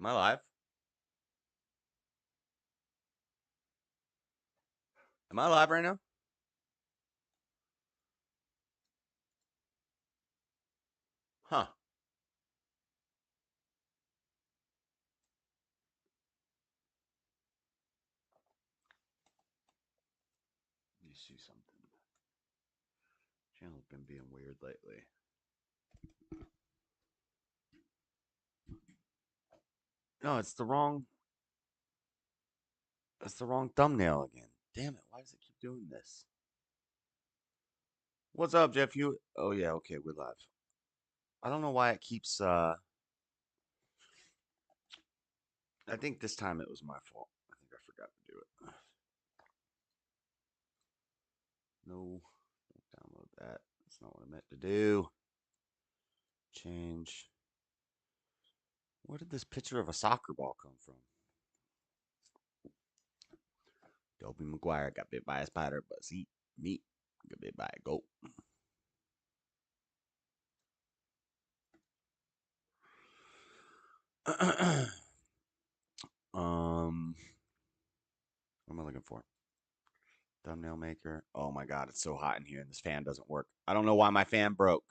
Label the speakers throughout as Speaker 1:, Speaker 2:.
Speaker 1: Am I live? Am I live right now? Huh. Let me see something. Channel's been being weird lately. No, it's the wrong thumbnail again. Damn it, why does it keep doing this? What's up, Jeff? You Oh yeah, okay, we're live. I don't know why it keeps I think this time it was my fault. I think I forgot to do it. No, don't download that. That's not what I meant to do. Change. Where did this picture of a soccer ball come from? Dobie Maguire got bit by a spider, but see, me got bit by a goat. What am I looking for? Thumbnail maker. Oh my god, it's so hot in here and this fan doesn't work. I don't know why my fan broke.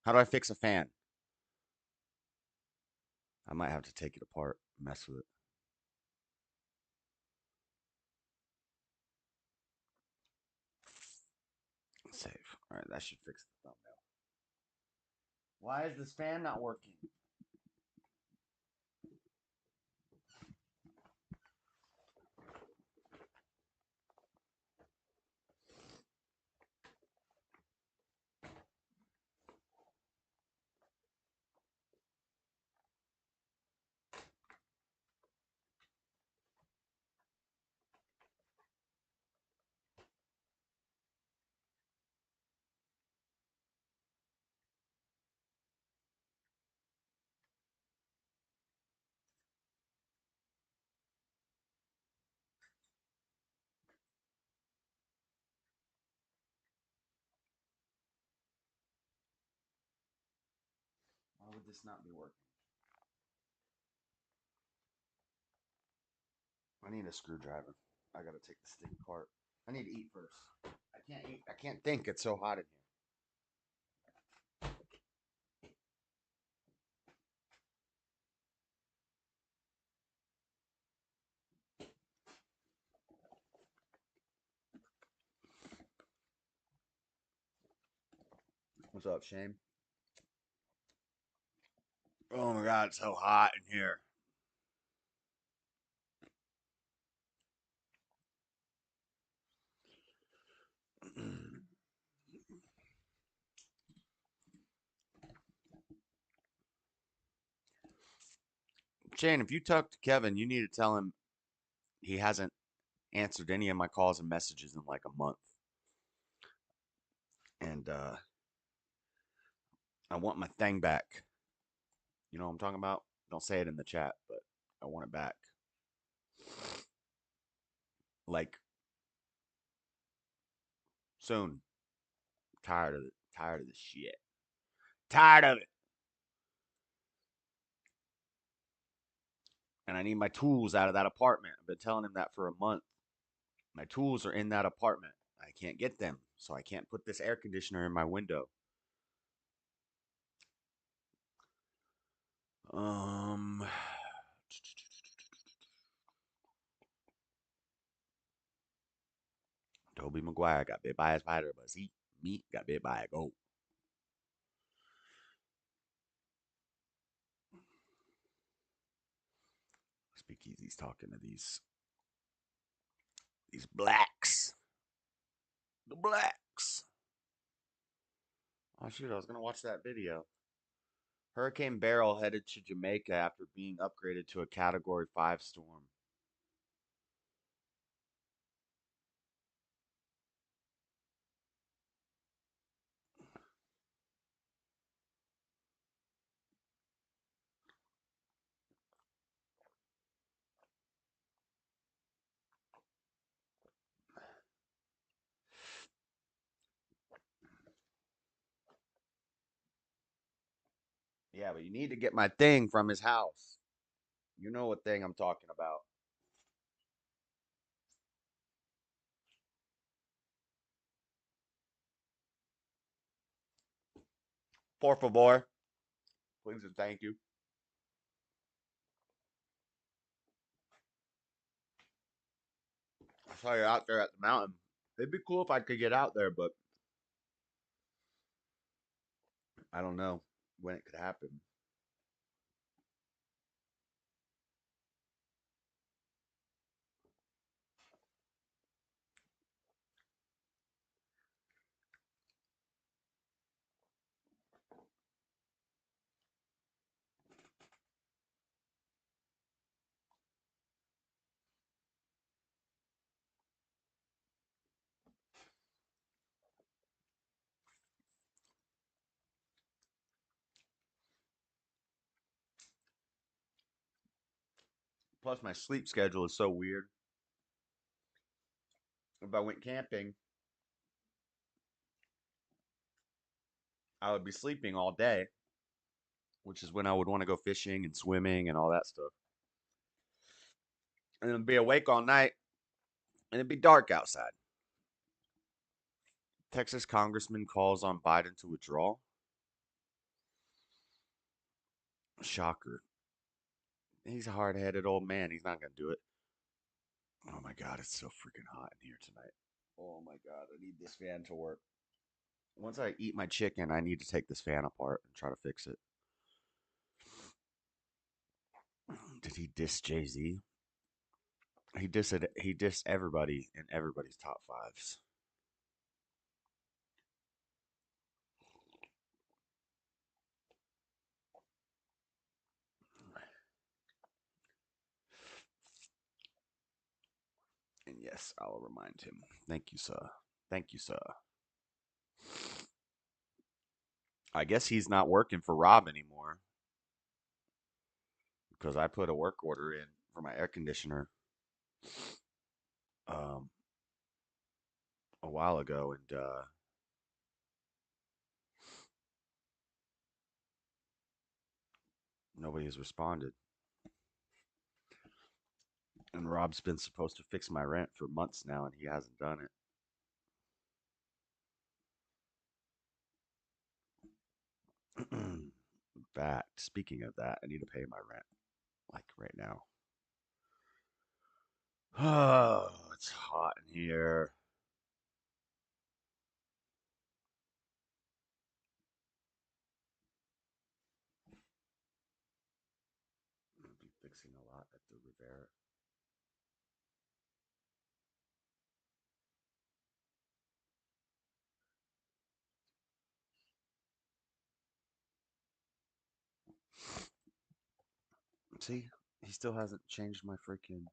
Speaker 1: How do I fix a fan? I might have to take it apart, mess with it. Save. All right, that should fix the thumbnail. Why is this fan not working? Why would this not be working? I need a screwdriver. I gotta take this thing apart. I need to eat first. I can't eat. I can't think. It's so hot in here. What's up, Shane? Oh my god, it's so hot in here. Shane, if you talk to Kevin, you need to tell him he hasn't answered any of my calls and messages in like a month. And I want my thing back. You know what I'm talking about? Don't say it in the chat, but I want it back. Like soon. Tired of it. Tired of this shit. Tired of it. And I need my tools out of that apartment. I've been telling him that for a month. My tools are in that apartment. I can't get them, so I can't put this air conditioner in my window. Um, Toby Maguire got bit by a spider, but see, me got bit by a goat. Speakeasy's talking to these blacks. The blacks. Oh shoot, I was gonna watch that video. Hurricane Beryl headed to Jamaica after being upgraded to a Category 5 storm. Yeah, but you need to get my thing from his house. You know what thing I'm talking about. Por favor. Please and thank you. I saw you out there at the mountain. It'd be cool if I could get out there, but I don't know when it could happen. Plus, my sleep schedule is so weird. If I went camping, I would be sleeping all day, which is when I would want to go fishing and swimming and all that stuff. And then be awake all night, and it'd be dark outside. Texas congressman calls on Biden to withdraw. Shocker. He's a hard headed old man. He's not going to do it. Oh my God, it's so freaking hot in here tonight. Oh my God, I need this fan to work. Once I eat my chicken, I need to take this fan apart and try to fix it. Did he diss Jay Z? He dissed everybody in everybody's top fives. And yes, I'll remind him. Thank you, sir. Thank you, sir. I guess he's not working for Rob anymore because I put a work order in for my air conditioner um, a while ago, and nobody has responded. And Rob's been supposed to fix my rent for months now, and he hasn't done it. In fact, speaking of that, I need to pay my rent, like right now. Oh, it's hot in here. I'll be fixing a lot at the Rivera. See, he still hasn't changed my freaking.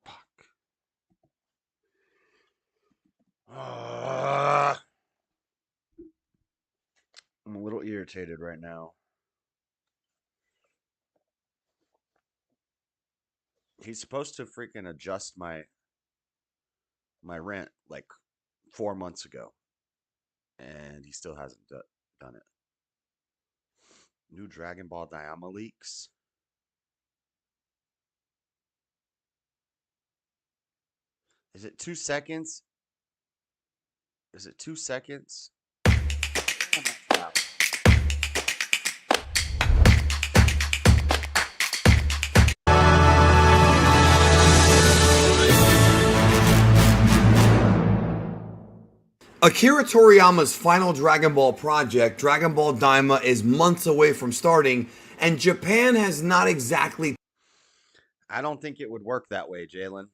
Speaker 1: Fuck. I'm a little irritated right now. He's supposed to freaking adjust my rent like 4 months ago, and he still hasn't done it. New Dragon Ball Diama leaks. Is it 2 seconds? Is it 2 seconds? Oh my God.
Speaker 2: Akira Toriyama's final Dragon Ball project, Dragon Ball Daima, is months away from starting, and Japan has not exactly.
Speaker 1: I don't think it would work that way, Jalen.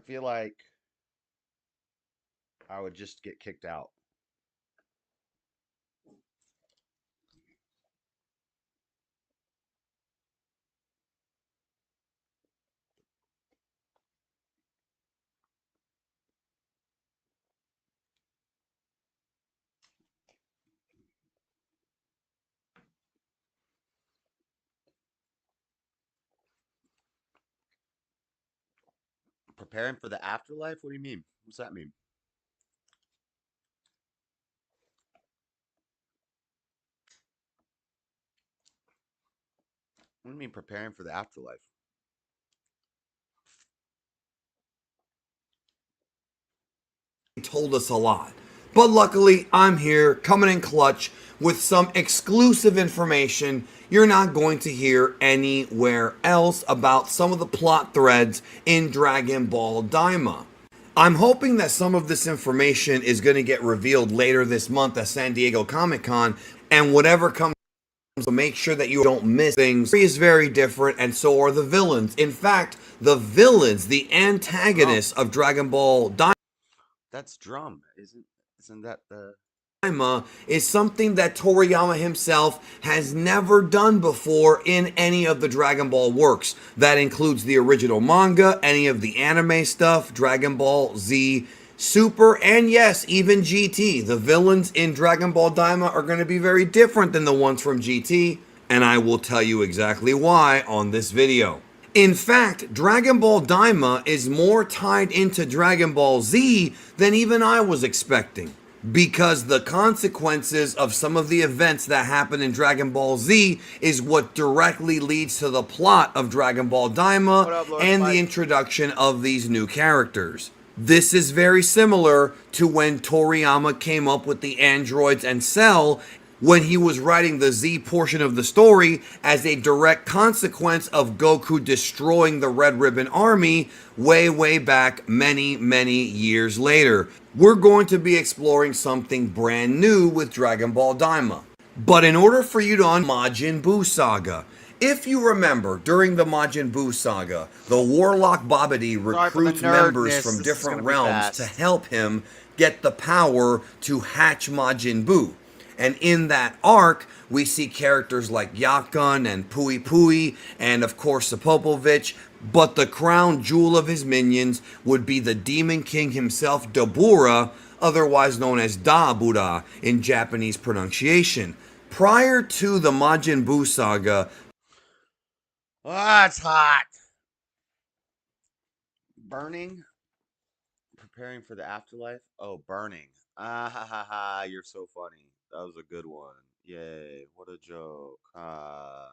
Speaker 1: feel like I would just get kicked out. Preparing for the afterlife? What do you mean? What's that mean? What do you mean preparing for the afterlife?
Speaker 2: Told us a lot. But luckily, I'm here coming in clutch with some exclusive information you're not going to hear anywhere else about some of the plot threads in Dragon Ball Daima. I'm hoping that some of this information is going to get revealed later this month at San Diego Comic-Con, and whatever comes, so make sure that you don't miss things. The story is very different, and so are the villains. In fact, the villains, the antagonists of Dragon Ball Daima,
Speaker 1: That's drum, isn't that the
Speaker 2: is something that Toriyama himself has never done before in any of the Dragon Ball works. That includes the original manga, any of the anime stuff, Dragon Ball Z Super, and yes, even GT. The villains in Dragon Ball Daima are going to be very different than the ones from GT, and I will tell you exactly why on this video. In fact, Dragon Ball Daima is more tied into Dragon Ball Z than even I was expecting, because the consequences of some of the events that happen in Dragon Ball Z is what directly leads to the plot of Dragon Ball Daima
Speaker 1: What up, Lord
Speaker 2: and the
Speaker 1: Spike?
Speaker 2: introduction of these new characters. This is very similar to when Toriyama came up with the androids and Cell when he was writing the Z portion of the story as a direct consequence of Goku destroying the Red Ribbon Army way back many years later. We're going to be exploring something brand new with Dragon Ball Daima. But in order for you to Majin Buu saga, if you remember, during the Majin Buu saga, the Warlock Babidi
Speaker 1: Sorry for the
Speaker 2: recruits members
Speaker 1: nerdness.
Speaker 2: from
Speaker 1: This is
Speaker 2: different
Speaker 1: gonna be
Speaker 2: realms to
Speaker 1: fast.
Speaker 2: help him get the power to hatch Majin Buu. And in that arc, we see characters like Yakun and Pui Pui, and of course Popovich. But the crown jewel of his minions would be the Demon King himself, Dabura, otherwise known as Dabura in Japanese pronunciation. Prior to the Majin Buu saga,
Speaker 1: Ah, it's hot. Burning? Preparing for the afterlife? Oh, burning. Ah ha ha ha, you're so funny. That was a good one. Yay, what a joke. Ha.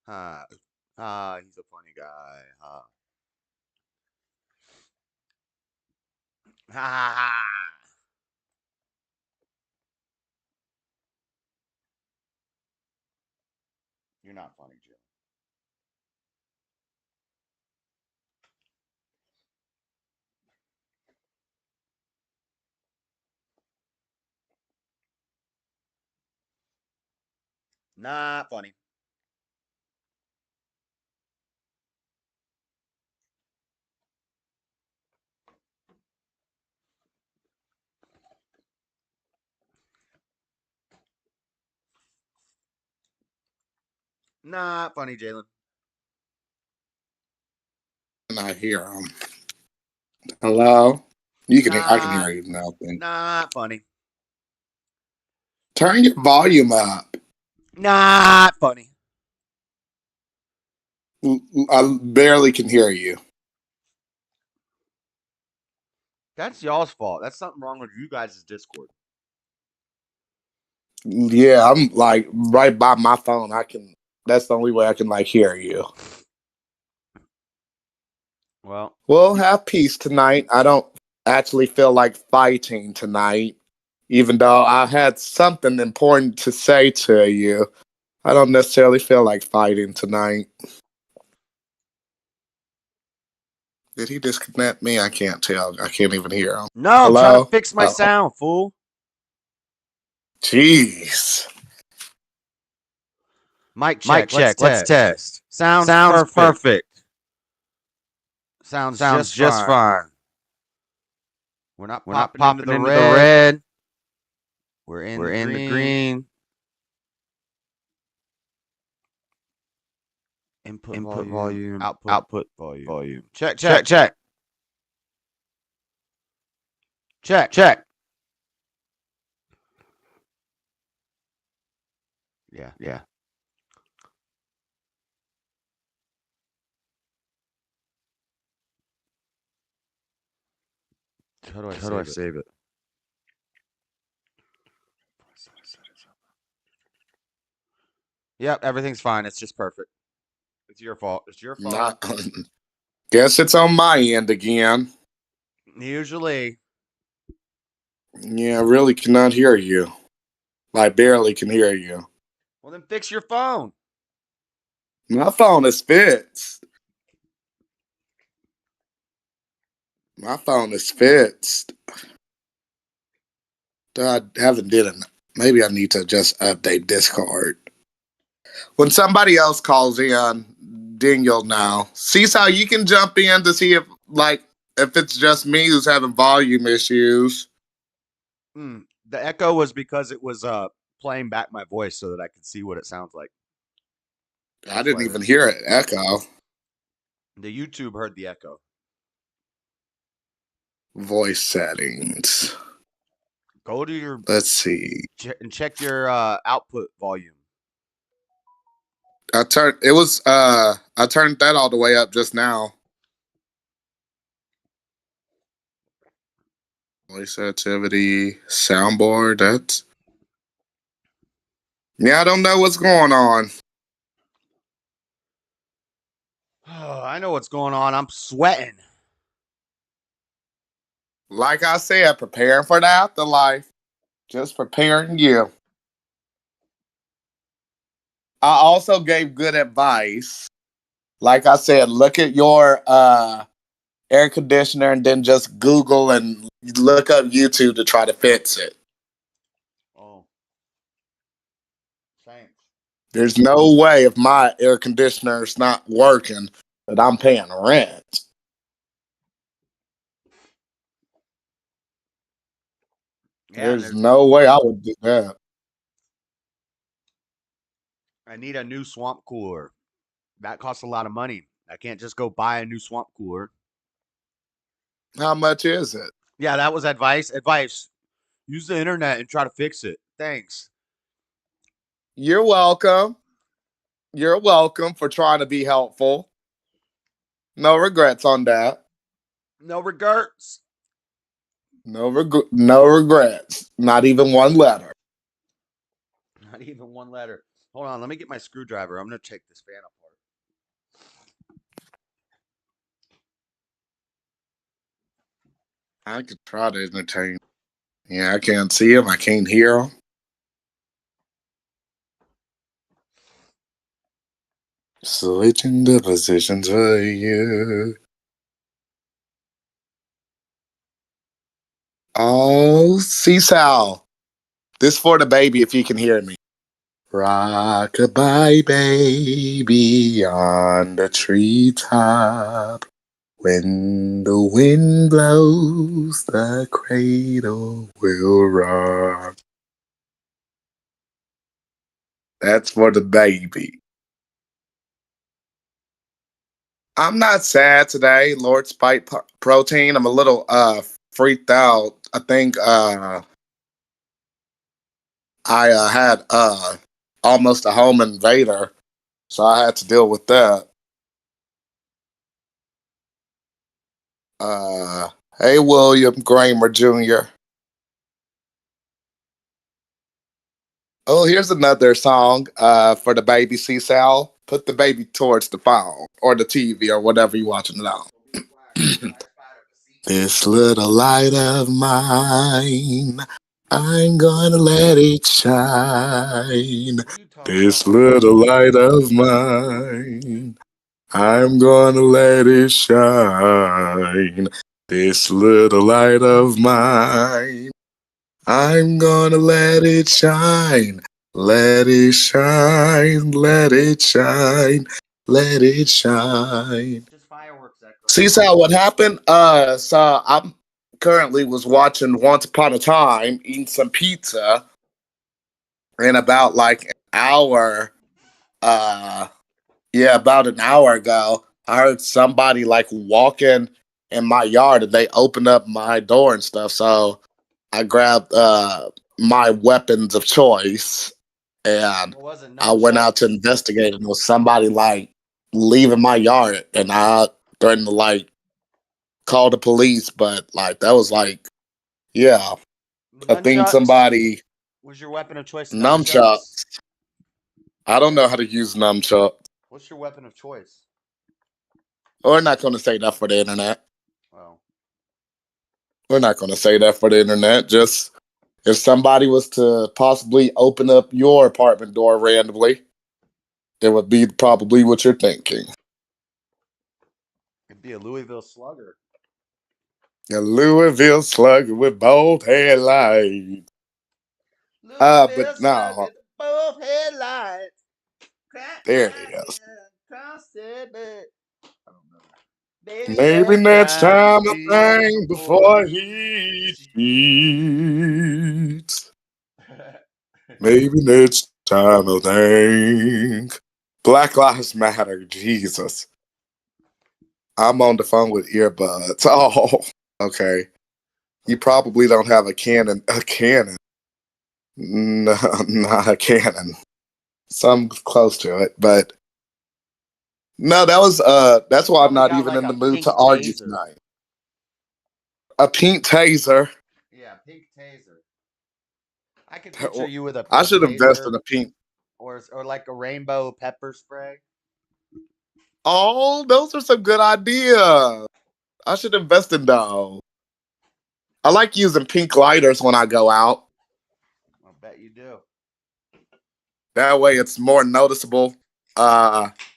Speaker 1: He's a funny guy. Ha ha ha. You're not funny, Jim. Not funny. Not funny, Jalen.
Speaker 3: And I hear him. Hello? I can
Speaker 1: Not
Speaker 3: hear you now.
Speaker 1: not funny.
Speaker 3: Turn your volume up.
Speaker 1: Not funny.
Speaker 3: I barely can hear you.
Speaker 1: That's y'all's fault. That's something wrong with you guys' Discord.
Speaker 3: Yeah, I'm like right by my phone. That's the only way I can like hear you.
Speaker 1: Well,
Speaker 3: We'll have peace tonight. I don't actually feel like fighting tonight, even though I had something important to say to you. I don't necessarily feel like fighting tonight. Did he disconnect me? I can't tell. I can't even hear him.
Speaker 1: no, I'm trying to
Speaker 3: Hello?
Speaker 1: fix my
Speaker 3: Oh,
Speaker 1: sound, fool.
Speaker 3: jeez.
Speaker 1: Mic
Speaker 4: Mic
Speaker 1: check. Let's
Speaker 4: check. Let's
Speaker 1: test.
Speaker 4: test.
Speaker 1: Sounds
Speaker 4: Sounds
Speaker 1: perfect.
Speaker 4: perfect.
Speaker 1: Sounds
Speaker 2: Sounds
Speaker 1: just
Speaker 2: just
Speaker 1: fine.
Speaker 2: fine.
Speaker 1: We're not
Speaker 2: We're not
Speaker 1: popping into
Speaker 2: popping
Speaker 1: the
Speaker 2: into the
Speaker 1: red.
Speaker 2: red.
Speaker 1: We're in
Speaker 2: We're
Speaker 1: the
Speaker 2: in the
Speaker 1: green.
Speaker 2: green.
Speaker 1: Input
Speaker 2: Input
Speaker 1: volume,
Speaker 2: volume.
Speaker 1: output
Speaker 2: Output
Speaker 1: volume.
Speaker 2: volume.
Speaker 1: Check.
Speaker 2: Check. Check. Check.
Speaker 1: Yeah.
Speaker 2: Yeah.
Speaker 1: How do I
Speaker 2: How do I
Speaker 1: save it?
Speaker 2: save it?
Speaker 1: Yep, everything's fine. It's just perfect. It's your fault. It's your phone.
Speaker 3: Not. Guess it's on my end again.
Speaker 1: Usually.
Speaker 3: Yeah, I really cannot hear you. I barely can hear you.
Speaker 1: Well, then fix your phone.
Speaker 3: My phone is fixed. My phone is fixed. I haven't did it. Maybe I need to just update Discord. When somebody else calls in, then you'll know. Seesaw, you can jump in to see if it's just me who's having volume issues.
Speaker 1: The echo was because it was playing back my voice so that I could see what it sounds like.
Speaker 3: I didn't even hear it echo.
Speaker 1: The YouTube heard the echo.
Speaker 3: Voice settings.
Speaker 1: Go to your.
Speaker 3: Let's see.
Speaker 1: And check your output volume.
Speaker 3: I turned that all the way up just now. Voice activity, soundboard, I don't know what's going on.
Speaker 1: Oh, I know what's going on. I'm sweating.
Speaker 3: Like I said, preparing for the afterlife. Just preparing you. I also gave good advice. Like I said, look at your air conditioner and then just Google and look up YouTube to try to fix it.
Speaker 1: Oh. Thanks.
Speaker 3: There's no way if my air conditioner is not working that I'm paying rent.
Speaker 1: Yeah,
Speaker 3: There's no way I would do that.
Speaker 1: I need a new swamp cooler. That costs a lot of money. I can't just go buy a new swamp cooler.
Speaker 3: How much is it?
Speaker 1: Yeah, that was advice. Advice. Use the internet and try to fix it. Thanks.
Speaker 3: You're welcome. You're welcome for trying to be helpful. No regrets on that.
Speaker 1: No regrets.
Speaker 3: No regrets. Not even one letter.
Speaker 1: Not even one letter. Hold on, let me get my screwdriver. I'm gonna take this fan apart.
Speaker 3: I could try to entertain. Yeah, I can't see him. I can't hear him. Switching the positions for you. Oh, Seesaw. This for the baby if you can hear me. Rock-a-bye, baby, on the treetop. When the wind blows, the cradle will rock. That's for the baby. I'm not sad today, Lord Spike Protein. I'm a little freaked out. I think I had almost a home invader, so I had to deal with that. Hey, William Kramer Jr. Oh, here's another song for the baby Seesaw. Put the baby towards the phone or the TV or whatever you're watching it on. This little light of mine, I'm gonna let it shine. This little light of mine, I'm gonna let it shine. This little light of mine, I'm gonna let it shine. Let it shine, let it shine, let it shine.
Speaker 1: Just fireworks echo.
Speaker 3: See, so what happened? So I'm currently was watching Once Upon a Time, eating some pizza, and about like an hour, uh, yeah, about an hour ago, I heard somebody like walking in my yard, and they opened up my door and stuff. So I grabbed my weapons of choice, and
Speaker 1: What was it?
Speaker 3: I went
Speaker 1: Nunchucks?
Speaker 3: out to investigate, and it was somebody like leaving my yard, and I threatened to like call the police, but like that was like, yeah, I think
Speaker 1: Nunchucks?
Speaker 3: somebody
Speaker 1: Was your weapon of choice
Speaker 3: nunchuck.
Speaker 1: nunchucks?
Speaker 3: I don't know how to use nunchuck.
Speaker 1: What's your weapon of choice?
Speaker 3: We're not going to say that for the internet.
Speaker 1: Well,
Speaker 3: We're not going to say that for the internet. Just if somebody was to possibly open up your apartment door randomly, it would be probably what you're thinking.
Speaker 1: it'd be a Louisville Slugger.
Speaker 3: A Louisville slugger with bold headlights.
Speaker 1: Louisville
Speaker 3: But no,
Speaker 1: Slugger, both headlights. Crack,
Speaker 3: there it
Speaker 1: crack,
Speaker 3: is.
Speaker 1: cross it, but I don't know. Maybe
Speaker 3: Maybe
Speaker 1: next
Speaker 3: next
Speaker 1: time
Speaker 3: time I
Speaker 1: think
Speaker 3: think
Speaker 1: before
Speaker 3: before
Speaker 1: he
Speaker 3: he
Speaker 1: cheats.
Speaker 3: cheats. Maybe next time I think. Black Lives Matter, Jesus. I'm on the phone with earbuds. Oh, okay. You probably don't have a cannon. A cannon. No, not a cannon. Some close to it, but no, that's
Speaker 1: You
Speaker 3: why I'm
Speaker 1: probably
Speaker 3: not
Speaker 1: got
Speaker 3: even
Speaker 1: like
Speaker 3: in the
Speaker 1: a
Speaker 3: mood to
Speaker 1: pink
Speaker 3: argue
Speaker 1: taser.
Speaker 3: tonight. A pink taser.
Speaker 1: Yeah, pink taser. I could picture you with a
Speaker 3: I
Speaker 1: pink
Speaker 3: should invest
Speaker 1: taser
Speaker 3: in a pink.
Speaker 1: or like a rainbow pepper spray.
Speaker 3: Oh, those are some good ideas. I should invest in those. I like using pink lighters when I go out.
Speaker 1: I bet you do.
Speaker 3: That way it's more noticeable.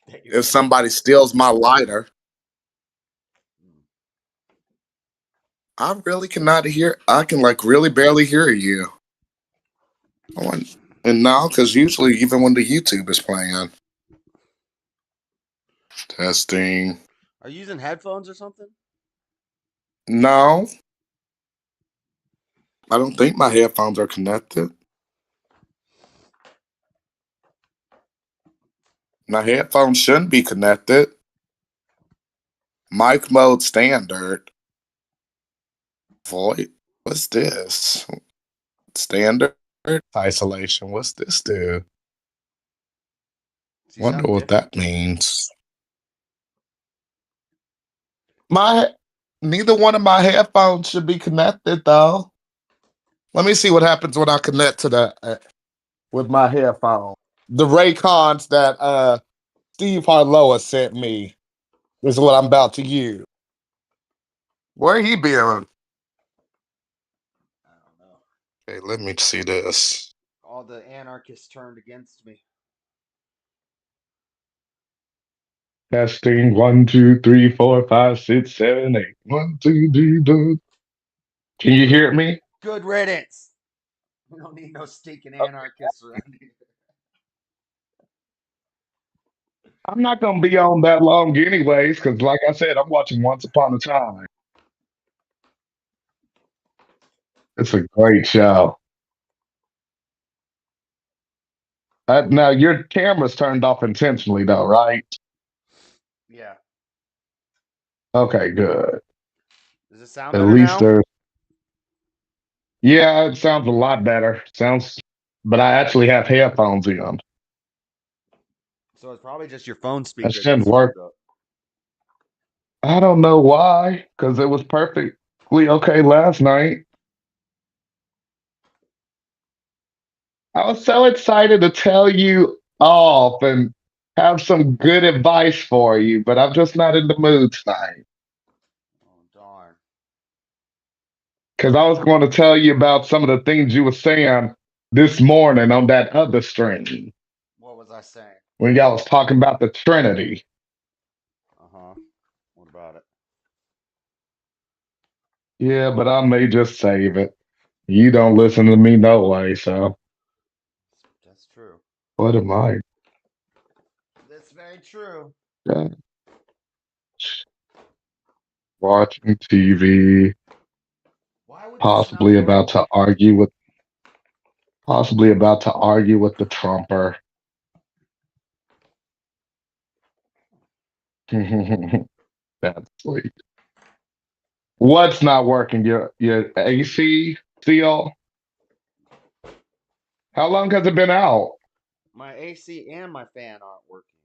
Speaker 1: Bet you're
Speaker 3: If
Speaker 1: gonna
Speaker 3: somebody
Speaker 1: smoke.
Speaker 3: steals my lighter,
Speaker 1: Mm.
Speaker 3: I really cannot hear. I can like really barely hear you. I want, and now, because usually even when the YouTube is playing, testing.
Speaker 1: Are you using headphones or something?
Speaker 3: No, I don't think my headphones are connected. My headphones shouldn't be connected. Mic mode standard. Void. What's this? Standard isolation. What's this do?
Speaker 1: So you
Speaker 3: Wonder
Speaker 1: sound
Speaker 3: what
Speaker 1: different.
Speaker 3: that means. My neither one of my headphones should be connected though. Let me see what happens when I connect to that with my headphone. The Raycons that Steve Harloa sent me is what I'm about to use. Where he been?
Speaker 1: I don't know.
Speaker 3: Okay, let me see this.
Speaker 1: All the anarchists turned against me.
Speaker 3: Testing 1, 2, 3, 4, 5, 6, 7, 8. 1, 2, 3, 4. Can you
Speaker 1: Good,
Speaker 3: hear me?
Speaker 1: good riddance. We don't need no stinking anarchists around here.
Speaker 3: I'm not gonna be on that long anyways, because like I said, I'm watching Once Upon a Time. It's a great show. Now your camera's turned off intentionally though, right?
Speaker 1: Yeah.
Speaker 3: Okay, good.
Speaker 1: Does it sound
Speaker 3: At
Speaker 1: better
Speaker 3: least
Speaker 1: now?
Speaker 3: there's yeah, it sounds a lot better. Sounds but I actually have headphones in.
Speaker 1: So it's probably just your phone
Speaker 3: That
Speaker 1: speaker that's
Speaker 3: shouldn't work.
Speaker 1: screwed up.
Speaker 3: I don't know why, because it was perfectly okay last night. I was so excited to tell you off and have some good advice for you, but I'm just not in the mood tonight.
Speaker 1: Oh darn.
Speaker 3: Because I was going to tell you about some of the things you were saying this morning on that other stream
Speaker 1: What was I saying?
Speaker 3: when y'all was talking about the Trinity.
Speaker 1: Uh huh. What about it?
Speaker 3: Yeah, but I may just save it. You don't listen to me no way, so
Speaker 1: That's true.
Speaker 3: what am I?
Speaker 1: That's very true.
Speaker 3: watching TV,
Speaker 1: Why would this not
Speaker 3: possibly about
Speaker 1: work?
Speaker 3: to argue with possibly about to argue with the Trumper. That's sweet. What's not working? Your AC seal? How long has it been out?
Speaker 1: My AC and my fan aren't working.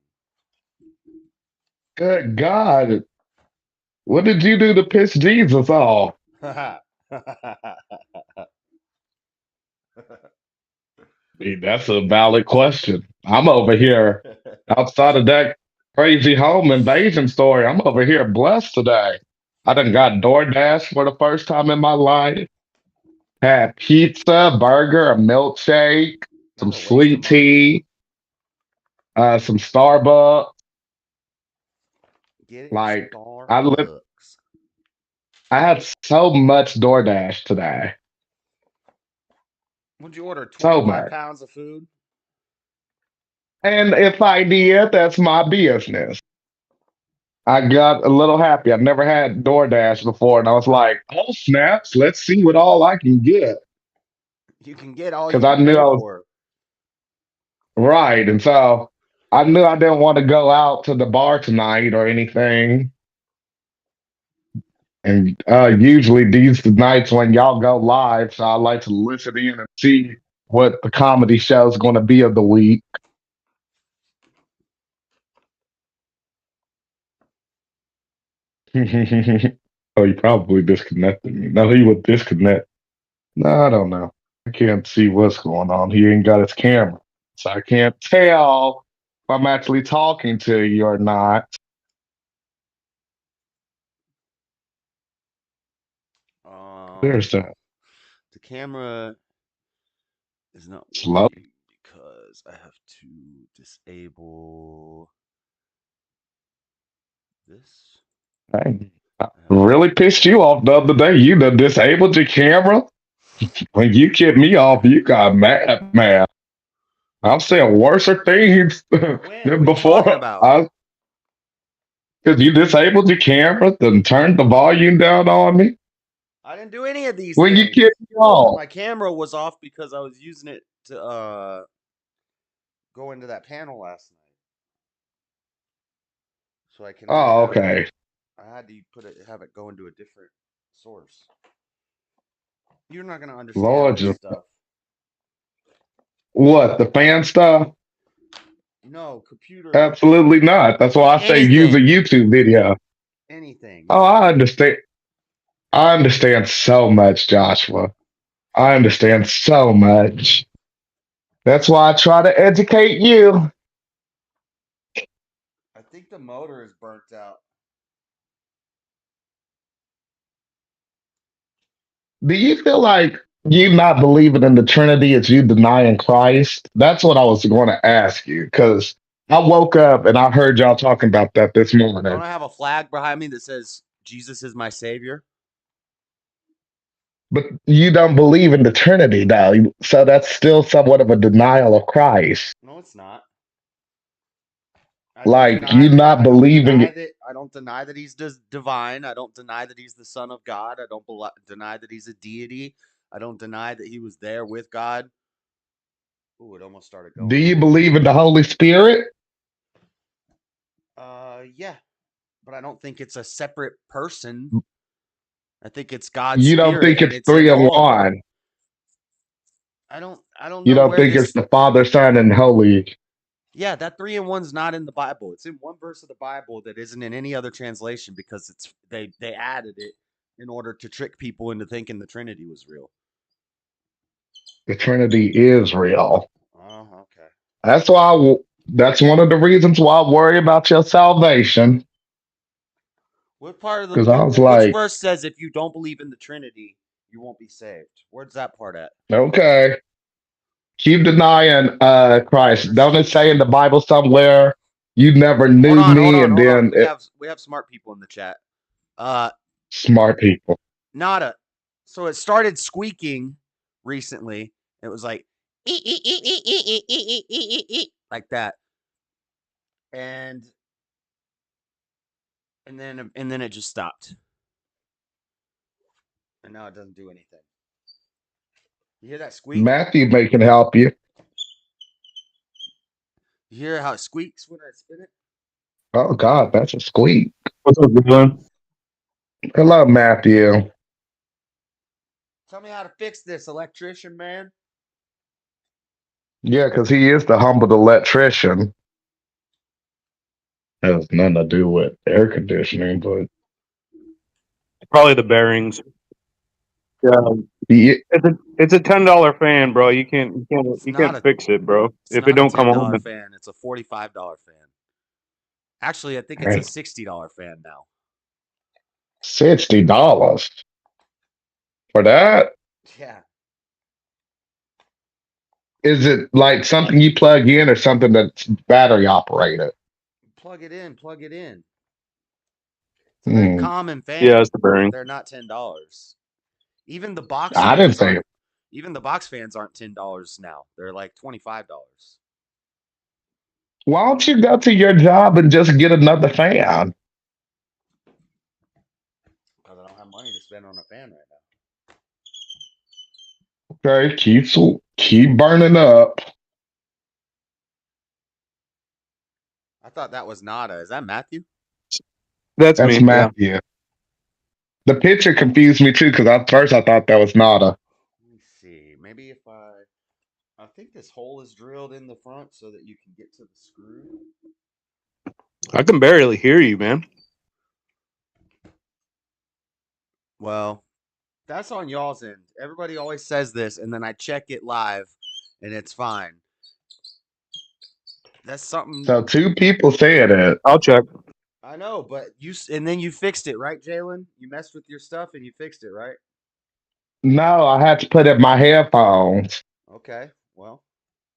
Speaker 3: Good God. What did you do to piss Jesus off? I mean, that's a valid question. I'm over here outside of that crazy home invasion story. I'm over here blessed today. I done got DoorDash for the first time in my life. Had pizza, burger, a milkshake, some
Speaker 1: What a waste of
Speaker 3: sweet
Speaker 1: money.
Speaker 3: tea, some Starbucks.
Speaker 1: Get it?
Speaker 3: Like I live,
Speaker 1: Starbucks.
Speaker 3: I had so much DoorDash today.
Speaker 1: Would you order
Speaker 3: So
Speaker 1: 25
Speaker 3: much.
Speaker 1: pounds of food?
Speaker 3: And if I did, that's my business. I got a little happy. I've never had DoorDash before, and I was like, "Oh snaps! Let's see what all I can get."
Speaker 1: You can get all you
Speaker 3: Because I
Speaker 1: can
Speaker 3: knew
Speaker 1: pay
Speaker 3: I was
Speaker 1: for.
Speaker 3: right, and so I knew I didn't want to go out to the bar tonight or anything. And usually these nights when y'all go live, so I like to listen in and see what the comedy show is going to be of the week. Oh, you probably disconnected me. No, he would disconnect. No, I don't know. I can't see what's going on. He ain't got his camera. So I can't tell if I'm actually talking to you or not. There's
Speaker 1: Um,
Speaker 3: that
Speaker 1: the camera is not
Speaker 3: slow.
Speaker 1: working because I have to disable this.
Speaker 3: Dang. I
Speaker 1: I have to
Speaker 3: really pissed you
Speaker 1: disable.
Speaker 3: off the other day. You done disabled your camera. When you kicked me off, you got mad, man. I'm saying worser things
Speaker 1: When?
Speaker 3: than
Speaker 1: What are you talking
Speaker 3: before.
Speaker 1: about?
Speaker 3: Because you disabled your camera, then turned the volume down on me.
Speaker 1: I didn't do any of these
Speaker 3: When you
Speaker 1: things.
Speaker 3: kicked me off.
Speaker 1: My camera was off because I was using it to go into that panel last night. So I can only
Speaker 3: Oh,
Speaker 1: have
Speaker 3: okay.
Speaker 1: I had to have it go into a different source. You're not gonna understand
Speaker 3: Lord,
Speaker 1: this stuff.
Speaker 3: what? The fan stuff?
Speaker 1: No, computer
Speaker 3: Absolutely not. That's why I say use a
Speaker 1: anything.
Speaker 3: YouTube video.
Speaker 1: Anything.
Speaker 3: Oh,
Speaker 1: Use
Speaker 3: I
Speaker 1: anything.
Speaker 3: understand. I understand so much, Joshua. I understand so much. That's why I try to educate you.
Speaker 1: I think the motor is burnt out.
Speaker 3: Do you feel like you not believing in the Trinity is you denying Christ? That's what I was going to ask you because I woke up and I heard y'all talking about that this
Speaker 1: Don't
Speaker 3: morning.
Speaker 1: I have a flag behind me that says Jesus is my savior?
Speaker 3: But you don't believe in the Trinity, though. So that's still somewhat of a denial of Christ.
Speaker 1: No, it's not. I don't
Speaker 3: Like
Speaker 1: deny
Speaker 3: you
Speaker 1: that.
Speaker 3: not
Speaker 1: I don't
Speaker 3: believing.
Speaker 1: deny that. I don't deny that he's divine. I don't deny that he's the son of God. I don't deny that he's a deity. I don't deny that he was there with God. Ooh, it almost started
Speaker 3: Do
Speaker 1: going.
Speaker 3: you believe in the Holy Spirit?
Speaker 1: Yeah, but I don't think it's a separate person. I think it's God's
Speaker 3: You don't
Speaker 1: spirit
Speaker 3: think
Speaker 1: and
Speaker 3: it's
Speaker 1: it's in
Speaker 3: three and
Speaker 1: all of them.
Speaker 3: one.
Speaker 1: I don't
Speaker 3: You
Speaker 1: know
Speaker 3: don't
Speaker 1: where
Speaker 3: think it's
Speaker 1: this.
Speaker 3: the Father, Son, and Holy.
Speaker 1: Yeah, that 3 and 1's not in the Bible. It's in one verse of the Bible that isn't in any other translation because they added it in order to trick people into thinking the Trinity was real.
Speaker 3: The Trinity is real.
Speaker 1: Oh, okay.
Speaker 3: That's why. That's one of the reasons why I worry about your salvation.
Speaker 1: What part of
Speaker 3: Because I was
Speaker 1: which
Speaker 3: like,
Speaker 1: verse says if you don't believe in the Trinity, you won't be saved? Where's that part at?
Speaker 3: okay, keep denying Christ.
Speaker 1: Verse
Speaker 3: Don't it say
Speaker 1: 6.
Speaker 3: in the Bible somewhere, you never
Speaker 1: Hold
Speaker 3: knew
Speaker 1: on, hold
Speaker 3: me?
Speaker 1: on,
Speaker 3: And
Speaker 1: hold on.
Speaker 3: then
Speaker 1: We have smart people in the chat. Uh
Speaker 3: smart people.
Speaker 1: Nada. So it started squeaking recently. It was like like that. And and then it just stopped. And now it doesn't do anything. You hear that squeak?
Speaker 3: Matthew may can help you.
Speaker 1: You hear how it squeaks when I spin it?
Speaker 3: Oh God, that's a squeak.
Speaker 4: What's up, Dylan?
Speaker 3: Hello, Matthew.
Speaker 1: Tell me how to fix this, electrician man.
Speaker 3: Yeah, because he is the humbled electrician. Has nothing to do with air conditioning, but
Speaker 4: Probably the bearings. Yeah,
Speaker 3: yeah,
Speaker 4: it's a $10 fan, bro. You can't you can't
Speaker 1: It's
Speaker 4: you
Speaker 1: not
Speaker 4: can't
Speaker 1: a
Speaker 4: fix it, bro.
Speaker 1: it's
Speaker 4: If it
Speaker 1: not a
Speaker 4: don't come
Speaker 1: $10
Speaker 4: on,
Speaker 1: fan. It's a $45 fan. Actually, I think it's a
Speaker 3: right,
Speaker 1: $60 fan now.
Speaker 3: $60 for that.
Speaker 1: Yeah.
Speaker 3: Is it like something you plug in or something that's battery operated?
Speaker 1: Plug it in, plug it in. It's a very
Speaker 3: Hmm.
Speaker 1: common
Speaker 4: yeah,
Speaker 1: fan,
Speaker 4: it's the
Speaker 1: but
Speaker 4: bearing.
Speaker 1: they're not $10. Even the box
Speaker 3: I didn't
Speaker 1: fans
Speaker 3: say
Speaker 1: aren't
Speaker 3: it.
Speaker 1: even the box fans aren't $10 now. They're like $25.
Speaker 3: Why don't you go to your job and just get another fan?
Speaker 1: Because I don't have money to spend on a fan right now.
Speaker 3: Okay, keep burning up.
Speaker 1: I thought that was Nada. Is that Matthew?
Speaker 4: That's
Speaker 3: That's
Speaker 4: me. Yeah,
Speaker 3: Matthew. The picture confused me too because at first I thought that was Nada.
Speaker 1: Let me see. Maybe if I think this hole is drilled in the front so that you can get to the screw.
Speaker 4: I can barely hear you, man.
Speaker 1: Well, that's on y'all's end. Everybody always says this, and then I check it live, and it's fine. That's something
Speaker 3: So two people said it.
Speaker 4: I'll check.
Speaker 1: I know, but and then you fixed it, right, Jalen? You messed with your stuff and you fixed it, right?
Speaker 3: No, I had to put in my headphones.
Speaker 1: Okay. Well,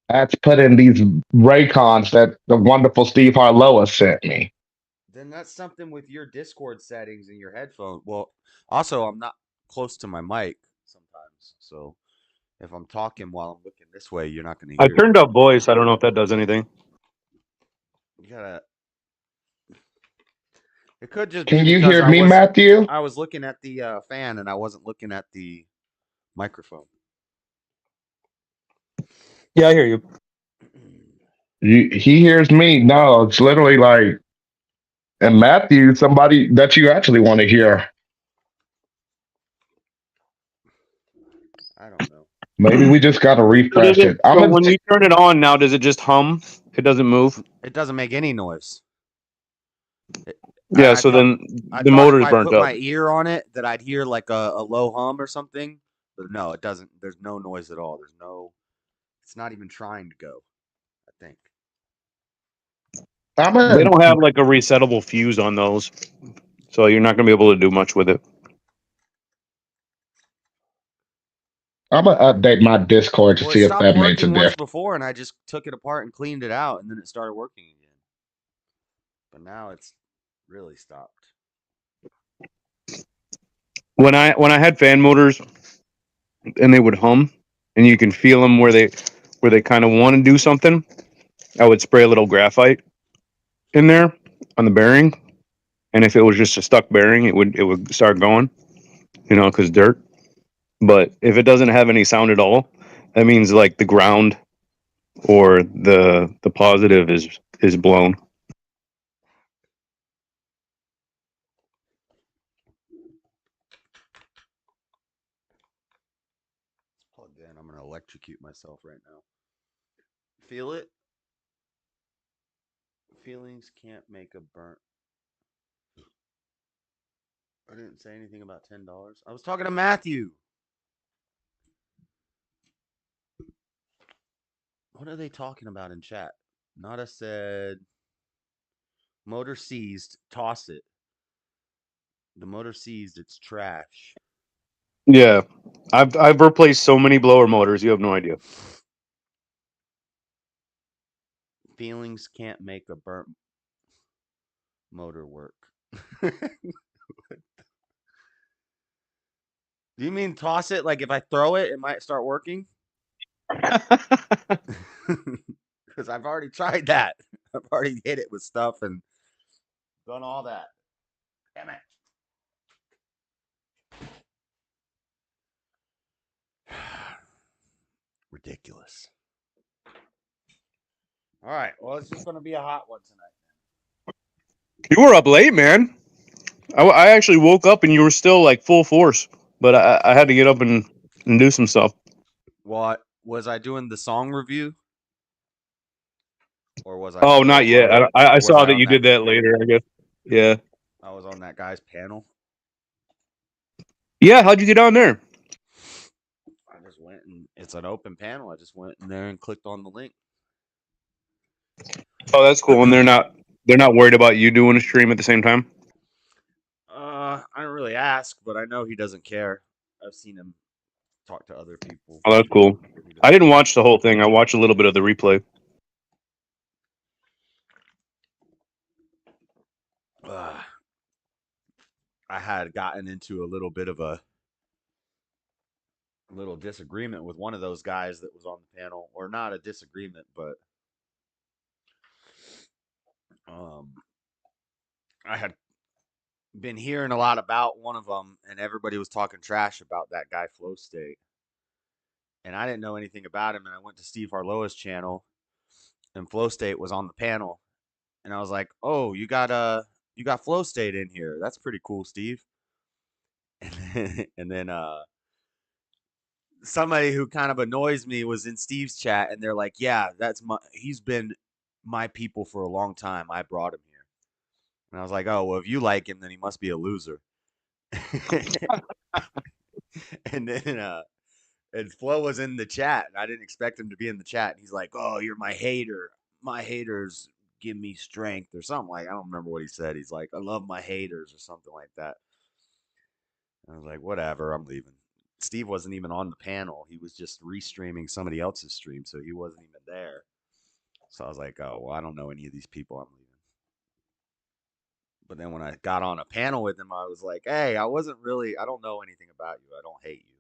Speaker 3: I had to put in these Raycons that the wonderful Steve Harloa sent me.
Speaker 1: then that's something with your Discord settings and your headphone. Well, also I'm not close to my mic sometimes, so if I'm talking while I'm looking this way, you're not going to
Speaker 4: I
Speaker 1: hear it.
Speaker 4: turned up voice. I don't know if that does anything.
Speaker 1: You gotta. It could just be
Speaker 3: Can you
Speaker 1: because
Speaker 3: hear me, Matthew?
Speaker 1: I was looking at the fan and I wasn't looking at the microphone.
Speaker 4: Yeah, I hear you.
Speaker 3: He hears me. No, it's literally like, and Matthew, somebody that you actually want to hear.
Speaker 1: I don't know.
Speaker 3: Maybe we just got to
Speaker 4: So does
Speaker 3: refresh
Speaker 4: it?
Speaker 3: it. I'm
Speaker 4: So
Speaker 3: gonna.
Speaker 4: when you turn it on now, does it just hum? It doesn't move.
Speaker 1: It doesn't make any noise. And
Speaker 4: Yeah. So then
Speaker 1: I
Speaker 4: the
Speaker 1: thought if
Speaker 4: motor's
Speaker 1: I
Speaker 4: burnt
Speaker 1: put
Speaker 4: up.
Speaker 1: my ear on it that I'd hear like a low hum or something. But no, it doesn't. There's no noise at all. There's no. It's not even trying to go. I think.
Speaker 3: I'm
Speaker 4: They
Speaker 3: gonna.
Speaker 4: don't have like a resettable fuse on those, so you're not gonna be able to do much with it.
Speaker 3: I'm gonna update my Discord to
Speaker 1: Well, it
Speaker 3: see if
Speaker 1: stopped
Speaker 3: that makes a
Speaker 1: working once
Speaker 3: difference.
Speaker 1: before, and I just took it apart and cleaned it out, and then it started working again. But now it's really stopped.
Speaker 4: When I had fan motors and they would hum, and you can feel them where they kind of want to do something, I would spray a little graphite in there on the bearing, and if it was just a stuck bearing, it would start going, because dirt. But if it doesn't have any sound at all, that means like the ground or the positive is blown.
Speaker 1: It's plugged in. I'm gonna electrocute myself right now. Feel it? Feelings can't make a burnt. I didn't say anything about $10. I was talking to Matthew. What are they talking about in chat? Nada said motor seized. Toss it. The motor seized. It's trash.
Speaker 4: Yeah, I've replaced so many blower motors, you have no idea.
Speaker 1: Feelings can't make a burnt motor work. Do you mean toss it? Like if I throw it, it might start working? Because I've already tried that. I've already hit it with stuff and done all that. Damn it. Ridiculous. All right. Well, it's just going to be a hot one tonight.
Speaker 4: You were up late, man. I actually woke up and you were still like full force, but I had to get up and do some stuff.
Speaker 1: What was I doing the song review? Or was I
Speaker 4: Oh,
Speaker 1: still
Speaker 4: not yet.
Speaker 1: on
Speaker 4: I
Speaker 1: or was
Speaker 4: saw
Speaker 1: I
Speaker 4: that
Speaker 1: on
Speaker 4: you
Speaker 1: that
Speaker 4: did that later, I guess. Yeah.
Speaker 1: I was on that guy's panel?
Speaker 4: Yeah, how'd you get on there?
Speaker 1: I just went and it's an open panel. I just went in there and clicked on the link.
Speaker 4: Oh, that's cool. And they're not worried about you doing a stream at the same time?
Speaker 1: I don't really ask, but I know he doesn't care. I've seen him talk to other people.
Speaker 4: Oh, that's cool.
Speaker 1: He
Speaker 4: I
Speaker 1: doesn't
Speaker 4: didn't
Speaker 1: care.
Speaker 4: watch the whole thing. I watched a little bit of the replay.
Speaker 1: I had gotten into a little bit of a little disagreement with one of those guys that was on the panel, or not a disagreement, but um, I had been hearing a lot about one of them, and everybody was talking trash about that guy Flow State, and I didn't know anything about him, and I went to Steve Harloa's channel, and Flow State was on the panel, and I was like, "Oh, you got Flow State in here. That's pretty cool, Steve." And then somebody who kind of annoys me was in Steve's chat, and they're like, "Yeah, he's been my people for a long time. I brought him here." And I was like, "Oh, well, if you like him, then he must be a loser." and then and Flo was in the chat, and I didn't expect him to be in the chat. And he's like, "Oh, you're my hater. My haters give me strength," or something like. I don't remember what he said. He's like, "I love my haters," or something like that. I was like, "Whatever, I'm leaving." Steve wasn't even on the panel. He was just restreaming somebody else's stream, so he wasn't even there. So I was like, "Oh, well, I don't know any of these people. I'm leaving." But then when I got on a panel with him, I was like, "Hey, I don't know anything about you. I don't hate you."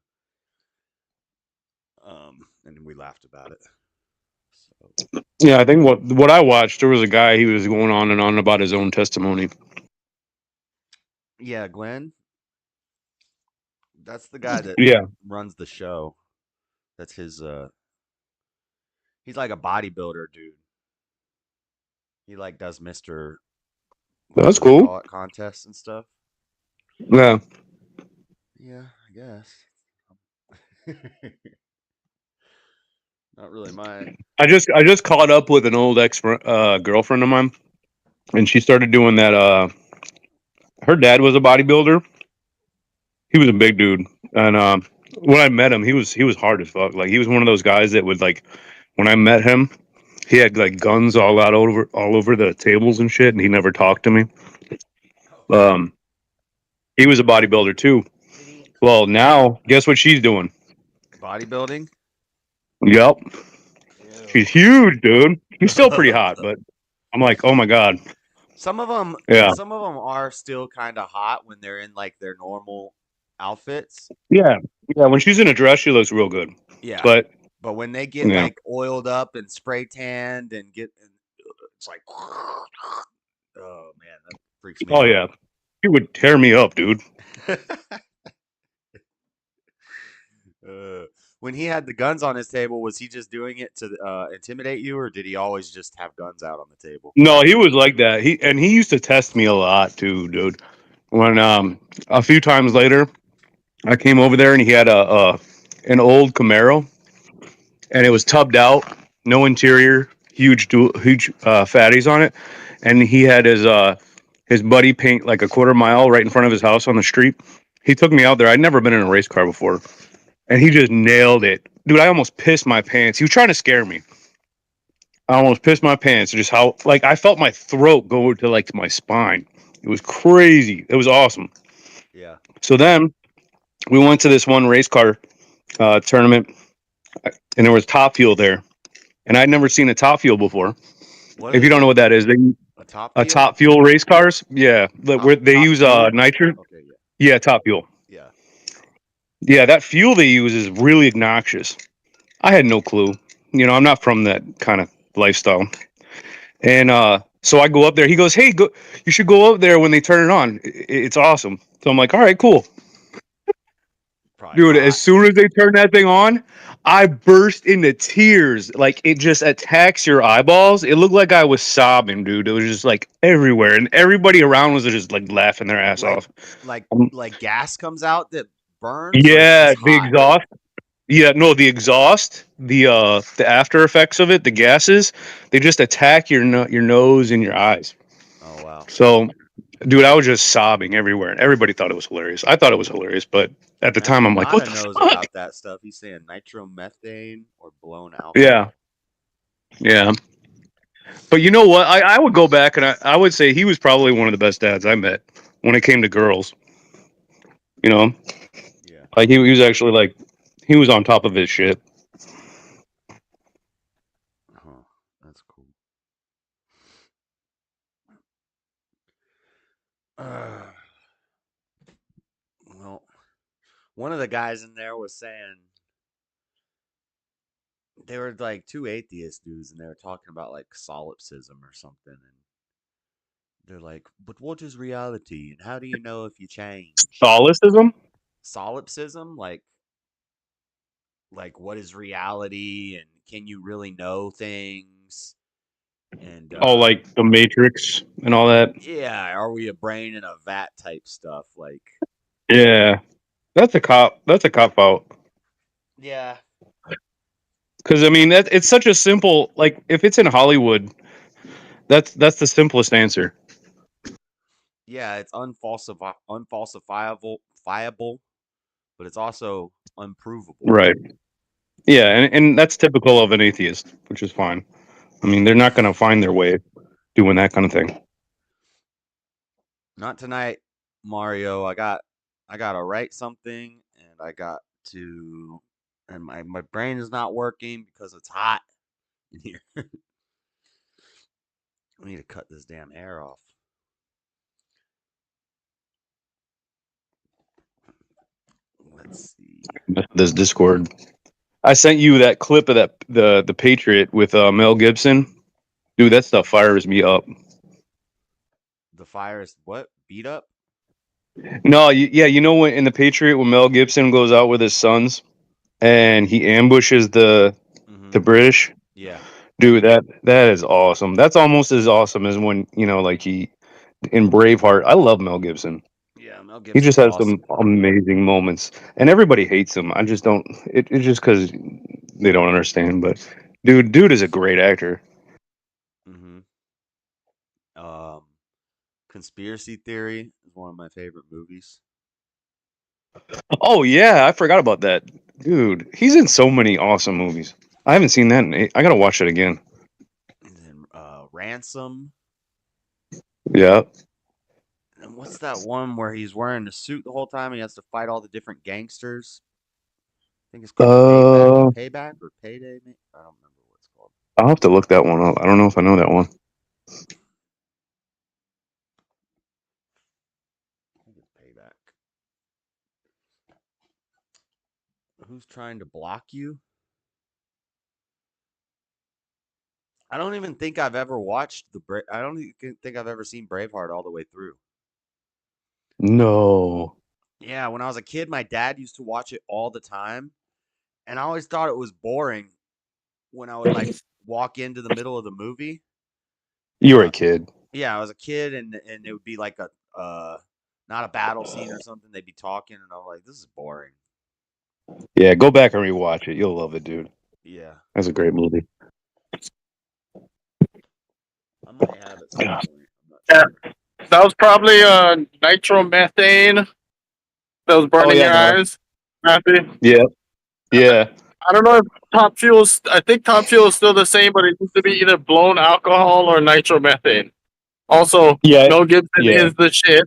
Speaker 1: And we laughed about it. So
Speaker 4: Yeah, I think what I watched, there was a guy, he was going on and on about his own testimony.
Speaker 1: yeah, Glenn, that's the guy that
Speaker 4: Yeah,
Speaker 1: runs the show. That's his. He's like a bodybuilder dude. He like does Mister
Speaker 4: that's
Speaker 1: whatever they
Speaker 4: cool.
Speaker 1: call it contests and stuff.
Speaker 4: Yeah.
Speaker 1: Yeah, I guess. Not really my.
Speaker 4: I just caught up with an old ex girlfriend of mine, and she started doing that. Her dad was a bodybuilder. He was a big dude, and when I met him, he was hard as fuck. Like he was one of those guys that would like. When I met him, he had like guns all over the tables and shit, and he never talked to me.
Speaker 1: Oh,
Speaker 4: Um, he was a bodybuilder too.
Speaker 1: did he
Speaker 4: Well, now guess what she's doing?
Speaker 1: bodybuilding?
Speaker 4: Yep, she's
Speaker 1: Ew.
Speaker 4: huge, dude. She's still pretty hot, but I'm like, oh my god,
Speaker 1: some of them,
Speaker 4: yeah,
Speaker 1: some of them are still kind of hot when they're in like their normal outfits.
Speaker 4: yeah, yeah. When she's in a dress, she looks real good.
Speaker 1: Yeah,
Speaker 4: But
Speaker 1: but when they get
Speaker 4: yeah,
Speaker 1: like oiled up and spray tanned and it's like, oh man, that freaks me
Speaker 4: oh
Speaker 1: out.
Speaker 4: yeah, she would tear me up, dude.
Speaker 1: uh, when he had the guns on his table, was he just doing it to intimidate you, or did he always just have guns out on the table?
Speaker 4: No, he was like that. He used to test me a lot too, dude. When a few times later, I came over there and he had a an old Camaro and it was tubbed out, no interior, huge fatties on it, and he had his buddy paint like a quarter mile right in front of his house on the street. He took me out there. I'd never been in a race car before, and he just nailed it, dude. I almost pissed my pants. He was trying to scare me. I almost pissed my pants. Just how like I felt my throat go to like my spine. It was crazy. It was awesome.
Speaker 1: Yeah.
Speaker 4: So then we went to this one race car tournament, and there was Top Fuel there, and I'd never seen a Top Fuel before.
Speaker 1: What
Speaker 4: If you
Speaker 1: is
Speaker 4: don't know
Speaker 1: it?
Speaker 4: what that is,
Speaker 1: A top
Speaker 4: a
Speaker 1: fuel?
Speaker 4: Top Fuel race cars, yeah, where they
Speaker 1: Top
Speaker 4: use
Speaker 1: fuel?
Speaker 4: nitrogen.
Speaker 1: Okay, yeah,
Speaker 4: Yeah, Top Fuel.
Speaker 1: yeah.
Speaker 4: Yeah, that fuel they use is really obnoxious. I had no clue. I'm not from that kind of lifestyle. And so I go up there. He goes, "Hey, you should go up there when they turn it on. It's awesome." So I'm like, "All right, cool."
Speaker 1: Probably my
Speaker 4: Dude, as
Speaker 1: god.
Speaker 4: soon as they turn that thing on, I burst into tears. Like it just attacks your eyeballs. It looked like I was sobbing, dude. It was just like everywhere, and everybody around was just like laughing their ass
Speaker 1: Like
Speaker 4: off.
Speaker 1: like
Speaker 4: Um,
Speaker 1: like gas comes out that burns, or it's
Speaker 4: yeah,
Speaker 1: just
Speaker 4: the
Speaker 1: hot?
Speaker 4: exhaust. Yeah, no, the exhaust, the after effects of it, the gases, they just attack your nose and your eyes.
Speaker 1: Oh wow.
Speaker 4: So, dude, I was just sobbing everywhere, and everybody thought it was hilarious. I thought it was hilarious, but at the
Speaker 1: Man,
Speaker 4: time, I'm like, what
Speaker 1: Nada
Speaker 4: the
Speaker 1: knows
Speaker 4: fuck?
Speaker 1: about that stuff. He's saying nitromethane or blown
Speaker 4: Yeah,
Speaker 1: alcohol.
Speaker 4: yeah. But you know what? I would go back and I would say he was probably one of the best dads I met when it came to girls. You know,
Speaker 1: Yeah.
Speaker 4: like he was actually like he was on top of his shit.
Speaker 1: Huh. That's cool. Well, one of the guys in there was saying they were like two atheist dudes, and they were talking about like solipsism or something, and they're like, "But what is reality, and how do you know if you change?"
Speaker 4: Catholicism?
Speaker 1: Solipsism, like what is reality, and can you really know things? And
Speaker 4: Oh, like the Matrix and all that.
Speaker 1: yeah, are we a brain in a vat type stuff? Like,
Speaker 4: Yeah, that's a cop. That's a cop out.
Speaker 1: yeah,
Speaker 4: Because I mean, it's such a simple. Like, if it's in Hollywood, that's the simplest answer.
Speaker 1: yeah, it's unfalsifiable, fiable, but it's also unprovable.
Speaker 4: Right. Yeah, and that's typical of an atheist, which is fine. I mean, they're not going to find their way doing that kind of thing.
Speaker 1: Not tonight, Mario. I got to write something, and I got to, and my brain is not working because it's hot in here. I need to cut this damn hair off. Let's see.
Speaker 4: This Discord. I sent you that clip of that the Patriot with Mel Gibson. Dude, that stuff fires me up.
Speaker 1: The fire is what? Beat up?
Speaker 4: No, yeah, you know when in the Patriot when Mel Gibson goes out with his sons and he ambushes
Speaker 1: Mm-hmm.
Speaker 4: the British.
Speaker 1: Yeah.
Speaker 4: Dude, that is awesome. That's almost as awesome as when like he in Braveheart. I love Mel Gibson.
Speaker 1: Yeah, Mel
Speaker 4: He just
Speaker 1: Gibson's
Speaker 4: has some
Speaker 1: awesome.
Speaker 4: amazing moments, and everybody hates him. I just don't. It's just because they don't understand. But dude is a great actor.
Speaker 1: Mm-hmm. Um, Conspiracy Theory is one of my favorite movies.
Speaker 4: Oh yeah, I forgot about that. Dude, he's in so many awesome movies. I haven't seen that. I gotta watch it again.
Speaker 1: And then Ransom.
Speaker 4: Yeah.
Speaker 1: And what's that one where he's wearing a suit the whole time and he has to fight all the different gangsters? I think it's called
Speaker 4: Uh,
Speaker 1: Payback or Payday. I don't remember what it's called.
Speaker 4: I'll have to look that one up. I don't know if I know that one.
Speaker 1: I think it's Payback. Who's trying to block you? I don't even think I've ever watched I don't even think I've ever seen Braveheart all the way through.
Speaker 4: No.
Speaker 1: Yeah, when I was a kid, my dad used to watch it all the time, and I always thought it was boring when I would like walk into the middle of the movie.
Speaker 4: You were
Speaker 1: Uh,
Speaker 4: a kid.
Speaker 1: yeah, I was a kid, and it would be like a not a battle scene or something. They'd be talking, and I'm like, this is boring.
Speaker 4: Yeah, go back and rewatch it. You'll love it, dude.
Speaker 1: Yeah,
Speaker 4: That's a great movie.
Speaker 1: I might have at some point. I'm not
Speaker 3: Yeah,
Speaker 1: sure.
Speaker 3: that was probably nitromethane that was
Speaker 4: Oh
Speaker 3: burning
Speaker 4: yeah,
Speaker 3: your
Speaker 4: no.
Speaker 3: eyes, Matthew.
Speaker 4: Yeah, yeah.
Speaker 3: I don't know if top fuel's. I think top fuel is still the same, but it used to be either blown alcohol or nitromethane. Also,
Speaker 4: Yeah,
Speaker 3: Mel Gibson
Speaker 4: yeah.
Speaker 3: is the shit.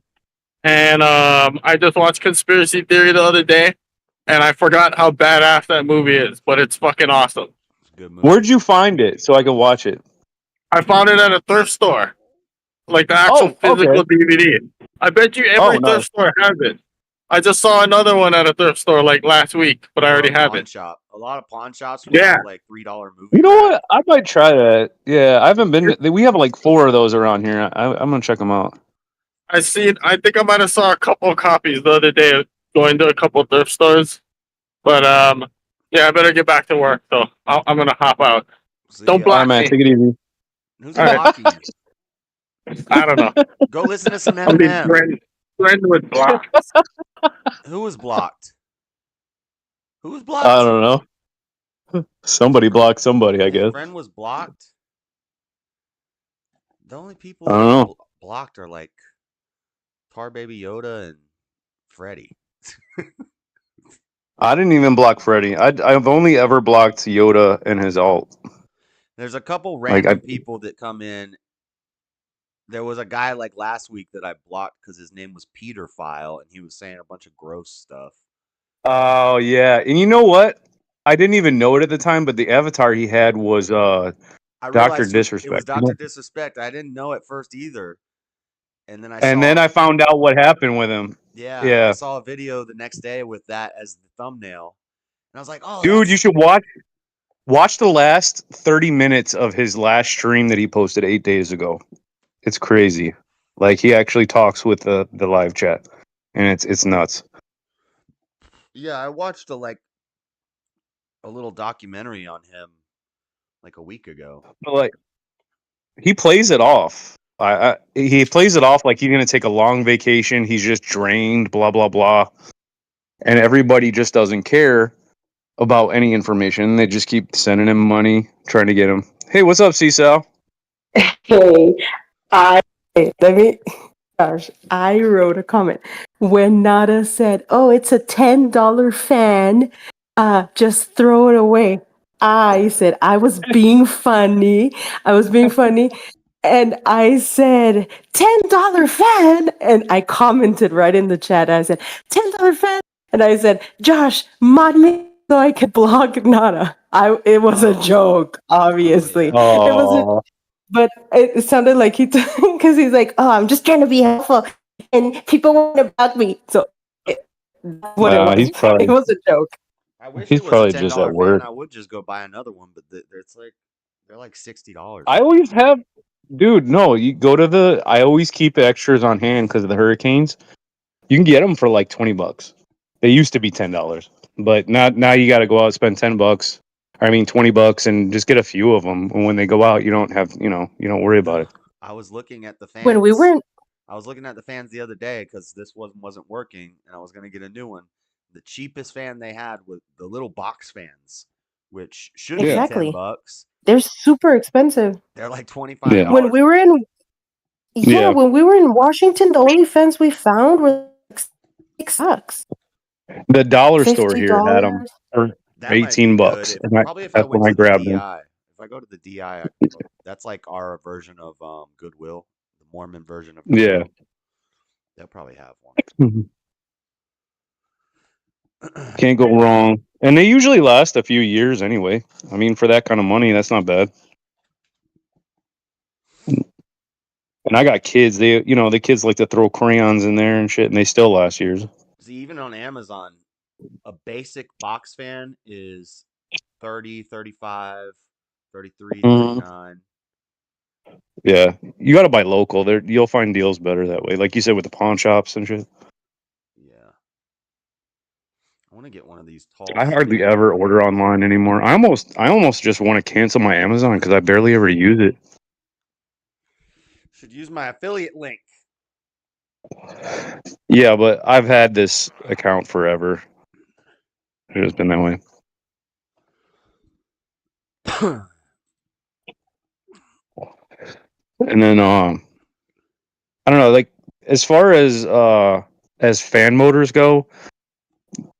Speaker 3: And I just watched Conspiracy Theory the other day, and I forgot how badass that movie is, but it's fucking awesome.
Speaker 1: It's a good
Speaker 4: Where'd
Speaker 1: movie.
Speaker 4: you find it so I could watch it?
Speaker 3: I found it at a thrift store, like the actual
Speaker 4: Oh, okay.
Speaker 3: physical DVD. I bet you
Speaker 4: Oh,
Speaker 3: every
Speaker 4: nice.
Speaker 3: thrift store has it. I just saw another one at a thrift store like last week, but I
Speaker 1: Or a
Speaker 3: already have
Speaker 1: pawn
Speaker 3: it.
Speaker 1: shop. A lot of pawn shops will
Speaker 3: Yeah,
Speaker 1: have like $3 movie
Speaker 4: You know
Speaker 1: craft.
Speaker 4: what? I might try that. Yeah, I haven't been. We have like four of those around here. I'm gonna check them out.
Speaker 3: I see it. I think I might have saw a couple of copies the other day going to a couple of thrift stores. But yeah, I better get back to work. So I'm gonna hop out.
Speaker 1: See
Speaker 3: Don't
Speaker 1: ya.
Speaker 4: All right,
Speaker 3: block
Speaker 4: man.
Speaker 3: me.
Speaker 4: Take it easy.
Speaker 1: Who's
Speaker 3: All right.
Speaker 1: blocking you?
Speaker 3: I don't know.
Speaker 1: Go listen to some
Speaker 3: I mean,
Speaker 1: Eminem.
Speaker 3: friend with block.
Speaker 1: Who was blocked? Who was
Speaker 4: I
Speaker 1: blocked?
Speaker 4: don't know. Somebody blocked somebody, I guess.
Speaker 1: Friend was blocked. The only people
Speaker 4: I
Speaker 1: that
Speaker 4: don't
Speaker 1: are
Speaker 4: know.
Speaker 1: blocked are like Tar Baby Yoda and Freddy.
Speaker 4: I didn't even block Freddy. I've only ever blocked Yoda and his alt.
Speaker 1: There's a couple
Speaker 4: Like I
Speaker 1: random people that come in. There was a guy like last week that I blocked because his name was Peter File and he was saying a bunch of gross stuff.
Speaker 4: Oh yeah, and you know what? I didn't even know it at the time, but the avatar he had was
Speaker 1: I
Speaker 4: Doctor
Speaker 1: realized it was
Speaker 4: Disrespect. You
Speaker 1: Dr.
Speaker 4: know?
Speaker 1: Disrespect. I didn't know at first either. And then I
Speaker 4: And then
Speaker 1: saw,
Speaker 4: I found out what happened with him.
Speaker 1: yeah, I
Speaker 4: Yeah,
Speaker 1: saw a video the next day with that as the thumbnail. And I was like, oh,
Speaker 4: dude, you
Speaker 1: that's,
Speaker 4: should watch the last 30 minutes of his last stream that he posted 8 days ago. It's crazy. Like he actually talks with the live chat, and it's nuts.
Speaker 1: yeah, I watched a little documentary on him like a week ago.
Speaker 4: But like he plays it off. He plays it off like he's gonna take a long vacation. He's just drained, blah blah blah, and everybody just doesn't care about any information. They just keep sending him money, trying to get him. Hey, what's up, C-Sal?
Speaker 5: Hey, I let me. Gosh, I wrote a comment when Nada said, "Oh, it's a $10 fan. Just throw it away." I said I was being funny. I was being funny, and I said $10 fan, and I commented right in the chat. I said $10 fan, and I said, "Josh, mod me so I could block Nada." It was a joke,
Speaker 1: Oh,
Speaker 5: obviously.
Speaker 1: yeah.
Speaker 5: It was a
Speaker 4: Oh,
Speaker 5: but it sounded like because he's like, "Oh, I'm just trying to be helpful, and people want to bug me." So that's what it
Speaker 4: nah,
Speaker 5: was. It was a joke.
Speaker 1: I wish
Speaker 4: he's
Speaker 1: it was a
Speaker 4: probably
Speaker 1: ten
Speaker 4: just at
Speaker 1: dollar fan.
Speaker 4: work.
Speaker 1: I would just go buy another one, but they're like $60
Speaker 4: I
Speaker 1: now.
Speaker 4: always have, dude. No, you go to the. I always keep extras on hand because of the hurricanes. You can get them for like $20. They used to be $10, but now you got to go out and spend $10. I mean $20 and just get a few of them. And when they go out, you don't have you don't worry about it.
Speaker 1: I was looking at the
Speaker 5: When we were
Speaker 1: fans.
Speaker 5: in,
Speaker 1: I was looking at the fans the other day because this one wasn't working, and I was gonna get a new one. The cheapest fan they had was the little box fans, which should be
Speaker 4: Yeah,
Speaker 1: ten
Speaker 5: exactly,
Speaker 1: bucks.
Speaker 5: they're super expensive.
Speaker 1: They're like twenty five
Speaker 4: yeah,
Speaker 5: When
Speaker 1: dollars
Speaker 5: we were
Speaker 1: now.
Speaker 5: in, yeah,
Speaker 4: yeah.
Speaker 5: when we were in Washington, the only fence we found were like $6,
Speaker 4: The dollar store
Speaker 5: fifty
Speaker 4: here had them
Speaker 5: dollars.
Speaker 4: for
Speaker 1: That might be
Speaker 4: 18
Speaker 1: good.
Speaker 4: bucks,
Speaker 1: If
Speaker 4: and
Speaker 1: probably if I
Speaker 4: that's
Speaker 1: went
Speaker 4: when I
Speaker 1: to the
Speaker 4: grabbed them.
Speaker 1: DI. If I go to the DI, that's like our version of Goodwill, the Mormon version of
Speaker 4: Yeah.
Speaker 1: Goodwill. They'll probably have
Speaker 4: Mhm.
Speaker 1: one.
Speaker 4: Can't go wrong. And they usually last a few years anyway. I mean, for that kind of money, that's not bad. And I got kids. The kids like to throw crayons in there and shit, and they still last years.
Speaker 1: See, even on Amazon, a basic box fan is 30, 35, 33,
Speaker 4: Mhm.
Speaker 1: 39.
Speaker 4: Yeah, you got to buy local. There, you'll find deals better that way. Like you said, with the pawn shops and shit.
Speaker 1: Yeah. I want to get one of these tall,
Speaker 4: I hardly
Speaker 1: skinny
Speaker 4: ever order
Speaker 1: fans.
Speaker 4: online anymore. I almost just want to cancel my Amazon because I barely ever use it.
Speaker 1: Should use my affiliate link.
Speaker 4: Yeah, but I've had this account forever. It's just been that way. And then I don't know, like as far as fan motors go,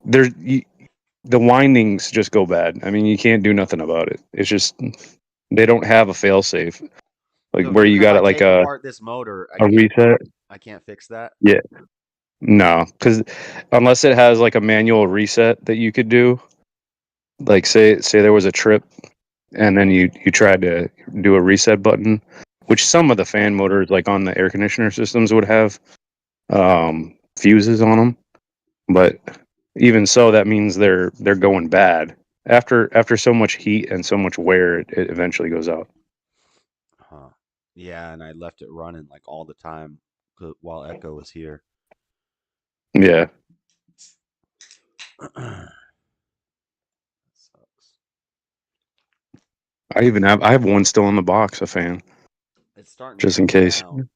Speaker 4: there's the windings just go bad. I mean, you can't do nothing about it. It's just they don't have a fail safe like
Speaker 1: So
Speaker 4: where
Speaker 1: even
Speaker 4: you
Speaker 1: if
Speaker 4: got
Speaker 1: I
Speaker 4: it like
Speaker 1: take apart this motor,
Speaker 4: a reset.
Speaker 1: I can't fix that.
Speaker 4: Yeah, no, because unless it has like a manual reset that you could do, like say there was a trip and then you tried to do a reset button, which some of the fan motors like on the air conditioner systems would have fuses on them, but even so, that means they're going bad after so much heat and so much wear. It eventually goes out.
Speaker 1: Huh. Yeah, and I left it running like all the time while Echo was here.
Speaker 4: Yeah, I have one still in the box, a fan,
Speaker 1: It's starting to
Speaker 4: just in
Speaker 1: cool
Speaker 4: case.
Speaker 1: down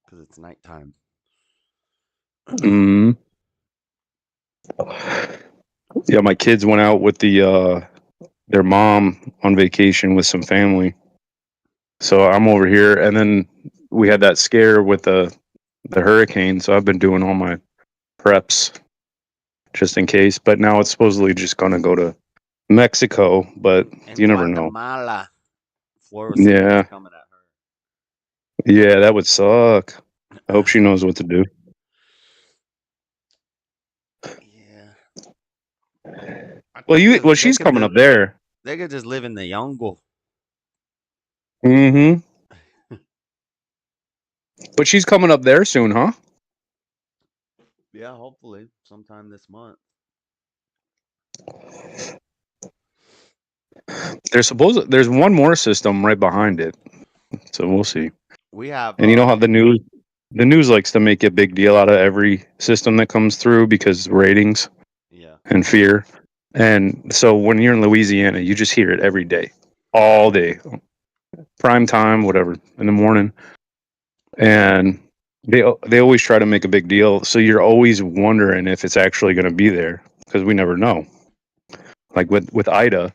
Speaker 1: because it's nighttime.
Speaker 4: Mm. Yeah, my kids went out with their mom on vacation with some family. So I'm over here, and then we had that scare with the hurricane. So I've been doing all my preps just in case. But now it's supposedly just going to go to Mexico, but
Speaker 1: And
Speaker 4: you never know.
Speaker 1: Guatemala. Flora was saying it's
Speaker 4: Yeah,
Speaker 1: coming at
Speaker 4: yeah, that would suck. I hope
Speaker 1: her.
Speaker 4: she knows what to do.
Speaker 1: Yeah. I
Speaker 4: Well,
Speaker 1: think they
Speaker 4: she's
Speaker 1: could
Speaker 4: coming
Speaker 1: live.
Speaker 4: up there.
Speaker 1: They could just live in the jungle.
Speaker 4: Mm-hmm. But she's coming up there soon, huh?
Speaker 1: Yeah, hopefully sometime this month.
Speaker 4: There's one more system right behind it, so we'll see.
Speaker 1: We have
Speaker 4: And you know how the news likes to make a big deal out of every system that comes through because ratings
Speaker 1: yeah.
Speaker 4: and fear. And so when you're in Louisiana, you just hear it every day, all day, prime time, whatever, in the morning. And they always try to make a big deal, so you're always wondering if it's actually going to be there because we never know. Like with Ida,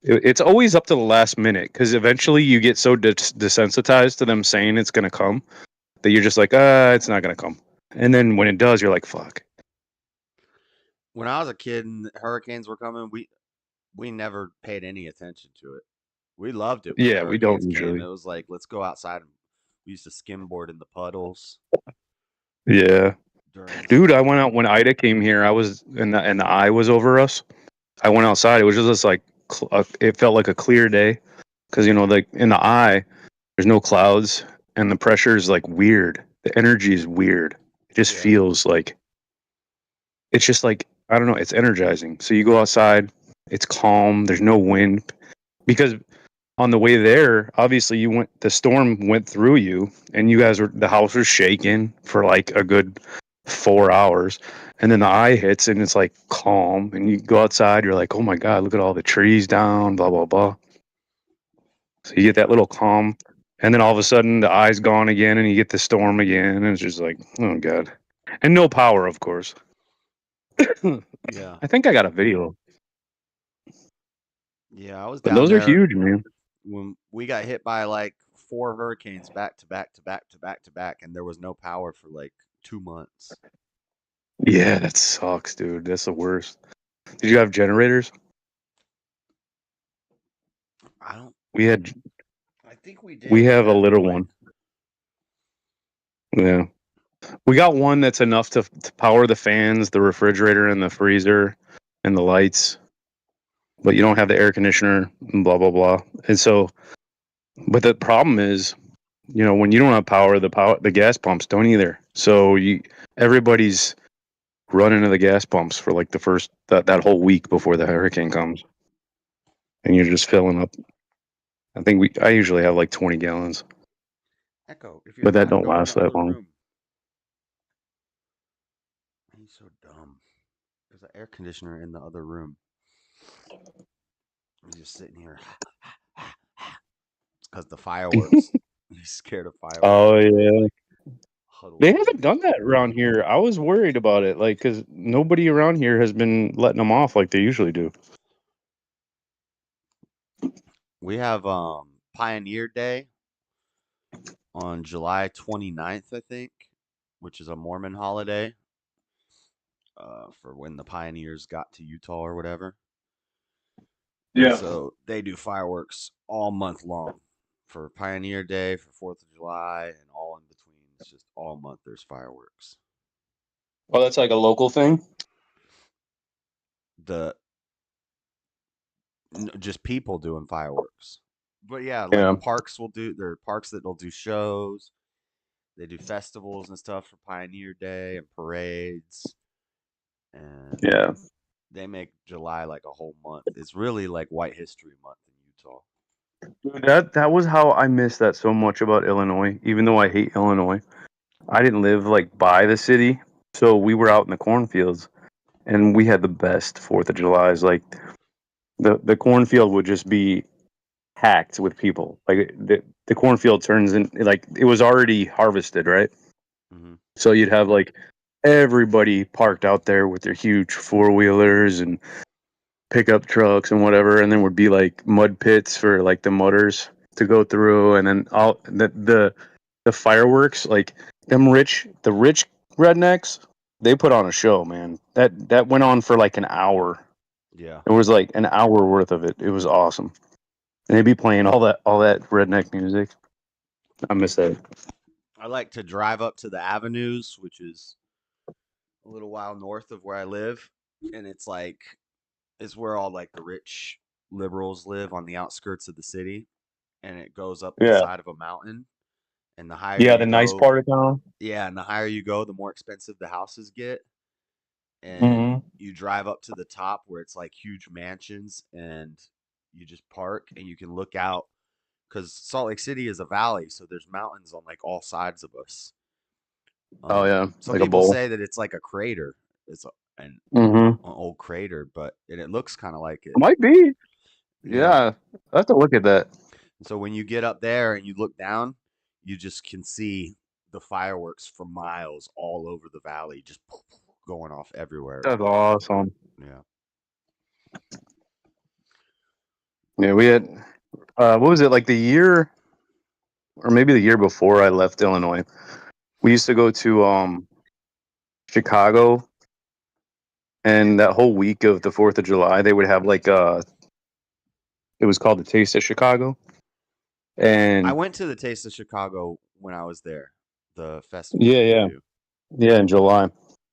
Speaker 4: it's always up to the last minute because eventually you get so desensitized to them saying it's going to come that you're just like, it's not going to come. And then when it does, you're like, fuck.
Speaker 1: When I was a kid and hurricanes were coming, we never paid any attention to it. We loved it when the
Speaker 4: Yeah, we don't
Speaker 1: hurricanes came. It
Speaker 4: usually.
Speaker 1: was like, let's go outside and we used to skimboard in the puddles
Speaker 4: Yeah.
Speaker 1: during the
Speaker 4: Dude, I
Speaker 1: storm.
Speaker 4: went out when Ida came here. I was and the eye was over us. I went outside. It was just like it felt like a clear day because like in the eye, there's no clouds and the pressure is like weird. The energy is weird. It just
Speaker 1: Yeah.
Speaker 4: feels like it's just like I don't know. It's energizing. So you go outside. It's calm. There's no wind because on the way there, obviously the storm went through you and the house was shaking for like a good 4 hours. And then the eye hits and it's like calm and you go outside, you're like, oh my God, look at all the trees down, blah, blah, blah. So you get that little calm. And then all of a sudden the eye's gone again and you get the storm again. And it's just like, oh God. And no power, of course.
Speaker 1: Yeah.
Speaker 4: I think I got a video,
Speaker 1: Yeah. I was
Speaker 4: but
Speaker 1: down
Speaker 4: those are
Speaker 1: there
Speaker 4: huge, man.
Speaker 1: when we got hit by like 4 hurricanes back to back to back to back to back, and there was no power for like 2 months.
Speaker 4: Yeah, that sucks, dude. That's the worst. Did you have generators?
Speaker 1: I don't.
Speaker 4: We had
Speaker 1: I think we
Speaker 4: We
Speaker 1: did
Speaker 4: have a
Speaker 1: at
Speaker 4: little
Speaker 1: point.
Speaker 4: one. Yeah. We got one that's enough to power the fans, the refrigerator, and the freezer, and the lights. But you don't have the air conditioner, and blah blah blah. And so, but the problem is, when you don't have power, the gas pumps don't either. So everybody's running to the gas pumps for like the first that whole week before the hurricane comes, and you're just filling up. I usually have like 20 gallons,
Speaker 1: Echo, if you're
Speaker 4: but that
Speaker 1: hot,
Speaker 4: don't
Speaker 1: go in
Speaker 4: last
Speaker 1: the
Speaker 4: that
Speaker 1: other
Speaker 4: long.
Speaker 1: room. He's so dumb. There's an air conditioner in the other room. He's just sitting here. It's because the fireworks. He's scared of fireworks.
Speaker 4: Oh yeah.
Speaker 1: Huddled
Speaker 4: They
Speaker 1: in
Speaker 4: haven't
Speaker 1: there.
Speaker 4: done that around here. I was worried about it, like, because nobody around here has been letting them off like they usually do.
Speaker 1: We have Pioneer Day on July 29th, I think, which is a Mormon holiday for when the pioneers got to Utah or whatever. And
Speaker 4: Yeah.
Speaker 1: so they do fireworks all month long for Pioneer Day, for 4th of July, and all in between. It's just all month there's fireworks.
Speaker 4: Oh, that's like a local thing?
Speaker 1: The Just people doing fireworks. But yeah, like
Speaker 4: Yeah.
Speaker 1: parks will do. There are parks that will do shows. They do festivals and stuff for Pioneer Day and parades, and
Speaker 4: Yeah.
Speaker 1: they make July like a whole month. It's really like White History Month in Utah.
Speaker 4: Dude, that was how I missed that so much about Illinois, even though I hate Illinois. I didn't live like by the city, so we were out in the cornfields and we had the best 4th of July's. Like The cornfield would just be packed with people. Like the cornfield turns in like it was already harvested, right?
Speaker 1: Mm-hmm.
Speaker 4: So you'd have like everybody parked out there with their huge four wheelers and pickup trucks and whatever, and then would be like mud pits for like the mudders to go through, and then all the fireworks, like the rich rednecks, they put on a show, man. That went on for like an hour.
Speaker 1: Yeah.
Speaker 4: It was like an hour worth of it. It was awesome. And they'd be playing all that redneck music. I miss that.
Speaker 1: I like to drive up to the avenues, which is a little while north of where I live, and it's where all like the rich liberals live on the outskirts of the city, and it goes up the
Speaker 4: Yeah.
Speaker 1: side of a mountain. And the higher
Speaker 4: Yeah,
Speaker 1: you
Speaker 4: the nice
Speaker 1: go,
Speaker 4: part of town.
Speaker 1: yeah, and the higher you go, the more expensive the houses get. And
Speaker 4: Mm-hmm.
Speaker 1: you drive up to the top where it's like huge mansions, and you just park and you can look out because Salt Lake City is a valley, so there's mountains on like all sides of us.
Speaker 4: Oh yeah,
Speaker 1: Some
Speaker 4: like a
Speaker 1: people
Speaker 4: bowl.
Speaker 1: say that it's like a crater. It's an,
Speaker 4: Mm-hmm.
Speaker 1: an old crater, but it looks kind of like it.
Speaker 4: Might be.
Speaker 1: Yeah.
Speaker 4: Yeah, I have to look at that.
Speaker 1: So when you get up there and you look down, you just can see the fireworks for miles all over the valley, just going off everywhere. It's
Speaker 4: That's
Speaker 1: pretty
Speaker 4: awesome.
Speaker 1: Yeah.
Speaker 4: Yeah, we had what was it like the year or maybe the year before I left Illinois? We used to go to Chicago, and that whole week of the 4th of July, they would have like it was called the Taste of Chicago,
Speaker 1: I
Speaker 4: and
Speaker 1: went to the Taste of Chicago when I was there, the festival
Speaker 4: yeah,
Speaker 1: that they
Speaker 4: yeah,
Speaker 1: do.
Speaker 4: yeah, in July,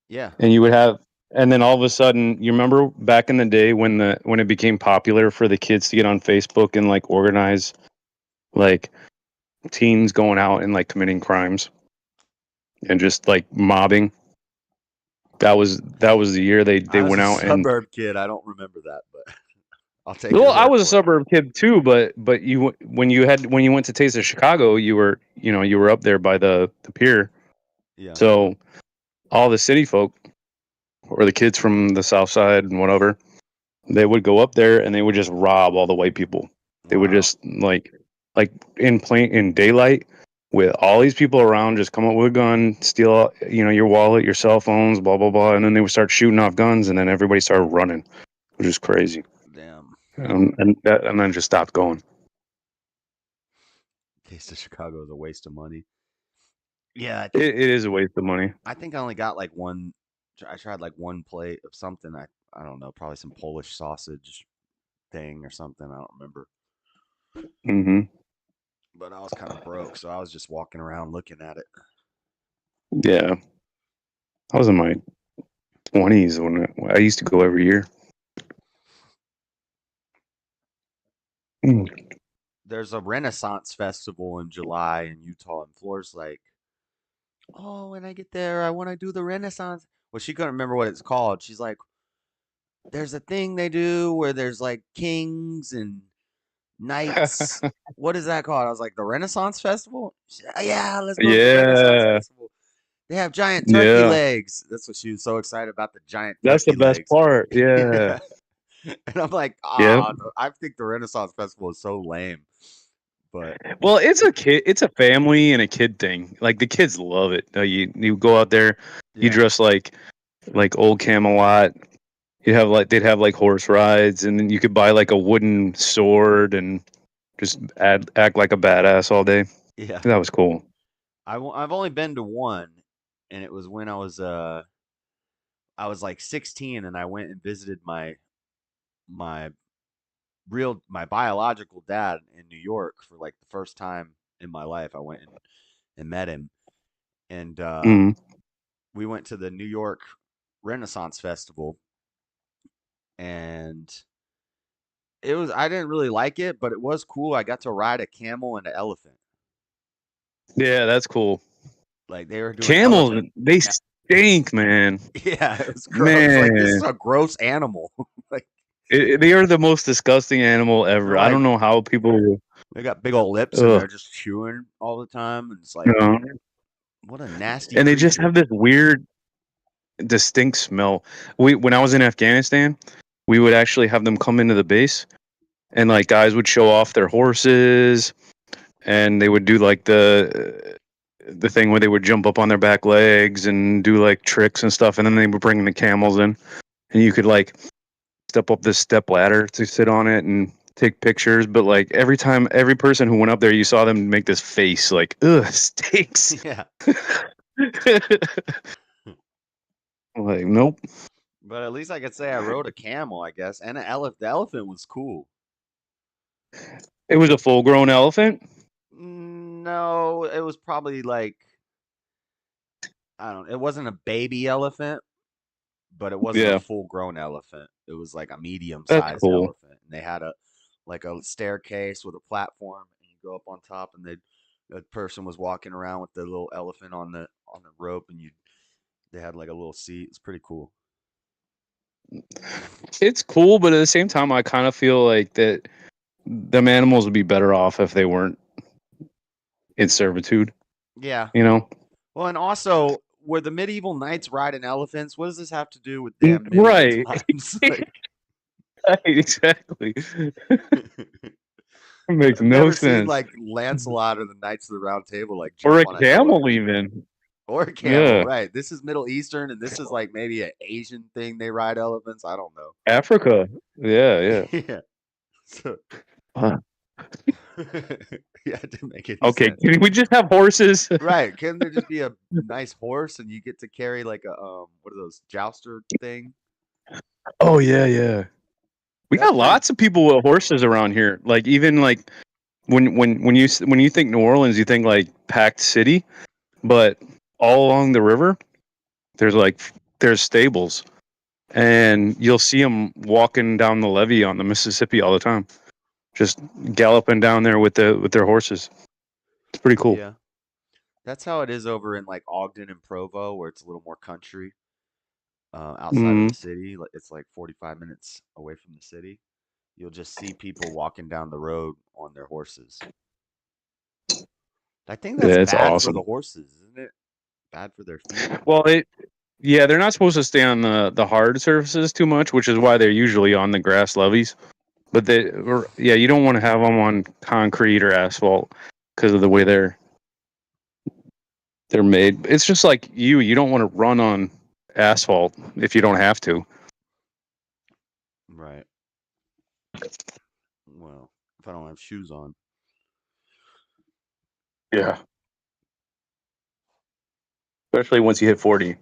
Speaker 1: Yeah.
Speaker 4: and you would have, and then all of a sudden, you remember back in the day when it became popular for the kids to get on Facebook and like organize like teens going out and like committing crimes and just like mobbing. That was the year they
Speaker 1: I was
Speaker 4: went
Speaker 1: a
Speaker 4: out and
Speaker 1: suburb kid. I don't remember that, but I'll take
Speaker 4: well,
Speaker 1: your
Speaker 4: I
Speaker 1: word
Speaker 4: was a
Speaker 1: for it.
Speaker 4: suburb kid too, but you when you went to Taste of Chicago, you were up there by the pier.
Speaker 1: Yeah.
Speaker 4: So all the city folk or the kids from the south side and whatever, they would go up there and they would just rob all the white people. They would
Speaker 1: Wow.
Speaker 4: just like in daylight with all these people around, just come up with a gun, steal your wallet, your cell phones, blah blah blah, and then they would start shooting off guns, and then everybody started running, which is crazy.
Speaker 1: Damn.
Speaker 4: And then just stopped going.
Speaker 1: Taste of Chicago is a waste of money. Yeah,
Speaker 4: It is a waste of money.
Speaker 1: I think I only got like one. I tried like one plate of something. I don't know, probably some Polish sausage thing or something. I don't remember.
Speaker 4: Hmm.
Speaker 1: But I was kind of broke, so I was just walking around looking at it.
Speaker 4: Yeah, I was in my 20s when I used to go every year. Mm.
Speaker 1: There's a Renaissance festival in July in Utah, and Floor's like, "Oh, when I get there, I want to do the Renaissance." Well, she couldn't remember what it's called. She's like, "There's a thing they do where there's like kings and knights. What is that called?" I was like, "The Renaissance Festival." She's like, "Yeah, let's go to the Renaissance
Speaker 4: Yeah,
Speaker 1: Festival. They have giant turkey
Speaker 4: yeah,
Speaker 1: legs." That's what she was so excited about, the giant
Speaker 4: that's the
Speaker 1: turkey
Speaker 4: best
Speaker 1: legs.
Speaker 4: part. Yeah,
Speaker 1: Yeah. And I'm like,
Speaker 4: yeah.
Speaker 1: I think the Renaissance Festival is so lame. But
Speaker 4: Well, it's a family and a kid thing. Like the kids love it. You go out there, you
Speaker 1: yeah,
Speaker 4: dress like old Camelot. You have like they'd have like horse rides, and then you could buy like a wooden sword and just act like a badass all day.
Speaker 1: yeah.
Speaker 4: That was cool.
Speaker 1: I've only been to one, and it was when I was like 16, and I went and visited my my biological dad in New York for like the first time in my life. I went and met him, and
Speaker 4: Mm.
Speaker 1: we went to the New York Renaissance Festival, and I didn't really like it, but it was cool. I got to ride a camel and an elephant.
Speaker 4: Yeah, that's cool.
Speaker 1: Like they were doing
Speaker 4: Camels,
Speaker 1: elephant.
Speaker 4: they stink, man.
Speaker 1: Yeah, it was gross. Like this is
Speaker 4: Man,
Speaker 1: a gross animal. Like
Speaker 4: they are the most disgusting animal
Speaker 1: they're
Speaker 4: ever. I
Speaker 1: like
Speaker 4: don't know how people.
Speaker 1: they got big old lips and
Speaker 4: Ugh,
Speaker 1: they're just chewing all the time. And it's
Speaker 4: you
Speaker 1: like,
Speaker 4: know,
Speaker 1: what a nasty
Speaker 4: and they just
Speaker 1: creature.
Speaker 4: have this weird, distinct smell. When I was in Afghanistan, we would actually have them come into the base, and like guys would show off their horses, and they would do like the thing where they would jump up on their back legs and do like tricks and stuff, and then they would bring the camels in, and you could like step up this step ladder to sit on it and take pictures. But like every time, every person who went up there, you saw them make this face like, ugh, stinks.
Speaker 1: Yeah.
Speaker 4: Like, nope.
Speaker 1: But at least I could say I rode a camel, I guess, and an elephant. The elephant was cool.
Speaker 4: It was a full grown elephant.
Speaker 1: No, it was probably like, I don't. It wasn't a baby elephant, but it wasn't a
Speaker 4: Yeah,
Speaker 1: full-grown elephant. It was like a
Speaker 4: that's
Speaker 1: medium-sized
Speaker 4: cool.
Speaker 1: elephant, and they had a like a staircase with a platform, and you go up on top, and the person was walking around with the little elephant on the rope, and they had like a little seat. It's pretty cool.
Speaker 4: It's cool, but at the same time, I kind of feel like that them animals would be better off if they weren't in servitude.
Speaker 1: Yeah.
Speaker 4: You know?
Speaker 1: Well, and also, were the medieval knights riding elephants? What does this have to do with damn medieval
Speaker 4: Right.
Speaker 1: times? Like,
Speaker 4: Exactly. It makes
Speaker 1: I've
Speaker 4: no
Speaker 1: never seen
Speaker 4: sense.
Speaker 1: like Lancelot or the Knights of the Round Table like
Speaker 4: Or
Speaker 1: jump
Speaker 4: a
Speaker 1: on an
Speaker 4: camel,
Speaker 1: elephant
Speaker 4: even.
Speaker 1: or a camel,
Speaker 4: Yeah.
Speaker 1: right? This is Middle Eastern, and this is like maybe an Asian thing. They ride elephants. I don't know.
Speaker 4: Africa. Yeah, yeah.
Speaker 1: Yeah. So,
Speaker 4: Huh.
Speaker 1: yeah, it didn't make any
Speaker 4: Okay,
Speaker 1: sense.
Speaker 4: can we just have horses?
Speaker 1: Right? Can there just be a nice horse and you get to carry like a what are those jouster thing?
Speaker 4: Oh, yeah, yeah. We
Speaker 1: That's
Speaker 4: got
Speaker 1: pretty.
Speaker 4: lots of people with horses around here. Like even like when you think New Orleans, you think like packed city, but all along the river, there's like there's stables, and you'll see them walking down the levee on the Mississippi all the time, just galloping down there with their horses. It's pretty cool.
Speaker 1: Yeah, that's how it is over in like Ogden and Provo, where it's a little more country, outside of
Speaker 4: Mm,
Speaker 1: the city. It's like 45 minutes away from the city. You'll just see people walking down the road on their horses. I think that's
Speaker 4: yeah, it's
Speaker 1: bad for the
Speaker 4: awesome.
Speaker 1: horses, isn't it? Bad for their feet.
Speaker 4: Well, yeah, they're not supposed to stay on the hard surfaces too much, which is why they're usually on the grass levees. But yeah, you don't want to have them on concrete or asphalt because of the way they're made. It's just like you don't want to run on asphalt if you don't have to.
Speaker 1: Right. Well, if I don't have shoes on.
Speaker 4: Yeah. Especially once you hit 40.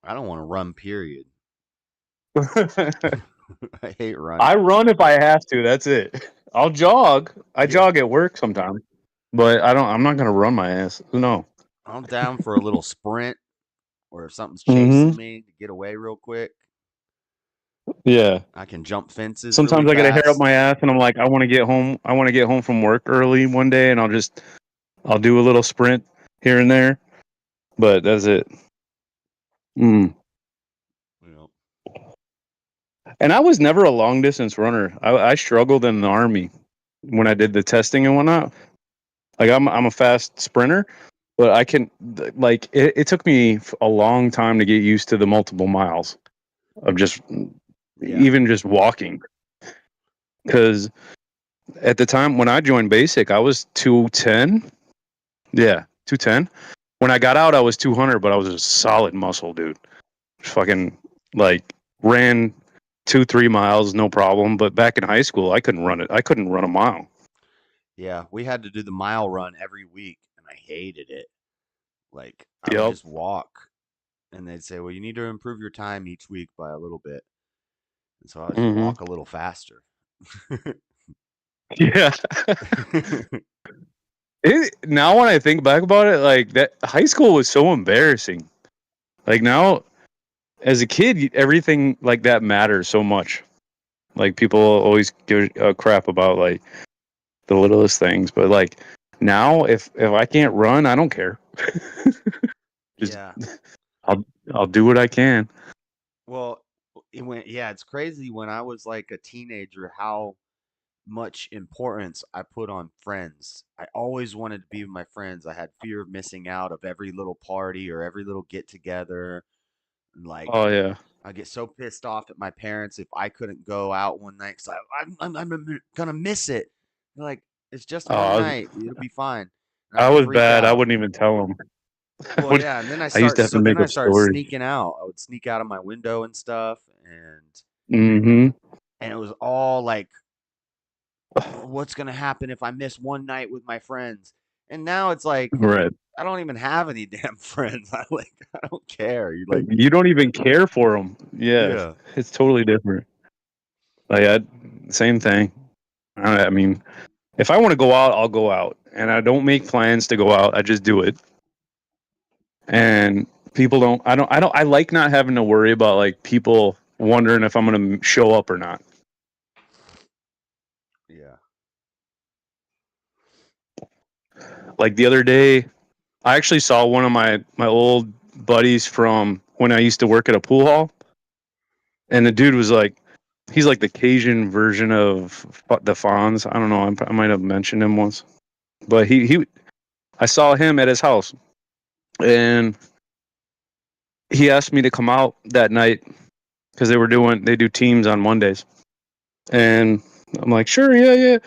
Speaker 1: I don't want to run, period. I hate
Speaker 4: I
Speaker 1: running.
Speaker 4: run if I have to. That's it. I'll jog. I
Speaker 1: Yeah.
Speaker 4: jog at work sometimes, but I'm not gonna run my ass. No.
Speaker 1: I'm down for a little sprint or if something's
Speaker 4: Hmm.
Speaker 1: chasing me to get away real quick.
Speaker 4: Yeah.
Speaker 1: I can jump fences really
Speaker 4: Sometimes I get a hair up
Speaker 1: fast.
Speaker 4: my ass, and I'm like, I want to get home. I want to get home from work early one day, and I'll do a little sprint here and there. But that's it. Mm.
Speaker 1: You know.
Speaker 4: And I was never a long distance runner. I struggled in the army when I did the testing and whatnot. Like I'm a fast sprinter, but I can like it took me a long time to get used to the multiple miles of just
Speaker 1: Yeah.
Speaker 4: even just walking. Because at the time when I joined basic, I was 210. Yeah, 210. When I got out, I was 200, but I was a solid muscle dude. Fucking like ran 2-3 miles, no problem. But back in high school, I couldn't run it. I couldn't run a mile.
Speaker 1: Yeah. We had to do the mile run every week and I hated it. Like I would
Speaker 4: Yep.
Speaker 1: just walk and they'd say, well, you need to improve your time each week by a little bit. And so I would just
Speaker 4: Hmm.
Speaker 1: walk a little faster.
Speaker 4: Yeah. Now when I think back about it, like that high school was so embarrassing. Like now, as a kid, everything like that matters so much. Like people always give a crap about like the littlest things, but like now, if I can't run, I don't care. Just
Speaker 1: Yeah.
Speaker 4: I'll I'll do what I can.
Speaker 1: Well, yeah, it's crazy when I was like a teenager how much importance I put on friends. I always wanted to be with my friends. I had fear of missing out of every little party or every little get together. Like
Speaker 4: Oh yeah.
Speaker 1: I get so pissed off at my parents if I couldn't go out one night because I'm gonna miss it. They're like, it's just
Speaker 4: Oh,
Speaker 1: one night. It'll be fine. And
Speaker 4: I
Speaker 1: I'd
Speaker 4: was
Speaker 1: freak
Speaker 4: bad. I
Speaker 1: out.
Speaker 4: wouldn't even tell them.
Speaker 1: Well, yeah, and then
Speaker 4: I used to have to
Speaker 1: then
Speaker 4: make
Speaker 1: I
Speaker 4: up
Speaker 1: started
Speaker 4: stories.
Speaker 1: sneaking out. I would sneak out of my window and stuff,
Speaker 4: Mm-hmm.
Speaker 1: and it was all like, what's gonna happen if I miss one night with my friends? And now it's like
Speaker 4: Right.
Speaker 1: I don't even have any damn friends. I don't care. You like
Speaker 4: You don't even care for them. Yeah,
Speaker 1: yeah.
Speaker 4: it's totally different. Like, same thing. I mean, if I want to go out, I'll go out, and I don't make plans to go out. I just do it. And people don't. I don't. I don't. I like not having to worry about like people wondering if I'm going to show up or not.
Speaker 1: Yeah.
Speaker 4: Like the other day, I actually saw one of my old buddies from when I used to work at a pool hall, and the dude was like, he's like the Cajun version of the Fonz. I don't know. I might have mentioned him once, but I saw him at his house, and he asked me to come out that night because they do teams on Mondays, and I'm like, sure, yeah, yeah.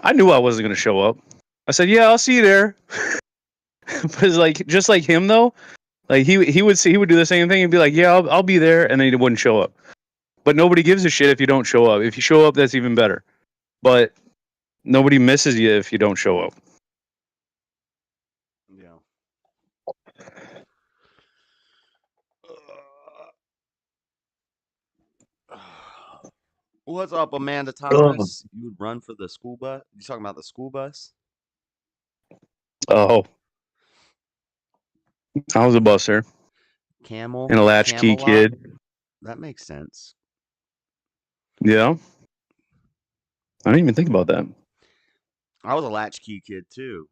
Speaker 4: I knew I wasn't gonna show up. I said, yeah, I'll see you there. But it's like just like him though, like he would do the same thing. He'd be like, yeah, I'll be there, and then he wouldn't show up. But nobody gives a shit if you don't show up. If you show up, that's even better. But nobody misses you if you don't show up.
Speaker 1: Yeah. What's up, Amanda Thomas? You would run for the school bus? You talking about the school bus?
Speaker 4: Oh, I was a busser
Speaker 1: Camel
Speaker 4: and a
Speaker 1: at
Speaker 4: latchkey
Speaker 1: Camelot?
Speaker 4: kid.
Speaker 1: That makes sense.
Speaker 4: Yeah, I didn't even think about that.
Speaker 1: I was a latchkey kid too.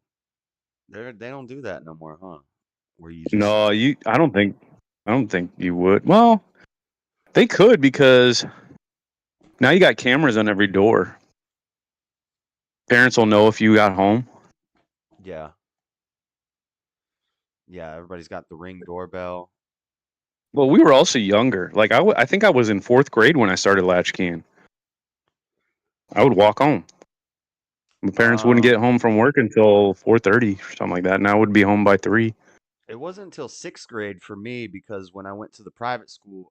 Speaker 1: They don't do that no more, huh? Where you just
Speaker 4: No, you. I don't think you would. Well, they could because now you got cameras on every door. Parents will know if you got home.
Speaker 1: yeah. Yeah, everybody's got the Ring doorbell.
Speaker 4: Well, we were also younger. Like I think I was in fourth grade when I started latchkeying. I would walk home. My parents wouldn't get
Speaker 1: Um,
Speaker 4: home from work until 4:30 or something like that, and I would be home by 3.
Speaker 1: it wasn't until 6th grade for me because when I went to the private school,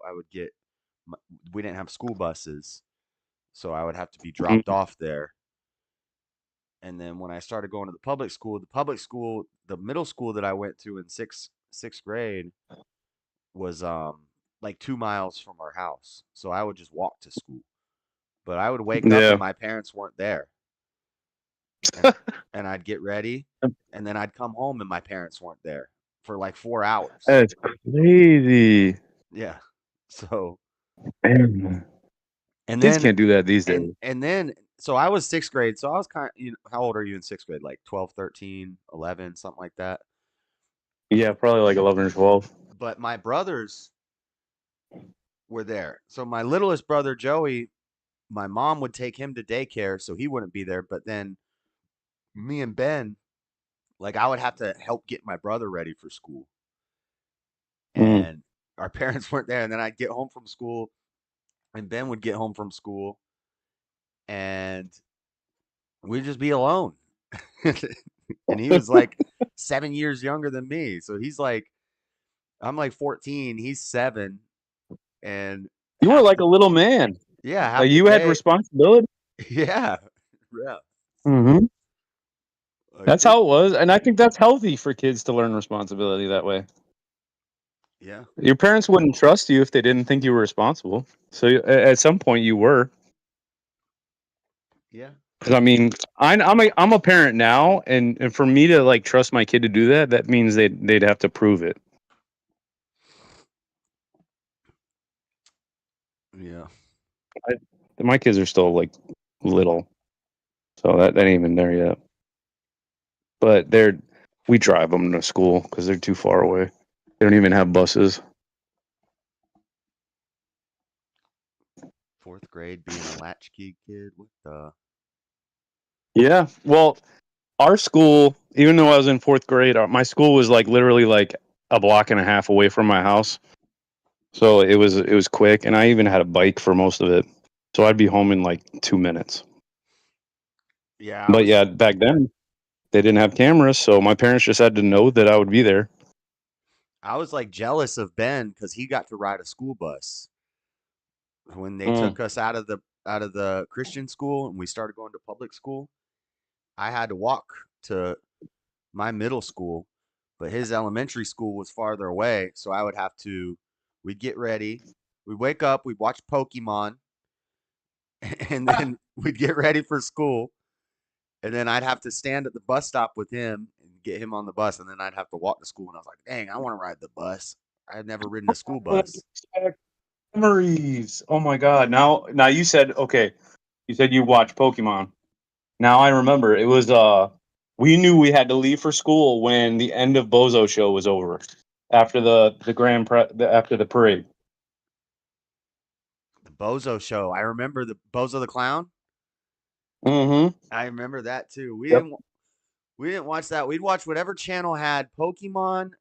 Speaker 1: we didn't have school buses, so I would have to be dropped
Speaker 4: Mm.
Speaker 1: off there. And then when I started going to the middle school that I went to in sixth grade was like 2 miles from our house. So I would just walk to school. But I would wake up and
Speaker 4: Yeah,
Speaker 1: my parents weren't there. And and I'd get ready and then I'd come home and my parents weren't there for like 4 hours.
Speaker 4: that's crazy.
Speaker 1: Yeah. So
Speaker 4: Man,
Speaker 1: and
Speaker 4: kids
Speaker 1: then
Speaker 4: can't do that these days.
Speaker 1: and then so I was 6th grade. So I was how old are you in 6th grade? Like 12, 13, 11, something like that.
Speaker 4: Yeah, probably like 11 or 12.
Speaker 1: But my brothers were there. So my littlest brother Joey, my mom would take him to daycare, so he wouldn't be there. But then me and Ben, like I would have to help get my brother ready for school,
Speaker 4: Mm.
Speaker 1: and our parents weren't there. And then I'd get home from school, and Ben would get home from school, and we'd just be alone. And he was like 7 years younger than me, so I'm like 14, he's 7, and
Speaker 4: You were
Speaker 1: half
Speaker 4: like
Speaker 1: the
Speaker 4: a little man.
Speaker 1: yeah
Speaker 4: Like
Speaker 1: half the
Speaker 4: you had
Speaker 1: day
Speaker 4: responsibility.
Speaker 1: yeah yeah
Speaker 4: Mm-hmm.
Speaker 1: like
Speaker 4: That's how it was, and I think that's healthy for kids to learn responsibility that way.
Speaker 1: yeah
Speaker 4: Your parents wouldn't trust you if they didn't think you were responsible. So at some point you were.
Speaker 1: yeah
Speaker 4: Because I mean, I'm a parent now, and for me to like trust my kid to do that, that means they'd have to prove it.
Speaker 1: yeah
Speaker 4: I, my kids are still like little, so that ain't even there yet. But we drive them to school because they're too far away. They don't even have buses.
Speaker 1: 4th grade being a latchkey kid. What the?
Speaker 4: Yeah, well, our school, even though I was in fourth grade, my school was like literally like a block and a half away from my house. So it was quick, and I even had a bike for most of it. So I'd be home in like 2 minutes.
Speaker 1: Yeah,
Speaker 4: But yeah, back then they didn't have cameras, so my parents just had to know that I would be there.
Speaker 1: I was like jealous of Ben because he got to ride a school bus when they
Speaker 4: Mm.
Speaker 1: took us out of the Christian school and we started going to public school. I had to walk to my middle school, but his elementary school was farther away, so I would have to. We'd get ready, we'd wake up, we'd watch Pokemon, and then we'd get ready for school, and then I'd have to stand at the bus stop with him and get him on the bus, and then I'd have to walk to school. And I was like, dang, I want to ride the bus. I had never ridden a school bus.
Speaker 4: Memories. Oh my god. Now you said okay. You said you watched Pokemon. Now I remember it was we knew we had to leave for school when the end of Bozo show was over after after the parade.
Speaker 1: The Bozo show. I remember the Bozo the Clown.
Speaker 4: Mm-hmm.
Speaker 1: I remember that too.
Speaker 4: Yep.
Speaker 1: We didn't watch that. We'd watch whatever channel had Pokemon.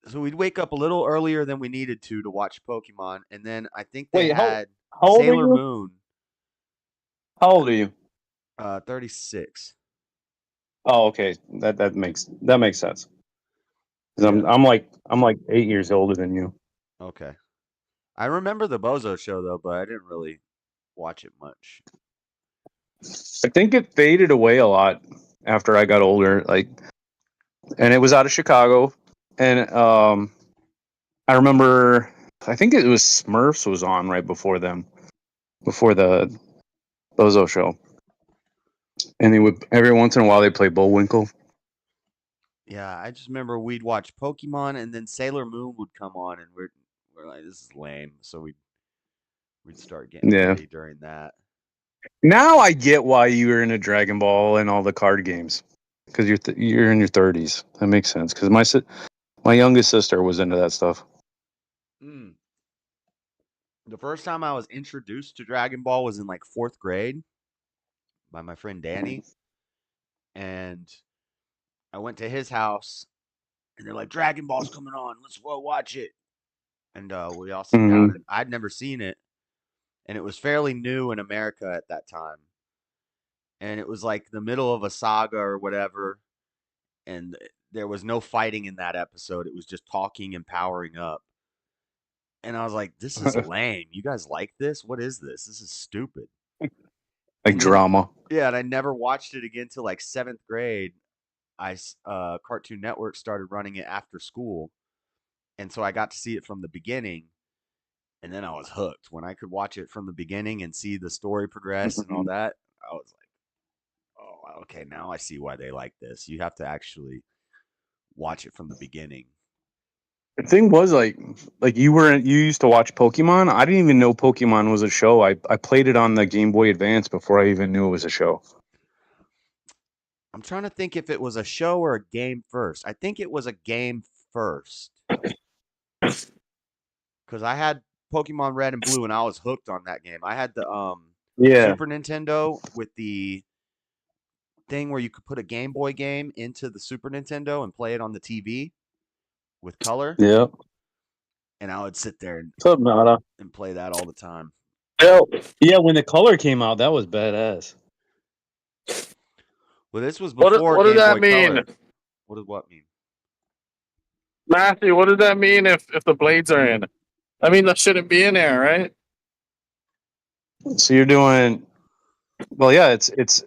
Speaker 1: So we'd wake up a little earlier than we needed to watch Pokemon, and then I think they
Speaker 4: Wait,
Speaker 1: had
Speaker 4: how old are
Speaker 1: Sailor
Speaker 4: you?
Speaker 1: Moon.
Speaker 4: How old are you?
Speaker 1: 36.
Speaker 4: Oh, okay. That makes sense. 'Cause
Speaker 1: Yeah.
Speaker 4: I'm like 8 years older than you.
Speaker 1: Okay. I remember the Bozo show though, but I didn't really watch it much.
Speaker 4: I think it faded away a lot after I got older. Like, and it was out of Chicago, and I remember. I think it was Smurfs was on right before them, before the Bozo show, and they would every once in a while they play Bullwinkle.
Speaker 1: Yeah, I just remember we'd watch Pokemon, and then Sailor Moon would come on, and we're like, this is lame. So we'd start getting
Speaker 4: Yeah.
Speaker 1: ready during that.
Speaker 4: Now I get why you were into Dragon Ball and all the card games, because you're in your 30s. That makes sense. Because my youngest sister was into that stuff.
Speaker 1: Mm. The first time I was introduced to Dragon Ball was in like fourth grade by my friend Danny, and I went to his house, and they're like, Dragon Ball's coming on. Let's go watch it. And we all sit down,
Speaker 4: Mm-hmm.
Speaker 1: and I'd never seen it, and it was fairly new in America at that time. And it was like the middle of a saga or whatever, and there was no fighting in that episode. It was just talking and powering up. And I was like, this is lame. You guys like this? What is this? This is stupid.
Speaker 4: Like
Speaker 1: And then,
Speaker 4: drama.
Speaker 1: yeah, and I never watched it again till like seventh grade. Cartoon Network started running it after school, and so I got to see it from the beginning, and then I was hooked. When I could watch it from the beginning and see the story progress and all that, I was like, oh, okay, now I see why they like this. You have to actually watch it from the beginning.
Speaker 4: The thing was like you used to watch Pokemon. I didn't even know Pokemon was a show. I played it on the Game Boy Advance before I even knew it was a show.
Speaker 1: I'm trying to think if it was a show or a game first. I think it was a game first because I had Pokemon Red and Blue and I was hooked on that game. I had the
Speaker 4: Yeah.
Speaker 1: Super Nintendo with the thing where you could put a Game Boy game into the Super Nintendo and play it on the TV with color,
Speaker 4: Yeah.
Speaker 1: and I would sit there
Speaker 4: What's up, Nada?
Speaker 1: and play that all the time.
Speaker 4: Yeah, when the color came out, that was badass.
Speaker 1: Well, this was before
Speaker 3: What does
Speaker 1: Game
Speaker 3: that
Speaker 1: Boy
Speaker 3: mean?
Speaker 1: Color. What does what mean?
Speaker 3: Matthew, what does that mean if the blades are in? I mean, that shouldn't be in there, right?
Speaker 4: So you're doing well, yeah, it's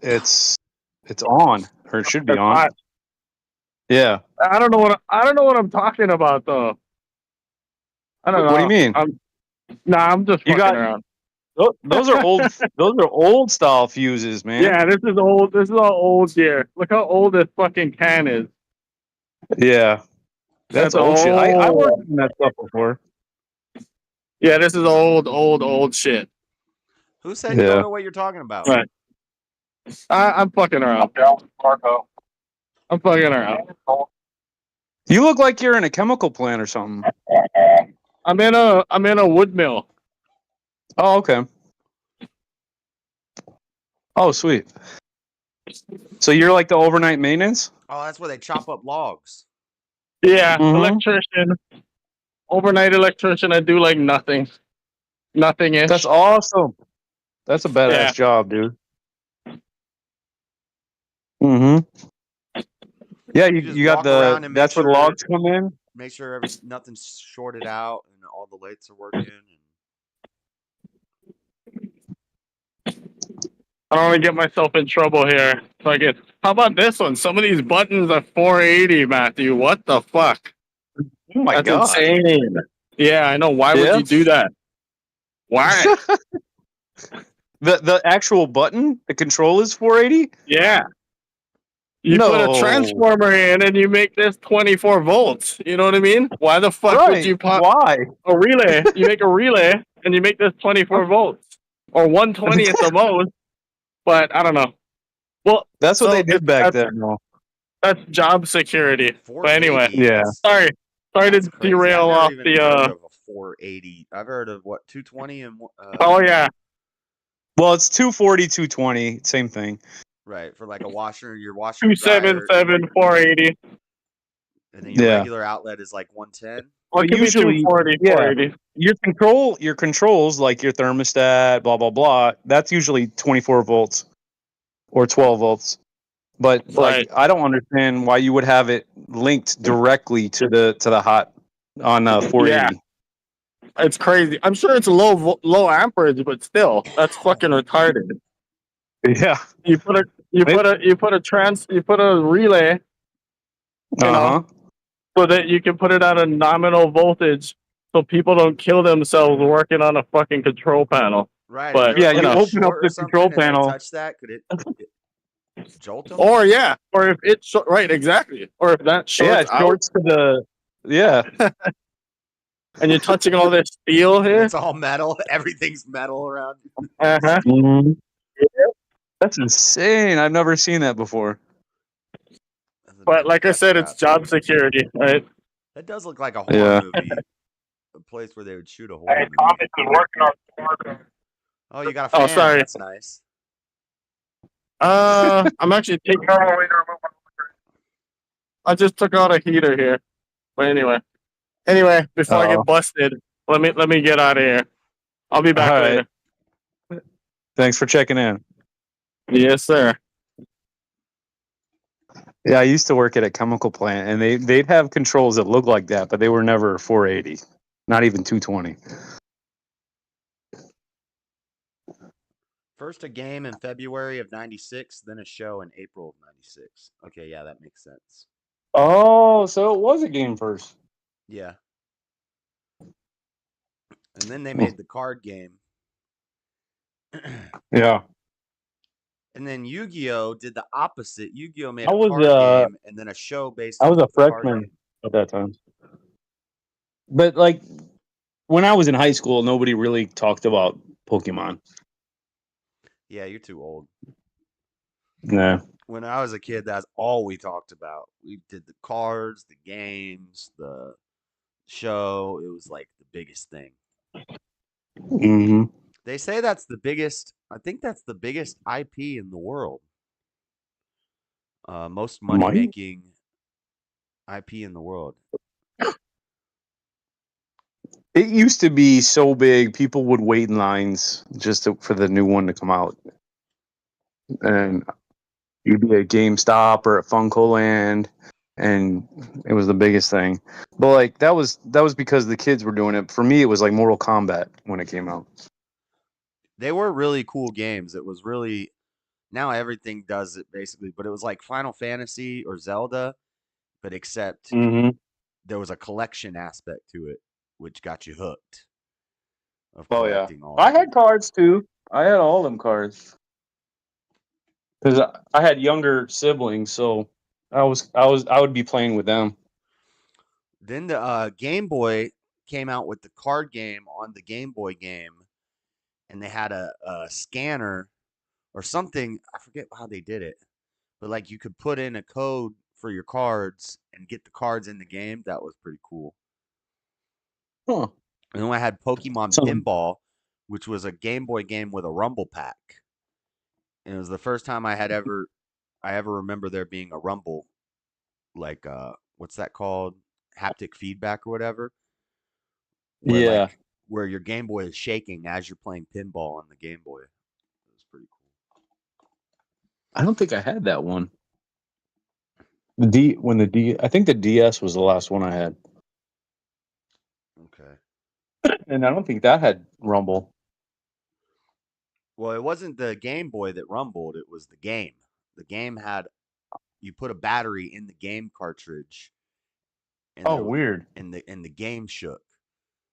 Speaker 4: on, or it should be on. Yeah.
Speaker 3: I don't know what I'm talking about though. I don't know.
Speaker 4: What do you mean?
Speaker 3: I'm just
Speaker 4: You
Speaker 3: fucking
Speaker 4: got
Speaker 3: around.
Speaker 4: those are old those are old style fuses, man.
Speaker 3: Yeah, this is old. This is all old gear. Look how old this fucking can is.
Speaker 4: Yeah. That's old shit. I
Speaker 3: old.
Speaker 4: worked on that stuff before.
Speaker 3: Yeah, this is old shit.
Speaker 1: Who said you don't know what you're talking about?
Speaker 3: Right. I'm fucking around. I'm fucking around.
Speaker 4: You look like you're in a chemical plant or something.
Speaker 3: I'm in a wood mill.
Speaker 4: Oh, okay. Oh, sweet. So you're like the overnight maintenance?
Speaker 1: Oh, that's where they chop up logs.
Speaker 3: Yeah,
Speaker 4: Mhm.
Speaker 3: electrician.
Speaker 6: overnight electrician. I do like nothing-ish.
Speaker 4: That's awesome. That's a badass
Speaker 6: Yeah.
Speaker 4: job, dude. Mm-hmm. Yeah,
Speaker 1: You just
Speaker 4: you got
Speaker 1: walk around and
Speaker 4: that's where the logs come in.
Speaker 1: make sure nothing's shorted out and all the lights are working.
Speaker 6: I don't want to get myself in trouble here. So how about this one? Some of these buttons are 480, Matthew. What the fuck?
Speaker 4: Oh my
Speaker 6: That's
Speaker 4: god.
Speaker 6: insane. Yeah, I know. Why would
Speaker 4: Yeah.
Speaker 6: you do that? Why?
Speaker 4: The actual button, the control is 480?
Speaker 6: Yeah. You put a
Speaker 4: No.
Speaker 6: transformer in and you make this 24 volts. You know what I mean? Why the fuck would
Speaker 4: Right.
Speaker 6: you pop
Speaker 4: Why?
Speaker 6: a relay? You make a relay and you make this 24 volts or 120 at the most. But I don't know. Well,
Speaker 4: That's what
Speaker 6: so
Speaker 4: they did back then. No.
Speaker 6: that's job security. But anyway,
Speaker 1: 480.
Speaker 4: Yeah.
Speaker 6: sorry to
Speaker 1: That's crazy.
Speaker 6: derail
Speaker 1: I've
Speaker 6: off
Speaker 1: never even heard
Speaker 6: the.
Speaker 1: of a 480. I've heard of what 220 and
Speaker 6: Oh yeah,
Speaker 4: Well, it's 240, 220, same thing.
Speaker 1: right for like a washer, your washer and dryer,
Speaker 6: 277, 480.
Speaker 1: and then your
Speaker 4: Yeah.
Speaker 1: regular outlet is like 110.
Speaker 6: Well, it
Speaker 4: But
Speaker 6: could be
Speaker 4: usually,
Speaker 6: 240,
Speaker 4: yeah.
Speaker 6: 480.
Speaker 4: Your controls like your thermostat, blah blah blah. That's usually 24 volts or 12 volts. But
Speaker 6: Right.
Speaker 4: like, I don't understand why you would have it linked directly to the hot on 480.
Speaker 6: It's crazy. I'm sure it's low amperage, but still, that's fucking retarded.
Speaker 4: Yeah.
Speaker 6: You put a relay, you know, so that you can put it at a nominal voltage, so people don't kill themselves working on a fucking control panel.
Speaker 1: Right.
Speaker 6: But
Speaker 1: if there was
Speaker 4: yeah,
Speaker 1: like
Speaker 4: you
Speaker 1: a
Speaker 4: open up
Speaker 1: short
Speaker 4: the
Speaker 1: or something
Speaker 4: control
Speaker 1: and they
Speaker 4: panel.
Speaker 1: touch that, could it jolt them?
Speaker 6: Or if it right, exactly. Or if that
Speaker 4: Yeah,
Speaker 6: shorts
Speaker 4: it shorts to the
Speaker 6: and you're touching all this steel
Speaker 1: And
Speaker 6: here.
Speaker 1: it's all metal. Everything's metal around you.
Speaker 6: Uh-huh.
Speaker 4: Mhm. That's insane. I've never seen that before.
Speaker 6: But like I said, it's job security, right?
Speaker 1: That does look like a horror movie. A place where they would shoot a horror movie.
Speaker 6: Working on.
Speaker 1: Oh, you got a fan.
Speaker 6: Oh, sorry.
Speaker 1: That's nice.
Speaker 6: I'm actually taking. I just took out a heater here. But anyway, before I get busted, let me get out of here. I'll be back later.
Speaker 4: Thanks for checking in.
Speaker 6: Yes, sir.
Speaker 4: Yeah, I used to work at a chemical plant, and they'd have controls that looked like that, but they were never 480, not even 220.
Speaker 1: First a game in February of '96, then a show in April of '96. Okay, yeah, that makes sense.
Speaker 4: Oh, so it was a game first.
Speaker 1: Yeah. And then they made the card game.
Speaker 4: Yeah.
Speaker 1: And then Yu-Gi-Oh did the opposite. Yu-Gi-Oh made
Speaker 4: I
Speaker 1: a
Speaker 4: was,
Speaker 1: card game and then a show based
Speaker 4: I
Speaker 1: on
Speaker 4: was a
Speaker 1: the card
Speaker 4: freshman
Speaker 1: game.
Speaker 4: at that time. But like when I was in high school, nobody really talked about Pokemon.
Speaker 1: Yeah, you're too old.
Speaker 4: Yeah.
Speaker 1: When I was a kid, that's all we talked about. We did the cards, the games, the show. It was like the biggest thing.
Speaker 4: Mm-hmm.
Speaker 1: They say that's the biggest. I think that's the biggest IP in the world. Most money making IP in the world.
Speaker 4: It used to be so big, people would wait in lines for the new one to come out. And you'd be at GameStop or at Funko Land, and it was the biggest thing. But like that was because the kids were doing it. For me, it was like Mortal Kombat when it came out.
Speaker 1: They were really cool games. It was really now everything does it basically, but it was like Final Fantasy or Zelda, but except there was a collection aspect to it, which got you hooked. Of collecting all.
Speaker 4: I had cards too. I had all them cards because I had younger siblings, so I would be playing with them.
Speaker 1: Then the Game Boy came out with the card game on the Game Boy game, and they had a scanner or something. I forget how they did it, but like you could put in a code for your cards and get the cards in the game. That was pretty cool.
Speaker 4: Huh.
Speaker 1: And then I had Pokemon Pinball, which was a Game Boy game with a rumble pack. And it was the first time I ever remember there being a rumble, like what's that called? Haptic feedback or whatever. where
Speaker 4: Yeah.
Speaker 1: like where your Game Boy is shaking as you're playing pinball on the Game Boy. It was pretty
Speaker 4: I don't think I had that one. I think the DS was the last one I had.
Speaker 1: cool. Okay.
Speaker 4: And I don't think that had Rumble.
Speaker 1: Well, it wasn't the Game Boy that rumbled, it was the game. The game had you put a battery in the game cartridge and
Speaker 4: Oh,
Speaker 1: the
Speaker 4: weird.
Speaker 1: and the game shook.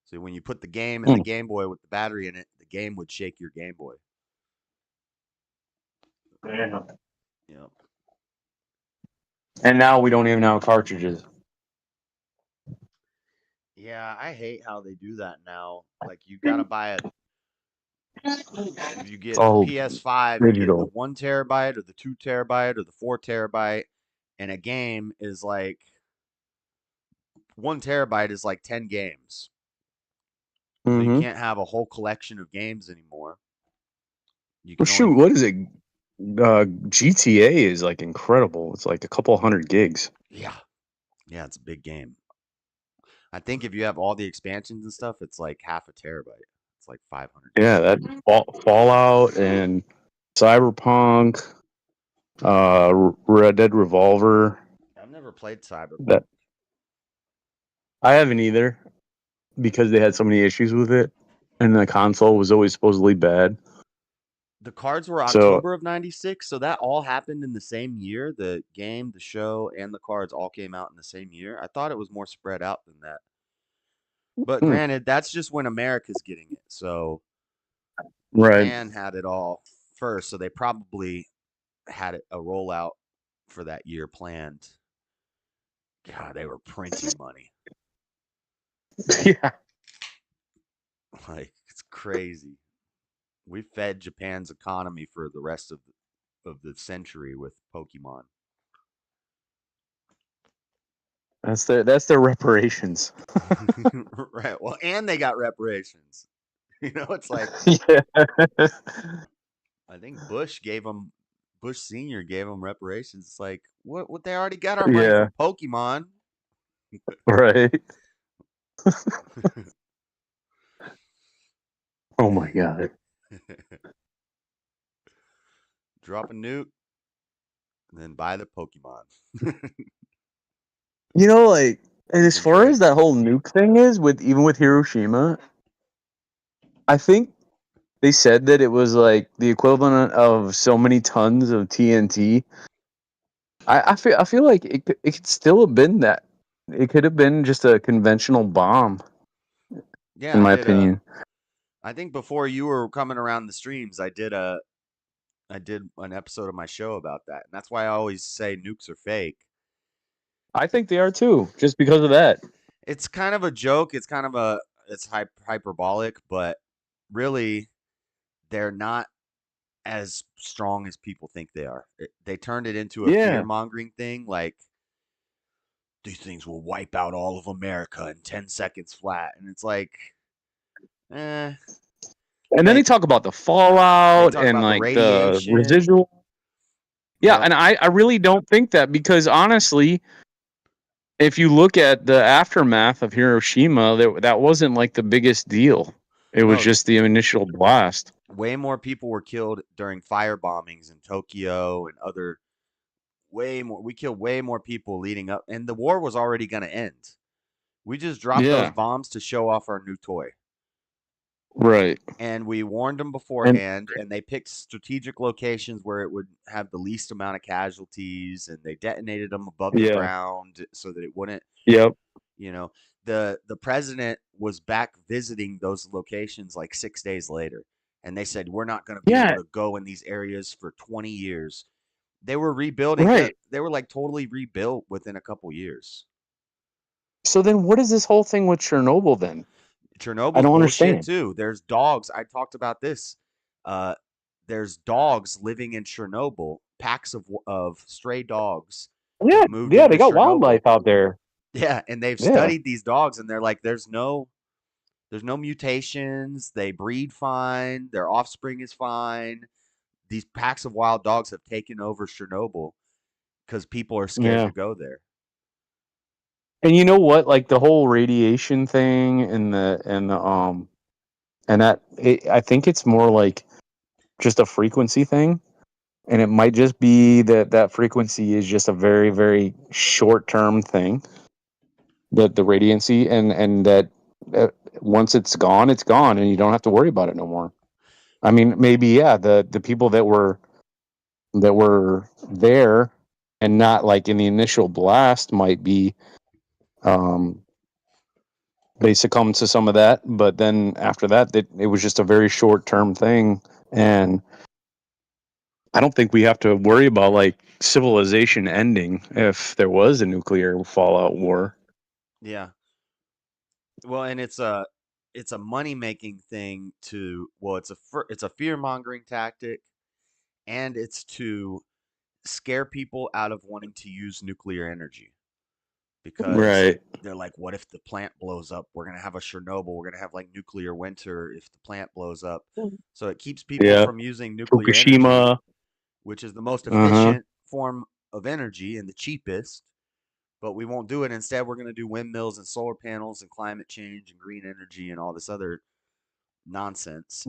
Speaker 1: So when you put the game in the
Speaker 4: Hmm.
Speaker 1: Game Boy with the battery in it, the game would shake your Game Boy.
Speaker 4: Yeah.
Speaker 1: Yep.
Speaker 4: And now we don't even have cartridges.
Speaker 1: Yeah, I hate how they do that now. Like you gotta buy a if you
Speaker 4: It's
Speaker 1: get the
Speaker 4: all
Speaker 1: PS5, you get the
Speaker 4: digital.
Speaker 1: 1 terabyte or the 2 terabyte or the 4 terabyte, and a game is like 1 terabyte is like 10 games. So you
Speaker 4: Mm-hmm.
Speaker 1: can't have a whole collection of games anymore. You
Speaker 4: Well,
Speaker 1: can only
Speaker 4: shoot, what is it? GTA is like incredible. It's like a couple hundred gigs.
Speaker 1: yeah. Yeah, it's a big game. I think if you have all the expansions and stuff, it's like half a terabyte. It's like 500
Speaker 4: Yeah,
Speaker 1: gigs.
Speaker 4: that Fallout and Cyberpunk, Red Dead Revolver.
Speaker 1: I've never played
Speaker 4: That
Speaker 1: Cyberpunk.
Speaker 4: I haven't either because they had so many issues with it, and the console was always supposedly bad.
Speaker 1: The cards were
Speaker 4: So,
Speaker 1: October of 96, so that all happened in the same year. The game, the show, and the cards all came out in the same year. I thought it was more spread out than that. But
Speaker 4: hmm,
Speaker 1: granted, that's just when America's getting it. So
Speaker 4: right?
Speaker 1: Japan had it all first, so they probably had a rollout for that year planned. God, they were printing money.
Speaker 4: Yeah,
Speaker 1: Like it's crazy. We fed Japan's economy for the rest of the century with Pokemon.
Speaker 4: that's their reparations.
Speaker 1: Right. Well, and they got reparations. It's like
Speaker 4: Yeah,
Speaker 1: I think Bush Senior gave them reparations. It's like what they already got our money
Speaker 4: yeah,
Speaker 1: from Pokemon.
Speaker 4: right. Oh my god.
Speaker 1: Drop a nuke and then buy the Pokemon.
Speaker 4: Like, and as
Speaker 1: Even
Speaker 4: far
Speaker 1: trade.
Speaker 4: as that whole nuke thing is, with Hiroshima, I think they said that it was like the equivalent of so many tons of TNT. I feel like it could still have been that. It could have been just a conventional bomb,
Speaker 1: Yeah,
Speaker 4: in my opinion.
Speaker 1: I think before you were coming around the streams, I did an episode of my show about that. And that's why I always say nukes are fake.
Speaker 4: I think they are too, just because of that.
Speaker 1: It's kind of a joke. It's hyperbolic, but really they're not as strong as people think they are. They turned it into a fear
Speaker 4: Yeah,
Speaker 1: mongering thing, like these things will wipe out all of America in 10 seconds flat, and it's like, eh.
Speaker 4: and then they
Speaker 1: But
Speaker 4: talk about the
Speaker 1: they
Speaker 4: fallout
Speaker 1: talk
Speaker 4: and
Speaker 1: about the
Speaker 4: like the
Speaker 1: radiation.
Speaker 4: residual. Yeah,
Speaker 1: Yep.
Speaker 4: and I really don't think that because honestly, if you look at the aftermath of Hiroshima, that wasn't like the biggest deal. It was
Speaker 1: No,
Speaker 4: just the initial blast.
Speaker 1: way more people were killed during fire bombings in Tokyo and other way more. We killed way more people leading up, and the war was already going to end. We just dropped those
Speaker 4: Yeah,
Speaker 1: bombs to show off our new toy.
Speaker 4: right.
Speaker 1: And we warned them
Speaker 4: And
Speaker 1: beforehand, and they picked strategic locations where it would have the least amount of casualties, and they detonated them above the
Speaker 4: yeah,
Speaker 1: ground so that it wouldn't,
Speaker 4: yep,
Speaker 1: you know, the president was back visiting those locations like 6 days later, and they said we're not going to be able
Speaker 4: yeah,
Speaker 1: to go in these areas for 20 years. They were rebuilding
Speaker 4: right.
Speaker 1: they were like totally rebuilt within a couple years.
Speaker 4: So then, what is this whole thing with Chernobyl then? I
Speaker 1: Chernobyl's
Speaker 4: don't
Speaker 1: bullshit
Speaker 4: understand.
Speaker 1: too. There's dogs. I talked about this. Uh, there's dogs living in Chernobyl. Packs of stray dogs
Speaker 4: Yeah,
Speaker 1: have moved
Speaker 4: yeah,
Speaker 1: into
Speaker 4: they got
Speaker 1: Chernobyl.
Speaker 4: wildlife out there.
Speaker 1: Yeah, and they've
Speaker 4: Yeah,
Speaker 1: studied these dogs, and they're like, there's no mutations. They breed fine. Their offspring is fine. These packs of wild dogs have taken over Chernobyl because people are scared
Speaker 4: yeah.
Speaker 1: to go there.
Speaker 4: And you know what? Like the whole radiation thing I think it's more like just a frequency thing, and it might just be that that frequency is just a very very short term thing, that the radiancy, and that uh, once it's gone, and you don't have to worry about it no more. I mean, maybe yeah, the people that were there and not like in the initial blast might be um they succumbed to some of that, but then after that, it was just a very short term thing, and I don't think we have to worry about like civilization ending if there was a nuclear fallout war.
Speaker 1: Yeah. Well, and it's a money making thing to well, it's a fear mongering tactic, and it's to scare people out of wanting to use nuclear energy because
Speaker 4: Right.
Speaker 1: they're like, what if the plant blows up? We're gonna have a Chernobyl. We're gonna have like nuclear winter if the plant blows up. So it keeps people
Speaker 4: Yeah.
Speaker 1: from using nuclear energy,
Speaker 4: Fukushima.
Speaker 1: which is the most
Speaker 4: Uh huh.
Speaker 1: efficient form of energy and the cheapest. But we won't do it. Instead, we're going to do windmills and solar panels and climate change and green energy and all this other nonsense.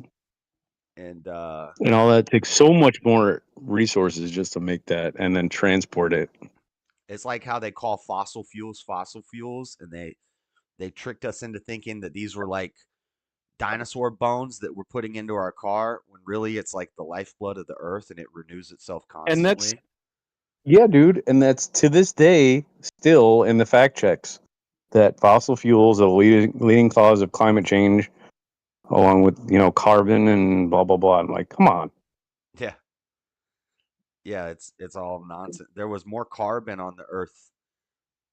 Speaker 1: And
Speaker 4: And all that takes so much more resources just to make that and then transport it.
Speaker 1: it's like how they call fossil fuels, and they tricked us into thinking that these were like dinosaur bones that we're putting into our car when really it's like the lifeblood of the earth and it renews itself
Speaker 4: And that's
Speaker 1: constantly.
Speaker 4: yeah, dude, and that's to this day still in the fact checks that fossil fuels are the leading cause of climate change, along with carbon and blah blah blah. I'm like, come on.
Speaker 1: Yeah. Yeah, it's all nonsense. There was more carbon on the earth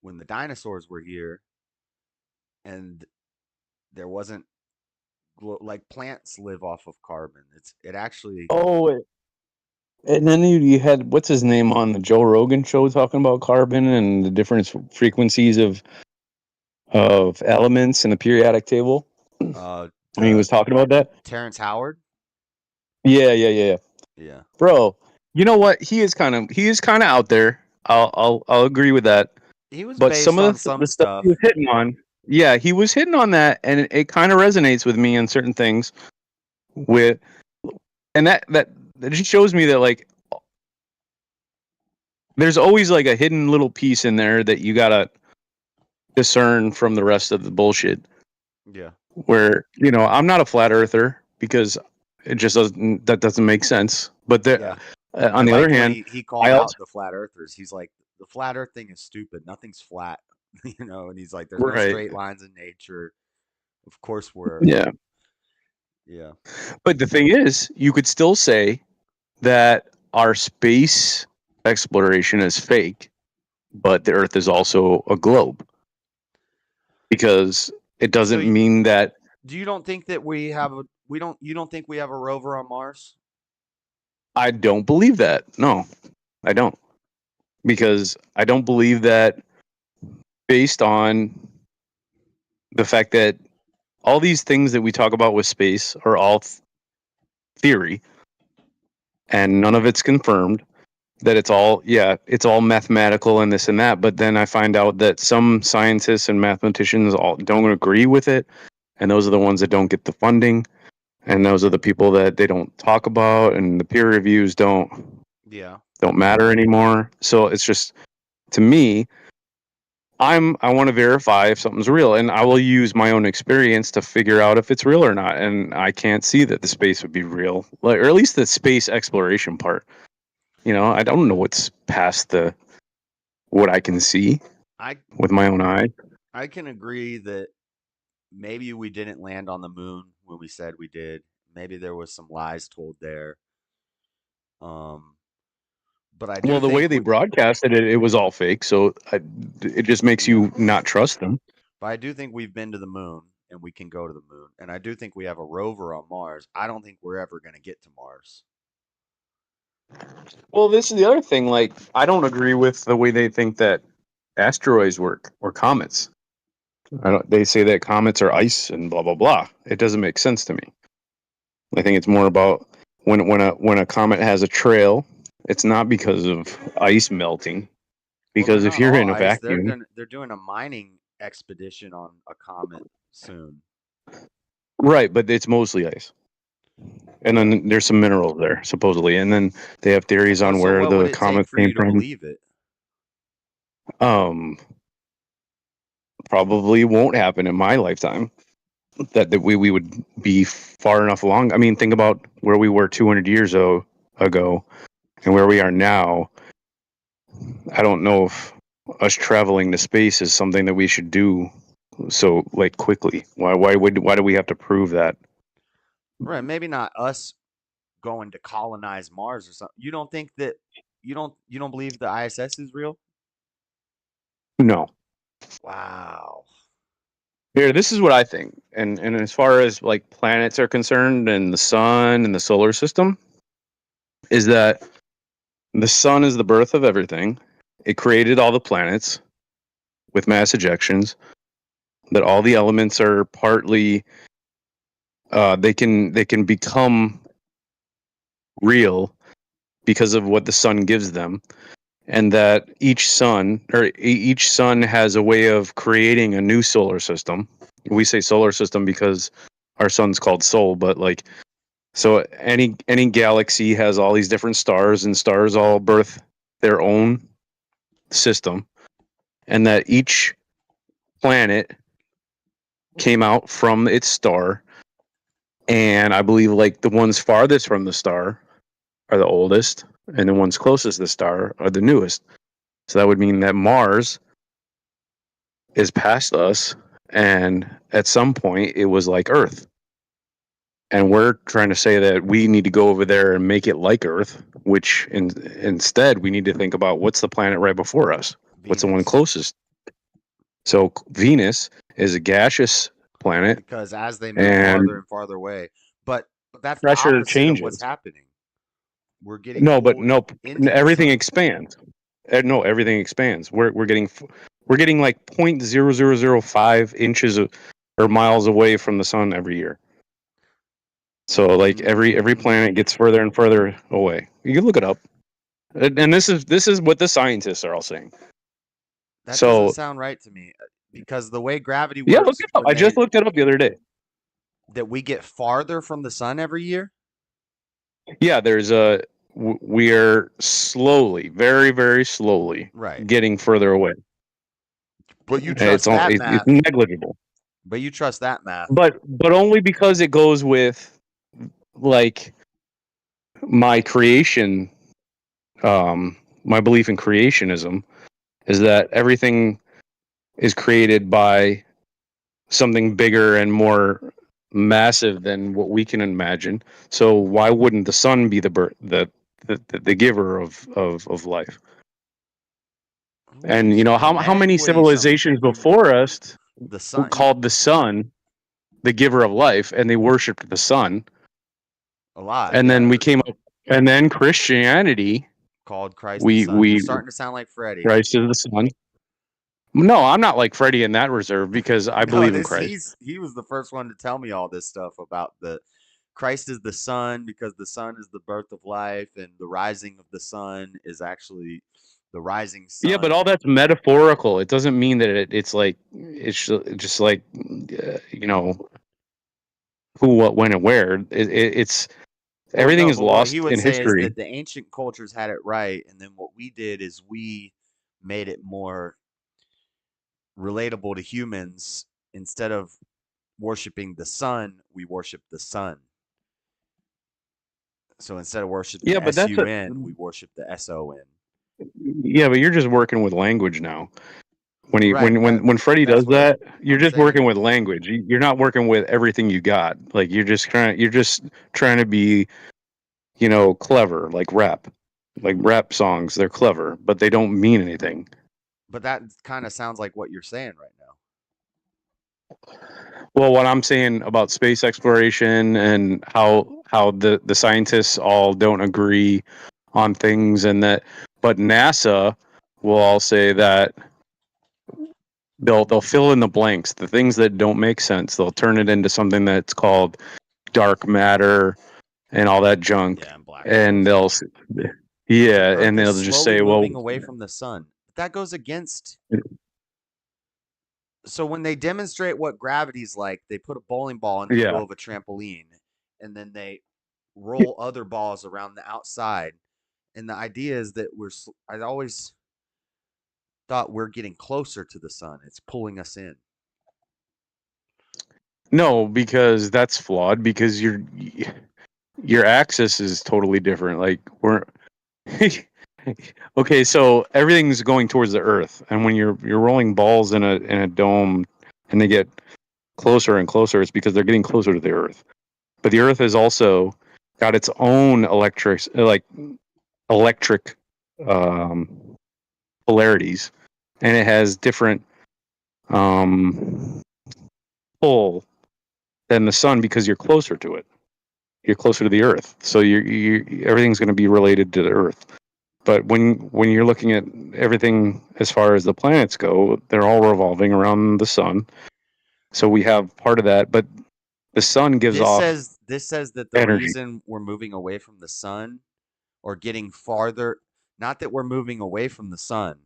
Speaker 1: when the dinosaurs were here, and there wasn't like plants live off of carbon. It actually
Speaker 4: Oh, and then you had what's his name on the Joe Rogan show talking about carbon and the different frequencies of elements in the periodic table. And he
Speaker 1: the
Speaker 4: was talking about that.
Speaker 1: Terrence Howard.
Speaker 4: Yeah, yeah, yeah, yeah.
Speaker 1: Yeah.
Speaker 4: Bro, you know what? He is kind of out there. I'll agree with that.
Speaker 1: He was
Speaker 4: But some
Speaker 1: based on
Speaker 4: of
Speaker 1: some
Speaker 4: the stuff he was
Speaker 1: stuff.
Speaker 4: hitting on, yeah, he was hitting on that, and it kind of resonates with me on certain things. With and that just shows me that like there's always like a hidden little piece in there that you gotta discern from the rest of the bullshit.
Speaker 1: Yeah.
Speaker 4: Where I'm not a flat earther because it just doesn't make sense. But
Speaker 1: Yeah. I
Speaker 4: on the other
Speaker 1: liked when
Speaker 4: hand,
Speaker 1: he
Speaker 4: I
Speaker 1: called
Speaker 4: also
Speaker 1: out the flat earthers. He's like, the flat earth thing is stupid. Nothing's flat, and he's like, there's no
Speaker 4: right,
Speaker 1: straight lines in nature. Of course we're
Speaker 4: yeah.
Speaker 1: yeah.
Speaker 4: But the thing is, you could still say that our space exploration is fake, but the Earth is also a globe because it
Speaker 1: So
Speaker 4: doesn't mean that
Speaker 1: do you don't think that we have a we don't you don't think we have a rover on Mars?
Speaker 4: I don't believe that. No, I don't. Because I don't believe that based on the fact that all these things that we talk about with space are all theory and none of it's confirmed, that it's all mathematical and this and that, but then I find out that some scientists and mathematicians all don't agree with it, and those are the ones that don't get the funding, and those are the people that they don't talk about, and the peer reviews
Speaker 1: Yeah.
Speaker 4: don't matter anymore. So it's just, to me, I want to verify if something's real, and I will use my own experience to figure out if it's real or not. And I can't see that the space would be real, like, or at least the space exploration part. I don't know what's past the what I can see
Speaker 1: I
Speaker 4: with my own eye.
Speaker 1: I can agree that maybe we didn't land on the moon when we said we did. Maybe there was some lies told there. Um, but I do
Speaker 4: Well, the way
Speaker 1: think
Speaker 4: they broadcasted it, it was all fake. So it just makes
Speaker 1: yeah.
Speaker 4: you not trust them.
Speaker 1: But I do think we've been to the moon and we can go to the moon. And I do think we have a rover on Mars. I don't think we're ever going to get to Mars.
Speaker 4: Well, this is the other thing. Like, I don't agree with the way they think that asteroids work or comets. They say that comets are ice and blah blah blah. It doesn't make sense to me. I think it's more about when a comet has a trail, it's not because of ice melting.
Speaker 1: Well, they're
Speaker 4: Because if
Speaker 1: not
Speaker 4: you're
Speaker 1: all
Speaker 4: in a
Speaker 1: ice.
Speaker 4: vacuum,
Speaker 1: They're doing a mining expedition on a comet soon.
Speaker 4: right, but it's mostly ice. And
Speaker 1: Yeah.
Speaker 4: then there's some minerals there, supposedly. And then they have theories
Speaker 1: Well,
Speaker 4: on
Speaker 1: so
Speaker 4: where
Speaker 1: what would
Speaker 4: the
Speaker 1: it take
Speaker 4: comet
Speaker 1: for
Speaker 4: came
Speaker 1: you to
Speaker 4: from.
Speaker 1: believe it?
Speaker 4: Probably won't happen in my lifetime. That we would be far enough along. I mean, think about where we were 200 years ago and where we are now. I don't know if us traveling to space is something that we should do so like quickly. Why do we have to prove that?
Speaker 1: Right. Maybe not us going to colonize Mars or something. You don't think that you don't believe the ISS is real?
Speaker 4: No.
Speaker 1: Wow.
Speaker 4: Here, this is what I think. And as far as like planets are concerned and the sun and the solar system, is that the sun is the birth of everything. It created all the planets with mass ejections. That all the elements are partly they can become real because of what the sun gives them, and that each sun has a way of creating a new solar system. We say solar system because our sun's called Sol, but like so any galaxy has all these different stars, and stars all birth their own system, and that each planet came out from its star. And I believe like the ones farthest from the star are the oldest, and the ones closest to the star are the newest. So that would mean that Mars is past us, and at some point it was like Earth. And we're trying to say that we need to go over there and make it like Earth, which instead we need to think about what's the planet right before us? What's the one
Speaker 1: Venus.
Speaker 4: closest? So Venus is a gaseous planet,
Speaker 1: Because as they move farther
Speaker 4: and
Speaker 1: and farther away, but that's the
Speaker 4: pressure
Speaker 1: opposite of what's
Speaker 4: changes.
Speaker 1: happening. We're getting
Speaker 4: No, but
Speaker 1: pulled
Speaker 4: no,
Speaker 1: into the
Speaker 4: everything
Speaker 1: sun.
Speaker 4: expands. No, everything expands. We're getting like 0.0005 inches or miles away from the sun every year. So like every planet gets further and further away. You can look it up, and this is what the scientists are all saying.
Speaker 1: That doesn't
Speaker 4: So
Speaker 1: sound right to me because the way gravity
Speaker 4: yeah, look
Speaker 1: works
Speaker 4: it up. I just looked it up the other day.
Speaker 1: that we get farther from the sun every year.
Speaker 4: Yeah, we're slowly, very very slowly
Speaker 1: Right.
Speaker 4: getting further away.
Speaker 1: But you
Speaker 4: It's
Speaker 1: trust
Speaker 4: all
Speaker 1: that
Speaker 4: it's
Speaker 1: math.
Speaker 4: negligible.
Speaker 1: But you trust that math.
Speaker 4: But only because it goes with like my creation, my belief in creationism is that everything is created by something bigger and more massive than what we can imagine. So why wouldn't the sun be the giver of life? And you know how many
Speaker 1: What do you something?
Speaker 4: civilizations before us
Speaker 1: The sun
Speaker 4: called the sun the giver of life, and they worshipped the sun.
Speaker 1: a lot,
Speaker 4: And then
Speaker 1: yeah.
Speaker 4: we came up, and then Christianity,
Speaker 1: Called Christ the Son. You're
Speaker 4: we
Speaker 1: starting to sound like Freddie.
Speaker 4: Christ is the sun. No, I'm not like Freddie in that reserve because I
Speaker 1: No,
Speaker 4: believe in
Speaker 1: this
Speaker 4: Christ.
Speaker 1: he was the first one to tell me all this stuff about the Christ is the sun because the sun is the birth of life and the rising of the sun is actually the rising
Speaker 4: Yeah, but
Speaker 1: sun.
Speaker 4: all that's metaphorical. It doesn't mean that it's like it's just like who, what, when, and where. It's
Speaker 1: Well,
Speaker 4: everything
Speaker 1: no,
Speaker 4: is
Speaker 1: but what he
Speaker 4: lost
Speaker 1: would
Speaker 4: in
Speaker 1: say is
Speaker 4: history.
Speaker 1: that the ancient cultures had it right, and then what we did is we made it more relatable to humans. Instead of worshiping the sun, we worship the sun. So instead of worshiping
Speaker 4: Yeah,
Speaker 1: the
Speaker 4: but that's a
Speaker 1: sun, we worship the son.
Speaker 4: yeah, but you're just working with language now. When he
Speaker 1: Right, but
Speaker 4: when Freddie does
Speaker 1: that's what
Speaker 4: that, you're
Speaker 1: I'm
Speaker 4: just
Speaker 1: saying.
Speaker 4: working with language. You're not working with everything you got. Like you're just trying to be clever, like rap songs. They're clever, but they don't mean anything.
Speaker 1: But that kind of sounds like what you're saying right now.
Speaker 4: Well, what I'm saying about space exploration and how the scientists all don't agree on things, and that, but NASA will all say that they'll fill in the blanks, the things that don't make sense. They'll turn it into something that's called dark matter and all that junk,
Speaker 1: Yeah, and black
Speaker 4: and
Speaker 1: holes.
Speaker 4: they'll
Speaker 1: The
Speaker 4: yeah,
Speaker 1: Earth
Speaker 4: and
Speaker 1: is
Speaker 4: they'll just
Speaker 1: slowly
Speaker 4: say, well,
Speaker 1: moving away from the sun. But that goes against. So when they demonstrate what gravity's like, they put a bowling ball in the middle
Speaker 4: Yeah.
Speaker 1: of a trampoline, and then they roll other balls around the outside. And the idea is that I always thought we're getting closer to the sun. It's pulling us in.
Speaker 4: No, because that's flawed. Because your axis is totally different. Like we're okay. So everything's going towards the Earth, and when you're rolling balls in a dome, and they get closer and closer, it's because they're getting closer to the Earth. But the Earth has also got its own electric polarities, and it has different pull than the sun because you're closer to it. You're closer to the Earth, so you everything's going to be related to the Earth. But when you're looking at everything as far as the planets go, they're all revolving around the sun. So we have part of that, but the sun gives off
Speaker 1: This says that the
Speaker 4: energy.
Speaker 1: reason we're moving away from the sun or getting farther, not that we're moving away from the sun.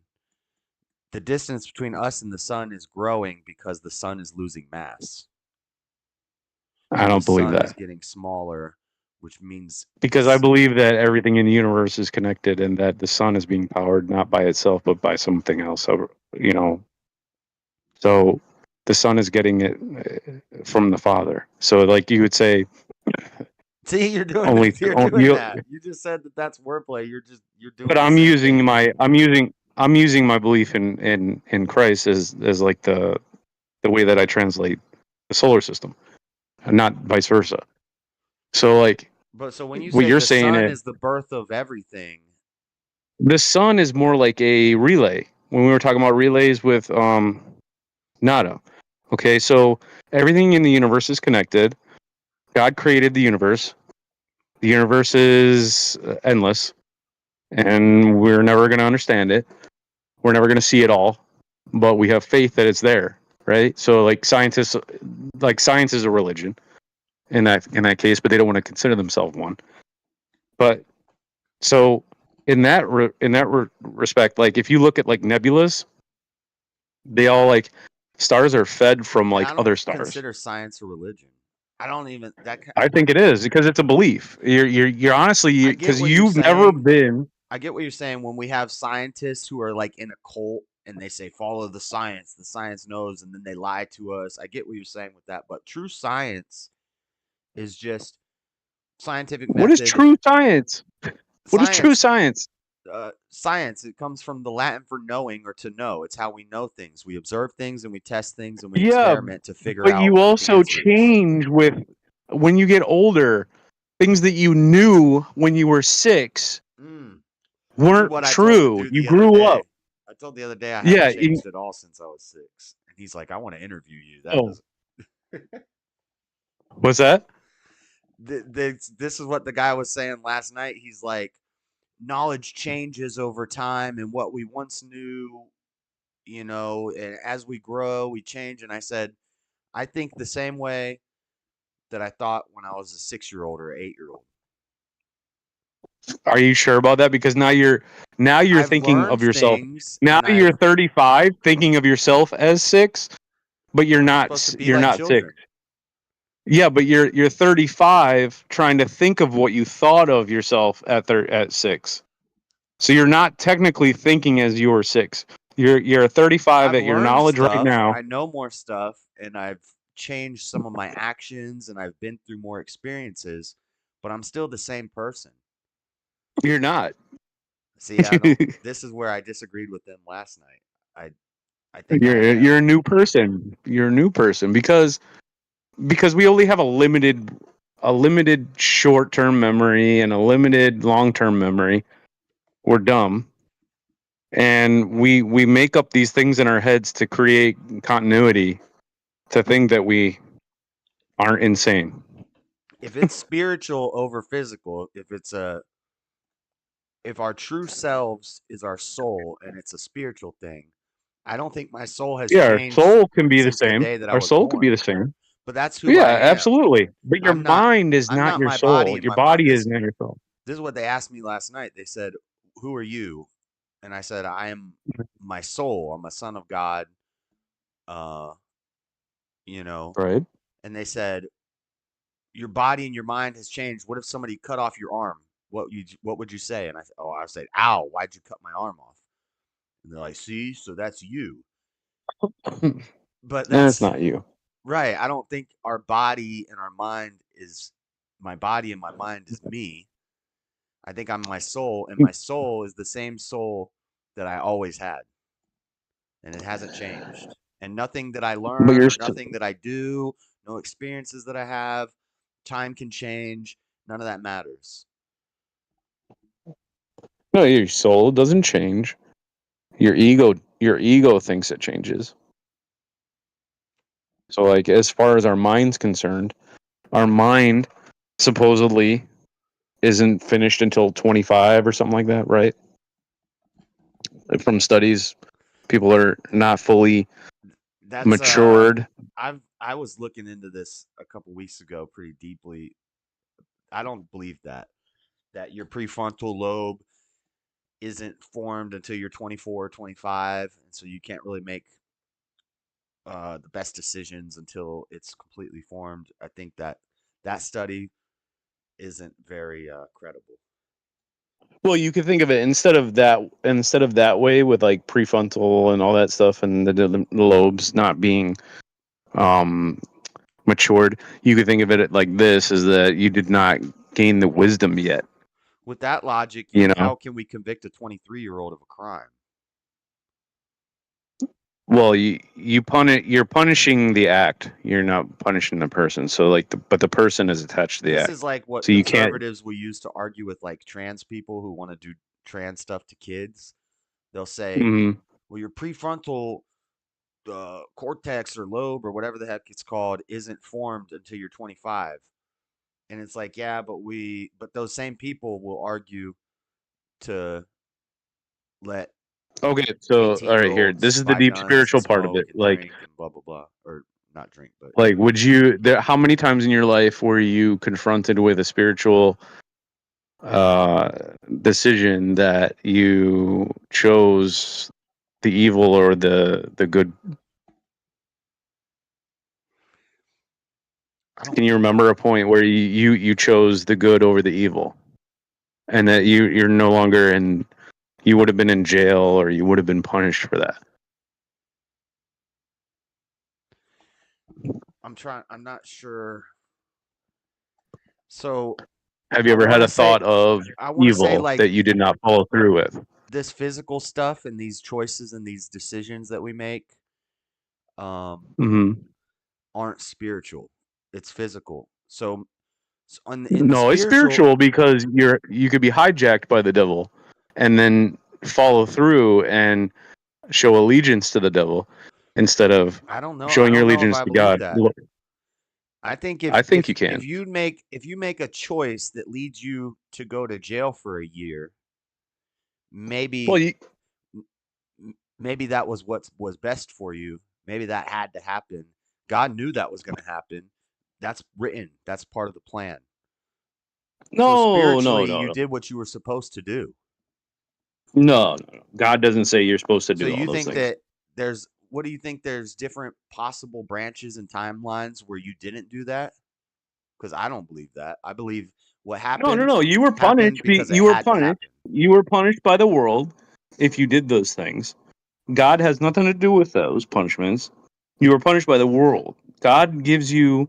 Speaker 1: The distance between us and the sun is growing because the sun is losing mass.
Speaker 4: I
Speaker 1: So the
Speaker 4: don't believe
Speaker 1: sun is
Speaker 4: that,
Speaker 1: getting smaller, which means
Speaker 4: because I believe that everything in the universe is connected, and that the sun is being powered not by itself but by something else. So, so the sun is getting it from the Father. So, like you would say,
Speaker 1: see, you're doing
Speaker 4: only
Speaker 1: you're doing that. You just said that that's wordplay. You're
Speaker 4: but
Speaker 1: doing the same thing.
Speaker 4: I'm using my belief in Christ as like the way that I translate the solar system, and not vice versa. So like
Speaker 1: But so when you
Speaker 4: what
Speaker 1: say
Speaker 4: you're
Speaker 1: the
Speaker 4: saying,
Speaker 1: sun is the birth of everything,
Speaker 4: the sun is more like a relay. When we were talking about relays with Nada, okay, so everything in the universe is connected. God created the universe. The universe is endless, and we're never going to understand it. We're never going to see it all, but we have faith that it's there, right? So like scientists, like science is a religion in that case, but they don't want to consider themselves one. But so in that respect, like if you look at like nebulas, they all like stars are fed from
Speaker 1: yeah,
Speaker 4: like
Speaker 1: I don't
Speaker 4: other stars.
Speaker 1: consider science a religion. I don't even that.
Speaker 4: I think it is because it's a belief. You're honestly
Speaker 1: I get
Speaker 4: because
Speaker 1: what you're
Speaker 4: you've never
Speaker 1: saying.
Speaker 4: been.
Speaker 1: I get what you're saying when we have scientists who are like in a cult and they say follow the science knows, and then they lie to us. I get what you're saying with that, but true science is just scientific
Speaker 4: What is
Speaker 1: method.
Speaker 4: true science? What is true
Speaker 1: Science,
Speaker 4: science?
Speaker 1: science. It comes from the Latin for knowing or to know. It's how we know things. We observe things and we test things and we
Speaker 4: Yeah,
Speaker 1: experiment to figure
Speaker 4: but
Speaker 1: out
Speaker 4: you
Speaker 1: the
Speaker 4: also
Speaker 1: answers.
Speaker 4: change with when you get older. Things that you knew when you were 6
Speaker 1: Mm. Which is
Speaker 4: weren't
Speaker 1: what I told the
Speaker 4: true.
Speaker 1: dude
Speaker 4: You
Speaker 1: the other
Speaker 4: grew up.
Speaker 1: day. I told the other day I haven't
Speaker 4: Yeah.
Speaker 1: changed at all since I was 6. And he's like, I want to interview you. That
Speaker 4: Oh,
Speaker 1: doesn't.
Speaker 4: what's that?
Speaker 1: This is what the guy was saying last night. He's like, knowledge changes over time, and what we once knew, and as we grow, we change. And I said, I think the same way that I thought when I was a 6-year-old or 8-year-old.
Speaker 4: Are you sure about that? Because now you're
Speaker 1: I've
Speaker 4: thinking
Speaker 1: learned
Speaker 4: of yourself.
Speaker 1: things,
Speaker 4: Now
Speaker 1: and
Speaker 4: you're 35, thinking of yourself as 6, but you're
Speaker 1: we're
Speaker 4: not.
Speaker 1: supposed to be
Speaker 4: You're
Speaker 1: like
Speaker 4: not 6.
Speaker 1: children.
Speaker 4: Yeah, but you're 35, trying to think of what you thought of yourself at 6. So you're not technically thinking as you were 6. You're 35
Speaker 1: I've
Speaker 4: at your
Speaker 1: learned
Speaker 4: knowledge right
Speaker 1: stuff.
Speaker 4: now.
Speaker 1: I know more stuff, and I've changed some of my actions, and I've been through more experiences, but I'm still the same person.
Speaker 4: You're not.
Speaker 1: See, I don't. This is where I disagreed with them last night. I think I am.
Speaker 4: You're a new person. You're a new person because we only have a limited short-term memory and a limited long-term memory. We're dumb, and we make up these things in our heads to create continuity, to think that we aren't insane.
Speaker 1: If it's spiritual over physical, if our true selves is our soul and it's a spiritual thing, I don't think my soul has
Speaker 4: Yeah, our
Speaker 1: changed
Speaker 4: soul can be the
Speaker 1: since the
Speaker 4: same.
Speaker 1: day that I
Speaker 4: Our
Speaker 1: was
Speaker 4: soul could be
Speaker 1: born.
Speaker 4: the same.
Speaker 1: But that's who
Speaker 4: Yeah,
Speaker 1: I am.
Speaker 4: absolutely. But your
Speaker 1: I'm not
Speaker 4: mind is
Speaker 1: I'm
Speaker 4: not
Speaker 1: not
Speaker 4: your
Speaker 1: my body,
Speaker 4: soul.
Speaker 1: and
Speaker 4: Your
Speaker 1: my mind
Speaker 4: body is
Speaker 1: this
Speaker 4: not your soul.
Speaker 1: this is what they asked me last night. They said, "Who are you?" And I said, I am my soul. I'm a son of God. Uh, you know.
Speaker 4: Right.
Speaker 1: And they said, your body and your mind has changed. What if somebody cut off your arm? What would you say? And I said, oh, I would say, ow, why'd you cut my arm off? And they're like, see, so that's you.
Speaker 4: And
Speaker 1: But
Speaker 4: it's
Speaker 1: that's
Speaker 4: not you.
Speaker 1: right. I don't think our body and our mind is my body and my mind is me. I think I'm my soul, and my soul is the same soul that I always had, and it hasn't changed. And nothing that I
Speaker 4: But
Speaker 1: learn
Speaker 4: you're
Speaker 1: or nothing that I do, no experiences that I have, time can change. None of that matters.
Speaker 4: no, your soul doesn't change. Your ego thinks it changes. So like as far as our mind's concerned, our mind supposedly isn't finished until 25 or something like that, right? From studies, people are not fully
Speaker 1: That's
Speaker 4: matured.
Speaker 1: I was looking into this a couple weeks ago pretty deeply. I don't believe that your prefrontal lobe isn't formed until you're 24 or 25, and so you can't really make the best decisions until it's completely formed. I think that study isn't very credible.
Speaker 4: Well, you could think of it instead of that way with like prefrontal and all that stuff and the lobes not being um matured. You could think of it like this: is that you did not gain the wisdom yet.
Speaker 1: With that logic,
Speaker 4: You know.
Speaker 1: how can we convict a 23-year-old of a crime?
Speaker 4: Well, you're punishing the act. You're not punishing the person. So like, but the person is attached to the
Speaker 1: This
Speaker 4: act.
Speaker 1: is like what
Speaker 4: So you can't.
Speaker 1: conservatives will use to argue with like trans people who want to do trans stuff to kids. They'll say,
Speaker 4: Mhm.
Speaker 1: "Well, your prefrontal cortex or lobe or whatever the heck it's called isn't formed until you're 25." And it's like, yeah, but those same people will argue to let
Speaker 4: Okay, so all right, here.
Speaker 1: 18-year-olds
Speaker 4: This is the
Speaker 1: buy
Speaker 4: deep
Speaker 1: guns and
Speaker 4: spiritual part of
Speaker 1: smoke
Speaker 4: it.
Speaker 1: and drink and blah blah blah, or not drink, but
Speaker 4: Would you? How many times in your life were you confronted with a spiritual uh, decision that you chose the evil or the good?
Speaker 1: I don't.
Speaker 4: Can you remember a point where you chose the good over the evil, and that you're no longer in? You would have been in jail, or you would have been punished for that.
Speaker 1: I'm trying. I'm not sure. So
Speaker 4: Have you
Speaker 1: I
Speaker 4: ever had
Speaker 1: want to
Speaker 4: a
Speaker 1: say,
Speaker 4: thought of evil
Speaker 1: like
Speaker 4: that you did not follow through with?
Speaker 1: this physical stuff and these choices and these decisions that we make um,
Speaker 4: Hmm.
Speaker 1: aren't spiritual. It's physical. So, in the
Speaker 4: No, it's
Speaker 1: spiritual,
Speaker 4: spiritual because you could be hijacked by the devil, and then follow through and show allegiance to the devil instead of
Speaker 1: I don't know. I
Speaker 4: showing your
Speaker 1: don't know if
Speaker 4: allegiance
Speaker 1: I
Speaker 4: to
Speaker 1: believe
Speaker 4: God.
Speaker 1: that.
Speaker 4: Look,
Speaker 1: I think
Speaker 4: I think you can.
Speaker 1: if you make a choice that leads you to go to jail for a year,
Speaker 4: Well,
Speaker 1: maybe maybe that was what was best for you. Maybe that had to happen. God knew that was going to happen. That's written. That's part of the plan. So
Speaker 4: no, no,
Speaker 1: spiritually,
Speaker 4: no,
Speaker 1: you
Speaker 4: no,
Speaker 1: did what you were supposed to do.
Speaker 4: no, no. God doesn't say you're supposed to
Speaker 1: So
Speaker 4: do all
Speaker 1: you
Speaker 4: those
Speaker 1: think
Speaker 4: things.
Speaker 1: that there's what do you think there's different possible branches and timelines where you didn't do that? Because I don't believe that. I believe what
Speaker 4: No, no,
Speaker 1: happened
Speaker 4: no. You were
Speaker 1: happened
Speaker 4: punished.
Speaker 1: because it
Speaker 4: You were
Speaker 1: had to
Speaker 4: punished.
Speaker 1: happen.
Speaker 4: You were punished by the world if you did those things. God has nothing to do with those punishments. You were punished by the world. God gives you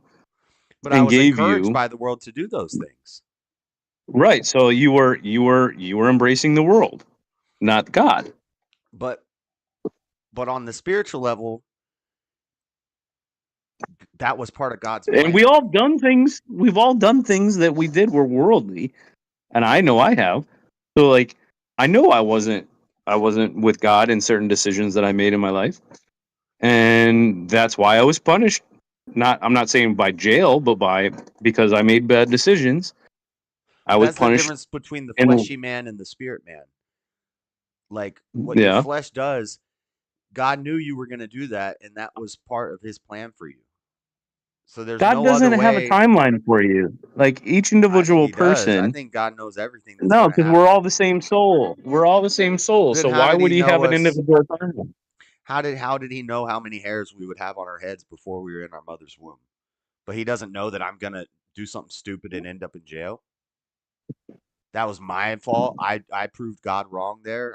Speaker 1: But I
Speaker 4: and
Speaker 1: was
Speaker 4: gave
Speaker 1: encouraged
Speaker 4: you
Speaker 1: by the world to do those things.
Speaker 4: right. So you were embracing the world, not God.
Speaker 1: But on the spiritual level, that was part of God's
Speaker 4: And
Speaker 1: plan.
Speaker 4: we've all done things that we did were worldly, and I know I have. So like I know I wasn't with God in certain decisions that I made in my life. And that's why I was punished. I'm not saying by jail, but because I made bad decisions. I
Speaker 1: But
Speaker 4: was
Speaker 1: that's the
Speaker 4: punished.
Speaker 1: difference between the
Speaker 4: And
Speaker 1: fleshy man and the spirit man. Like what your
Speaker 4: yeah.
Speaker 1: flesh does, God knew you were going to do that, and that was part of his plan for you. So there's
Speaker 4: God
Speaker 1: no other
Speaker 4: doesn't have a
Speaker 1: way.
Speaker 4: timeline for you. Like each
Speaker 1: I think
Speaker 4: individual
Speaker 1: he does. I
Speaker 4: person.
Speaker 1: think God knows everything that's
Speaker 4: No,
Speaker 1: going to
Speaker 4: because we're
Speaker 1: happen.
Speaker 4: all the same soul. We're all the same soul.
Speaker 1: Then
Speaker 4: So
Speaker 1: how
Speaker 4: why
Speaker 1: did
Speaker 4: would
Speaker 1: he
Speaker 4: he
Speaker 1: know
Speaker 4: have an
Speaker 1: us?
Speaker 4: individual timeline?
Speaker 1: How did he know how many hairs we would have on our heads before we were in our mother's womb? But he doesn't know that I'm going to do something stupid and end up in jail. That was my fault. I proved God wrong there.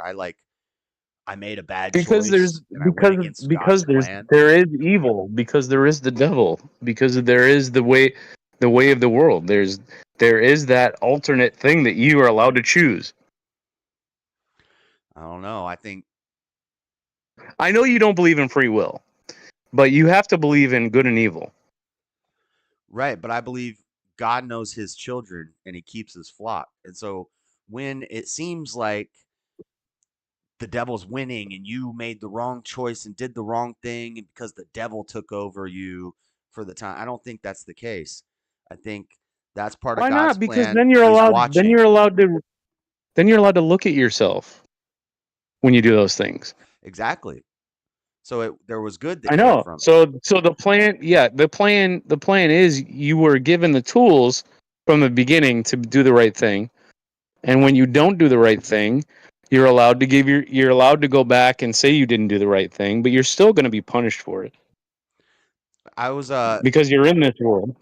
Speaker 1: I made a bad
Speaker 4: Because there's
Speaker 1: choice and I went against God's plan.
Speaker 4: there is evil, because there is the devil, because there is the way of the world. There is that alternate thing that you are allowed to choose.
Speaker 1: I don't know. I think
Speaker 4: I know you don't believe in free will, but you have to believe in good and evil.
Speaker 1: right, but I believe God knows his children and he keeps his flock. And so when it seems like the devil's winning and you made the wrong choice and did the wrong thing and because the devil took over you for the time, I don't think that's the case. I think that's part of
Speaker 4: Why
Speaker 1: God's
Speaker 4: not? Because
Speaker 1: plan and he's watching.
Speaker 4: then you're allowed to look at yourself when you do those things.
Speaker 1: Exactly. So there was good that
Speaker 4: I
Speaker 1: came
Speaker 4: know.
Speaker 1: from it.
Speaker 4: So the plan is you were given the tools from the beginning to do the right thing. And when you don't do the right thing, you're allowed to you're allowed to go back and say you didn't do the right thing, but you're still going to be punished for it
Speaker 1: I was
Speaker 4: because you're in this world.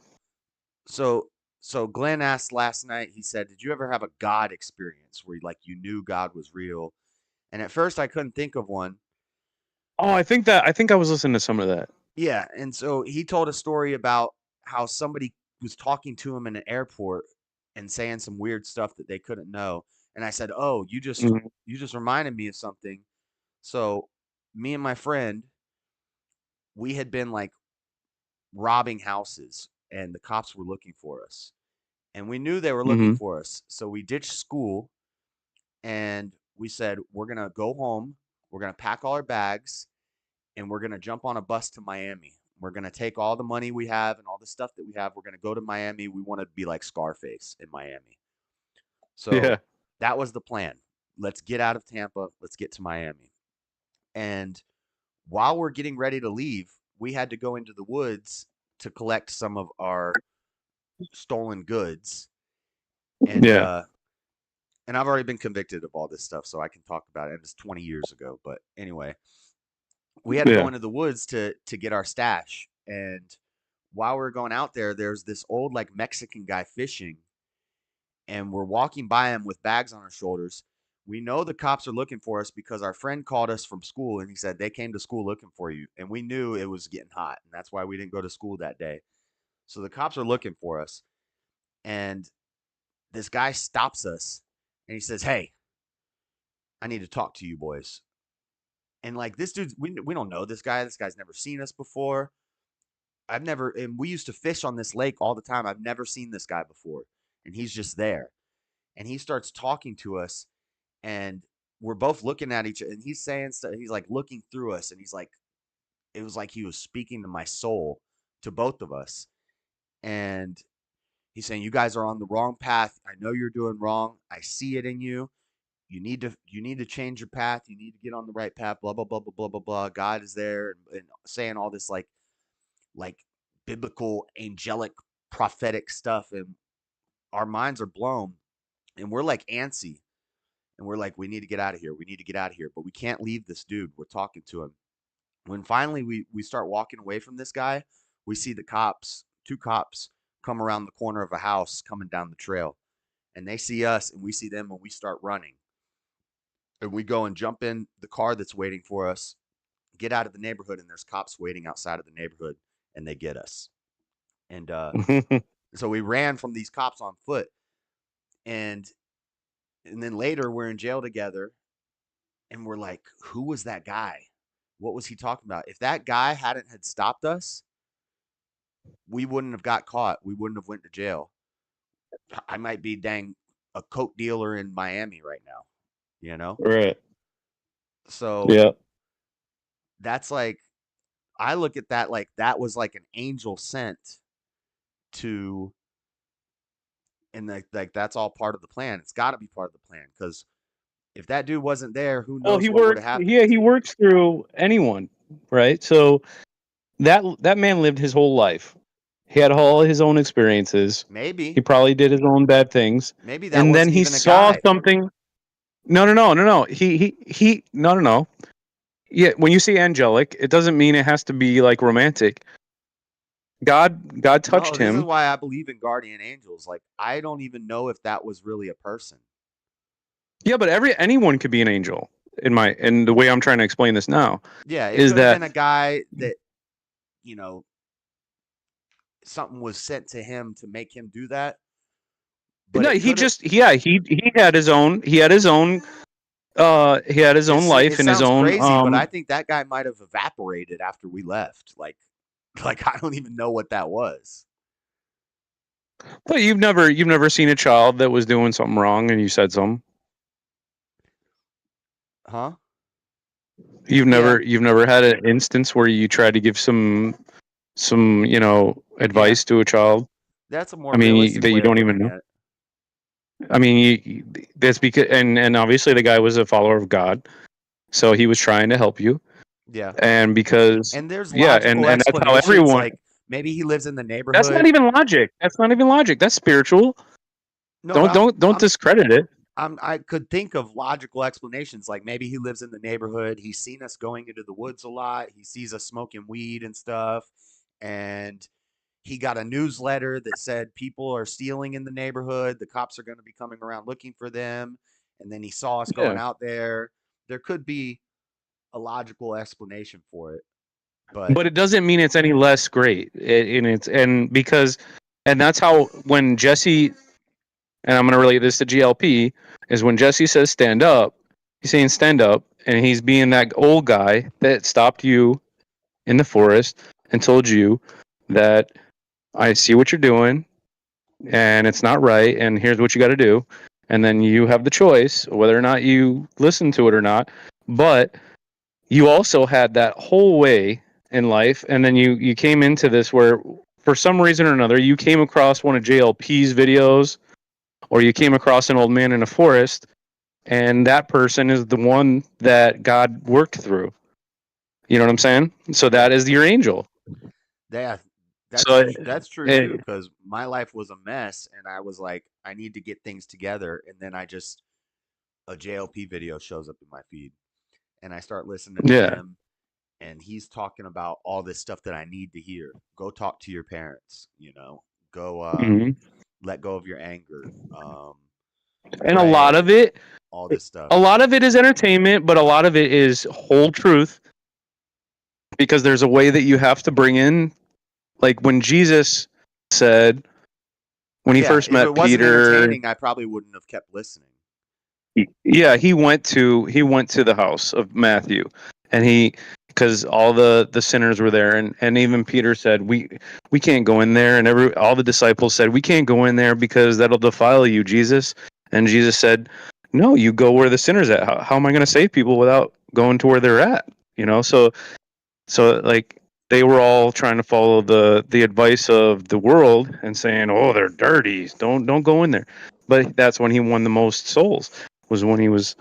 Speaker 1: so so Glenn asked last night, he said, "Did you ever have a God experience where you knew God was real?" And at first I couldn't think of one.
Speaker 4: Oh, I think I was listening to some of that.
Speaker 1: Yeah, and so he told a story about how somebody was talking to him in an airport and saying some weird stuff that they couldn't know. And I said, "Oh,
Speaker 4: Mhm.
Speaker 1: you just reminded me of something." So, me and my friend, we had been robbing houses and the cops were looking for us. And we knew they were looking
Speaker 4: Mhm.
Speaker 1: for us. So we ditched school and we said, "We're going to go home. We're going to pack all our bags and we're going to jump on a bus to Miami. We're going to take all the money we have and all the stuff that we have. We're going to go to Miami. We want to be like Scarface in Miami." So
Speaker 4: Yeah.
Speaker 1: that was the plan. Let's get out of Tampa. Let's get to Miami. And while we're getting ready to leave, we had to go into the woods to collect some of our stolen goods. And
Speaker 4: Yeah.
Speaker 1: uh and I've already been convicted of all this stuff, so I can talk about it. It's 20 years ago, but anyway, we had to go
Speaker 4: Yeah.
Speaker 1: into the woods to get our stash. And while we are going out there, there's this old Mexican guy fishing, and we're walking by him with bags on our shoulders. We know the cops are looking for us because our friend called us from school and he said they came to school looking for you. And we knew it was getting hot, and that's why we didn't go to school that day. So the cops are looking for us, and this guy stops us and he says, "Hey, I need to talk to you boys." And this dude, we don't know this guy. This guy's never seen us before. And we used to fish on this lake all the time. I've never seen this guy before. And he's just there. And he starts talking to us, and we're both looking at each other. And he's saying stuff. He's looking through us, and it was like he was speaking to my soul, to both of us. And he's saying, "You guys are on the wrong path. I know you're doing wrong. I see it in you. You need to change your path. You need to get on the right path. Blah blah blah blah blah blah blah. God is there," and saying all this like biblical, angelic, prophetic stuff, and our minds are blown, and we're antsy, and we're like, "We need to get out of here. We need to get out of here," but we can't leave this dude. We're talking to him. When finally we start walking away from this guy, we see the cops, two cops, come around the corner of a house coming down the trail, and they see us, and we see them, and we start running. And we go and jump in the car that's waiting for us, get out of the neighborhood, and there's cops waiting outside of the neighborhood, and they get us. And so we ran from these cops on foot, and then later we're in jail together, and we're like, who was that guy? What was he talking about? If that guy hadn't had stopped us, we wouldn't have got caught. We wouldn't have went to jail. I might be dang a coke dealer in Miami right now, you know?
Speaker 4: Right.
Speaker 1: So
Speaker 4: Yeah.
Speaker 1: that's I look at that that was like an angel sent to, and that's all part of the plan. It's got to be part of the plan, because if that dude wasn't there, who
Speaker 4: Well,
Speaker 1: knows what would have happened.
Speaker 4: he works through anyone, right? So that man lived his whole life He had all his own experiences. He
Speaker 1: Maybe.
Speaker 4: probably did his own bad things,
Speaker 1: Maybe that
Speaker 4: and then
Speaker 1: wasn't
Speaker 4: he
Speaker 1: even a
Speaker 4: saw
Speaker 1: guy.
Speaker 4: something. No. No. Yeah, when you say angelic, it doesn't mean it has to be like romantic. God touched
Speaker 1: No, this is
Speaker 4: him.
Speaker 1: why I believe in guardian angels. Like, I don't even know if that was really a person.
Speaker 4: Yeah, but anyone could be an angel. In the way I'm trying to explain this now
Speaker 1: Yeah, it
Speaker 4: is
Speaker 1: could have
Speaker 4: that
Speaker 1: been a guy that, you know, something was sent to him to make him do that. But
Speaker 4: no,
Speaker 1: it
Speaker 4: he
Speaker 1: could have.
Speaker 4: just he had his own life and his
Speaker 1: Sounds
Speaker 4: own
Speaker 1: crazy, but I think that guy might have evaporated after we left. Like I don't even know what that was.
Speaker 4: But you've never seen a child that was doing something wrong and you said something.
Speaker 1: Huh?
Speaker 4: You've
Speaker 1: Yeah.
Speaker 4: never had an instance where you tried to give some
Speaker 1: Yeah.
Speaker 4: advice to a child.
Speaker 1: That's a more
Speaker 4: I mean
Speaker 1: realistic
Speaker 4: that you
Speaker 1: way of
Speaker 4: don't even
Speaker 1: looking
Speaker 4: know.
Speaker 1: at it.
Speaker 4: I mean that's because and obviously the guy was a follower of God, so he was trying to help you.
Speaker 1: Yeah.
Speaker 4: And because
Speaker 1: And there's
Speaker 4: yeah, and
Speaker 1: logical
Speaker 4: that's how
Speaker 1: explanations,
Speaker 4: everyone.
Speaker 1: like maybe he lives in the
Speaker 4: That's not
Speaker 1: neighborhood.
Speaker 4: even logic. That's not even logic. That's spiritual.
Speaker 1: No,
Speaker 4: Don't discredit it.
Speaker 1: I could think of logical explanations, like maybe he lives in the neighborhood. He's seen us going into the woods a lot. He sees us smoking weed and stuff, and he got a newsletter that said people are stealing in the neighborhood. The cops are going to be coming around looking for them, and then he saw us going
Speaker 4: Yeah.
Speaker 1: out there. There could be a logical explanation for it, but
Speaker 4: But it doesn't mean it's any less great. And that's how when Jesse, and I'm going to relate this to GLP, is when Jesse says stand up, he's saying stand up, and he's being that old guy that stopped you in the forest and told you that I see what you're doing and it's not right, and here's what you got to do. And then you have the choice whether or not you listen to it or not. But you also had that whole way in life, and then you came into this where for some reason or another you came across one of JLP's videos, or you came across an old man in a forest, and that person is the one that God worked through. You know what I'm saying? So
Speaker 1: yeah,
Speaker 4: that is your angel.
Speaker 1: yeah,
Speaker 4: So
Speaker 1: that's true too.
Speaker 4: it,
Speaker 1: Because my life was a mess, and I was like, I need to get things together, and then a JLP video shows up in my feed, and I start listening to
Speaker 4: yeah.
Speaker 1: him, and he's talking about all this stuff that I need to hear. Go talk to your parents, go
Speaker 4: Mhm.
Speaker 1: let go of your anger,
Speaker 4: And a lot of
Speaker 1: pray,
Speaker 4: it
Speaker 1: all this stuff.
Speaker 4: a lot of it is entertainment, but a lot of it is whole truth, because there's a way that you have to bring in, like when Jesus said, when he
Speaker 1: Yeah,
Speaker 4: first
Speaker 1: if it
Speaker 4: met
Speaker 1: wasn't
Speaker 4: Peter,
Speaker 1: entertaining, I probably wouldn't have kept listening.
Speaker 4: yeah, he went to the house of Matthew, and he because all the sinners were there, and even Peter said, we can't go in there, and all the disciples said, we can't go in there because that'll defile you, Jesus. And Jesus said, no, you go where the sinners at. How am I going to save people without going to where they're at? So like they were all trying to follow the advice of the world and saying, oh, they're dirty, don't go in there. But that's when he won the most souls, was when he was,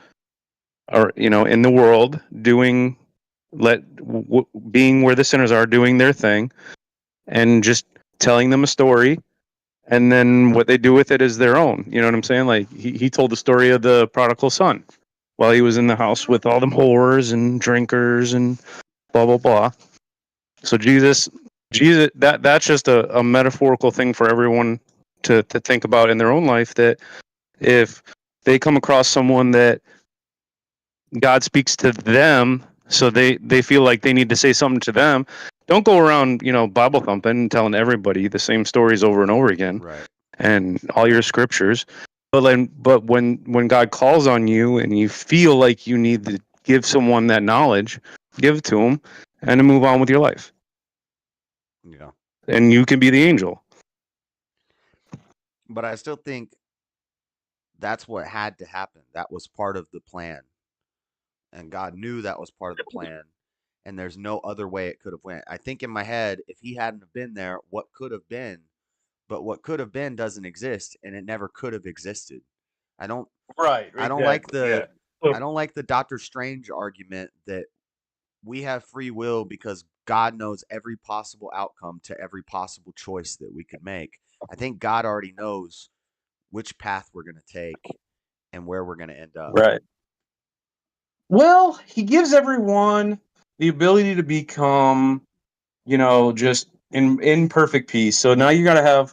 Speaker 4: or in the world doing, being where the sinners are, doing their thing, and just telling them a story, and then what they do with it is their own. You know what I'm saying? Like he told the story of the prodigal son while he was in the house with all them whores and drinkers and blah blah blah. So Jesus, that's just a metaphorical thing for everyone to think about in their own life, that if they come across someone that God speaks to them, so they feel like they need to say something to them, don't go around, Bible thumping and telling everybody the same stories over and over again
Speaker 1: Right.
Speaker 4: and all your scriptures. But when God calls on you and you feel like you need to give someone that knowledge, give it to them and then move on with your life.
Speaker 1: Yeah.
Speaker 4: And you can be the angel.
Speaker 1: But I still think that's what had to happen. That was part of the plan. And God knew that was part of the plan. And there's no other way it could have went. I think in my head, if he hadn't have been there, what could have been, but what could have been doesn't exist, and it never could have existed. I don't
Speaker 4: Right,
Speaker 1: I don't like
Speaker 4: exactly.
Speaker 1: the
Speaker 4: Yeah.
Speaker 1: I don't like the Doctor Strange argument that we have free will because God knows every possible outcome to every possible choice that we could make. I think God already knows which path we're going to take and where we're going to end up.
Speaker 4: Right. Well, he gives everyone the ability to become, just in perfect peace. So now you got to have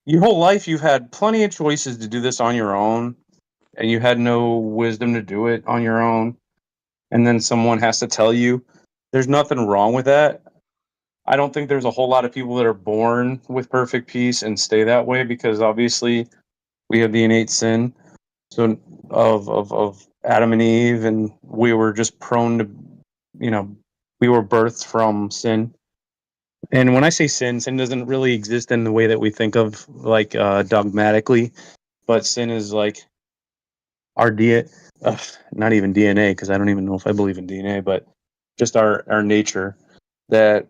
Speaker 4: your whole life. You've had plenty of choices to do this on your own, and you had no wisdom to do it on your own. And then someone has to tell you there's nothing wrong with that. I don't think there's a whole lot of people that are born with perfect peace and stay that way, because obviously we have the innate sin, so of Adam and Eve, and we were just prone to, we were birthed from sin. And when I say sin doesn't really exist in the way that we think of, like, dogmatically, but sin is like our not even DNA, because I don't even know if I believe in DNA, but just our nature, that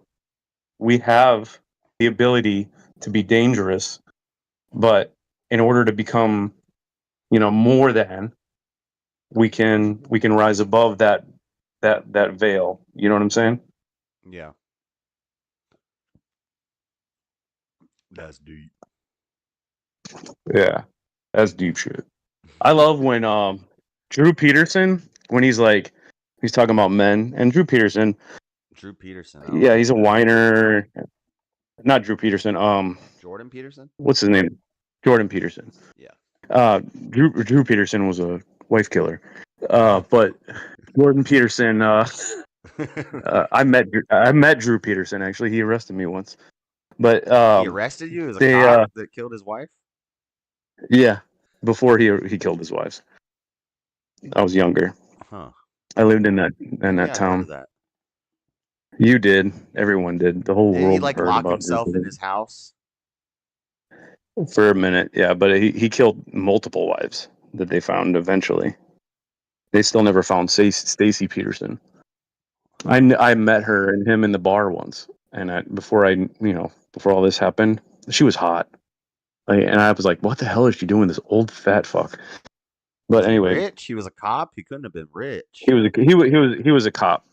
Speaker 4: we have the ability to be dangerous, but in order to become, more than, we can rise above that veil. You know what I'm saying?
Speaker 1: Yeah. That's deep.
Speaker 4: Yeah, that's deep shit. I love when Drew Peterson, when he's talking about men, and Drew Peterson,
Speaker 1: Drew Peterson. I don't
Speaker 4: yeah,
Speaker 1: know
Speaker 4: he's
Speaker 1: who
Speaker 4: a
Speaker 1: that is.
Speaker 4: whiner. Not Drew Peterson.
Speaker 1: Jordan Peterson?
Speaker 4: What's his name? Jordan Peterson.
Speaker 1: Yeah.
Speaker 4: Drew Peterson was a wife killer. But Jordan Peterson. I met Drew Peterson, actually. He arrested me once. But
Speaker 1: He arrested you as a
Speaker 4: they
Speaker 1: cop that killed his wife?
Speaker 4: yeah, before he killed his wives. I was younger.
Speaker 1: Huh.
Speaker 4: I lived in
Speaker 1: Maybe
Speaker 4: that
Speaker 1: I've heard of
Speaker 4: town.
Speaker 1: that.
Speaker 4: You did. Everyone did. The whole
Speaker 1: Didn't he
Speaker 4: world
Speaker 1: like
Speaker 4: heard
Speaker 1: lock
Speaker 4: about Drew
Speaker 1: himself in his
Speaker 4: Peterson
Speaker 1: house?
Speaker 4: for a minute. Yeah, but he killed multiple wives that they found eventually. They still never found Stacy Peterson. I met her and him in the bar once, and before all this happened, she was hot. And I was like, "What the hell is she doing? This old fat fuck."
Speaker 1: Was
Speaker 4: But
Speaker 1: he
Speaker 4: anyway,
Speaker 1: rich? He was a cop. He couldn't have been rich.
Speaker 4: he was a cop,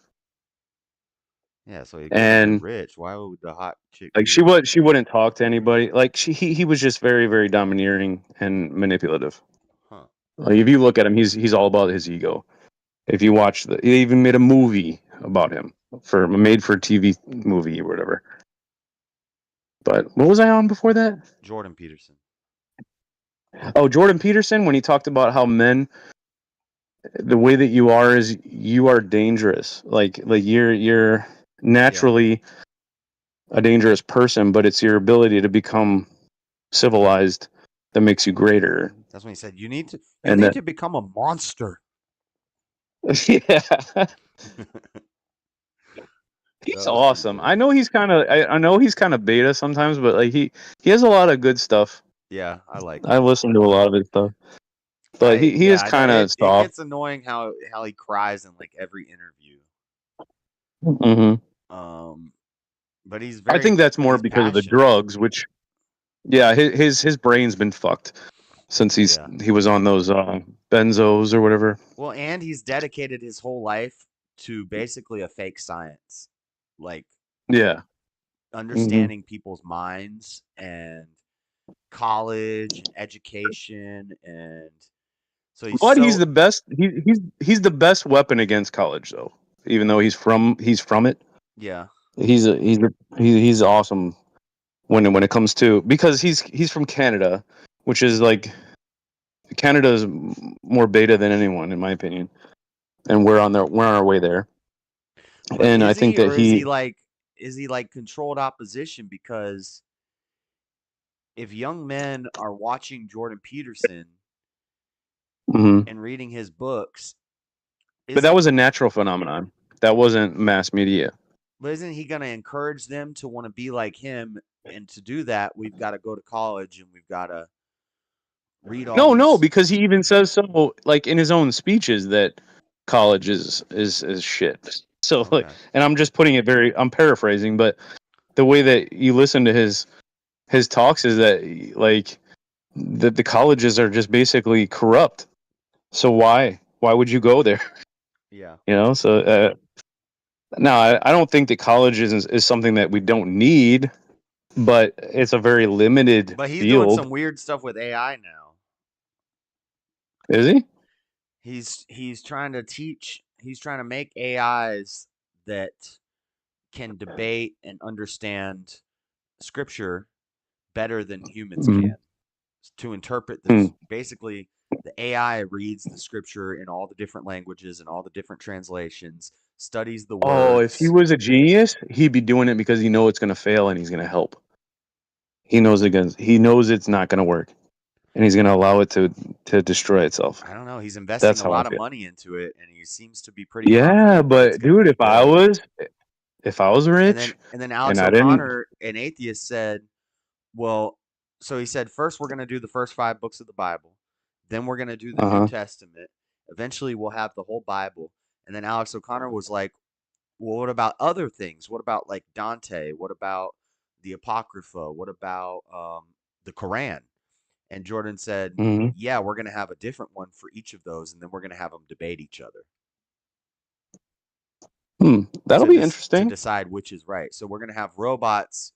Speaker 1: Yeah, so he couldn't have been
Speaker 4: and
Speaker 1: rich. Why would the hot chick
Speaker 4: like
Speaker 1: be with him?
Speaker 4: she wouldn't talk to anybody. Like he was just very, very domineering and manipulative.
Speaker 1: Huh.
Speaker 4: Like, if you look at him, he's all about his ego. If you watch he even made a movie about him, for a made for TV movie or whatever. But what was I on before that?
Speaker 1: Jordan Peterson.
Speaker 4: Oh, Jordan Peterson, when he talked about how men, the way that you are is you are dangerous. Like you're
Speaker 1: Yeah.
Speaker 4: naturally a dangerous person, but it's your ability to become civilized that makes you greater.
Speaker 1: That's when he said you'll
Speaker 4: And
Speaker 1: need
Speaker 4: that
Speaker 1: to become a monster.
Speaker 4: yeah,
Speaker 1: That
Speaker 4: he's
Speaker 1: was pretty
Speaker 4: awesome.
Speaker 1: good.
Speaker 4: I know he's kind of beta sometimes, but like he has a lot of good stuff.
Speaker 1: Yeah, I like
Speaker 4: I
Speaker 1: him.
Speaker 4: listen to a lot of his stuff, but he is
Speaker 1: Yeah,
Speaker 4: kind of
Speaker 1: it
Speaker 4: soft.
Speaker 1: gets annoying how he cries in like every interview.
Speaker 4: Hmm.
Speaker 1: Um but
Speaker 4: I think that's more
Speaker 1: he's
Speaker 4: because of the
Speaker 1: passionate.
Speaker 4: drugs, which yeah, his brain's been fucked since
Speaker 1: Yeah.
Speaker 4: he was on those benzos or whatever.
Speaker 1: Well, and he's dedicated his whole life to basically a fake science. Like
Speaker 4: Yeah. Hmm.
Speaker 1: understanding people's minds and college and education, and so he's
Speaker 4: But he's
Speaker 1: so
Speaker 4: the best. He's the best weapon against college, though. Even though he's from it,
Speaker 1: yeah.
Speaker 4: he's awesome when it comes to, because he's from Canada, which is like, Canada is more beta than anyone in my opinion, and we're on our way there.
Speaker 1: But
Speaker 4: And I
Speaker 1: is
Speaker 4: think
Speaker 1: he,
Speaker 4: that
Speaker 1: or is he like controlled opposition? Because if young men are watching Jordan Peterson
Speaker 4: mhm.
Speaker 1: and reading his books,
Speaker 4: But that
Speaker 1: isn't
Speaker 4: was a natural phenomenon. That wasn't mass media.
Speaker 1: but isn't he going to encourage them to want to be like him? And to do that, we've got to go to college and we've got to read all
Speaker 4: No,
Speaker 1: these.
Speaker 4: because he even says so, like, in his own speeches, that college is shit. So like,
Speaker 1: Okay.
Speaker 4: and I'm paraphrasing, but the way that you listen to his talks is that, like, the colleges are just basically corrupt. So why would you go there?
Speaker 1: Yeah.
Speaker 4: So No, I don't think that college is something that we don't need, but it's a very limited
Speaker 1: But he's doing
Speaker 4: field.
Speaker 1: some weird stuff with AI now.
Speaker 4: Is he?
Speaker 1: He's trying to teach. He's trying to make AIs that can debate and understand scripture better than humans
Speaker 4: Mm.
Speaker 1: can. To interpret
Speaker 4: Mm.
Speaker 1: this, basically, the AI reads the scripture in all the different languages and all the different translations, studies the
Speaker 4: Oh, if he
Speaker 1: words.
Speaker 4: was a genius, he'd be doing it because he knows it's going to fail and he's going to help. He knows he knows it's not going to work, and he's going to allow it to destroy itself.
Speaker 1: I don't know. He's investing
Speaker 4: That's
Speaker 1: a
Speaker 4: how I
Speaker 1: lot of
Speaker 4: feel.
Speaker 1: money into it, and he seems to be pretty
Speaker 4: Yeah,
Speaker 1: confident that it's
Speaker 4: but
Speaker 1: going to
Speaker 4: dude,
Speaker 1: be good.
Speaker 4: if I was rich
Speaker 1: And then
Speaker 4: and
Speaker 1: Alex
Speaker 4: I didn't,
Speaker 1: O'Connor, an atheist, said, "Well, so he said first we're going to do the first 5 books of the Bible, then we're going to do the New
Speaker 4: uh-huh.
Speaker 1: Testament. Eventually, we'll have the whole Bible." And then Alex O'Connor was like, "Well, what about other things? What about like Dante? What about the Apocrypha? What about the Quran?" And Jordan said,
Speaker 4: Hmm.
Speaker 1: "Yeah, we're going to have a different one for each of those, and then we're going to have them debate each other
Speaker 4: That'll be
Speaker 1: to
Speaker 4: interesting.
Speaker 1: decide which is right. So we're going to have robots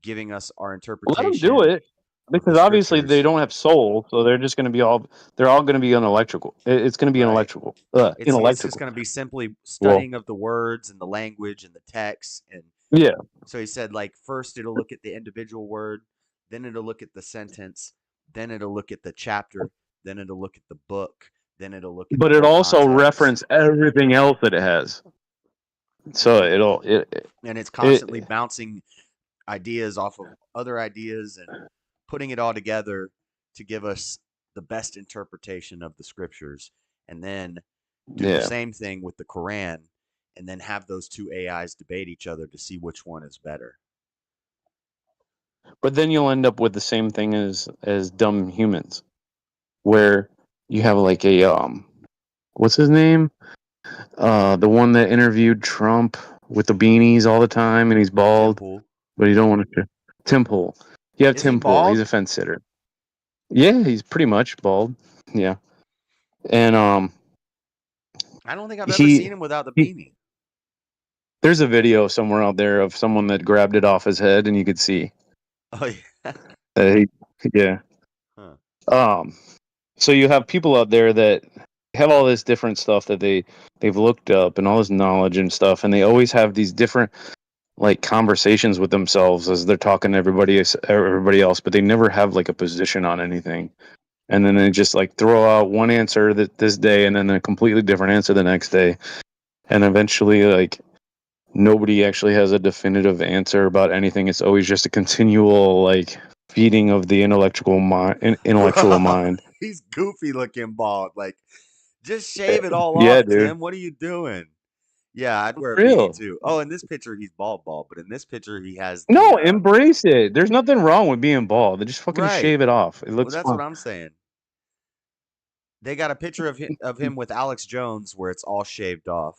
Speaker 1: giving us our
Speaker 4: Let them do
Speaker 1: interpretation
Speaker 4: it
Speaker 1: of the
Speaker 4: because obviously they
Speaker 1: scriptures."
Speaker 4: don't have soul, so they're just going to be they're all going to be unelectrical. It's going to be
Speaker 1: Right. It's just
Speaker 4: inelectrical.
Speaker 1: going to be simply
Speaker 4: Well,
Speaker 1: studying of the words and the language and the text. And
Speaker 4: yeah,
Speaker 1: so he said, like, first it'll look at the individual word, then it'll look at the sentence, then it'll look at the chapter, then it'll look at the book, then it'll look at the
Speaker 4: but it
Speaker 1: whole
Speaker 4: also
Speaker 1: context.
Speaker 4: reference everything else that it has. So
Speaker 1: Hmm.
Speaker 4: it'll
Speaker 1: And it's
Speaker 4: it
Speaker 1: constantly bouncing ideas off of other ideas and putting it all together to give us the best interpretation of the scriptures. And then do the
Speaker 4: yeah.
Speaker 1: same thing with the Quran, and then have those two AIs debate each other to see which one is better.
Speaker 4: But then you'll end up with the same thing as dumb humans, where you have like a what's his name? The one that interviewed Trump with the beanies all the time, and he's
Speaker 1: Tim
Speaker 4: bald,
Speaker 1: Pool.
Speaker 4: but you don't want to. Tim Pool. You have
Speaker 1: Is he
Speaker 4: Tim Pool. He's
Speaker 1: bald?
Speaker 4: a fence sitter. Yeah, he's pretty much bald. Yeah, and
Speaker 1: I don't think I've ever
Speaker 4: he
Speaker 1: seen him without the
Speaker 4: he.
Speaker 1: beanie.
Speaker 4: There's a video somewhere out there of someone that grabbed it off his head, and you could see.
Speaker 1: Oh yeah.
Speaker 4: He, yeah.
Speaker 1: Huh.
Speaker 4: Um. So you have people out there that have all this different stuff that they've looked up and all this knowledge and stuff, and they always have these different like conversations with themselves as they're talking to everybody else, but they never have like a position on anything. And then they just like throw out one answer that this day and then a completely different answer the next day. And eventually like nobody actually has a definitive answer about anything. It's always just a continual like feeding of the intellectual
Speaker 1: Bro,
Speaker 4: mind.
Speaker 1: he's goofy looking bald. Like, just shave it all
Speaker 4: Yeah,
Speaker 1: off,
Speaker 4: dude.
Speaker 1: Tim. What are you doing? Yeah, I'd wear a beanie
Speaker 4: Real.
Speaker 1: too. Oh, in this picture he's bald, but in this picture he has the
Speaker 4: No, embrace it. There's nothing wrong with being bald. They just fucking
Speaker 1: right.
Speaker 4: shave it off. It
Speaker 1: Well,
Speaker 4: looks
Speaker 1: that's
Speaker 4: fun.
Speaker 1: what I'm saying. They got a picture of him with Alex Jones where it's all shaved off.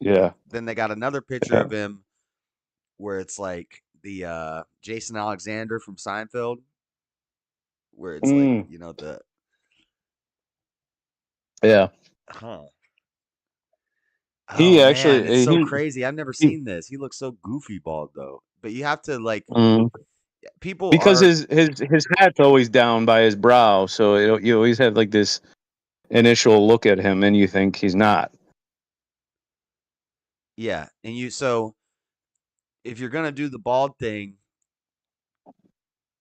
Speaker 4: Yeah.
Speaker 1: Then they got another picture
Speaker 4: Yeah.
Speaker 1: of him where it's like the Jason Alexander from Seinfeld, where it's like,
Speaker 4: Mm,
Speaker 1: you know, the
Speaker 4: yeah.
Speaker 1: huh. Oh
Speaker 4: He
Speaker 1: man, it's
Speaker 4: actually
Speaker 1: so crazy. I've never
Speaker 4: he
Speaker 1: seen this. He looks so goofy bald though. But you have to like
Speaker 4: mm,
Speaker 1: people
Speaker 4: because
Speaker 1: are
Speaker 4: his hat's always down by his brow, so you always have like this initial look at him, and you think he's not.
Speaker 1: yeah, and you so if you're gonna do the bald thing,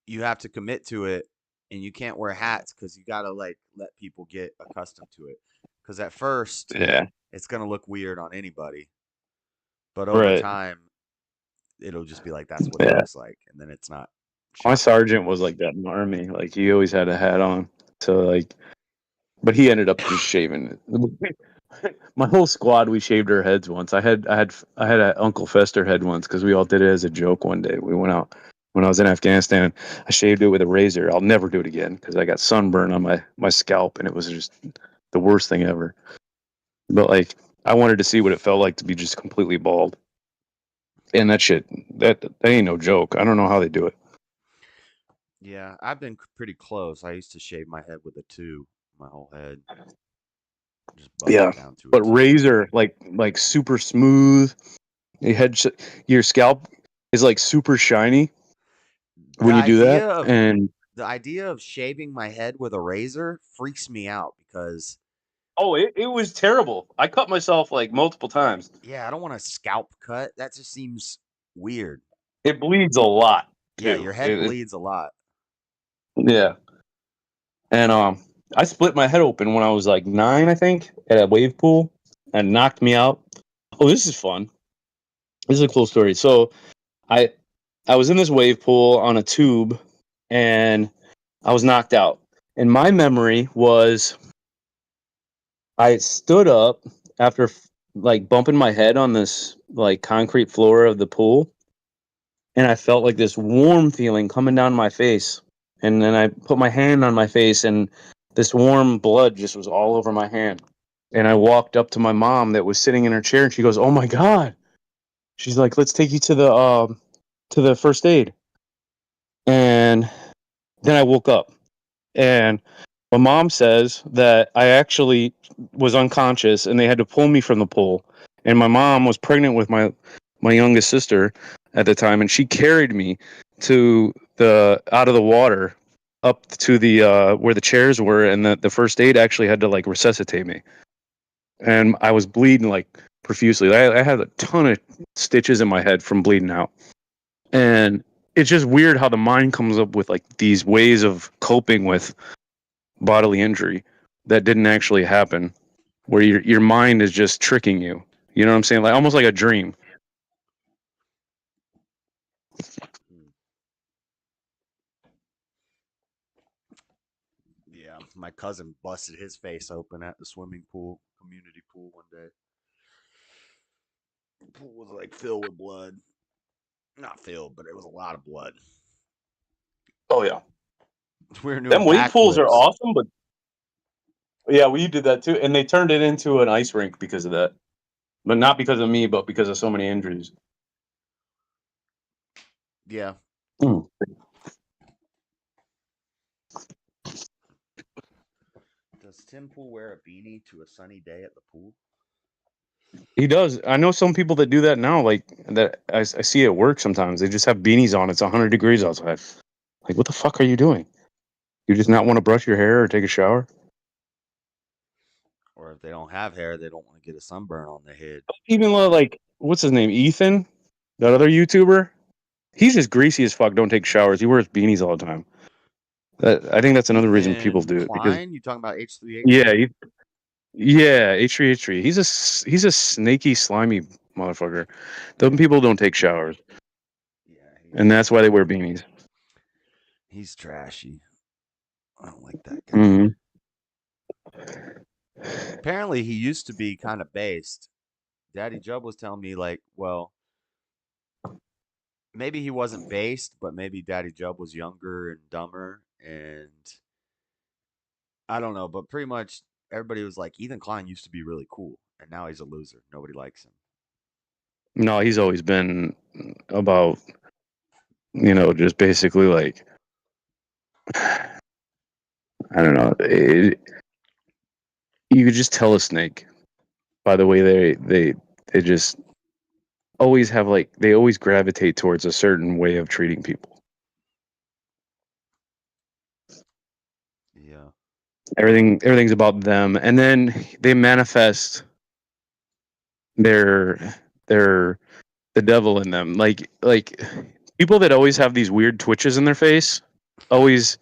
Speaker 1: you have to commit to it, and you can't wear hats because you gotta like let people get accustomed to it. Because at first
Speaker 4: Yeah.
Speaker 1: it's gonna look weird on anybody, but over
Speaker 4: Right.
Speaker 1: time it'll just be like that's what he
Speaker 4: Yeah.
Speaker 1: looks like, and then it's not
Speaker 4: My
Speaker 1: shocking
Speaker 4: sergeant
Speaker 1: anymore.
Speaker 4: was like that in the army. Like he always had a hat on. So like, but he ended up just shaving it. My whole squad, we shaved our heads once. I had an Uncle Fester head once because we all did it as a joke one day. We went out when I was in Afghanistan. I shaved it with a razor. I'll never do it again because I got sunburn on my scalp and it was just the worst thing ever. But like, I wanted to see what it felt like to be just completely bald. And that shit, that ain't no joke. I don't know how they do it.
Speaker 1: Yeah, I've been pretty close. I used to shave my head with a two, my whole head. Just buff
Speaker 4: Yeah,
Speaker 1: it down to a
Speaker 4: but
Speaker 1: T.
Speaker 4: razor, like super smooth. Your scalp is like super shiny
Speaker 1: The
Speaker 4: when you do that,
Speaker 1: idea of
Speaker 4: and
Speaker 1: the idea of shaving my head with a razor freaks me out because
Speaker 4: oh, it was terrible. I cut myself like multiple times.
Speaker 1: yeah, I don't want a scalp cut. That just seems weird.
Speaker 4: It bleeds a lot
Speaker 1: Yeah,
Speaker 4: too.
Speaker 1: your head bleeds a lot.
Speaker 4: Yeah, and I split my head open when I was like 9, I think, at a wave pool, and knocked me out. Oh, this is fun. This is a cool story. So I I was in this wave pool on a tube, and I was knocked out. And my memory was I stood up after like bumping my head on this like concrete floor of the pool, and I felt like this warm feeling coming down my face. And then I put my hand on my face, and this warm blood just was all over my hand. And I walked up to my mom that was sitting in her chair, and she goes, "Oh my god!" She's like, "Let's take you to the first aid." And then I woke up, and my mom says that I actually was unconscious, and they had to pull me from the pool. And my mom was pregnant with my youngest sister at the time, and she carried me to the out of the water up to the where the chairs were, and the first aid actually had to like resuscitate me. And I was bleeding like profusely. I had a ton of stitches in my head from bleeding out. And it's just weird how the mind comes up with like these ways of coping with bodily injury that didn't actually happen, where your mind is just tricking you. You know what I'm saying? Like almost like a dream.
Speaker 1: Hmm. Yeah, my cousin busted his face open at the swimming pool, community pool one day. The pool was like filled with blood. Not filled, but it was a lot of blood.
Speaker 4: Oh yeah,
Speaker 1: We were doing
Speaker 4: them wave pools are
Speaker 1: backflips.
Speaker 4: awesome, but yeah, we did that too, and they turned it into an ice rink because of that. But not because of me, but because of so many injuries.
Speaker 1: Yeah.
Speaker 4: Mm.
Speaker 1: Does Tim Pool wear a beanie to a sunny day at the pool?
Speaker 4: He does. I know some people that do that now. Like that, I see at work sometimes. They just have beanies on. It's 100 degrees outside. Like, what the fuck are you doing? You just not want to brush your hair or take a shower?
Speaker 1: Or if they don't have hair, they don't want to get a sunburn on their head.
Speaker 4: Even like, what's his name? Ethan, that other YouTuber. He's just greasy as fuck. Don't take showers. He wears beanies all the time. I think that's another reason people
Speaker 1: Ethan
Speaker 4: do it because
Speaker 1: Klein? You talking about H3H3?
Speaker 4: yeah, yeah, H3H3. He's a snaky, slimy motherfucker. Those people don't take showers,
Speaker 1: Yeah,
Speaker 4: and that's why they wear beanies.
Speaker 1: he's trashy. I don't like that guy.
Speaker 4: Hmm.
Speaker 1: Apparently, he used to be kind of based. Daddy Jub was telling me, like, well, maybe he wasn't based, but maybe Daddy Jub was younger and dumber. And I don't know, but pretty much everybody was like, Ethan Klein used to be really cool, and now he's a loser. Nobody likes him.
Speaker 4: No, he's always been about just basically like I don't know. You could just tell a snake by the way they just always have like they always gravitate towards a certain way of treating people.
Speaker 1: Yeah.
Speaker 4: Everything's about them, and then they manifest their their the devil in them. Like people that always have these weird twitches in their face, always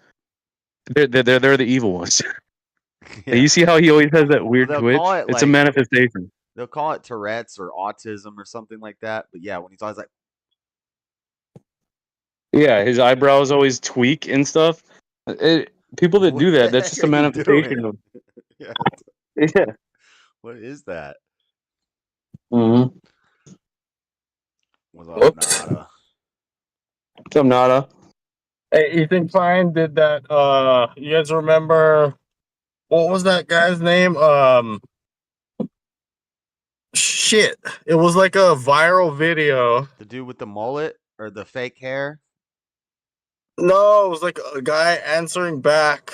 Speaker 4: they're the evil ones.
Speaker 1: Yeah.
Speaker 4: You see how he always has that
Speaker 1: Well,
Speaker 4: weird twitch? It's a manifestation.
Speaker 1: they'll call it Tourette's or autism or something like that. But yeah, when he's always like,
Speaker 4: Yeah, his eyebrows always tweak and stuff. People that
Speaker 1: "What
Speaker 4: do
Speaker 1: the
Speaker 4: that, that's
Speaker 1: heck
Speaker 4: just
Speaker 1: are
Speaker 4: a
Speaker 1: you
Speaker 4: manifestation
Speaker 1: doing?"
Speaker 4: of
Speaker 1: Yeah.
Speaker 4: yeah.
Speaker 1: What is that?
Speaker 4: Mm-hmm.
Speaker 1: What's up,
Speaker 4: Whoops.
Speaker 1: Nada?
Speaker 4: Some nada.
Speaker 6: Hey, Ethan Klein did that. You guys remember what was that guy's name? Shit. It was like a viral video.
Speaker 1: The dude with the mullet or the fake hair?
Speaker 6: No, it was like a guy answering back.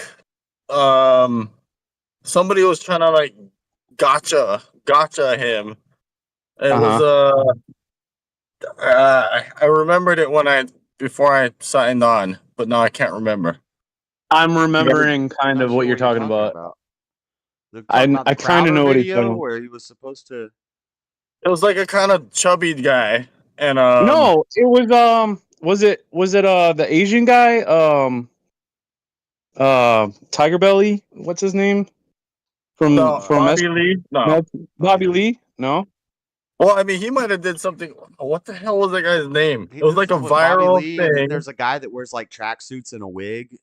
Speaker 6: Um, somebody was trying to like gotcha him. It was
Speaker 4: Uh-huh.
Speaker 6: I remembered it before I signed on, but now I can't remember.
Speaker 4: I'm
Speaker 6: Yeah.
Speaker 4: remembering
Speaker 1: I'm
Speaker 4: kind
Speaker 1: not
Speaker 4: of what
Speaker 1: sure
Speaker 4: you're
Speaker 1: what you're
Speaker 4: talking
Speaker 1: talking
Speaker 4: about.
Speaker 1: about. They're talking
Speaker 4: I
Speaker 1: about the
Speaker 4: I kind of
Speaker 1: Crowder
Speaker 4: know what he's
Speaker 1: video
Speaker 4: talking about.
Speaker 1: where he was supposed to.
Speaker 6: It was like a kind of chubby guy, and
Speaker 4: No, it was the Asian guy Tiger Belly, what's his name? From
Speaker 6: no,
Speaker 4: from S
Speaker 6: Bobby Lee. No,
Speaker 4: no,
Speaker 1: Bobby
Speaker 4: Bobby
Speaker 1: Lee.
Speaker 4: Lee? No.
Speaker 6: well, I mean, he might have did something. What the hell was that guy's name?
Speaker 1: He
Speaker 6: It was
Speaker 1: did
Speaker 6: like a
Speaker 1: something with Bobby
Speaker 6: viral
Speaker 1: Lee, and then
Speaker 6: thing.
Speaker 1: there's a guy that wears like tracksuits and a wig,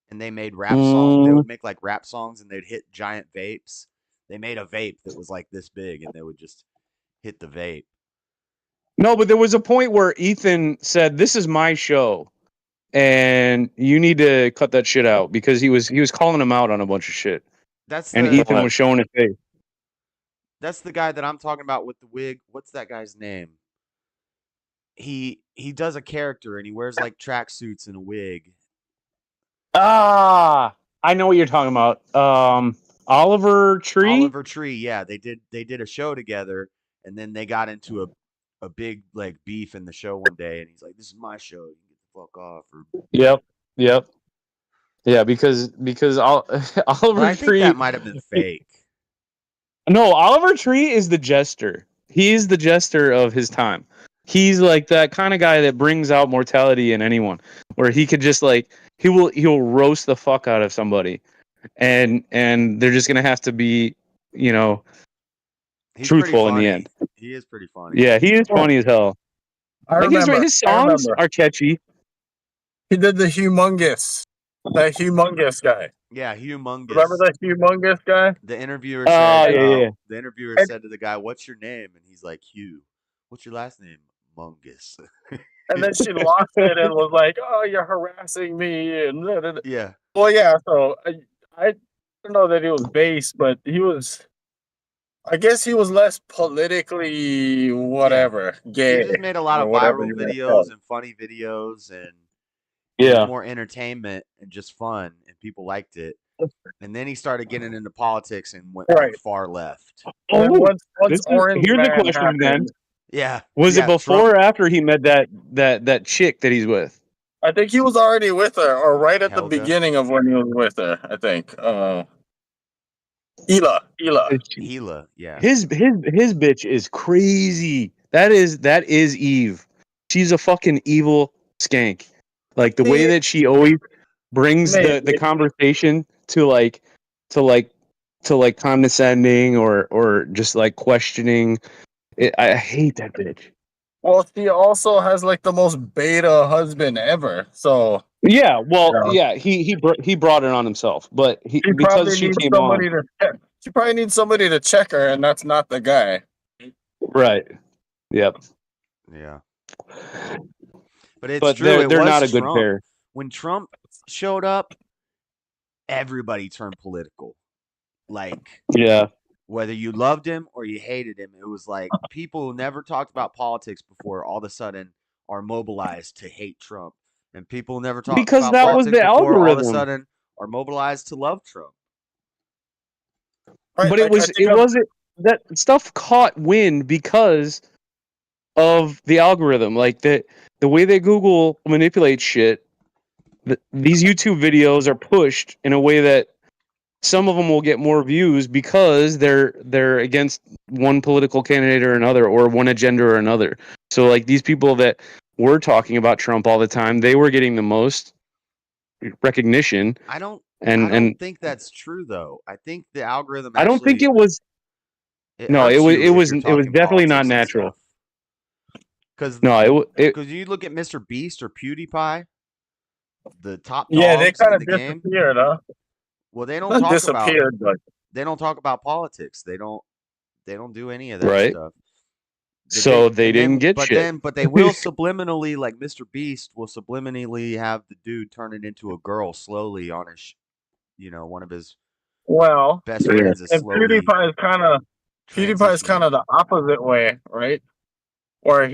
Speaker 1: and they made rap songs. They
Speaker 4: Mm,
Speaker 1: would make like rap songs, and they'd hit giant vapes. They made a vape that was like this big, and they would just hit the vape.
Speaker 4: no, but there was a point where Ethan said, "This is my show, and you need to cut that shit out," because he was calling him out on a bunch of shit,
Speaker 1: That's
Speaker 4: and
Speaker 1: the
Speaker 4: Ethan was showing his face.
Speaker 1: that's the guy that I'm talking about with the wig. What's that guy's name? He does a character, and he wears like tracksuits and a wig.
Speaker 4: Ah, I know what you're talking about. Oliver Tree.
Speaker 1: Oliver Tree, yeah, they did a show together, and then they got into a big like beef in the show one day, and he's like, "This is my show. You can get the fuck off." Or,
Speaker 4: Yep, yep, yeah. Because
Speaker 1: but
Speaker 4: Oliver
Speaker 1: I think that
Speaker 4: Tree.
Speaker 1: might have been fake.
Speaker 4: No, Oliver Tree is the jester. He's the jester of his time. He's like that kind of guy that brings out mortality in anyone, where he could just like he'll roast the fuck out of somebody, and they're just gonna have to be, you know,
Speaker 1: He's pretty
Speaker 4: truthful in the end.
Speaker 1: funny. He is pretty funny.
Speaker 4: Yeah, he is funny as hell.
Speaker 6: I
Speaker 4: Like
Speaker 6: remember.
Speaker 4: his songs are catchy.
Speaker 6: He did that humongous guy.
Speaker 1: Yeah,
Speaker 6: Remember
Speaker 1: humongous.
Speaker 6: that humongous guy?
Speaker 1: The interviewer
Speaker 4: Oh
Speaker 1: said,
Speaker 4: yeah, yeah.
Speaker 1: the interviewer
Speaker 6: And,
Speaker 1: said to the guy, "What's your name?" And he's like, "Hugh." "What's your last name?" "Mungus."
Speaker 6: and then she lost it and was like, "Oh, you're harassing me." And
Speaker 1: Yeah,
Speaker 6: well, yeah. So I don't know that he was base, but he was. I guess he was less politically
Speaker 1: yeah.
Speaker 6: whatever
Speaker 1: He
Speaker 6: gay
Speaker 1: just made a lot
Speaker 6: or
Speaker 1: of
Speaker 6: whatever
Speaker 1: viral
Speaker 6: you want to call
Speaker 1: videos
Speaker 6: it.
Speaker 1: and funny videos, and it was
Speaker 4: Yeah.
Speaker 1: more entertainment and just fun, and people liked it. And then he started getting into politics and went like
Speaker 6: Right.
Speaker 1: far left.
Speaker 6: And then
Speaker 4: Oh,
Speaker 6: once Orange
Speaker 4: here's the
Speaker 6: Man
Speaker 4: question then:
Speaker 6: happened,
Speaker 1: Yeah,
Speaker 4: was it
Speaker 1: yeah. Trump
Speaker 4: before or after he met that chick that he's with?
Speaker 6: I think he was already with her, or right at the
Speaker 1: Helga,
Speaker 6: beginning of when he was with her. I think. Ela.
Speaker 1: Gila, yeah.
Speaker 4: His bitch is crazy. That is Eve. She's a fucking evil skank. Like the way
Speaker 6: See,
Speaker 4: that she always brings the
Speaker 6: maybe.
Speaker 4: conversation to condescending or just like questioning. I hate that bitch.
Speaker 6: Well, she also has like the most beta husband ever. So
Speaker 4: Yeah,
Speaker 6: you
Speaker 4: well,
Speaker 6: know,
Speaker 4: yeah, he brought it on himself, but
Speaker 6: she
Speaker 4: because
Speaker 6: probably
Speaker 4: she
Speaker 6: needs
Speaker 4: came on,
Speaker 6: somebody to check. She probably needs somebody to check her, and that's not the guy.
Speaker 4: right? Yep,
Speaker 1: Yeah. But it's
Speaker 4: but
Speaker 1: true. It
Speaker 4: they're
Speaker 1: was
Speaker 4: not a good
Speaker 1: Trump.
Speaker 4: pair.
Speaker 1: When Trump showed up, everybody turned political. Like,
Speaker 4: Yeah,
Speaker 1: whether you loved him or you hated him, it was like people who never talked about politics before all of a sudden are mobilized to hate Trump. And people who never talked
Speaker 4: because
Speaker 1: about
Speaker 4: that was
Speaker 1: politics
Speaker 4: the
Speaker 1: before all of a
Speaker 4: algorithm.
Speaker 1: sudden are mobilized to love Trump.
Speaker 6: Right?
Speaker 4: But
Speaker 6: Like I think
Speaker 4: it wasn't that stuff caught wind because of the algorithm. Like the way that Google manipulates shit. These YouTube videos are pushed in a way that some of them will get more views because they're against one political candidate or another or one agenda or another. So like these people that were talking about Trump all the time, they were getting the most recognition.
Speaker 1: I don't I
Speaker 4: And
Speaker 1: don't think that's true though. I think the algorithm
Speaker 4: I don't think
Speaker 1: actually
Speaker 4: it was
Speaker 1: it
Speaker 4: no,
Speaker 1: hurts you if you're
Speaker 4: it was
Speaker 1: talking
Speaker 4: definitely not
Speaker 1: politics and
Speaker 4: natural.
Speaker 1: stuff. Cuz
Speaker 4: No, it
Speaker 1: cuz you look at Mr. Beast or PewDiePie, the top
Speaker 6: yeah, they
Speaker 1: dogs
Speaker 6: kind
Speaker 1: in
Speaker 6: of
Speaker 1: the game,
Speaker 6: disappeared, huh?
Speaker 1: well
Speaker 6: Not disappeared, but
Speaker 1: they don't talk about politics. They don't do any of that
Speaker 4: right.
Speaker 1: stuff.
Speaker 4: So they
Speaker 1: And
Speaker 4: didn't
Speaker 1: then
Speaker 4: get shit.
Speaker 1: but they will subliminally, like Mr. Beast will subliminally have the dude turn it into a girl slowly on his one of his
Speaker 6: well,
Speaker 1: best
Speaker 4: Yeah.
Speaker 1: friends is
Speaker 6: and
Speaker 1: slowly
Speaker 6: PewDiePie is kind
Speaker 1: transitioning.
Speaker 6: of the opposite way, right? Where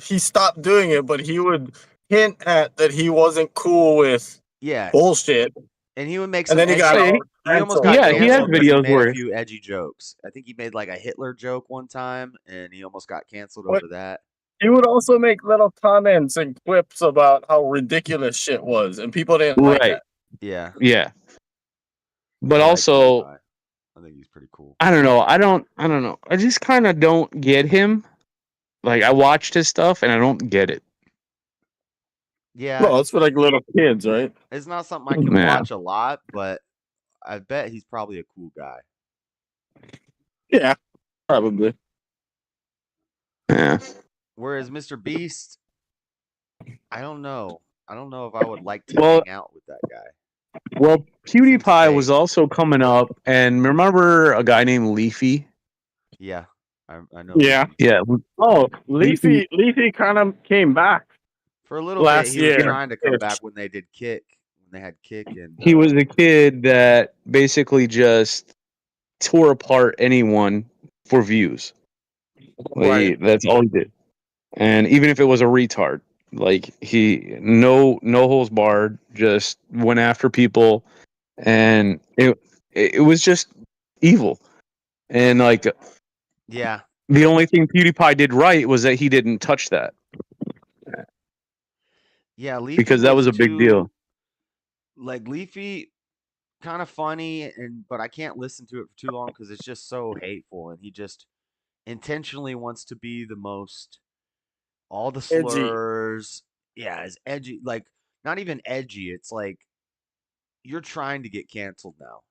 Speaker 6: he stopped doing it, but he would hint at that he wasn't cool with
Speaker 1: Yeah,
Speaker 6: bullshit,
Speaker 1: and he would make
Speaker 6: and
Speaker 1: some
Speaker 6: then he got
Speaker 1: edgy
Speaker 6: out.
Speaker 1: He almost
Speaker 6: cancel.
Speaker 1: got
Speaker 4: Yeah, he has
Speaker 1: canceled because he
Speaker 4: videos
Speaker 1: made a
Speaker 4: where
Speaker 1: few edgy jokes. I think he made like a Hitler joke one time, and he almost got canceled
Speaker 6: What?
Speaker 1: over that.
Speaker 6: He would also make little comments and clips about how ridiculous shit was, and people didn't like
Speaker 4: right.
Speaker 6: that.
Speaker 1: Yeah,
Speaker 4: Yeah. But
Speaker 1: I like
Speaker 4: also,
Speaker 1: PewDiePie. I think he's pretty cool.
Speaker 4: I don't know. I don't know. I just kind of don't get him. Like I watched his stuff and I don't get it.
Speaker 1: Yeah,
Speaker 6: Well, it's for like little kids, right?
Speaker 1: it's not something I can
Speaker 4: Yeah.
Speaker 1: watch a lot, but I bet he's probably a cool guy.
Speaker 6: Yeah, probably.
Speaker 4: Yeah.
Speaker 1: Whereas Mr. Beast, I don't know. I don't know if I would like to
Speaker 4: Well,
Speaker 1: hang out with that guy.
Speaker 4: well,
Speaker 1: Seems
Speaker 4: PewDiePie was
Speaker 1: fake.
Speaker 4: also coming up, and remember a guy named Leafy?
Speaker 1: Yeah, I know
Speaker 6: Yeah.
Speaker 1: Leafy.
Speaker 4: Yeah.
Speaker 6: Oh,
Speaker 4: Leafy.
Speaker 6: Leafy kind of came back
Speaker 1: For a little bit,
Speaker 6: last
Speaker 1: he was
Speaker 6: year.
Speaker 1: trying to come back when they did Kick, when they had Kick, and
Speaker 4: He was a kid that basically just tore apart anyone for views.
Speaker 6: Right.
Speaker 4: That's all he did. And even if it was a retard, like he no holes barred, just went after people, and it was just evil. And like
Speaker 1: yeah,
Speaker 4: the only thing PewDiePie did right was that he didn't touch that
Speaker 1: yeah. Leafy
Speaker 4: because that
Speaker 1: was
Speaker 4: was a big
Speaker 1: too
Speaker 4: deal.
Speaker 1: like Leafy, kind of funny, but I can't listen to it for too long because it's just so hateful, and he just intentionally wants to be the most all the
Speaker 6: Edgy.
Speaker 1: slurs. Yeah, it's edgy. Like not even edgy. It's like you're trying to get canceled now.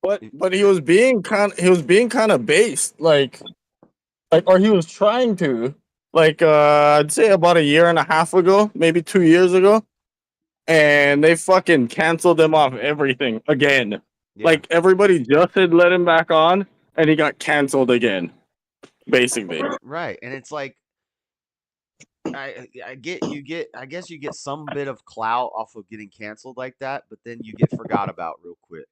Speaker 6: But he was being kind of based, or he was trying to, I'd say about a year and a half ago, maybe 2 years ago, and they fucking canceled him off everything again.
Speaker 1: Yeah,
Speaker 6: Like everybody just had let him back on, and he got canceled again, basically.
Speaker 1: right. And it's like I get I guess you get some bit of clout off of getting canceled like that, but then you get forgot about real quick.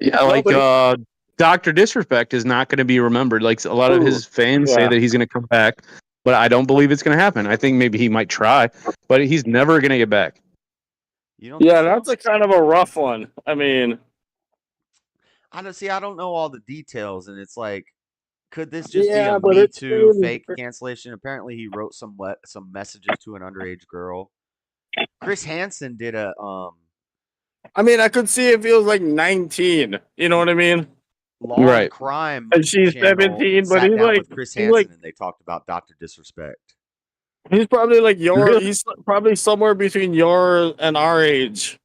Speaker 4: Yeah,
Speaker 6: No,
Speaker 4: like
Speaker 6: but
Speaker 4: Doctor Disrespect is not going to be remembered. Like a lot of his fans say
Speaker 6: yeah.
Speaker 4: that he's going to come back, but I don't believe it's going to happen. I think maybe he might try, but he's never going to get back.
Speaker 1: You don't think
Speaker 6: Yeah,
Speaker 1: so?
Speaker 6: that's a kind of a rough one. I mean,
Speaker 1: I don't see. I don't know all the details, and it's like, could this just be a
Speaker 6: yeah, but
Speaker 1: Me
Speaker 6: it's
Speaker 1: Too
Speaker 6: been.
Speaker 1: fake cancellation? Apparently, he wrote some messages to an underage girl. Chris Hansen did a
Speaker 6: I mean, I could see if he was like 19. You know what I mean?
Speaker 1: Law and
Speaker 4: Right.
Speaker 1: Crime
Speaker 6: And she's
Speaker 1: channel
Speaker 6: 17, but
Speaker 1: sat down with Chris Hansen and they talked about Dr. Disrespect.
Speaker 6: he's probably like
Speaker 4: Really?
Speaker 6: he's probably somewhere between your and our age.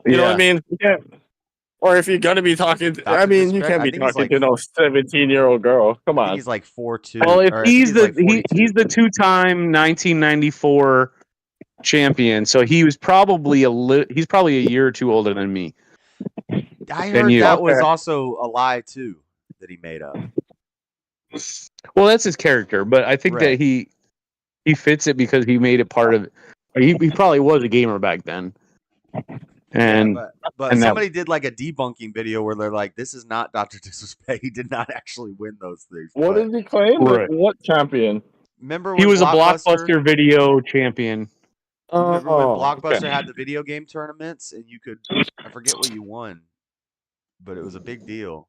Speaker 6: You know what I mean? Yeah. Or if you're gonna be talking, I
Speaker 1: Dr.
Speaker 6: mean, you
Speaker 1: Disrespect,
Speaker 6: can't
Speaker 1: I
Speaker 6: be
Speaker 1: think he's
Speaker 6: talking
Speaker 1: like
Speaker 6: to no 17-year-old girl. Come
Speaker 1: I think
Speaker 6: on.
Speaker 1: he's like 4'2",
Speaker 4: Well, if
Speaker 1: or I think
Speaker 4: he's
Speaker 1: he's like
Speaker 4: he's
Speaker 1: 42.
Speaker 4: the two-time 1994 champion, so he was probably he's probably a year or two older than me.
Speaker 1: I
Speaker 4: Than
Speaker 1: heard
Speaker 4: you.
Speaker 1: that was
Speaker 6: Okay.
Speaker 1: also a lie too that he made up.
Speaker 4: Well, that's his character, but I think that
Speaker 1: Right.
Speaker 4: he fits it because he made it part of it. He probably was a gamer back then.
Speaker 1: Yeah,
Speaker 4: And
Speaker 1: but
Speaker 4: and that
Speaker 1: somebody did like a debunking video where they're like, "This is not Dr. Disrespect. He did not actually win those things."
Speaker 6: What
Speaker 1: But
Speaker 6: did he claim?
Speaker 4: Right.
Speaker 6: What champion?
Speaker 1: remember
Speaker 4: he
Speaker 1: when
Speaker 4: was a
Speaker 1: Blockbuster?
Speaker 4: blockbuster video champion.
Speaker 1: Remember when
Speaker 6: Oh, okay.
Speaker 1: Blockbuster had the video game tournaments and you could, I forget what you won, but it was a big deal.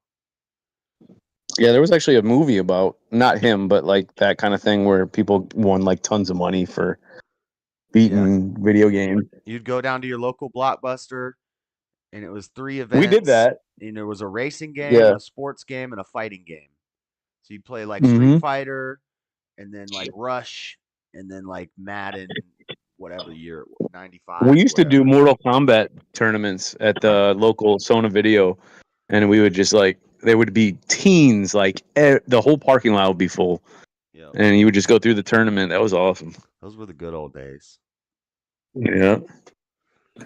Speaker 4: Yeah, there was actually a movie about not him, but like that kind of thing where people won like tons of money for beating video games.
Speaker 1: You'd go down to your local Blockbuster, and it was 3
Speaker 4: We did
Speaker 1: events,
Speaker 4: that.
Speaker 1: and there was a racing game,
Speaker 4: Yeah.
Speaker 1: a sports game, and a fighting game. So you'd play like Street
Speaker 4: Mm-hmm.
Speaker 1: Fighter, and then like Rush, and then like Madden, whatever year, 95.
Speaker 4: We used to do
Speaker 1: whatever.
Speaker 4: Mortal Kombat tournaments at the local Sona Video, and we would just like there would be teens, like the whole parking lot would be full,
Speaker 1: Yeah,
Speaker 4: and you would just go through the tournament. That was awesome.
Speaker 1: those were the good old days.
Speaker 4: Yeah,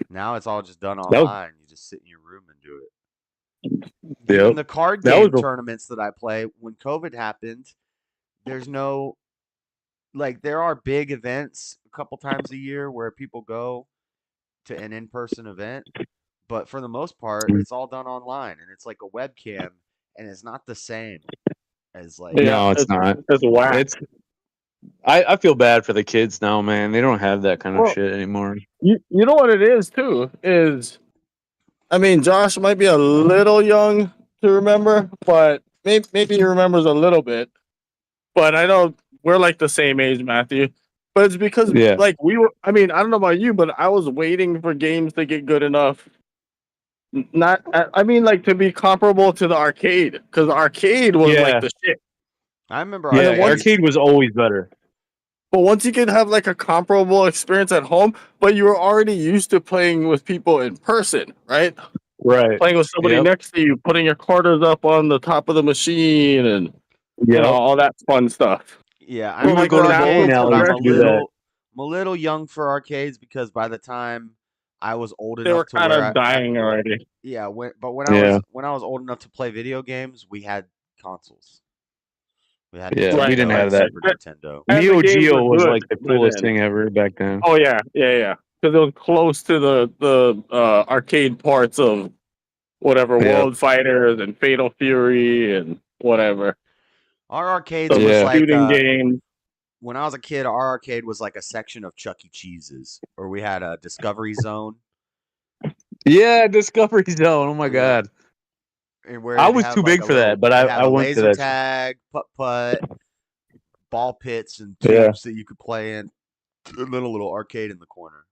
Speaker 1: Now it's all just done
Speaker 4: that was
Speaker 1: online. You just sit in your room and do it. Even
Speaker 4: yep.
Speaker 1: the card
Speaker 4: That was
Speaker 1: game tournaments that I play, when COVID happened, there's no like there are big events a couple times a year where people go to an in-person event, but for the most part, it's all done online and it's like a webcam and it's not the same as like
Speaker 6: Yeah,
Speaker 4: No, it's not.
Speaker 6: it's whack.
Speaker 4: It's I feel bad for the kids now, man. They don't have that kind of
Speaker 6: Well,
Speaker 4: shit anymore.
Speaker 6: you know what it is too is I mean, Josh might be a little young to remember, but maybe he remembers a little bit. But I know we're like the same age, Matthew. But it's because
Speaker 4: Yeah.
Speaker 6: like we were. I mean, I don't know about you, but I was waiting for games to get good enough. Not, I mean, like to be comparable to the arcade, because the arcade was like
Speaker 4: Yeah.
Speaker 6: the shit.
Speaker 1: I remember
Speaker 6: And then
Speaker 4: Yeah.
Speaker 6: once,
Speaker 1: arcade.
Speaker 4: Arcade was always better.
Speaker 6: but once you could have like a comparable experience at home, but you were already used to playing with people in person, right?
Speaker 4: Right.
Speaker 6: Playing with somebody
Speaker 4: Yep.
Speaker 6: next to you, putting your quarters up on the top of the machine, and
Speaker 4: Yep.
Speaker 6: all that fun stuff.
Speaker 1: Yeah, I
Speaker 4: We would
Speaker 6: Like
Speaker 4: go
Speaker 1: remember
Speaker 4: to the bowling
Speaker 6: natural
Speaker 1: arcades, but
Speaker 4: alleys to do that.
Speaker 6: progression.
Speaker 1: I'm a little young for arcades because by the time I was old
Speaker 6: They
Speaker 1: enough
Speaker 6: were
Speaker 1: to
Speaker 6: kind
Speaker 1: where
Speaker 6: of dying already.
Speaker 1: yeah, when I
Speaker 4: Yeah.
Speaker 1: was old enough to play video games, we had consoles. We had
Speaker 4: Yeah. We
Speaker 6: Right,
Speaker 4: didn't
Speaker 1: Nintendo
Speaker 4: have
Speaker 1: and
Speaker 6: right,
Speaker 4: that.
Speaker 6: right.
Speaker 1: Super Nintendo.
Speaker 6: And the
Speaker 4: Neo
Speaker 6: games were
Speaker 4: Geo was
Speaker 6: good
Speaker 4: like the
Speaker 6: by
Speaker 4: coolest
Speaker 6: then.
Speaker 4: thing ever back then.
Speaker 6: Oh yeah, yeah, yeah. Because it was close to the arcade parts of whatever
Speaker 4: Yep.
Speaker 6: World Fighters and Fatal Fury and whatever
Speaker 1: Our arcades
Speaker 6: the
Speaker 1: was
Speaker 4: Yeah.
Speaker 1: like
Speaker 6: shooting game.
Speaker 1: when I was a kid, our arcade was like a section of Chuck E. Cheese's, or we had a Discovery Zone,
Speaker 4: Yeah. Discovery Zone. Oh my
Speaker 1: yeah,
Speaker 4: God.
Speaker 1: and where
Speaker 4: I
Speaker 1: it'd
Speaker 4: was
Speaker 1: have
Speaker 4: too
Speaker 1: like
Speaker 4: big for that, but
Speaker 1: it'd
Speaker 4: I
Speaker 1: have a
Speaker 4: went to
Speaker 1: laser
Speaker 4: that shit.
Speaker 1: tag, putt putt, ball pits, and
Speaker 4: Yeah.
Speaker 1: tubes that you could play in, and then a little arcade in the corner.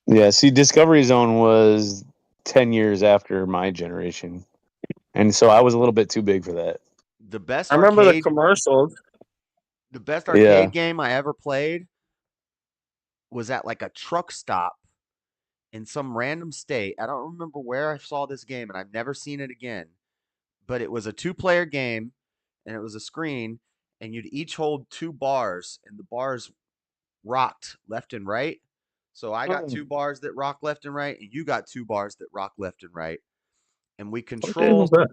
Speaker 4: Yeah. See, Discovery Zone was 10 years after my generation. And so I was a little bit too big for that.
Speaker 1: The best
Speaker 6: I remember the
Speaker 1: arcade,
Speaker 6: commercials.
Speaker 1: the best
Speaker 4: Yeah.
Speaker 1: arcade game I ever played was at like a truck stop in some random state. I don't remember where I saw this game, and I've never seen it again. But it was a two-player game, and it was a screen, and you'd each hold two bars, and the bars rocked left and right. So I got two
Speaker 6: Mm,
Speaker 1: bars that rock left and right, and you got two bars that rock left and right. And
Speaker 6: what game was that?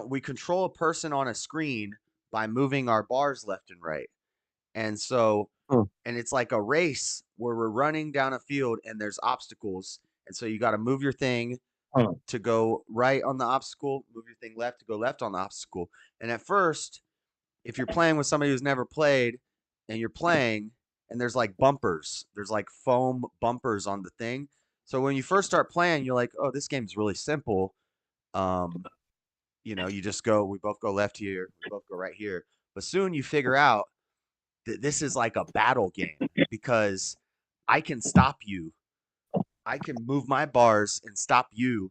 Speaker 1: we control a person on a screen by moving our bars left and right. And so
Speaker 6: Hmm.
Speaker 1: and it's like a race where we're running down a field and there's obstacles. And so you got to move your thing
Speaker 6: Hmm.
Speaker 1: to go right on the obstacle, move your thing left to go left on the obstacle. And at first, if you're playing with somebody who's never played and you're playing and there's like bumpers, there's like foam bumpers on the thing. So when you first start playing, you're like, "Oh, this game's really simple." Um, you just go, we both go left here, we both go right here. But soon you figure out that this is like a battle game because I can stop you. I can move my bars and stop you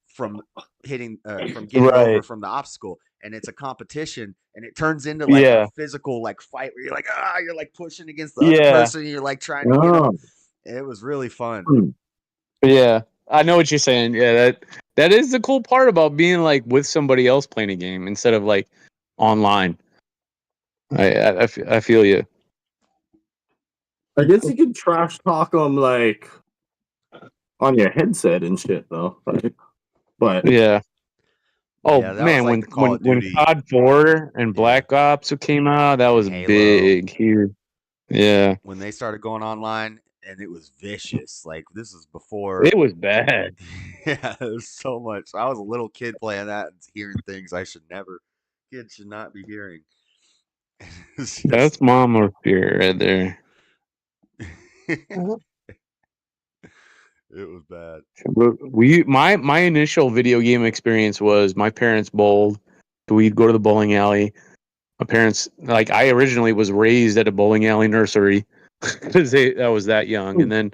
Speaker 1: from from getting over
Speaker 4: Right.
Speaker 1: from the obstacle, and it's a competition, and it turns into like a
Speaker 4: Yeah.
Speaker 1: physical like fight where you're like pushing against the other
Speaker 4: Yeah.
Speaker 1: person, and you're like trying to get them.
Speaker 6: Oh.
Speaker 1: It was really fun.
Speaker 6: Hmm.
Speaker 4: Yeah. I know what you're saying. Yeah, that is the cool part about being like with somebody else playing a game instead of like online. I feel you.
Speaker 6: I guess you could trash talk them like on your headset and shit though, right? But
Speaker 4: Yeah. Oh
Speaker 1: Yeah, that was
Speaker 4: man,
Speaker 1: like
Speaker 4: when
Speaker 1: the Call
Speaker 4: when
Speaker 1: of
Speaker 4: when
Speaker 1: Duty.
Speaker 4: COD 4 and
Speaker 1: Yeah,
Speaker 4: Black Ops came out, that
Speaker 1: and
Speaker 4: was
Speaker 1: Halo
Speaker 4: big here. Yeah.
Speaker 1: when they started going online, and it was vicious. Like this is before.
Speaker 4: It was bad.
Speaker 1: Yeah, it was so much. I was a little kid playing that and hearing things I should never. Kids should not be hearing. It's just.
Speaker 4: That's mama fear right there.
Speaker 1: It was bad.
Speaker 4: My initial video game experience was my parents bowled. So we'd go to the bowling alley. My parents, like, I originally was raised at a bowling alley nursery because I was that young. And then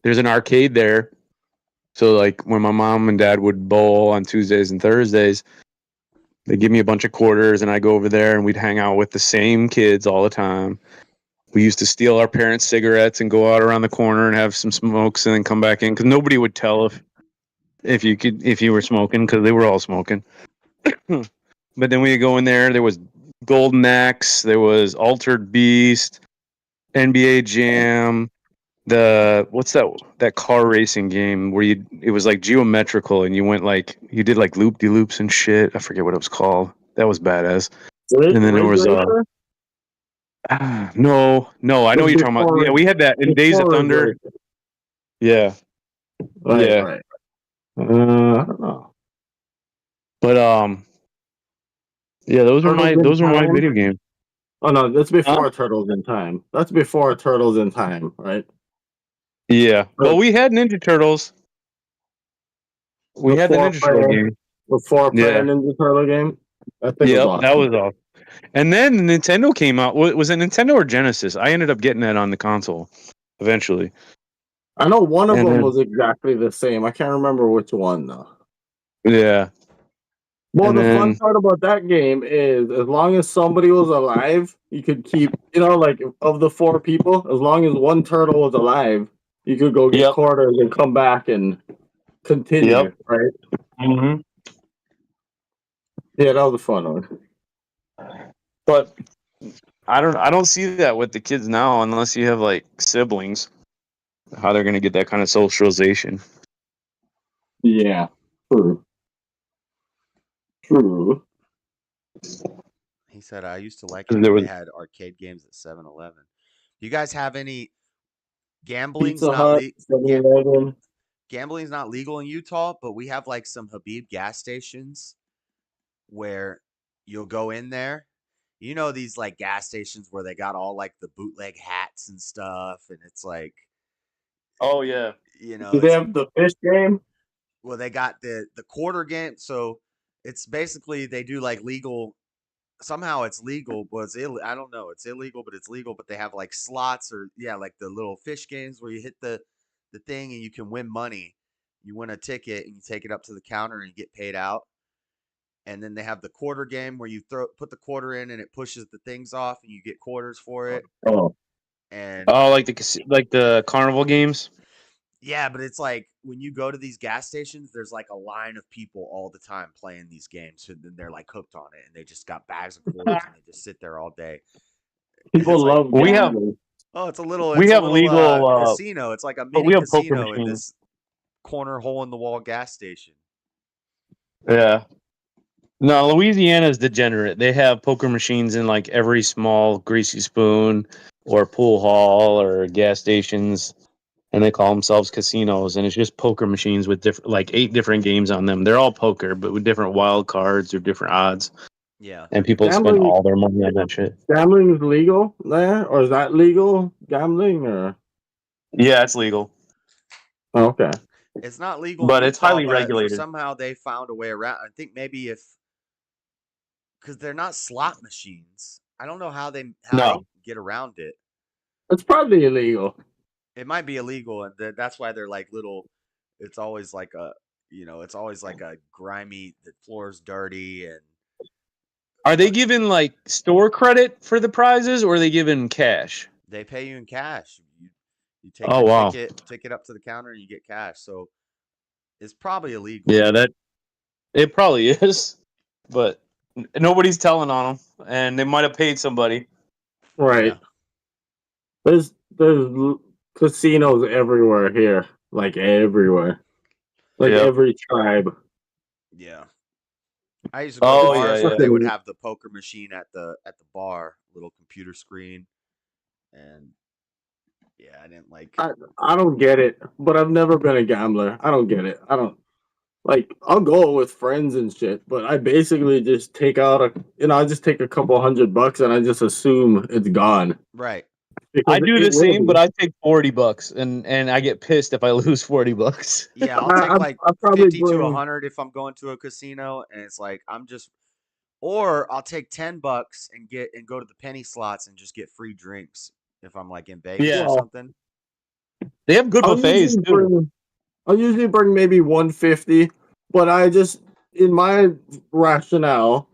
Speaker 4: there's an arcade there. So like when my mom and dad would bowl on Tuesdays and Thursdays, they give me a bunch of quarters and I go over there and we'd hang out with the same kids all the time. We used to steal our parents' cigarettes and go out around the corner and have some smokes and then come back in because nobody would tell if you were smoking because they were all smoking. But then we go in there. There was Golden Axe. There was Altered Beast, NBA Jam. What's that car racing game where it was like geometrical and you did like loop de loops and shit. I forget what it was called. That was badass. And then there
Speaker 6: Ridge
Speaker 4: was
Speaker 6: Racer
Speaker 4: no, I know
Speaker 6: was
Speaker 4: what you're talking about.
Speaker 6: before
Speaker 4: Yeah, we had that in Days of
Speaker 6: Ridge
Speaker 4: Thunder.
Speaker 6: Racer.
Speaker 4: Yeah,
Speaker 6: Right,
Speaker 4: yeah.
Speaker 6: right. I don't know.
Speaker 4: But yeah,
Speaker 6: Turtles in
Speaker 4: those were my
Speaker 6: Time.
Speaker 4: video games.
Speaker 6: Oh no, that's
Speaker 4: Huh?
Speaker 6: before Turtles in Time. That's before Turtles in Time, right?
Speaker 4: Yeah. Well, we had Ninja Turtles. We had the
Speaker 6: Before
Speaker 4: Ninja Turtle
Speaker 6: playing,
Speaker 4: game.
Speaker 6: before
Speaker 4: Yeah.
Speaker 6: playing Ninja Turtle game. That thing was
Speaker 4: Yep. That
Speaker 6: awesome.
Speaker 4: was all. And then Nintendo came out. Was it Nintendo or Genesis? I ended up getting that on the console eventually.
Speaker 6: I know one of
Speaker 4: And
Speaker 6: them
Speaker 4: then,
Speaker 6: was exactly the same. I can't remember which one though.
Speaker 4: yeah.
Speaker 6: Well,
Speaker 4: And
Speaker 6: the fun
Speaker 4: then,
Speaker 6: part about that game is as long as somebody was alive, you could keep, like of the four people, as long as one turtle was alive, you could go get
Speaker 4: yep.
Speaker 6: quarters and come back and
Speaker 4: Yep.
Speaker 6: continue, right?
Speaker 4: hmm
Speaker 6: Yeah, that was a fun one.
Speaker 4: But I don't see that with the kids now unless you have like siblings. How they're gonna get that kind of socialization?
Speaker 6: Yeah, true. True.
Speaker 1: He said, I used to like it
Speaker 4: There
Speaker 1: when they
Speaker 4: was
Speaker 1: had arcade games at 7-Eleven. Do you guys have any gambling's
Speaker 6: Pizza
Speaker 1: not
Speaker 6: Hut,
Speaker 1: le- ga-
Speaker 6: 7-Eleven.
Speaker 1: gambling's not legal in Utah, but we have like some Habib gas stations where you'll go in there. You know these like gas stations where they got all like the bootleg hats and stuff, and it's like,
Speaker 4: oh yeah.
Speaker 6: Do they
Speaker 1: it's
Speaker 6: have the fish game?
Speaker 1: well they got the quarter game, so it's basically they do like legal. Somehow it's legal, but I don't know. It's illegal, but it's legal. But they have like slots or yeah, like the little fish games where you hit the thing and you can win money. You win a ticket and you take it up to the counter and you get paid out. And then they have the quarter game where you put the quarter in and it pushes the things off and you get quarters for it.
Speaker 6: Oh,
Speaker 1: And
Speaker 4: Oh, like the carnival games.
Speaker 1: yeah, but it's like when you go to these gas stations, there's like a line of people all the time playing these games. So then they're like hooked on it and they just got bags of quarters and they just sit there all day.
Speaker 6: people
Speaker 1: It's like,
Speaker 6: love
Speaker 4: We have
Speaker 6: gambling.
Speaker 1: oh,
Speaker 4: we
Speaker 1: it's a
Speaker 4: have
Speaker 1: little
Speaker 4: legal,
Speaker 1: casino. It's like a
Speaker 4: but
Speaker 1: mini
Speaker 4: we have poker
Speaker 1: casino in
Speaker 4: machines.
Speaker 1: this corner hole in the wall gas station.
Speaker 4: Yeah. No, Louisiana is degenerate. They have poker machines in like every small greasy spoon or pool hall or gas stations, and they call themselves casinos. And it's just poker machines with different, like 8 different games on them. They're all poker, but with different wild cards or different odds.
Speaker 1: Yeah.
Speaker 4: And people spend
Speaker 6: Gambling,
Speaker 4: all their money on that shit.
Speaker 6: gambling is legal there, or is that legal gambling? Or
Speaker 4: Yeah, it's legal,
Speaker 6: oh, okay,
Speaker 1: It's not legal in
Speaker 4: but it's
Speaker 1: Utah,
Speaker 4: highly
Speaker 1: but for
Speaker 4: regulated.
Speaker 1: somehow they found a way around. I think maybe if because they're not slot machines. I don't know how they
Speaker 4: No.
Speaker 1: get around it.
Speaker 6: it's probably illegal.
Speaker 1: It might be illegal, and that's why they're like little. It's always like it's always like a grimy. The floor's dirty, and
Speaker 4: Are they
Speaker 1: but
Speaker 4: giving like store credit for the prizes, or are they giving cash?
Speaker 1: they pay you in cash. You take
Speaker 4: Oh
Speaker 1: your
Speaker 4: wow.
Speaker 1: ticket up to the counter, and you get cash. So it's probably illegal.
Speaker 4: Yeah, that it probably is, but nobody's telling on them, and they might have paid somebody.
Speaker 6: Right?
Speaker 1: Yeah,
Speaker 6: There's casinos everywhere here, like everywhere, like
Speaker 4: Yep.
Speaker 6: every tribe.
Speaker 1: yeah. I used to go to
Speaker 4: Oh yeah,
Speaker 1: bars where
Speaker 4: yeah.
Speaker 1: they would
Speaker 6: Fucking,
Speaker 1: have the poker machine at the bar, little computer screen, and yeah, I didn't like.
Speaker 6: I don't get it, but I've never been a gambler. I don't get it. I don't like. I'll go with friends and shit, but I basically just take out I just take a couple $100 and I just assume it's gone
Speaker 1: Right.
Speaker 6: because
Speaker 4: I do
Speaker 6: it
Speaker 4: the
Speaker 6: will
Speaker 4: same, but
Speaker 6: be.
Speaker 4: I take $40, and I get pissed if I lose $40.
Speaker 1: Yeah, I'll
Speaker 6: I,
Speaker 1: take
Speaker 6: I,
Speaker 1: like
Speaker 6: I probably
Speaker 1: 50 to
Speaker 6: bring
Speaker 1: 100 if I'm going to a casino, and it's like I'm just, or I'll take $10 and go to the penny slots and just get free drinks if I'm like in Vegas or
Speaker 4: Yeah,
Speaker 6: well.
Speaker 1: something.
Speaker 4: they have good
Speaker 6: I'll
Speaker 4: buffets
Speaker 6: usually
Speaker 4: too.
Speaker 6: bring I'll usually bring maybe 150, but I just in my rationale,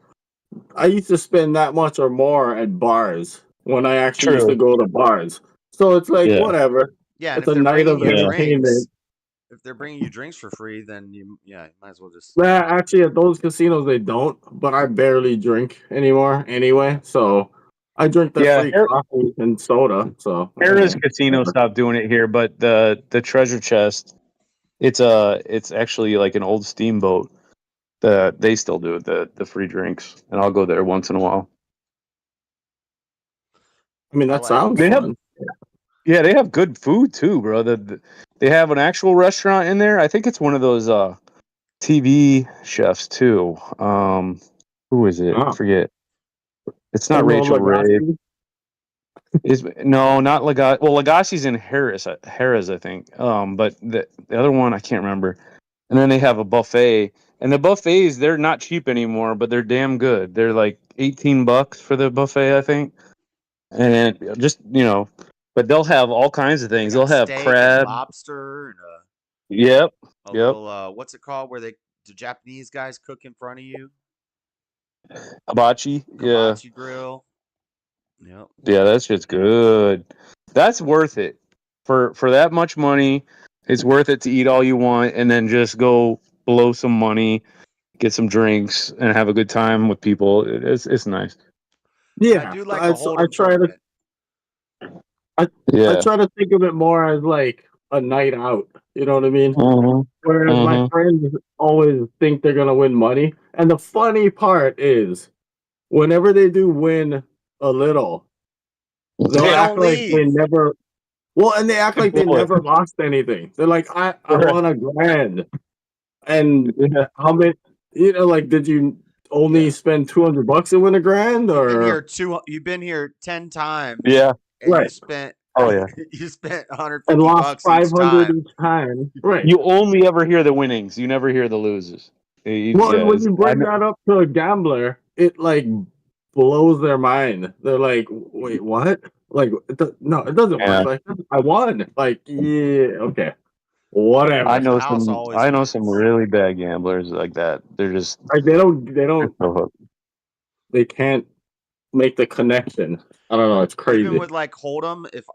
Speaker 6: I used to spend that much or more at bars when I actually used to
Speaker 4: True.
Speaker 6: go to bars. So it's like
Speaker 4: Yeah.
Speaker 6: whatever.
Speaker 1: Yeah, and
Speaker 6: It's a night of
Speaker 4: Yeah.
Speaker 6: entertainment.
Speaker 1: if they're bringing you drinks for free, then you might as well just.
Speaker 6: Well, actually, at those casinos they don't, but I barely drink anymore anyway. So I drink the
Speaker 4: Yeah.
Speaker 6: free coffee and soda. So
Speaker 4: Harrah's Casino stopped doing it here, but the treasure chest, it's actually like an old steamboat. They still do it, the free drinks, and I'll go there once in a while.
Speaker 6: I mean,
Speaker 1: I
Speaker 6: that
Speaker 1: like.
Speaker 6: sounds
Speaker 4: They have
Speaker 6: fun.
Speaker 4: Yeah, they have good food too, bro. They have an actual restaurant in there. I think it's one of those TV chefs too. Who is it? I
Speaker 6: Oh,
Speaker 4: forget. It's not
Speaker 6: Emerald
Speaker 4: Rachel Ray.
Speaker 6: Lagasse.
Speaker 4: No, not Legacy. Well, Legacy's in Harris, I think. But the other one I can't remember. And then they have a buffet, and the buffets they're not cheap anymore, but they're damn good. They're like $18 for the buffet, I think. And just but they'll have all kinds of
Speaker 1: They
Speaker 4: things.
Speaker 1: got
Speaker 4: They'll have
Speaker 1: steak and
Speaker 4: crab.
Speaker 1: lobster and
Speaker 4: Yep,
Speaker 1: a
Speaker 4: yep.
Speaker 1: little what's it called where the Japanese guys cook in front of you?
Speaker 4: Hibachi. Yeah,
Speaker 1: Kabachi grill. Yep.
Speaker 4: yeah. That shit's good. That's worth it for that much money. It's worth it to eat all you want and then just go blow some money, get some drinks, and have a good time with people. It's nice.
Speaker 1: And I
Speaker 6: Yeah,
Speaker 1: do like
Speaker 6: I,
Speaker 1: a
Speaker 6: s- I
Speaker 1: hold'em
Speaker 6: try to
Speaker 1: tournament.
Speaker 6: I I
Speaker 4: Yeah.
Speaker 6: try to think of it more as like a night out. You know what I mean?
Speaker 4: Mm-hmm.
Speaker 6: Whereas my
Speaker 4: Mm-hmm.
Speaker 6: friends always think they're gonna win money, and the funny part is, whenever they do win a little, they'll
Speaker 1: They
Speaker 4: Yeah.
Speaker 6: act
Speaker 1: don't
Speaker 6: like they
Speaker 1: leave.
Speaker 6: never. Well, and they act
Speaker 4: They
Speaker 6: like they
Speaker 4: blow it.
Speaker 6: never lost anything. They're like, I
Speaker 4: Right.
Speaker 6: won $1,000, and
Speaker 4: Yeah.
Speaker 6: how many? Like, did you only
Speaker 1: Yeah.
Speaker 6: spend $200 to win $1,000, or
Speaker 1: You've been here 10 times
Speaker 4: Yeah.
Speaker 1: and you
Speaker 6: right?
Speaker 1: spent
Speaker 4: Oh yeah.
Speaker 1: you spent
Speaker 6: And lost
Speaker 1: $150 each
Speaker 6: 500
Speaker 1: time.
Speaker 6: each time, right?
Speaker 4: You only ever hear the winnings. You never hear the loses.
Speaker 6: Well, and when
Speaker 4: Yes.
Speaker 6: you
Speaker 4: I
Speaker 6: bring
Speaker 4: know.
Speaker 6: that up to a gambler, it like blows their mind. They're like, "Wait, what? Like, no, it doesn't
Speaker 4: Yeah.
Speaker 6: work like that. I won." Like, yeah, okay,
Speaker 4: I
Speaker 6: whatever.
Speaker 1: The
Speaker 4: know
Speaker 1: house
Speaker 4: some.
Speaker 1: always
Speaker 4: I know some
Speaker 1: wins.
Speaker 4: really bad gamblers like that. They're just.
Speaker 6: Like, they
Speaker 4: They're
Speaker 6: don't,
Speaker 4: so hooked.
Speaker 6: they can't make the connection. I don't know. It's
Speaker 1: Even
Speaker 6: crazy.
Speaker 1: with like hold'em, if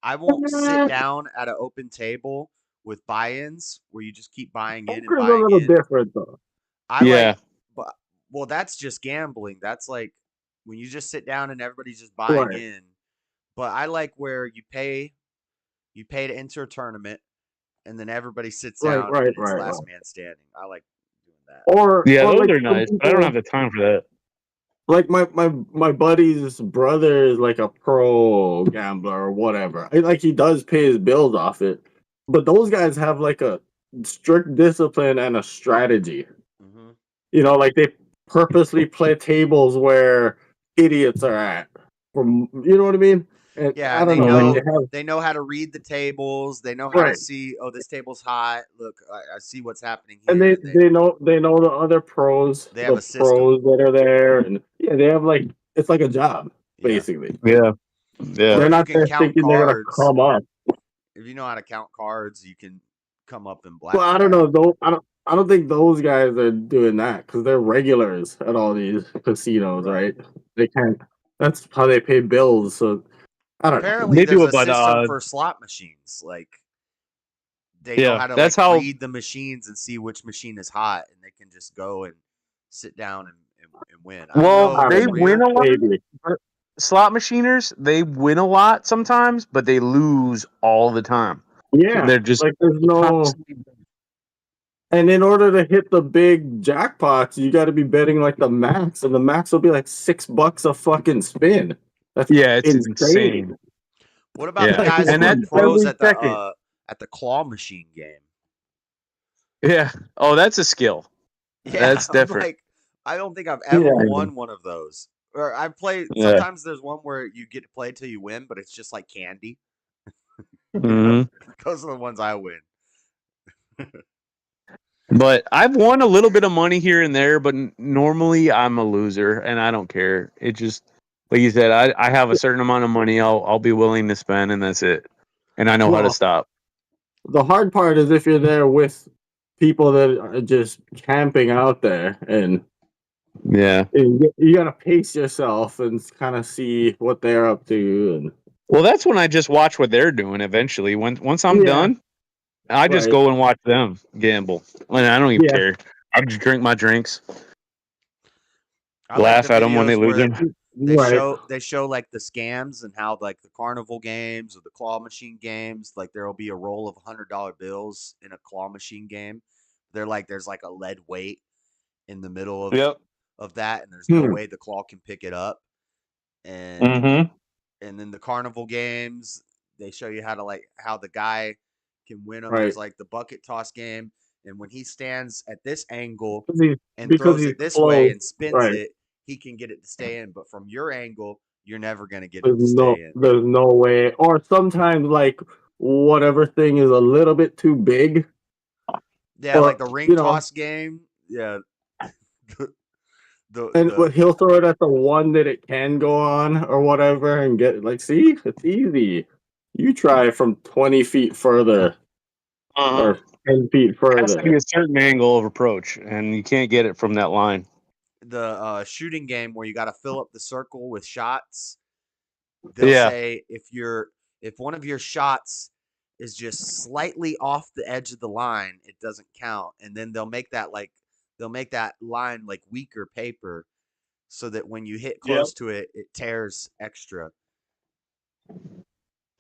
Speaker 1: I won't sit down at an open table with buy-ins where you just keep buying in and
Speaker 6: Poker's a
Speaker 1: buying
Speaker 6: little
Speaker 1: in.
Speaker 6: different though.
Speaker 1: I like,
Speaker 4: Yeah.
Speaker 1: but well, that's just gambling. That's like when you just sit down and everybody's just buying
Speaker 6: Right,
Speaker 1: in. But I like where you pay to enter a tournament, and then everybody sits
Speaker 6: right,
Speaker 1: down
Speaker 6: right,
Speaker 1: and it's
Speaker 6: right, right.
Speaker 1: last man standing. I like doing that.
Speaker 4: Yeah.
Speaker 6: Or
Speaker 4: Those
Speaker 6: like
Speaker 4: are
Speaker 6: some
Speaker 4: nice, but I don't have
Speaker 6: people,
Speaker 4: the time for that.
Speaker 6: like my buddy's brother is like a pro gambler or whatever. Like he does pay his bills off it, but those guys have like a strict discipline and a strategy.
Speaker 1: Hmm.
Speaker 6: Like they purposely play tables where idiots are at. From what I mean? And
Speaker 1: Yeah,
Speaker 6: I
Speaker 1: and
Speaker 6: don't know, like
Speaker 4: Mhm.
Speaker 1: they know how to read the tables. They know how to
Speaker 6: right,
Speaker 1: see. Oh, this table's hot. Look, I see what's happening
Speaker 6: and they
Speaker 1: here.
Speaker 6: they know the other pros,
Speaker 1: They have
Speaker 6: the
Speaker 1: a system.
Speaker 6: pros that are there, and yeah, they have like it's like a job
Speaker 1: Yeah.
Speaker 6: basically.
Speaker 4: Yeah.
Speaker 1: Well,
Speaker 4: Yeah.
Speaker 6: They're
Speaker 1: if you
Speaker 6: not
Speaker 1: can
Speaker 6: there
Speaker 1: count
Speaker 6: thinking they're gonna
Speaker 1: cards,
Speaker 6: come up.
Speaker 1: if you know how to count cards, you can come up in
Speaker 6: Well, I don't know.
Speaker 1: blackjack.
Speaker 6: Though I don't think those guys are doing that because they're regulars at all these casinos,
Speaker 1: Right.
Speaker 6: right? They can't. That's how they pay bills. So I don't know.
Speaker 1: Apparently,
Speaker 4: They do
Speaker 1: there's
Speaker 4: it
Speaker 1: a
Speaker 4: by the
Speaker 1: system
Speaker 4: odds.
Speaker 1: for slot machines. Like they know
Speaker 4: Yeah.
Speaker 1: how to like
Speaker 4: That's how.
Speaker 1: read the machines and see which machine is hot, and they can just go and sit down and win. I don't
Speaker 4: Well,
Speaker 1: know
Speaker 6: I
Speaker 1: the
Speaker 4: they
Speaker 6: don't know.
Speaker 4: win
Speaker 1: real.
Speaker 4: a lot.
Speaker 6: Maybe.
Speaker 4: Slot machiners, they win a lot sometimes, but they lose all the time.
Speaker 6: Yeah.
Speaker 4: They're just
Speaker 6: Like there's no.
Speaker 4: constantly.
Speaker 6: And in order to hit the big jackpots, you got to be betting like the max, and the max will be like $6 a fucking spin. That's
Speaker 4: Yeah, it's
Speaker 6: insane.
Speaker 4: insane.
Speaker 1: What about the
Speaker 4: Yeah,
Speaker 6: Like
Speaker 1: guys
Speaker 4: and
Speaker 1: who are
Speaker 4: that's
Speaker 1: pros
Speaker 4: every second.
Speaker 1: at the claw machine game?
Speaker 4: Yeah. Oh, that's a skill.
Speaker 1: Yeah,
Speaker 4: That's
Speaker 1: I'm
Speaker 4: different.
Speaker 1: like, I don't think I've ever
Speaker 6: Yeah.
Speaker 1: won one of those. Or I've played.
Speaker 4: Yeah.
Speaker 1: Sometimes there's one where you get to play till you win, but it's just like candy. You know,
Speaker 4: Hmm.
Speaker 1: those are the ones I win.
Speaker 4: But I've won a little bit of money here and there, but normally I'm a loser, and I don't care. It just, like you said, I have a certain amount of money I'll be willing to spend, and that's it. And I know how to
Speaker 6: Well,
Speaker 4: stop.
Speaker 6: the hard part is if you're there with people that are just camping out there, and
Speaker 4: Yeah.
Speaker 6: you got to pace yourself and kind of see what they're up to. And
Speaker 4: Well, that's when I just watch what they're doing. Eventually, once I'm
Speaker 6: yeah,
Speaker 4: done, I just
Speaker 6: right.
Speaker 4: go and watch them gamble, and I don't even
Speaker 6: Yeah,
Speaker 4: care. I just drink my drinks,
Speaker 1: I like the
Speaker 4: laugh at them when they
Speaker 1: videos
Speaker 4: lose
Speaker 1: where
Speaker 4: them.
Speaker 6: right.
Speaker 1: they show like the scams and how like the carnival games or the claw machine games, like there'll be a roll of $100 bills in a claw machine game. There's like a lead weight in the middle
Speaker 4: Yep.
Speaker 1: of that, and there's no
Speaker 6: Hmm.
Speaker 1: way the claw can pick it up. And
Speaker 4: Mm-hmm.
Speaker 1: then the carnival games, they show you how to like how the guy can win them.
Speaker 6: Right.
Speaker 1: There's like the bucket toss game, and when he stands at this angle
Speaker 6: Because he's,
Speaker 1: and
Speaker 6: because
Speaker 1: throws
Speaker 6: he's
Speaker 1: it this way
Speaker 6: close.
Speaker 1: and spins
Speaker 6: Right.
Speaker 1: it, he can get it to stay in. But from your angle, you're never gonna get it to stay in.
Speaker 6: There's no way. Or sometimes like whatever thing is a little bit too big,
Speaker 1: Yeah, like
Speaker 6: or
Speaker 1: the ring
Speaker 6: you know,
Speaker 1: toss game. Yeah, the
Speaker 6: and
Speaker 1: the
Speaker 6: he'll throw it at the one that it can go on or whatever, and get like, see, it's easy. You try from 20 feet further
Speaker 4: Uh-huh.
Speaker 6: or 10 feet
Speaker 4: It has to be
Speaker 6: further.
Speaker 4: a certain angle of approach, and you can't get it from that line.
Speaker 1: shooting game where you got to fill up the circle with shots. They'll
Speaker 4: Yeah.
Speaker 1: say if one of your shots is just slightly off the edge of the line, it doesn't count, and then they'll make that line like weaker paper so that when you hit
Speaker 4: Yep.
Speaker 1: close to it, it tears extra.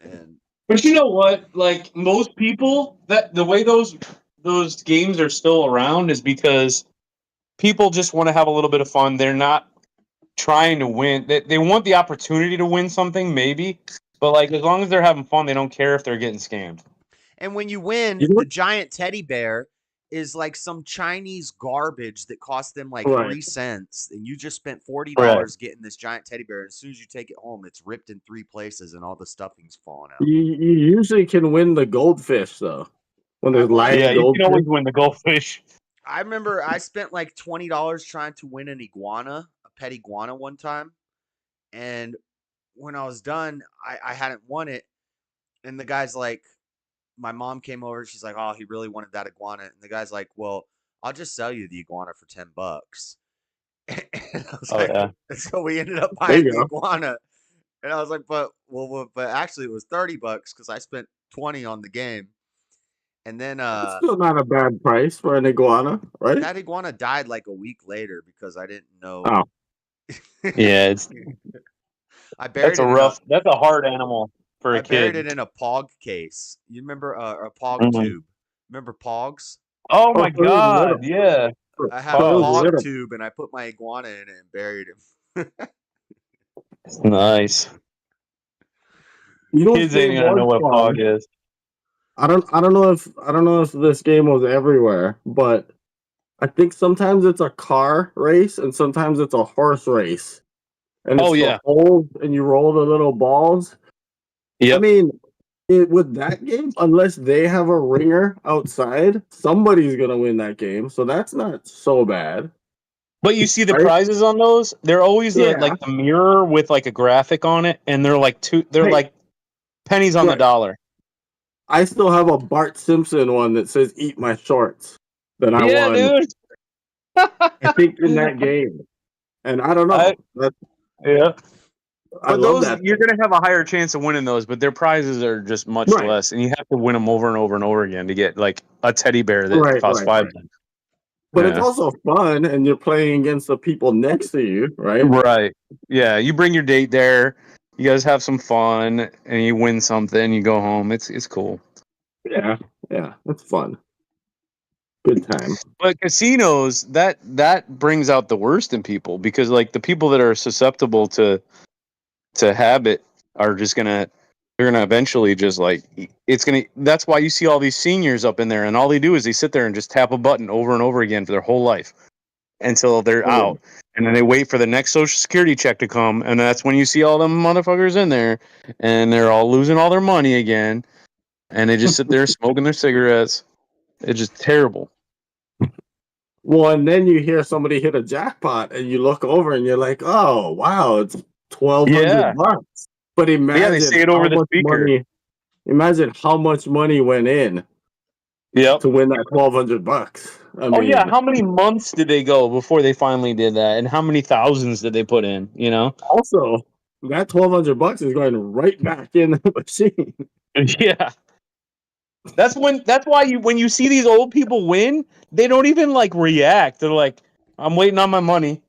Speaker 1: And
Speaker 4: But you know what? Like most people, that the way those games are still around is because people just want to have a little bit of fun. They're not trying to win. They want the opportunity to win something, maybe. But like as long as they're having fun, they don't care if they're getting scammed.
Speaker 1: And when you win,
Speaker 6: You know
Speaker 1: the
Speaker 6: what?
Speaker 1: giant teddy bear is like some Chinese garbage that cost them like
Speaker 6: Right.
Speaker 1: 3 cents, and you just spent
Speaker 4: Right.
Speaker 1: $40 getting this giant teddy bear. As soon as you take it home, it's ripped in 3 places, and all the stuffing's falling out.
Speaker 6: You usually can win the goldfish though. When
Speaker 1: I
Speaker 6: there's
Speaker 1: won it.
Speaker 6: live
Speaker 4: Yeah, you can always
Speaker 6: goldfish.
Speaker 4: win the goldfish.
Speaker 1: I remember I spent like $20 trying to win an iguana, a pet iguana, one time, and when I was done, I hadn't won it, and the guy's like, my mom came over. She's like, "Oh, he really wanted that iguana," and the guy's like, "Well, I'll just sell you the iguana for $10." And I was
Speaker 4: Oh
Speaker 1: like,
Speaker 4: yeah.
Speaker 1: so we ended up
Speaker 6: There
Speaker 1: buying
Speaker 6: you
Speaker 1: the
Speaker 6: go.
Speaker 1: iguana, and I was like, but actually it was $30 because I spent 20 on the game, and then
Speaker 6: That's still not a bad price for an iguana, right?
Speaker 1: that iguana died like a week later because I didn't know.
Speaker 6: Oh,
Speaker 4: Yeah, it's
Speaker 1: I buried
Speaker 4: that's a hard animal for a
Speaker 1: I buried
Speaker 4: kid.
Speaker 1: it in a Pog case. You remember a Pog
Speaker 4: Mhm.
Speaker 1: tube? Remember Pogs?
Speaker 4: Oh
Speaker 6: oh,
Speaker 4: my god, yeah.
Speaker 1: I had a
Speaker 6: so it was
Speaker 4: Pogs.
Speaker 1: Pog
Speaker 6: little.
Speaker 1: tube and I put my iguana in it and buried him.
Speaker 4: Nice.
Speaker 6: You know what
Speaker 4: Kids ain't
Speaker 6: game
Speaker 4: gonna
Speaker 6: was
Speaker 4: know what Pog
Speaker 6: fun?
Speaker 4: is.
Speaker 6: I don't know if this game was everywhere, but I think sometimes it's a car race and sometimes it's a horse race. And
Speaker 4: Oh
Speaker 6: it's the
Speaker 4: yeah.
Speaker 6: holes and you roll the little balls. I
Speaker 4: Yep.
Speaker 6: mean, with that game, unless they have a ringer outside, somebody's gonna win that game. So that's not so bad,
Speaker 4: But you see the
Speaker 6: right?
Speaker 4: prizes on those? They're always
Speaker 6: Yeah.
Speaker 4: the mirror with like a graphic on it, and they're
Speaker 6: Hey,
Speaker 4: like pennies on the
Speaker 6: right.
Speaker 4: dollar.
Speaker 6: I still have a Bart Simpson one that says "Eat my shorts" that I
Speaker 4: Yeah,
Speaker 6: won.
Speaker 4: dude.
Speaker 6: I think in that game, and I don't
Speaker 4: I
Speaker 6: know.
Speaker 4: yeah.
Speaker 6: I
Speaker 4: But
Speaker 6: love
Speaker 4: those
Speaker 6: that
Speaker 4: you're
Speaker 6: thing.
Speaker 4: gonna have a higher chance of winning those, but their prizes are just much
Speaker 6: Right,
Speaker 4: less, and you have to win them over and over and over again to get like a teddy bear that
Speaker 6: right,
Speaker 4: costs
Speaker 6: right,
Speaker 4: five.
Speaker 6: right. But it's
Speaker 4: Yeah.
Speaker 6: also fun, and you're playing against the people next to you, right?
Speaker 4: Right. Yeah. You bring your date there. You guys have some fun, and you win something. You go home. It's cool.
Speaker 6: Yeah, yeah, it's fun. Good time.
Speaker 4: But casinos that brings out the worst in people because like the people that are susceptible to habit are just they're gonna eventually just like it's gonna that's why you see all these seniors up in there and all they do is they sit there and just tap a button over and over again for their whole life until they're
Speaker 6: Oh, yeah.
Speaker 4: out and then they wait for the next social security check to come and that's when you see all them motherfuckers in there and they're all losing all their money again and they just sit there smoking their cigarettes. It's just terrible.
Speaker 6: Well, and then you hear somebody hit a jackpot, and you look over, and you're like, "Oh, wow, it's
Speaker 4: Yeah.
Speaker 6: $1,200." But
Speaker 4: But yeah, they
Speaker 6: imagine
Speaker 4: say it
Speaker 6: how
Speaker 4: over the
Speaker 6: much
Speaker 4: speaker.
Speaker 6: money. Imagine how much money went in
Speaker 4: Yep.
Speaker 6: to win that $1,200. I
Speaker 4: Oh yeah,
Speaker 6: mean,
Speaker 4: how many months did they go before they finally did that, and how many thousands did they put in? You know?
Speaker 6: also that $1,200 is going right back in the machine.
Speaker 4: Yeah. That's why when you see these old people win, they don't even like react. They're like, "I'm waiting on my money."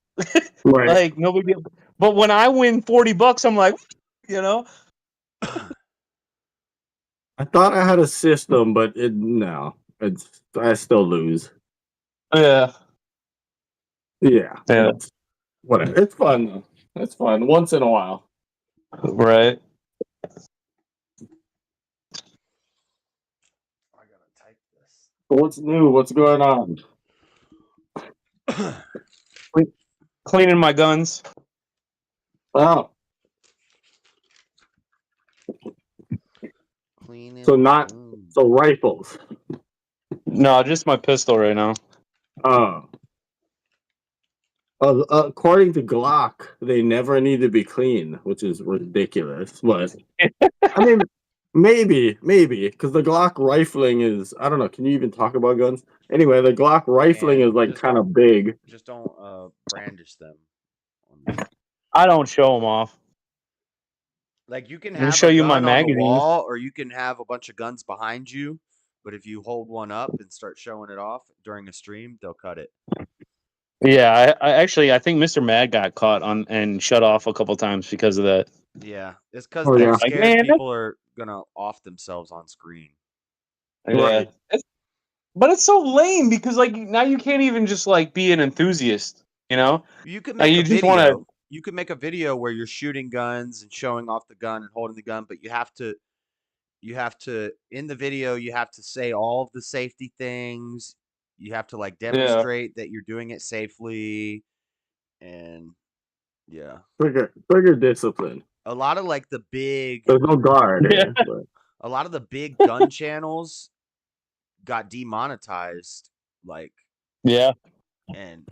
Speaker 6: Right.
Speaker 4: Like nobody. But when I win $40, I'm like, you know?
Speaker 6: I thought I had a system, but I still lose.
Speaker 4: Yeah.
Speaker 6: Yeah,
Speaker 4: Yeah.
Speaker 6: it's whatever. It's fun though. It's fun once in a while.
Speaker 4: Right.
Speaker 1: I gotta type
Speaker 6: What's new? What's going on?
Speaker 1: this.
Speaker 4: Cleaning my guns.
Speaker 6: Oh, So
Speaker 1: Cleaning
Speaker 6: not
Speaker 1: wounds.
Speaker 6: so rifles.
Speaker 4: No, just my pistol right now.
Speaker 6: Uh, according to Glock, they never need to be clean, which is ridiculous. But I mean, maybe, because the Glock rifling is, I don't know. Can you even talk about guns? Anyway, the Glock rifling
Speaker 1: And
Speaker 6: is like kind of big.
Speaker 1: just don't brandish them. On
Speaker 4: I don't show them off.
Speaker 1: Like you can
Speaker 4: I'm gonna
Speaker 1: have
Speaker 4: show
Speaker 1: a
Speaker 4: you my
Speaker 1: gun on the
Speaker 4: magazines.
Speaker 1: wall, or you can have a bunch of guns behind you. But if you hold one up and start showing it off during a stream, they'll cut it.
Speaker 4: Yeah, I think Mr. Mad got caught on and shut off a couple times because of that.
Speaker 1: Yeah, it's because
Speaker 6: Oh
Speaker 1: they're
Speaker 6: yeah,
Speaker 4: Like,
Speaker 1: scared
Speaker 4: man,
Speaker 1: people are gonna off themselves on screen.
Speaker 4: yeah.
Speaker 6: right.
Speaker 4: But it's so lame because like now you can't even just like be an enthusiast, you know?
Speaker 1: You could
Speaker 4: Like
Speaker 1: make a
Speaker 4: you just want
Speaker 1: video.
Speaker 4: to.
Speaker 1: You could make a video where you're shooting guns and showing off the gun and holding the gun, but you have to in the video you have to say all of the safety things. You have to like
Speaker 4: Yeah.
Speaker 1: demonstrate that you're doing it safely, and yeah.
Speaker 6: Trigger discipline.
Speaker 1: A lot of like the big
Speaker 6: There's no guard
Speaker 4: Yeah.
Speaker 6: here, but
Speaker 1: a lot of the big gun channels got demonetized, like,
Speaker 4: Yeah.
Speaker 1: and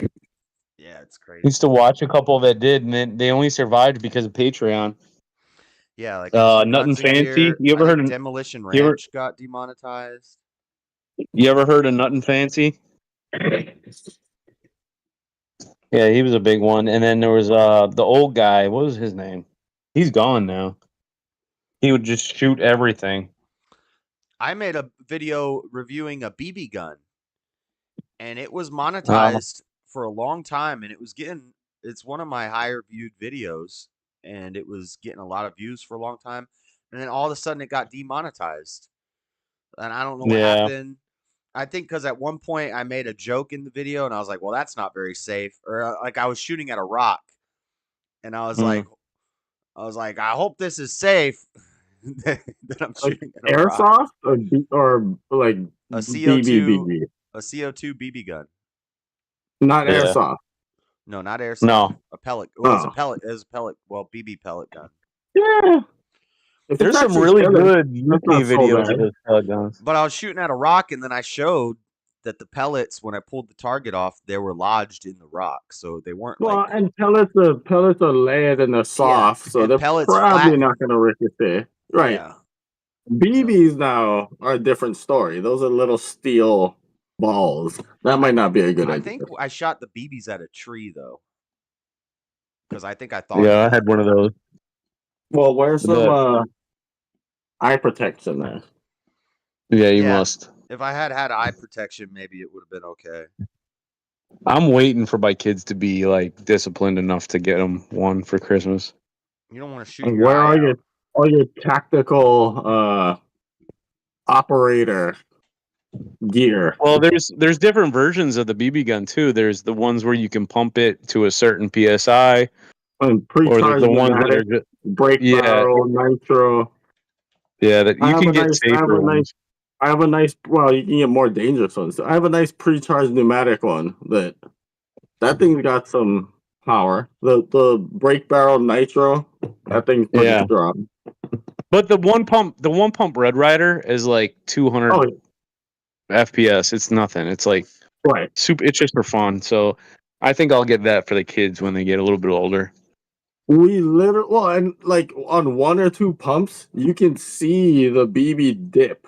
Speaker 1: yeah, it's crazy.
Speaker 4: Used to watch a couple that did, and then they only survived because of Patreon.
Speaker 1: Yeah, like instant
Speaker 4: Nothing
Speaker 1: guns and
Speaker 4: fancy.
Speaker 1: gear. I think Demolition
Speaker 4: You ever
Speaker 1: Ranch got demonetized.
Speaker 4: you ever heard of Nothing Fancy? Yeah, he was a big one. And then there was the old guy. What was his name? He's gone now. He would just shoot everything.
Speaker 1: I made a video reviewing a BB gun, and it was
Speaker 4: Uh,
Speaker 1: monetized for a long time, and it's one of my higher viewed videos, and it was getting a lot of views for a long time, and then all of a sudden it got demonetized, and I don't know what
Speaker 4: yeah.
Speaker 1: happened. I think because at one point I made a joke in the video, and I was like, "Well, that's not very safe," or like I was shooting at a rock, and
Speaker 4: Mm.
Speaker 1: I was like, "I hope this is safe." that I'm
Speaker 6: like
Speaker 1: shooting at a rock.
Speaker 6: airsoft or like
Speaker 1: A CO2,
Speaker 6: BB,
Speaker 1: a CO2 BB gun.
Speaker 6: not
Speaker 4: Yeah.
Speaker 6: airsoft.
Speaker 1: No, not airsoft.
Speaker 4: No.
Speaker 1: A pellet. Well, it's a
Speaker 6: Oh
Speaker 1: pellet. It was a pellet. Well, BB pellet gun.
Speaker 6: yeah, if it's
Speaker 4: There's some
Speaker 6: actually
Speaker 4: really
Speaker 6: killing,
Speaker 4: good
Speaker 6: that's
Speaker 4: UK
Speaker 6: not so
Speaker 4: videos of
Speaker 6: bad.
Speaker 4: those pellet guns.
Speaker 1: But I was shooting at a rock, and then I showed that the pellets, when I pulled the target off, they were lodged in the rock, so they weren't like
Speaker 6: Well, and pellets are layered and they're
Speaker 1: yeah.
Speaker 6: soft, so
Speaker 1: And
Speaker 6: they're
Speaker 1: pellets
Speaker 6: probably
Speaker 1: flatten.
Speaker 6: not going to ricochet. Right.
Speaker 1: Yeah. So
Speaker 6: BBs now are a different story. Those are little steel balls. That
Speaker 1: I
Speaker 6: might not be a good
Speaker 1: I
Speaker 6: idea.
Speaker 1: think I shot the BBs at a tree though, because I think I thought of
Speaker 4: Yeah, I
Speaker 1: that.
Speaker 4: had one of those.
Speaker 6: Well, wear some
Speaker 4: But
Speaker 6: eye protection there.
Speaker 4: yeah, you
Speaker 1: Yeah.
Speaker 4: must.
Speaker 1: If I had had eye protection, maybe it would have been okay.
Speaker 4: I'm waiting for my kids to be like disciplined enough to get them one for Christmas.
Speaker 1: You don't want to shoot
Speaker 6: And
Speaker 1: your
Speaker 6: where
Speaker 1: eye
Speaker 6: are
Speaker 1: out.
Speaker 6: your tactical operator gear?
Speaker 4: Well, there's different versions of the BB gun too. There's the ones where you can pump it to a certain psi,
Speaker 6: And
Speaker 4: or there's
Speaker 6: pre-charged
Speaker 4: the ones that
Speaker 6: pneumatic,
Speaker 4: are just
Speaker 6: brake
Speaker 4: yeah,
Speaker 6: barrel, nitro.
Speaker 4: yeah. That
Speaker 6: I
Speaker 4: you
Speaker 6: have
Speaker 4: can
Speaker 6: a
Speaker 4: get
Speaker 6: nice, I have
Speaker 4: safer
Speaker 6: a nice,
Speaker 4: ones.
Speaker 6: I have a nice. Well, you can get more dangerous ones. I have a nice pre-charged pneumatic one that thing's got some power. The brake barrel nitro, that thing's pretty
Speaker 4: Yeah,
Speaker 6: strong.
Speaker 4: but the one pump Red Rider is like 200
Speaker 6: Oh,
Speaker 4: FPS. It's nothing. It's like
Speaker 6: right.
Speaker 4: super. It's just for fun. So I think I'll get that for the kids when they get a little bit older.
Speaker 6: We literally, well, and like on one or two pumps, you can see the BB dip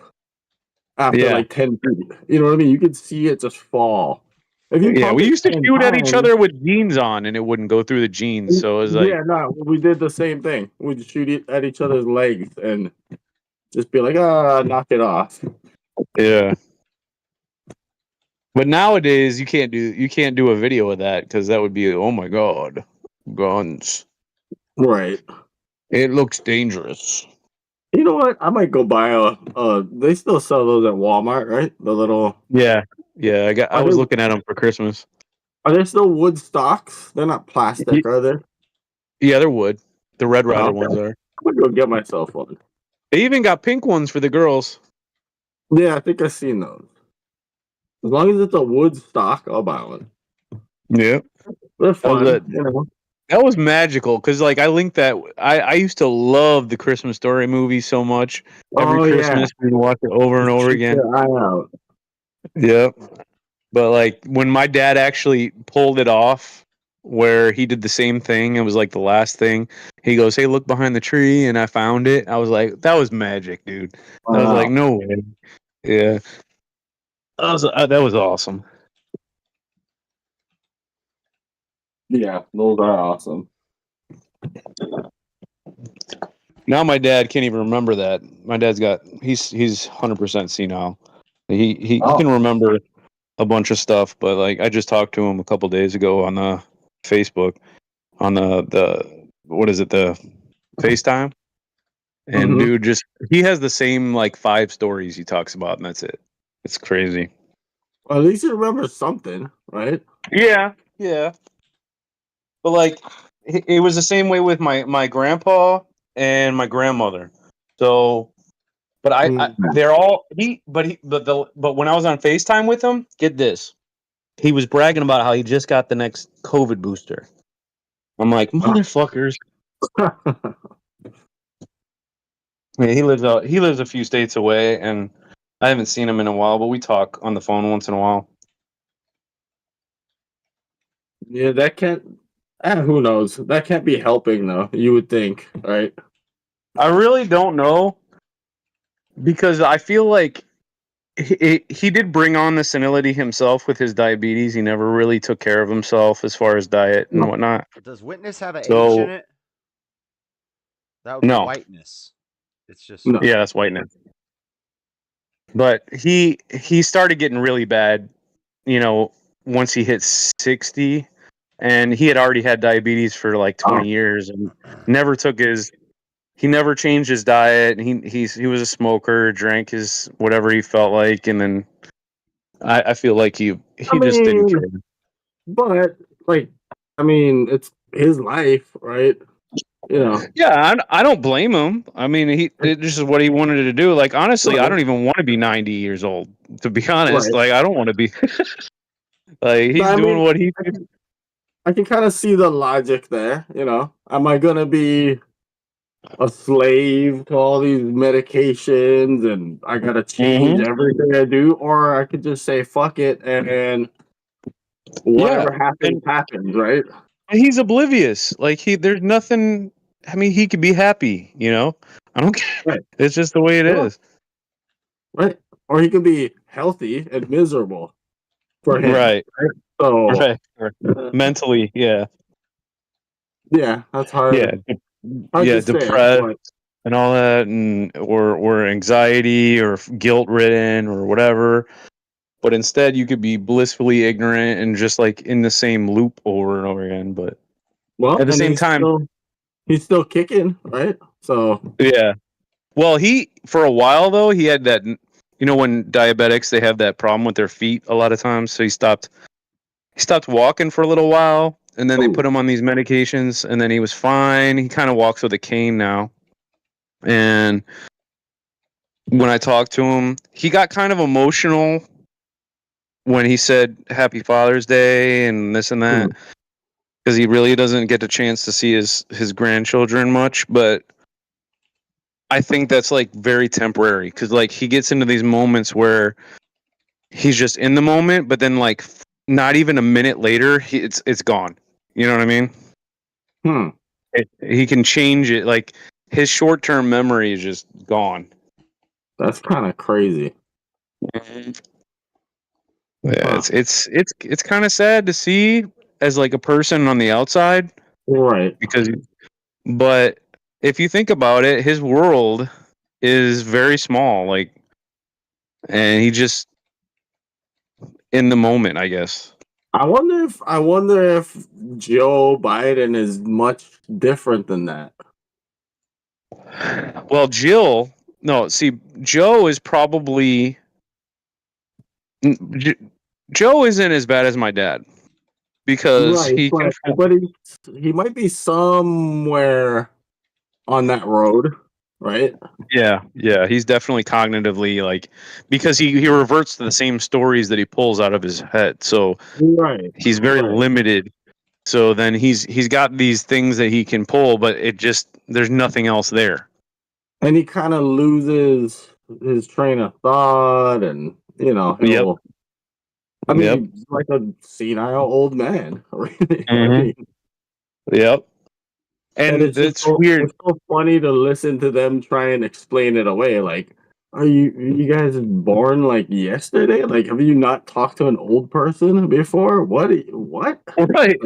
Speaker 6: after
Speaker 4: Yeah,
Speaker 6: like 10 feet. You know what I mean? You can see it just fall. If you
Speaker 4: yeah.
Speaker 6: pump
Speaker 4: We
Speaker 6: it
Speaker 4: used to
Speaker 6: 10
Speaker 4: shoot at each
Speaker 6: times,
Speaker 4: other with jeans on, and it wouldn't go through the jeans. So it was like,
Speaker 6: yeah, no, we did the same thing. We'd shoot it at each other's legs and just be like, knock it off.
Speaker 4: yeah. But nowadays you can't do a video of that because that would be, oh my god, guns.
Speaker 6: Right.
Speaker 4: It looks dangerous.
Speaker 6: You know what? I might go buy they still sell those at Walmart, right? The little,
Speaker 4: Yeah, yeah. I
Speaker 6: are
Speaker 4: was
Speaker 6: they,
Speaker 4: looking at them for Christmas.
Speaker 6: are they still wood stocks? They're not
Speaker 4: Y-
Speaker 6: plastic, are they?
Speaker 4: Yeah, there would. The Red
Speaker 6: Oh,
Speaker 4: Rider
Speaker 6: okay.
Speaker 4: ones are.
Speaker 6: I'm gonna go get myself one.
Speaker 4: They even got pink ones for the girls.
Speaker 6: Yeah, I think I've seen those. As long as it's a wood stock, I'll buy one.
Speaker 4: Yeah.
Speaker 6: They're
Speaker 4: That was
Speaker 6: fun,
Speaker 4: it.
Speaker 6: you know.
Speaker 4: That was magical because, like, I linked that. I used to love the Christmas Story movie so much. Every
Speaker 6: Oh yeah,
Speaker 4: Christmas, we'd watch it over and
Speaker 6: just
Speaker 4: over
Speaker 6: keep
Speaker 4: again.
Speaker 6: your eye out.
Speaker 4: Yep. But like when my dad actually pulled it off, where he did the same thing, it was like the last thing. He goes, "Hey, look behind the tree," and I found it. I was like, "That was magic, dude." I was like,
Speaker 6: Wow.
Speaker 4: "No way." Yeah, that was awesome.
Speaker 6: Yeah, those are awesome.
Speaker 4: Now my dad can't even remember that. My dad's got he's 100% senile. He
Speaker 6: Oh.
Speaker 4: can remember a bunch of stuff, but like I just talked to him a couple days ago on the Facebook on the what is it, the FaceTime, and
Speaker 6: Mm-hmm.
Speaker 4: dude just he has the same like 5 stories he talks about, and that's it. It's crazy.
Speaker 6: Well, at least you remember something, right?
Speaker 4: Yeah, yeah. But like it was the same way with my grandpa and my grandmother. So but I
Speaker 6: Mm.
Speaker 4: they're all but when I was on FaceTime with him, get this. He was bragging about how he just got the next COVID booster. I'm like, motherfuckers. Yeah, he lives a few states away, and I haven't seen him in a while, but we talk on the phone once in a while.
Speaker 6: Yeah, that can't. Who knows? That can't be helping, though. You would think, right?
Speaker 4: I really don't know because I feel like he did bring on the senility himself with his diabetes. He never really took care of himself as far as diet and
Speaker 6: No.
Speaker 4: whatnot.
Speaker 1: Does witness have an H in
Speaker 4: So
Speaker 1: it? That would be
Speaker 4: no,
Speaker 1: whiteness. It's just
Speaker 6: No.
Speaker 4: yeah, that's whiteness. But he started getting really bad, you know, once he hit 60, and he had already had diabetes for like
Speaker 6: Oh,
Speaker 4: 20 years and never took his he never changed his diet. He was a smoker, drank his whatever he felt like, and then I feel like
Speaker 6: I
Speaker 4: he just didn't
Speaker 6: mean,
Speaker 4: care.
Speaker 6: but like, I mean, it's his life, right? You know,
Speaker 4: Yeah, I don't blame him. I mean, this is what he wanted to do. Like honestly, I
Speaker 6: right?
Speaker 4: don't even want to be 90 years old. To be honest,
Speaker 6: Right.
Speaker 4: like I don't want to be. Like
Speaker 6: But
Speaker 4: he's
Speaker 6: I
Speaker 4: doing
Speaker 6: mean,
Speaker 4: what he.
Speaker 6: I can kind of see the logic there. You know, am I gonna be a slave to all these medications and I gotta change
Speaker 4: Mhm.
Speaker 6: everything I do, or I could just say fuck it and
Speaker 4: Yeah,
Speaker 6: whatever happens
Speaker 4: and
Speaker 6: happens, right?
Speaker 4: he's oblivious. Like there's nothing. I mean, he could be happy. I don't care.
Speaker 6: Right.
Speaker 4: It's just the way it
Speaker 6: Yeah.
Speaker 4: is.
Speaker 6: Right. Or he could be healthy and miserable for him.
Speaker 4: Right.
Speaker 6: Right. So
Speaker 4: Right. Mentally, yeah.
Speaker 6: yeah, that's
Speaker 4: Yeah.
Speaker 6: hard
Speaker 4: Yeah,
Speaker 6: to say.
Speaker 4: depressed
Speaker 6: But
Speaker 4: and all that, and or anxiety or guilt ridden or whatever. But instead, you could be blissfully ignorant and just like in the same loop over and over again. But
Speaker 6: well,
Speaker 4: at the
Speaker 6: and
Speaker 4: same time,
Speaker 6: he's still kicking, right? So
Speaker 4: yeah. Well, he for a while though he had that. When diabetics they have that problem with their feet a lot of times, so he stopped walking for a little while, and then they
Speaker 6: oh,
Speaker 4: put him on these medications, and then he was fine. He kind of walks with a cane now, and when I talked to him, he got kind of emotional when he said Happy Father's Day and this and that
Speaker 6: hmm.
Speaker 4: because he really doesn't get a chance to see his grandchildren much. But I think that's like very temporary because like he gets into these moments where he's just in the moment, but then like not even a minute later, it's gone. You know what I mean?
Speaker 6: Hmm.
Speaker 4: He can change it. Like his short term memory is just gone.
Speaker 6: That's kind of crazy.
Speaker 4: Yeah,
Speaker 6: Huh.
Speaker 4: it's kind of sad to see as like a person on the outside
Speaker 6: Right.
Speaker 4: because, but if you think about it, his world is very small. Like, and he just in the moment, I guess.
Speaker 6: I wonder if Joe Biden is much different than that.
Speaker 4: Well, Jill, no, see, Joe is probably J- Joe isn't as bad as my dad because
Speaker 6: Right,
Speaker 4: he can.
Speaker 6: but he might be somewhere on that road, right?
Speaker 4: Yeah, he's definitely cognitively like because he reverts to the same stories that he pulls out of his head. So
Speaker 6: Right,
Speaker 4: he's very
Speaker 6: right.
Speaker 4: limited So then he's got these things that he can pull, but there's nothing else there.
Speaker 6: And he kind of loses his train of thought, and
Speaker 4: Yep.
Speaker 6: he'll. I
Speaker 4: Yep.
Speaker 6: mean, he's like a senile old man, really.
Speaker 4: Mm-hmm. Yep.
Speaker 6: And
Speaker 4: And
Speaker 6: it's just
Speaker 4: it's weird.
Speaker 6: it's so funny to listen to them try and explain it away. Like, are you guys born like yesterday? Like, have you not talked to an old person before? What?
Speaker 4: Right.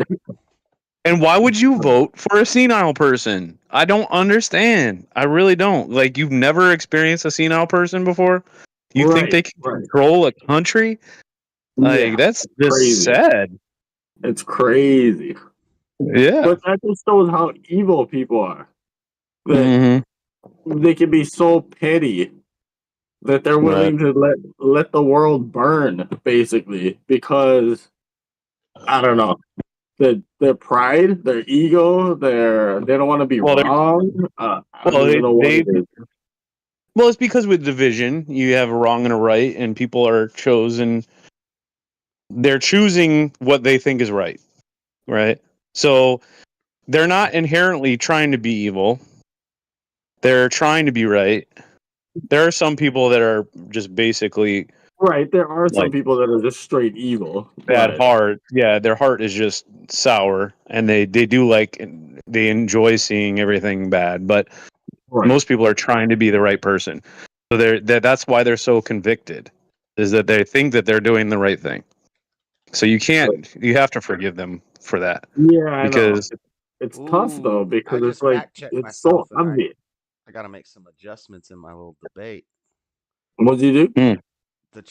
Speaker 4: And why would you vote for a senile person? I don't understand. I really don't. Like, you've never experienced a senile person before? You think
Speaker 6: Right,
Speaker 4: they can
Speaker 6: right.
Speaker 4: control a country?
Speaker 6: Yeah,
Speaker 4: Like, that's just
Speaker 6: crazy.
Speaker 4: sad.
Speaker 6: It's crazy.
Speaker 4: Yeah.
Speaker 6: But that just shows how evil people are. That
Speaker 4: Mm-hmm.
Speaker 6: they can be so petty that they're
Speaker 4: Right.
Speaker 6: willing to let the world burn, basically, because I don't know. Their pride, their ego, they don't want to be
Speaker 4: Well,
Speaker 6: wrong. I don't even know what it is.
Speaker 4: well, it's because with division, you have a wrong and a right, and people are chosen. They're choosing what they think is right. Right. So they're not inherently trying to be evil. They're trying to be right. There are some people that are just basically
Speaker 6: Right, there are some
Speaker 4: like
Speaker 6: people that are just straight evil,
Speaker 4: bad
Speaker 6: but
Speaker 4: heart. Yeah, their heart is just sour, and they do like they enjoy seeing everything bad. But
Speaker 6: right.
Speaker 4: most people are trying to be the right person, so that's why they're so convicted, is that they think that they're doing the right thing. So you have to forgive them for that,
Speaker 6: Yeah, I know.
Speaker 4: because
Speaker 6: It's tough though
Speaker 1: Ooh, I
Speaker 6: because it's
Speaker 1: just
Speaker 6: like
Speaker 1: fact checked
Speaker 6: it's so
Speaker 1: myself, and I
Speaker 6: obvious.
Speaker 1: I got to make some adjustments in my little debate.
Speaker 6: What do you do?
Speaker 4: mm,
Speaker 1: The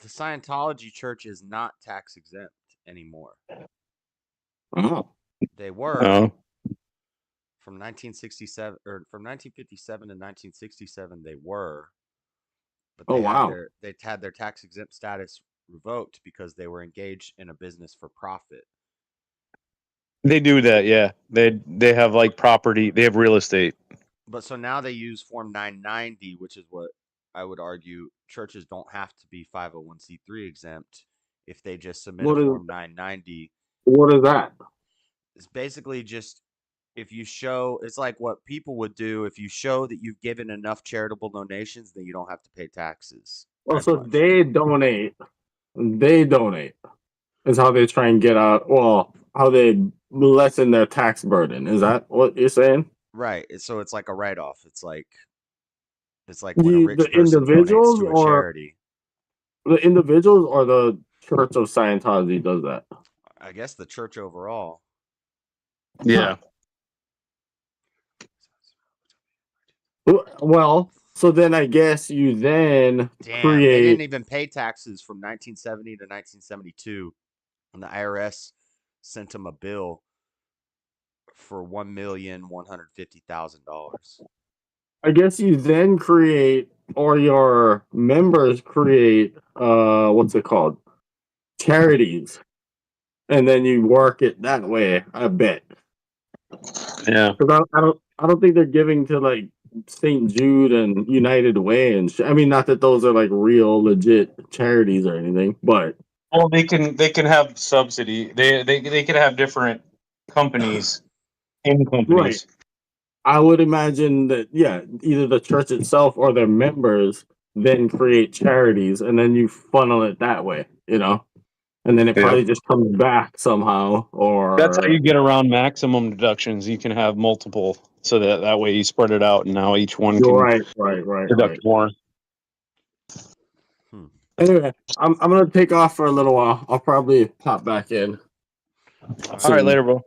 Speaker 1: Scientology church is not tax exempt anymore.
Speaker 6: Oh,
Speaker 1: They were
Speaker 4: oh,
Speaker 1: from 1967 or from 1957 to 1967. They were, but
Speaker 6: oh wow.
Speaker 1: they had their tax exempt status revoked because they were engaged in a business for profit.
Speaker 4: they do that. Yeah, they have like property. They have real estate.
Speaker 1: But so now they use Form 990, which is what I would argue churches don't have to be 501c3 exempt if they just submit a
Speaker 6: What is
Speaker 1: Form 990.
Speaker 6: what is that?
Speaker 1: It's basically just if you show, it's like what people would do if you show that you've given enough charitable donations, then you don't have to pay taxes,
Speaker 6: Well,
Speaker 1: pretty
Speaker 6: so
Speaker 1: much.
Speaker 6: they donate is how they try and get out. Well, how they lessen their tax burden. Is that what you're saying?
Speaker 1: Right. So it's like a write off. It's like when a
Speaker 6: The
Speaker 1: rich person donates
Speaker 6: individuals
Speaker 1: to a
Speaker 6: or
Speaker 1: charity.
Speaker 6: the Church of Scientology does that?
Speaker 1: I guess the church overall.
Speaker 6: Huh.
Speaker 4: Yeah.
Speaker 6: Well, so then I guess you then
Speaker 1: Damn, they didn't
Speaker 6: create.
Speaker 1: even pay taxes from 1970 to 1972, and the IRS sent them a bill for $1,150,000.
Speaker 6: I guess you then create, or your members create. What's it called? Charities, and then you work it that way. I bet.
Speaker 4: Yeah.
Speaker 6: Because I don't think they're giving to like St. Jude and United Way and I mean, not that those are like real legit charities or anything, but
Speaker 4: Well, they can have subsidy. They can have different companies in
Speaker 6: right.
Speaker 4: companies.
Speaker 6: I would imagine that yeah, either the church itself or their members then create charities, and then you funnel it that way, and then it
Speaker 4: Yeah.
Speaker 6: probably just comes back somehow,
Speaker 4: That's how
Speaker 6: or
Speaker 4: you get around maximum deductions. You can have multiple, so that way you spread it out, and now each one
Speaker 6: you're
Speaker 4: can
Speaker 6: right.
Speaker 4: deduct more.
Speaker 1: Hmm.
Speaker 6: Anyway, I'm gonna take off for a little while. I'll probably pop back in
Speaker 1: All
Speaker 4: All
Speaker 1: right.
Speaker 4: right,
Speaker 6: soon.
Speaker 4: later, bro.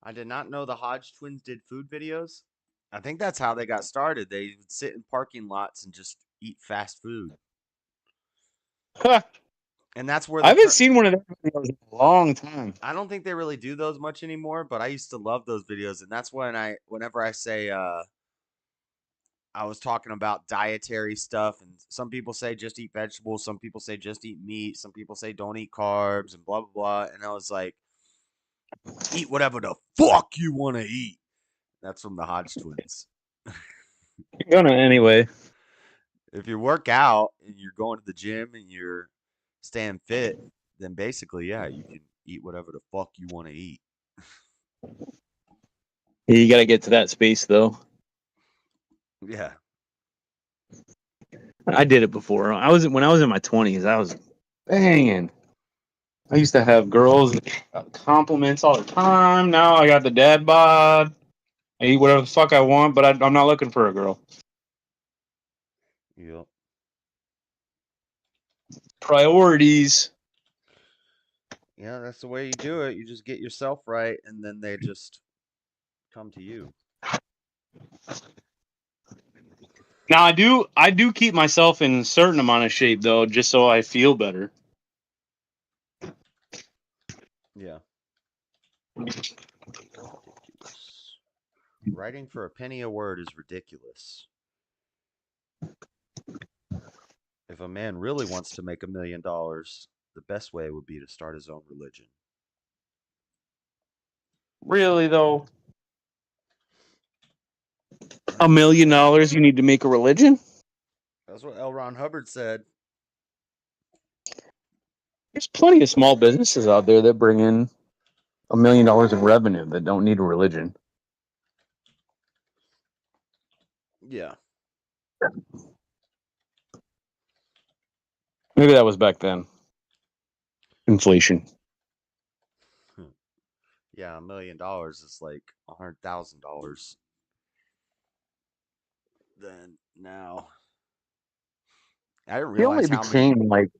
Speaker 1: I did not know the Hodge twins did food videos. I think that's how they got started. They would sit in parking lots and just eat fast food. And that's where
Speaker 4: I
Speaker 1: the
Speaker 4: haven't
Speaker 1: term.
Speaker 4: seen one of those videos in a long time.
Speaker 1: I don't think they really do those much anymore, but I used to love those videos, and that's whenever I say I was talking about dietary stuff, and some people say just eat vegetables, some people say just eat meat, some people say don't eat carbs, and blah blah blah. And I was like, eat whatever the fuck you want to eat. That's from the Hodge twins.
Speaker 4: You're gonna anyway.
Speaker 1: If you work out and you're going to the gym and you're staying fit, then basically, yeah, you can eat whatever the fuck you want to eat.
Speaker 4: You got to get to that space, though.
Speaker 1: Yeah.
Speaker 4: I did it before. When I was in my 20s. I was banging. I used to have girls compliments all the time. Now I got the dad bod. I eat whatever the fuck I want, but I'm not looking for a girl.
Speaker 1: Yep.
Speaker 4: Priorities.
Speaker 1: Yeah, that's the way you do it. You just get yourself right, and then they just come to you.
Speaker 4: Now I do keep myself in a certain amount of shape though, just so I feel better.
Speaker 1: Yeah. Ridiculous. Writing for a penny a word is ridiculous. If a man really wants to make $1 million, the best way would be to start his own religion.
Speaker 4: Really though, $1 million you need to make a religion?
Speaker 1: That's what L. Ron Hubbard said.
Speaker 4: There's plenty of small businesses out there that bring in $1 million in revenue that don't need a religion.
Speaker 1: Yeah.
Speaker 4: Maybe that was back then. Inflation.
Speaker 1: Yeah, $1 million is like $100,000. Then now, I didn't
Speaker 4: He only
Speaker 1: realize how many.
Speaker 4: became like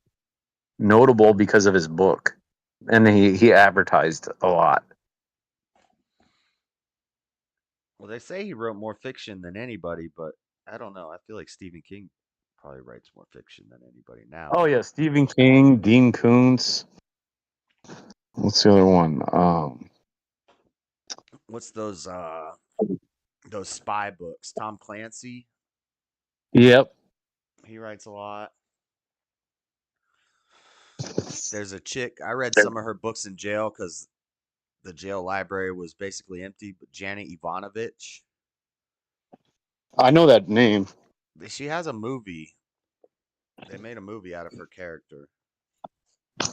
Speaker 4: notable because of his book, and he advertised a lot.
Speaker 1: Well, they say he wrote more fiction than anybody, but I don't know. I feel like Stephen King probably writes more fiction than anybody now.
Speaker 4: Oh yeah, Stephen King, Dean Koontz. What's the other one?
Speaker 1: What's those spy books? Tom Clancy,
Speaker 4: Yep.
Speaker 1: he writes a lot. There's a chick. I read some of her books in jail because the jail library was basically empty. But Janet Ivanovich,
Speaker 4: I know that name.
Speaker 1: she has a movie. They made a movie out of her character. I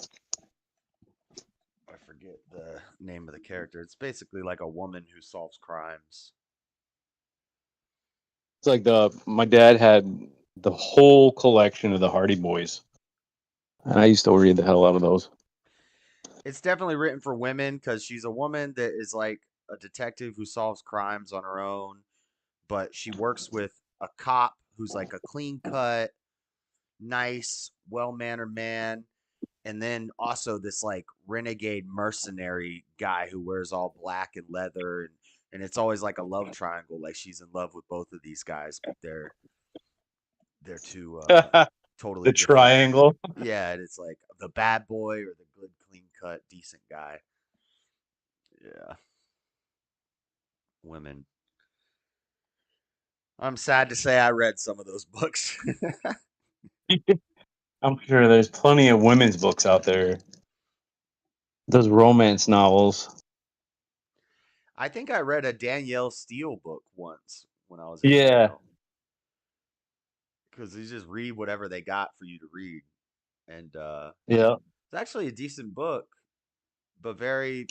Speaker 1: forget the name of the character. It's basically like a woman who solves crimes.
Speaker 4: It's like my dad had the whole collection of the Hardy Boys, and I used to read the hell out of those.
Speaker 1: It's definitely written for women because she's a woman that is like a detective who solves crimes on her own, but she works with a cop who's like a clean cut, nice, well mannered man. And then also this like renegade mercenary guy who wears all black and leather, and it's always like a love triangle. Like she's in love with both of these guys, but they're two totally
Speaker 4: The
Speaker 1: different.
Speaker 4: triangle.
Speaker 1: Yeah, and it's like the bad boy or the good, clean cut, decent guy. Yeah, women. I'm sad to say I read some of those books.
Speaker 4: I'm sure there's plenty of women's books out there. Those romance novels.
Speaker 1: I think I read a Danielle Steele book once when I was in
Speaker 4: Yeah.
Speaker 1: jail because you just read whatever they got for you to read, and
Speaker 4: Yeah.
Speaker 1: it's actually a decent book, but very,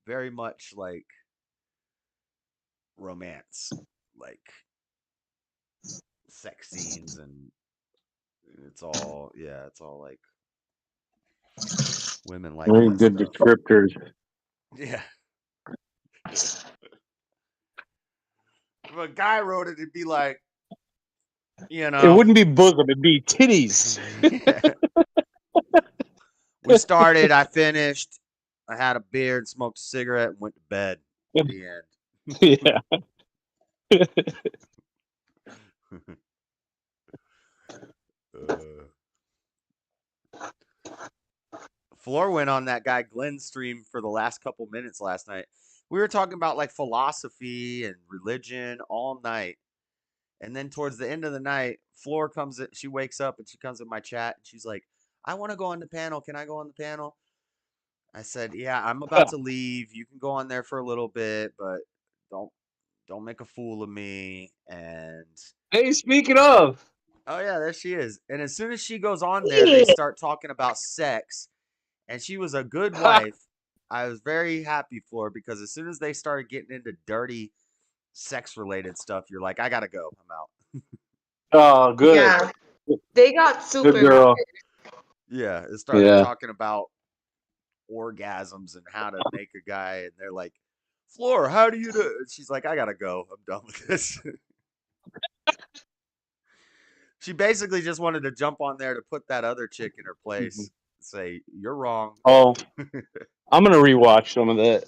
Speaker 1: very much like romance, like sex scenes, and it's all like women like
Speaker 4: Very
Speaker 1: that
Speaker 4: good
Speaker 1: stuff.
Speaker 4: descriptors.
Speaker 1: Yeah. If a guy wrote it, it'd be like, you
Speaker 4: It
Speaker 1: know,
Speaker 4: wouldn't be bosom, it'd be titties.
Speaker 1: yeah. We started, I finished, I had a beer and smoked a cigarette and went to bed. The
Speaker 4: Yeah.
Speaker 1: end. uh, Floor went on that guy Glenn's stream for the last couple minutes last night. We were talking about like philosophy and religion all night. And then towards the end of the night, Floor comes in, she wakes up and she comes in my chat and she's like, I want to go on the panel. Can I go on the panel? I said, yeah, I'm about to leave. You can go on there for a little bit, but don't don't make a fool of me. And
Speaker 4: Hey, speaking of.
Speaker 1: oh yeah, there she is. And as soon as she goes on there, they start talking about sex. And she was a good wife. I was very happy for her because as soon as they started getting into dirty sex related stuff, you're like, I gotta go. I'm out.
Speaker 4: Oh, good.
Speaker 5: Yeah, they got
Speaker 4: Good
Speaker 5: super weird.
Speaker 4: girl.
Speaker 1: Yeah, it started
Speaker 4: Yeah.
Speaker 1: talking about orgasms and how to make a guy, and they're like, Floor, how do you do? And she's like, I gotta go. I'm done with this. She basically just wanted to jump on there to put that other chick in her place, say, You're wrong.
Speaker 4: Oh, I'm gonna rewatch some of that.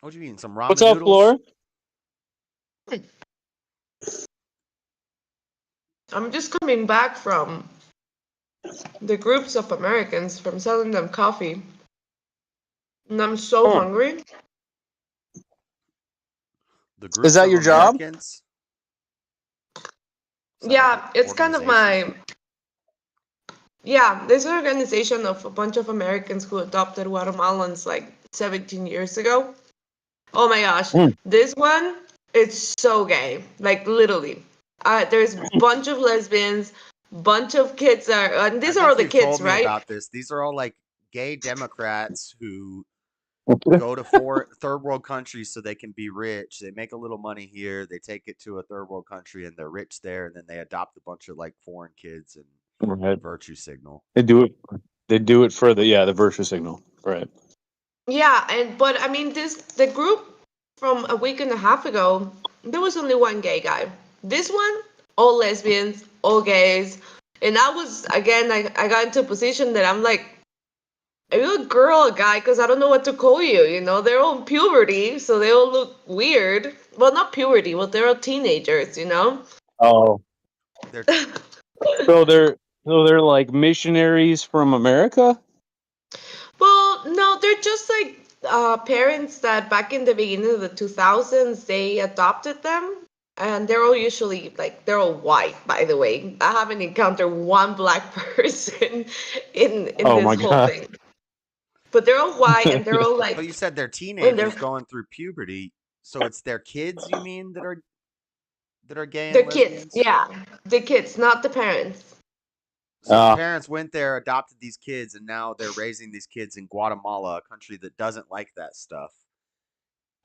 Speaker 1: What you eating? Some
Speaker 4: What's
Speaker 1: ramen
Speaker 4: up,
Speaker 1: noodles?
Speaker 4: Floor?
Speaker 5: I'm just coming back from the groups of Americans from selling them coffee, and I'm so
Speaker 4: Huh.
Speaker 5: hungry.
Speaker 1: The
Speaker 4: Is
Speaker 1: groups
Speaker 4: that
Speaker 1: of
Speaker 4: your job?
Speaker 1: Americans? Is that like an
Speaker 5: Yeah, it's kind of
Speaker 1: organization?
Speaker 5: my yeah. There's an organization of a bunch of Americans who adopted Guatemalans like 17 years ago. Oh my gosh,
Speaker 4: Hmm.
Speaker 5: this one it's so gay, like literally. There's bunch of lesbians, bunch of kids are, and
Speaker 1: I
Speaker 5: these are all
Speaker 1: think
Speaker 5: the
Speaker 1: you've
Speaker 5: kids,
Speaker 1: told me
Speaker 5: right?
Speaker 1: about this. These are all like gay Democrats who go to third world countries so they can be rich. They make a little money here. They take it to a third world country and they're rich there. And then they adopt a bunch of like foreign kids and
Speaker 4: Right.
Speaker 1: virtue signal.
Speaker 4: They do it. They do it for the virtue signal. Right.
Speaker 5: Yeah, and but I mean the group from a week and a half ago, there was only one gay guy. This one, all lesbians, all gays. And I was again I got into a position that I'm like, are you a girl, a guy? Because I don't know what to call you. You know, they're all puberty, so they all look weird. Well, not puberty, but they're all teenagers. You know.
Speaker 4: Oh,
Speaker 1: They're
Speaker 4: so they're like missionaries from America.
Speaker 5: Well, no, they're just like parents that back in the beginning of the 2000s they adopted them, and they're all usually like they're all white. By the way, I haven't encountered one black person in
Speaker 4: Oh
Speaker 5: this
Speaker 4: my
Speaker 5: whole
Speaker 4: god.
Speaker 5: thing, but they're all white and they're all
Speaker 1: but you
Speaker 5: like,
Speaker 1: said they're
Speaker 5: and they're
Speaker 1: teenagers going through puberty. So it's their kids, you mean, that are gay and
Speaker 5: they're kids.
Speaker 1: lesbians?
Speaker 5: Yeah, the kids, not the parents.
Speaker 1: So the
Speaker 4: Uh,
Speaker 1: parents went there, adopted these kids, and now they're raising these kids in Guatemala, a country that doesn't like that stuff.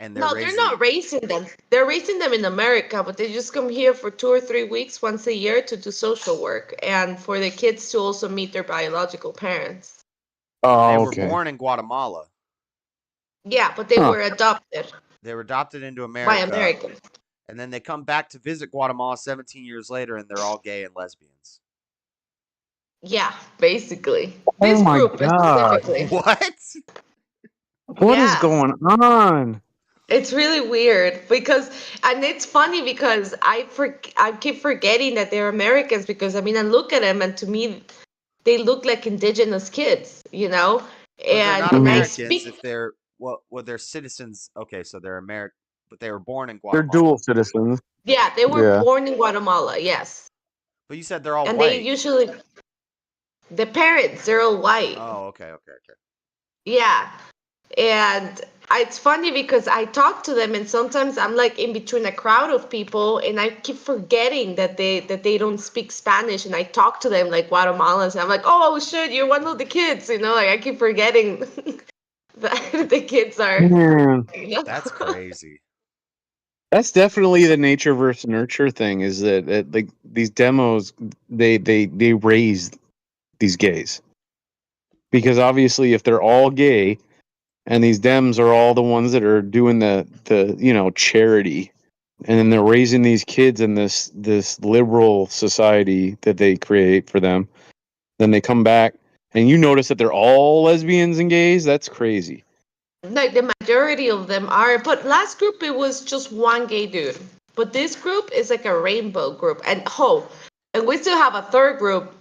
Speaker 1: And they're
Speaker 5: No, they're
Speaker 1: raising
Speaker 5: not raising them. They're raising them in America, but they just come here for 2 or 3 weeks once a year to do social work and for the kids to also meet their biological parents.
Speaker 1: and they
Speaker 4: oh,
Speaker 1: were
Speaker 4: okay.
Speaker 1: born in Guatemala.
Speaker 5: Yeah, but they
Speaker 4: Huh.
Speaker 5: were adopted
Speaker 1: They were adopted into
Speaker 5: by
Speaker 1: America,
Speaker 5: Americans.
Speaker 1: and then they come back to visit Guatemala 17 years later, and they're all gay and lesbians.
Speaker 5: Yeah, basically.
Speaker 4: Oh
Speaker 5: This
Speaker 4: my
Speaker 5: group
Speaker 4: god.
Speaker 5: specifically.
Speaker 1: What?
Speaker 4: What is
Speaker 5: Yeah.
Speaker 4: going on?
Speaker 5: It's really weird because, and it's funny because I keep forgetting that they're Americans because I mean I look at them and to me they look like indigenous kids, you know,
Speaker 1: But they're not
Speaker 5: and I
Speaker 4: Mhm.
Speaker 1: Americans if
Speaker 5: speak.
Speaker 1: they're well, they're citizens. Okay, so they're American, but they were born in
Speaker 4: They're
Speaker 1: Guatemala.
Speaker 4: dual citizens.
Speaker 5: Yeah, they were
Speaker 4: Yeah.
Speaker 5: born in Guatemala, yes,
Speaker 1: But you said they're all
Speaker 5: and they
Speaker 1: white.
Speaker 5: usually the parents they're all white.
Speaker 1: Oh, okay, okay, okay.
Speaker 5: Yeah, and it's funny because I talk to them, and sometimes I'm like in between a crowd of people, and I keep forgetting that they don't speak Spanish, and I talk to them like Guatemalans. I'm like, oh shit, you're one of the kids, you know. Like I keep forgetting that the kids are,
Speaker 4: Man,
Speaker 5: you know.
Speaker 1: That's crazy.
Speaker 4: that's definitely the nature versus nurture thing. Is that like these demos, they raise these gays because obviously if they're all gay and these dems are all the ones that are doing the charity, and then they're raising these kids in this liberal society that they create for them, then they come back and you notice that they're all lesbians and gays. That's crazy.
Speaker 5: Like the majority of them are, but last group it was just one gay dude. But this group is like a rainbow group, and we still have a third group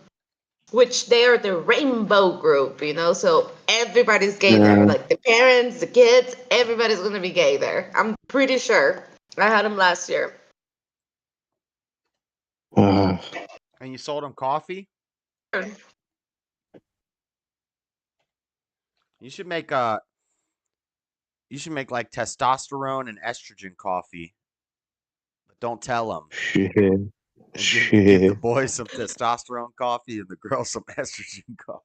Speaker 5: which they are the rainbow group, you know, so everybody's gay there.
Speaker 4: Yeah.
Speaker 5: Like the parents, the kids, everybody's gonna be gay there. I'm pretty sure. I had them last year.
Speaker 4: Uh,
Speaker 1: And you sold them coffee? You should make like testosterone and estrogen coffee, but don't tell them.
Speaker 4: shit.
Speaker 1: and give the
Speaker 4: Shit.
Speaker 1: boys some testosterone coffee and the girls some estrogen coffee.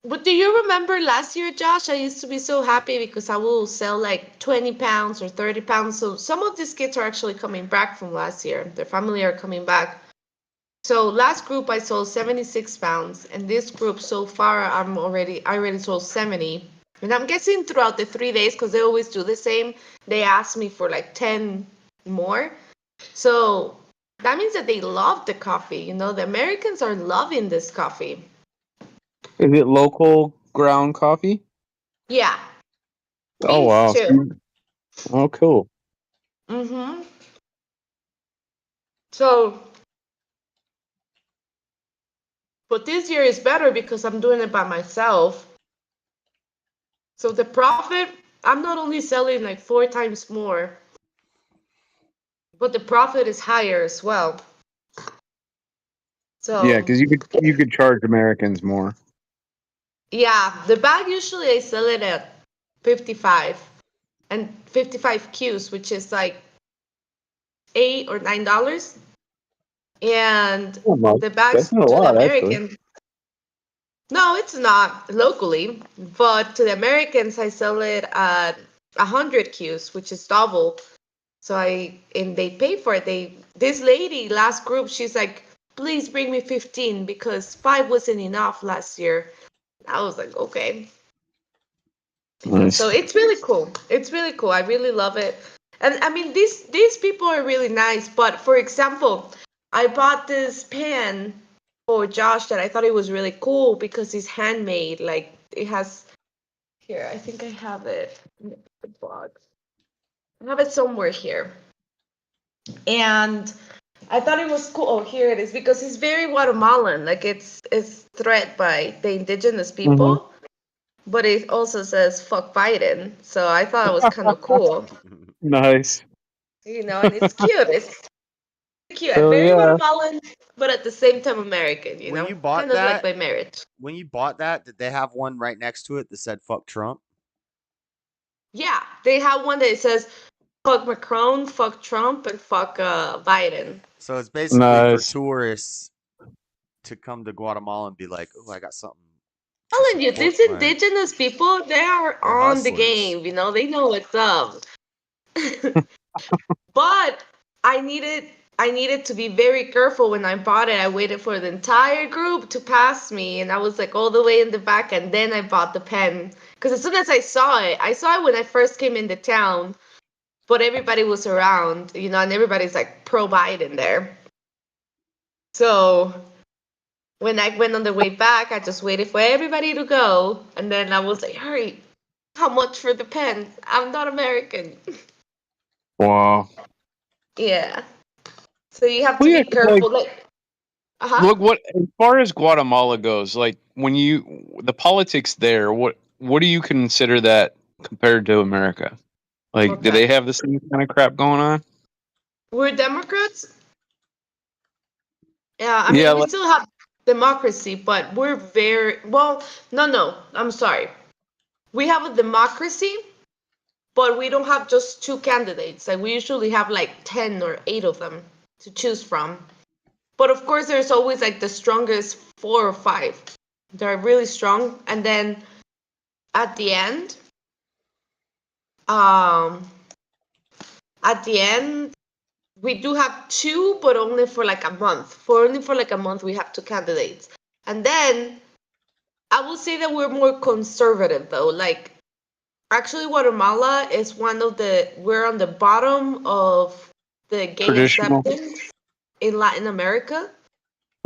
Speaker 7: But do you remember last year, Josh? I used to be so happy because I will sell like 20 pounds or 30 pounds. So some of these kids are actually coming back from last year. Their family are coming back. So last group I sold 76 pounds, and this group so far I already sold 70. And I'm guessing throughout the 3 days, because they always do the same, they ask me for like 10 more. So that means that they love the coffee. You know, the Americans are loving this coffee.
Speaker 4: Is it local ground coffee?
Speaker 7: Yeah,
Speaker 4: Oh
Speaker 7: beans
Speaker 4: wow.
Speaker 7: too.
Speaker 4: Oh cool.
Speaker 7: Mm-hmm. So, but this year is better because I'm doing it by myself. So the profit, I'm not only selling like 4 times more, but the profit is higher as well.
Speaker 4: Yeah,
Speaker 7: So
Speaker 4: because you could charge Americans more.
Speaker 7: yeah, the bag usually I sell it at 55 and 55 Qs, which is like $8 or $9. And
Speaker 4: Oh, no,
Speaker 7: the
Speaker 4: that's
Speaker 7: bags
Speaker 4: not a
Speaker 7: to the
Speaker 4: lot actually.
Speaker 7: American, no, it's not locally, but to the Americans I sell it at 100 Qs, which is double. So and they pay for it. This lady last group, she's like, please bring me 15 because 5 wasn't enough last year. I was like, okay. You know, so
Speaker 4: Nice.
Speaker 7: it's really cool. It's really cool. I really love it. And I mean, these people are really nice. But for example, I bought this pen for Josh that I thought it was really cool because it's handmade. Like it has here. I think I have it in the box. I have it somewhere here. And I thought it was cool. Oh, here it is because it's very Guatemalan. Like it's thread by the indigenous
Speaker 4: Mm-hmm.
Speaker 7: people, but it also says "fuck Biden." So I thought it was kind of cool,
Speaker 4: Nice.
Speaker 7: you know. And it's cute. It's cute.
Speaker 4: Oh
Speaker 7: Very
Speaker 4: yeah.
Speaker 7: Guatemalan, but at the same time American. You
Speaker 1: When
Speaker 7: know,
Speaker 1: you bought
Speaker 7: kind of like
Speaker 1: that,
Speaker 7: my marriage.
Speaker 1: did they have one right next to it that said "fuck Trump"?
Speaker 7: Yeah, they have one that says "fuck Macron," "fuck Trump," and "fuck Biden."
Speaker 1: So it's basically for
Speaker 4: Nice.
Speaker 1: tourists to come to Guatemala and be like, "Oh, I got something to
Speaker 7: Telling you,
Speaker 1: support
Speaker 7: these
Speaker 1: my."
Speaker 7: indigenous people, they are
Speaker 1: They're
Speaker 7: on the
Speaker 1: hustlers.
Speaker 7: game. You know, they know what's up. But I needed to be very careful when I bought it. I waited for the entire group to pass me, and I was like all the way in the back, and then I bought the pen. Because as soon as I saw it when I first came into town, but everybody was around, you know, and everybody's like pro Biden there. So when I went on the way back, I just waited for everybody to go, and then I was like, hurry, how much for the pen? I'm not American.
Speaker 4: Wow.
Speaker 7: Yeah. So you have
Speaker 4: Well,
Speaker 7: to
Speaker 4: yeah,
Speaker 7: be
Speaker 4: 'cause, like,
Speaker 7: careful. Like, uh-huh.
Speaker 4: look, what as far as Guatemala goes, like when the politics there, what do you consider that compared to America? Like, do
Speaker 7: Okay.
Speaker 4: they have the same kind of crap going on?
Speaker 7: We're Democrats. Yeah, I
Speaker 4: Yeah,
Speaker 7: mean, we
Speaker 4: like,
Speaker 7: still have democracy, but we're very well. No, no, I'm sorry. We have a democracy, but we don't have just two candidates. Like we usually have like 10 or 8 of them to choose from. But of course, there's always like the strongest 4 or 5. They're really strong, and then at the end, um, at the end, we do have two, but only for like a month. Only for like a month, we have two candidates, and then I will say that we're more conservative though. Like actually, Guatemala is we're on the bottom of the gay
Speaker 4: traditional.
Speaker 7: acceptance in Latin America.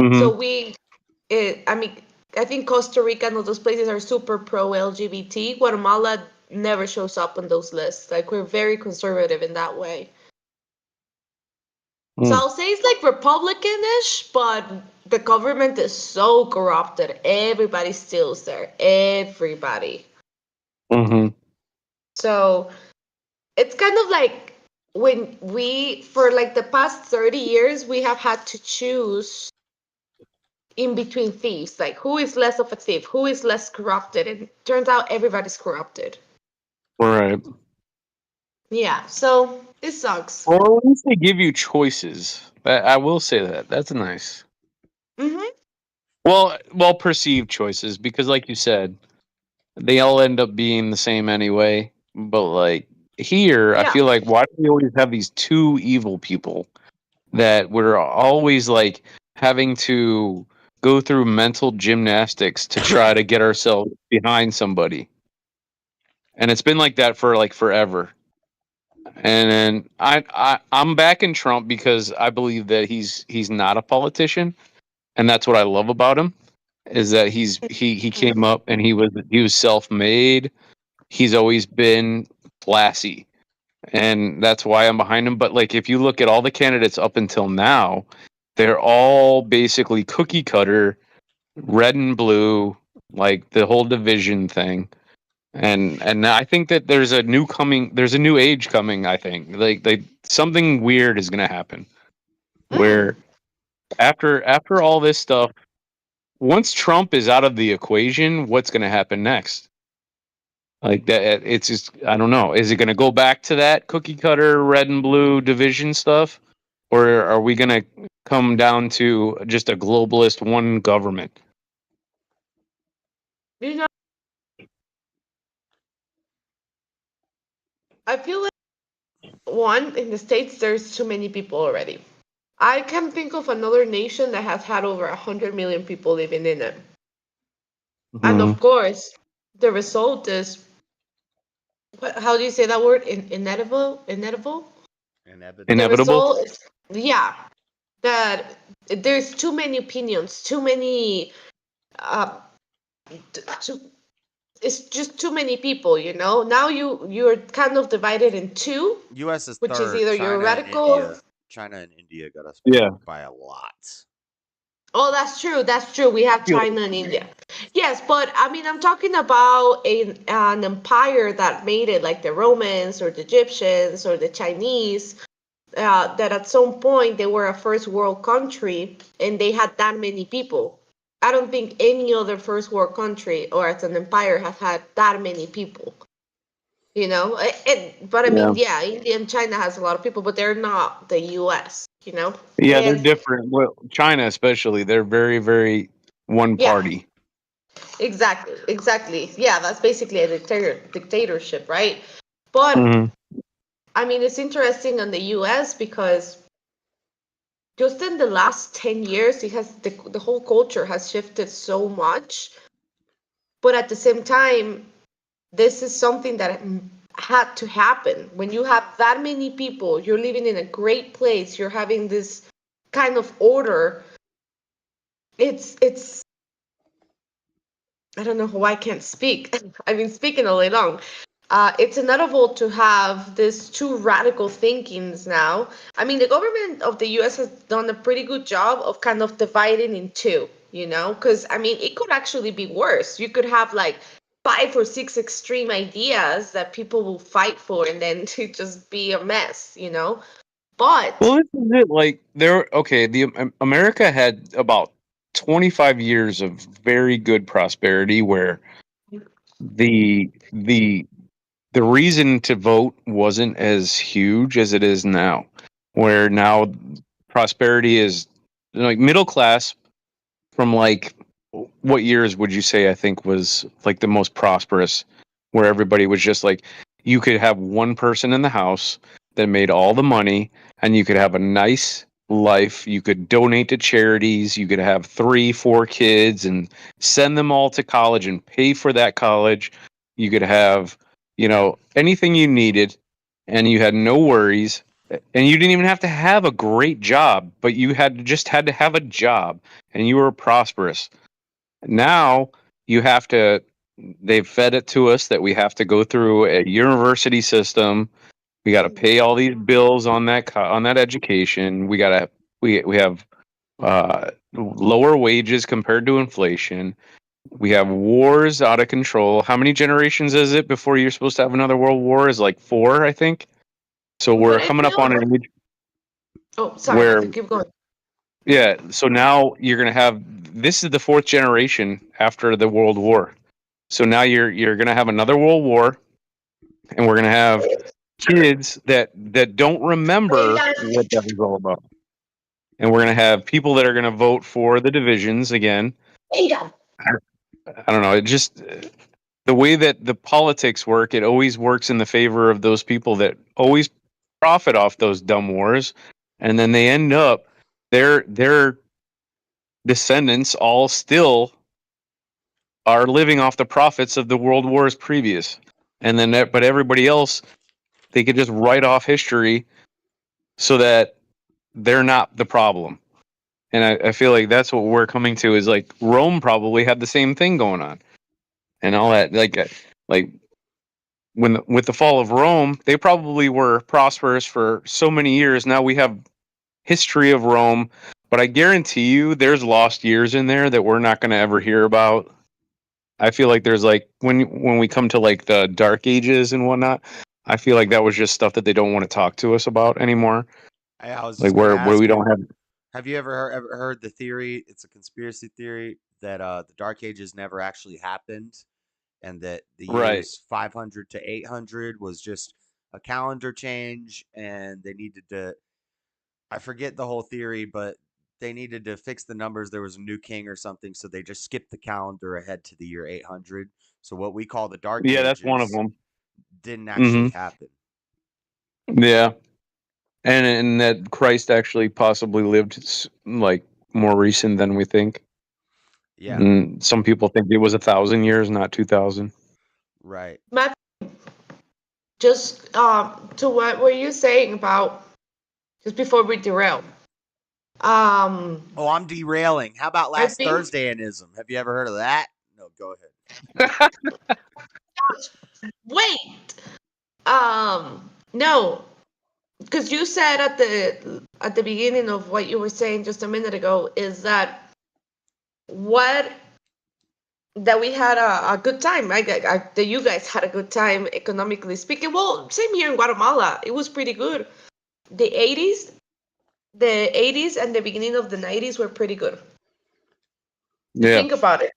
Speaker 4: Hmm.
Speaker 7: So I mean, I think Costa Rica and all those places are super pro LGBT. Guatemala never shows up on those lists. Like we're very conservative in that way. So I'll say it's like Republican-ish, but the government is so corrupted. Everybody steals there. Everybody.
Speaker 4: Mm-hmm.
Speaker 7: So it's kind of like when for like the past 30 years, we have had to choose in between thieves. Like who is less of a thief? Who is less corrupted? And it turns out everybody's corrupted.
Speaker 4: Right.
Speaker 7: Yeah, so it sucks.
Speaker 4: Or at least they give you choices. I will say that. That's nice.
Speaker 7: Hmm.
Speaker 4: Well, perceived choices because, like you said, they all end up being the same anyway. But like here, I
Speaker 7: Yeah.
Speaker 4: feel like why do we always have these two evil people that we're always like having to go through mental gymnastics to try to get ourselves behind somebody, and it's been like that for like forever. And then I'm backing Trump because I believe that he's not a politician, and that's what I love about him is that he came up and he was self-made. He's always been classy, and that's why I'm behind him. But like if you look at all the candidates up until now, they're all basically cookie cutter, red and blue, like the whole division thing. And I think that there's a new age coming, I think. Like something weird is going to happen
Speaker 7: Mm.
Speaker 4: where after all this stuff, once Trump is out of the equation, what's going to happen next? Like that, it's just I don't know. Is it going to go back to that cookie cutter red and blue division stuff, or are we going to come down to just a globalist one government?
Speaker 7: You know, I feel like one in the States, there's too many people already. I can't think of another nation that has had over 100 million people living in it. And
Speaker 4: Hmm.
Speaker 7: of course, the result is how do you say that word? Inedible? Inedible? The
Speaker 1: Inevitable.
Speaker 4: Inevitable.
Speaker 7: result is, yeah, that there's too many opinions, too many, uh, too, it's just too many people, you know? Now you're kind of divided in two,
Speaker 1: U.S. is
Speaker 7: which is
Speaker 1: third.
Speaker 7: either you're
Speaker 1: China and
Speaker 7: radical.
Speaker 1: India. China and India got us
Speaker 4: Yeah.
Speaker 1: by a lot.
Speaker 7: Oh, that's true. That's true. We have China and India. Yes, but I mean, I'm talking about an empire that made it, like the Romans or the Egyptians or the Chinese, that at some point they were a first world country and they had that many people. I don't think any other first world country or as an empire has had that many people. You know, but I
Speaker 4: Yeah.
Speaker 7: mean, yeah, India and China has a lot of people, but they're not the U.S. You know,
Speaker 4: Yeah, they're
Speaker 7: and
Speaker 4: different. Well, China especially, they're very, very one
Speaker 7: yeah,
Speaker 4: party.
Speaker 7: exactly, exactly. Yeah, that's basically a dictatorship, right? But
Speaker 4: Hmm.
Speaker 7: I mean, it's interesting on the U.S. because just in the last 10 years, it has the whole culture has shifted so much. But at the same time, this is something that had to happen. When you have that many people, you're living in a great place, you're having this kind of order. It's I don't know why I can't speak. I've been speaking all day long. It's inevitable to have these two radical thinkings now. I mean, the government of the US has done a pretty good job of kind of dividing in two, you know? Because, I mean, it could actually be worse. You could have like 5 or 6 extreme ideas that people will fight for and then to just be a mess, you know? But,
Speaker 4: Well, this is it. Like, there. Okay, the America had about 25 years of very good prosperity, where the the reason to vote wasn't as huge as it is now. Where now prosperity is like middle class from like what years would you say I think was like the most prosperous where everybody was just like you could have one person in the house that made all the money and you could have a nice life, you could donate to charities, you could have 3 4 kids and send them all to college and pay for that college, you could have anything you needed and you had no worries and you didn't even have to have a great job but you had to have a job and you were prosperous. Now you have to, they've fed it to us that we have to go through a university system. We got to pay all these bills on on that education. We have lower wages compared to inflation. We have wars out of control. How many generations is it before you're supposed to have another world war? Is like 4, I think. So
Speaker 7: but
Speaker 4: we're
Speaker 7: it
Speaker 4: coming up on
Speaker 7: feels,
Speaker 4: an age
Speaker 7: oh, sorry,
Speaker 4: where
Speaker 7: Matthew, keep going.
Speaker 4: yeah, so now you're gonna have this is the 4th generation after the World War. So now you're gonna have another World War, and we're gonna have kids that don't remember what that was all about. and we're going to have people that are going to vote for the divisions again.
Speaker 7: Ada.
Speaker 4: I don't know. It just the way that the politics work, it always works in the favor of those people that always profit off those dumb wars, and then they end up their descendants all still are living off the profits of the world wars previous, and then but everybody else, they could just write off history so that they're not the problem. And I feel like that's what we're coming to, is like Rome probably had the same thing going on and all that. Like when with the fall of Rome, they probably were prosperous for so many years. Now we have history of Rome, but I guarantee you there's lost years in there that we're not going to ever hear about. I feel like there's like when we come to like the Dark Ages and whatnot, I feel like that was just stuff that they don't want to talk to us about anymore.
Speaker 1: I was
Speaker 4: Like
Speaker 1: just gonna
Speaker 4: where
Speaker 1: ask
Speaker 4: we
Speaker 1: you,
Speaker 4: don't have.
Speaker 1: have you ever heard the theory? It's a conspiracy theory that the Dark Ages never actually happened, and that the
Speaker 4: Right.
Speaker 1: years 500 to 800 was just a calendar change, and they needed to. I forget the whole theory, but they needed to fix the numbers. There was a new king or something, so they just skipped the calendar ahead to the year 800. So what we call the Dark
Speaker 4: Yeah, that's one of
Speaker 1: Ages
Speaker 4: them.
Speaker 1: didn't
Speaker 4: Hmm.
Speaker 1: actually happen.
Speaker 4: Yeah, and that Christ actually possibly lived like more recent than we think.
Speaker 1: Yeah,
Speaker 4: And some people think it was 1,000 years, not 2,000.
Speaker 1: right.
Speaker 7: Matt, just to what were you saying about just before we derail? Um,
Speaker 1: Oh, I'm derailing. How about
Speaker 7: I
Speaker 1: last
Speaker 7: think
Speaker 1: Thursdayanism? Have you ever heard of that? No, go ahead.
Speaker 7: wait. No, because you said at the beginning of what you were saying just a minute ago is that what that we had a good time, right? That you guys had a good time economically speaking. Well, same here in Guatemala. It was pretty good. The 80s, the 80s and the beginning of the 90s were pretty good.
Speaker 4: Yeah.
Speaker 7: Think about it.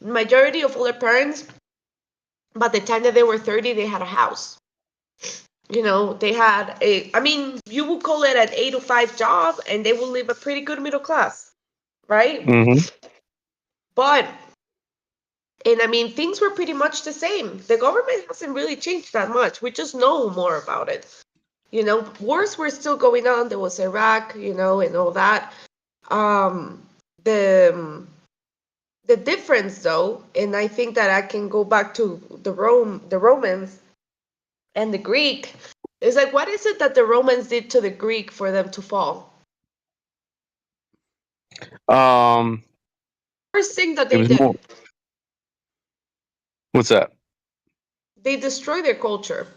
Speaker 7: Majority of all our parents, by the time that they were 30, they had a house. You know, they had I mean, you would call it an 8 to 5 job and they will live a pretty good middle class, right?
Speaker 4: Hmm.
Speaker 7: But, and I mean, things were pretty much the same. The government hasn't really changed that much. We just know more about it. You know, wars were still going on. There was Iraq, you know, and all that. Um, the the difference, though, and I think that I can go back to the Romans and the Greek, is like, what is it that the Romans did to the Greek for them to fall?
Speaker 4: Um,
Speaker 7: First thing that
Speaker 4: it
Speaker 7: they
Speaker 4: was
Speaker 7: did,
Speaker 4: more. What's that?
Speaker 7: they destroy their culture.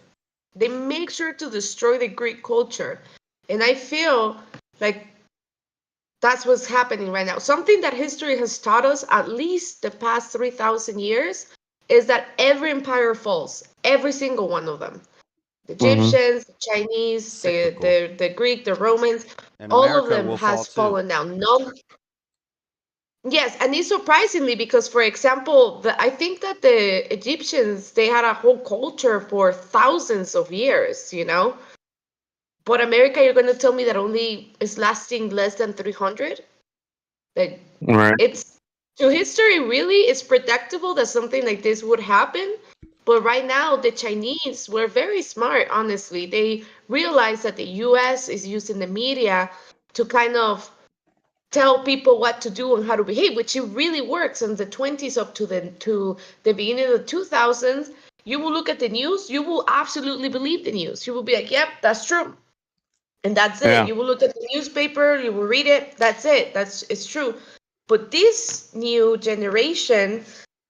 Speaker 7: They make sure to destroy the Greek culture. And I feel like that's what's happening right now. Something that history has taught us, at least the past 3,000 years, is that every empire falls, every single one of them. The
Speaker 4: Hmm.
Speaker 7: Egyptians, the Chinese,
Speaker 1: Cyclical.
Speaker 7: the Greek, the Romans,
Speaker 1: And
Speaker 7: all of
Speaker 1: America
Speaker 7: them
Speaker 1: will fall
Speaker 7: has
Speaker 1: too.
Speaker 7: fallen down. None. Yes, and it's surprisingly because, for example, I think that the Egyptians, they had a whole culture for thousands of years, you know. But America, you're going to tell me that only is lasting less than 300? Like,
Speaker 4: Right.
Speaker 7: it's to history, really, it's predictable that something like this would happen. But right now, the Chinese were very smart, honestly. They realized that the US is using the media to kind of tell people what to do and how to behave, which it really works in the 20s up to the beginning of the 2000s. You will look at the news, you will absolutely believe the news. You will be like, yep, that's true. And that's it.
Speaker 4: Yeah.
Speaker 7: You will look at the newspaper, you will read it, that's it. It's true. But this new generation,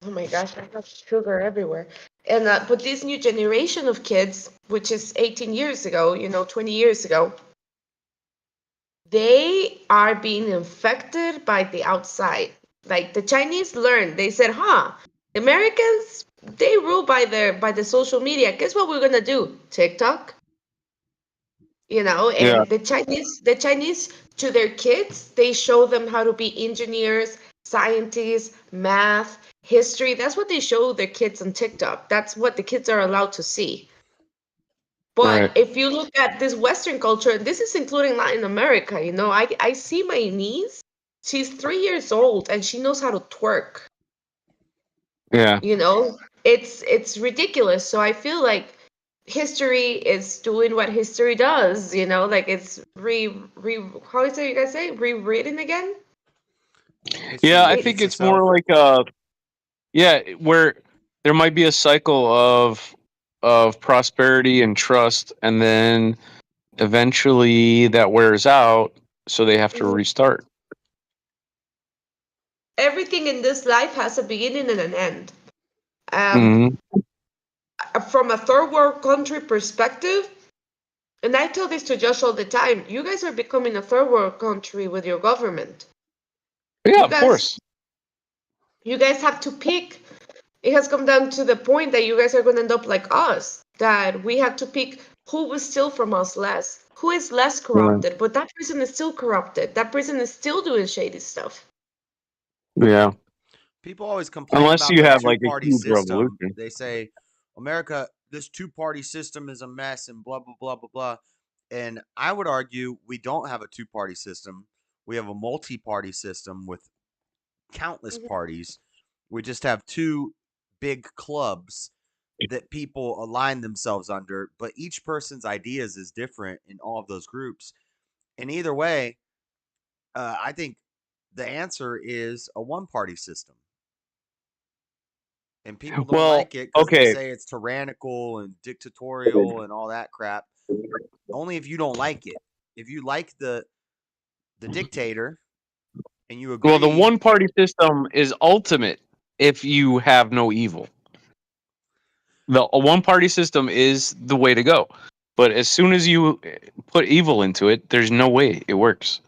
Speaker 7: oh my gosh, I have sugar everywhere. And but this new generation of kids, which is 18 years ago, you know, 20 years ago, they are being infected by the outside. Like the Chinese learned, they said, huh, Americans, they rule by the social media. Guess what we're gonna do? TikTok, you know,
Speaker 4: Yeah.
Speaker 7: and the Chinese to their kids, they show them how to be engineers, scientists, math, history. That's what they show their kids on TikTok. That's what the kids are allowed to see. But
Speaker 4: Right.
Speaker 7: if you look at this Western culture, this is including Latin America, I see my niece. She's 3 years old and she knows how to twerk.
Speaker 4: Yeah.
Speaker 7: It's ridiculous. So I feel like history is doing what history does, like it's how is it you guys say rewritten again?
Speaker 4: Yeah,
Speaker 1: History
Speaker 4: I
Speaker 7: It
Speaker 4: think
Speaker 1: repeats
Speaker 4: it's more
Speaker 1: itself.
Speaker 4: like yeah, where there might be a cycle of prosperity and trust, and then eventually that wears out, so they have to
Speaker 7: Mhm.
Speaker 4: restart.
Speaker 7: Everything in this life has a beginning and an end. Um,
Speaker 4: Hmm.
Speaker 7: from a third world country perspective, and I tell this to Josh all the time, you guys are becoming a third world country with your government.
Speaker 4: Yeah,
Speaker 7: You
Speaker 4: of
Speaker 7: guys
Speaker 4: course.
Speaker 7: you guys have to pick. It has come down to the point that you guys are going to end up like us, that we have to pick who will steal from us less, who is less
Speaker 4: Yeah.
Speaker 7: corrupted, but that person is still corrupted. That person is still doing shady stuff.
Speaker 4: Yeah.
Speaker 1: People always complain
Speaker 4: Unless
Speaker 1: about
Speaker 4: you
Speaker 1: the
Speaker 4: have like a
Speaker 1: two-party
Speaker 4: huge
Speaker 1: system.
Speaker 4: revolution.
Speaker 1: They say, America, this two-party system is a mess and blah, blah, blah, blah, blah. And I would argue we don't have a two-party system. We have a multi-party system with countless
Speaker 7: Mhm.
Speaker 1: parties. We just have two big clubs that people align themselves under, but each person's ideas is different in all of those groups. And either way, I think the answer is a one-party system. And people don't
Speaker 4: Well,
Speaker 1: like it because they
Speaker 4: okay.
Speaker 1: say it's tyrannical and dictatorial and all that crap. Only if you don't like it. If you like the dictator and you
Speaker 4: Well, the
Speaker 1: agree,
Speaker 4: one party system is ultimate if you have no evil. The one party system is the way to go. But as soon as you put evil into it, there's no way it works.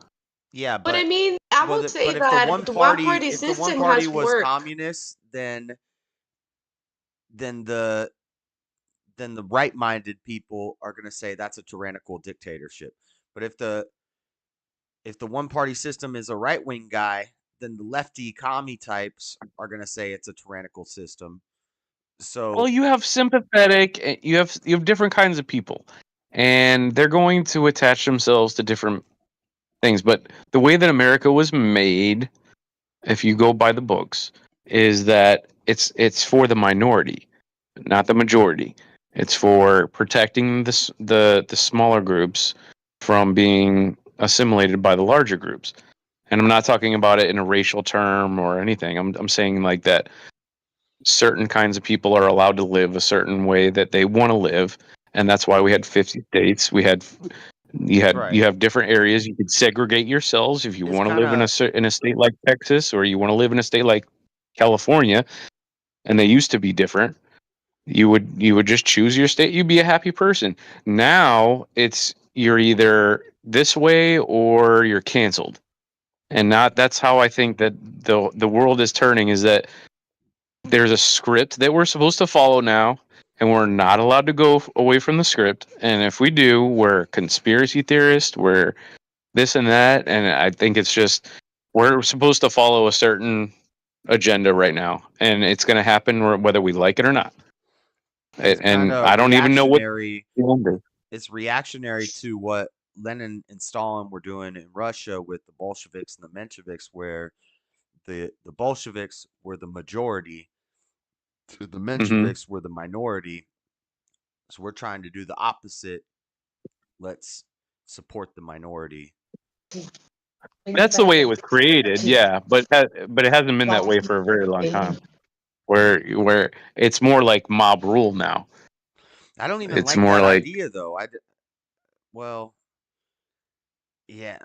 Speaker 1: yeah,
Speaker 7: But I
Speaker 1: but
Speaker 7: mean, I
Speaker 1: well,
Speaker 7: would say
Speaker 1: but if the
Speaker 7: that
Speaker 1: one
Speaker 7: the one
Speaker 1: party
Speaker 7: party
Speaker 1: if the one
Speaker 7: system
Speaker 1: party
Speaker 7: has
Speaker 1: was
Speaker 7: worked.
Speaker 1: communist, then the right-minded people are going to say that's a tyrannical dictatorship. But if the one party system is a right-wing guy, then the lefty commie types are going to say it's a tyrannical system.
Speaker 4: Well,
Speaker 1: So
Speaker 4: you have sympathetic, you have different kinds of people, and they're going to attach themselves to different things. But the way that America was made, if you go by the books, is that it's for the minority, not the majority. It's for protecting the smaller groups from being assimilated by the larger groups. And I'm not talking about it in a racial term or anything. I'm saying like that certain kinds of people are allowed to live a certain way that they want to live, and that's why we had 50 states. You
Speaker 1: right.
Speaker 4: have different areas. You could segregate yourselves if you
Speaker 1: It's
Speaker 4: want to
Speaker 1: kind
Speaker 4: live
Speaker 1: of
Speaker 4: in a state like Texas, or you want to live in a state like California, and they used to be different. You would just choose your state. You'd be a happy person. Now it's you're either this way or you're canceled. And not that's how I think that the world is turning, is that there's a script that we're supposed to follow now, and we're not allowed to go away from the script. And if we do, we're conspiracy theorists, we're this and that. And I think it's just we're supposed to follow a certain agenda right now, and it's going to happen whether we like it or not.
Speaker 1: it's kind
Speaker 4: And
Speaker 1: of
Speaker 4: I don't even know what
Speaker 1: reactionary.
Speaker 4: the end is.
Speaker 1: It's reactionary to what Lenin and Stalin were doing in Russia with the Bolsheviks and the Mensheviks, where the Bolsheviks were the majority, the
Speaker 4: Hmm.
Speaker 1: Mensheviks were the minority. So we're trying to do the opposite. Let's support the minority.
Speaker 4: That's the way it was created, yeah, but it hasn't been that way for a very long time. Where it's more like mob rule now.
Speaker 1: I don't even
Speaker 4: It's
Speaker 1: like
Speaker 4: more
Speaker 1: that
Speaker 4: like
Speaker 1: idea though. Well, yeah,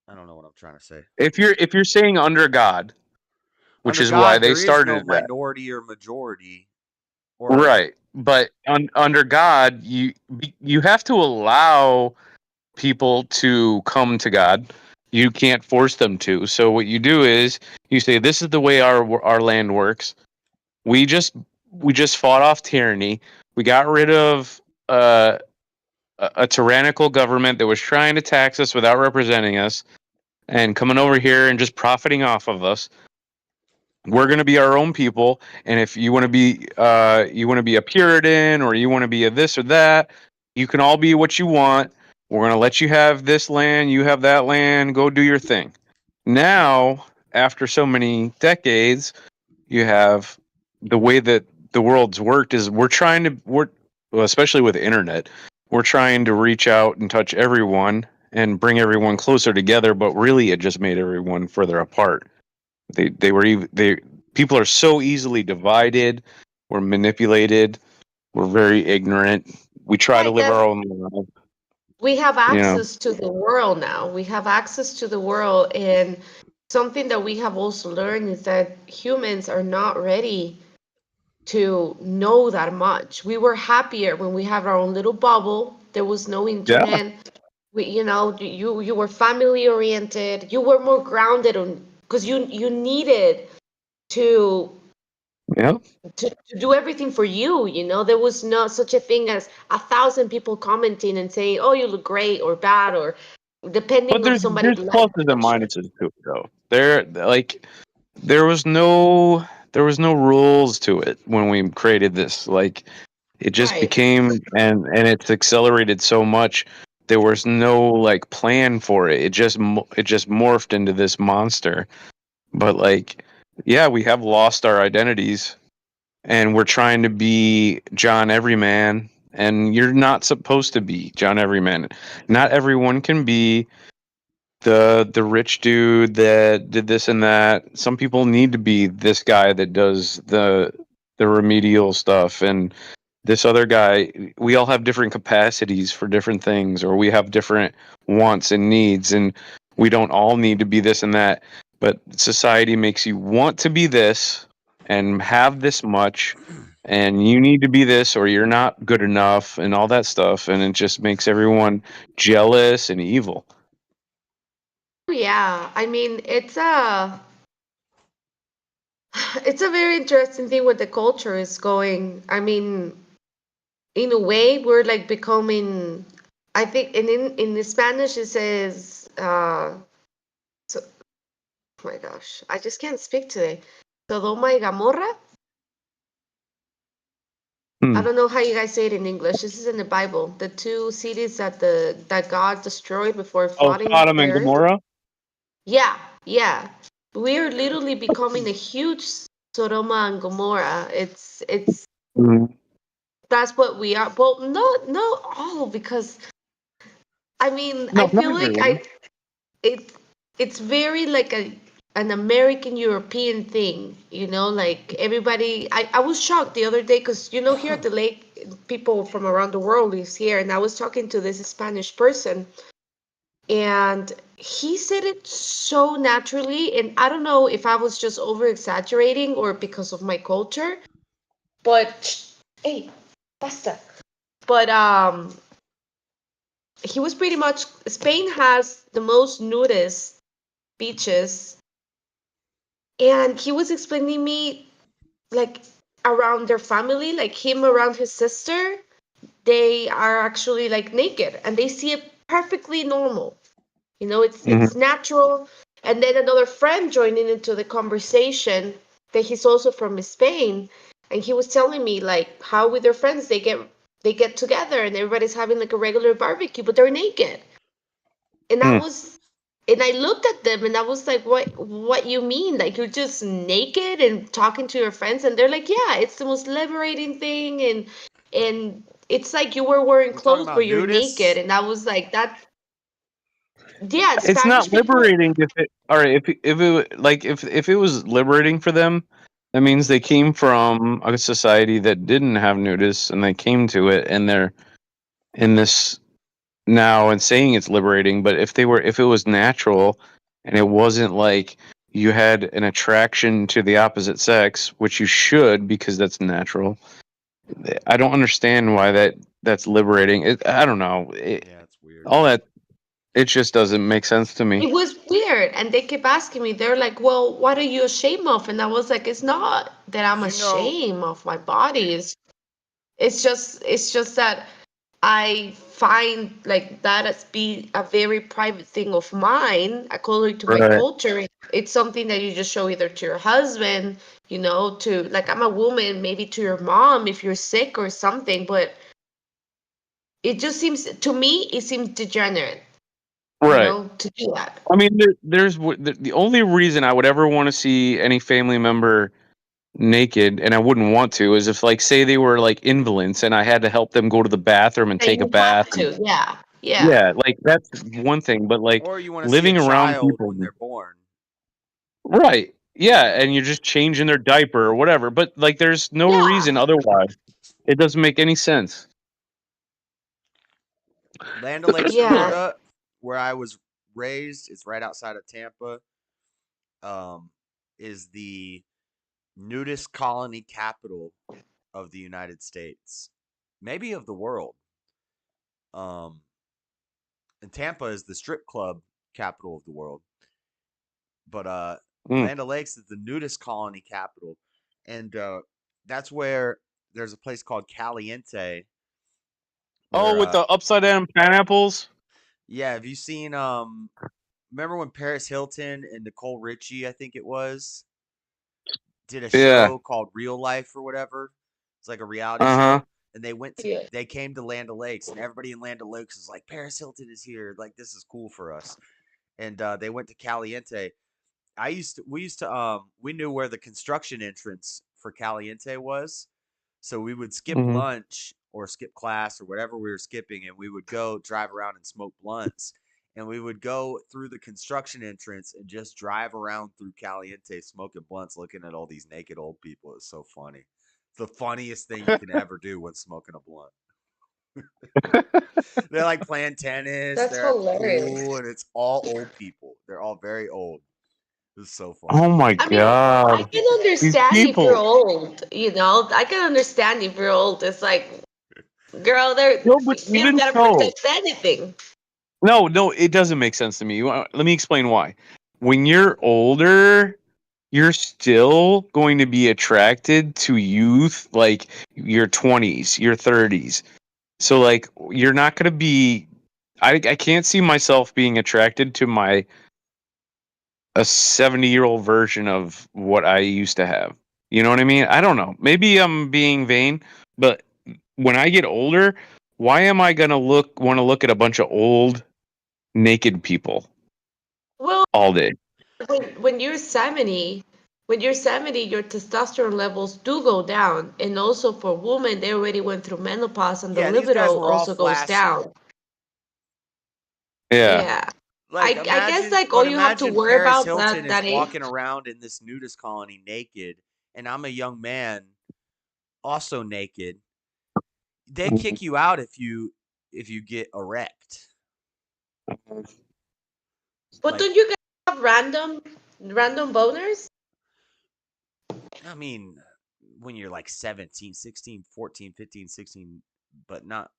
Speaker 1: I don't know what I'm trying to say.
Speaker 4: if you're saying under God, which
Speaker 1: Under
Speaker 4: is why
Speaker 1: God,
Speaker 4: they
Speaker 1: there is no
Speaker 4: started that.
Speaker 1: minority or majority, or
Speaker 4: Right. But under God, you have to allow people to come to God. You can't force them to. So what you do is you say, "This is the way our land works. We just we just fought off tyranny. We got rid of a tyrannical government that was trying to tax us without representing us and coming over here and just profiting off of us. We're going to be our own people, and if you want to be a Puritan or you want to be a this or that, You can all be what you want. We're going to let you have this land, you have that land, go do your thing. Now, after so many decades, you have the way that the world's worked is well, especially with the internet, we're trying to reach out and touch everyone and bring everyone closer together, but really it just made everyone further apart. They people are so easily divided, we're manipulated, we're very ignorant. We try to
Speaker 7: Right,
Speaker 4: live our
Speaker 7: that
Speaker 4: own life,
Speaker 7: we have
Speaker 4: you know.
Speaker 7: access to the world now. We have access to the world, and something that we have also learned is that humans are not ready to know that much. We were happier when we had our own little bubble. There was no
Speaker 4: Yeah.
Speaker 7: internet. You were family oriented. You were more grounded on because you needed to
Speaker 4: Yeah.
Speaker 7: to do everything for you. There was not such a thing as 1,000 people commenting and saying, "Oh, you look great" or bad, or
Speaker 4: But
Speaker 7: depending on somebody's
Speaker 4: there's
Speaker 7: life
Speaker 4: pluses and
Speaker 7: picture.
Speaker 4: minuses to it though. There was no rules to it when we created this. Like it just
Speaker 7: Right.
Speaker 4: became and it's accelerated so much. There was no like plan for it. It just morphed into this monster. But like, yeah, we have lost our identities, and we're trying to be John Everyman, and you're not supposed to be John Everyman. Not everyone can be the rich dude that did this and that. Some people need to be this guy that does the remedial stuff, and this other guy. We all have different capacities for different things, or we have different wants and needs, and we don't all need to be this and that. But society makes you want to be this and have this much, and you need to be this or you're not good enough and all that stuff, and it just makes everyone jealous and evil.
Speaker 7: Yeah, I mean, it's a very interesting thing where the culture is going. I mean, in a way, we're like becoming. I think in the Spanish it says, so, oh my gosh, I just can't speak today. Sodoma y Gomorrah. I
Speaker 4: Hmm.
Speaker 7: don't know how you guys say it in English. This is in the Bible. The two cities that God destroyed before
Speaker 4: Oh,
Speaker 7: flooding
Speaker 4: Sodom
Speaker 7: the
Speaker 4: and
Speaker 7: earth.
Speaker 4: Gomorrah.
Speaker 7: Yeah, yeah. We're literally becoming a huge Sodoma and Gomorrah. It's
Speaker 4: Mhm.
Speaker 7: That's what we are. Well, no, all because I mean I
Speaker 4: No, not
Speaker 7: feel like
Speaker 4: everyone.
Speaker 7: it it's very like an American European thing, like everybody. I was shocked the other day because here at the lake, people from around the world lives here, and I was talking to this Spanish person, and he said it so naturally, and I don't know if I was just over exaggerating or because of my culture, but hey, basta. But he was pretty much Spain has the most nudist beaches, and he was explaining me like around their family, like him around his sister, they are actually like naked and they see it perfectly normal. It's
Speaker 4: Hmm.
Speaker 7: natural. And then another friend joining into the conversation that he's also from Spain, and he was telling me like how with their friends they get together and everybody's having like a regular barbecue, but they're naked. And I
Speaker 4: Hmm.
Speaker 7: was and I looked at them and I was like, what you mean? Like you're just naked and talking to your friends? And they're like, yeah, it's the most liberating thing, and it's like you were wearing
Speaker 1: We're talking
Speaker 7: clothes but
Speaker 1: about
Speaker 7: you're naked.
Speaker 1: nudists.
Speaker 7: And I was like, that yeah,
Speaker 4: It's not
Speaker 7: Spanish people.
Speaker 4: liberating if it. All right, if it like if it was liberating for them, that means they came from a society that didn't have nudists, and they came to it, and they're in this now and saying it's liberating. But if it was natural, and it wasn't like you had an attraction to the opposite sex, which you should because that's natural. I don't understand why that's liberating. I don't know.
Speaker 1: Yeah, it's weird.
Speaker 4: All that it just doesn't make sense to me.
Speaker 7: It was weird. And they kept asking me, they're like, well, what are you ashamed of? And I was like, it's not that I'm
Speaker 1: Cause you know,
Speaker 7: ashamed of my body. It's just that I find like that as be a very private thing of mine, according to my
Speaker 4: Right.
Speaker 7: culture. It's something that you just show either to your husband, to like I'm a woman, maybe to your mom if you're sick or something, but It just seems to me it seems degenerate,
Speaker 4: Right.
Speaker 7: to do that.
Speaker 4: I mean, the only reason I would ever want to see any family member naked, and I wouldn't want to, is if, like, say they were like invalids and I had to help them go to the bathroom and
Speaker 7: That
Speaker 4: take a
Speaker 7: you have
Speaker 4: bath. And,
Speaker 7: to, yeah, yeah,
Speaker 4: yeah, like that's one thing, but like
Speaker 1: Or you want to see a
Speaker 4: living around
Speaker 1: child
Speaker 4: people,
Speaker 1: when they're born.
Speaker 4: right? Yeah, and you're just changing their diaper or whatever. But like, there's no
Speaker 7: yeah,
Speaker 4: reason otherwise. It doesn't make any sense.
Speaker 1: Land O'Lakes,
Speaker 7: yeah.
Speaker 1: Florida, where I was raised, it's right outside of Tampa. Um, is the nudist colony capital of the United States, maybe of the world. Um, and Tampa is the strip club capital of the world. But
Speaker 4: Mm.
Speaker 1: Land O'Lakes is the nudist colony capital, and that's where there's a place called Caliente.
Speaker 4: Oh,
Speaker 1: Where
Speaker 4: with the upside down pineapples.
Speaker 1: yeah, have you seen remember when Paris Hilton and Nicole Richie, I think it was, did a
Speaker 4: Yeah.
Speaker 1: show called Real Life or whatever? It's like a reality
Speaker 4: Uh huh.
Speaker 1: show. And
Speaker 7: Yeah.
Speaker 1: they came to Land O'Lakes, and everybody in Land O'Lakes is like, Paris Hilton is here. Like, this is cool for us. And they went to Caliente. We knew where the construction entrance for Caliente was. So we would skip
Speaker 4: Hmm.
Speaker 1: lunch or skip class or whatever we were skipping, and we would go drive around and smoke blunts. And we would go through the construction entrance and just drive around through Caliente smoking blunts, looking at all these naked old people. It's so funny. It's the funniest thing you can ever do when smoking a blunt. They're like playing tennis,
Speaker 7: That's
Speaker 1: they're at the
Speaker 7: hilarious.
Speaker 1: pool, and it's all old people. They're all very old. It's so
Speaker 4: Oh
Speaker 1: funny.
Speaker 4: my
Speaker 7: I mean, I
Speaker 4: god,
Speaker 7: can
Speaker 4: these
Speaker 7: understand if you're
Speaker 4: people.
Speaker 7: old, I can understand if you're old. It's like, girl,
Speaker 4: No, but
Speaker 7: you don't
Speaker 4: even
Speaker 7: gotta
Speaker 4: so,
Speaker 7: protect anything.
Speaker 4: no, it doesn't make sense to me. Let me explain why. When you're older, you're still going to be attracted to youth, like your 20s, your 30s. So, like, you're not going to be. I can't see myself being attracted to a 70-year-old version of what I used to have. You know what I mean? I don't know. Maybe I'm being vain, but when I get older, why am I gonna want to look at a bunch of old naked people
Speaker 7: Well,
Speaker 4: all day?
Speaker 7: when you're 70, your testosterone levels do go down, and also for women, they already went through menopause, and the
Speaker 1: Yeah, these guys
Speaker 7: libido
Speaker 1: were all
Speaker 7: also goes
Speaker 1: flashy.
Speaker 7: down.
Speaker 4: Yeah.
Speaker 7: Yeah,
Speaker 1: Like
Speaker 7: I guess like all
Speaker 1: but
Speaker 7: you have to
Speaker 1: imagine
Speaker 7: worry
Speaker 1: Paris
Speaker 7: about
Speaker 1: Hilton
Speaker 7: that
Speaker 1: is
Speaker 7: age.
Speaker 1: walking around in this nudist colony naked, and I'm a young man also naked. They
Speaker 4: Mhm.
Speaker 1: kick you out if you get erect.
Speaker 7: But
Speaker 1: Like,
Speaker 7: don't you guys have random boners?
Speaker 1: I mean, when you're like 17, 16, 14, 15, 16, but not,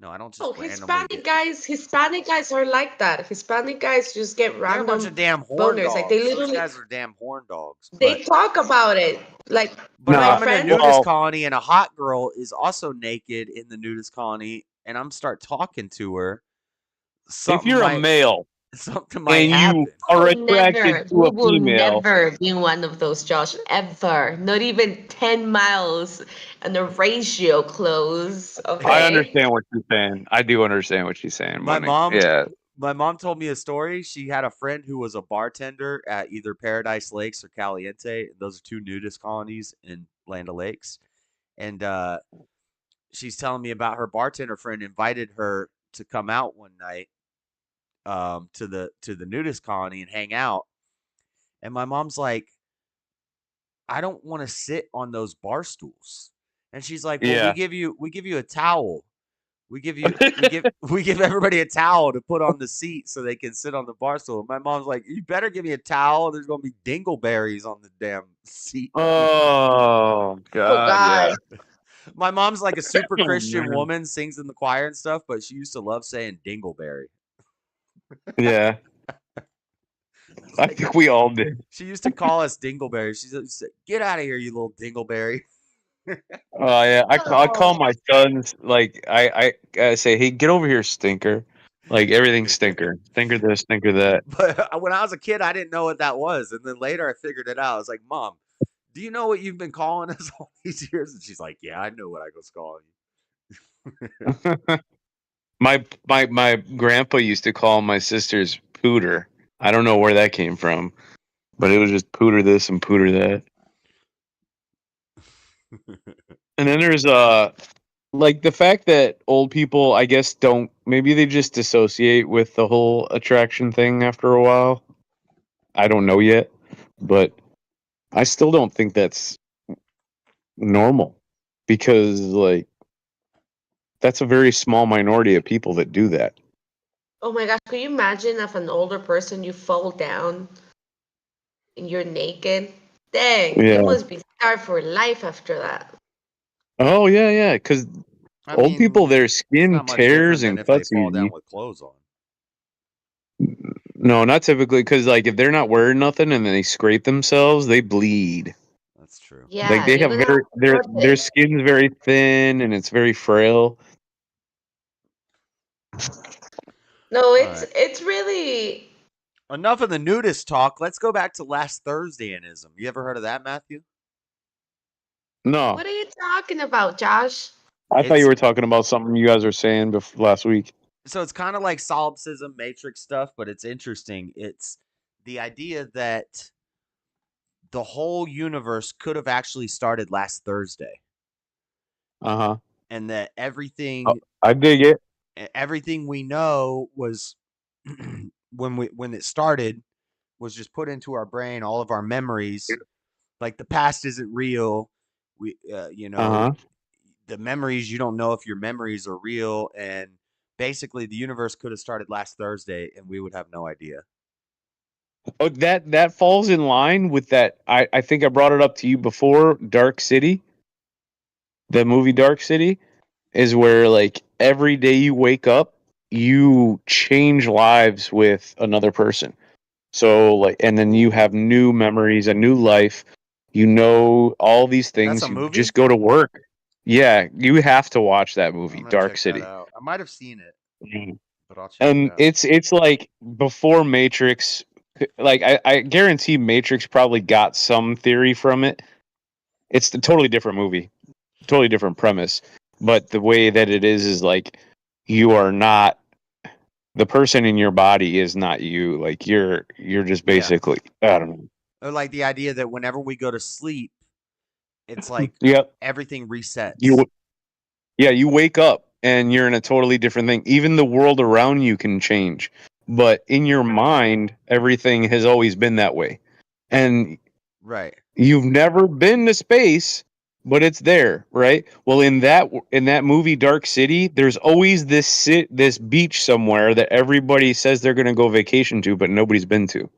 Speaker 1: no, I don't just
Speaker 7: Oh,
Speaker 1: randomly get,
Speaker 7: Hispanic guys are like that. Hispanic guys just get
Speaker 1: they're a bunch
Speaker 7: random
Speaker 1: of damn horn
Speaker 7: boners. Like they
Speaker 1: dogs. Those
Speaker 7: literally
Speaker 1: guys are damn horn dogs.
Speaker 7: they talk about it. Like
Speaker 1: But if
Speaker 7: my
Speaker 4: Nah.
Speaker 1: I'm in a
Speaker 7: friend,
Speaker 1: nudist
Speaker 4: Well,
Speaker 1: colony and a hot girl is also naked in the nudist colony and I'm start talking to her,
Speaker 4: if
Speaker 1: something
Speaker 4: you're a
Speaker 1: might
Speaker 4: male
Speaker 1: something might
Speaker 4: and you
Speaker 1: happen.
Speaker 4: are
Speaker 7: will
Speaker 4: attracted
Speaker 7: never,
Speaker 4: to
Speaker 7: we
Speaker 4: a
Speaker 7: will
Speaker 4: female,
Speaker 7: never be one of those, Josh. Ever. Not even 10 miles and the ratio close.
Speaker 4: I
Speaker 7: Okay.
Speaker 4: understand what you're saying. I do understand what she's saying,
Speaker 1: My
Speaker 4: money.
Speaker 1: mom
Speaker 4: Yeah.
Speaker 1: my mom told me a story. She had a friend who was a bartender at either Paradise Lakes or Caliente. Those are two nudist colonies in Land O'Lakes. And she's telling me about her bartender friend invited her to come out one night to the nudist colony and hang out. And my mom's like, I don't want to sit on those bar stools. And she's like, well,
Speaker 4: Yeah.
Speaker 1: we give you a towel. We give everybody a towel to put on the seat so they can sit on the bar stool. My mom's like, you better give me a towel. There's gonna be dingleberries on the damn seat.
Speaker 4: Oh
Speaker 7: Oh,
Speaker 4: God, yeah.
Speaker 7: God.
Speaker 1: My mom's like a super
Speaker 4: Oh
Speaker 1: Christian
Speaker 4: man.
Speaker 1: woman, sings in the choir and stuff, but she used to love saying dingleberry.
Speaker 4: Yeah.
Speaker 1: It's
Speaker 4: I
Speaker 1: like
Speaker 4: think we all did.
Speaker 1: she used to call us dingleberries. She said, "Get out of here, you little dingleberry."
Speaker 4: Oh yeah. I call
Speaker 7: Oh,
Speaker 4: my sons, like I say, hey, get over here, stinker. Like everything stinker. Stinker this, stinker that.
Speaker 1: But when I was a kid, I didn't know what that was, and then later I figured it out. I was like, "Mom, do you know what you've been calling us all these years?" And she's like, "Yeah, I know what I was calling you."
Speaker 4: My grandpa used to call my sisters Pooter. I don't know where that came from, but it was just Pooter this and Pooter that. And then there's like the fact that old people, I guess, don't, maybe they just dissociate with the whole attraction thing after a while. I don't know yet, but I still don't think that's normal because like that's a very small minority of people that do that.
Speaker 7: Oh my gosh, could you imagine if an older person you fall down and you're naked? Dang, you
Speaker 4: Yeah.
Speaker 7: must be scarred for life after that.
Speaker 4: Oh yeah, yeah. Because
Speaker 1: I
Speaker 4: old people,
Speaker 1: mean,
Speaker 4: their
Speaker 1: it's
Speaker 4: skin
Speaker 1: not much
Speaker 4: tears
Speaker 1: different than
Speaker 4: and
Speaker 1: if they
Speaker 4: cuts
Speaker 1: fall down
Speaker 4: easy.
Speaker 1: with clothes on.
Speaker 4: No, not typically. Because like if they're not wearing nothing and they scrape themselves, they bleed.
Speaker 1: That's true.
Speaker 4: Like
Speaker 7: Yeah,
Speaker 4: they have
Speaker 7: even if
Speaker 4: very their
Speaker 7: it's
Speaker 4: skin's very thin and it's very frail.
Speaker 7: no,
Speaker 1: All
Speaker 7: it's
Speaker 1: right.
Speaker 7: it's really.
Speaker 1: Enough of the nudist talk. Let's go back to last Thursdayanism. You ever heard of that, Matthew?
Speaker 4: No,
Speaker 7: What are you talking about, Josh?
Speaker 4: I thought you
Speaker 1: It's
Speaker 4: were talking about something you guys were saying last week.
Speaker 1: so it's kind of like solipsism, matrix stuff, but it's interesting. It's the idea that the whole universe could have actually started last Thursday,
Speaker 4: Uh huh.
Speaker 1: and that
Speaker 4: Oh, I dig it.
Speaker 1: everything we know was when it started was just put into our brain. All of our memories, like the past isn't real. We,
Speaker 4: Uh huh.
Speaker 1: the memories, you don't know if your memories are real, and basically the universe could have started last Thursday and we would have no idea.
Speaker 4: Oh, that falls in line with that. I think I brought it up to you before. Dark City, the movie Dark City, is where like every day you wake up, you change lives with another person. So like, and then you have new memories, a new life. You know all these
Speaker 1: That's a
Speaker 4: things. You just
Speaker 1: movie.
Speaker 4: go to work. Yeah, you have to watch that
Speaker 1: I'm
Speaker 4: movie,
Speaker 1: gonna
Speaker 4: Dark
Speaker 1: check that
Speaker 4: City.
Speaker 1: out. I might have seen it,
Speaker 4: Mhm.
Speaker 1: but I'll check it
Speaker 4: And
Speaker 1: out.
Speaker 4: it's like before Matrix. Like I guarantee Matrix probably got some theory from it. It's a totally different movie, totally different premise. But the way that it is like you are not, the person in your body is not you. Like you're just
Speaker 1: Yeah,
Speaker 4: basically, I don't know.
Speaker 1: or like the idea that whenever we go to sleep, it's like
Speaker 4: Yep.
Speaker 1: everything resets.
Speaker 4: You Yeah, you wake up and you're in a totally different thing. Even the world around you can change. But in your mind, everything has always been that way. And
Speaker 1: Right.
Speaker 4: you've never been to space, but it's there, right? Well, in that movie Dark City, there's always this beach somewhere that everybody says they're going to go vacation to, but nobody's been to.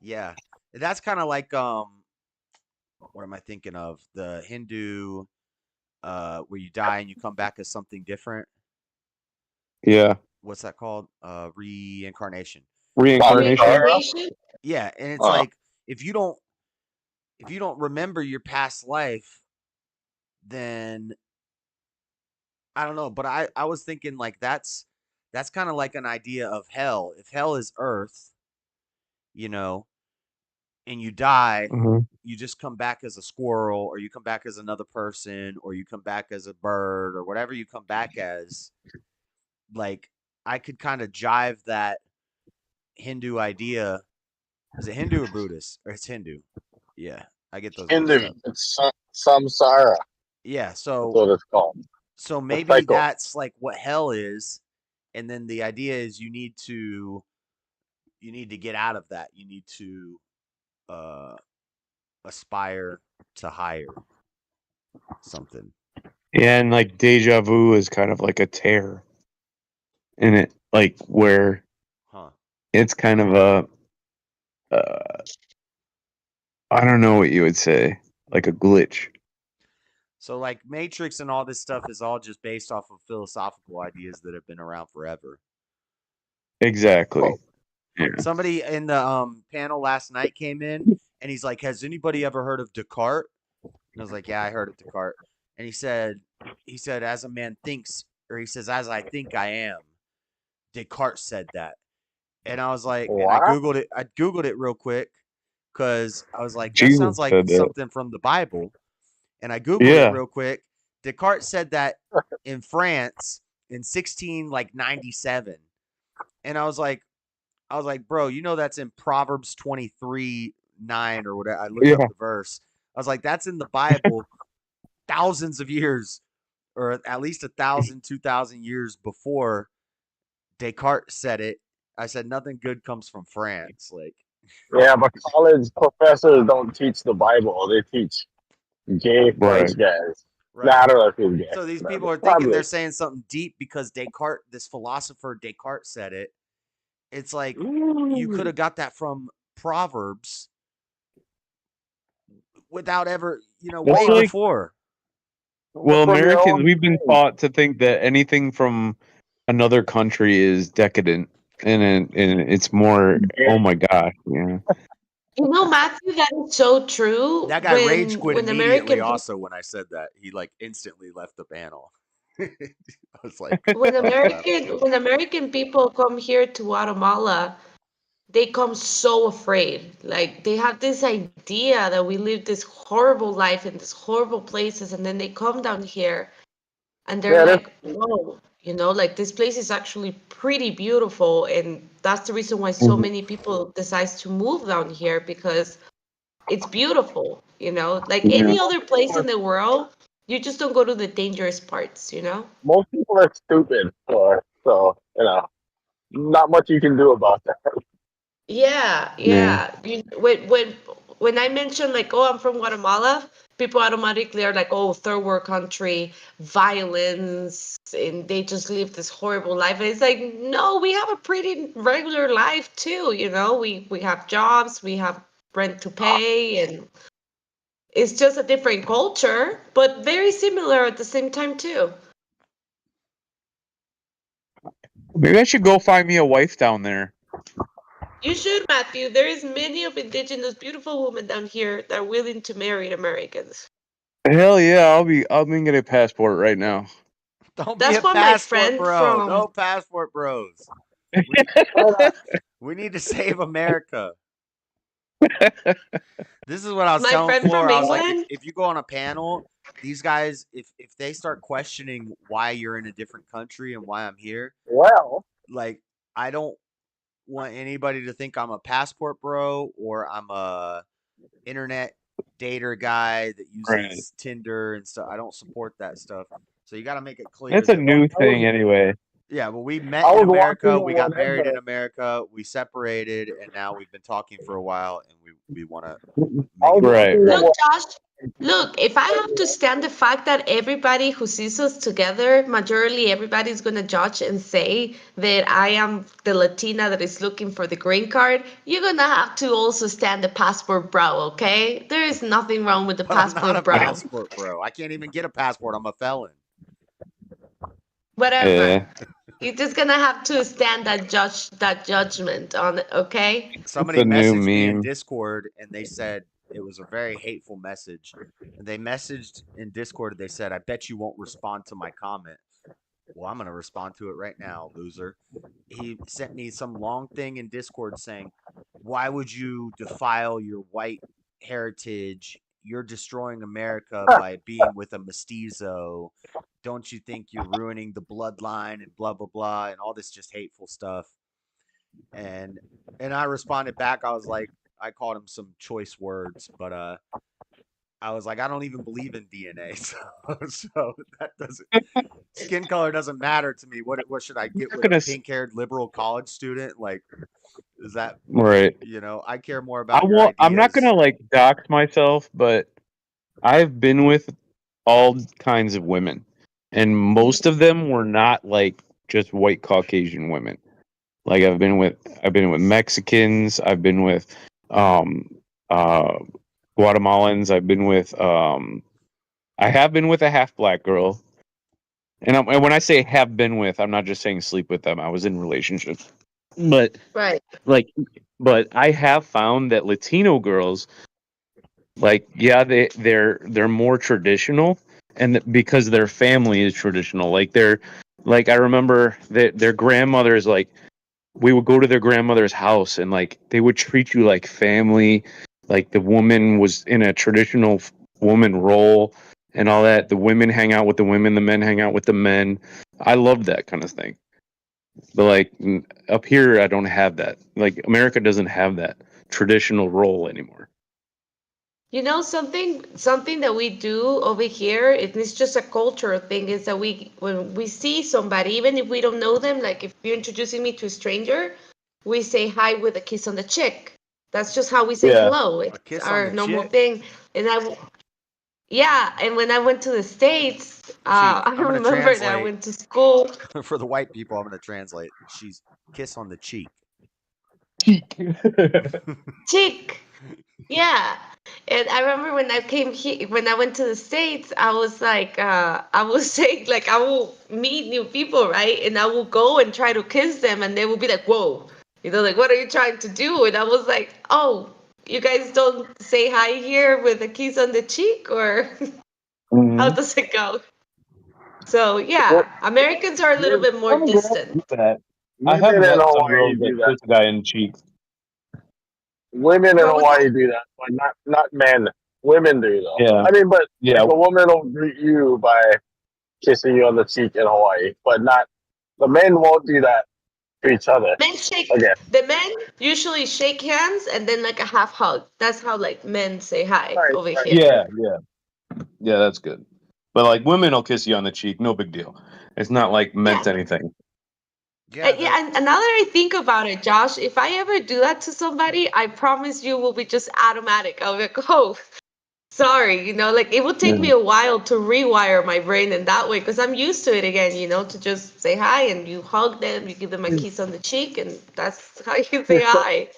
Speaker 1: Yeah, that's kind of like what am I thinking of? The Hindu where you die and you come back as something different.
Speaker 4: Yeah,
Speaker 1: What's that called? Reincarnation.
Speaker 4: reincarnation.
Speaker 7: Reincarnation?
Speaker 1: Yeah, and it's like if you don't if you don't remember your past life, then I don't know, but I was thinking like that's kind of like an idea of hell. If hell is earth, you know, and you die,
Speaker 4: Mhm.
Speaker 1: you just come back as a squirrel or you come back as another person or you come back as a bird or whatever you come back as. Like I could kind of jive that Hindu idea. Is it Hindu or Buddhist? Or it's Hindu. Yeah, I get those mixed
Speaker 3: Hindu.
Speaker 1: up.
Speaker 3: It's samsara.
Speaker 1: Yeah,
Speaker 3: That's
Speaker 1: so
Speaker 3: what it's called.
Speaker 1: so
Speaker 3: The
Speaker 1: maybe
Speaker 3: cycle.
Speaker 1: that's like what hell is, and then the idea is you need to get out of that. You need to uh aspire to higher something.
Speaker 4: Yeah, and like deja vu is kind of like a tear in it, like where
Speaker 1: Huh.
Speaker 4: it's kind of uh, I don't know what you would say, like a glitch.
Speaker 1: So like Matrix and all this stuff is all just based off of philosophical ideas that have been around forever.
Speaker 4: Exactly. Yeah.
Speaker 1: Somebody in the panel last night came in and he's like, "Has anybody ever heard of Descartes?" And I was like, "Yeah, I heard of Descartes." And he said, "As a man thinks, or he says, as I think I am." Descartes said that, and I was like, and I
Speaker 3: What?
Speaker 1: googled it. I googled it real quick because I was like, that
Speaker 4: Jesus
Speaker 1: sounds like
Speaker 4: said that.
Speaker 1: something from the Bible. And I googled it
Speaker 4: Yeah.
Speaker 1: real quick. Descartes said that in France in 1697. And I was like, bro, you know that's in Proverbs 23:9 or whatever. I looked up
Speaker 4: Yeah.
Speaker 1: the verse. I was like, that's in the Bible thousands of years, or at least 1,000, 2,000 years before Descartes said it. I said nothing good comes from France. Like,
Speaker 6: Yeah, but college professors don't teach the Bible. They teach gay
Speaker 4: Right.
Speaker 6: French guys. Nah,
Speaker 1: right.
Speaker 6: I don't know if he's gay.
Speaker 1: So these
Speaker 6: No,
Speaker 1: people
Speaker 6: but
Speaker 1: are thinking
Speaker 6: probably.
Speaker 1: they're saying something deep because Descartes, this philosopher Descartes, said it. It's like you could have got that from Proverbs without ever,
Speaker 4: That's
Speaker 1: way
Speaker 4: like,
Speaker 1: before.
Speaker 4: well,
Speaker 6: From your
Speaker 4: Americans,
Speaker 6: own
Speaker 4: we've been
Speaker 6: mind.
Speaker 4: taught to think that anything from another country is decadent, and it's more. Oh my gosh, yeah.
Speaker 7: Matthew, that is so true.
Speaker 1: That guy rage
Speaker 7: When
Speaker 1: quit
Speaker 7: when
Speaker 1: immediately.
Speaker 7: American
Speaker 1: Also, when I said that, he like instantly left the panel. I was like,
Speaker 7: when
Speaker 1: I was laughing.
Speaker 7: American people come here to Guatemala, they come so afraid. Like they have this idea that we live this horrible life in these horrible places, and then they come down here and they're
Speaker 6: Yeah,
Speaker 7: like, whoa, like this place is actually pretty beautiful, and that's the reason why so
Speaker 4: Mhm.
Speaker 7: many people decides to move down here because it's beautiful. Like
Speaker 4: Yeah.
Speaker 7: any other place in the world, you just don't go to the dangerous parts.
Speaker 6: most people are stupid, so not much you can do about that.
Speaker 7: Yeah,
Speaker 4: Yeah.
Speaker 7: yeah. When I mention like, oh, I'm from Guatemala, people automatically are like, oh, third world country, violence, and they just live this horrible life. And it's like, no, we have a pretty regular life too. We have jobs, we have rent to pay, and it's just a different culture, but very similar at the same time too.
Speaker 4: Maybe I should go find me a wife down there.
Speaker 7: You should, Matthew. There is many of indigenous beautiful women down here that are willing to marry Americans.
Speaker 4: Hell yeah, I'll be getting a passport right now.
Speaker 1: Don't be
Speaker 7: That's
Speaker 1: a
Speaker 7: what my
Speaker 1: passport
Speaker 7: friend
Speaker 1: bro.
Speaker 7: from
Speaker 1: No passport bros. We we need to save America. This is what I was
Speaker 7: my
Speaker 1: telling
Speaker 7: friend
Speaker 1: Floor.
Speaker 7: from
Speaker 1: I was like,
Speaker 7: England.
Speaker 1: if you go on a panel, these guys, if they start questioning why you're in a different country and why I'm here,
Speaker 6: Well,
Speaker 1: like I don't want anybody to think I'm a passport bro or I'm a internet dater guy that
Speaker 4: Right.
Speaker 1: uses Tinder and stuff. I don't support that stuff. So you got to make it clear
Speaker 4: It's a
Speaker 1: that
Speaker 4: new thing anyway.
Speaker 1: yeah, well, we met
Speaker 6: I
Speaker 1: in
Speaker 6: was watching
Speaker 1: America,
Speaker 6: the
Speaker 1: we
Speaker 6: one
Speaker 1: got married in
Speaker 6: ever.
Speaker 1: America, we separated, and now we've been talking for a while, and we want to
Speaker 6: I
Speaker 1: make
Speaker 6: was
Speaker 1: it
Speaker 4: Right,
Speaker 6: watching
Speaker 1: proper.
Speaker 6: the
Speaker 4: right.
Speaker 7: Look,
Speaker 6: one.
Speaker 7: Josh. Look, if I have to stand the fact that everybody who sees us together, majorly everybody's gonna judge and say that I am the Latina that is looking for the green card, you're gonna have to also stand the passport bro, okay? There is nothing wrong with the
Speaker 1: But I'm not a
Speaker 7: passport bro.
Speaker 1: passport bro. I can't even get a passport. I'm a felon.
Speaker 7: Whatever.
Speaker 4: Yeah,
Speaker 7: You're just gonna have to stand that judgment on it, okay?
Speaker 4: it's
Speaker 1: Somebody
Speaker 4: a new
Speaker 1: messaged me in
Speaker 4: meme.
Speaker 1: Discord, and they said it was a very hateful message. And they messaged in Discord, they said, I bet you won't respond to my comment. Well, I'm going to respond to it right now, loser. He sent me some long thing in Discord saying, why would you defile your white heritage? You're destroying America by being with a mestizo. Don't you think you're ruining the bloodline and blah, blah, blah, and all this just hateful stuff. And I responded back. I was like, I called him some choice words, but I was like, I don't even believe in DNA, so that doesn't skin color doesn't matter to me. What should I get
Speaker 4: Not
Speaker 1: with a
Speaker 4: gonna
Speaker 1: pink haired liberal college student? Like, is that
Speaker 4: right.
Speaker 1: I care more about your
Speaker 4: I'm not
Speaker 1: ideas.
Speaker 4: gonna like dox myself, but I've been with all kinds of women, and most of them were not like just white Caucasian women. Like I've been with Mexicans. I've been with um uh Guatemalans. I have been with a half black girl. And when I say have been with, I'm not just saying sleep with them. I was in relationships. But
Speaker 7: Right.
Speaker 4: like but I have found that Latino girls, like, yeah, they're more traditional, and because their family is traditional. Like they're like I remember that their grandmothers, like, we would go to their grandmother's house, and like they would treat you like family. Like the woman was in a traditional woman role and all that. The women hang out with the women, the men hang out with the men. I loved that kind of thing. But like up here, I don't have that. Like America doesn't have that traditional role anymore.
Speaker 7: You know, something that we do over here, it's just a cultural thing, is that when we see somebody, even if we don't know them, like if you're introducing me to a stranger, we say hi with a kiss on the cheek. That's just how we say
Speaker 4: Yeah.
Speaker 7: hello.
Speaker 1: A
Speaker 7: It's
Speaker 1: kiss on
Speaker 7: our
Speaker 1: the
Speaker 7: normal
Speaker 1: chick.
Speaker 7: thing. And yeah, and when I went to the States, I
Speaker 1: I'm gonna
Speaker 7: remember that I
Speaker 1: translate
Speaker 7: went to school.
Speaker 1: for the white people. I'm gonna translate. She's kiss on the cheek.
Speaker 7: Chick. Yeah. And I remember when I came here, when I went to the States, I was like, I was saying, like, I will meet new people, right? And I will go and try to kiss them, and they will be like, whoa, like, what are you trying to do? And I was like, oh, you guys don't say hi here with a kiss on the cheek, or how
Speaker 4: Mhm.
Speaker 7: does it go? So,
Speaker 6: What
Speaker 7: yeah, Americans are a little bit more
Speaker 4: Some girls
Speaker 7: distant.
Speaker 4: do that. I have
Speaker 6: women in
Speaker 4: met some
Speaker 6: Hawaii
Speaker 4: girls that
Speaker 6: do that.
Speaker 4: kiss a guy in the cheek.
Speaker 6: Women in
Speaker 7: What was that?
Speaker 6: Hawaii do that, but not men. Women do though.
Speaker 4: Yeah.
Speaker 6: I mean, but like
Speaker 4: Yeah.
Speaker 6: a woman will greet you by kissing you on the cheek in Hawaii, but not the men won't do that to each other. Again,
Speaker 7: The men usually shake hands and then like a half hug. That's how like men say hi
Speaker 6: right,
Speaker 7: over
Speaker 6: right,
Speaker 7: here.
Speaker 6: right.
Speaker 4: Yeah. Yeah. Yeah. That's good. But like women will kiss you on the cheek, no big deal. It's not like
Speaker 7: Yeah.
Speaker 4: meant anything.
Speaker 1: Yeah,
Speaker 7: Yeah,
Speaker 1: the
Speaker 7: and now that I think about it, Josh, if I ever do that to somebody, I promise you will be just automatic. I'll be like, oh, sorry, like it will take me
Speaker 4: Yeah.
Speaker 7: a while to rewire my brain in that way because I'm used to it again, to just say hi and you hug them, you give them a kiss on the cheek, and that's how you say
Speaker 6: You're, set,
Speaker 7: hi.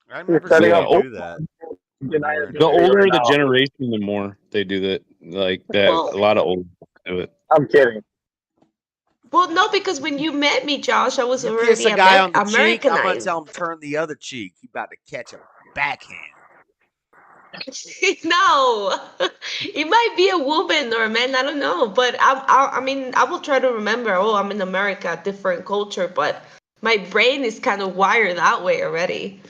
Speaker 1: I
Speaker 6: you're
Speaker 1: remember
Speaker 6: setting
Speaker 1: seeing
Speaker 4: Yeah.
Speaker 1: you
Speaker 6: up
Speaker 1: do that more
Speaker 6: United
Speaker 1: in
Speaker 4: The
Speaker 6: States
Speaker 1: Vegas.
Speaker 6: right
Speaker 4: older the
Speaker 6: now.
Speaker 4: generation, the more they do that. Like that,
Speaker 7: Well,
Speaker 4: a lot of old do it.
Speaker 6: I'm kidding.
Speaker 7: well, no, because when you met me, Josh, I was
Speaker 1: You kiss
Speaker 7: already
Speaker 1: a guy on the cheek, I'm gonna
Speaker 7: Americanized.
Speaker 1: tell him turn the other cheek. You about to catch a backhand.
Speaker 7: No, it might be a woman or a man. I don't know, but I mean, I will try to remember. Oh, I'm in America, different culture, but my brain is kind of wired that way already,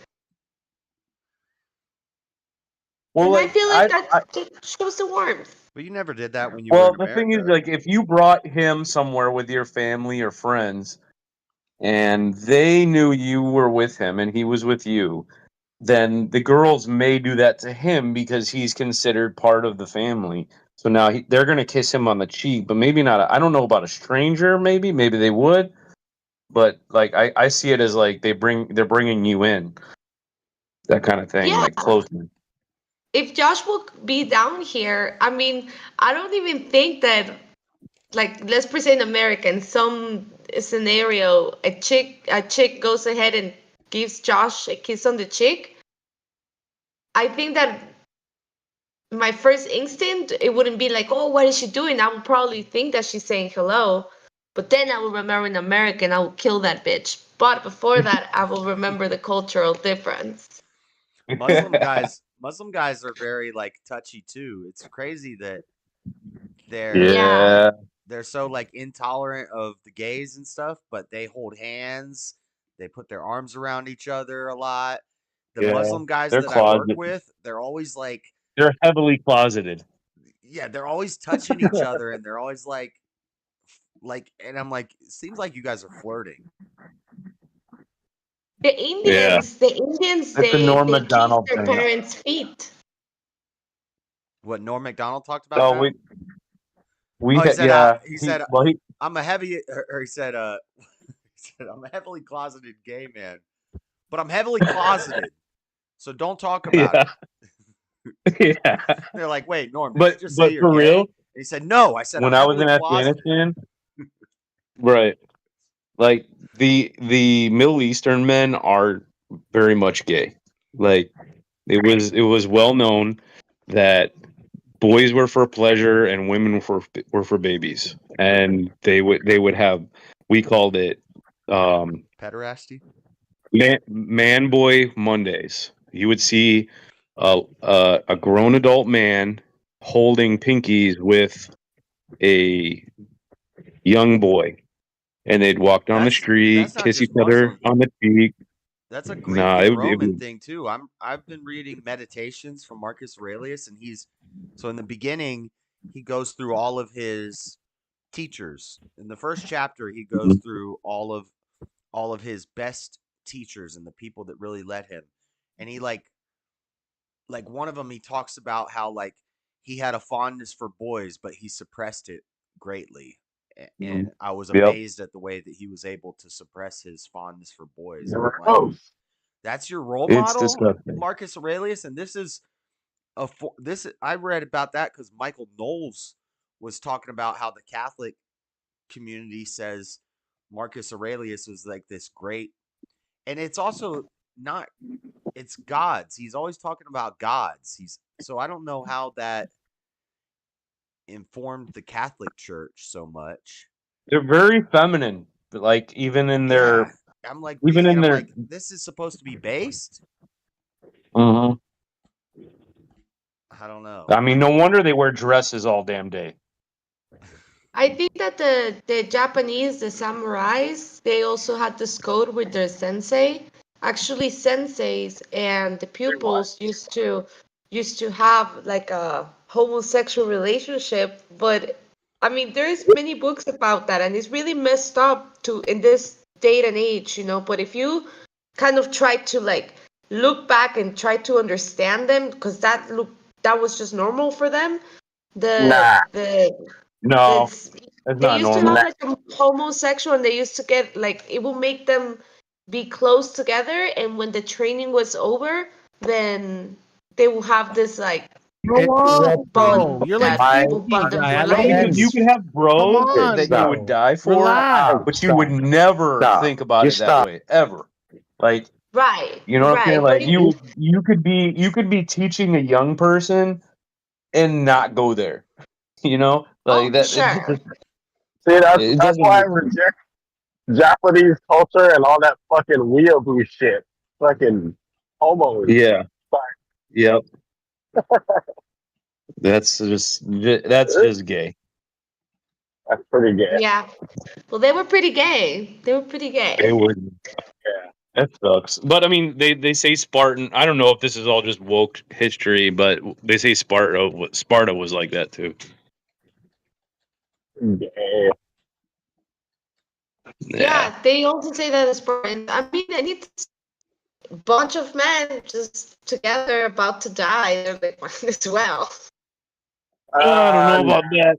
Speaker 4: Well,
Speaker 7: and I
Speaker 4: like
Speaker 7: feel like that shows the warmth.
Speaker 1: But you never did that when you were
Speaker 4: well,
Speaker 1: in
Speaker 4: the thing is,
Speaker 1: America.
Speaker 4: like, if you brought him somewhere with your family or friends, and they knew you were with him and he was with you, then the girls may do that to him because he's considered part of the family. So now they're going to kiss him on the cheek, but maybe not. I don't know about a stranger. Maybe they would, but like I see it as like they're bringing you in, that kind of thing,
Speaker 7: Yeah,
Speaker 4: like closeness.
Speaker 7: if Josh will be down here, I mean, I don't even think that, like, let's present America in some scenario, a chick goes ahead and gives Josh a kiss on the cheek. I think that my first instinct, it wouldn't be like, oh, what is she doing? I would probably think that she's saying hello, but then I will remember in America and I will kill that bitch. But before that, I will remember the cultural difference.
Speaker 1: Muslim guys are very like touchy too. It's crazy that they're
Speaker 7: Yeah.
Speaker 4: Yeah,
Speaker 1: they're so like intolerant of the gays and stuff, but they hold hands, they put their arms around each other a lot. The
Speaker 4: yeah,
Speaker 1: Muslim guys
Speaker 4: they're
Speaker 1: that I work
Speaker 4: closet.
Speaker 1: with, they're always like,
Speaker 4: They're heavily closeted.
Speaker 1: yeah, they're always touching each other and they're always like and I'm like, it seems like you guys are flirting.
Speaker 7: The
Speaker 4: Yeah,
Speaker 7: Indians, the Indians,
Speaker 4: it's a
Speaker 7: they
Speaker 4: Norm
Speaker 7: they kiss
Speaker 4: Macdonald
Speaker 7: their
Speaker 4: thing.
Speaker 7: parents' feet.
Speaker 1: What Norm Macdonald talked about
Speaker 4: Oh,
Speaker 1: that?
Speaker 4: we
Speaker 1: Oh, he
Speaker 4: had
Speaker 1: said
Speaker 4: yeah.
Speaker 1: he said
Speaker 4: He
Speaker 1: I'm a heavy or he said he said I'm a heavily closeted gay man, but I'm heavily closeted. So don't talk about
Speaker 4: yeah,
Speaker 1: it.
Speaker 4: yeah.
Speaker 1: They're like, wait, Norm, did you
Speaker 4: But
Speaker 1: just say
Speaker 4: but
Speaker 1: you're
Speaker 4: for
Speaker 1: gay?
Speaker 4: real,
Speaker 1: And he said, no. I said, I'm
Speaker 4: when I was
Speaker 1: heavily
Speaker 4: in
Speaker 1: closeted.
Speaker 4: Afghanistan, right? Like the Middle Eastern men are very much gay. Like it was well known that boys were for pleasure and women were for babies, and they would have, we called it
Speaker 1: Pederasty?
Speaker 4: man boy Mondays. You would see a grown adult man holding pinkies with a young boy, and they'd walk down the
Speaker 1: That's
Speaker 4: street,
Speaker 1: not
Speaker 4: kiss each
Speaker 1: just
Speaker 4: other
Speaker 1: Muslim.
Speaker 4: on the cheek.
Speaker 1: That's a
Speaker 4: Nah,
Speaker 1: Greek and
Speaker 4: it
Speaker 1: Roman
Speaker 4: was
Speaker 1: thing too. I've been reading Meditations from Marcus Aurelius, and he's so in the beginning he goes through all of his teachers. In the first chapter, he goes through all of his best teachers and the people that really led him. And he like one of them he talks about how like he had a fondness for boys, but he suppressed it greatly. And I was
Speaker 4: Yep.
Speaker 1: amazed at the way that he was able to suppress his fondness for boys. And I'm like, that's your role
Speaker 4: It's
Speaker 1: model,
Speaker 4: disgusting.
Speaker 1: Marcus Aurelius, and this is this I read about that because Michael Knowles was talking about how the Catholic community says Marcus Aurelius was like this great, and it's also not. It's gods. He's always talking about gods. He's so I don't know how that informed the Catholic Church so much.
Speaker 4: They're very feminine. Like
Speaker 1: Yeah, I'm like
Speaker 4: even
Speaker 1: reading it.
Speaker 4: in
Speaker 1: I'm
Speaker 4: their.
Speaker 1: like, this is supposed to be based.
Speaker 4: Mhm.
Speaker 1: I don't know.
Speaker 4: I mean, no wonder they wear dresses all damn day.
Speaker 7: I think that the Japanese, the samurais, they also had this code with their sensei. Actually, senseis and the pupils used to have like a homosexual relationship, but I mean, there's many books about that, and it's really messed up to in this date and age, you know. But if you kind of try to like look back and try to understand them, because that was just normal for them. The
Speaker 6: Nah,
Speaker 7: the
Speaker 4: No,
Speaker 7: that's
Speaker 4: that's
Speaker 7: they
Speaker 4: not
Speaker 7: used to
Speaker 4: normal.
Speaker 7: have like a homosexual, and they used to get like it will make them be close together, and when the training was over, then they will have this like
Speaker 8: Come on,
Speaker 7: bond
Speaker 8: bro. You're like
Speaker 7: that
Speaker 6: my
Speaker 7: will
Speaker 8: 50,
Speaker 7: bond them
Speaker 8: guy. I
Speaker 7: for
Speaker 8: let
Speaker 4: No,
Speaker 8: you
Speaker 7: life.
Speaker 4: because you
Speaker 8: finish.
Speaker 4: can have
Speaker 8: Come
Speaker 4: bros
Speaker 8: on,
Speaker 4: that you
Speaker 6: stop,
Speaker 4: would
Speaker 8: bro.
Speaker 4: die for, but
Speaker 8: Relax.
Speaker 4: you would
Speaker 6: stop,
Speaker 4: never
Speaker 6: stop.
Speaker 4: think about
Speaker 6: You
Speaker 4: it that
Speaker 6: stop.
Speaker 4: way ever. Like,
Speaker 7: Right,
Speaker 4: you know what I'm saying?
Speaker 7: right. But
Speaker 4: Like
Speaker 7: if
Speaker 6: You
Speaker 4: you could be teaching a young person and not go there. You know,
Speaker 7: oh,
Speaker 4: like
Speaker 7: for
Speaker 4: that.
Speaker 7: sure.
Speaker 6: see
Speaker 4: It
Speaker 6: that's
Speaker 4: doesn't
Speaker 6: why I
Speaker 4: make sense.
Speaker 6: reject Japanese culture and all that fucking weeaboo shit. Fucking homos.
Speaker 4: Yeah.
Speaker 6: Fuck,
Speaker 4: Yep. That's just gay.
Speaker 6: that's pretty gay.
Speaker 7: Yeah. Well, they were pretty gay. They were pretty
Speaker 4: It
Speaker 7: gay.
Speaker 4: would. That sucks. But I mean, they say Spartan. I don't know if this is all just woke history, but they say Sparta was like that too.
Speaker 6: Gay.
Speaker 4: Yeah.
Speaker 7: Yeah, they also say that as Spartans. I mean, I need a bunch of men just together about to die. They're like, might as well.
Speaker 4: I don't know
Speaker 6: Nah.
Speaker 4: about that.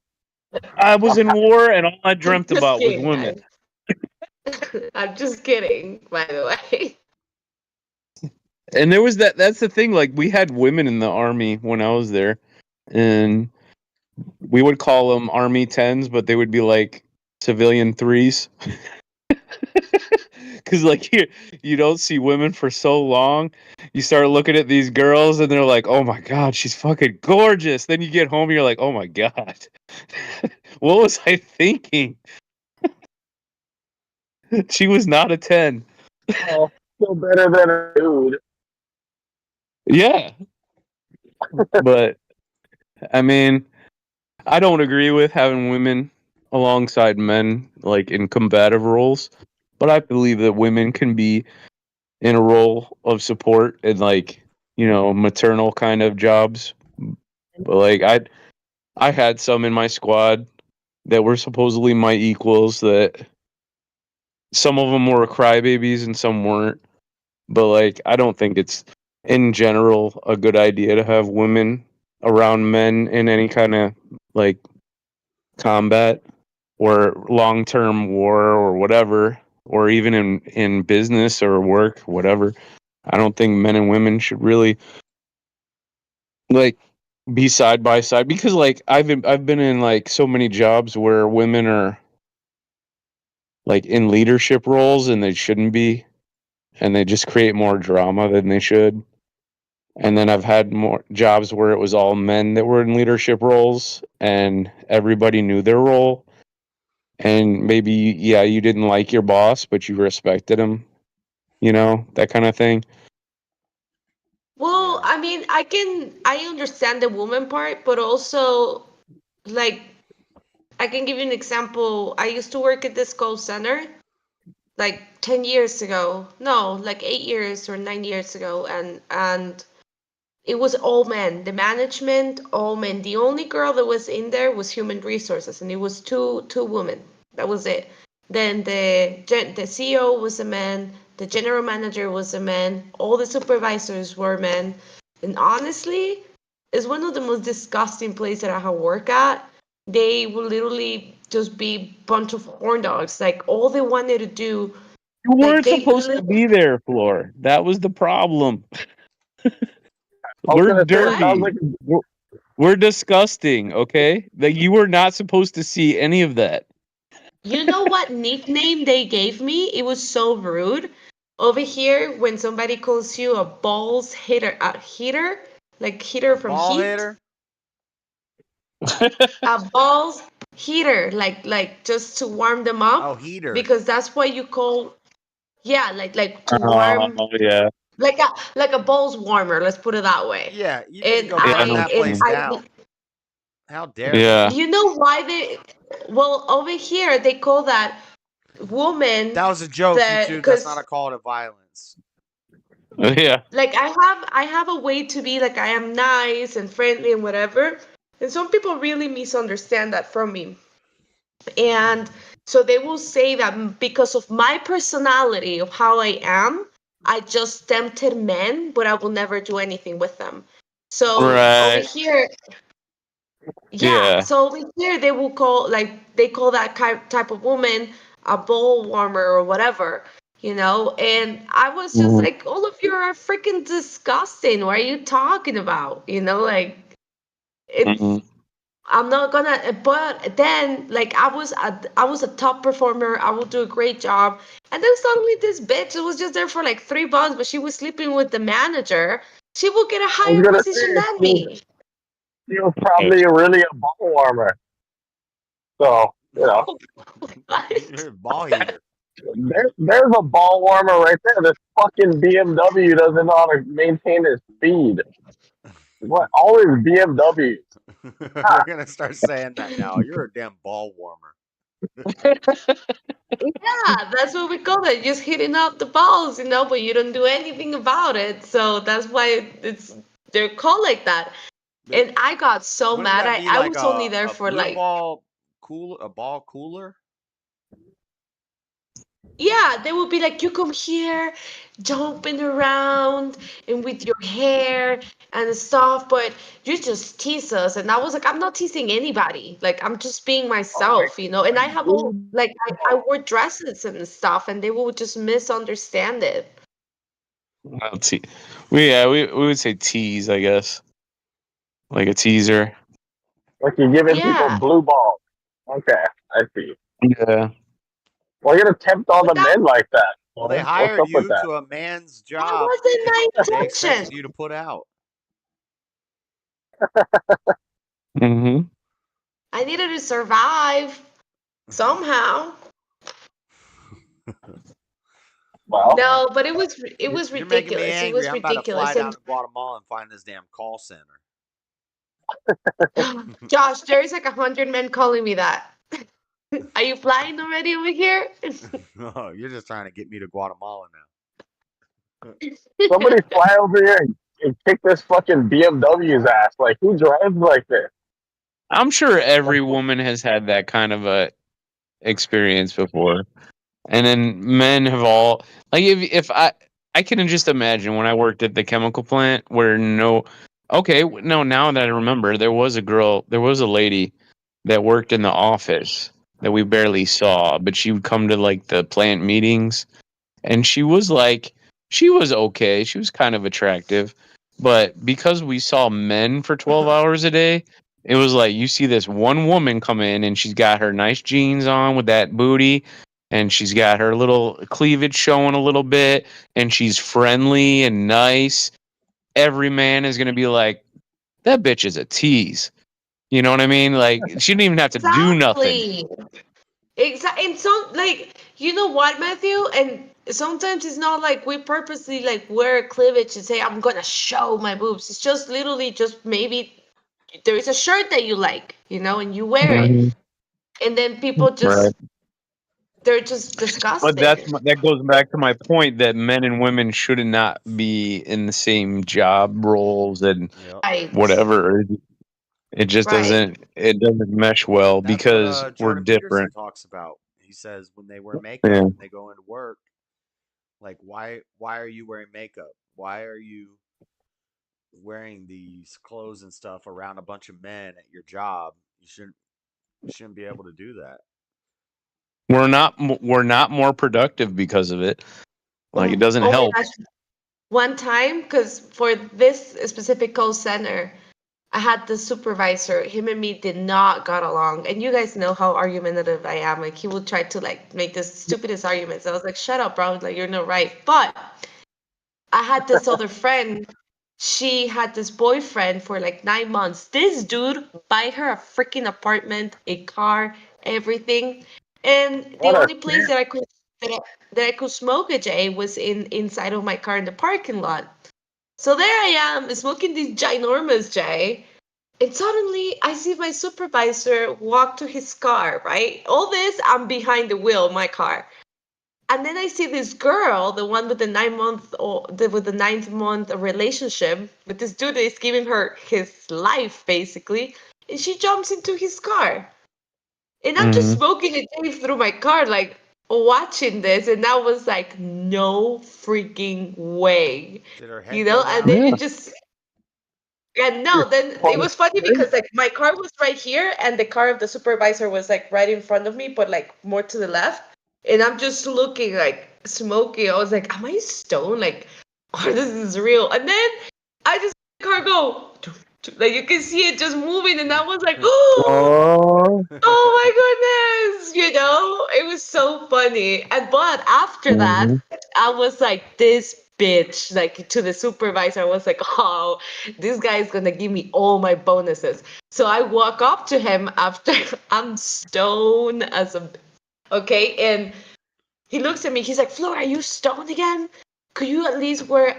Speaker 4: I was in war, and all I
Speaker 7: I'm
Speaker 4: dreamt
Speaker 7: just
Speaker 4: about was
Speaker 7: kidding.
Speaker 4: women.
Speaker 7: I'm just kidding, by the way.
Speaker 4: And there was that. That's the thing. Like we had women in the army when I was there, and we would call them Army 10s, but they would be like civilian 3s. Because like you don't see women for so long, you start looking at these girls and they're like, oh my god, she's fucking gorgeous. Then you get home and you're like, oh my god, what was I thinking? She was not a 10.
Speaker 6: Oh, still better than a dude.
Speaker 4: Yeah, but I mean, I don't agree with having women alongside men like in combative roles, but I believe that women can be in a role of support and like maternal kind of jobs. But like I had some in my squad that were supposedly my equals. That some of them were crybabies and some weren't. But like I don't think it's in general a good idea to have women around men in any kind of like combat or long term war or whatever, or even in business or work, whatever. I don't think men and women should really like be side by side because like I've been in like so many jobs where women are like in leadership roles and they shouldn't be, and they just create more drama than they should. And then I've had more jobs where it was all men that were in leadership roles and everybody knew their role, and maybe yeah, you didn't like your boss but you respected him, that kind of thing.
Speaker 7: Well,
Speaker 1: Yeah.
Speaker 7: I mean, I understand the woman part, but also, like, I can give you an example. I used to work at this call center like 10 years ago. No, like 8 years or 9 years ago. And it was all men. The management, all men. The only girl that was in there was human resources, and it was two women. That was it. Then the CEO was a man. The general manager was a man. All the supervisors were men. And honestly, it's one of the most disgusting places that I have worked at. They would literally just be bunch of horn dogs. Like all they wanted to do,
Speaker 4: You
Speaker 7: like
Speaker 4: weren't
Speaker 7: they
Speaker 4: supposed to be there, Floor. That was the problem.
Speaker 6: I was
Speaker 4: We're
Speaker 6: gonna say it
Speaker 7: what?
Speaker 6: sounds
Speaker 4: dirty.
Speaker 6: like
Speaker 4: We're disgusting, okay? Like you were not supposed to see any of that.
Speaker 7: You know what nickname they gave me? It was so rude. Over here, when somebody calls you a balls hitter, like hitter
Speaker 1: A
Speaker 7: from
Speaker 1: ball
Speaker 7: Heat,
Speaker 1: hitter?
Speaker 7: a balls heater, like just to warm them
Speaker 1: Oh,
Speaker 7: up,
Speaker 1: heater.
Speaker 7: because that's what you call, yeah, like to
Speaker 4: Oh
Speaker 7: warm,
Speaker 4: yeah,
Speaker 7: like a balls warmer. Let's put it that way.
Speaker 1: Yeah, you need to
Speaker 7: And
Speaker 1: go
Speaker 4: yeah, I
Speaker 1: burn
Speaker 4: know
Speaker 7: I
Speaker 4: what
Speaker 1: that
Speaker 4: you
Speaker 7: and
Speaker 1: place
Speaker 4: mean.
Speaker 7: I,
Speaker 1: down. How dare they?
Speaker 4: Yeah,
Speaker 7: you know why they? Well, over here they call that woman
Speaker 1: That was a joke,
Speaker 7: that
Speaker 1: YouTube. That's not a
Speaker 7: because
Speaker 1: call to violence.
Speaker 4: yeah.
Speaker 7: like I have a way to be like I am nice and friendly and whatever, and some people really misunderstand that from me, and so they will say that because of my personality of how I am, I just tempted men, but I will never do anything with them. So over
Speaker 4: Right.
Speaker 7: here, yeah,
Speaker 4: Yeah.
Speaker 7: so over here they will call, like they call that type of woman a ball warmer or whatever, and I was just
Speaker 4: Mhm.
Speaker 7: like, all of you are freaking disgusting. What are you talking about? Like it's
Speaker 4: Mhm.
Speaker 7: I'm not gonna, but then like I was a top performer. I would do a great job, and then suddenly this bitch who was just there for like 3 months, but she was sleeping with the manager. She will get a
Speaker 6: I was
Speaker 7: higher
Speaker 6: gonna
Speaker 7: position
Speaker 6: say
Speaker 7: than me.
Speaker 6: he was probably really a ball warmer. So
Speaker 1: You're a ball heater.
Speaker 6: there's a ball warmer right there. This fucking BMW doesn't know how to maintain its speed. What? Always BMW.
Speaker 1: We're gonna start saying that now. You're a damn ball warmer.
Speaker 7: Yeah, that's what we call it. Just hitting up the balls, but you don't do anything about it. So that's why they're called like that.
Speaker 1: But
Speaker 7: And I got so
Speaker 1: wouldn't
Speaker 7: mad.
Speaker 1: that
Speaker 7: I,
Speaker 1: be
Speaker 7: I
Speaker 1: like
Speaker 7: was only there
Speaker 1: a
Speaker 7: for
Speaker 1: blue
Speaker 7: like,
Speaker 1: ball a ball cooler?
Speaker 7: yeah, they would be like, you come here, jumping around and with your hair and stuff, but you just tease us. And I was like, I'm not teasing anybody. Like, I'm just being myself, and I have all, like, I wore dresses and stuff, and they would just misunderstand it.
Speaker 4: Well, we would say tease, I guess, like a teaser.
Speaker 6: Like you're giving people
Speaker 7: Yeah.
Speaker 6: blue balls. Okay, I see.
Speaker 4: Yeah.
Speaker 6: We're gonna tempt all
Speaker 7: But
Speaker 6: the men like that.
Speaker 1: Well, they
Speaker 6: What's
Speaker 1: hired
Speaker 6: up with
Speaker 1: you
Speaker 6: that?
Speaker 1: to a man's
Speaker 7: that
Speaker 1: job
Speaker 7: wasn't my
Speaker 1: they
Speaker 7: intention.
Speaker 1: expected you to put out.
Speaker 4: Hmm.
Speaker 7: I needed to survive somehow.
Speaker 6: Well,
Speaker 7: No, but it was
Speaker 1: You're making me
Speaker 7: ridiculous. It
Speaker 1: angry.
Speaker 7: was
Speaker 1: I'm about to fly
Speaker 7: ridiculous.
Speaker 1: down
Speaker 7: And
Speaker 1: to Guatemala and find this damn call center.
Speaker 7: Josh, there's like 100 men calling me that. Are you flying already over here?
Speaker 1: Oh, you're just trying to get me to Guatemala now.
Speaker 6: somebody fly over here and kick this fucking BMW's ass. Like who drives like this?
Speaker 4: I'm sure every woman has had that kind of a experience before. And then men have all like if I can just imagine when I worked at the chemical plant where no, now that I remember, there was a lady that worked in the office that we barely saw, but she would come to like the plant meetings, and she was okay. She was kind of attractive, but because we saw men for 12 hours a day, it was like you see this one woman come in and she's got her nice jeans on with that booty, and she's got her little cleavage showing a little bit, and she's friendly and nice. Every man is going to be like, that bitch is a tease. You know what I mean? Like she didn't even have to do nothing.
Speaker 7: Exactly. Exactly. And so, like, you know what, Matthew? And sometimes it's not like we purposely like wear cleavage and say, I'm gonna show my boobs. It's just literally just maybe there is a shirt that you like, and you wear it.
Speaker 4: Mhm.
Speaker 7: And then people
Speaker 4: Right.
Speaker 7: just They're just
Speaker 4: But
Speaker 7: disgusting.
Speaker 4: that goes back to my point that men and women should not be in the same job roles and
Speaker 1: Yep.
Speaker 7: Right.
Speaker 4: whatever. It just
Speaker 7: Right.
Speaker 4: doesn't mesh well
Speaker 1: That's what
Speaker 4: because we're
Speaker 1: Jordan Peterson
Speaker 4: different.
Speaker 1: talks about. He says when they wear
Speaker 4: Yeah.
Speaker 1: makeup and they go into work, like why are you wearing makeup? Why are you wearing these clothes and stuff around a bunch of men at your job? You shouldn't be able to do that.
Speaker 4: We're not more productive because of it. Like it
Speaker 7: Oh,
Speaker 4: doesn't
Speaker 7: oh my
Speaker 4: help.
Speaker 7: gosh. One time, because for this specific call center, I had the supervisor. Him and me did not got along, and you guys know how argumentative I am. Like he would try to like make the stupidest arguments. I was like, "Shut up, bro! Like you're not right." But I had this other friend. She had this boyfriend for like 9 months. This dude buy her a freaking apartment, a car, everything, and the
Speaker 6: What a
Speaker 7: only place that I could smoke a J was inside of my car in the parking lot. So there I am smoking this ginormous J, and suddenly I see my supervisor walk to his car. Right, all this I'm behind the wheel of my car. And then I see this girl, the one with the 9 month or with the 9th month relationship with this dude that is giving her his life basically, and she jumps into his car. And I'm just
Speaker 4: Hmm.
Speaker 7: smoking a day through my car, like watching this, and I was like, no freaking way,
Speaker 1: Did her
Speaker 7: you
Speaker 1: head
Speaker 7: know.
Speaker 1: go
Speaker 7: And
Speaker 1: down?
Speaker 7: then
Speaker 4: Yeah.
Speaker 7: it just and no, then it was funny because like my car was right here and the car of the supervisor was like right in front of me, but like more to the left. And I'm just looking like smoking. I was like, am I stoned? Like, or this is real? And then I just car go like you can see it just moving, and I was like, oh,
Speaker 4: Oh.
Speaker 7: oh my goodness, it was so funny. And but after that,
Speaker 4: Mhm.
Speaker 7: I was like, this bitch, like to the supervisor, I was like, oh, this guy is gonna give me all my bonuses. So I walk up to him after I'm stoned as a okay, and he looks at me. He's like, "Flo, are you stoned again? Could you at least wear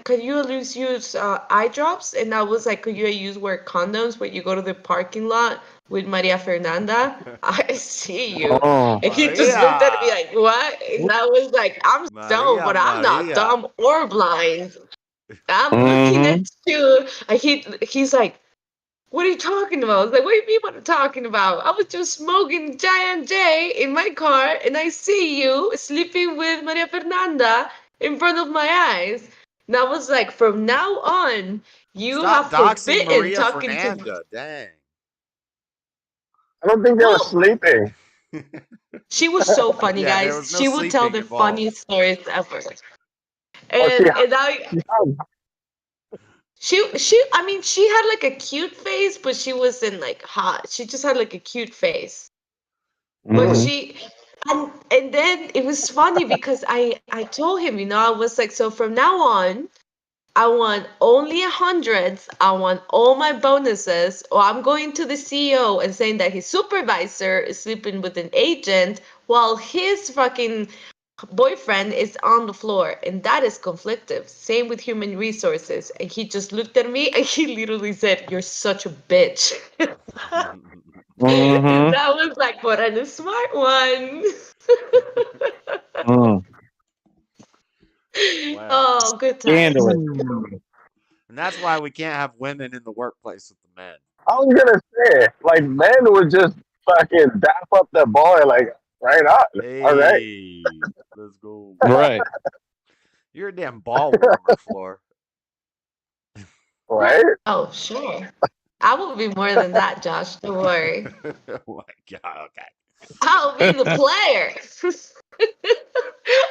Speaker 7: could you at least use eye drops?" And I was like, "Could you use wear condoms when you go to the parking lot with Maria Fernanda?" I see you.
Speaker 4: Oh.
Speaker 7: And he just looked at me
Speaker 1: Maria,
Speaker 7: like, "What?" And I was like, "I'm stoned,
Speaker 1: Maria,
Speaker 7: but I'm not
Speaker 1: Maria.
Speaker 7: dumb or blind. I'm looking at
Speaker 4: Hmm.
Speaker 7: you." And he's like, what are you talking about? I was like, what do you mean what I'm talking about? I was just smoking Giant J in my car and I see you sleeping with Maria Fernanda in front of my eyes. And I was like, from now on, you
Speaker 1: Stop
Speaker 7: have
Speaker 1: doxing
Speaker 7: forbidden
Speaker 1: Maria
Speaker 7: talking to.
Speaker 1: Fernanda. Dang.
Speaker 6: I don't think they were
Speaker 7: Well,
Speaker 6: sleeping.
Speaker 7: she was so funny,
Speaker 1: Yeah, there
Speaker 7: guys.
Speaker 1: was no
Speaker 7: She would tell
Speaker 1: sleeping
Speaker 7: the
Speaker 1: involved.
Speaker 7: funniest stories ever.
Speaker 6: Oh,
Speaker 7: And I I mean she had like a cute face, but she wasn't like hot. She just had like a cute face. But
Speaker 4: Hmm.
Speaker 7: and then it was funny because I told him, I was like, so from now on, I want only hundreds. I want all my bonuses, or I'm going to the CEO and saying that his supervisor is sleeping with an agent while his fucking boyfriend is on the floor, and that is conflictive. Same with human resources. And he just looked at me and he literally said, "You're such a bitch." And
Speaker 4: Hmm.
Speaker 7: that was like, what a smart one.
Speaker 4: Mm.
Speaker 1: Well,
Speaker 7: Oh, good times.
Speaker 4: Scandalous.
Speaker 6: yeah.
Speaker 1: and that's why we can't have women in the workplace with the men.
Speaker 6: I was gonna say, like, men would just fucking dap up the boy, like, right on. All right,
Speaker 1: Hey, let's go.
Speaker 4: Right.
Speaker 1: You're a damn ball warmer, Floor.
Speaker 6: right.
Speaker 7: Oh, sure. I will be more than that, Josh. Don't worry.
Speaker 1: Oh my god, okay.
Speaker 7: I'll be the player.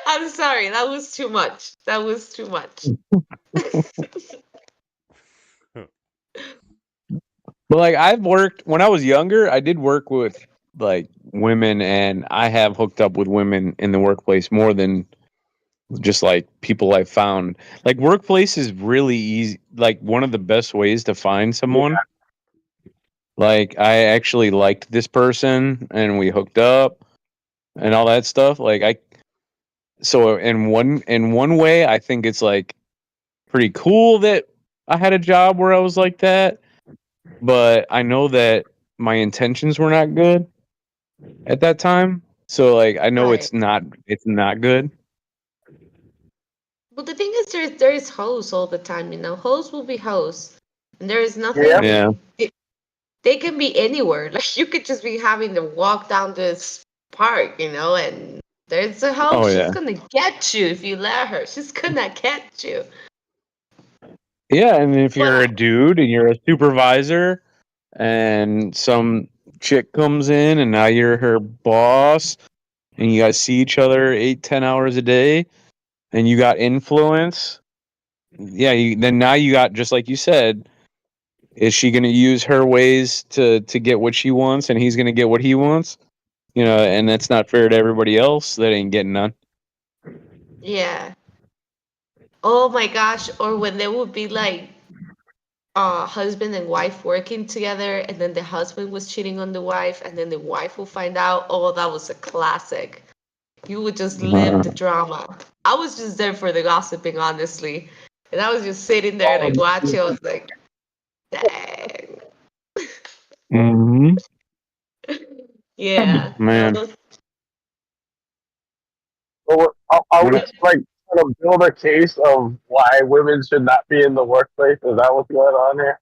Speaker 7: I'm sorry. That was too much. That was too much.
Speaker 4: But like I've worked when I was younger, I did work with like women and I have hooked up with women in the workplace more than just like people I found. Like workplace is really easy, like one of the best ways to find
Speaker 6: Yeah.
Speaker 4: someone. Like I actually liked this person and we hooked up and all that stuff. Like I so in one way I think it's like pretty cool that I had a job where I was like that, but I know that my intentions were not good at that time. So like I know
Speaker 7: Right.
Speaker 4: it's not good.
Speaker 7: But the thing is, there is hoes all the time. Hoes will be hoes, and there is
Speaker 6: Yep.
Speaker 7: nothing.
Speaker 4: Yeah.
Speaker 7: They can be anywhere. Like you could just be having to walk down this park, and there's a hoe.
Speaker 4: Oh
Speaker 7: She's
Speaker 4: yeah.
Speaker 7: gonna get you if you let her. She's gonna get you.
Speaker 4: Yeah, and if you're a
Speaker 7: But
Speaker 4: dude and you're a supervisor and some chick comes in and now you're her boss and you guys see each other 8-10 hours a day and you got influence, yeah, then now you got, just like you said, is she going to use her ways to get what she wants and he's going to get what he wants? And that's not fair to everybody else that ain't getting none.
Speaker 7: yeah. Oh my gosh. Or when there would be like husband and wife working together, and then the husband was cheating on the wife, and then the wife will find out. Oh, that was a classic. You would just live the drama. I was just there for the gossiping, honestly. And I was just sitting there
Speaker 6: Oh,
Speaker 7: like watching. I was like, dang.
Speaker 4: Mm-hmm.
Speaker 7: Yeah. No,
Speaker 4: Man.
Speaker 7: those,
Speaker 6: so are we like trying to build a case of why women should not be in the workplace? Is that what's going on here?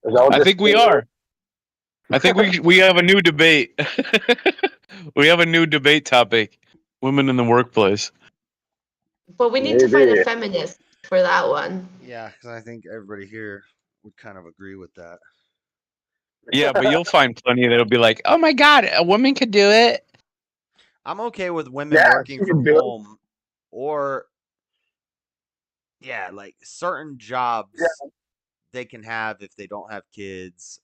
Speaker 6: Is that what
Speaker 4: I
Speaker 6: this
Speaker 4: think we
Speaker 6: thing is?
Speaker 4: are. I think we have a new debate. We have a new debate topic: women in the workplace.
Speaker 7: but we need to find a
Speaker 6: Maybe.
Speaker 7: feminist for that one.
Speaker 1: Yeah, because I think everybody here would kind of agree with that.
Speaker 4: Yeah, but you'll find plenty that'll be like, "Oh my god, a woman could do it."
Speaker 1: I'm okay with women
Speaker 6: Yeah,
Speaker 1: working
Speaker 6: she can
Speaker 1: from
Speaker 6: do it.
Speaker 1: home, or yeah, like certain
Speaker 6: Yeah,
Speaker 1: jobs they can have if they don't have kids.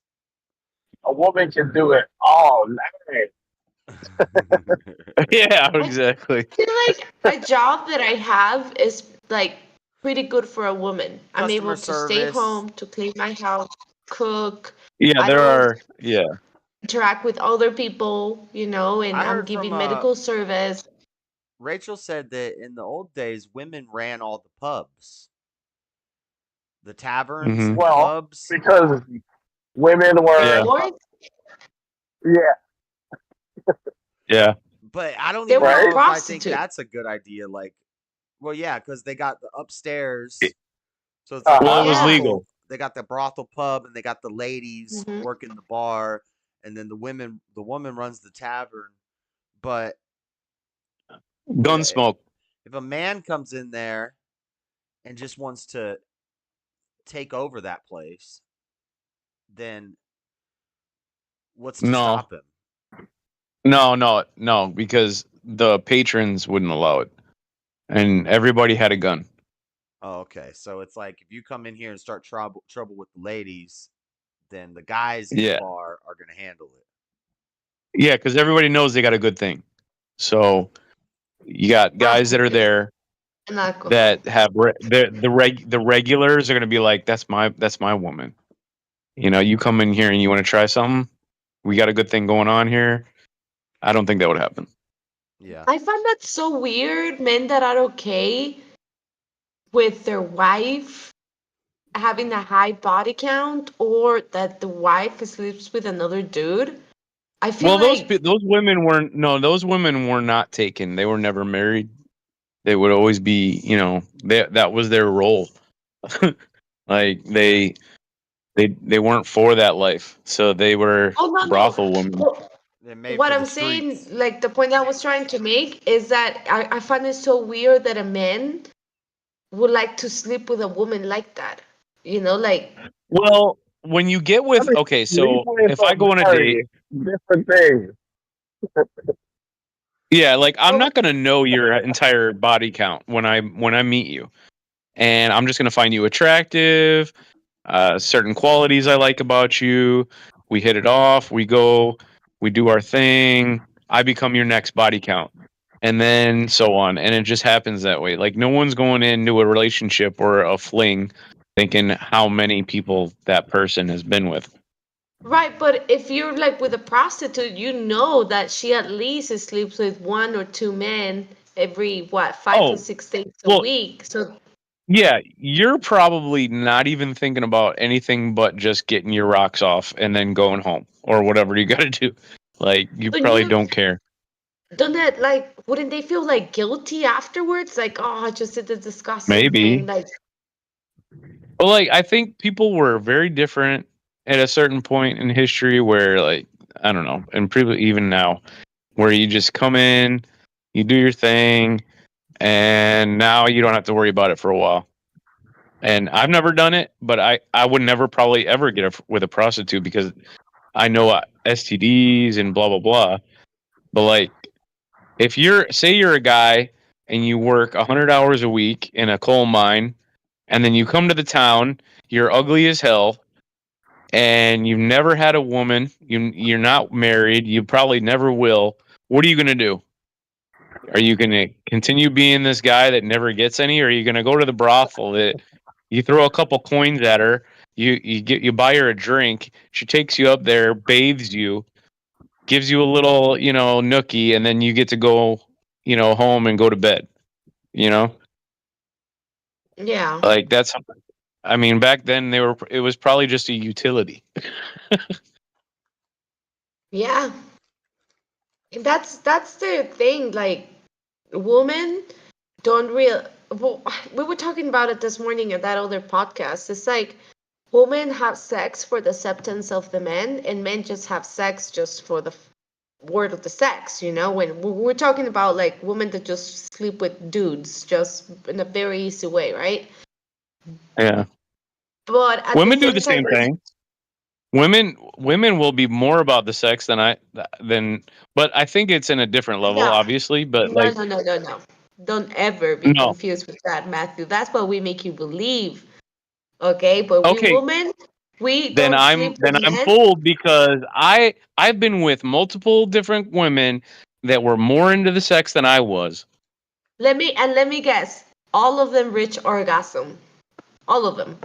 Speaker 6: a woman can do it all night.
Speaker 4: Yeah,
Speaker 7: I
Speaker 4: exactly.
Speaker 7: feel like a job that I have is like pretty good for a woman. I'm
Speaker 1: Customer
Speaker 7: able to stay
Speaker 1: service.
Speaker 7: home, to clean my house, cook.
Speaker 4: Yeah,
Speaker 7: I
Speaker 4: there
Speaker 7: don't
Speaker 4: are. Yeah.
Speaker 7: interact with other people, and
Speaker 1: I
Speaker 7: I'm
Speaker 1: heard from
Speaker 7: giving medical service.
Speaker 1: Rachel said that in the old days, women ran all the pubs, the taverns,
Speaker 4: Hmm.
Speaker 1: and the
Speaker 6: Well,
Speaker 1: pubs.
Speaker 6: because women
Speaker 7: There
Speaker 6: were,
Speaker 4: Yeah.
Speaker 7: weren't
Speaker 6: yeah,
Speaker 4: Yeah.
Speaker 1: But I don't
Speaker 7: there
Speaker 1: even
Speaker 7: weren't
Speaker 6: right?
Speaker 1: know if I think
Speaker 7: prostitutes.
Speaker 1: that's a good idea. Like, well, yeah, because they got the upstairs,
Speaker 4: It-
Speaker 1: so it's
Speaker 6: Uh
Speaker 1: like a
Speaker 4: well, it
Speaker 6: huh.
Speaker 4: was
Speaker 7: Yeah.
Speaker 1: brothel.
Speaker 4: legal.
Speaker 1: They got the brothel pub, and they got the ladies
Speaker 7: Hmm.
Speaker 1: working the bar, and then the woman runs the tavern. But if
Speaker 4: Gunsmoke.
Speaker 1: if a man comes in there and just wants to take over that place, then what's to
Speaker 4: No.
Speaker 1: stop him?
Speaker 4: No, because the patrons wouldn't allow it, and everybody had a gun.
Speaker 1: Oh, okay. So it's like if you come in here and start trouble with the ladies, then the guys in the
Speaker 4: Yeah.
Speaker 1: bar are gonna handle it.
Speaker 4: Yeah, because everybody knows they got a good thing. So you got guys that are
Speaker 7: Prostitutes
Speaker 4: there
Speaker 7: and alcohol.
Speaker 4: that have the regulars are gonna be like, that's my woman. You come in here and you want to try something. We got a good thing going on here. I don't think that would happen.
Speaker 1: Yeah.
Speaker 7: I find that so weird. Men that are okay with their wife having a high body count, or that the wife sleeps with another dude. I feel
Speaker 4: Well,
Speaker 7: like
Speaker 4: those women weren't. No, those women were not taken. They were never married. They would always be. That was their role. Like they weren't for that life, so they were
Speaker 7: oh no
Speaker 4: brothel
Speaker 7: no.
Speaker 4: women.
Speaker 7: Well,
Speaker 1: They're made
Speaker 7: what
Speaker 1: for the
Speaker 7: I'm saying,
Speaker 1: streets.
Speaker 7: like the point I was trying to make is that I find it so weird that a man would like to sleep with a woman like that. Like
Speaker 4: Well, when you get
Speaker 6: I
Speaker 4: with,
Speaker 6: mean,
Speaker 4: okay,
Speaker 6: sleep
Speaker 4: so
Speaker 6: with
Speaker 4: if I
Speaker 6: or
Speaker 4: go on a date,
Speaker 6: marry, different things.
Speaker 4: yeah, like I'm
Speaker 7: oh,
Speaker 4: not gonna know your entire body count when I meet you, and I'm just gonna find you attractive. Certain qualities I like about you. We hit it off. We do our thing. I become your next body count, and then so on, and it just happens that way. Like no one's going into a relationship or a fling thinking how many people that person has been with.
Speaker 7: right, but if you're like with a prostitute, you know that she at least sleeps with one or two men every what, 5 to 6 days a
Speaker 4: Well,
Speaker 7: week. So
Speaker 4: yeah, you're probably not even thinking about anything but just getting your rocks off and then going home or whatever you got to do. Like, you
Speaker 7: so
Speaker 4: probably
Speaker 7: you
Speaker 4: don't care.
Speaker 7: don't that like wouldn't they feel like guilty afterwards? Like, oh, I just did the disgusting thing.
Speaker 4: Maybe.
Speaker 7: Like,
Speaker 4: Well, like I think people were very different at a certain point in history where, like, I don't know, and even now, where you just come in, you do your thing, and now you don't have to worry about it for a while. And I've never done it, but I would never probably ever get with a prostitute because I know STDs and blah blah blah. But like, if you're a guy and you work 100 hours a week in a coal mine, and then you come to the town, you're ugly as hell, and you've never had a woman, you're not married, you probably never will. What are you gonna do? Are you gonna continue being this guy that never gets any, or are you gonna go to the brothel that you throw a couple coins at her, you buy her a drink, she takes you up there, bathes you, gives you a little, nookie, and then you get to go, home and go to bed. You know,
Speaker 7: yeah,
Speaker 4: like that's. I mean, back then it was probably just a utility.
Speaker 7: yeah. That's the thing. Like, women don't real. Well, we were talking about it this morning at that other podcast. It's like women have sex for the acceptance of the men, and men just have sex just for the word of the sex. When we're talking about like women that just sleep with dudes, just in a very easy way, right?
Speaker 4: Yeah,
Speaker 7: But at the
Speaker 4: women do
Speaker 7: same
Speaker 4: the
Speaker 7: time,
Speaker 4: same thing. Women will be more about the sex but I think it's in a different level,
Speaker 7: no,
Speaker 4: obviously. But
Speaker 7: no,
Speaker 4: like,
Speaker 7: no, no, no, no. Don't ever be
Speaker 4: no,
Speaker 7: confused with that, Matthew. That's what we make you believe. Okay, but we
Speaker 4: okay,
Speaker 7: women, we
Speaker 4: then
Speaker 7: don't
Speaker 4: I'm
Speaker 7: sleep
Speaker 4: then
Speaker 7: with
Speaker 4: I'm
Speaker 7: men.
Speaker 4: fooled because I've been with multiple different women that were more into the sex than I was.
Speaker 7: Let me guess. All of them reach orgasm. All of them.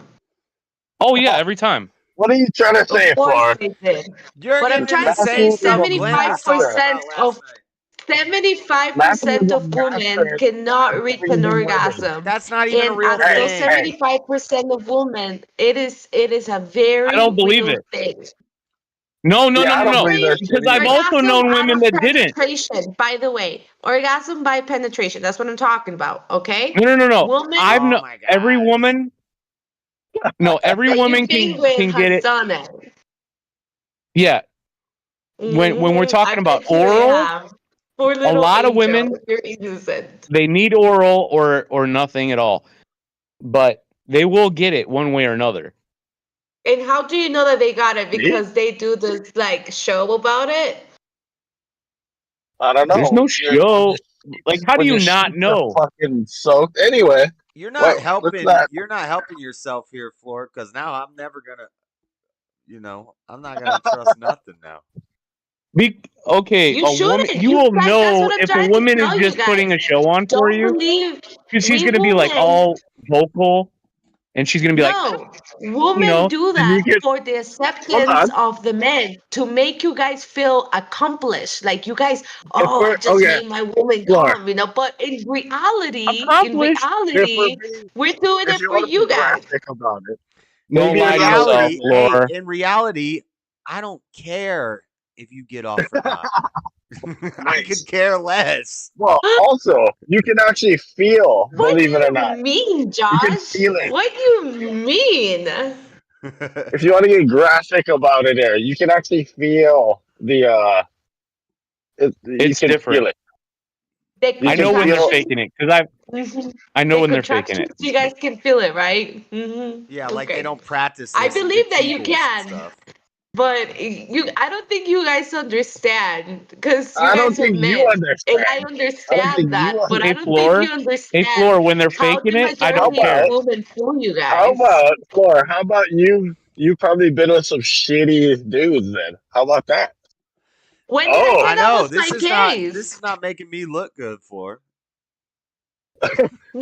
Speaker 4: Oh yeah, every time.
Speaker 3: What are you trying to
Speaker 7: Of
Speaker 3: say,
Speaker 7: course
Speaker 3: Flor?
Speaker 7: they did.
Speaker 1: You're
Speaker 7: But I'm
Speaker 1: getting into
Speaker 7: trying
Speaker 1: the
Speaker 7: to say
Speaker 1: same
Speaker 3: Matthew is
Speaker 1: stuff
Speaker 3: a
Speaker 1: Glenn was talking
Speaker 3: master.
Speaker 7: 75%
Speaker 1: about last
Speaker 7: of
Speaker 1: night.
Speaker 7: 75%
Speaker 3: Matthew is
Speaker 7: of
Speaker 3: a
Speaker 7: women
Speaker 3: master
Speaker 7: cannot reach
Speaker 3: at
Speaker 7: an
Speaker 3: reading women.
Speaker 7: orgasm.
Speaker 1: That's not even a
Speaker 7: And
Speaker 1: real
Speaker 7: out of
Speaker 3: Hey,
Speaker 7: those
Speaker 1: thing.
Speaker 3: hey,
Speaker 7: 75% of women, it is a
Speaker 4: I
Speaker 7: very
Speaker 4: don't believe
Speaker 7: real
Speaker 4: it.
Speaker 7: thing.
Speaker 4: No, no,
Speaker 3: yeah,
Speaker 4: no,
Speaker 3: I
Speaker 4: no,
Speaker 3: don't
Speaker 4: no.
Speaker 3: believe that
Speaker 4: Because
Speaker 3: shit
Speaker 4: I've
Speaker 3: either.
Speaker 4: also
Speaker 7: Orgasm
Speaker 4: known
Speaker 7: out
Speaker 4: women
Speaker 7: of
Speaker 4: that didn't.
Speaker 7: penetration, by the way. Orgasm by penetration. That's what I'm talking about, okay?
Speaker 4: No, no, no, no.
Speaker 7: Woman
Speaker 4: I've
Speaker 1: Oh
Speaker 4: no
Speaker 1: my
Speaker 4: every
Speaker 1: god.
Speaker 4: woman. No, every
Speaker 7: that
Speaker 4: woman
Speaker 7: you've been with
Speaker 4: can get
Speaker 7: has
Speaker 4: it.
Speaker 7: done it.
Speaker 4: Yeah. When we're
Speaker 7: I
Speaker 4: talking about
Speaker 7: bet you they
Speaker 4: oral,
Speaker 7: have. Poor
Speaker 4: a
Speaker 7: little
Speaker 4: lot of
Speaker 7: angel.
Speaker 4: women
Speaker 7: You're innocent.
Speaker 4: they need oral or nothing at all. But they will get it one way or another.
Speaker 7: And how do you know that they got it?
Speaker 3: Me?
Speaker 7: Because they do this like show about it?
Speaker 3: I don't
Speaker 4: There's
Speaker 3: know.
Speaker 4: no
Speaker 3: When your
Speaker 4: show. Like, how do
Speaker 3: when
Speaker 4: you
Speaker 3: your
Speaker 4: not
Speaker 3: sheets are
Speaker 4: know?
Speaker 3: fucking soaked. Anyway,
Speaker 1: You're
Speaker 3: what
Speaker 1: not
Speaker 3: what's
Speaker 1: helping.
Speaker 3: that?
Speaker 1: You're not helping yourself here, Floor. Because now I'm never gonna. I'm not gonna trust nothing now.
Speaker 4: Okay,
Speaker 7: You
Speaker 4: a woman.
Speaker 7: shouldn't.
Speaker 4: You
Speaker 7: You
Speaker 4: will
Speaker 7: guys, that's
Speaker 4: know
Speaker 7: what I'm
Speaker 4: if a
Speaker 7: trying to
Speaker 4: woman is
Speaker 7: tell you
Speaker 4: just putting
Speaker 7: guys.
Speaker 4: a show on for
Speaker 7: Don't
Speaker 4: you
Speaker 7: believe
Speaker 4: because she's
Speaker 7: we
Speaker 4: gonna be like
Speaker 7: women.
Speaker 4: all vocal and she's gonna be like,
Speaker 7: No, women do
Speaker 3: Can
Speaker 7: that
Speaker 3: you get
Speaker 7: for the
Speaker 3: hold
Speaker 7: acceptance
Speaker 3: on?
Speaker 7: of the men to make you guys feel accomplished. Like you guys,
Speaker 3: If
Speaker 7: oh, I
Speaker 3: we're
Speaker 7: just
Speaker 3: okay,
Speaker 7: made my woman
Speaker 3: Flor,
Speaker 7: come. But in reality,
Speaker 4: accomplished.
Speaker 7: we're doing
Speaker 3: if
Speaker 7: it
Speaker 3: you
Speaker 7: for
Speaker 3: want to be
Speaker 7: you guys.
Speaker 3: graphic about it,
Speaker 4: Don't
Speaker 3: maybe
Speaker 1: In
Speaker 3: a
Speaker 4: lie to
Speaker 3: little
Speaker 4: yourself,
Speaker 1: reality,
Speaker 3: bit.
Speaker 1: hey,
Speaker 4: Laura.
Speaker 1: in reality, I don't care if you get off or not. I could
Speaker 3: Nice.
Speaker 1: care less.
Speaker 3: Well, also, you can actually feel,
Speaker 7: What do
Speaker 3: believe it or
Speaker 7: you
Speaker 3: not,
Speaker 7: mean,
Speaker 3: you can
Speaker 7: Josh?
Speaker 3: feel it.
Speaker 7: What do you mean?
Speaker 3: If you want to get graphic about it, there, you can actually feel you
Speaker 4: It's
Speaker 3: can feel
Speaker 4: different.
Speaker 3: it.
Speaker 7: The
Speaker 3: You
Speaker 4: I
Speaker 3: can
Speaker 4: know when they're
Speaker 3: feel.
Speaker 7: contraction?
Speaker 4: faking it because
Speaker 7: Mhm.
Speaker 4: I know
Speaker 7: The
Speaker 4: when they're faking it.
Speaker 7: contractions, you guys can feel it, right?
Speaker 1: Yeah, like they
Speaker 7: Okay.
Speaker 1: don't practice
Speaker 7: I
Speaker 1: this and get
Speaker 7: believe that you
Speaker 1: Kegels and
Speaker 7: can.
Speaker 1: stuff.
Speaker 7: But I don't think you guys understand because you
Speaker 3: I don't
Speaker 7: guys are
Speaker 3: think you
Speaker 7: men, and I
Speaker 3: understand. I don't
Speaker 7: understand
Speaker 3: think you
Speaker 7: that. But I
Speaker 4: Hey,
Speaker 7: don't think
Speaker 3: understand.
Speaker 7: you
Speaker 4: Floor. Hey,
Speaker 7: understand
Speaker 4: Floor. When they're
Speaker 7: how
Speaker 4: faking
Speaker 7: the
Speaker 4: it, I
Speaker 3: How
Speaker 4: don't
Speaker 7: majority of
Speaker 3: about
Speaker 4: care.
Speaker 7: women fool you
Speaker 3: how
Speaker 7: guys.
Speaker 3: about Flora? How about you probably been with some shitty dudes then? How about that?
Speaker 7: When did I
Speaker 3: Oh,
Speaker 7: say
Speaker 1: I
Speaker 7: that
Speaker 1: know
Speaker 7: was
Speaker 1: this
Speaker 7: my
Speaker 1: is not this
Speaker 7: case?
Speaker 1: is not making me look good for.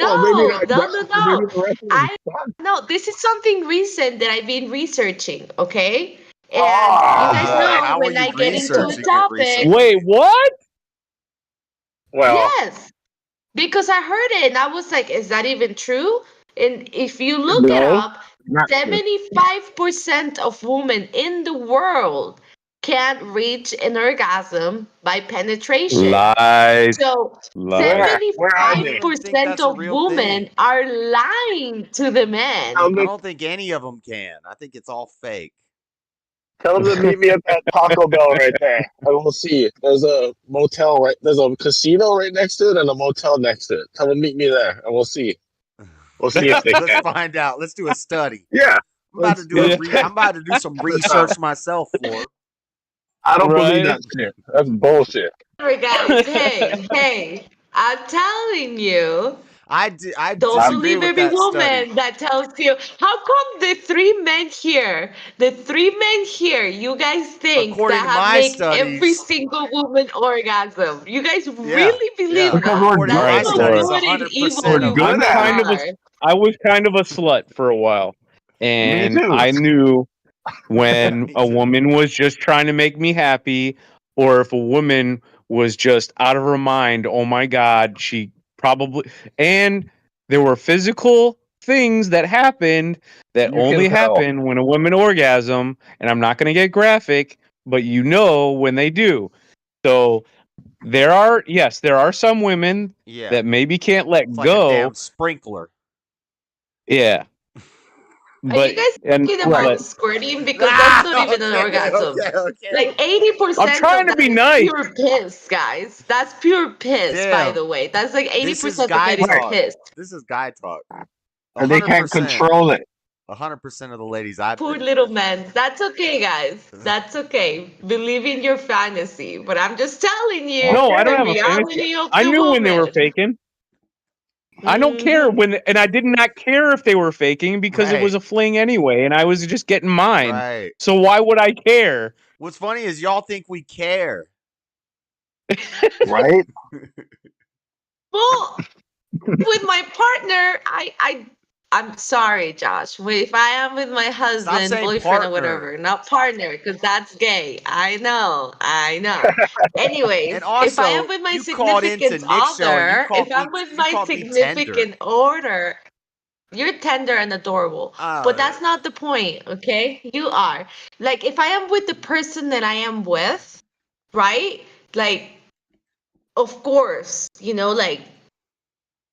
Speaker 3: well maybe
Speaker 7: No,
Speaker 3: not
Speaker 7: no, no,
Speaker 3: Josh, but maybe
Speaker 7: no.
Speaker 3: the rest of them
Speaker 7: I
Speaker 3: suck.
Speaker 7: no. This is something recent that I've been researching. Okay, and you
Speaker 3: Oh
Speaker 7: guys
Speaker 3: boy.
Speaker 7: know
Speaker 1: How are
Speaker 7: when
Speaker 1: you
Speaker 7: I get into a
Speaker 1: researching it
Speaker 7: topic,
Speaker 1: recently?
Speaker 4: Wait, what?
Speaker 3: Well,
Speaker 7: yes, because I heard it and I was like, is that even true? And if you look it
Speaker 3: no,
Speaker 7: up,
Speaker 3: not true.
Speaker 7: 75% of women in the world can't reach an orgasm by penetration.
Speaker 4: Lies.
Speaker 7: So
Speaker 4: Lies.
Speaker 6: Where
Speaker 1: I
Speaker 6: are
Speaker 1: don't
Speaker 6: they?
Speaker 1: even think
Speaker 7: 75%
Speaker 1: that's a
Speaker 7: of
Speaker 1: real
Speaker 7: women
Speaker 1: thing.
Speaker 7: are lying to the
Speaker 6: Tell
Speaker 7: men.
Speaker 1: I
Speaker 6: them,
Speaker 1: don't think any of them can. I think it's all fake.
Speaker 6: tell them to meet me at that Taco Bell right there, and we'll see. There's a motel right. There's a casino right next to it and a motel next to it. Tell them to meet me there, and we'll see. We'll see if they
Speaker 1: Let's
Speaker 6: can.
Speaker 1: find out. Let's do a study.
Speaker 6: Yeah.
Speaker 1: I'm about to do
Speaker 6: Let's
Speaker 1: I'm about to do some research myself, Floor.
Speaker 6: I don't believe
Speaker 4: Right?
Speaker 6: that shit. That's bullshit.
Speaker 7: Remember, guys, hey, I'm telling you.
Speaker 1: I
Speaker 7: Don't
Speaker 6: I'm,
Speaker 1: disagree
Speaker 7: believe
Speaker 1: with
Speaker 7: every
Speaker 1: that study.
Speaker 7: woman that tells you. How come the three men here, you guys think
Speaker 1: According
Speaker 7: that
Speaker 1: to
Speaker 7: have
Speaker 1: my
Speaker 7: make every
Speaker 1: studies,
Speaker 7: single woman orgasm? You guys
Speaker 1: yeah,
Speaker 7: really believe
Speaker 1: yeah.
Speaker 6: because we're
Speaker 7: that?
Speaker 1: According to
Speaker 6: good
Speaker 7: That's
Speaker 1: my
Speaker 6: at
Speaker 7: how
Speaker 6: it.
Speaker 1: studies,
Speaker 4: Floor.
Speaker 7: good and
Speaker 6: We're
Speaker 7: evil
Speaker 1: 100%
Speaker 7: you
Speaker 1: of
Speaker 6: good
Speaker 4: I was
Speaker 7: women
Speaker 6: at
Speaker 4: kind
Speaker 6: it.
Speaker 4: of a
Speaker 7: are.
Speaker 4: I was kind of a slut for a while.
Speaker 6: Me
Speaker 4: And
Speaker 6: too.
Speaker 4: I knew when
Speaker 1: me
Speaker 4: a
Speaker 1: too.
Speaker 4: woman was just trying to make me happy, or if a woman was just out of her mind. Oh my God, she probably. And there were physical things that happened that
Speaker 6: You can
Speaker 4: only
Speaker 6: tell.
Speaker 4: happen when a woman orgasm. And I'm not going to get graphic, but you know when they do. So there are some women
Speaker 1: Yeah,
Speaker 4: that maybe can't
Speaker 1: it's
Speaker 4: let
Speaker 1: like a damn
Speaker 4: go.
Speaker 1: sprinkler.
Speaker 4: Yeah,
Speaker 7: Are you
Speaker 4: but
Speaker 7: guys
Speaker 4: and
Speaker 7: talking
Speaker 6: Right.
Speaker 7: about squirting? Because that's not
Speaker 1: Ah,
Speaker 7: even an
Speaker 1: okay,
Speaker 7: orgasm.
Speaker 1: okay, okay.
Speaker 7: Like
Speaker 4: I'm
Speaker 7: 80%
Speaker 4: trying
Speaker 7: of
Speaker 4: to
Speaker 7: that
Speaker 4: be
Speaker 7: is
Speaker 4: nice.
Speaker 7: pure piss, guys. That's pure piss, by
Speaker 1: Damn,
Speaker 7: the way. That's like
Speaker 1: this is
Speaker 7: 80% of
Speaker 1: guy
Speaker 7: it is
Speaker 6: Right.
Speaker 1: talk.
Speaker 7: piss.
Speaker 1: This is guy talk. A
Speaker 6: And they
Speaker 1: hundred
Speaker 6: can't
Speaker 1: percent,
Speaker 6: control it.
Speaker 1: 100% of the ladies I've
Speaker 7: Poor
Speaker 1: been
Speaker 7: little man. That's okay, guys.
Speaker 1: with.
Speaker 7: That's okay. Believe in your fantasy. But I'm just telling you
Speaker 4: No, I don't
Speaker 7: the
Speaker 4: have a fantasy.
Speaker 7: reality of
Speaker 4: I
Speaker 7: the
Speaker 4: knew when they were
Speaker 7: woman.
Speaker 4: faking. I don't care
Speaker 7: Hmm.
Speaker 4: when, and I did not care if they were faking because it was
Speaker 1: Right,
Speaker 4: a fling anyway, and I was just getting mine.
Speaker 1: right.
Speaker 4: So why would I care?
Speaker 1: What's funny is y'all think we care.
Speaker 6: Right?
Speaker 7: Well, with my partner, I'm sorry, Josh. If I am with my
Speaker 1: Stop
Speaker 7: husband,
Speaker 1: saying
Speaker 7: boyfriend, or
Speaker 1: partner.
Speaker 7: whatever, not partner, because that's gay. I know.
Speaker 1: And
Speaker 7: Anyways, if I am
Speaker 1: also,
Speaker 7: with my
Speaker 1: you called into
Speaker 7: significant
Speaker 1: Nick's show and
Speaker 7: other, if I'm with
Speaker 1: you
Speaker 7: my
Speaker 1: called me tender.
Speaker 7: significant other, you're tender and adorable. But
Speaker 1: Uh,
Speaker 7: that's not the point, okay? You are. Like, if I am with the person that I am with, right? Like, of course, like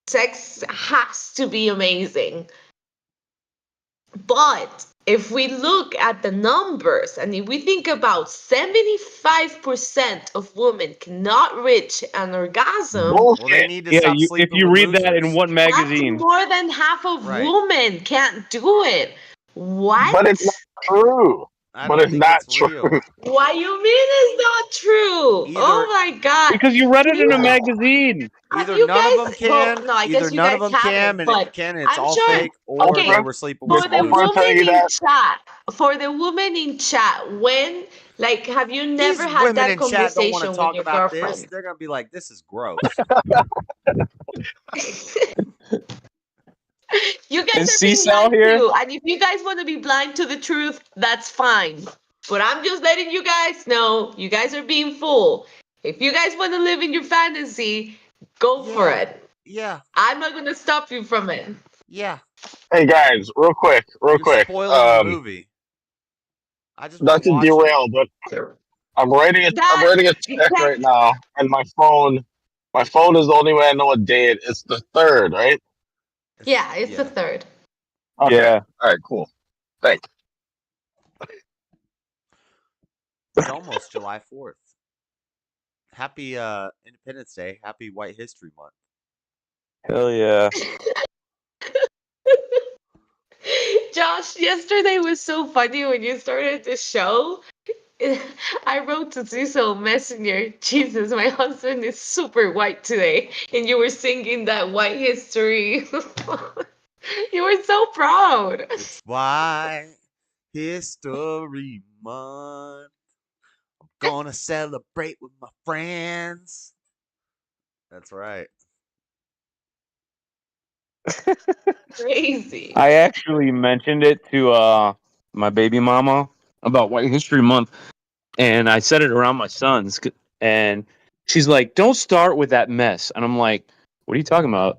Speaker 7: sex has to be amazing. But if we look at the numbers and if we think about 75% of women cannot reach an orgasm,
Speaker 1: well, they
Speaker 6: Bullshit.
Speaker 1: need to
Speaker 4: Yeah,
Speaker 1: stop
Speaker 4: you if
Speaker 1: sleeping
Speaker 4: you
Speaker 1: with
Speaker 4: read that in
Speaker 1: losers.
Speaker 4: what
Speaker 7: that's
Speaker 4: magazine?
Speaker 7: more than half of
Speaker 1: Right.
Speaker 7: women can't do it.
Speaker 6: But it's not
Speaker 7: What?
Speaker 6: true.
Speaker 1: I
Speaker 6: But
Speaker 1: don't
Speaker 6: it's
Speaker 1: think
Speaker 6: not
Speaker 1: it's
Speaker 6: true.
Speaker 1: real.
Speaker 7: Why you mean it's not true? Oh
Speaker 1: Either
Speaker 7: my god.
Speaker 4: Because you read
Speaker 7: Do
Speaker 4: it in a
Speaker 7: you
Speaker 4: magazine.
Speaker 7: have
Speaker 1: either
Speaker 7: you
Speaker 1: none of them
Speaker 7: guys well
Speaker 1: can,
Speaker 7: no, I
Speaker 1: either
Speaker 7: guess you
Speaker 1: none of
Speaker 7: guys
Speaker 1: them can,
Speaker 7: haven't,
Speaker 1: and if
Speaker 7: but
Speaker 1: you can, it's
Speaker 7: I'm
Speaker 1: all
Speaker 7: sure
Speaker 1: fake, or they
Speaker 7: okay,
Speaker 6: Oprah,
Speaker 1: were sleeping with
Speaker 6: did
Speaker 7: for the
Speaker 6: Oprah
Speaker 1: losers.
Speaker 6: tell
Speaker 7: woman
Speaker 6: you
Speaker 7: in
Speaker 6: that?
Speaker 7: chat, when like have you never
Speaker 1: These
Speaker 7: had
Speaker 1: women
Speaker 7: that
Speaker 1: in chat don't want to
Speaker 7: conversation with
Speaker 1: talk
Speaker 7: your
Speaker 1: about this.
Speaker 7: girlfriend?
Speaker 1: They're gonna be like, "This is gross."
Speaker 7: You guys
Speaker 4: Is
Speaker 7: are being
Speaker 4: C-Sal
Speaker 7: lied
Speaker 4: here?
Speaker 7: to, and if you guys want to be blind to the truth, that's fine. But I'm just letting you guys know you guys are being fooled. If you guys want to live in your fantasy, go for
Speaker 1: Yeah,
Speaker 7: it.
Speaker 1: yeah,
Speaker 7: I'm not gonna stop you from it.
Speaker 1: yeah.
Speaker 6: Hey guys, real quick, real
Speaker 1: You're
Speaker 6: quick.
Speaker 1: spoiling the movie. I just want
Speaker 6: Not
Speaker 1: to
Speaker 6: to
Speaker 1: watch it.
Speaker 6: derail, but I'm
Speaker 7: That
Speaker 6: writing a
Speaker 7: you
Speaker 6: check
Speaker 7: can't.
Speaker 6: right now, and my phone is the only way I know what day it is. It's the third, right?
Speaker 7: Yeah, it's the
Speaker 1: Yeah,
Speaker 7: third.
Speaker 6: Okay.
Speaker 4: Yeah.
Speaker 6: All right. Cool. Thanks.
Speaker 1: it's almost July 4th. Happy Independence Day. Happy White History Month.
Speaker 4: Hell yeah.
Speaker 7: Josh, yesterday was so funny when you started the show. I wrote to Cecil Messenger, Jesus, my husband is super white today. And you were singing that white history. You were so proud.
Speaker 1: It's White History Month. Gonna celebrate with my friends. That's right.
Speaker 7: Crazy.
Speaker 4: I actually mentioned it to my baby mama about White History Month, and I said it around my sons, and she's like, "Don't start with that mess," and I'm like, "What are you talking about?"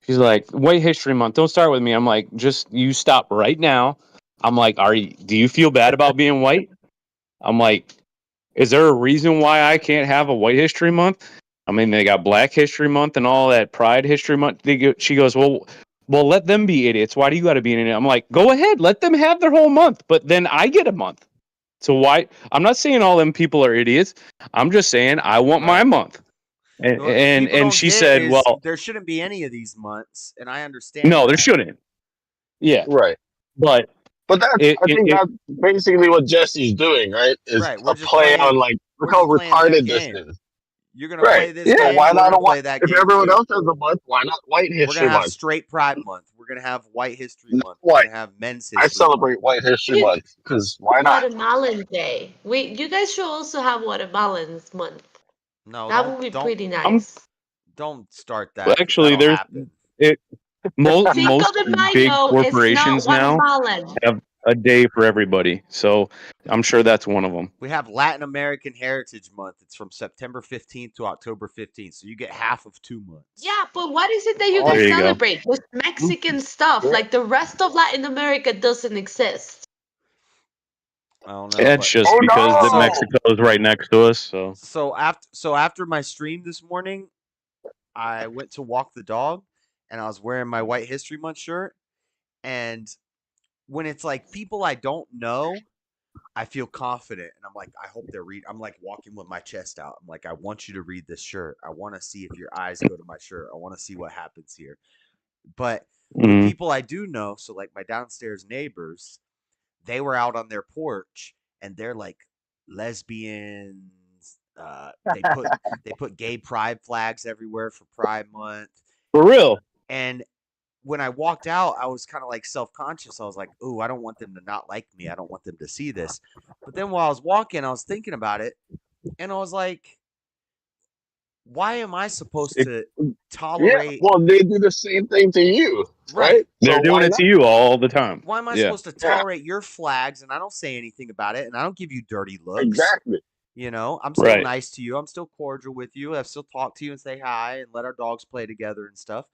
Speaker 4: She's like, "White History Month. Don't start with me." I'm like, "Just you stop right now." I'm like, "Do you feel bad about being white?" I'm like, Is there a reason why I can't have a White History Month? I mean, they got Black History Month and all that Pride History Month. She goes, well, let them be idiots. Why do you got to be an idiot? I'm like, go ahead, let them have their whole month, but then I get a month. So why? I'm not saying all them people are idiots. I'm just saying I want my
Speaker 1: Right.
Speaker 4: month.
Speaker 1: What people
Speaker 4: And
Speaker 1: don't
Speaker 4: she
Speaker 1: get
Speaker 4: said,
Speaker 1: is
Speaker 4: well,
Speaker 1: there shouldn't be any of these months, and I understand
Speaker 4: no, there
Speaker 1: that.
Speaker 4: shouldn't. Yeah,
Speaker 6: Right.
Speaker 4: but
Speaker 6: But I think
Speaker 4: it
Speaker 6: that's basically what Jesse's doing, right? Is
Speaker 1: Right.
Speaker 6: a play on like, look
Speaker 1: We're
Speaker 6: how
Speaker 1: just playing their
Speaker 6: retarded this
Speaker 1: game.
Speaker 6: is.
Speaker 1: You're gonna
Speaker 6: Right.
Speaker 1: play this
Speaker 6: So
Speaker 4: yeah.
Speaker 1: game,
Speaker 6: why
Speaker 1: we're
Speaker 6: not
Speaker 1: gonna
Speaker 6: a white?
Speaker 1: play that
Speaker 6: If
Speaker 1: game
Speaker 6: everyone
Speaker 1: too.
Speaker 6: else has a month, why not White
Speaker 1: We're gonna
Speaker 6: History
Speaker 1: have
Speaker 6: Month?
Speaker 1: straight Pride Month. We're gonna have White History
Speaker 6: Not
Speaker 1: Month. We're
Speaker 6: white.
Speaker 1: gonna have Men's
Speaker 6: I
Speaker 1: History Month.
Speaker 6: celebrate White History
Speaker 7: You
Speaker 6: Month because why not?
Speaker 7: Guatemalan Day. You guys should also have Guatemalans month.
Speaker 1: No,
Speaker 7: That would be pretty
Speaker 4: I'm
Speaker 7: nice.
Speaker 1: don't start that because
Speaker 4: actually
Speaker 1: that'll
Speaker 4: there's
Speaker 1: happen.
Speaker 4: it.
Speaker 7: Cinco
Speaker 4: Most
Speaker 7: de
Speaker 4: big
Speaker 7: Mayo is not
Speaker 4: corporations now
Speaker 7: Guatemalan.
Speaker 4: have a day for everybody, so I'm sure that's one of them.
Speaker 1: We have Latin American Heritage Month. It's from September 15th to October 15th, so you get half of 2 months.
Speaker 7: Yeah, but what is it that you
Speaker 6: Oh,
Speaker 7: guys
Speaker 4: There you go.
Speaker 7: celebrate? Just Mexican stuff.
Speaker 6: yeah.
Speaker 7: Like the rest of Latin America doesn't exist.
Speaker 1: I don't know,
Speaker 4: It's
Speaker 1: but
Speaker 4: just
Speaker 6: Oh
Speaker 4: because that
Speaker 1: so
Speaker 6: no!
Speaker 4: Mexico is right next to us. So
Speaker 1: after my stream this morning, I went to walk the dog, and I was wearing my White History Month shirt. And when it's like people I don't know, I feel confident, and I'm like, I hope they're read. I'm like walking with my chest out. I'm like, I want you to read this shirt. I want to see if your eyes go to my shirt. I want to see what happens here. But with
Speaker 4: mm,
Speaker 1: people I do know, so like my downstairs neighbors, they were out on their porch, and they're like lesbians. They put gay pride flags everywhere for Pride Month,
Speaker 4: for real.
Speaker 1: and when I walked out, I was kind of like self conscious. I was like, "Ooh, I don't want them to not like me. I don't want them to see this." But then while I was walking, I was thinking about it, and I was like, "Why am I supposed
Speaker 4: It,
Speaker 1: to
Speaker 6: Yeah.
Speaker 1: tolerate?
Speaker 6: Well, they do the same thing to you,
Speaker 1: Right?
Speaker 6: right?
Speaker 4: they're
Speaker 6: So
Speaker 4: doing
Speaker 6: why
Speaker 4: it
Speaker 6: not?
Speaker 4: to you all the time.
Speaker 1: Why am I
Speaker 4: Yeah.
Speaker 1: supposed to
Speaker 6: Yeah.
Speaker 1: tolerate your flags and I don't say anything about it and I don't give you dirty looks?
Speaker 6: Exactly.
Speaker 1: I'm still
Speaker 4: Right.
Speaker 1: nice to you. I'm still cordial with you. I still talk to you and say hi and let our dogs play together and stuff."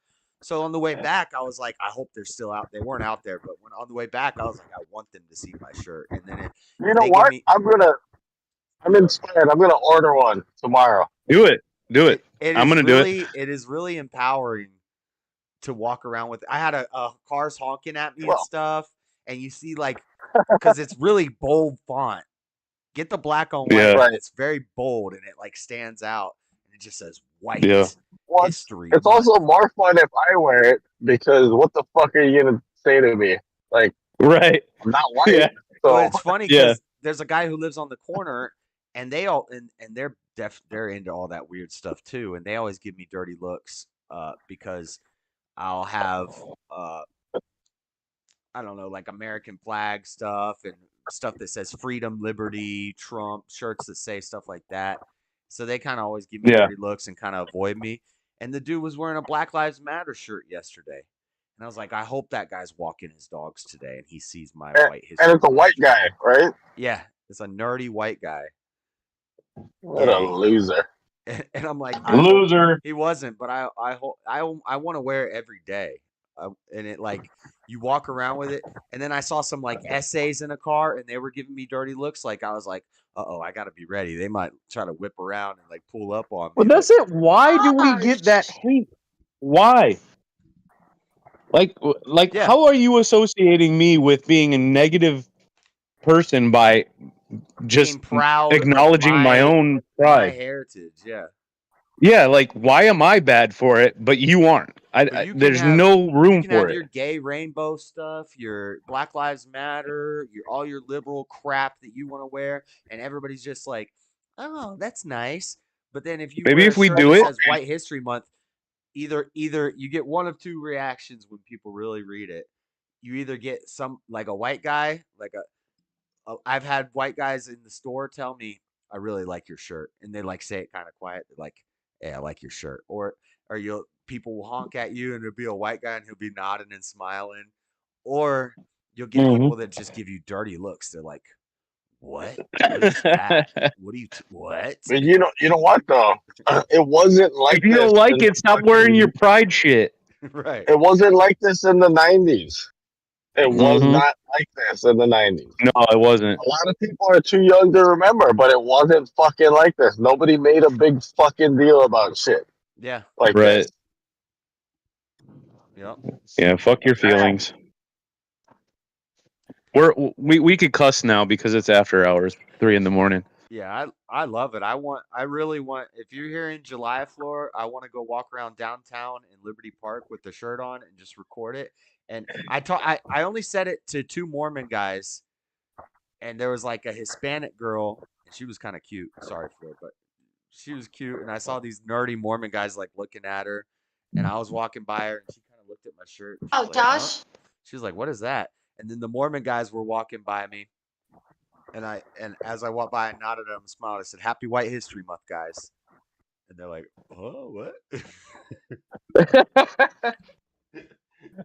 Speaker 1: So on the way back, I was like, I hope they're still out. They weren't out there, but when on the way back, I was like, I want them to see my shirt. And then
Speaker 6: You
Speaker 1: if
Speaker 6: know
Speaker 1: they give
Speaker 6: what?
Speaker 1: me,
Speaker 6: I'm inspired. I'm gonna order one tomorrow.
Speaker 4: Do it. Do it.
Speaker 1: it
Speaker 4: I'm
Speaker 1: is
Speaker 4: gonna do it.
Speaker 1: really, it is really empowering to walk around with. I had a cars honking at me and
Speaker 6: Well,
Speaker 1: stuff, and you see like, because it's really bold font. Get the black on white
Speaker 4: Yeah.
Speaker 1: one.
Speaker 6: right.
Speaker 1: It's very bold and it like stands out. And it just says
Speaker 4: Yeah.
Speaker 1: White
Speaker 6: Well,
Speaker 1: History
Speaker 6: it's
Speaker 1: Month.
Speaker 6: also more fun if I wear it because what the fuck are you gonna say to me? Like,
Speaker 4: Right.
Speaker 6: I'm not white,
Speaker 4: Yeah.
Speaker 1: Well,
Speaker 6: so
Speaker 1: it's funny
Speaker 4: Yeah.
Speaker 1: because there's a guy who lives on the corner, and they all and they're into all that weird stuff too, and they always give me dirty looks because I'll have uh I don't know, like American flag stuff and stuff that says freedom, liberty, Trump, shirts that say stuff like that. So they kind of always give me
Speaker 4: Yeah.
Speaker 1: dirty looks and kind of avoid me. And the dude was wearing a Black Lives Matter shirt yesterday. And I was like, I hope that guy's walking his dogs today and he sees my
Speaker 6: and,
Speaker 1: White
Speaker 6: and
Speaker 1: History
Speaker 6: it's a
Speaker 1: Month
Speaker 6: white
Speaker 1: shirt.
Speaker 6: guy, right?
Speaker 1: Yeah, it's a nerdy white guy.
Speaker 6: What a
Speaker 1: Gay.
Speaker 6: loser.
Speaker 1: And I'm like, I hope
Speaker 4: Loser.
Speaker 1: he wasn't, but I hope I want to wear it every day. And it like you walk around with it, and then I saw some like essays in a car, and they were giving me dirty looks. Like I was like, oh, I gotta be ready. They might try to whip around and like pull up on
Speaker 4: Well,
Speaker 1: me. But
Speaker 4: that's it. Why do we get that
Speaker 7: Gosh.
Speaker 4: hate? Why? Like,
Speaker 1: yeah,
Speaker 4: how are you associating me with being a negative person by
Speaker 1: being
Speaker 4: just
Speaker 1: proud of
Speaker 4: acknowledging my own
Speaker 1: my
Speaker 4: pride?
Speaker 1: heritage. Yeah,
Speaker 4: Yeah, like why am I bad for it, but you aren't?
Speaker 1: but
Speaker 4: There's no
Speaker 1: you
Speaker 4: room
Speaker 1: can
Speaker 4: for
Speaker 1: have
Speaker 4: it.
Speaker 1: your gay rainbow stuff, your Black Lives Matter, your all your liberal crap that you want to wear, and everybody's just like, oh, that's nice. But then if you
Speaker 4: Maybe
Speaker 1: wear a
Speaker 4: if we
Speaker 1: shirt
Speaker 4: do
Speaker 1: that
Speaker 4: it,
Speaker 1: says White History Month, either you get one of two reactions when people really read it. You either get some like a white guy, like I've had white guys in the store tell me, "I really like your shirt," and they like say it kind of quiet. They're like, "Yeah, I like your shirt," or you'll people will honk at you and it'll be a white guy and he'll be nodding and smiling, or you'll get
Speaker 4: Mhm.
Speaker 1: people that just give you dirty looks. They're like, "What? What is that? What do you what?"
Speaker 6: But you know what though? It wasn't
Speaker 4: if
Speaker 6: like
Speaker 4: you
Speaker 6: this
Speaker 4: don't like
Speaker 6: in the
Speaker 4: it, stop wearing your
Speaker 6: fucking.
Speaker 4: pride shit.
Speaker 1: Right.
Speaker 6: It wasn't like this in the '90s. It was
Speaker 4: Mhm.
Speaker 6: not like this in the 90s.
Speaker 4: No, it wasn't.
Speaker 6: A lot of people are too young to remember, but it wasn't fucking like this. Nobody made a big fucking deal about shit
Speaker 1: Yeah.
Speaker 6: like
Speaker 4: Right.
Speaker 6: this.
Speaker 1: Yep.
Speaker 4: Yeah. Fuck your feelings. We could cuss now because it's after hours, 3 a.m.
Speaker 1: Yeah, I love it. I really want, if you're here in July, Florida, I want to go walk around downtown in Liberty Park with the shirt on and just record it. And I only said it to two Mormon guys, and there was like a Hispanic girl, and she was kind of cute. Sorry, Florida, but she was cute, and I saw these nerdy Mormon guys like looking at her, and I was walking by her, and she kind of looked at my shirt, and she
Speaker 7: Oh,
Speaker 1: was like, "Huh?"
Speaker 7: Josh.
Speaker 1: She was like, "What is that?" And then the Mormon guys were walking by me, and as I walked by, I nodded at them and smiled. I said, "Happy White History Month, guys." And they're like, "Oh, what?"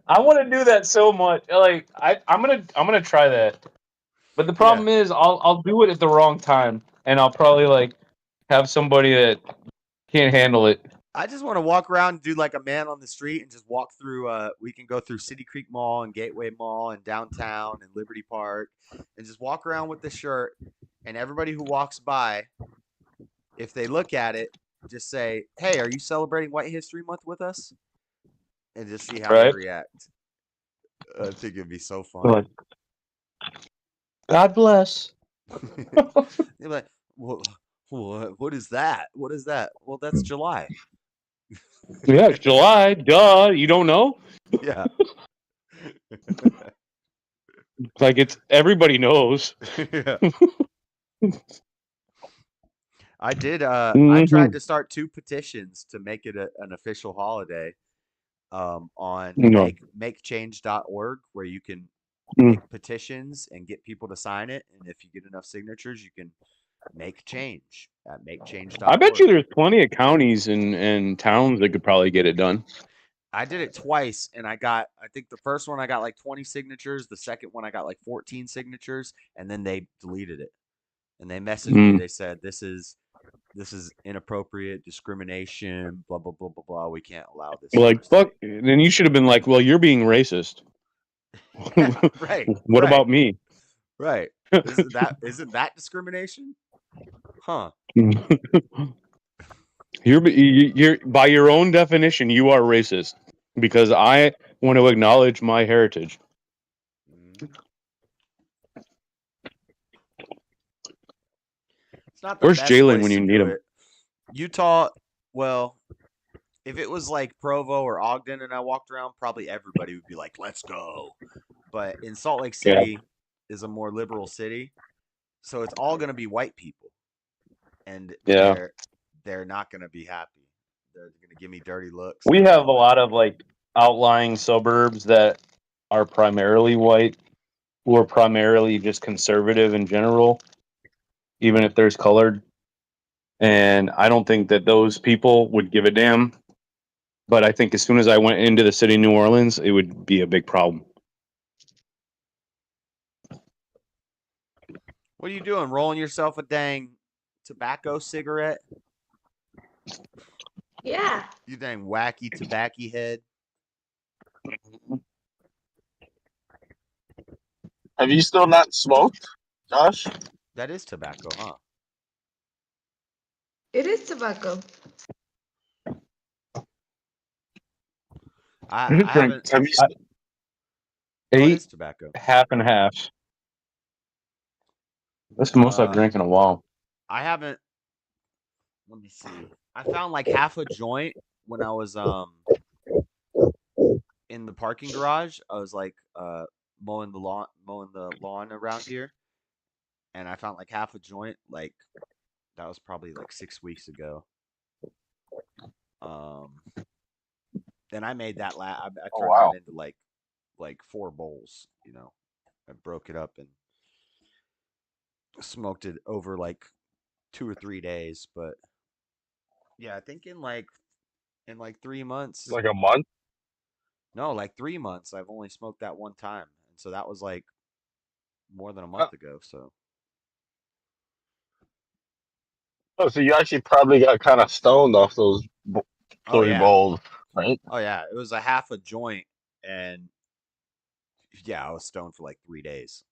Speaker 4: I want to do that so much. Like I'm gonna try that. But the
Speaker 1: Yeah,
Speaker 4: problem is, I'll do it at the wrong time, and I'll probably like have somebody that can't handle it.
Speaker 1: I just want to walk around and do like a man on the street and just walk through. We can go through City Creek Mall and Gateway Mall and downtown and Liberty Park, and just walk around with the shirt. And everybody who walks by, if they look at it, just say, "Hey, are you celebrating White History Month with us?" And just see how they
Speaker 4: Right?
Speaker 1: react. I think it'd be so fun.
Speaker 4: Like, God bless.
Speaker 1: You're like, what is that? What is that? Well, that's July.
Speaker 4: Yeah, it's July. Duh. You don't know?
Speaker 1: Yeah.
Speaker 4: Like it's everybody knows.
Speaker 1: Yeah. I did. I tried
Speaker 4: Mm-hmm.
Speaker 1: to start two petitions to make it an official holiday. On
Speaker 4: No.
Speaker 1: makechange.org, where you can
Speaker 4: Mm.
Speaker 1: make petitions and get people to sign it. And if you get enough signatures, you can make change at
Speaker 4: I bet you
Speaker 1: makechange.org.
Speaker 4: there's plenty of counties and towns that could probably get it done.
Speaker 1: I did it twice, and I think the first one I got like 20 signatures. The second one I got like 14 signatures, and then they deleted it. And they messaged me.
Speaker 4: Mm.
Speaker 1: They said, this is inappropriate discrimination, blah blah blah blah blah. We can't allow this in our
Speaker 4: Like fuck.
Speaker 1: state.
Speaker 4: Then you should have been like, well, you're being racist.
Speaker 1: Yeah, right,
Speaker 4: What
Speaker 1: right,
Speaker 4: about me?
Speaker 1: right. Isn't that discrimination? Huh.
Speaker 4: You're by your own definition, you are racist because I want to acknowledge my heritage.
Speaker 1: Mhm. It's not the
Speaker 4: Where's
Speaker 1: best
Speaker 4: Jalen when
Speaker 1: place
Speaker 4: you
Speaker 1: to
Speaker 4: need
Speaker 1: do
Speaker 4: him?
Speaker 1: it. Utah, well, if it was like Provo or Ogden and I walked around, probably everybody would be like, "Let's go." But in Salt Lake
Speaker 4: Yeah,
Speaker 1: City is a more liberal city, so it's all going to be white people, and
Speaker 4: yeah.
Speaker 1: they're not going to be happy. They're going to give me dirty looks
Speaker 4: We
Speaker 1: and
Speaker 4: have a
Speaker 1: all that.
Speaker 4: lot of like outlying suburbs that are primarily white, who are primarily just conservative in general, even if there's colored. And I don't think that those people would give a damn. But I think as soon as I went into the city of New Orleans, it would be a big problem.
Speaker 1: What are you doing? Rolling yourself a dang tobacco cigarette?
Speaker 7: Yeah.
Speaker 1: You dang wacky tobacco head.
Speaker 6: Have you still not smoked, Josh?
Speaker 1: That is tobacco, huh?
Speaker 7: It is tobacco.
Speaker 1: I
Speaker 4: I just
Speaker 1: I
Speaker 4: drink
Speaker 1: haven't.
Speaker 6: Have you?
Speaker 1: Oh, it is
Speaker 4: 8
Speaker 1: tobacco.
Speaker 4: half and halves. That's the most I've
Speaker 1: Uh,
Speaker 4: drank in a while.
Speaker 1: I haven't. Let me see. I found like half a joint when I was in the parking garage. I was like mowing the lawn around here, and I found like half a joint. Like that was probably like 6 weeks ago. Um, and I made that I
Speaker 6: Oh
Speaker 1: turned that
Speaker 6: wow.
Speaker 1: into like four bowls. I broke it up and smoked it over like 2 or 3 days. But yeah, I think in like 3 months.
Speaker 6: Like a month?
Speaker 1: No, like 3 months. I've only smoked that one time, and so that was like more than a
Speaker 6: Uh,
Speaker 1: month ago. So
Speaker 6: Oh, so you actually probably got kind of stoned off those
Speaker 1: oh
Speaker 6: three
Speaker 1: yeah,
Speaker 6: bowls, right?
Speaker 1: oh yeah, it was a half a joint, and Yeah, I was stoned for like 3 days,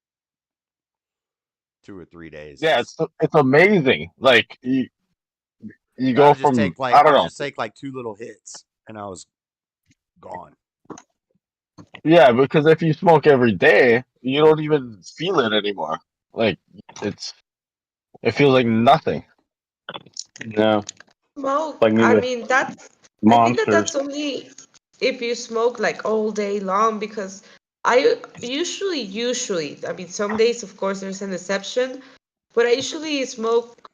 Speaker 1: 2 or 3 days.
Speaker 8: Yeah, it's amazing. Like you
Speaker 1: I
Speaker 8: go
Speaker 1: would just
Speaker 8: from
Speaker 1: take like
Speaker 8: I
Speaker 1: I
Speaker 8: don't
Speaker 1: would
Speaker 8: know.
Speaker 1: just take like 2 little hits, and I was gone.
Speaker 8: Yeah, because if you smoke every day, you don't even feel it anymore. Like it's it feels like nothing.
Speaker 4: No,
Speaker 7: Smoke.
Speaker 4: like me
Speaker 7: I
Speaker 4: with
Speaker 7: mean, that's. I think that
Speaker 4: monsters.
Speaker 7: that's only if you smoke like all day long because I usually, I mean, some days, of course, there's an exception, but I usually smoke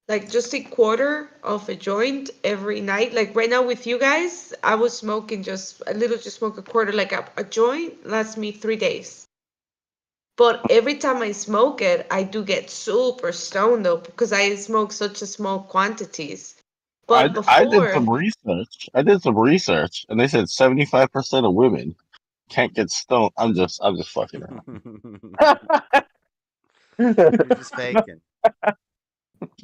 Speaker 7: like just a quarter of a joint every night. Like right now with you guys, I was smoking just a little, just smoke a quarter, like a joint lasts me 3 days. But every time I smoke it, I do get super stoned though, because I smoke such a small quantities. But
Speaker 8: I did
Speaker 7: before,
Speaker 8: some research. I did some research, and they said 75% of women can't get stoned. I'm just fucking around.
Speaker 1: You're just faking.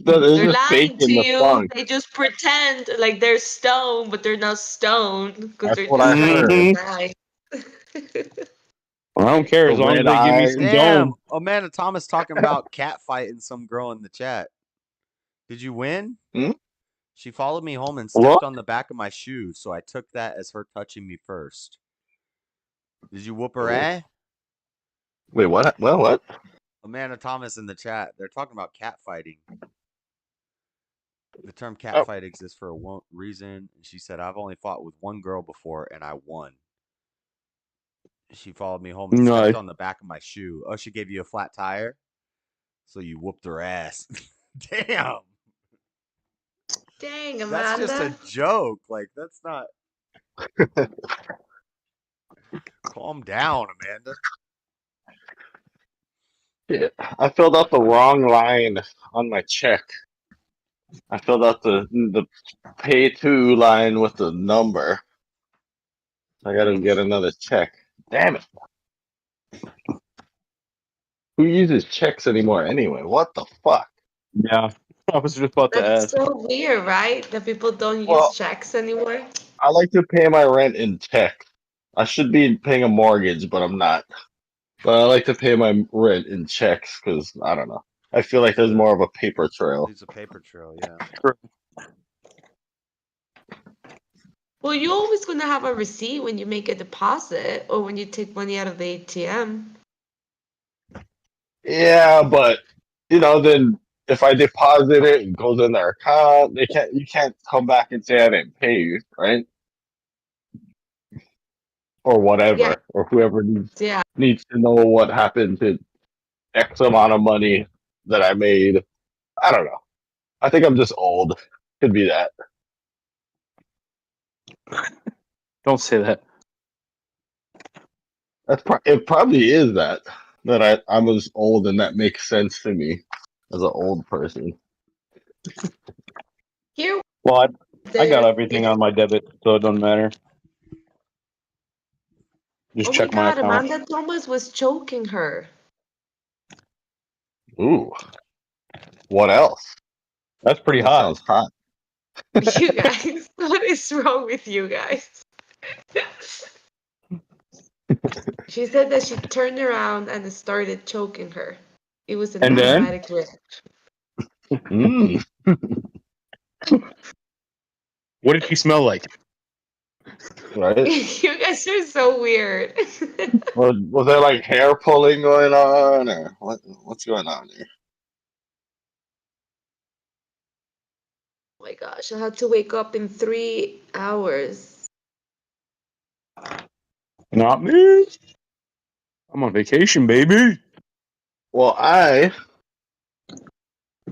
Speaker 8: They're
Speaker 7: they're
Speaker 8: just
Speaker 7: lying to
Speaker 8: faking the
Speaker 7: you,
Speaker 8: funk.
Speaker 7: they just pretend like they're stoned, but they're not stoned because
Speaker 8: That's
Speaker 7: they're
Speaker 8: what
Speaker 7: just
Speaker 8: I
Speaker 7: trying to
Speaker 8: heard.
Speaker 7: get
Speaker 4: Hmm.
Speaker 7: high.
Speaker 4: I don't care
Speaker 8: The
Speaker 4: as long as
Speaker 8: red
Speaker 4: they give me some
Speaker 8: eyes.
Speaker 4: dome.
Speaker 1: Damn, Amanda Thomas talking about cat fighting some girl in the chat. Did you win?
Speaker 8: Hmm?
Speaker 1: She followed me home and stepped
Speaker 4: What?
Speaker 1: on the back of my shoe, so I took that as her touching me first. Did you whoop her
Speaker 8: Oh.
Speaker 1: eh?
Speaker 8: Wait, what? Well, what?
Speaker 1: Amanda Thomas in the chat. They're talking about cat fighting. The term cat
Speaker 8: Oh,
Speaker 1: fight exists for a reason. She said, I've only fought with one girl before and I won. She followed me home and stepped
Speaker 4: Nice.
Speaker 1: on the back of my shoe. Oh, she gave you a flat tire? So you whooped her ass. Damn.
Speaker 7: Dang,
Speaker 1: That's just a
Speaker 7: Amanda.
Speaker 1: joke. Like, that's not. Calm down, Amanda.
Speaker 8: shit. I filled out the wrong line on my check. I filled out the pay to line with the number. I gotta get another check. Damn it. Who uses checks anymore anyway? What the fuck?
Speaker 4: Yeah, I was just about to
Speaker 7: That's
Speaker 4: ask.
Speaker 7: so weird, right? That people don't use
Speaker 8: Well,
Speaker 7: checks anymore.
Speaker 8: I like to pay my rent in check. I should be paying a mortgage, but I'm not. But I like to pay my rent in checks because I don't know. I feel like there's more of a paper trail.
Speaker 1: Leaves a paper trail, yeah.
Speaker 7: Well, you're always going to have a receipt when you make a deposit or when you take money out of the ATM.
Speaker 8: Yeah, but then if I deposit it, it goes in their account. You can't come back and say I didn't pay you, right? Or
Speaker 7: Yeah,
Speaker 8: whatever, or whoever
Speaker 7: yeah.
Speaker 8: needs to know what happened to X amount of money that I made. I don't know. I think I'm just old. Could be that.
Speaker 4: Don't say that.
Speaker 8: It probably is that I was old and that makes sense to me as an old person.
Speaker 7: Here,
Speaker 4: Well, I got
Speaker 7: there.
Speaker 4: everything on my debit, so it doesn't matter. Just
Speaker 7: Oh my
Speaker 4: check my
Speaker 7: God,
Speaker 4: account.
Speaker 7: Amanda Thomas was choking her.
Speaker 8: Ooh, what else?
Speaker 4: That's pretty
Speaker 8: That
Speaker 4: hot.
Speaker 8: sounds hot.
Speaker 7: You guys, what is wrong with you guys? She said that she turned around and started choking her. It was an
Speaker 4: And then,
Speaker 7: automatic reaction.
Speaker 8: Mm,
Speaker 4: what did she smell like?
Speaker 8: right?
Speaker 7: You guys are so weird.
Speaker 8: Was there like hair pulling going on, or what's going on here?
Speaker 7: Oh my gosh, I had to wake up in 3 hours.
Speaker 4: Not me. I'm on vacation, baby.
Speaker 8: Well, I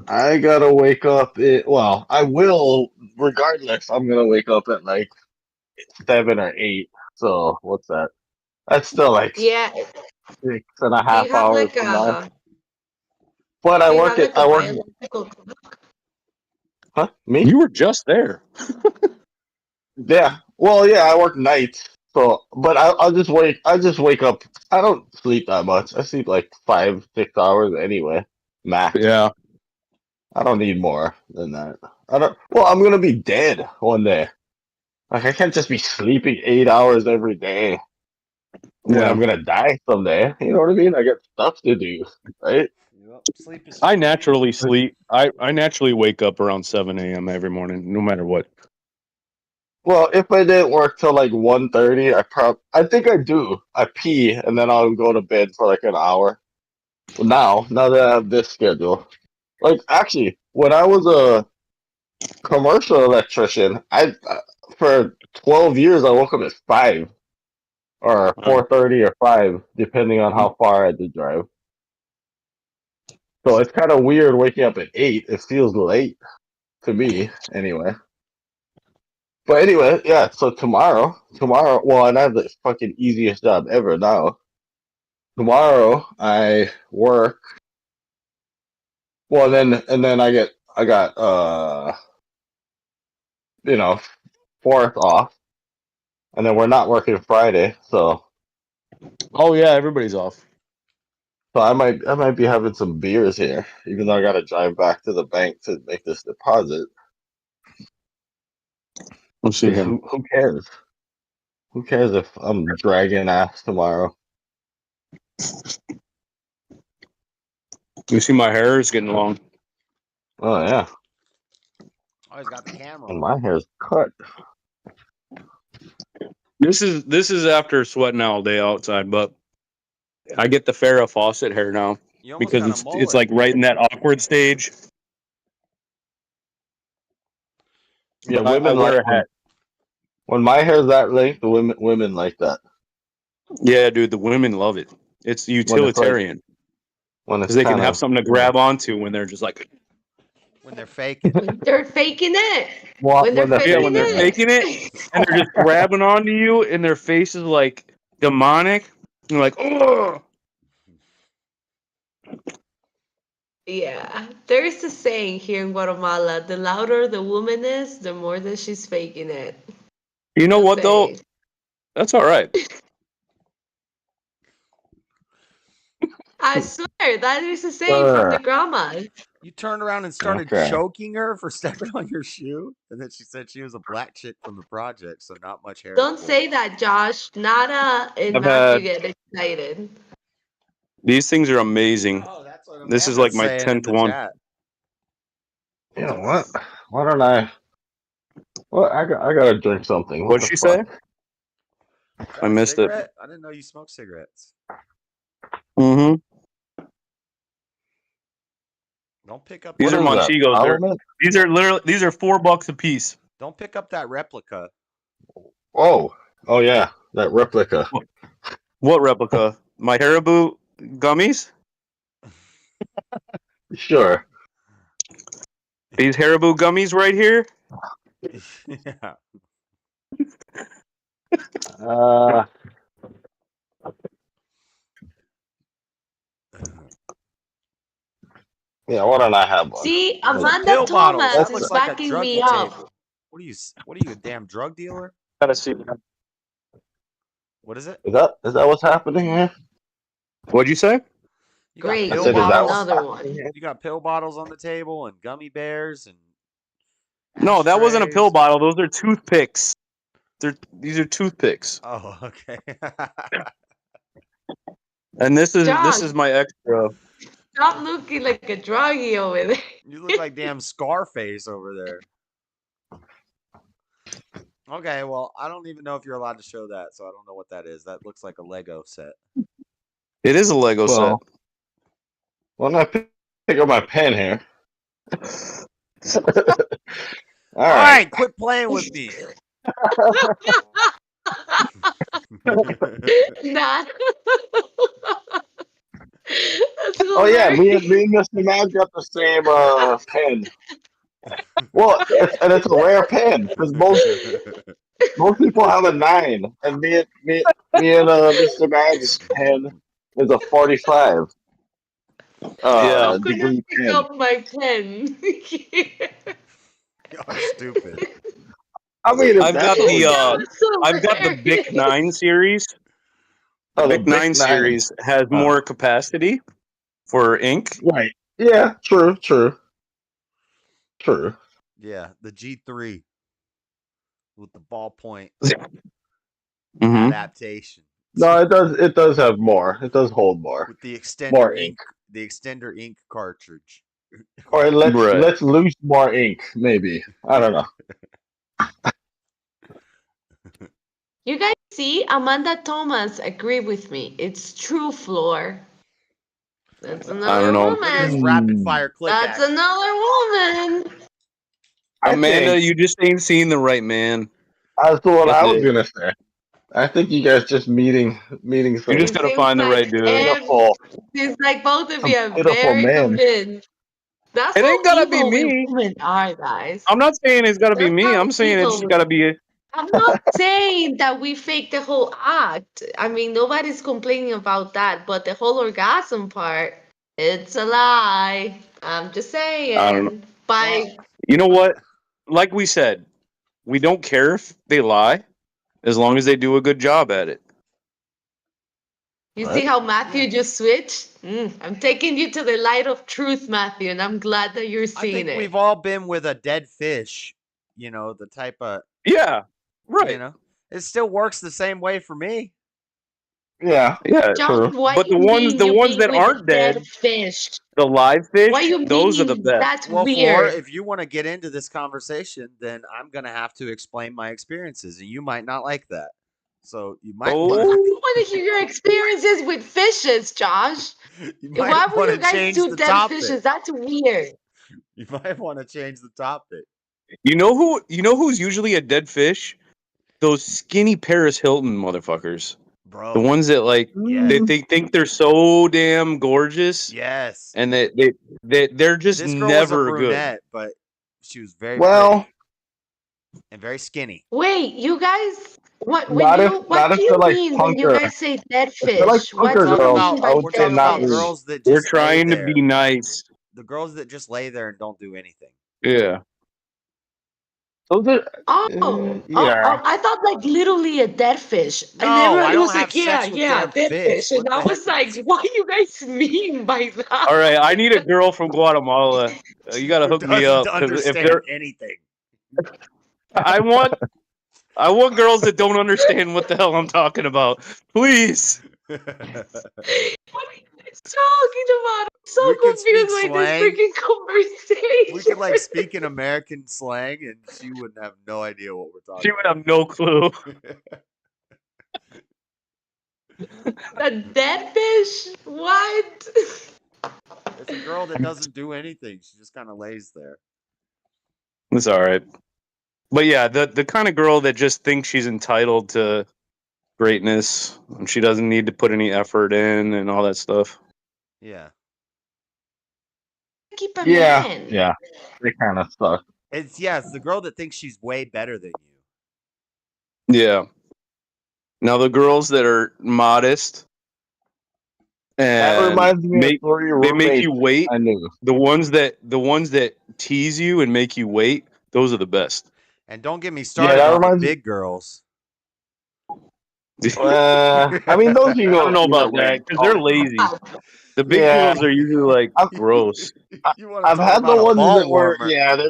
Speaker 8: gotta wake up. Well, I will regardless. I'm gonna wake up at like 7 or 8. So what's that? That's still like
Speaker 7: Yeah,
Speaker 8: 6.5 hours from now. But
Speaker 7: do you have like a
Speaker 8: I work.
Speaker 7: biological clock?
Speaker 8: Huh? Me?
Speaker 4: You were just there.
Speaker 8: Yeah. Well, yeah. I work nights. So, but I just wake up. I don't sleep that much. I sleep like 5, 6 hours anyway, max.
Speaker 4: Yeah.
Speaker 8: I don't need more than that. I don't. Well, I'm gonna be dead one day. Like I can't just be sleeping 8 hours every day. when
Speaker 4: Yeah.
Speaker 8: I'm gonna die someday. You know what I mean? I got stuff to do, right?
Speaker 1: Yep. Sleep is
Speaker 4: I
Speaker 1: free.
Speaker 4: naturally sleep. I naturally wake up around 7 a.m. every morning, no matter what.
Speaker 8: Well, if I didn't work till like 1:30, I think I do. I pee and then I'll go to bed for like an hour. Now that I have this schedule, like actually, when I was a commercial electrician, I for 12 years I woke up at 5 or 4:30 or 5, depending on how far I had to drive. So it's kind of weird waking up at 8. It feels late to me, anyway. But anyway, yeah. So tomorrow, well, and I have the fucking easiest job ever now. Tomorrow I work. Well, and then I got you know, fourth off, and then we're not working Friday,
Speaker 4: Oh yeah, everybody's off.
Speaker 8: so I might be having some beers here, even though I got to drive back to the bank to make this deposit.
Speaker 4: Let's see
Speaker 8: Because
Speaker 4: here.
Speaker 8: who cares? Who cares if I'm dragging ass tomorrow?
Speaker 4: You see, my hair is getting long.
Speaker 8: Oh yeah,
Speaker 1: Oh, he's got the camera
Speaker 8: and
Speaker 1: on.
Speaker 8: my hair's cut.
Speaker 4: This is after sweating all day outside, but I get the Farrah Fawcett hair now
Speaker 1: You almost
Speaker 4: because
Speaker 1: got a
Speaker 4: it's
Speaker 1: mullet.
Speaker 4: like right in that awkward stage.
Speaker 8: Yeah,
Speaker 4: But I
Speaker 8: women
Speaker 4: wear
Speaker 8: like
Speaker 4: a hat.
Speaker 8: when my hair's that length. The women like that
Speaker 4: Yeah, dude, the women love it. It's
Speaker 8: when it's like
Speaker 4: utilitarian
Speaker 8: when
Speaker 4: because
Speaker 8: it's
Speaker 4: they can
Speaker 8: kind
Speaker 4: have
Speaker 8: of
Speaker 4: something to grab onto when they're just like,
Speaker 1: When they're faking.
Speaker 7: They're faking it. When they're
Speaker 8: when they're
Speaker 4: yeah, when
Speaker 7: faking
Speaker 4: they're
Speaker 8: faking it.
Speaker 4: faking it
Speaker 7: it.
Speaker 4: and they're just grabbing onto you and their face is like demonic. You're like, oh,
Speaker 7: Yeah, there's a saying here in Guatemala: the louder the woman is, the more that she's faking it.
Speaker 4: you know
Speaker 7: Just
Speaker 4: what though?
Speaker 7: saying.
Speaker 4: That's all right.
Speaker 7: I swear that is a saying from the
Speaker 8: Sure.
Speaker 7: grandmas.
Speaker 1: You turned around and started
Speaker 8: Okay.
Speaker 1: choking her for stepping on your shoe, and then she said she was a black chick from the project, so not much hair to
Speaker 7: Don't
Speaker 1: pull.
Speaker 7: say that, Josh. Nada and
Speaker 4: I've
Speaker 7: not to
Speaker 4: had
Speaker 7: get excited.
Speaker 4: these things are amazing.
Speaker 1: Oh, that's what
Speaker 4: This is like
Speaker 1: Amanda's
Speaker 4: my
Speaker 1: saying in
Speaker 4: 10th
Speaker 1: the
Speaker 4: one.
Speaker 1: chat.
Speaker 8: You know what? Why don't I? Well, I gotta drink something. What
Speaker 4: What'd
Speaker 8: the
Speaker 4: she say?
Speaker 8: fuck?
Speaker 1: Is
Speaker 4: I
Speaker 1: that a
Speaker 4: missed it.
Speaker 1: cigarette? I didn't know you smoked cigarettes.
Speaker 4: Mm-hmm.
Speaker 1: Don't pick up
Speaker 4: These
Speaker 8: What
Speaker 1: that.
Speaker 4: are
Speaker 8: is that?
Speaker 4: Monchigos.
Speaker 8: Parliament?
Speaker 4: These are literally $4 a piece.
Speaker 1: Don't pick up that replica.
Speaker 8: Oh, oh yeah, that replica.
Speaker 4: What replica? My Haribo gummies?
Speaker 8: Sure.
Speaker 4: These Haribo gummies right here?
Speaker 1: Yeah.
Speaker 8: Uh, yeah. Why don't I have one?
Speaker 7: See,
Speaker 1: Those are
Speaker 7: Amanda
Speaker 1: pill bottles.
Speaker 7: Thomas
Speaker 1: That
Speaker 8: That's
Speaker 7: is
Speaker 1: looks like a
Speaker 7: backing me
Speaker 1: druggy
Speaker 7: up.
Speaker 1: table. What are you, a damn drug dealer?
Speaker 4: Gotta see.
Speaker 1: What is it?
Speaker 8: is that what's happening here?
Speaker 4: What'd you say?
Speaker 1: You got
Speaker 8: I
Speaker 7: Great,
Speaker 1: pill
Speaker 7: we
Speaker 8: said, is
Speaker 7: have
Speaker 8: that what's
Speaker 1: bottles.
Speaker 7: another
Speaker 8: happening
Speaker 7: one.
Speaker 8: here?
Speaker 1: You got pill bottles on the table and gummy bears and
Speaker 4: No, that wasn't a pill
Speaker 1: ashtrays.
Speaker 4: bottle. Those are toothpicks. These are toothpicks.
Speaker 1: Oh, okay.
Speaker 4: And this
Speaker 7: Josh,
Speaker 4: is my extra.
Speaker 7: stop looking like a druggie over there.
Speaker 1: You look like damn Scarface over there. Okay, well, I don't even know if you're allowed to show that, so I don't know what that is. That looks like a Lego set.
Speaker 4: It is a Lego set.
Speaker 8: Well, why don't I pick up my pen here? All
Speaker 1: All
Speaker 8: right.
Speaker 1: right, quit playing with me.
Speaker 7: Nah. That's
Speaker 8: Oh yeah, me
Speaker 7: hilarious.
Speaker 8: and Mr. Mad got the same pen. Well, it's a rare pen because most people have a 9, and me and Mr. Mad's pen is a 45
Speaker 4: Yeah.
Speaker 7: I'm gonna
Speaker 8: degree
Speaker 7: pick
Speaker 8: pen.
Speaker 7: up my pen.
Speaker 1: Y'all are stupid.
Speaker 8: I mean, if
Speaker 4: I've
Speaker 8: that's
Speaker 4: got
Speaker 8: what we
Speaker 7: That
Speaker 4: the
Speaker 8: need.
Speaker 7: was
Speaker 4: I've got the Bic
Speaker 7: hilarious.
Speaker 4: 9 series. The
Speaker 8: Oh, the
Speaker 4: Bic
Speaker 8: Bic
Speaker 4: 9
Speaker 8: 9.
Speaker 4: series has
Speaker 8: Oh,
Speaker 4: more capacity for ink.
Speaker 8: right. Yeah, true.
Speaker 1: Yeah, the G3 with the ballpoint
Speaker 4: Mm-hmm.
Speaker 1: adaptation.
Speaker 8: No, it does. It does have more. It does hold more.
Speaker 1: With the extender
Speaker 8: More
Speaker 1: ink,
Speaker 8: ink.
Speaker 1: the extender ink cartridge.
Speaker 8: Or
Speaker 4: Right.
Speaker 8: let's lose more ink. Maybe. I don't know.
Speaker 7: You guys see, Amanda Thomas agreed with me. It's true, Floor. That's
Speaker 4: I don't
Speaker 7: another
Speaker 4: know.
Speaker 1: Look at this
Speaker 7: woman.
Speaker 1: rapid
Speaker 8: Hmm.
Speaker 1: fire click
Speaker 7: That's
Speaker 1: action.
Speaker 7: another woman.
Speaker 8: I
Speaker 4: Amanda,
Speaker 8: think
Speaker 4: you just ain't seen the right man.
Speaker 8: as to what
Speaker 4: That's
Speaker 8: I was
Speaker 4: it.
Speaker 8: gonna say. I think you guys just meeting
Speaker 4: You just
Speaker 8: some
Speaker 7: It
Speaker 4: gotta
Speaker 7: seems
Speaker 4: find the right
Speaker 7: like
Speaker 4: dude.
Speaker 7: seems like both of you
Speaker 8: some
Speaker 7: are
Speaker 8: pitiful
Speaker 7: very
Speaker 8: men.
Speaker 7: convinced. That's
Speaker 4: It
Speaker 7: how
Speaker 4: ain't gotta be
Speaker 7: evil we
Speaker 4: me.
Speaker 7: women are, guys.
Speaker 4: I'm not saying it's gotta be
Speaker 7: That's
Speaker 4: me.
Speaker 7: how
Speaker 4: I'm saying it's
Speaker 7: evil
Speaker 4: just
Speaker 7: we
Speaker 4: gotta
Speaker 7: are.
Speaker 4: be.
Speaker 7: I'm not saying that we fake the whole act. I mean, nobody's complaining about that, but the whole orgasm part, it's a lie. I'm just
Speaker 4: I don't know.
Speaker 7: saying. By
Speaker 4: You know what? Like we said, we don't care if they lie as long as they do a good job at it.
Speaker 7: you see
Speaker 8: Right?
Speaker 7: how Matthew just switched? I'm taking you to the light of truth, Matthew, and I'm glad that you're
Speaker 1: I
Speaker 7: seeing
Speaker 1: think
Speaker 7: it.
Speaker 1: we've all been with a dead fish. The type of,
Speaker 4: Yeah.
Speaker 1: you
Speaker 4: Right.
Speaker 1: know, it still works the same way for me.
Speaker 8: Yeah.
Speaker 4: Yeah.
Speaker 7: John,
Speaker 8: True.
Speaker 7: what
Speaker 4: But
Speaker 7: you mean
Speaker 4: the
Speaker 7: you
Speaker 4: ones
Speaker 7: being
Speaker 4: that
Speaker 7: with a
Speaker 4: aren't
Speaker 7: dead
Speaker 4: dead,
Speaker 7: fish?
Speaker 4: the live
Speaker 7: What
Speaker 4: fish,
Speaker 7: you
Speaker 4: those are the
Speaker 7: mean?
Speaker 4: best.
Speaker 7: That's
Speaker 1: Well, Floor,
Speaker 7: weird.
Speaker 1: if you want to get into this conversation, then I'm going to have to explain my experiences, and you might not like that. So you might
Speaker 7: I
Speaker 1: want
Speaker 4: Oh,
Speaker 7: want to hear your experiences with fishes, Josh.
Speaker 1: to you
Speaker 7: Why
Speaker 1: might
Speaker 7: would
Speaker 1: want
Speaker 7: you
Speaker 1: to
Speaker 7: guys
Speaker 1: change
Speaker 7: do
Speaker 1: the
Speaker 7: dead
Speaker 1: topic.
Speaker 7: fishes? That's weird.
Speaker 1: You might want to change the topic,
Speaker 4: you know who? You know who's usually a dead fish? Those skinny Paris Hilton motherfuckers. The
Speaker 1: bro.
Speaker 4: ones that like
Speaker 1: Yes,
Speaker 4: they think they're so damn gorgeous,
Speaker 1: yes.
Speaker 4: and they're just
Speaker 1: This girl was a
Speaker 4: never good.
Speaker 1: brunette, but she was very
Speaker 8: Well,
Speaker 1: pretty and very skinny.
Speaker 7: Wait, you guys, what
Speaker 8: not
Speaker 7: do
Speaker 8: if they're
Speaker 7: you
Speaker 8: like
Speaker 7: mean when you
Speaker 8: punker.
Speaker 7: guys say dead
Speaker 8: If they're like
Speaker 7: fish?
Speaker 1: We're
Speaker 7: What
Speaker 8: punker
Speaker 7: do
Speaker 1: talking
Speaker 7: you
Speaker 8: girls,
Speaker 7: mean
Speaker 1: about
Speaker 8: I
Speaker 7: by
Speaker 8: would
Speaker 1: we're
Speaker 8: say
Speaker 7: dead
Speaker 1: talking
Speaker 8: not
Speaker 1: about
Speaker 7: fish?
Speaker 8: really.
Speaker 1: girls that
Speaker 4: We're
Speaker 1: just lay
Speaker 4: trying to
Speaker 1: there.
Speaker 4: be nice.
Speaker 1: The girls that just lay there and don't do anything.
Speaker 4: Yeah.
Speaker 8: Those are,
Speaker 7: Oh, oh,
Speaker 8: yeah.
Speaker 7: oh, I thought like literally a dead fish. And
Speaker 1: No, I
Speaker 7: everybody
Speaker 1: don't
Speaker 7: was
Speaker 1: have
Speaker 7: like, yeah,
Speaker 1: sex with
Speaker 7: yeah,
Speaker 1: damn
Speaker 7: dead fish.
Speaker 1: fish.
Speaker 7: And
Speaker 1: What
Speaker 7: I
Speaker 1: the
Speaker 7: was like, what do you guys mean by
Speaker 4: All
Speaker 7: that?
Speaker 4: right, I need a girl from Guatemala. You gotta
Speaker 1: who
Speaker 4: hook me
Speaker 1: doesn't
Speaker 4: up because if
Speaker 1: understand
Speaker 4: they're,
Speaker 1: anything?
Speaker 4: I want girls that don't understand what the hell I'm talking about. Please.
Speaker 7: What are you guys talking about? I'm so
Speaker 1: We could speak
Speaker 7: confused by this
Speaker 1: slang.
Speaker 7: freaking
Speaker 1: We could like
Speaker 7: conversation.
Speaker 1: speak in American slang, and she wouldn't have no idea what we're
Speaker 4: She
Speaker 1: talking
Speaker 4: would have no clue.
Speaker 1: about.
Speaker 7: A dead fish? What?
Speaker 1: It's a girl that doesn't do anything. She just kind of lays there.
Speaker 4: It's all right. But yeah, the kind of girl that just thinks she's entitled to greatness and she doesn't need to put any effort in and all that stuff.
Speaker 1: Yeah.
Speaker 7: Keep a
Speaker 8: Yeah.
Speaker 7: man.
Speaker 8: Yeah. They kind of suck.
Speaker 1: It's the girl that thinks she's way better than you.
Speaker 4: Yeah. Now the girls that are modest
Speaker 8: That
Speaker 4: and
Speaker 8: reminds me of three
Speaker 4: make
Speaker 8: roommates
Speaker 4: you wait.
Speaker 8: I knew.
Speaker 4: The ones that tease you and make you wait, those are the best.
Speaker 1: And don't get me
Speaker 8: Yeah,
Speaker 1: started
Speaker 8: that
Speaker 1: on the
Speaker 8: reminds me.
Speaker 1: big girls.
Speaker 8: I mean, those you
Speaker 4: I don't
Speaker 8: go
Speaker 4: know
Speaker 8: either
Speaker 4: about
Speaker 8: way.
Speaker 4: that because they're lazy. The big
Speaker 8: Yeah,
Speaker 4: girls are usually like
Speaker 8: I've,
Speaker 4: gross.
Speaker 1: You want to
Speaker 8: I've
Speaker 1: talk
Speaker 8: had the
Speaker 1: about a
Speaker 8: ones
Speaker 1: ball
Speaker 8: that were
Speaker 1: warmer?
Speaker 8: yeah.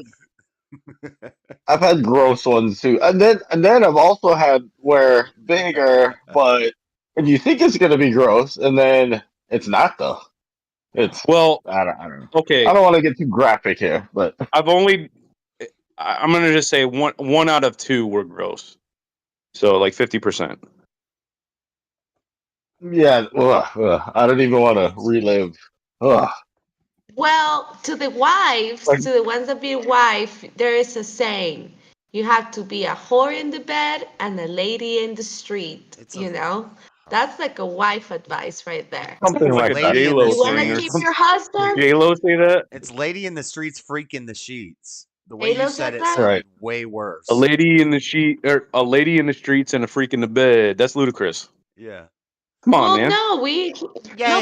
Speaker 8: I've had gross ones too, and then I've also had where bigger, but and you think it's gonna be gross, and then it's not though. It's
Speaker 4: Well,
Speaker 8: I don't know. I
Speaker 4: okay.
Speaker 8: don't want to get too graphic here, but
Speaker 4: I've only I'm gonna just say one out of two were gross. So like 50%.
Speaker 8: yeah, I don't even want to relive. Ugh.
Speaker 7: Well, to the wives,
Speaker 8: Like
Speaker 7: to the ones that be a wife, there is a saying. You have to be a whore in the bed and a lady in the street,
Speaker 1: It's a
Speaker 7: you know? That's like a wife advice right there.
Speaker 8: something
Speaker 4: It's like
Speaker 8: like
Speaker 4: a
Speaker 8: that.
Speaker 1: lady
Speaker 4: J
Speaker 1: in the
Speaker 4: Lo
Speaker 7: You want to
Speaker 4: thing or
Speaker 7: keep
Speaker 1: streets.
Speaker 4: something.
Speaker 7: your husband?
Speaker 4: J Lo say that?
Speaker 1: It's lady in the streets freaking the sheets. The way you
Speaker 7: Halo
Speaker 1: said
Speaker 7: said
Speaker 1: it
Speaker 7: that?
Speaker 8: Right.
Speaker 1: sounded way
Speaker 4: A
Speaker 1: worse.
Speaker 4: lady in the sheet or a lady in the streets and a freak in the bed. That's ludicrous.
Speaker 1: Yeah.
Speaker 4: Come on,
Speaker 7: Well,
Speaker 4: man.
Speaker 7: no,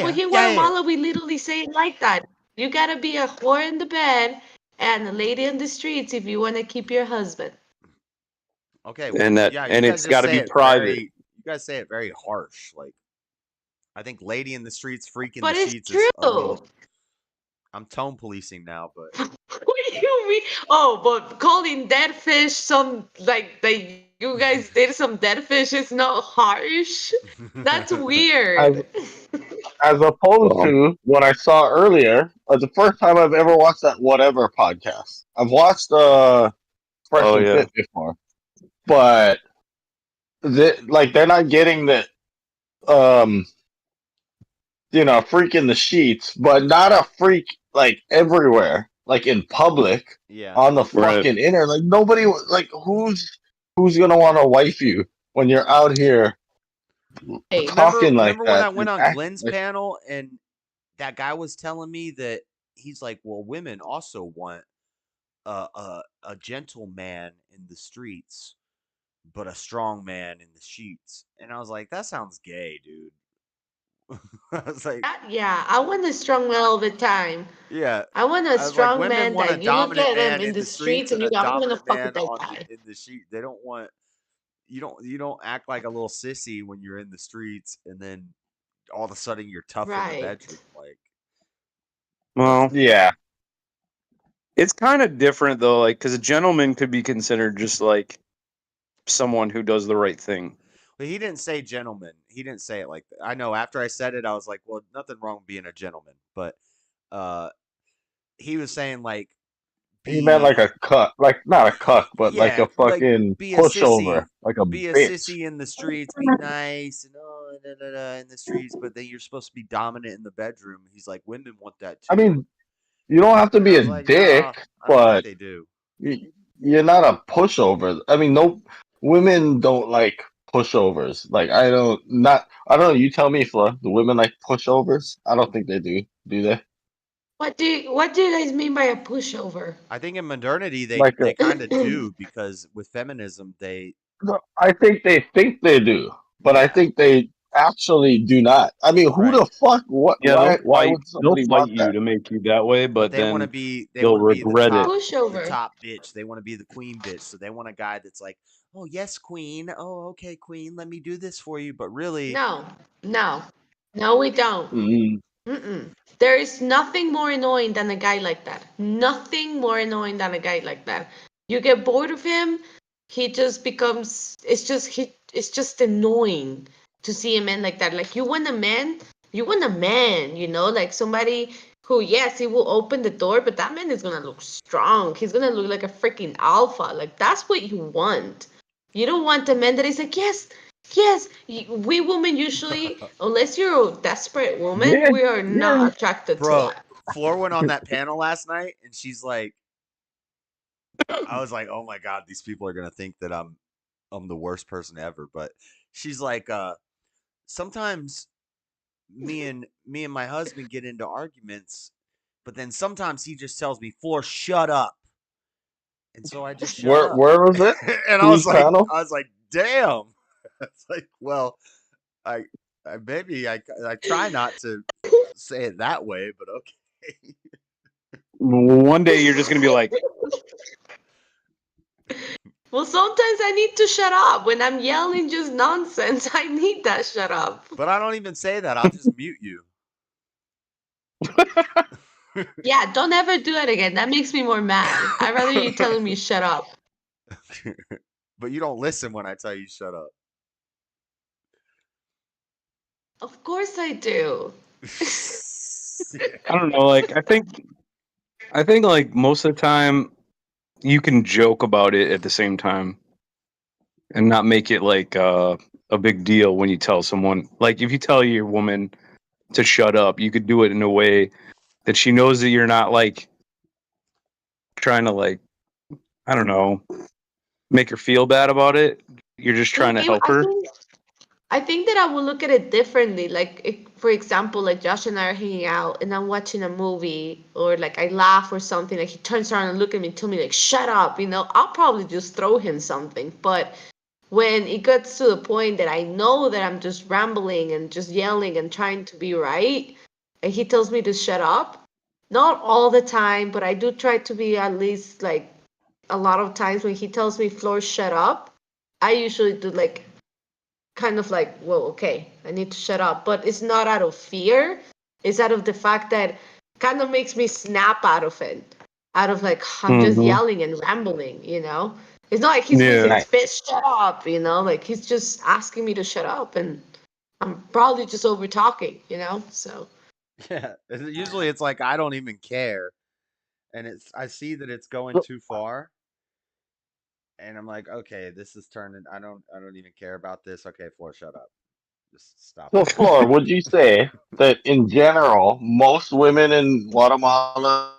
Speaker 7: but here in Guatemala, we literally say it like that. You gotta be a whore in the bed and a lady in the streets if you want to keep your husband.
Speaker 1: Okay, well,
Speaker 4: And
Speaker 1: yeah, you guys
Speaker 4: it's
Speaker 1: just
Speaker 4: got to
Speaker 1: say
Speaker 4: be
Speaker 1: it
Speaker 4: private.
Speaker 1: very you guys say it very harsh. Like I think lady in the streets freaking the
Speaker 7: But it's
Speaker 1: sheets is a
Speaker 7: true.
Speaker 1: little I'm tone policing now, but
Speaker 7: What do you mean? Oh, but calling dead fish some like you guys did some dead fish is not harsh. That's
Speaker 8: As
Speaker 7: weird.
Speaker 8: as opposed
Speaker 3: Well,
Speaker 8: to what I saw earlier, the first time I've ever watched that whatever podcast. I've watched Fresh
Speaker 4: Oh
Speaker 8: and
Speaker 4: yeah.
Speaker 8: Fit before, but they're not getting the um a freak in the sheets, but not a freak like everywhere, like in public,
Speaker 1: Yeah.
Speaker 8: on the
Speaker 4: Right.
Speaker 8: fucking internet. Like nobody, like who's gonna want to wife you when you're out here
Speaker 7: Hey,
Speaker 8: talking like
Speaker 1: Remember when
Speaker 8: that
Speaker 1: I
Speaker 8: and
Speaker 1: went on
Speaker 8: acting
Speaker 1: Glenn's
Speaker 8: like
Speaker 1: panel and that guy was telling me that he's like, well, women also want a gentle man in the streets, but a strong man in the sheets. And I was like, that sounds gay, dude. I was like,
Speaker 7: yeah, I want a strong man all the time.
Speaker 1: yeah.
Speaker 7: I want a
Speaker 1: I was like,
Speaker 7: strong
Speaker 1: women
Speaker 7: man
Speaker 1: want a
Speaker 7: that you look
Speaker 1: dominant
Speaker 7: at him
Speaker 1: man
Speaker 7: in
Speaker 1: in
Speaker 7: the
Speaker 1: the streets
Speaker 7: streets and
Speaker 1: and
Speaker 7: you
Speaker 1: a
Speaker 7: go, I'm gonna
Speaker 1: dominant
Speaker 7: fuck with
Speaker 1: man
Speaker 7: that
Speaker 1: on
Speaker 7: guy.
Speaker 1: in the sheet. They don't want you don't act like a little sissy when you're in the streets and then all of a sudden you're tough in the bedroom.
Speaker 7: Right.
Speaker 1: Like that's
Speaker 4: Well,
Speaker 8: yeah.
Speaker 4: it's kind of different though, like because a gentleman could be considered just like someone who does the right thing.
Speaker 1: but he didn't say gentleman. He didn't say it like that. I know after I said it, I was like, well, nothing wrong with being a gentleman. But uh he was saying like
Speaker 8: He meant
Speaker 1: be
Speaker 8: like a cuck, like not a cuck, but like
Speaker 1: yeah,
Speaker 8: a
Speaker 1: like
Speaker 8: fucking
Speaker 1: be a
Speaker 8: pushover,
Speaker 1: sissy.
Speaker 8: like a
Speaker 1: Be a
Speaker 8: bitch.
Speaker 1: sissy in the streets, be nice and in the streets, but then you're supposed to be dominant in the bedroom. He's like, women want that
Speaker 8: I
Speaker 1: too.
Speaker 8: mean, you don't have to
Speaker 1: And I
Speaker 8: be a
Speaker 1: was like, nah,
Speaker 8: dick,
Speaker 1: I don't think
Speaker 8: but
Speaker 1: they do.
Speaker 8: you're not a pushover. I mean, no, women don't like pushovers. Like I don't know. You tell me, Flo. Do women like pushovers? I don't think they do. Do they?
Speaker 7: What do you guys mean by a pushover?
Speaker 1: I think in modernity
Speaker 8: Like
Speaker 1: they kind of do because with feminism they
Speaker 8: no, I think they do, but I
Speaker 1: yeah,
Speaker 8: think they actually do not. I mean, who
Speaker 1: right.
Speaker 8: the fuck? What?
Speaker 4: Yeah,
Speaker 8: Why would
Speaker 4: they'll
Speaker 8: somebody
Speaker 4: fight
Speaker 8: want
Speaker 4: you
Speaker 8: that?
Speaker 4: to make you that way,
Speaker 1: But
Speaker 4: but then
Speaker 1: they
Speaker 4: they'll
Speaker 1: want to be
Speaker 4: regret it.
Speaker 1: the
Speaker 7: Pushover.
Speaker 1: top bitch. They want to be the queen bitch. So they want a guy that's like, "Oh, yes, queen. Oh, okay, queen. Let me do this for you." But really,
Speaker 7: No, no, no, we don't.
Speaker 8: Mm,
Speaker 7: Mm-mm. There is nothing more annoying than a guy like that. Nothing more annoying than a guy like that. You get bored of him, he just becomes. It's just annoying to see a man like that. Like you want a man, you want a man. Like somebody who, yes, he will open the door, but that man is gonna look strong. He's gonna look like a freaking alpha. Like that's what you want. You don't want a man that is like, yes, yes, we women usually, unless you're a desperate woman,
Speaker 8: yeah,
Speaker 7: we are
Speaker 8: yeah.
Speaker 7: not attracted to
Speaker 1: bro,
Speaker 7: that.
Speaker 1: Floor went on that panel last night, and she's like, I was like, "Oh my god, these people are gonna think that I'm the worst person ever." But she's like, sometimes me and my husband get into arguments, but then sometimes he just tells me, "Floor, shut up," and so I just shut up.
Speaker 8: Where was it?
Speaker 1: And
Speaker 8: Whose panel?
Speaker 1: I was like, "Damn." It's like, well, I, I maybe I try not to say it that way, but okay.
Speaker 4: One day you're just gonna be like,
Speaker 7: Well, sometimes I need to shut up. When I'm yelling just nonsense, I need that shut up.
Speaker 1: But I don't even say that. I'll just mute you.
Speaker 7: Yeah, don't ever do it again. That makes me more mad. I'd rather you telling me shut up.
Speaker 1: But you don't listen when I tell you shut up.
Speaker 7: Of course I do.
Speaker 4: I don't know, like I think like most of the time you can joke about it at the same time and not make it like a big deal when you tell someone. Like if you tell your woman to shut up, you could do it in a way that she knows that you're not like trying to like, I don't know, make her feel bad about it. You're just trying
Speaker 7: Look,
Speaker 4: to help
Speaker 7: I
Speaker 4: her.
Speaker 7: think I think that I will look at it differently. Like, for example, like Josh and I are hanging out and I'm watching a movie or like I laugh or something. Like he turns around and look at me and tell me like, shut up. I'll probably just throw him something. But when it gets to the point that I know that I'm just rambling and just yelling and trying to be right, and he tells me to shut up, not all the time, but I do try to be at least like a lot of times when he tells me, Floor, shut up, I usually do like kind of like, well, okay, I need to shut up. But it's not out of fear. It's out of the fact that kind of makes me snap out of it. out of like, I'm just
Speaker 4: Mm-hmm.
Speaker 7: yelling and rambling, you know? It's not like he's
Speaker 4: Yeah.
Speaker 7: losing his
Speaker 8: Nice.
Speaker 7: fist, shut up, you know? Like, he's just asking me to shut up, and I'm probably just over talking, you know? So,
Speaker 1: Yeah. Usually it's like I don't even care, and I see that it's going too far, and I'm like, okay, this is turning. I don't even care about this. Okay, Floor, shut up. Just stop
Speaker 8: So,
Speaker 1: it.
Speaker 8: Floor, would you say that in general, most women in Guatemala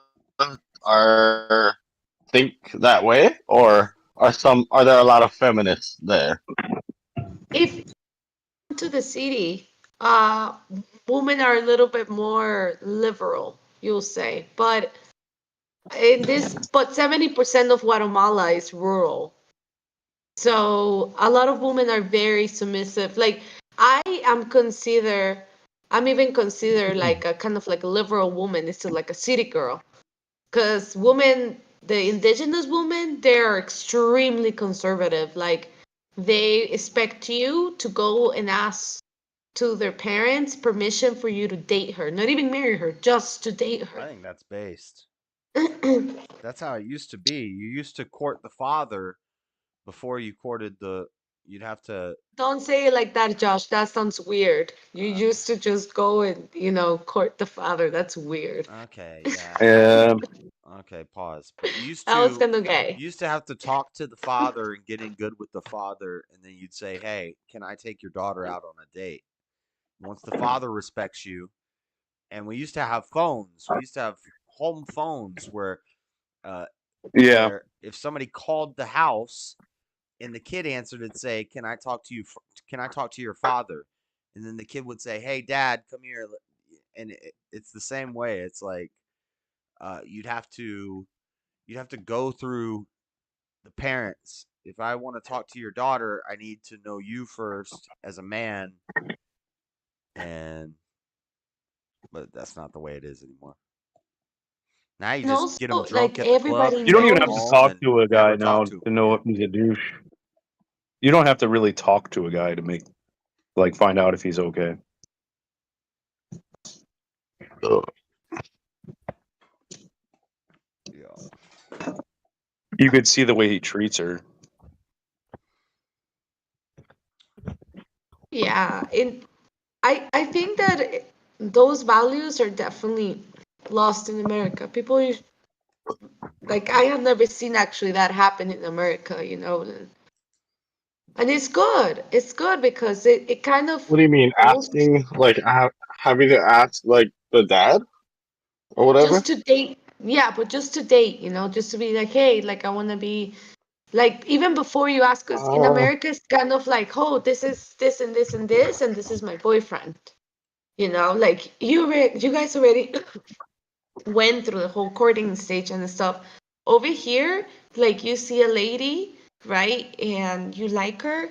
Speaker 8: are think that way, or are there a lot of feminists there?
Speaker 7: if to the city, uh, women are a little bit more liberal, you'll say, but 70% of Guatemala is rural. So a lot of women are very submissive. Like I'm even considered like a kind of like a liberal woman instead of like a city girl. Because the indigenous women, they're extremely conservative. Like they expect you to go and ask to their parents permission for you to date her, not even marry her, just to date
Speaker 1: I
Speaker 7: her.
Speaker 1: think that's based. That's how it used to be. You used to court the father before you courted the. You'd have to.
Speaker 7: Don't say it like that, Josh. That sounds weird. You
Speaker 1: Uh,
Speaker 7: used to just go and, court the father. That's weird.
Speaker 1: okay, yeah.
Speaker 4: Yeah.
Speaker 1: Okay, pause. But
Speaker 7: That was kind of gay.
Speaker 1: you used to have to talk to the father and get in good with the father, and then you'd say, "Hey, can I take your daughter out on a date?" Once the father respects you, and we used to have phones. We used to have home phones uh,
Speaker 4: Yeah.
Speaker 1: where if somebody called the house and the kid answered, it'd say, "Can I talk to you? Can I talk to your father?" And then the kid would say, "Hey, Dad, come here." And it's the same way. It's like uh, you'd have to you'd have to go through the parents. If I want to talk to your daughter, I need to know you first as a man, and but that's not the way it is anymore. Now you
Speaker 7: And
Speaker 1: just
Speaker 7: also,
Speaker 1: get them drunk
Speaker 7: like,
Speaker 1: at the club
Speaker 7: everybody
Speaker 1: and
Speaker 4: You don't
Speaker 1: take
Speaker 4: even
Speaker 1: them
Speaker 4: have to
Speaker 7: knows.
Speaker 1: home
Speaker 4: talk
Speaker 1: and
Speaker 4: to a guy
Speaker 1: never talk
Speaker 4: now
Speaker 1: to them
Speaker 4: to know if
Speaker 1: again.
Speaker 4: he's a douche. You don't have to really talk to a guy to find out if he's okay.
Speaker 8: Ugh.
Speaker 1: Yeah.
Speaker 4: You could see the way he treats her.
Speaker 7: Yeah, I think that those values are definitely lost in America. Like, I have never seen actually that happen in America, and it's good. It's good because it kind of
Speaker 8: What do you mean
Speaker 7: also
Speaker 8: asking? Like having to ask like the dad or whatever?
Speaker 7: just to date. Yeah, but just to date, just to be like, hey, like I want to be like, even before you ask us in
Speaker 8: Uh,
Speaker 7: America, it's kind of like, oh, this is this and this and this, and this is my boyfriend. Like you guys already went through the whole courting stage and stuff. Over here, like you see a lady, right, and you like her,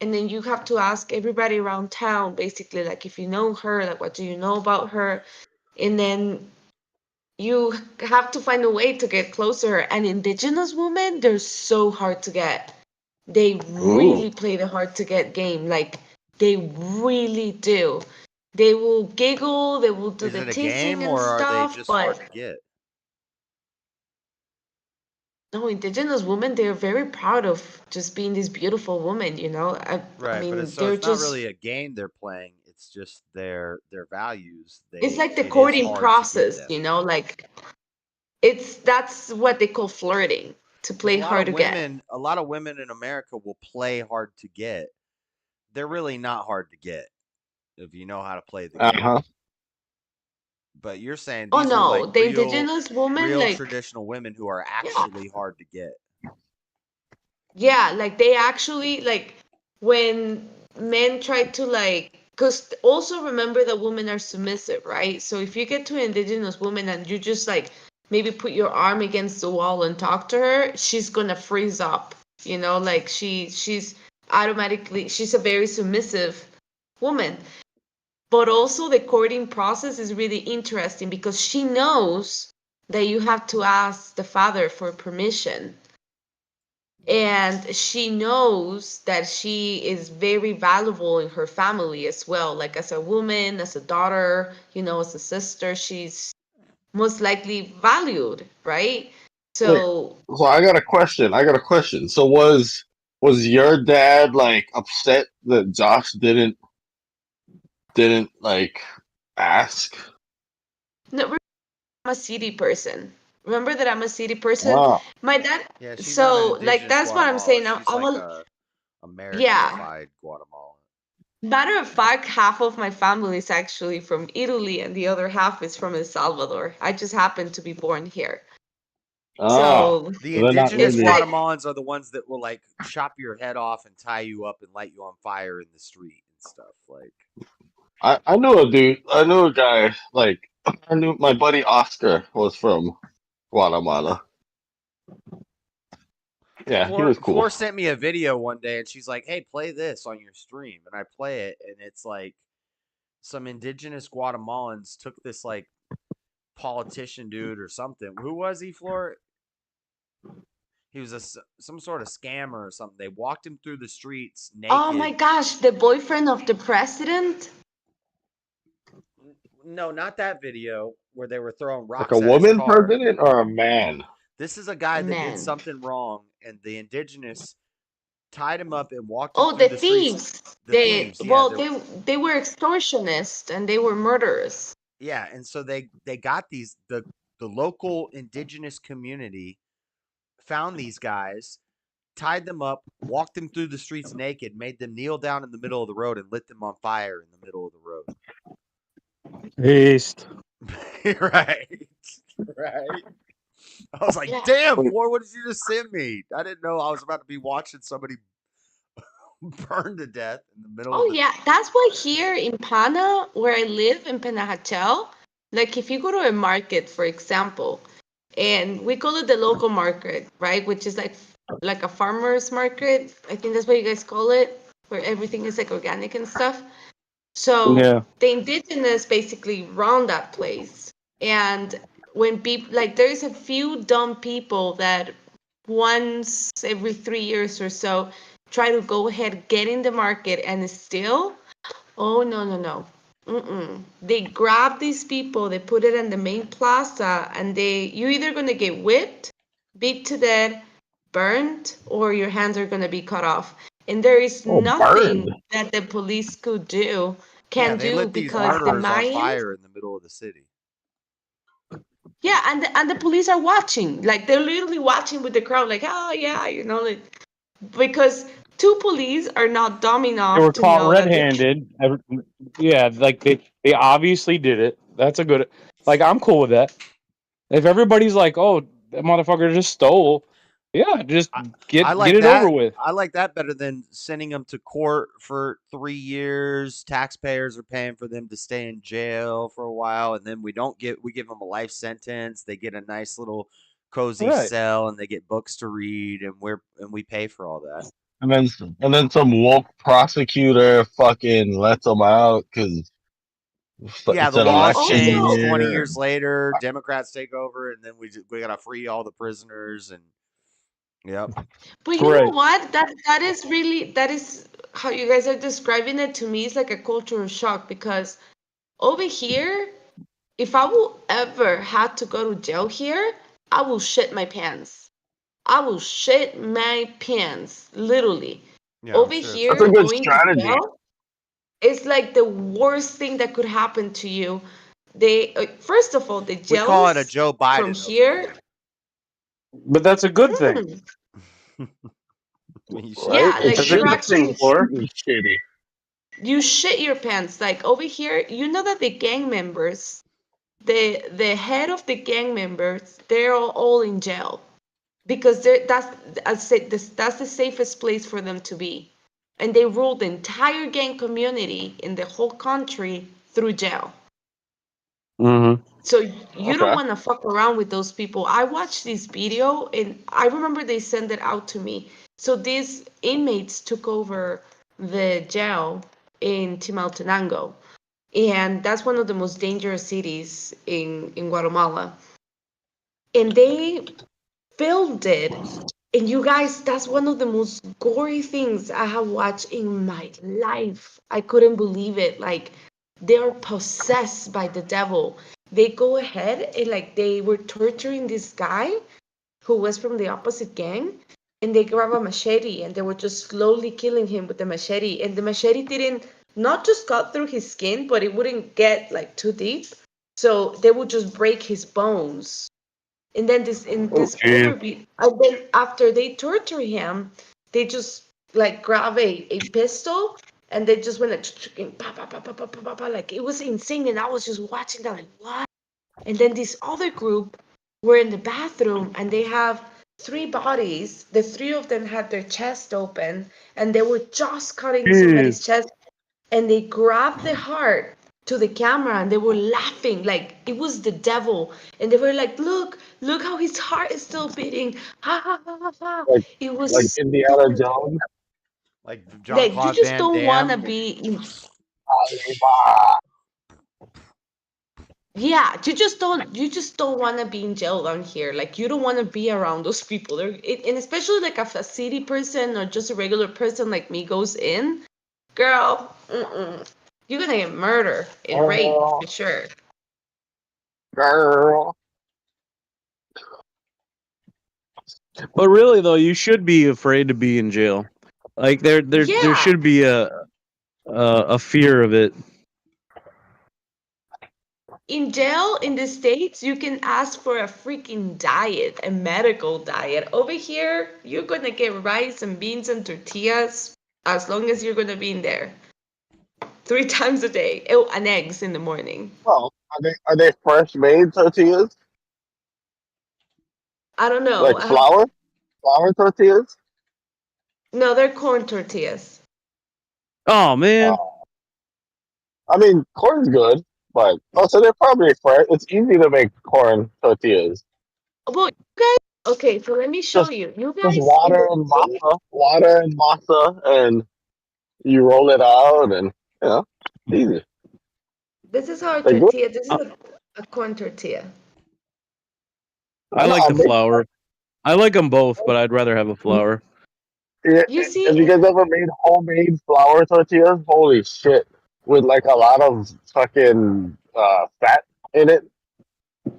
Speaker 7: and then you have to ask everybody around town, basically, like if you know her, like what do you know about her, and then you have to find a way to get closer. And indigenous women, they're so hard to get. They
Speaker 8: ooh.
Speaker 7: really play the hard to get game. Like they really do. They will giggle, they will do
Speaker 1: Is
Speaker 7: the
Speaker 1: it a
Speaker 7: teasing
Speaker 1: game
Speaker 7: and
Speaker 1: or are they
Speaker 7: stuff,
Speaker 1: just hard
Speaker 7: but
Speaker 1: to get?
Speaker 7: no, indigenous women, they're very proud of just being these beautiful women, I
Speaker 1: Right, but
Speaker 7: mean,
Speaker 1: so
Speaker 7: they're
Speaker 1: it's not
Speaker 7: just,
Speaker 1: really a game they're playing. It's just their values.
Speaker 7: it's
Speaker 1: They
Speaker 7: like the
Speaker 1: it is
Speaker 7: courting
Speaker 1: hard to get
Speaker 7: process,
Speaker 1: them.
Speaker 7: like that's what they call flirting, to
Speaker 1: Because
Speaker 7: play hard to get.
Speaker 1: a lot of women in America will play hard to get. They're really not hard to get if you know how to play the
Speaker 8: Uh
Speaker 1: game.
Speaker 8: huh.
Speaker 1: But you're saying
Speaker 7: Oh
Speaker 1: these are like
Speaker 7: no, the indigenous woman,
Speaker 1: real
Speaker 7: like,
Speaker 1: traditional women who are
Speaker 7: yeah,
Speaker 1: actually hard to get.
Speaker 7: yeah, like they actually, like, when men try to, like, because also remember that women are submissive, right? So if you get to an indigenous woman and you just like maybe put your arm against the wall and talk to her, she's gonna freeze up, like she's automatically, she's a very submissive woman. But also the courting process is really interesting because she knows that you have to ask the father for permission, and she knows that she is very valuable in her family as well, like as a woman, as a daughter, as a sister. most likely valued, right?
Speaker 8: Wait,
Speaker 7: So
Speaker 8: so I got a question. So was your dad like upset that Josh didn't like ask?
Speaker 7: no, remember, I'm a city person. Remember that I'm a city person.
Speaker 8: Ah,
Speaker 7: My dad.
Speaker 1: Yeah, she's not an
Speaker 7: So like
Speaker 1: indigenous
Speaker 7: that's what I'm saying.
Speaker 1: Guatemalan. She's
Speaker 7: I'm
Speaker 1: like
Speaker 7: a
Speaker 1: a
Speaker 7: yeah.
Speaker 1: Americanified Guatemalan.
Speaker 7: Matter of fact, half of my family is actually from Italy, and the other half is from El Salvador. I just happened to be born here.
Speaker 8: ah,
Speaker 7: So
Speaker 1: The
Speaker 8: they're not
Speaker 1: indigenous
Speaker 7: it's
Speaker 8: really.
Speaker 7: like,
Speaker 1: Guatemalans are the ones that will like chop your head off and tie you up and light you on fire in the street and stuff. Like,
Speaker 8: I knew a dude. I knew a guy. Like I knew my buddy Oscar was from Guatemala. Yeah, he was cool.
Speaker 1: Floor sent me a video one day and she's like, "Hey, play this on your stream," and I play it, and it's like some indigenous Guatemalans took this like politician dude or something. Who was he, Floor? He was some sort of scammer or something. They walked him through the streets
Speaker 7: oh my
Speaker 1: naked.
Speaker 7: gosh, the boyfriend of the president.
Speaker 1: No, not that video where they were throwing
Speaker 8: Like a
Speaker 1: rocks at his
Speaker 8: woman
Speaker 1: car.
Speaker 8: president or a man?
Speaker 1: This is a guy that did
Speaker 7: Man.
Speaker 1: something wrong, and the indigenous tied him up and walked him
Speaker 7: Oh,
Speaker 1: through
Speaker 7: the
Speaker 1: the streets.
Speaker 7: thieves.
Speaker 1: The thieves, yeah,
Speaker 7: They were extortionists and they were murderers.
Speaker 1: yeah, and so they got the local indigenous community found these guys, tied them up, walked them through the streets naked, made them kneel down in the middle of the road, and lit them on fire in the middle of the road.
Speaker 4: East.
Speaker 1: Right, right. I was like,
Speaker 7: Yeah.
Speaker 1: "Damn, Floor, what did you just send me?" I didn't know I was about to be watching somebody burn to death in the middle of
Speaker 7: Oh
Speaker 1: the.
Speaker 7: yeah, that's why here in Pana, where I live in Penahatel, like if you go to a market, for example, and we call it the local market, right? Which is like a farmer's market. I think that's what you guys call it, where everything is like organic and stuff. So
Speaker 4: Yeah.
Speaker 7: the indigenous basically run that place. And when people like there's a few dumb people that once every 3 years or so try to go ahead, get in the market and steal. Oh no, no, no. Mm-mm. They grab these people, they put it in the main plaza, and you're either gonna get whipped, beat to death, burned, or your hands are gonna be cut off. And there is
Speaker 8: Oh, burned.
Speaker 7: nothing that the police
Speaker 1: Yeah,
Speaker 7: can
Speaker 1: they
Speaker 7: do
Speaker 1: lit these
Speaker 7: because the
Speaker 1: murderers on
Speaker 7: Mayans,
Speaker 1: fire in the middle of the city.
Speaker 7: yeah, and the police are watching, like they're literally watching with the crowd, like, oh yeah, like because two police are not dumb
Speaker 4: They
Speaker 7: enough
Speaker 4: were
Speaker 7: to
Speaker 4: caught
Speaker 7: know that they
Speaker 4: red-handed. Yeah, like they obviously did it. That's a good. Like I'm cool with that. If everybody's like, "Oh, that motherfucker just stole," yeah, just
Speaker 1: I, I
Speaker 4: get
Speaker 1: like
Speaker 4: it over
Speaker 1: that.
Speaker 4: with.
Speaker 1: I like that better than sending them to court for 3 years. Taxpayers are paying for them to stay in jail for a while, and then we give them a life sentence. They get a nice little cozy
Speaker 4: Right.
Speaker 1: cell, and they get books to read, and we pay for all that.
Speaker 8: And then some woke prosecutor fucking lets them out because
Speaker 1: Yeah,
Speaker 8: it's
Speaker 1: the
Speaker 8: an
Speaker 7: and
Speaker 1: laws
Speaker 8: election
Speaker 1: change
Speaker 7: also
Speaker 1: 20
Speaker 8: year.
Speaker 1: years later. Democrats take over, and then we gotta free all the prisoners. And yep,
Speaker 7: but you know
Speaker 4: Right.
Speaker 7: what? That is how you guys are describing it to me is like a cultural shock because over here, if I will ever have to go to jail here, I will shit my pants. I will shit my pants, literally.
Speaker 1: yeah, I'm
Speaker 7: Over
Speaker 1: sure it's
Speaker 8: That's a
Speaker 7: here,
Speaker 1: worse.
Speaker 8: good
Speaker 7: going to
Speaker 8: strategy.
Speaker 7: jail is like the worst thing that could happen to you. They first of all, the
Speaker 1: We call it a
Speaker 7: jails
Speaker 1: Joe
Speaker 7: from
Speaker 1: Biden over
Speaker 7: here.
Speaker 1: here.
Speaker 4: But that's a good thing.
Speaker 7: Mm,
Speaker 1: You shit your
Speaker 8: Right?
Speaker 7: yeah,
Speaker 8: It
Speaker 7: like
Speaker 4: That's a
Speaker 1: pants.
Speaker 7: you're
Speaker 8: should
Speaker 4: good thing,
Speaker 7: actually
Speaker 4: Flora.
Speaker 8: be shitty.
Speaker 7: you shit your pants. Like over here, you know that the gang members, the head of the gang members, they're all in jail because that's I said that's the safest place for them to be, and they rule the entire gang community in the whole country through jail.
Speaker 4: Mm-hmm.
Speaker 7: So you don't
Speaker 8: Okay.
Speaker 7: want to fuck around with those people. I watched this video and I remember they sent it out to me. So these inmates took over the jail in Chimaltenango, and that's one of the most dangerous cities in Guatemala. And they filmed it. And you guys, that's one of the most gory things I have watched in my life. I couldn't believe it. Like they're possessed by the devil. they go ahead and like they were torturing this guy who was from the opposite gang, and they grab a machete and they were just slowly killing him with the machete, and the machete didn't not just cut through his skin, but it wouldn't get like too deep, so they would just break his bones. And then this in
Speaker 8: Oh,
Speaker 7: this
Speaker 4: Damn.
Speaker 7: other and then after they torture him, they just like grab a pistol and they just went like pa, pa, pa, pa, pa, pa, pa, pa, like it was insane, and I was just watching that like what. And then this other group were in the bathroom and they have three bodies. The three of them had their chest open and they were just cutting
Speaker 4: Yeah.
Speaker 7: somebody's chest, and they grabbed the heart to the camera and they were laughing like it was the devil, and they were like, look how his heart is still beating, ha ha ha ha ha.
Speaker 8: like
Speaker 7: It
Speaker 8: like
Speaker 7: was
Speaker 8: Indiana
Speaker 7: so
Speaker 8: Jones.
Speaker 1: Like Jean
Speaker 7: like you
Speaker 1: Claude
Speaker 7: just
Speaker 1: Van
Speaker 7: don't want to
Speaker 1: Damme.
Speaker 7: be in,
Speaker 8: Arriba.
Speaker 7: yeah, you just don't want to be in jail down here. Like you don't want to be around those people. And especially like if a city person or just a regular person like me goes in, girl, you're gonna get murdered and raped
Speaker 8: Girl,
Speaker 7: for sure.
Speaker 8: girl.
Speaker 4: But really, though, you should be afraid to be in jail. Like there
Speaker 7: Yeah,
Speaker 4: should be a fear of it.
Speaker 7: in jail in the States, you can ask for a freaking diet, a medical diet. Over here, you're gonna get rice and beans and tortillas as long as you're gonna be in there 3 times a day. Oh, and eggs in the morning.
Speaker 8: Well, are they fresh made tortillas?
Speaker 7: I don't know.
Speaker 8: Like
Speaker 7: I have
Speaker 8: flour tortillas?
Speaker 7: no, they're corn tortillas.
Speaker 4: Oh man,
Speaker 8: Uh, I mean, corn's good, but so they're probably fresh. It's easy to make corn tortillas.
Speaker 7: Well, you guys, okay, so let me show
Speaker 8: Just
Speaker 7: you. You
Speaker 8: just
Speaker 7: guys in the States,
Speaker 8: water and masa, and you roll it out, and you know, easy.
Speaker 7: this is our
Speaker 8: They're good.
Speaker 7: tortilla. This is
Speaker 4: I,
Speaker 7: a corn tortilla.
Speaker 4: I
Speaker 8: I know.
Speaker 4: like the flour. I like them both, but I'd rather have a flour.
Speaker 8: Yeah,
Speaker 7: You
Speaker 8: have
Speaker 7: see,
Speaker 8: you guys ever made homemade flour tortillas? Holy shit! With like a lot of fucking fat in it.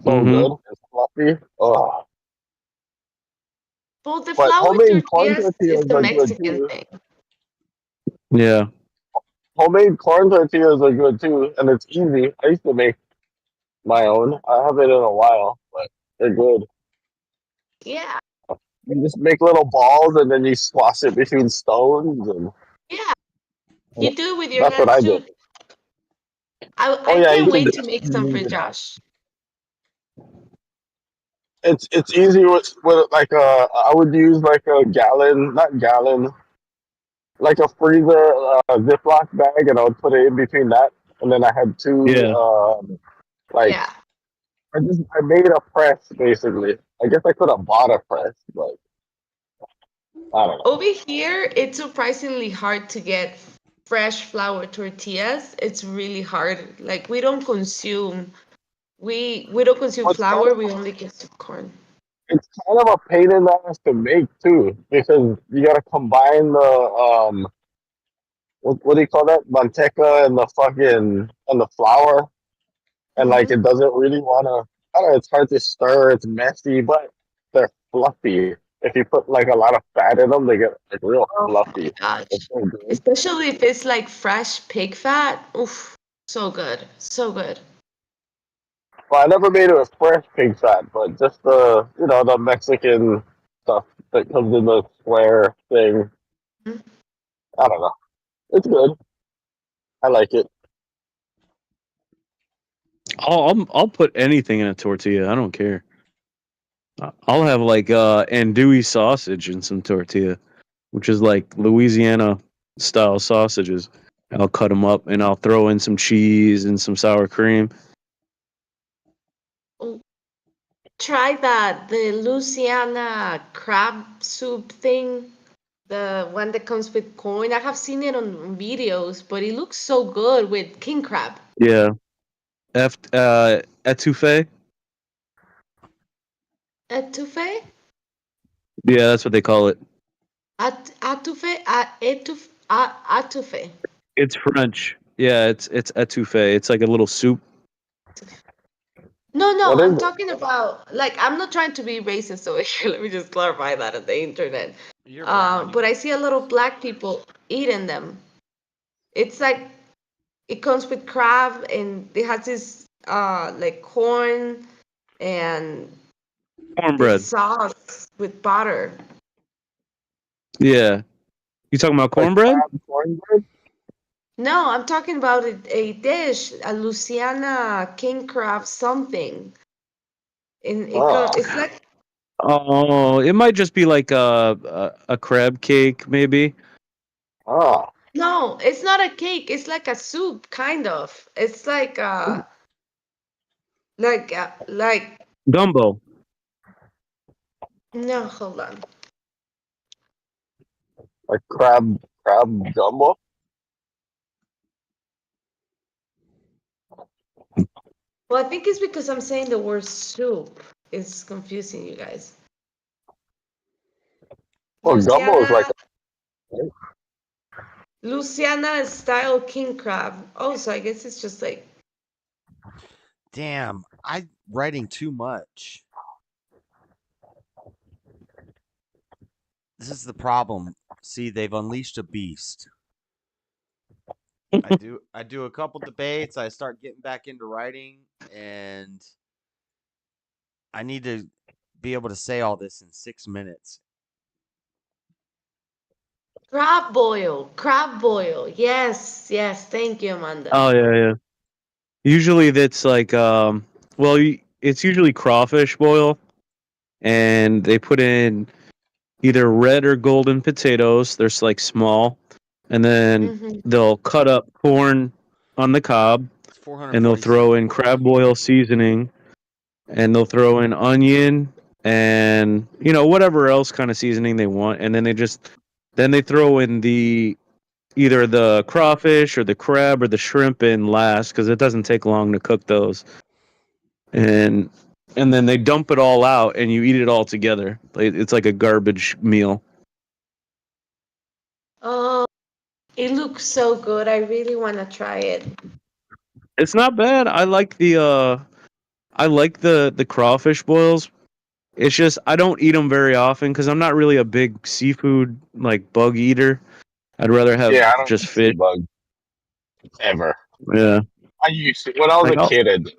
Speaker 8: So
Speaker 4: Mm-hmm.
Speaker 8: good. It's fluffy. Oh.
Speaker 7: well, the
Speaker 8: But
Speaker 7: flour
Speaker 8: homemade corn
Speaker 7: tortillas is
Speaker 8: tortillas
Speaker 7: the
Speaker 8: are good
Speaker 7: Mexican
Speaker 8: too.
Speaker 7: thing.
Speaker 4: Yeah.
Speaker 8: Homemade corn tortillas are good too, and it's easy. I used to make my own. I haven't in a while, but they're good.
Speaker 7: Yeah,
Speaker 8: You just make little balls and then you squash it between stones, and
Speaker 7: yeah. You do it with your
Speaker 8: that's what
Speaker 7: hands
Speaker 8: I did.
Speaker 7: too.
Speaker 8: Oh
Speaker 7: I
Speaker 8: yeah, you
Speaker 7: can't
Speaker 8: can
Speaker 7: wait
Speaker 8: do
Speaker 7: to make some for
Speaker 8: it.
Speaker 7: Josh.
Speaker 8: It's easy with like I would use like a gallon, not gallon, like a freezer Ziploc bag, and I would put it in between that, and then I had two
Speaker 4: Yeah.
Speaker 8: like
Speaker 7: Yeah.
Speaker 8: I made a press basically. I guess I could have bought a press, but I don't know.
Speaker 7: Over here, it's surprisingly hard to get fresh flour tortillas. It's really hard. Like we don't consume
Speaker 8: But
Speaker 7: flour. We only get corn.
Speaker 8: it's kind of a pain in the ass to make too, because you gotta combine the what do you call that? Manteca and the fucking and the flour, and like
Speaker 7: Hmm.
Speaker 8: it doesn't really wanna. I don't know. It's hard to stir. It's messy, but they're fluffy. If you put like a lot of fat in them, they get like real
Speaker 7: Oh my
Speaker 8: fluffy. It's
Speaker 7: gosh!
Speaker 8: so good.
Speaker 7: Especially if it's like fresh pig fat. Oof, so good, so good.
Speaker 8: Well, I never made it with fresh pig fat, but just the the Mexican stuff that comes in the square thing.
Speaker 7: Mhm.
Speaker 8: I don't know. It's good. I like it.
Speaker 4: I'll put anything in a tortilla. I don't care. I'll have like andouille sausage in some tortilla, which is like Louisiana style sausages. I'll cut them up and I'll throw in some cheese and some sour cream.
Speaker 7: Oh, try that the Louisiana crab soup thing. The one that comes with corn. I have seen it on videos, but it looks so good with king crab.
Speaker 4: Yeah, etouffee.
Speaker 7: Etouffee?
Speaker 4: Yeah, that's what they call it.
Speaker 7: Atouffee? Atouffee.
Speaker 4: It's French. Yeah, it's etouffee. It's like a little soup.
Speaker 7: No,
Speaker 8: What is
Speaker 7: I'm
Speaker 8: it?
Speaker 7: talking about like I'm not trying to be racist over here. Let me just clarify that on the internet.
Speaker 1: You're brown.
Speaker 7: But I see a lot of black people eating them. It's like it comes with crab and it has this like corn and this
Speaker 4: Cornbread.
Speaker 7: sauce with butter.
Speaker 4: Yeah. You talking about
Speaker 8: Like
Speaker 4: cornbread?
Speaker 8: crab cornbread?
Speaker 7: No, I'm talking about a dish, a Louisiana king crab something. And
Speaker 8: Oh,
Speaker 7: it's like
Speaker 4: Oh, it might just be like a crab cake, maybe.
Speaker 8: oh.
Speaker 7: no, it's not a cake. It's like a soup, kind of. It's like
Speaker 4: Gumbo.
Speaker 7: no, hold on.
Speaker 8: Like crab gumbo?
Speaker 7: Well, I think it's because I'm saying the word soup. It's confusing you guys.
Speaker 8: Well, gumbo is like
Speaker 7: Louisiana Louisiana style king crab. Oh, so I guess it's just like
Speaker 1: Damn, I'm writing too much. This is the problem. See, they've unleashed a beast. I do a couple debates, I start getting back into writing, and I need to be able to say all this in 6 minutes.
Speaker 7: crab boil. Crab boil. Yes, yes. Thank you, Amanda.
Speaker 4: Oh yeah, yeah. Usually that's like well, it's usually crawfish boil, and they put in either red or golden potatoes. They're like small, and then
Speaker 7: Hmm.
Speaker 4: they'll cut up corn on the cob,
Speaker 1: It's
Speaker 4: and they'll
Speaker 1: 446
Speaker 4: throw in
Speaker 1: calories.
Speaker 4: crab boil seasoning, and they'll throw in onion and whatever else kind of seasoning they want, and then they throw in the either the crawfish or the crab or the shrimp in last because it doesn't take long to cook those, and then they dump it all out and you eat it all together. It's like a garbage meal.
Speaker 7: Oh, it looks so good. I really want to try it.
Speaker 4: It's not bad. I like the crawfish boils. It's just I don't eat them very often because I'm not really a big seafood like bug eater. I'd rather have
Speaker 8: yeah, I don't
Speaker 4: just
Speaker 8: eat sea
Speaker 4: fish.
Speaker 8: bug ever.
Speaker 4: Yeah,
Speaker 8: I used to when I was
Speaker 4: like
Speaker 8: a kid. I did.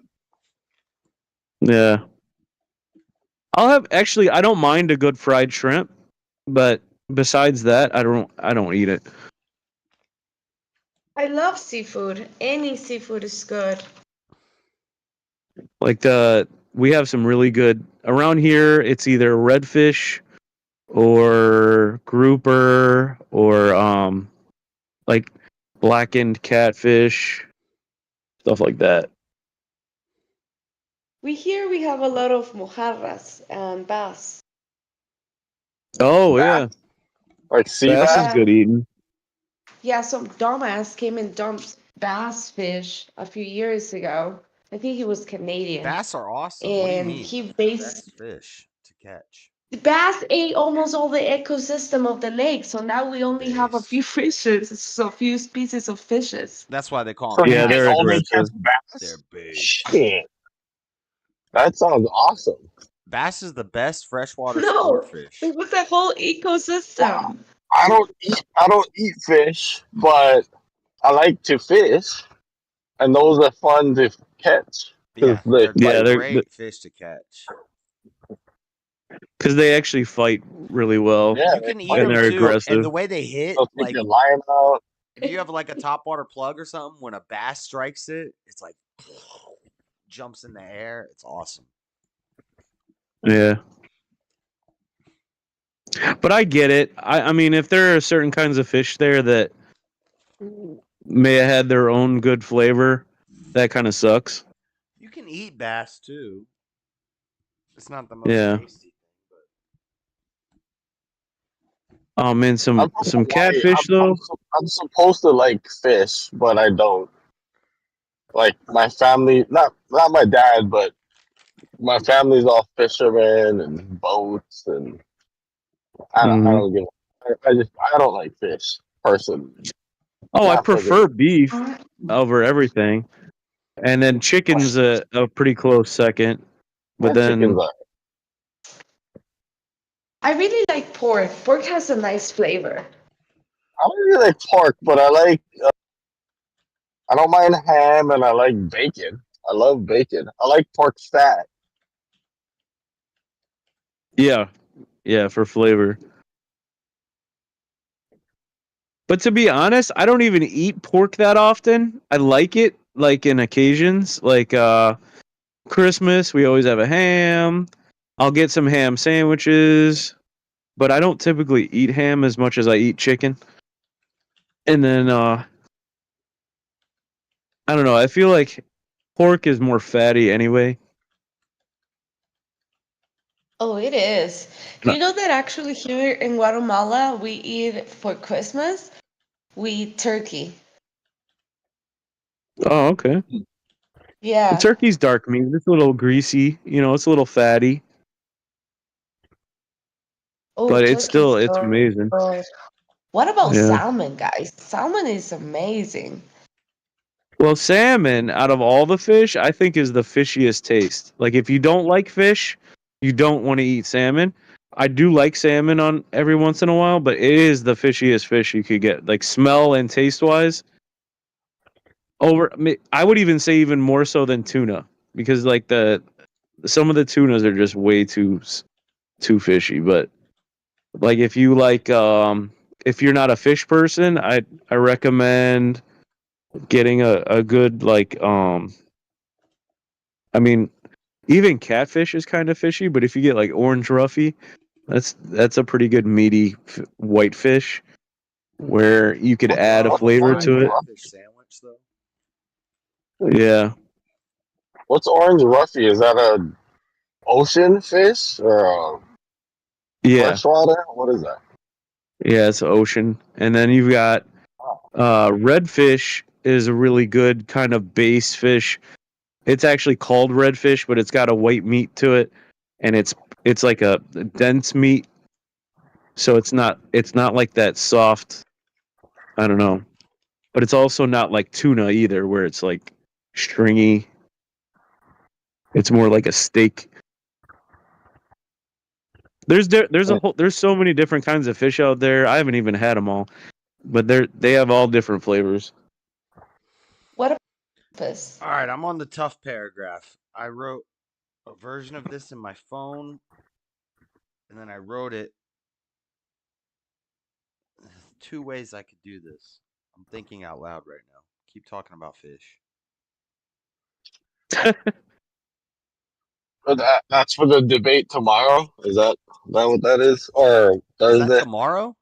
Speaker 4: yeah. I'll have actually. I don't mind a good fried shrimp, but besides that, I don't eat it.
Speaker 7: I love seafood. Any seafood is good.
Speaker 4: Like we have some really good around here. It's either redfish or grouper or like blackened catfish, stuff like that.
Speaker 7: We have a lot of mojarras and bass.
Speaker 4: Oh
Speaker 8: Bass,
Speaker 4: yeah,
Speaker 8: like sea
Speaker 4: bass
Speaker 8: bass.
Speaker 4: is
Speaker 7: Yeah,
Speaker 4: good eating.
Speaker 7: yeah. Some dumbass came and dumped bass fish a few years ago. I think he was Canadian,
Speaker 1: Bass are awesome. What do you
Speaker 7: and
Speaker 1: mean?
Speaker 7: he
Speaker 1: They're the
Speaker 7: based
Speaker 1: best fish to catch.
Speaker 7: bass ate almost all the ecosystem of the lake. So now we only have a
Speaker 1: They
Speaker 7: few fishes, so a few species of fishes.
Speaker 1: That's why they call
Speaker 8: So
Speaker 1: them
Speaker 8: he
Speaker 4: Yeah,
Speaker 8: can
Speaker 4: they're
Speaker 1: bass.
Speaker 8: only catch
Speaker 4: aggressive.
Speaker 1: They're
Speaker 8: bass.
Speaker 1: bait.
Speaker 8: Shit, that sounds awesome.
Speaker 1: Bass is the best freshwater sport
Speaker 7: No,
Speaker 1: fish.
Speaker 7: it was a whole ecosystem.
Speaker 8: I don't eat fish, but I like to fish, and those are fun to catch because
Speaker 1: Yeah,
Speaker 8: they
Speaker 1: they're
Speaker 4: Yeah,
Speaker 8: fight.
Speaker 4: they're
Speaker 1: great fish to catch.
Speaker 4: because they actually fight really well
Speaker 8: Yeah,
Speaker 1: You
Speaker 8: they
Speaker 1: can eat
Speaker 8: fight.
Speaker 4: and
Speaker 1: them
Speaker 4: they're
Speaker 1: too,
Speaker 8: They'll,
Speaker 1: and
Speaker 4: aggressive.
Speaker 1: the way they hit,
Speaker 8: they'll take
Speaker 1: like
Speaker 8: your line out.
Speaker 1: if you have like a topwater plug or something, when a bass strikes it, it's like jumps in the air. It's awesome.
Speaker 4: Yeah, but I get it. I mean, if there are certain kinds of fish there that may have had their own good flavor, that kind of sucks.
Speaker 1: You can eat bass too. It's not the most
Speaker 4: Yeah.
Speaker 1: tasty thing, but
Speaker 4: Oh man,
Speaker 8: I
Speaker 4: some
Speaker 8: don't know
Speaker 4: some
Speaker 8: why.
Speaker 4: catfish though.
Speaker 8: I'm supposed to like fish, but I don't. Like my family, not my dad, but my family's all fishermen and boats, and I
Speaker 4: Hmm.
Speaker 8: don't give. I don't like fish personally.
Speaker 4: Oh, I
Speaker 8: Not for the
Speaker 4: prefer beef over everything. And then chicken's a pretty close second. But
Speaker 8: Yeah, chicken's
Speaker 4: then,
Speaker 8: are.
Speaker 7: I really like pork. Pork has a nice flavor.
Speaker 8: I don't really like pork, but I like. I don't mind ham, and I like bacon. I love bacon. I like pork fat.
Speaker 4: yeah, yeah, for flavor. But to be honest, I don't even eat pork that often. I like it, like in occasions, like Christmas, we always have a ham. I'll get some ham sandwiches, but I don't typically eat ham as much as I eat chicken. And then I don't know, I feel like pork is more fatty anyway.
Speaker 7: Oh, it is. Do you know that actually here in Guatemala we eat for Christmas? We eat turkey.
Speaker 4: Oh, okay. The
Speaker 7: Yeah.
Speaker 4: turkey's dark meat. It's a little greasy, it's a little fatty,
Speaker 7: Oh,
Speaker 4: but it's
Speaker 7: turkey's
Speaker 4: still it's
Speaker 7: so
Speaker 4: amazing.
Speaker 7: good. What about
Speaker 4: Yeah.
Speaker 7: salmon, guys? Salmon is amazing.
Speaker 4: Well, salmon out of all the fish, I think is the fishiest taste. Like if you don't like fish, you don't want to eat salmon. I do like salmon on every once in a while, but it is the fishiest fish you could get. Like smell and taste wise, I would even say even more so than tuna because like the some of the tunas are just way too fishy, but like if you're not a fish person, I recommend getting a good I mean, even catfish is kind of fishy, but if you get like orange roughy, that's a pretty good meaty white fish where you could
Speaker 8: What's
Speaker 4: add a
Speaker 1: Bro,
Speaker 8: what's
Speaker 1: is
Speaker 4: flavor
Speaker 1: that a
Speaker 8: orange
Speaker 4: to it.
Speaker 8: rough?
Speaker 1: catfish sandwich though?
Speaker 4: Yeah.
Speaker 8: What's orange roughy? Is that a ocean fish or a
Speaker 4: Yeah.
Speaker 8: freshwater? What is that?
Speaker 4: Yeah, it's ocean. And then you've got redfish is a really good kind of base fish. It's actually called redfish, but it's got a white meat to it and it's like a dense meat, so it's not like that soft, I don't know. But it's also not like tuna either where it's like stringy. It's more like a steak. There's so many different kinds of fish out there. I haven't even had them all, but they have all different flavors.
Speaker 7: What about this?
Speaker 1: All right, I'm on the tough paragraph. I wrote a version of this in my phone, and then I wrote it two ways I could do this. I'm thinking out loud right now. Keep talking about fish.
Speaker 8: But that's for the debate tomorrow. Is that what that is? Or
Speaker 1: Is that
Speaker 8: Thursday?
Speaker 1: tomorrow?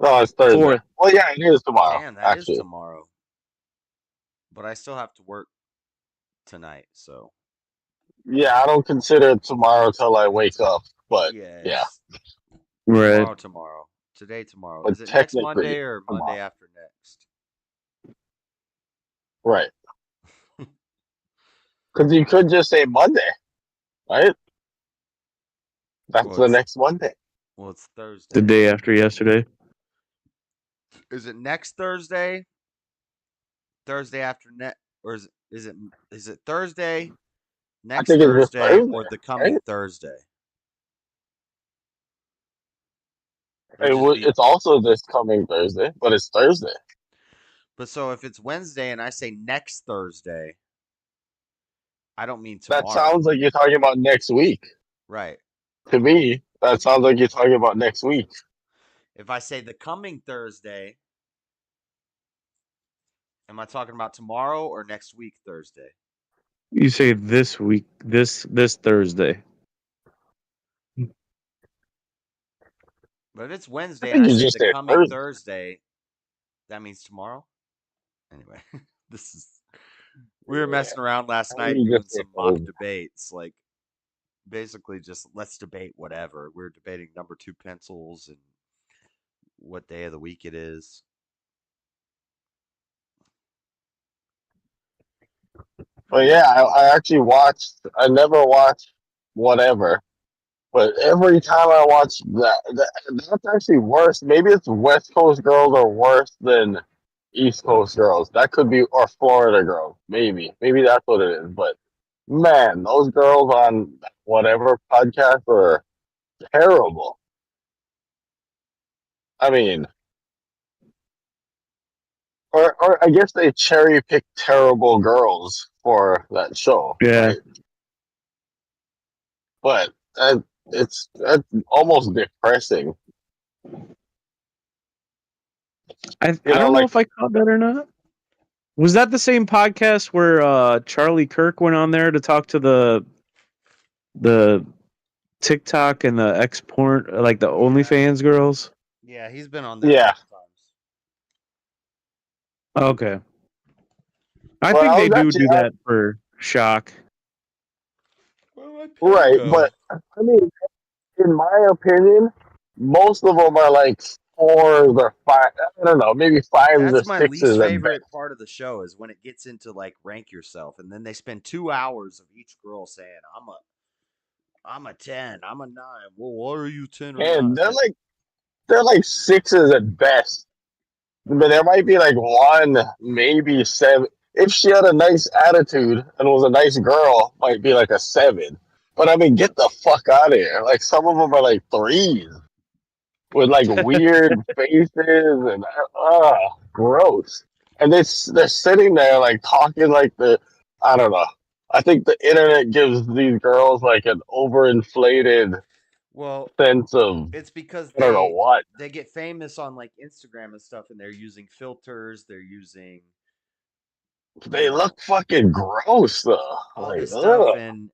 Speaker 8: No, it's Thursday.
Speaker 4: Fourth.
Speaker 8: Well, yeah, it is tomorrow.
Speaker 1: Damn, that is
Speaker 8: Actually,
Speaker 1: tomorrow. But I still have to work tonight, so
Speaker 8: yeah, I don't consider it tomorrow till I wake up. But
Speaker 1: yeah,
Speaker 8: yeah,
Speaker 1: it's
Speaker 4: Right.
Speaker 1: tomorrow. Today, tomorrow.
Speaker 8: but
Speaker 1: Is it next
Speaker 8: technically
Speaker 1: Monday or
Speaker 8: tomorrow.
Speaker 1: Monday after next?
Speaker 8: Right? Because you could just say Monday, right? That's
Speaker 1: Well,
Speaker 8: the
Speaker 1: it's
Speaker 8: next Monday.
Speaker 4: The
Speaker 1: Thursday.
Speaker 4: day after yesterday.
Speaker 1: Is it next Thursday? Thursday after net, or is it Thursday,
Speaker 8: I
Speaker 1: next
Speaker 8: think it's just
Speaker 1: Thursday,
Speaker 8: Thursday,
Speaker 1: or the coming
Speaker 8: right?
Speaker 1: Thursday? Which is the
Speaker 8: It's also this coming Thursday, but it's Thursday.
Speaker 1: but so if it's Wednesday and I say next Thursday, I don't mean
Speaker 8: That
Speaker 1: tomorrow,
Speaker 8: sounds like you're talking about next week.
Speaker 1: right?
Speaker 8: To me, that sounds like you're talking about next week.
Speaker 1: If I say the coming Thursday, am I talking about tomorrow or next week Thursday?
Speaker 4: You say this week, this Thursday.
Speaker 1: But if it's
Speaker 8: I
Speaker 1: Wednesday and
Speaker 8: think
Speaker 1: I
Speaker 8: you
Speaker 1: say
Speaker 8: just
Speaker 1: the
Speaker 8: said
Speaker 1: coming
Speaker 8: Thursday.
Speaker 1: Thursday, that means tomorrow. Anyway, this is we were
Speaker 8: Yeah,
Speaker 1: messing around
Speaker 8: I
Speaker 1: last
Speaker 8: think
Speaker 1: night
Speaker 8: you
Speaker 1: doing
Speaker 8: just said
Speaker 1: some mock
Speaker 8: Thursday.
Speaker 1: debates, like basically just let's debate whatever. We are debating number two pencils and what day of the week it is.
Speaker 8: But yeah, I actually watched. I never watched whatever, but every time I watch that's actually worse. Maybe it's West Coast girls are worse than East Coast girls. That could be, or Florida girls. Maybe that's what it is. But man, those girls on whatever podcast are terrible. I mean, or I guess they cherry pick terrible girls for that show,
Speaker 4: Yeah,
Speaker 8: right? But that's almost depressing. You
Speaker 4: I
Speaker 8: know,
Speaker 4: don't know
Speaker 8: like
Speaker 4: if I caught that or not. Was that the same podcast where Charlie Kirk went on there to talk to the TikTok and the export, like the OnlyFans girls?
Speaker 1: Yeah, he's been on there a
Speaker 8: yeah.
Speaker 1: couple times.
Speaker 4: Okay, I
Speaker 8: Well,
Speaker 4: think
Speaker 8: I
Speaker 4: they
Speaker 8: was
Speaker 4: do
Speaker 8: actually
Speaker 4: that for shock.
Speaker 1: Where my pen
Speaker 8: right,
Speaker 1: go?
Speaker 8: but I mean, in my opinion, most of them are like fours or five. I don't know, maybe fives or
Speaker 1: That's my least
Speaker 8: sixes at best.
Speaker 1: favorite part of the show is when it gets into like rank yourself, and then they spend 2 hours of each girl saying, I'm a 10, I'm a 9. Well, what are you 10 or 9?
Speaker 8: And they're like sixes at best. But there might be like one, maybe seven. If she had a nice attitude and was a nice girl, might be like a seven. But I mean, get the fuck out of here. Like some of them are like threes with like weird faces and gross. And they're sitting there like talking like I don't know. I think the internet gives these girls like an overinflated
Speaker 1: Well,
Speaker 8: sense of
Speaker 1: it's because
Speaker 8: I don't know what.
Speaker 1: they get famous on like Instagram and stuff, and they're using filters, they're using, you
Speaker 8: They
Speaker 1: know,
Speaker 8: look fucking gross though.
Speaker 1: all
Speaker 8: Like
Speaker 1: this stuff,
Speaker 8: ugh.
Speaker 1: and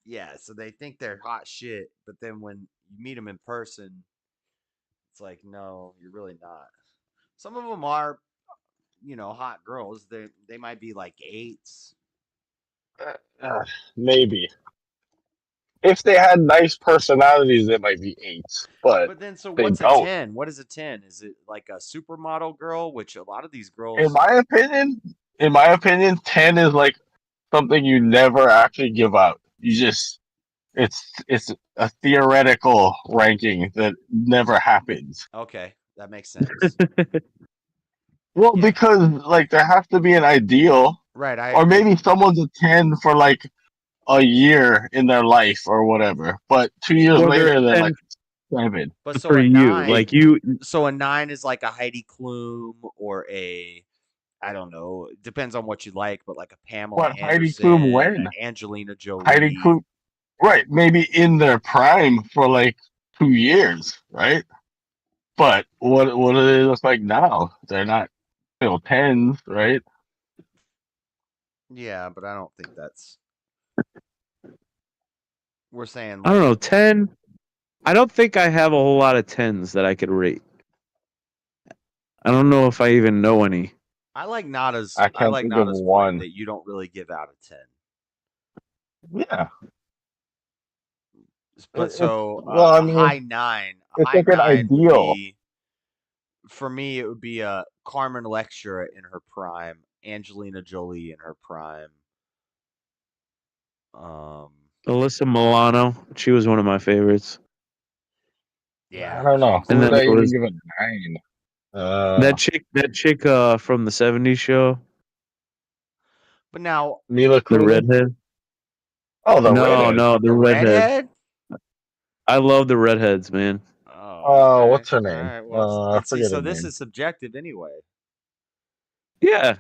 Speaker 1: yeah, so they think they're hot shit, but then when you meet them in person, it's like, no, you're really not. Some of them are, hot girls. They might be like eights.
Speaker 8: Maybe. If they had nice personalities, it might be eights, but
Speaker 1: But then, so
Speaker 8: they
Speaker 1: what's a
Speaker 8: don't.
Speaker 1: 10? What is a 10? Is it like a supermodel girl? Which a lot of these
Speaker 8: In
Speaker 1: girls,
Speaker 8: my opinion, in my opinion, 10 is like something you never actually give out. You just it's a theoretical ranking that never happens.
Speaker 1: okay, that makes sense.
Speaker 8: Well,
Speaker 1: Yeah,
Speaker 8: because like there has to be an ideal,
Speaker 1: right, I
Speaker 8: or
Speaker 1: agree.
Speaker 8: maybe someone's a 10 for like a year in their life or whatever, but 2 years
Speaker 4: Well, they're
Speaker 8: later they're
Speaker 4: 10
Speaker 8: like 7.
Speaker 1: But so
Speaker 4: for
Speaker 1: a
Speaker 4: you.
Speaker 1: nine,
Speaker 4: Like you,
Speaker 1: so a nine is like a Heidi Klum or I don't know, it depends on what you like, but like a Pamela
Speaker 8: What Heidi Klum
Speaker 1: Anderson,
Speaker 8: when?
Speaker 1: Angelina
Speaker 8: Heidi
Speaker 1: Jolie.
Speaker 8: Klum, right? Maybe in their prime for like 2 years, right? But what do they look like now? They're not tens, right?
Speaker 1: Yeah, but I don't think that's. We're saying
Speaker 4: I don't
Speaker 1: like
Speaker 4: know, 10. I don't think I have a whole lot of 10s that I could rate. I don't know if I even know any.
Speaker 8: I
Speaker 1: I
Speaker 8: can't
Speaker 1: like
Speaker 8: think of
Speaker 1: Nada's point
Speaker 8: one.
Speaker 1: that you don't really give out a 10.
Speaker 8: Yeah,
Speaker 1: But
Speaker 8: it's
Speaker 1: so
Speaker 8: well, I mean,
Speaker 1: a
Speaker 8: it's
Speaker 1: high
Speaker 8: like an
Speaker 1: nine would
Speaker 8: ideal.
Speaker 1: be, for me, it would be a Carmen Electra in her prime, Angelina Jolie in her prime. Um,
Speaker 4: Alyssa Milano, she was one of my favorites.
Speaker 8: I
Speaker 1: yeah,
Speaker 8: don't know
Speaker 1: she's
Speaker 8: who
Speaker 4: And
Speaker 8: would
Speaker 4: then
Speaker 8: I
Speaker 4: there
Speaker 8: even
Speaker 4: was
Speaker 8: give a nine.
Speaker 4: that chick from the '70s show,
Speaker 1: but now
Speaker 8: Mila
Speaker 4: the
Speaker 8: Kunis.
Speaker 4: redhead.
Speaker 8: Oh, the
Speaker 4: No,
Speaker 8: redhead.
Speaker 4: no, the
Speaker 1: the
Speaker 4: redhead.
Speaker 1: redhead.
Speaker 4: I love the redheads, man.
Speaker 1: Oh,
Speaker 8: Oh,
Speaker 1: okay.
Speaker 8: what's her
Speaker 1: All
Speaker 8: name?
Speaker 1: right. Well,
Speaker 8: I
Speaker 1: see,
Speaker 8: forget
Speaker 1: so
Speaker 8: her
Speaker 1: this
Speaker 8: name.
Speaker 1: is subjective anyway,
Speaker 4: Yeah,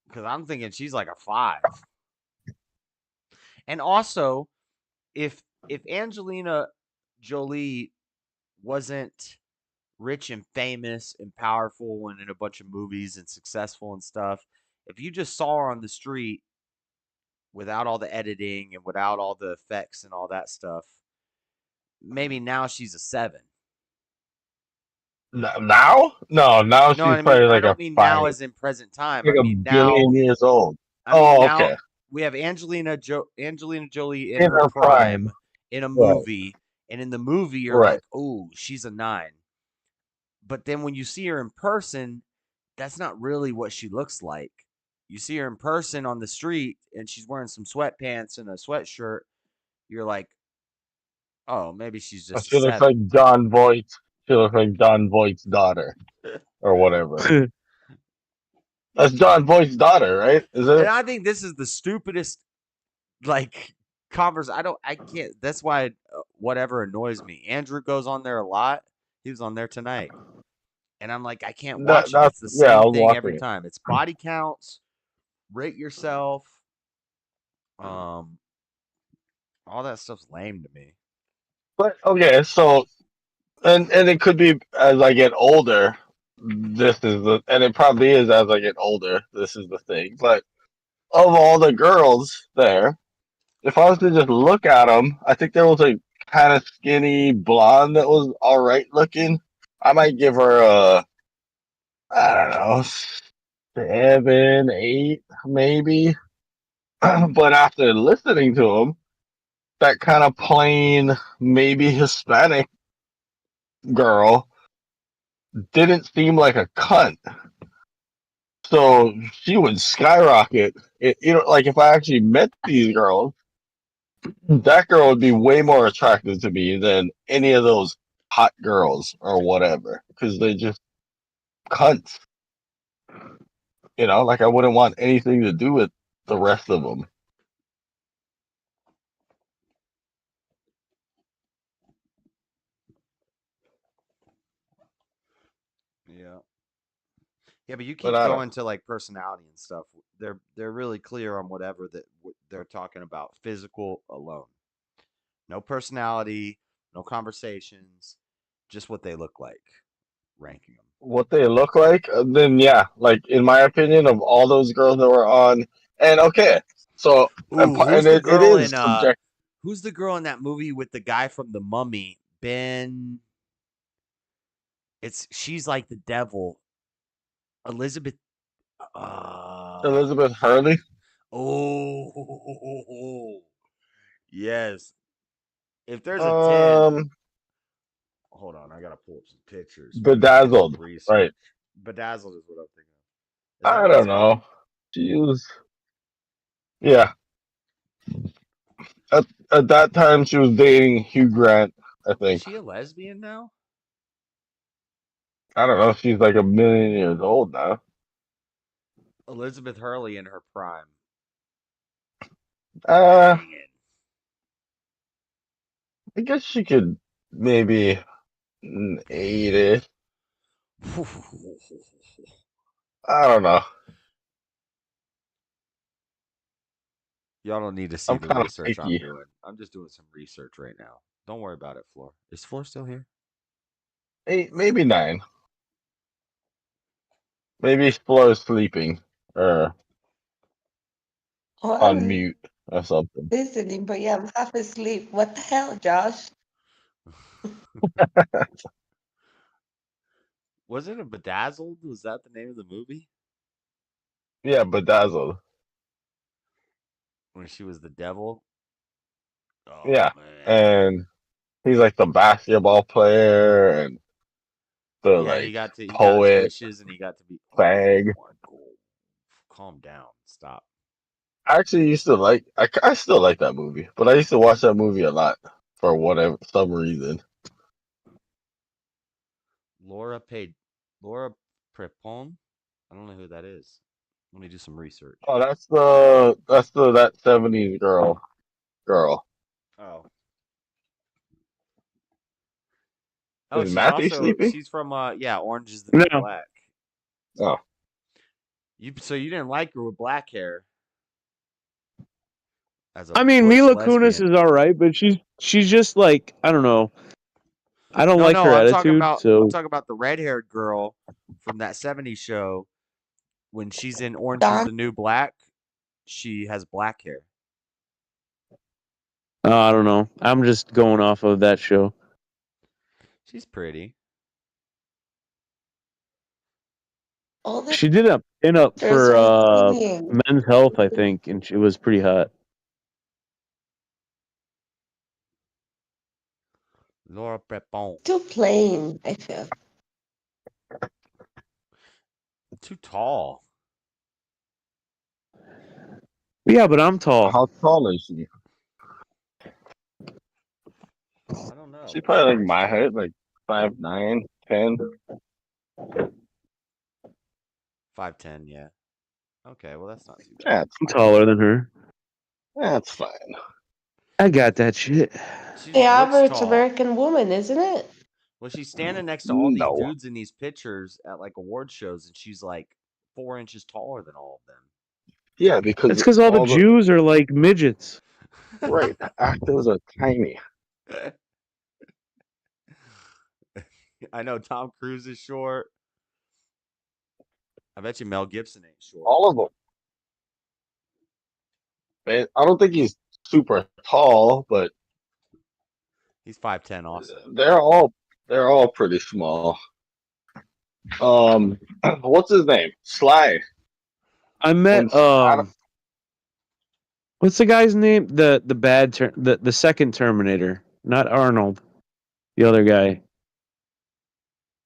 Speaker 1: because I'm thinking she's like a five. And also, if Angelina Jolie wasn't rich and famous and powerful and in a bunch of movies and successful and stuff, if you just saw her on the street without all the editing and without all the effects and all that stuff, maybe now she's a seven.
Speaker 8: Now? No, now
Speaker 1: No,
Speaker 8: she's
Speaker 1: I mean,
Speaker 8: probably
Speaker 1: I
Speaker 8: like
Speaker 1: don't
Speaker 8: a
Speaker 1: mean
Speaker 8: five,
Speaker 1: now as in present time.
Speaker 8: like a
Speaker 1: Now
Speaker 8: billion years old.
Speaker 1: I mean,
Speaker 8: Oh,
Speaker 1: now
Speaker 8: okay.
Speaker 1: we have Angelina Jolie in
Speaker 8: In
Speaker 1: her
Speaker 8: her
Speaker 1: prime
Speaker 8: prime.
Speaker 1: in a
Speaker 8: Right,
Speaker 1: movie, and in the movie you're
Speaker 8: right.
Speaker 1: like, "Oh, she's a 9." But then when you see her in person, that's not really what she looks like. You see her in person on the street and she's wearing some sweatpants and a sweatshirt, you're like, "Oh, maybe she's just a
Speaker 8: She looks like
Speaker 1: 7."
Speaker 8: John Voight. She looks like John Voight's daughter or whatever. That's John Boyd's daughter, right? Is
Speaker 1: And
Speaker 8: it?
Speaker 1: I think this is the stupidest like I can't. That's why whatever annoys me. Andrew goes on there a lot. He was on there tonight, and I'm like, I can't watch it. It's the
Speaker 8: Yeah, I
Speaker 1: same
Speaker 8: was
Speaker 1: thing every
Speaker 8: watching it.
Speaker 1: time. It's body counts, rate yourself. Um, all that stuff's lame to me.
Speaker 8: But okay, so and it could be as I get older. This is the and it probably is as I get older. This is the thing. But of all the girls there, if I was to just look at them, I think there was a kind of skinny blonde that was all right looking. I might give her a I don't know 7, 8, maybe. But after listening to him, that kind of plain, maybe Hispanic girl didn't seem like a cunt. So she would skyrocket. Like if I actually met these girls, that girl would be way more attractive to me than any of those hot girls or whatever, because they just cunts. Like I wouldn't want anything to do with the rest of them.
Speaker 1: Yeah. Yeah, but you
Speaker 8: But
Speaker 1: keep
Speaker 8: I don't.
Speaker 1: going to like personality and stuff. They're really clear on whatever they're talking about. Physical alone, no personality, no conversations, just what they look like. Ranking them.
Speaker 8: What they look like, then yeah, like in my opinion, of all those girls that were on, and okay, so
Speaker 1: Ooh,
Speaker 8: and it is subject.
Speaker 1: who's the girl in that movie with the guy from The Mummy? Ben. She's like the devil. Elizabeth. Uh.
Speaker 8: Elizabeth Hurley,
Speaker 1: Oh. Yes. If there's a 10,
Speaker 8: um,
Speaker 1: hold on, I gotta pull up some pictures. We need to do some
Speaker 8: bedazzled,
Speaker 1: research.
Speaker 8: right?
Speaker 1: Bedazzled is what I'm thinking of. Is that
Speaker 8: I
Speaker 1: what it's
Speaker 8: don't
Speaker 1: called?
Speaker 8: know. She was, yeah. At that time, she was dating Hugh Grant, I
Speaker 1: Is
Speaker 8: think.
Speaker 1: she a lesbian now?
Speaker 8: I don't know. She's like a million years old now.
Speaker 1: Elizabeth Hurley in her prime.
Speaker 8: Uh,
Speaker 1: Banging.
Speaker 8: I guess she could maybe 8-ish. I don't know.
Speaker 1: Y'all don't need to see
Speaker 8: I'm
Speaker 1: the
Speaker 8: kind of
Speaker 1: research I'm
Speaker 8: picky.
Speaker 1: doing. I'm just doing some research right now. Don't worry about it, Floor. Is Floor still here?
Speaker 8: 8, maybe 9. Maybe Flo's sleeping or
Speaker 7: Oh,
Speaker 8: on
Speaker 7: I'm
Speaker 8: mute or something.
Speaker 7: listening, but yeah, I'm half asleep. What the hell, Josh?
Speaker 1: Was it a Bedazzled? Was that the name of the movie?
Speaker 8: Yeah, bedazzled.
Speaker 1: When she was the devil? Oh,
Speaker 8: Yeah,
Speaker 1: man.
Speaker 8: and he's like the basketball player and the
Speaker 1: Yeah,
Speaker 8: like
Speaker 1: he got his
Speaker 8: poet,
Speaker 1: wishes and he got to be. Oh,
Speaker 8: fag.
Speaker 1: my God. Calm down. Stop.
Speaker 8: I actually used to like. I still like that movie, but I used to watch that movie a lot for whatever some reason.
Speaker 1: Laura paid. Laura Prepon? I don't know who that is. Let me do some research.
Speaker 8: Oh, that's the that 70s girl.
Speaker 1: Oh. Oh,
Speaker 8: Is Matthew sleeping?
Speaker 1: she's from yeah, Orange is the New
Speaker 4: No,
Speaker 1: Black.
Speaker 8: Oh,
Speaker 1: You didn't like her with black hair as a
Speaker 4: I mean
Speaker 1: butch
Speaker 4: Mila Kunis
Speaker 1: lesbian.
Speaker 4: is all right, but she's just like I don't know. I don't
Speaker 1: No,
Speaker 4: like
Speaker 1: no,
Speaker 4: her attitude.
Speaker 1: I'm
Speaker 4: So
Speaker 1: talking about the red-haired girl from that '70s show when she's in Orange is
Speaker 7: Don,
Speaker 1: the New Black. She has black hair.
Speaker 4: I don't know. I'm just going off of that show.
Speaker 1: She's pretty.
Speaker 7: all the
Speaker 4: She did a pinup
Speaker 7: sisters
Speaker 4: for
Speaker 7: are singing.
Speaker 4: Men's Health, I think, and she was pretty hot.
Speaker 1: Laura Prepon.
Speaker 7: Too plain, I feel.
Speaker 1: Too tall.
Speaker 4: Yeah, but I'm tall.
Speaker 8: how tall is she?
Speaker 1: I don't know.
Speaker 8: She probably like my height, like 5'9", 10.
Speaker 1: 5'10", yeah. Okay, well that's not too bad.
Speaker 8: That's
Speaker 4: I'm
Speaker 8: fine.
Speaker 4: taller than her.
Speaker 8: That's fine.
Speaker 4: I got that shit.
Speaker 1: She
Speaker 7: The
Speaker 1: just looks
Speaker 7: average
Speaker 1: tall.
Speaker 7: American woman, isn't it?
Speaker 1: Well, she's standing next to all these
Speaker 8: No.
Speaker 1: dudes in these pictures at like award shows, and she's like 4 inches taller than all
Speaker 8: Yeah,
Speaker 4: It's
Speaker 8: because
Speaker 4: because all the
Speaker 8: all the
Speaker 4: Jews are like midgets.
Speaker 1: of
Speaker 8: right the actors are tiny.
Speaker 1: them. I know Tom Cruise is short. I bet you Mel Gibson ain't short.
Speaker 8: All of them. Man, I don't think he's super tall, but
Speaker 1: He's 5'10" also.
Speaker 8: they're all they're all pretty small. What's his name? Sly.
Speaker 4: I
Speaker 8: When
Speaker 4: met
Speaker 8: Adam,
Speaker 4: what's the guy's name? The second Terminator, not Arnold, the other guy.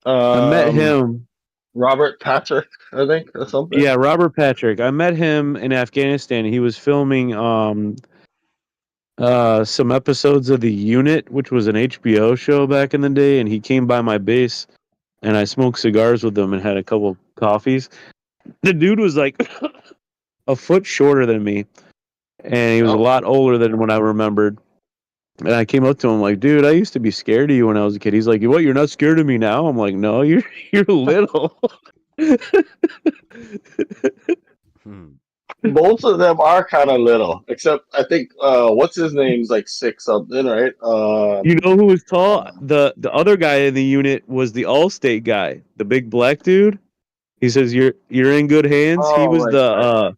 Speaker 4: I met
Speaker 8: um
Speaker 4: him.
Speaker 8: Robert Patrick, I think, or something.
Speaker 4: Yeah, Robert Patrick. I met him in Afghanistan. He was filming some episodes of The Unit, which was an HBO show back in the day, and he came by my base and I smoked cigars with him and had a couple coffees. The dude was like a foot shorter than me, and he was a
Speaker 8: Oh,
Speaker 4: lot older than what I remembered. And I came up to him like, dude, I used to be scared of you when I was a kid. He's like, what? You're not scared of me now? I'm like, no, you're little.
Speaker 1: Hmm.
Speaker 8: both of them are kind of little, except I think what's his name's like 6 something, right?
Speaker 4: You know who was tall? The other guy in the unit was the Allstate guy, the big black dude. He says you're in good hands.
Speaker 8: Oh, right, right.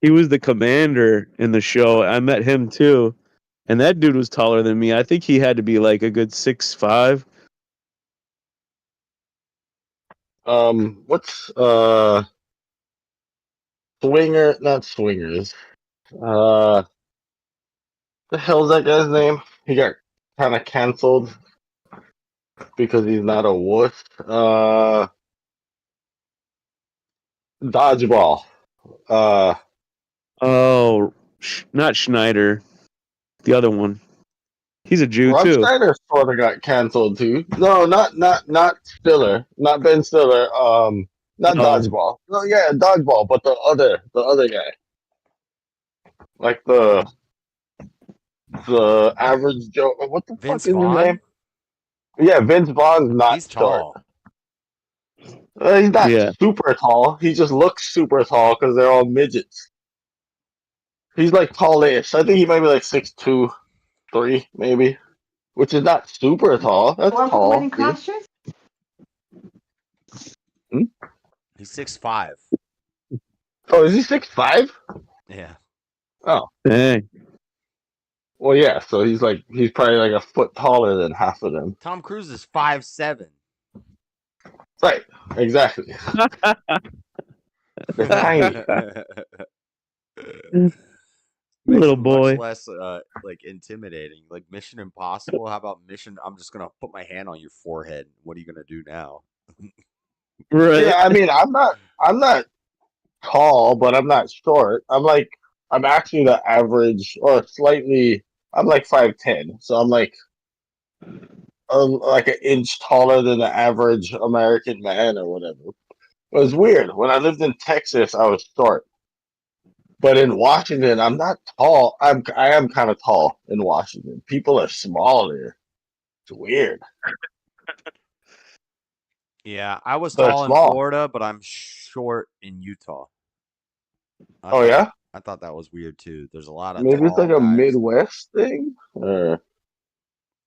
Speaker 4: He was the commander in the show. I met him too, and that dude was taller than me. I think he had to be like a good 6'5".
Speaker 8: What's Swinger? Not Swingers. The hell's that guy's name? He got kind of canceled because he's not a wuss. Dodgeball. Uh,
Speaker 4: Oh, not Schneider, the other one. He's a Jew
Speaker 8: Rob
Speaker 4: too.
Speaker 8: Schneider sort of got canceled too. No, not Stiller, not Ben Stiller. Not
Speaker 4: Oh,
Speaker 8: Dodgeball. No, yeah, Dodgeball, but the other guy, like the average Joe. What the fuck
Speaker 1: Vince
Speaker 8: is his name?
Speaker 1: Vaughn?
Speaker 8: Yeah, Vince Vaughn's not
Speaker 1: He's
Speaker 8: short.
Speaker 1: tall.
Speaker 8: He's not
Speaker 4: yeah.
Speaker 8: super tall. He just looks super tall because they're all midgets. He's like tallish. I think he might be like 6'2", 3", maybe, which is not super tall. That's tall. Hmm?
Speaker 1: He's 6'5".
Speaker 8: Oh, is he 6'5"?
Speaker 1: Yeah.
Speaker 8: Oh,
Speaker 4: Dang.
Speaker 8: well, yeah. So he's probably like a foot taller than half of them.
Speaker 1: Tom Cruise is 5'7".
Speaker 8: Right. Exactly. They're tiny.
Speaker 1: Makes
Speaker 4: Little
Speaker 1: him much
Speaker 4: boy.
Speaker 1: less like intimidating. Like Mission Impossible. How about Mission? I'm just gonna put my hand on your forehead. What are you gonna do now?
Speaker 4: Right.
Speaker 8: Yeah. I mean, I'm not tall, but I'm not short. I'm actually the average or slightly. I'm like 5'10", so I'm like an inch taller than the average American man or whatever. It was weird. When I lived in Texas, I was short, but in Washington, I'm not tall. I am kind of tall in Washington. People are small there. It's weird.
Speaker 1: Yeah, I was
Speaker 8: They're
Speaker 1: tall in
Speaker 8: small.
Speaker 1: Florida, but I'm short in Utah. I
Speaker 8: Oh
Speaker 1: thought
Speaker 8: yeah,
Speaker 1: I thought that was weird too. There's a lot of
Speaker 8: maybe it's
Speaker 1: tall
Speaker 8: like a
Speaker 1: guys.
Speaker 8: Midwest thing. Or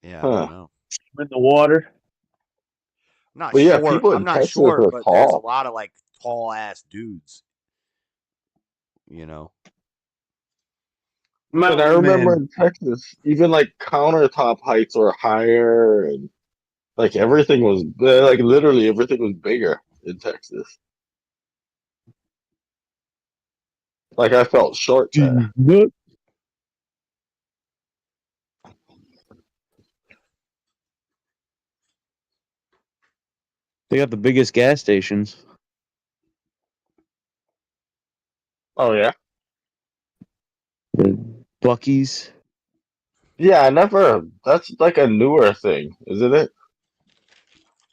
Speaker 1: Yeah, I don't
Speaker 8: huh?
Speaker 1: know.
Speaker 4: In the water.
Speaker 1: I'm not
Speaker 8: But yeah,
Speaker 1: short.
Speaker 8: people
Speaker 1: I'm
Speaker 8: in
Speaker 1: not
Speaker 8: Texas
Speaker 1: short,
Speaker 8: are
Speaker 1: but there's a
Speaker 8: tall.
Speaker 1: lot of like tall ass dudes. You know.
Speaker 8: And I
Speaker 4: Mountain
Speaker 8: remember
Speaker 4: man.
Speaker 8: in Texas, even like countertop heights were higher, and like everything was like literally everything was bigger in Texas. Like I felt short there.
Speaker 4: What? They got the biggest gas stations.
Speaker 8: Oh yeah,
Speaker 4: The Bucky's.
Speaker 8: yeah. I never. That's like a newer thing, isn't it?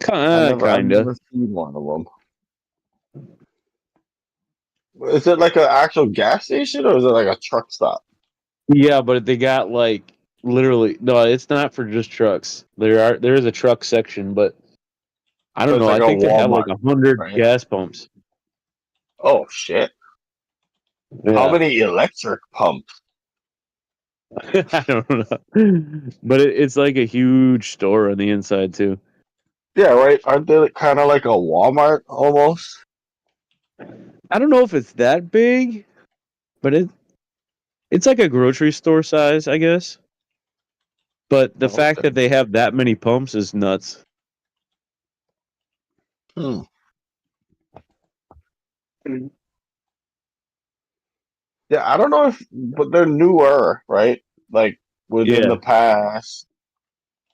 Speaker 8: I've
Speaker 4: Kinda.
Speaker 8: never seen one of them. Is it like an actual gas station or is it like a truck stop?
Speaker 4: Yeah, but they got like literally no, it's not for just trucks. There is a truck section, but I
Speaker 8: So
Speaker 4: don't
Speaker 8: it's
Speaker 4: know.
Speaker 8: like
Speaker 4: I
Speaker 8: a
Speaker 4: think they have like
Speaker 8: Walmart,
Speaker 4: 100
Speaker 8: right?
Speaker 4: gas pumps.
Speaker 8: Oh shit! How
Speaker 4: Yeah,
Speaker 8: many electric pumps?
Speaker 4: I don't know, but it's like a huge store on the inside too.
Speaker 8: Yeah, right. Aren't they kind of like a Walmart almost?
Speaker 4: I don't know if it's that big, but it's like a grocery store size, I guess. But the
Speaker 8: Oh,
Speaker 4: fact
Speaker 8: okay.
Speaker 4: that they have that many pumps is nuts.
Speaker 8: Hmm. Yeah, I don't know if, but they're newer, right? Like within the
Speaker 4: Yeah,
Speaker 8: past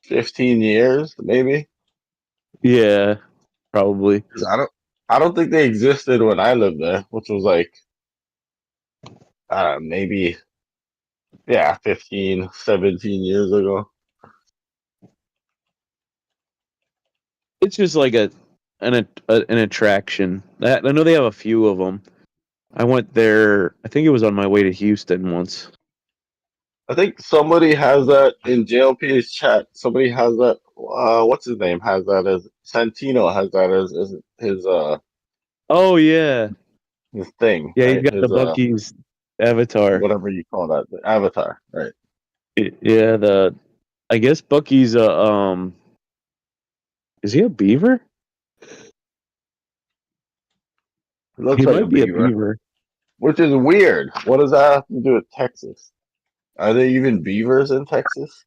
Speaker 8: 15 years, maybe.
Speaker 4: yeah, probably.
Speaker 8: 'Cause I don't think they existed when I lived there, which was like, maybe, yeah, 15, 17 years ago.
Speaker 4: It's just like an attraction. I know they have a few of them. I went there. I think it was on my way to Houston once.
Speaker 8: I think somebody has that in JLP's chat. Somebody has that. What's his name? Has that as Santino has that as
Speaker 4: Oh yeah,
Speaker 8: his thing,
Speaker 4: yeah. He's
Speaker 8: right?
Speaker 4: got the
Speaker 8: His
Speaker 4: Bucky's avatar.
Speaker 8: whatever you call that, the avatar, right?
Speaker 4: Yeah, the I guess Bucky's a Is he a beaver?
Speaker 8: It looks
Speaker 4: He
Speaker 8: like a
Speaker 4: might be a
Speaker 8: beaver,
Speaker 4: beaver.
Speaker 8: which is weird. What does that have to do with Texas? Are there even beavers in Texas?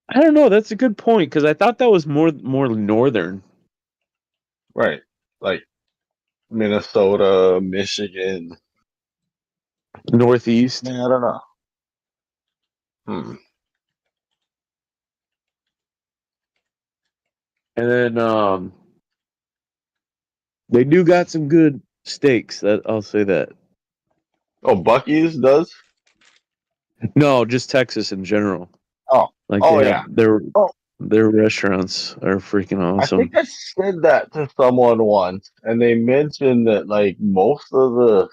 Speaker 4: I don't know. That's a good point because I thought that was more northern,
Speaker 8: Right, like Minnesota, Michigan.
Speaker 4: northeast,
Speaker 8: Yeah, I don't know. Hmm.
Speaker 4: and then they do got some good steaks. That I'll say that.
Speaker 8: Oh, Bucky's does.
Speaker 4: No, just Texas in general.
Speaker 8: Oh,
Speaker 4: Like they
Speaker 8: oh
Speaker 4: have
Speaker 8: yeah.
Speaker 4: their
Speaker 8: Oh,
Speaker 4: their restaurants are freaking
Speaker 8: I think
Speaker 4: awesome.
Speaker 8: I said that to someone once, and they mentioned that like most of the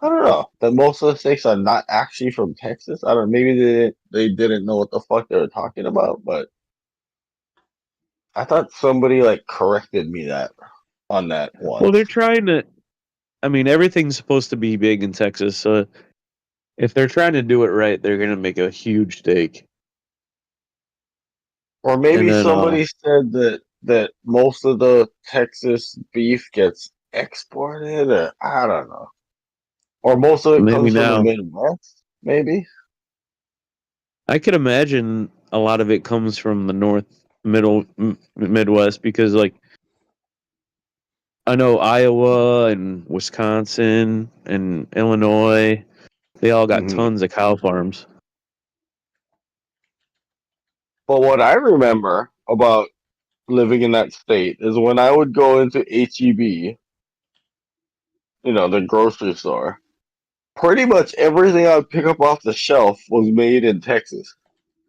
Speaker 8: I don't know that most of the steaks are not actually from Texas. I don't. Maybe they didn't know what the fuck they were talking about, but I thought somebody like corrected me that on that
Speaker 4: Well, they're
Speaker 8: once.
Speaker 4: trying to. I mean, everything's supposed to be big in Texas, so if they're trying to do it right, they're gonna make a huge steak.
Speaker 8: Or
Speaker 4: And
Speaker 8: maybe
Speaker 4: then
Speaker 8: somebody said that most of the Texas beef gets exported, or I don't know. Or most of it
Speaker 4: maybe
Speaker 8: comes from the
Speaker 4: now
Speaker 8: Midwest, maybe.
Speaker 4: I could imagine a lot of it comes from the Midwest because like I know Iowa and Wisconsin and Illinois, they all got
Speaker 8: Hmm.
Speaker 4: tons of cow farms.
Speaker 8: But what I remember about living in that state is when I would go into HEB, the grocery store, pretty much everything I would pick up off the shelf was made in Texas.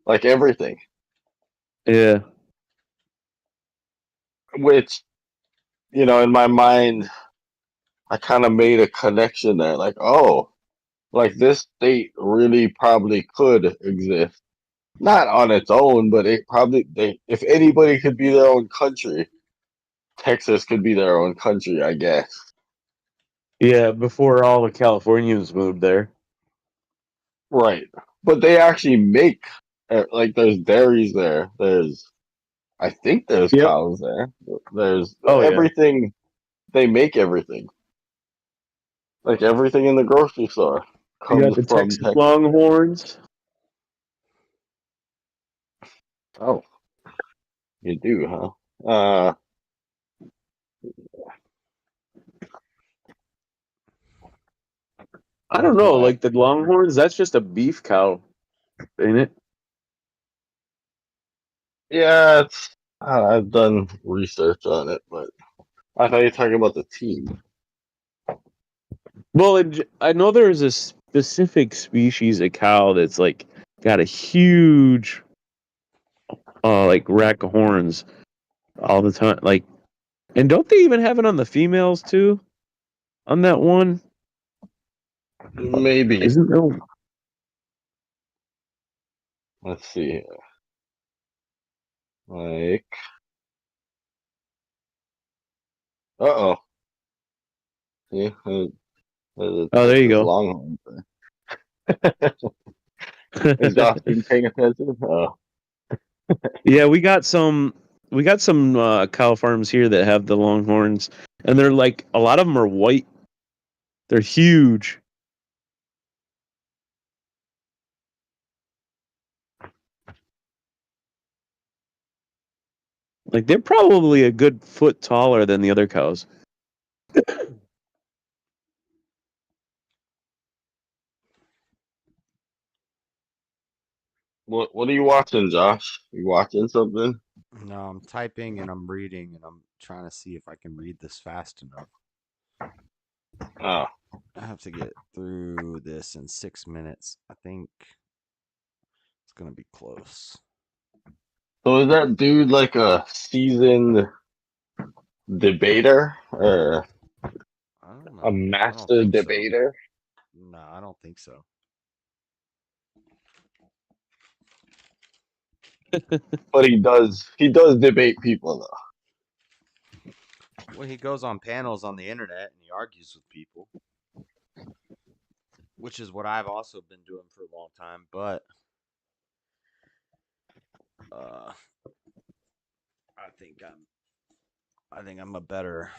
Speaker 8: Like everything.
Speaker 4: Yeah.
Speaker 8: Which, in my mind, I kind of made a connection there. Like, oh, like this state really probably could exist. Not on its own, but if anybody could be their own country, Texas could be their own country, I guess.
Speaker 4: Yeah, before all the Californians moved there.
Speaker 8: Right. But they actually make, like, there's dairies there. I think there's
Speaker 4: Yep.
Speaker 8: cows there. There's
Speaker 4: Oh yeah.
Speaker 8: everything. They make everything. Like everything in the grocery store
Speaker 4: You got
Speaker 8: comes
Speaker 4: the
Speaker 8: from
Speaker 4: Texas
Speaker 8: Texas.
Speaker 4: Longhorns.
Speaker 8: Oh, you do, huh? Uh,
Speaker 4: I
Speaker 8: that's
Speaker 4: don't know,
Speaker 8: why.
Speaker 4: like the Longhorns, that's just a beef cow, ain't it?
Speaker 8: Yeah, I've done research on it, but I thought you were talking about the team.
Speaker 4: Well, I know there's a specific species of cow that's like got a huge like rack of horns all the time. Like, and don't they even have it on the females too? On that one?
Speaker 8: Maybe.
Speaker 4: Isn't there?
Speaker 8: Let's see here. Like, uh-oh. Yeah, the
Speaker 4: Oh, there you
Speaker 8: Texas
Speaker 4: go.
Speaker 8: Longhorns. Is Josh been paying attention? Oh.
Speaker 4: Yeah, we got some. We got some cow farms here that have the Longhorns, and they're like a lot of them are white. They're huge. Like they're probably a good foot taller than the other cows.
Speaker 8: What are you watching, Josh? You watching something?
Speaker 1: No, I'm typing and I'm reading and I'm trying to see if I can read this fast enough.
Speaker 8: Oh.
Speaker 1: I have to get through this in 6 minutes. I think it's gonna be close.
Speaker 8: So is that dude like a seasoned debater or
Speaker 1: I don't
Speaker 8: a
Speaker 1: know. I don't
Speaker 8: master
Speaker 1: think so.
Speaker 8: debater?
Speaker 1: No, I don't think so.
Speaker 8: But he does debate people though.
Speaker 1: Well, he goes on panels on the internet and he argues with people, which is what I've also been doing for a long time. But uh, I think I'm a better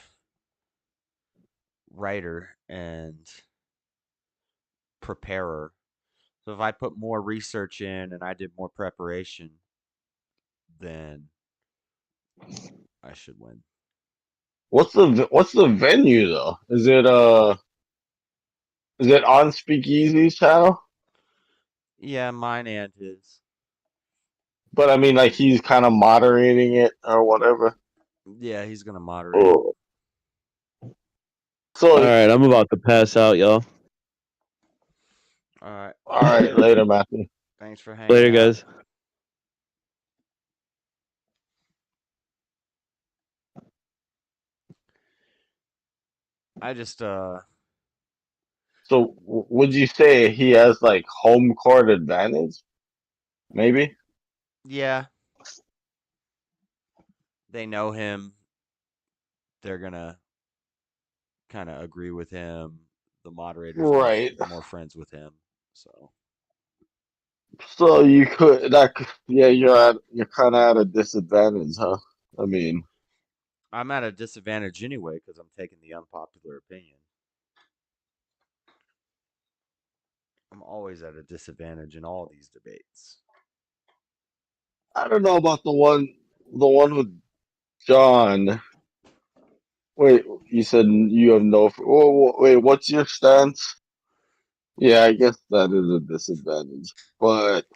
Speaker 1: writer and preparer. So if I put more research in and I did more preparation, then I should win.
Speaker 8: What's the venue though? Is it on Speakeasy's channel?
Speaker 1: Yeah, mine and his.
Speaker 8: But I mean like he's kind of moderating it or whatever.
Speaker 1: Yeah, he's gonna moderate it.
Speaker 8: Oh.
Speaker 4: All
Speaker 8: So
Speaker 4: right, I'm about to pass out, y'all.
Speaker 1: All right.
Speaker 8: all right, later, Matthew.
Speaker 1: Thanks for hanging
Speaker 4: Later,
Speaker 1: out.
Speaker 4: guys.
Speaker 1: I just
Speaker 8: So would you say he has like home court advantage? Maybe.
Speaker 1: yeah, they know him. They're gonna kind of agree with him. The moderators
Speaker 8: Right.
Speaker 1: more friends with him. So
Speaker 8: So you could yeah, you're kind of at a disadvantage, huh? I mean,
Speaker 1: I'm at a disadvantage anyway because I'm taking the unpopular opinion. I'm always at a disadvantage in all these debates.
Speaker 8: I don't know about the one with John. Wait, you said you have no. Wait, what's your stance? Yeah, I guess that is a disadvantage. But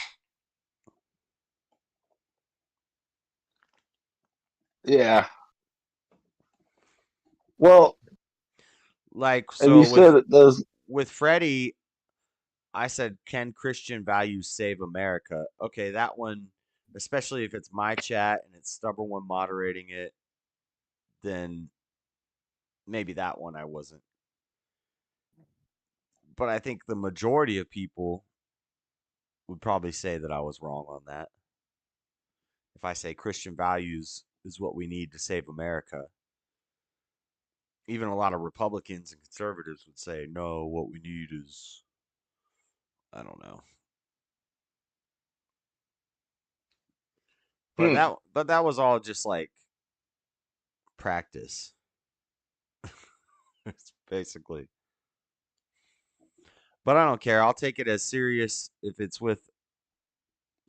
Speaker 8: yeah, well,
Speaker 1: Like
Speaker 8: and you
Speaker 1: so
Speaker 8: said it does.
Speaker 1: with Freddie, I said, can Christian values save America? Okay, that one, especially if it's my chat and it's stubborn one moderating it, then maybe that one I wasn't. But I think the majority of people would probably say that I was wrong on that. If I say Christian values is what we need to save America, even a lot of Republicans and conservatives would say, no, what we need is, I don't know. But
Speaker 8: Hmm.
Speaker 1: that was all just like practice. It's basically. But I don't care. I'll take it as serious if it's with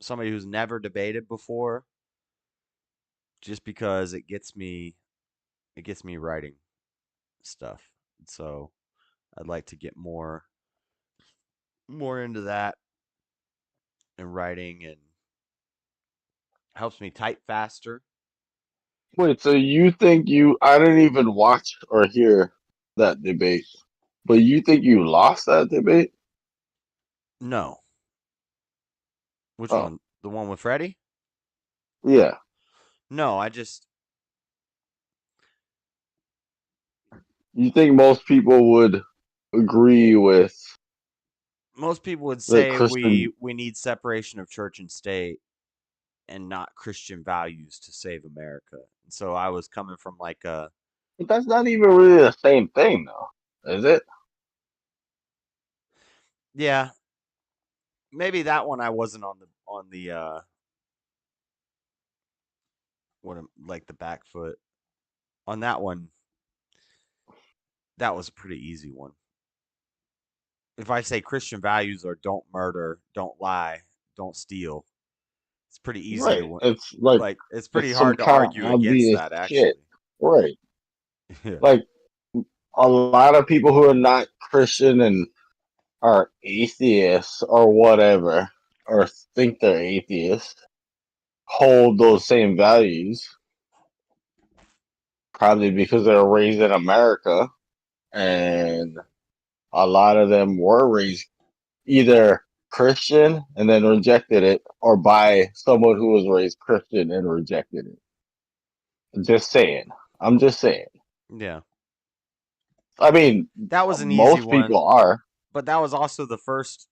Speaker 1: somebody who's never debated before, just because it gets me writing stuff. So I'd like to get more into that and writing and helps me type faster.
Speaker 8: Wait, so you think you? I didn't even watch or hear that debate, but you think you lost that debate?
Speaker 1: No. Which
Speaker 8: Oh,
Speaker 1: one? The one with Freddie?
Speaker 8: yeah.
Speaker 1: No, I just
Speaker 8: You think most people would agree with?
Speaker 1: Most people would
Speaker 8: The
Speaker 1: say
Speaker 8: Christian,
Speaker 1: we need separation of church and state and not Christian values to save America. And so I was coming from like a
Speaker 8: but that's not even really the same thing, though, is it?
Speaker 1: yeah, maybe that one I wasn't on the like the back foot. On that one, that was a pretty easy one. If I say Christian values are don't murder, don't lie, don't steal, it's pretty easy
Speaker 8: Right.
Speaker 1: to
Speaker 8: It's like
Speaker 1: like it's
Speaker 8: it's
Speaker 1: pretty
Speaker 8: some
Speaker 1: hard to
Speaker 8: kind of
Speaker 1: argue against
Speaker 8: obvious
Speaker 1: that
Speaker 8: shit.
Speaker 1: actually.
Speaker 8: Right.
Speaker 1: Yeah.
Speaker 8: Like a lot of people who are not Christian and are atheists or whatever, or think they're atheists, hold those same values, probably because they were raised in America, and a lot of them were raised either Christian and then rejected it, or by someone who was raised Christian and rejected it. Just saying. I'm just saying.
Speaker 1: Yeah.
Speaker 8: I mean,
Speaker 1: That was an easy
Speaker 8: most
Speaker 1: one,
Speaker 8: people are.
Speaker 1: but that was also the first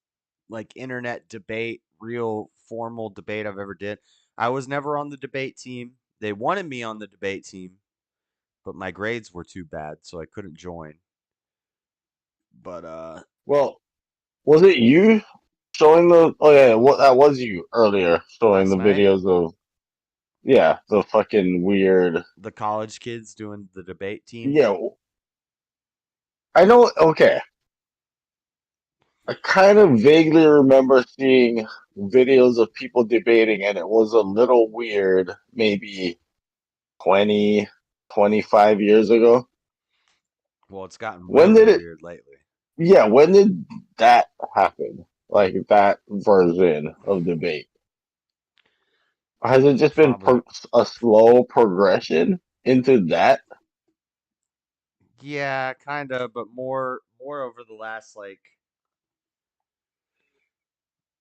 Speaker 1: like internet debate, real formal debate I've ever did. I was never on the debate team. They wanted me on the debate team, but my grades were too bad, so I couldn't join. But
Speaker 8: Well, was it you showing the? Oh yeah, what that was you earlier showing
Speaker 1: last
Speaker 8: the
Speaker 1: night
Speaker 8: videos of, yeah, the fucking weird.
Speaker 1: the college kids doing the debate team.
Speaker 8: Yeah, I know. Okay, I kind of vaguely remember seeing videos of people debating, and it was a little weird. Maybe 20, 25 years ago.
Speaker 1: Well, it's gotten
Speaker 8: When
Speaker 1: really
Speaker 8: did it?
Speaker 1: weird lately.
Speaker 8: Yeah, when did that happen? Like that version of debate? Has it just been
Speaker 1: Probably.
Speaker 8: a slow progression into that?
Speaker 1: Yeah, kind of, but more over the last like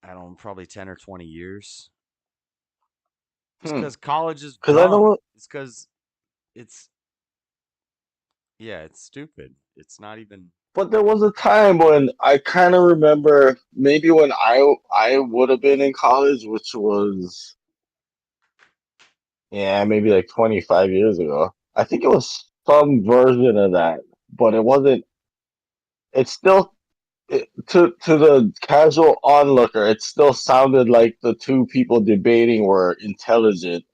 Speaker 1: I don't know, probably 10 or 20 years. It's
Speaker 8: Hmm.
Speaker 1: cuz college is
Speaker 8: Because I
Speaker 1: dumb.
Speaker 8: know,
Speaker 1: It's cuz it's yeah, it's stupid. It's not even
Speaker 8: but there was a time when I kind of remember maybe when I would have been in college, which was, yeah, maybe like 25 years ago. I think it was some version of that, but it wasn't. It's still, to the casual onlooker, it still sounded like the two people debating were intelligent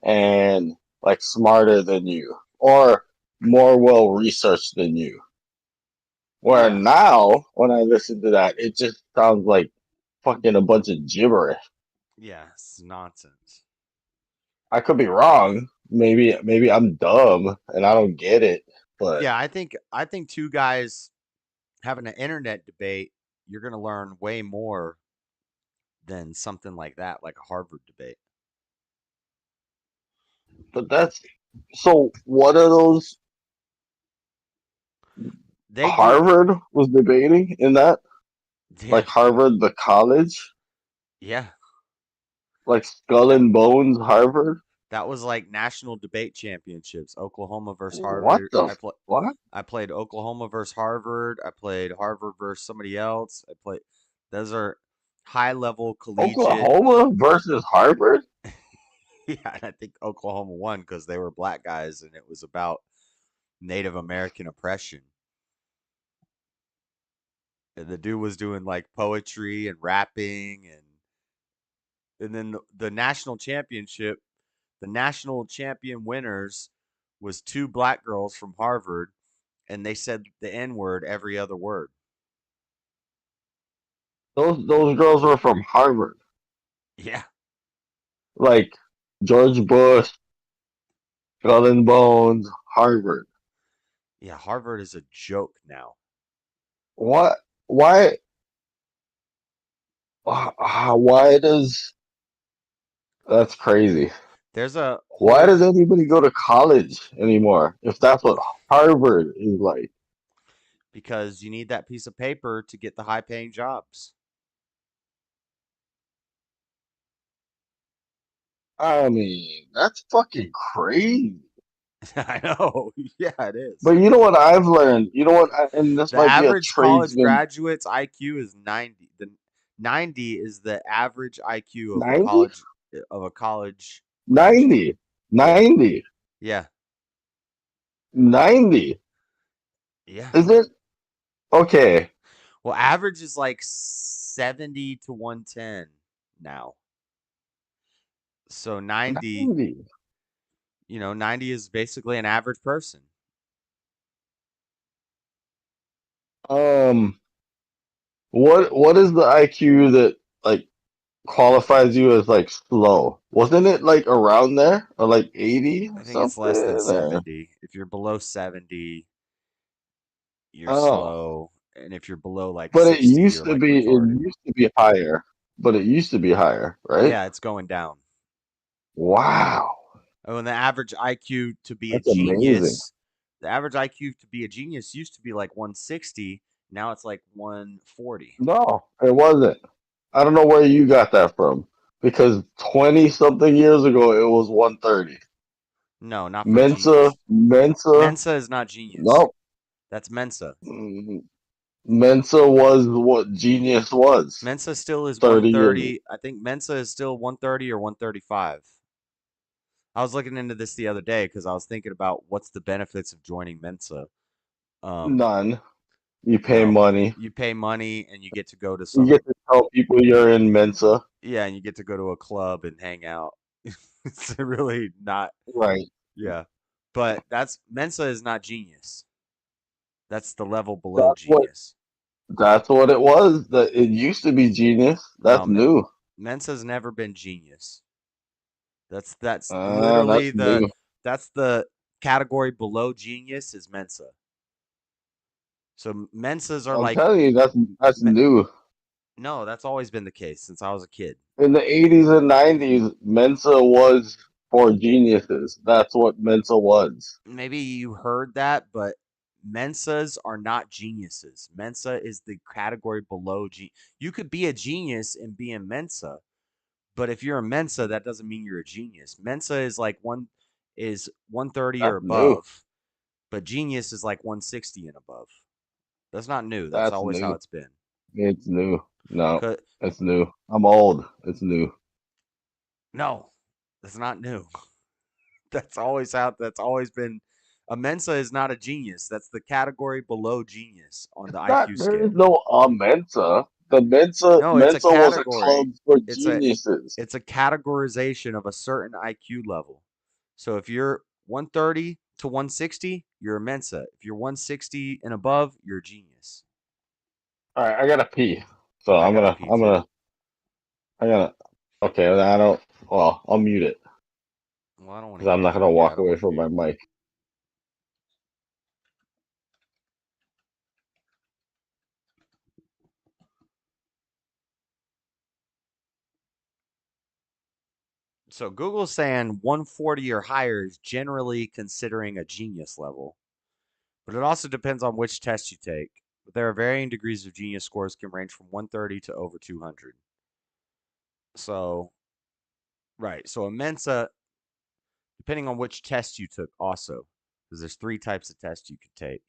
Speaker 8: and like smarter than you, or more well researched than you. Where
Speaker 1: yeah.
Speaker 8: now, when I listen to that, it just sounds like fucking a bunch of gibberish.
Speaker 1: Yeah, it's nonsense.
Speaker 8: I could be wrong. Maybe I'm dumb and I don't get it. But
Speaker 1: Yeah, I think two guys having an internet debate, you're going to learn way more than something like that, like a Harvard debate.
Speaker 8: that's so. What are those?
Speaker 1: They do
Speaker 8: Harvard was debating in that,
Speaker 1: yeah.
Speaker 8: like Harvard, the college,
Speaker 1: Yeah.
Speaker 8: like Skull
Speaker 1: That
Speaker 8: and Bones, Harvard.
Speaker 1: that was like national debate championships. Oklahoma versus
Speaker 8: What
Speaker 1: Harvard.
Speaker 8: the fuck?
Speaker 1: I played Oklahoma versus Harvard. I played Harvard versus somebody else. I played those are high level collegiate.
Speaker 8: Oklahoma versus Harvard?
Speaker 1: Yeah, and I think Oklahoma won because they were black guys and it was about Native American oppression. And the dude was doing like poetry and rapping and then the national championship, the national champion winners was two black girls from Harvard and they said the N word every other word.
Speaker 8: Those girls were from Harvard.
Speaker 1: Yeah.
Speaker 8: Like George Bush, Skull and Bones, Harvard.
Speaker 1: Yeah, Harvard is a joke now.
Speaker 8: What? Why? Why does? That's crazy.
Speaker 1: There's a
Speaker 8: Why
Speaker 1: whole
Speaker 8: does anybody go to college anymore if that's what Harvard is like?
Speaker 1: because you need that piece of paper to get the high paying jobs.
Speaker 8: I mean, that's fucking crazy.
Speaker 1: I know. Yeah, it
Speaker 8: But
Speaker 1: is.
Speaker 8: you know what I've learned? You know what? And this
Speaker 1: The
Speaker 8: might be a
Speaker 1: average college
Speaker 8: tradesman.
Speaker 1: graduate's IQ is 90. The 90 is the average IQ of
Speaker 8: 90?
Speaker 1: a college graduate.
Speaker 8: 90.
Speaker 1: Yeah.
Speaker 8: 90.
Speaker 1: Yeah.
Speaker 8: 90.
Speaker 1: Yeah.
Speaker 8: Is it? Okay.
Speaker 1: Well, average is like 70 to 110 now. So 90,
Speaker 8: 90.
Speaker 1: 90 is basically an average person.
Speaker 8: Um, what is the IQ that like qualifies you as like slow? Wasn't it like around there or like 80
Speaker 1: I
Speaker 8: or
Speaker 1: think it's less than
Speaker 8: something? Or
Speaker 1: 70. If you're below 70, you're
Speaker 8: oh,
Speaker 1: slow, and if you're below like
Speaker 8: but it
Speaker 1: 60,
Speaker 8: used
Speaker 1: you're
Speaker 8: to
Speaker 1: like
Speaker 8: be it
Speaker 1: retarded.
Speaker 8: used to be higher. But it used to be higher, right?
Speaker 1: Yeah, it's going down.
Speaker 8: Wow,
Speaker 1: Oh, and the average IQ to be a
Speaker 8: that's amazing.
Speaker 1: genius, the average IQ to be a genius used to be like 160. Now it's like 140.
Speaker 8: No, it wasn't. I don't know where you got that from because 20 something years ago it was 130.
Speaker 1: No, not for
Speaker 8: Mensa,
Speaker 1: genius.
Speaker 8: Mensa,
Speaker 1: Mensa is not genius.
Speaker 8: no.
Speaker 1: That's Mensa.
Speaker 8: Mm, Mensa was what genius was
Speaker 1: Mensa still is
Speaker 8: 30 years ago.
Speaker 1: 130. I think Mensa is still 130 or 135. I was looking into this the other day because I was thinking about what's the benefits of joining Mensa. Um,
Speaker 8: None. You pay
Speaker 1: no,
Speaker 8: money.
Speaker 1: you pay money and you get to go to
Speaker 8: You get
Speaker 1: some,
Speaker 8: to tell people you're in Mensa.
Speaker 1: yeah, and you get to go to a club and hang out. It's really not,
Speaker 8: Right.
Speaker 1: yeah. But Mensa is not genius. That's the level below
Speaker 8: That's what
Speaker 1: genius.
Speaker 8: that's what it was. That it used to be genius.
Speaker 1: No,
Speaker 8: That's new.
Speaker 1: Mensa's never been genius. That's literally
Speaker 8: That's new.
Speaker 1: that's the category below genius is Mensa. So Mensas are
Speaker 8: I'm
Speaker 1: like
Speaker 8: telling you, that's
Speaker 1: me,
Speaker 8: new.
Speaker 1: no, that's always been the case since I was a kid.
Speaker 8: In the 80s and 90s, Mensa was for geniuses. That's what Mensa was.
Speaker 1: Maybe you heard that, but Mensas are not geniuses. Mensa is the category below You could be a genius and be a Mensa, but if you're a Mensa, that doesn't mean you're a genius. Mensa is like 130 or
Speaker 8: That's new.
Speaker 1: above, but genius is like 160 and above. That's not new. That's
Speaker 8: That's
Speaker 1: always how
Speaker 8: new.
Speaker 1: it's been.
Speaker 8: It's new. No,
Speaker 1: 'Cause-
Speaker 8: it's new. I'm old. It's new.
Speaker 1: No, that's not new. That's always been. A Mensa is not a genius. That's the category below genius on the
Speaker 8: It's not.
Speaker 1: IQ
Speaker 8: There is
Speaker 1: scale.
Speaker 8: no Mensa. The Mensa
Speaker 1: No, it's a
Speaker 8: Mensa was a
Speaker 1: category.
Speaker 8: club for
Speaker 1: It's a
Speaker 8: geniuses.
Speaker 1: it's a categorization of a certain IQ level. So if you're 130 to 160, you're a Mensa. If you're 160 and above, you're a genius.
Speaker 8: All right, I gotta pee. So
Speaker 1: I
Speaker 8: I'm
Speaker 1: gotta
Speaker 8: gonna
Speaker 1: pee
Speaker 8: I'm
Speaker 1: too.
Speaker 8: gonna I gotta. Okay, I don't. Well, I'll mute it
Speaker 1: Well, I don't want
Speaker 8: because
Speaker 1: to
Speaker 8: I'm
Speaker 1: hear
Speaker 8: not
Speaker 1: you.
Speaker 8: gonna
Speaker 1: Yeah, I
Speaker 8: walk
Speaker 1: don't
Speaker 8: away
Speaker 1: want to
Speaker 8: from
Speaker 1: hear
Speaker 8: my
Speaker 1: you.
Speaker 8: mic.
Speaker 1: So Google's saying 140 or higher is generally considering a genius level, but it also depends on which test you take. But there are varying degrees of genius scores can range from 130 to over 200. So, right. So a Mensa, depending on which test you took also, because there's three types of tests you could take.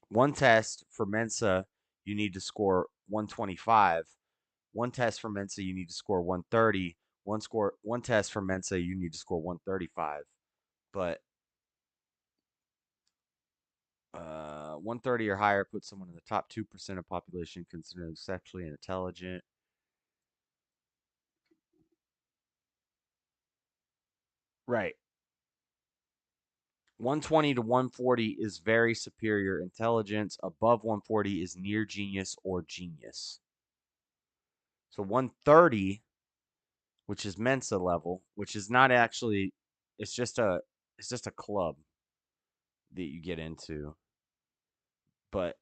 Speaker 1: One test for Mensa, you need to score 125. One test for Mensa, you need to score 130. One test for Mensa, you need to score 135. But 130 or higher puts someone in the top 2% of population considered exceptionally intelligent. Right. 120 to 140 is very superior intelligence. Above 140 is near genius or genius. So 130, which is Mensa level, which is not actually, it's just a it's just a club that you get into. But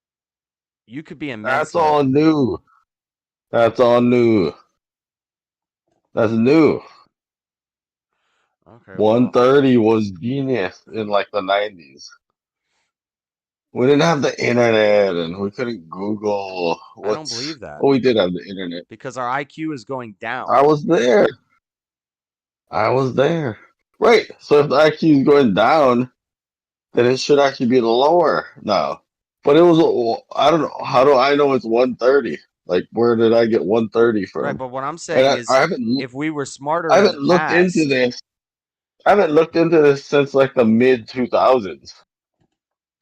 Speaker 1: you could be a
Speaker 8: That's
Speaker 1: Mensa.
Speaker 8: all new. That's all new. That's new.
Speaker 1: Okay, well,
Speaker 8: 130 was genius in like the 90s. We didn't have the internet and we couldn't Google
Speaker 1: I don't
Speaker 8: what's.
Speaker 1: believe that
Speaker 8: Oh, we did have the internet.
Speaker 1: because our IQ is going down.
Speaker 8: I was there. I was there. Right. So if the IQ is going down, then it should actually be lower now. But it was, I don't know. How do I know it's 130? Like, where did I get 130
Speaker 1: Right,
Speaker 8: from?
Speaker 1: but what I'm
Speaker 8: And
Speaker 1: saying
Speaker 8: I
Speaker 1: is if we were smarter in
Speaker 8: haven't
Speaker 1: the
Speaker 8: looked into
Speaker 1: past.
Speaker 8: this. I haven't looked into this since like the mid 2000s.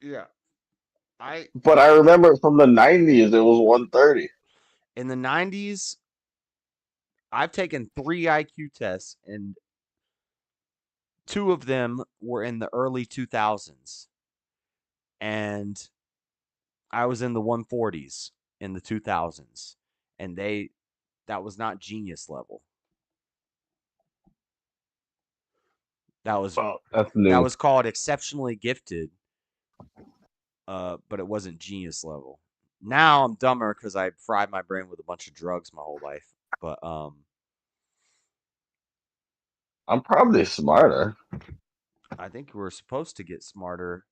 Speaker 1: Yeah. I
Speaker 8: But I remember from the 90s, it was 130.
Speaker 1: In the 90s, I've taken 3 IQ tests and 2 of them were in the early 2000s. And I was in the 140s in the 2000s. And that was not genius level. That was
Speaker 8: Well, that's
Speaker 1: that
Speaker 8: new.
Speaker 1: was called exceptionally gifted, but it wasn't genius level. Now I'm dumber because I fried my brain with a bunch of drugs my whole life. But
Speaker 8: I'm probably smarter.
Speaker 1: I think we're supposed to get smarter,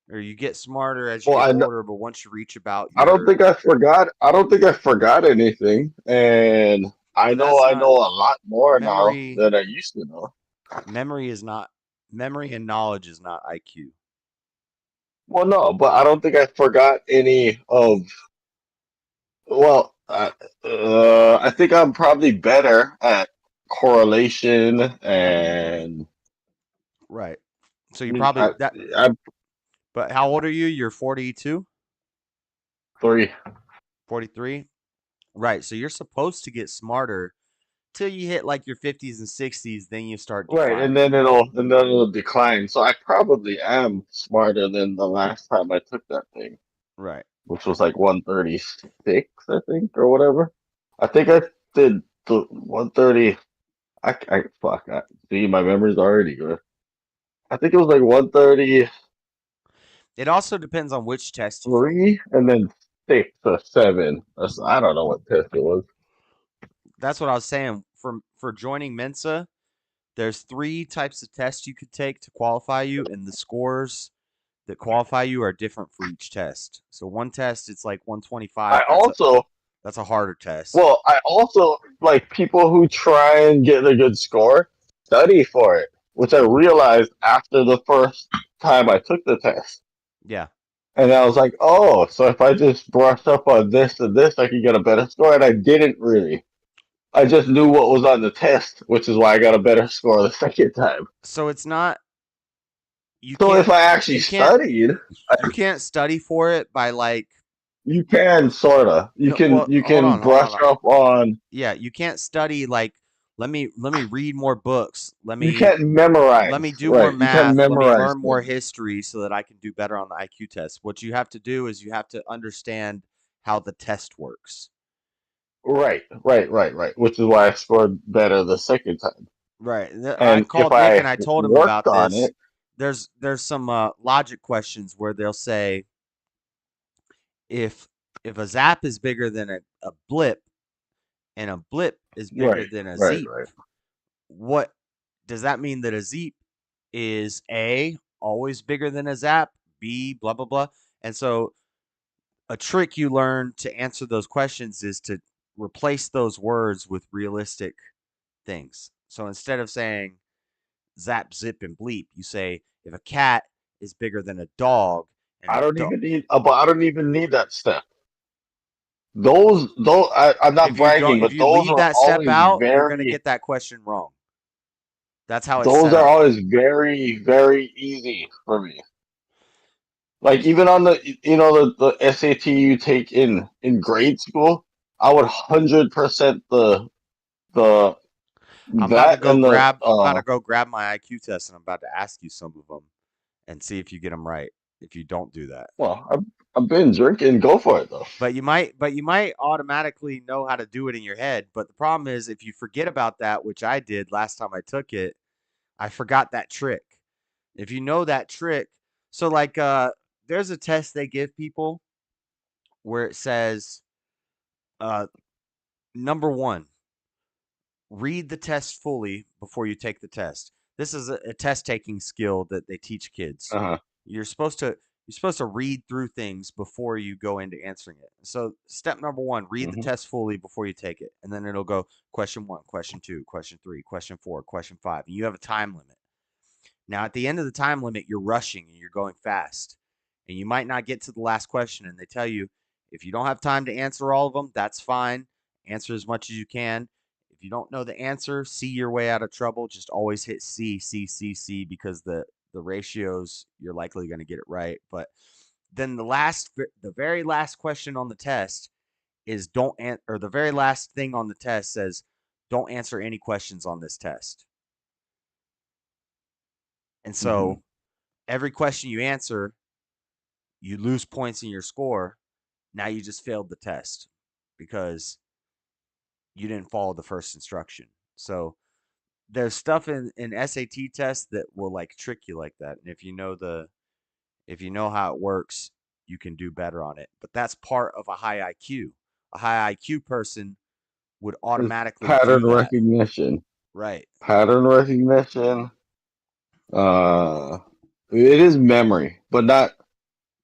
Speaker 1: or you get smarter as you
Speaker 8: Well,
Speaker 1: get older. But once you reach about
Speaker 8: I don't
Speaker 1: your,
Speaker 8: think I forgot. I don't think I forgot anything, and
Speaker 1: but that's
Speaker 8: I
Speaker 1: not
Speaker 8: know a lot more now
Speaker 1: memory.
Speaker 8: than I used to know.
Speaker 1: Memory is not memory, and knowledge is not IQ.
Speaker 8: Well, no, but I don't think I forgot any of. Well, I think I'm probably better at correlation and
Speaker 1: Right. So you probably
Speaker 8: I,
Speaker 1: that.
Speaker 8: I'm
Speaker 1: But how old are you? You're 42,
Speaker 8: three.
Speaker 1: 43. Right. So you're supposed to get smarter till you hit like your 50s and 60s. Then you start
Speaker 8: Right,
Speaker 1: declining.
Speaker 8: and then it'll decline. So I probably am smarter than the last time I took that thing,
Speaker 1: Right.
Speaker 8: which was like 136, I think, or whatever. I think I did the 130. See, my memory's already good. I think it was like 133
Speaker 1: It also depends on which test you take.
Speaker 8: and then 6 or 7. I don't know what test it was.
Speaker 1: That's what I was saying. For joining Mensa, there's 3 types of tests you could take to qualify you, and the scores that qualify you are different for each test. So one test it's like
Speaker 8: I
Speaker 1: 125.
Speaker 8: also,
Speaker 1: That's a harder test.
Speaker 8: well, I also like people who try and get a good score study for it, which I realized after the first time I took the test.
Speaker 1: Yeah.
Speaker 8: And I was like, oh, so if I just brush up on this and this, I could get a better score. And I didn't really. I just knew what was on the test, which is why I got a better score the second time.
Speaker 1: So it's not you
Speaker 8: So
Speaker 1: can't
Speaker 8: if I actually
Speaker 1: you can't
Speaker 8: studied,
Speaker 1: you can't study for it by like
Speaker 8: you can sorta.
Speaker 1: no well
Speaker 8: You
Speaker 1: hold
Speaker 8: can
Speaker 1: on hold
Speaker 8: brush
Speaker 1: on
Speaker 8: up on.
Speaker 1: yeah you can't study like let me read more books
Speaker 8: You can't memorize,
Speaker 1: let me do more
Speaker 8: right? You can't
Speaker 1: math, let me
Speaker 8: memorize
Speaker 1: learn more
Speaker 8: things.
Speaker 1: history so that I can do better on the IQ test. What you have to do is you have to understand how the test works.
Speaker 8: Right. Which is why I scored better the second time.
Speaker 1: Right. I
Speaker 8: And if
Speaker 1: called Nick
Speaker 8: I
Speaker 1: and I told him
Speaker 8: worked
Speaker 1: about
Speaker 8: on
Speaker 1: this.
Speaker 8: it,
Speaker 1: There's some logic questions where they'll say if a zap is bigger than a blip and a blip is bigger
Speaker 8: right,
Speaker 1: than a
Speaker 8: right,
Speaker 1: zeep,
Speaker 8: right.
Speaker 1: what does that mean? That a zeep is A, always bigger than a zap, B, blah blah blah. And so a trick you learn to answer those questions is to replace those words with realistic things. So instead of saying zap, zip, and bleep, you say if a cat is bigger than a dog and
Speaker 8: I
Speaker 1: a
Speaker 8: don't
Speaker 1: dog.
Speaker 8: even need, but I don't even need that step. I'm not
Speaker 1: If you don't,
Speaker 8: bragging,
Speaker 1: if
Speaker 8: but
Speaker 1: you leave that step out, you're gonna get that question wrong. That's how it's
Speaker 8: those
Speaker 1: set
Speaker 8: are
Speaker 1: up.
Speaker 8: always very, very easy for me. Like even on the, the SAT you take in grade school, I would 100% the that and the
Speaker 1: I'm about to go grab my IQ test, and I'm about to ask you some of them and see if you get them right. If you don't do that,
Speaker 8: well, I've been drinking. Go for it though.
Speaker 1: but you might automatically know how to do it in your head. But the problem is, if you forget about that, which I did last time I took it, I forgot that trick. If you know that trick, so like there's a test they give people where it says uh number 1, read the test fully before you take the test. This is a test taking skill that they teach kids.
Speaker 8: Uh-huh.
Speaker 1: You're supposed to read through things before you go into answering it. So step number 1, read the
Speaker 8: Hmm.
Speaker 1: test fully before you take it. And then it'll go question 1, question 2, question 3, question 4, question 5. And you have a time limit. Now, at the end of the time limit, you're rushing and you're going fast. And you might not get to the last question. And they tell you if you don't have time to answer all of them, that's fine. Answer as much as you can. If you don't know the answer, see your way out of trouble. Just always hit C, C, C, C, because the ratios, you're likely going to get it right. But then the very last question on the test is or the very last thing on the test says, don't answer any questions on this test. And so every question you answer, you lose points in your score. Now you just failed the test because you didn't follow the first instruction. So there's stuff in SAT tests that will like trick you like that. And if you know how it works, you can do better on it. But that's part of a high IQ. A high IQ person would
Speaker 8: It's
Speaker 1: automatically do
Speaker 8: pattern
Speaker 1: that.
Speaker 8: recognition.
Speaker 1: Right.
Speaker 8: Pattern recognition. It is memory, but not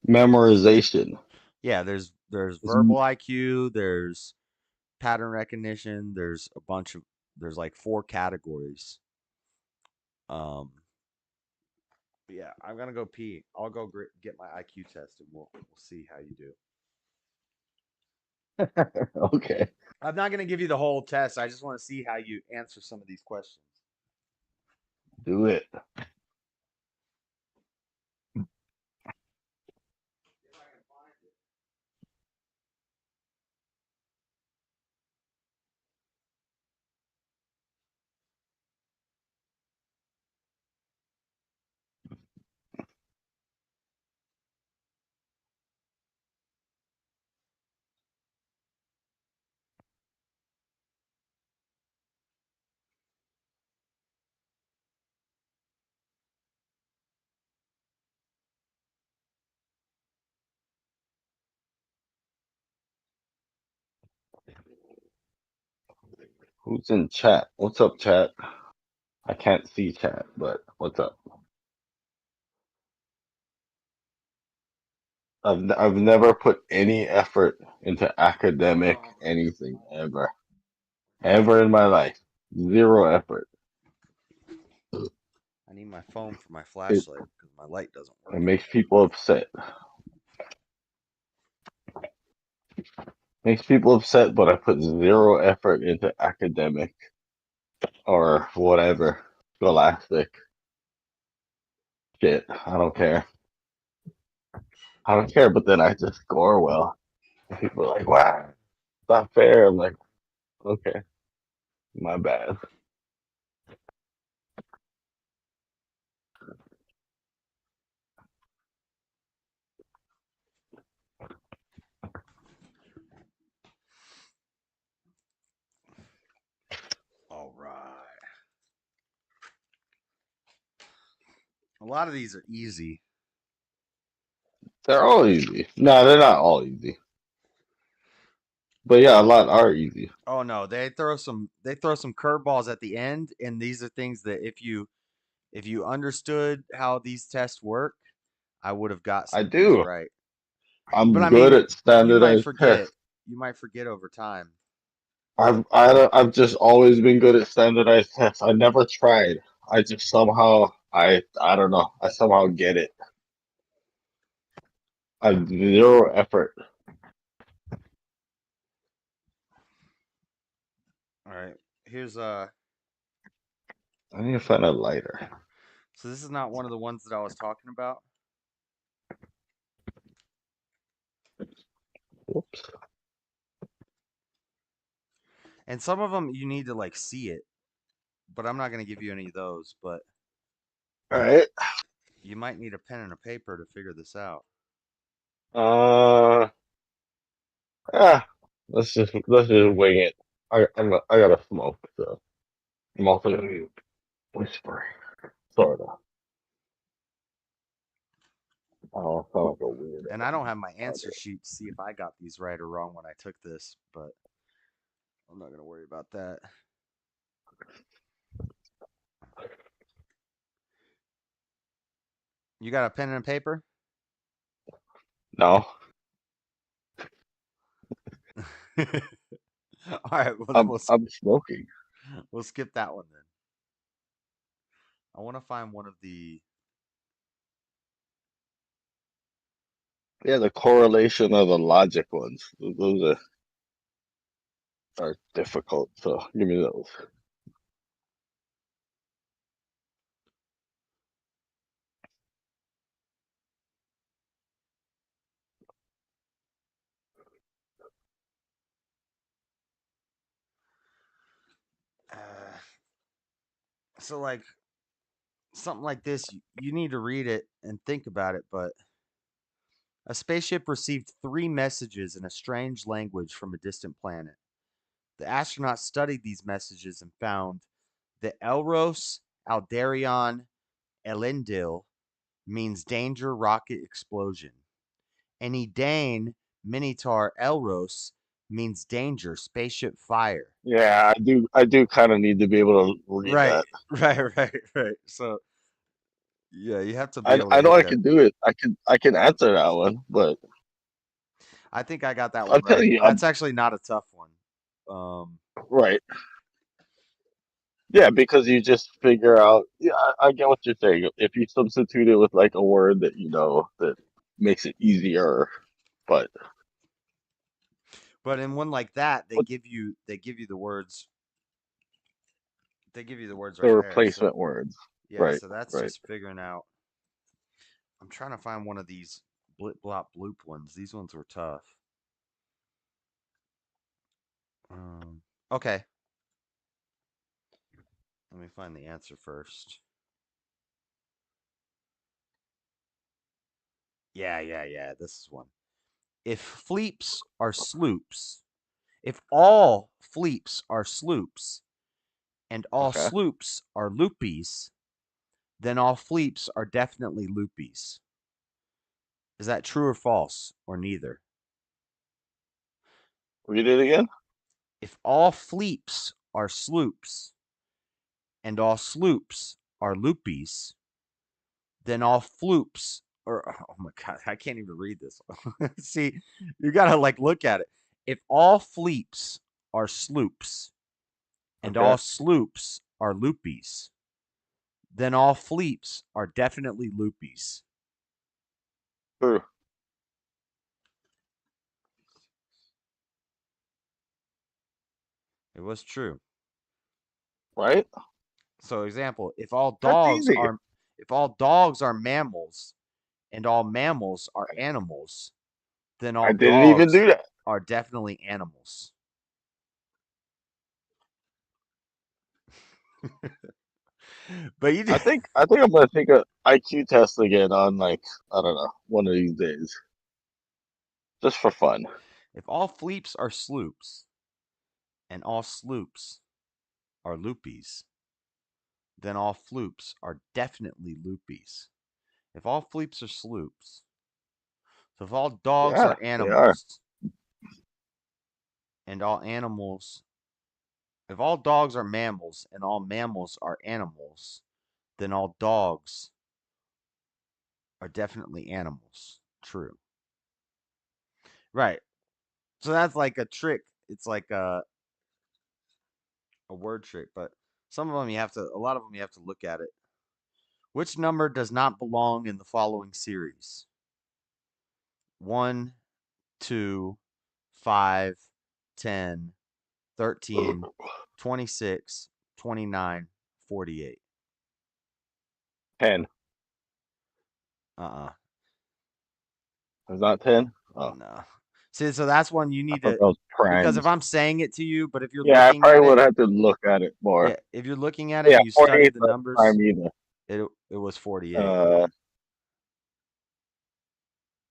Speaker 8: memorization.
Speaker 1: Yeah, there's
Speaker 8: It's,
Speaker 1: verbal IQ, there's pattern recognition, there's like four categories. Um yeah, I'm gonna go pee. I'll go get my IQ test, and we'll see how you do.
Speaker 8: okay.
Speaker 1: I'm not gonna give you the whole test. I just want to see how you answer some of these questions.
Speaker 8: Do it. Who's in chat? What's up, chat? I can't see chat, but what's up? I've never put any effort into academic anything ever in my life. Zero effort.
Speaker 1: I need my phone for my
Speaker 8: It
Speaker 1: flashlight because my light doesn't
Speaker 8: it
Speaker 1: work
Speaker 8: makes
Speaker 1: anymore.
Speaker 8: people upset. Makes people upset, but I put zero effort into academic or whatever scholastic shit. I don't care. I don't care, but then I just score well. And people are like, wow, it's not fair. I'm like, okay, my bad.
Speaker 1: All right. A lot of these are easy.
Speaker 8: They're all easy. No, they're not all easy. But yeah, a lot are easy.
Speaker 1: Oh no, they throw some curveballs at the end, and these are things that if you understood how these tests work, I would have got
Speaker 8: I
Speaker 1: some of these
Speaker 8: do.
Speaker 1: right. But
Speaker 8: I'm
Speaker 1: I
Speaker 8: good
Speaker 1: mean,
Speaker 8: at standardized tests.
Speaker 1: you might forget over time.
Speaker 8: I've just always been good at standardized tests. I never tried. I just somehow I don't know. I somehow get it. I have zero effort.
Speaker 1: All right. Here's
Speaker 8: I need to find a lighter.
Speaker 1: so this is not one of the ones that I was talking about.
Speaker 8: Whoops.
Speaker 1: And some of them you need to like see it, but I'm not going to give you any of those, but
Speaker 8: All right.
Speaker 1: you might need a pen and a paper to figure this out.
Speaker 8: Uh, yeah. Let's just wing it. I gotta smoke, so I'm also gonna be whispering, sorta. I don't sound like a weirdo.
Speaker 1: And I don't have my answer sheet to see if I got these right or wrong when I took this, but I'm not going to worry about that. You got a pen and a paper?
Speaker 8: No,
Speaker 1: All right, well then
Speaker 8: I'm smoking.
Speaker 1: we'll skip that one then. I want to find one of the.
Speaker 8: Yeah, the correlation of the logic ones. Those are difficult. So give me those.
Speaker 1: Uh, so like something like this, you need to read it and think about it. But a spaceship received 3 messages in a strange language from a distant planet. The astronauts studied these messages and found the Elros Alderion Elendil means danger, rocket explosion. And Edane Minitar Elros means danger, spaceship fire.
Speaker 8: Yeah, I do kind of need to be able to read
Speaker 1: Right,
Speaker 8: that.
Speaker 1: right. So yeah, you have to be
Speaker 8: I
Speaker 1: able to
Speaker 8: I know
Speaker 1: look
Speaker 8: I
Speaker 1: at it.
Speaker 8: can do it. I can answer that one, but
Speaker 1: I think I got that
Speaker 8: I'll
Speaker 1: one
Speaker 8: tell
Speaker 1: right.
Speaker 8: you,
Speaker 1: That's actually not a tough one.
Speaker 8: right. Yeah, because you just figure out. Yeah, I get what you're saying. If you substitute it with like a word that you know that makes it easier, but
Speaker 1: But in one like that,
Speaker 8: what
Speaker 1: they give you the words
Speaker 8: the
Speaker 1: right there. So
Speaker 8: replacement words.
Speaker 1: yeah,
Speaker 8: Right,
Speaker 1: so that's
Speaker 8: right.
Speaker 1: just figuring out. I'm trying to find one of these blip blop bloop ones. These ones were tough. Um, okay, let me find the answer first. Yeah. This is one. If fleeps are sloops, if all fleeps are sloops, and all
Speaker 8: Okay.
Speaker 1: sloops are loopies, then all fleeps are definitely loopies. Is that true or false, or neither?
Speaker 8: Read it again.
Speaker 1: If all fleeps are sloops, and all sloops are loopies, then all floops or oh my god, I can't even read this. See, you gotta like look at it. If all fleeps are sloops and
Speaker 8: Okay.
Speaker 1: all sloops are loopies, then all fleeps are definitely loopies.
Speaker 8: True.
Speaker 1: It was true.
Speaker 8: Right.
Speaker 1: So example,
Speaker 8: That's easy.
Speaker 1: if all dogs are mammals and all mammals are animals, then
Speaker 8: I
Speaker 1: all
Speaker 8: didn't even
Speaker 1: dogs
Speaker 8: do that.
Speaker 1: are definitely animals. But you
Speaker 8: I
Speaker 1: did.
Speaker 8: think I think I'm gonna take a IQ test again on like I don't know one of these days just for fun.
Speaker 1: If all fleeps are sloops and all sloops are loopies, then all floops are definitely loopies. If all fleeps are sloops, so if all dogs
Speaker 8: Yeah,
Speaker 1: are
Speaker 8: they are.
Speaker 1: animals and all animals, if all dogs are mammals and all mammals are animals, then all dogs are definitely animals. True. Right. So that's like a trick. It's like a word trick, but some of them a lot of them you have to look at it. Which number does not belong in the following series? 1, 2, 5, 10, 13, 26, 29, 48.
Speaker 8: 10.
Speaker 1: Uh-uh.
Speaker 8: It's not 10. Oh,
Speaker 1: No. See, so that's one you
Speaker 8: I
Speaker 1: need
Speaker 8: thought
Speaker 1: to
Speaker 8: that was
Speaker 1: because if
Speaker 8: primes.
Speaker 1: I'm saying it to you, but if you're
Speaker 8: Yeah, I
Speaker 1: looking
Speaker 8: probably
Speaker 1: at it,
Speaker 8: would have to look at it more.
Speaker 1: yeah, if you're looking at it
Speaker 8: Yeah,
Speaker 1: and you study
Speaker 8: 48
Speaker 1: the
Speaker 8: not
Speaker 1: numbers,
Speaker 8: prime either.
Speaker 1: it was 48.
Speaker 8: Uh,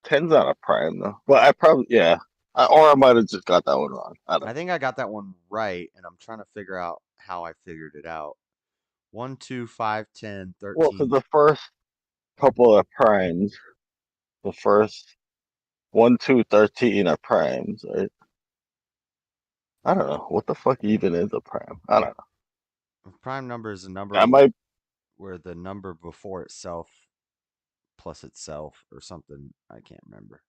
Speaker 8: 10's not a prime though. Well, I probably yeah. Or I might have just got that one wrong. I don't
Speaker 1: I
Speaker 8: know.
Speaker 1: think I got that one right, and I'm trying to figure out how I figured it out. 1, 2, 5, 10,
Speaker 8: Well, because
Speaker 1: 13.
Speaker 8: the first couple of primes, the first 1, 2, 13 are primes, right? I don't know. What the fuck even is a prime? I don't know.
Speaker 1: A prime number is a
Speaker 8: I
Speaker 1: number
Speaker 8: might
Speaker 1: where the number before itself plus itself or something. I can't remember.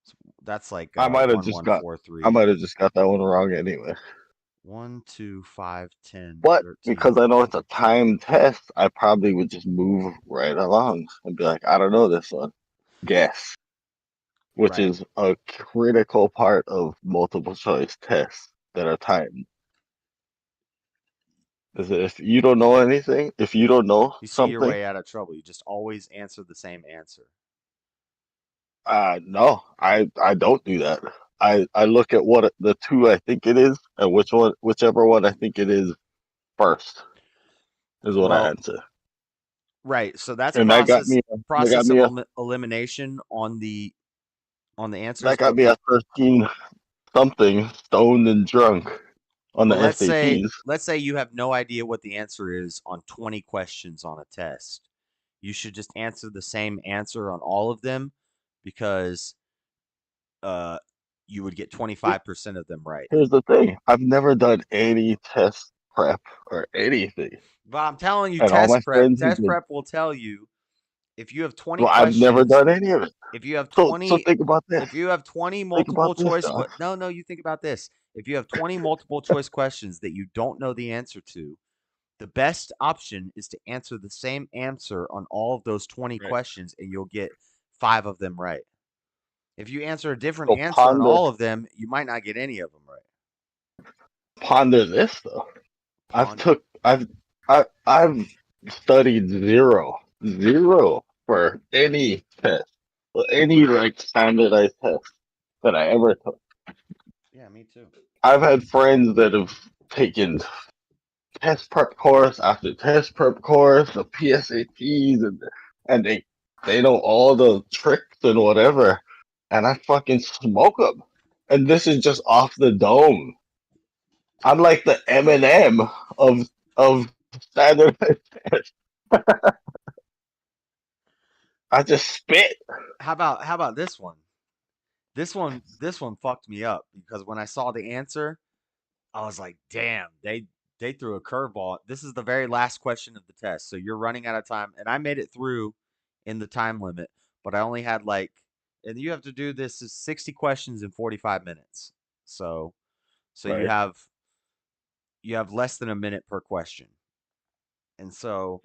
Speaker 1: So that's like
Speaker 8: I might have just got I
Speaker 1: 1143.
Speaker 8: might have just got that one wrong anyway.
Speaker 1: 1, 2, 5, 10,
Speaker 8: But
Speaker 1: 13.
Speaker 8: because I know it's a timed test, I probably would just move right along and be like, I don't know this one. Guess, which
Speaker 1: Right.
Speaker 8: is a critical part of multiple choice tests that are timed. Is that if you don't know anything, if you don't know
Speaker 1: You see your
Speaker 8: something,
Speaker 1: way out of trouble. You just always answer the same answer.
Speaker 8: no, I don't do that. I look at what the two I think it is, and whichever one I think it is first is what I
Speaker 1: Well,
Speaker 8: answer.
Speaker 1: right. So that's
Speaker 8: And that got
Speaker 1: process
Speaker 8: me
Speaker 1: of
Speaker 8: a
Speaker 1: elimination on the
Speaker 8: that
Speaker 1: answers.
Speaker 8: got me a 13 something stoned and drunk on
Speaker 1: But
Speaker 8: the SATs.
Speaker 1: let's say you have no idea what the answer is on 20 questions on a test. You should just answer the same answer on all of them because uh you would get 25% of them right.
Speaker 8: Here's the thing: I've never done any test prep or anything,
Speaker 1: But I'm telling you,
Speaker 8: and all my friends who
Speaker 1: test
Speaker 8: did.
Speaker 1: prep will tell you if you have 20
Speaker 8: Well, I've never
Speaker 1: questions,
Speaker 8: done any of it.
Speaker 1: if you have
Speaker 8: So
Speaker 1: 20
Speaker 8: think about this.
Speaker 1: if you have 20
Speaker 8: Think about
Speaker 1: multiple
Speaker 8: this,
Speaker 1: choice
Speaker 8: Josh.
Speaker 1: no, no, you think about this. If you have 20 multiple choice questions that you don't know the answer to, the best option is to answer the same answer on all of those 20
Speaker 8: Right.
Speaker 1: questions and you'll get 5 of them right. If you answer a different
Speaker 8: So
Speaker 1: answer on all of them, you might not get any of them right.
Speaker 8: ponder this though. I've
Speaker 1: Ponder.
Speaker 8: took I've studied zero for any test, or any like standardized test that I ever took.
Speaker 1: Yeah, me too.
Speaker 8: I've had friends that have taken test prep course after test prep course, the PSATs, and they know all the tricks and whatever, and I fucking smoke them. And this is just off the dome. I'm like the Eminem of standardized tests. I just spit.
Speaker 1: How about this one? This one fucked me up because when I saw the answer, I was like, "Damn, they threw a curveball." This is the very last question of the test, so you're running out of time, and I made it through in the time limit, but I only had like, and you have to do this is 60 questions in 45 minutes. So
Speaker 8: Right.
Speaker 1: you have less than a minute per question. And so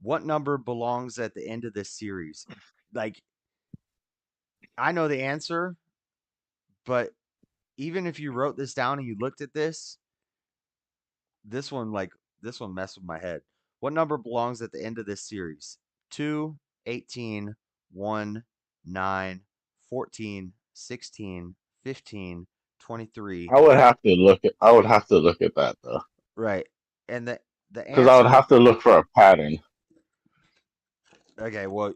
Speaker 1: what number belongs at the end of this series? Like I know the answer, but even if you wrote this down and you looked at this one like this one messed with my head. What number belongs at the end of this series? 2, 18, 1, 9, 14, 16, 15, 23.
Speaker 8: I would have to look at that though.
Speaker 1: Right. And the
Speaker 8: Because I would
Speaker 1: answer,
Speaker 8: have to look for a pattern.
Speaker 1: okay, well,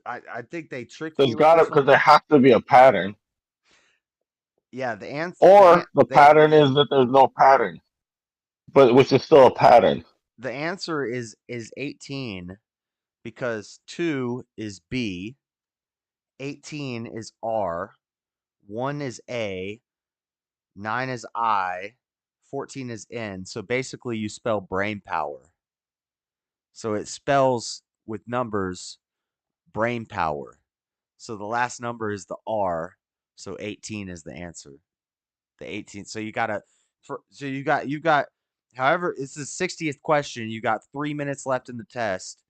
Speaker 1: I think they tricked me
Speaker 8: There's
Speaker 1: with
Speaker 8: gotta
Speaker 1: this
Speaker 8: because
Speaker 1: one.
Speaker 8: there has to be a pattern.
Speaker 1: Yeah, the answer
Speaker 8: Or the pattern is that there's no pattern. But which is still a pattern.
Speaker 1: the answer is 18 because 2 is B, 18 is R, 1 is A, 9 is I, 14 is N. So basically you spell brain power. So it spells with numbers brain power. So the last number is the R, so 18 is the answer. The 18th. So you got however, it's the 60th question. You got 3 minutes left in the test.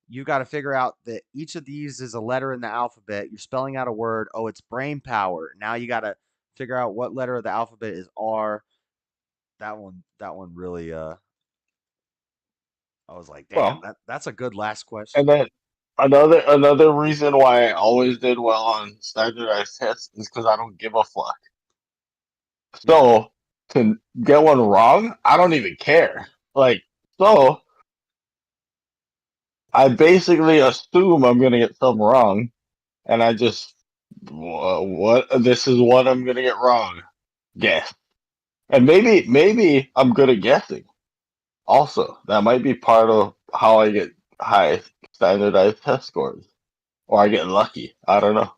Speaker 1: You got to figure out that each of these is a letter in the alphabet. You're spelling out a word. Oh, it's brain power. Now you got to figure out what letter of the alphabet is R. That one really I was like, damn,
Speaker 8: Well,
Speaker 1: that's a good last
Speaker 8: and
Speaker 1: question.
Speaker 8: then another reason why I always did well on standardized tests is because I don't give a fuck.
Speaker 1: Yeah.
Speaker 8: So to get one wrong, I don't even care. Like so, I basically assume I'm gonna get something wrong, and I just what this is what I'm gonna get wrong. Guess, and maybe I'm good at guessing. Also, that might be part of how I get high standardized test scores, or I get lucky. I don't know.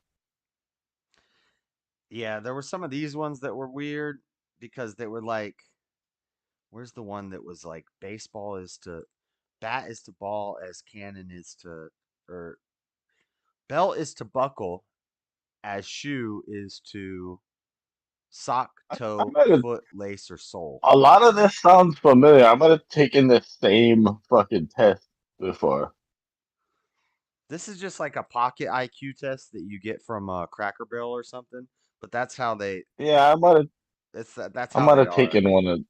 Speaker 1: Yeah, there were some of these ones that were weird because they were like, where's the one that was like baseball is to bat is to ball as cannon is to or belt is to buckle as shoe is to sock,
Speaker 8: I
Speaker 1: toe,
Speaker 8: might have.
Speaker 1: foot, lace, or sole.
Speaker 8: A lot of this sounds familiar. I might have taken the same fucking test before.
Speaker 1: This is just like a pocket IQ test that you get from Cracker Barrel or something. But that's how they.
Speaker 8: Yeah,
Speaker 1: That's
Speaker 8: I
Speaker 1: how
Speaker 8: might
Speaker 1: they
Speaker 8: have
Speaker 1: are.
Speaker 8: taken one of.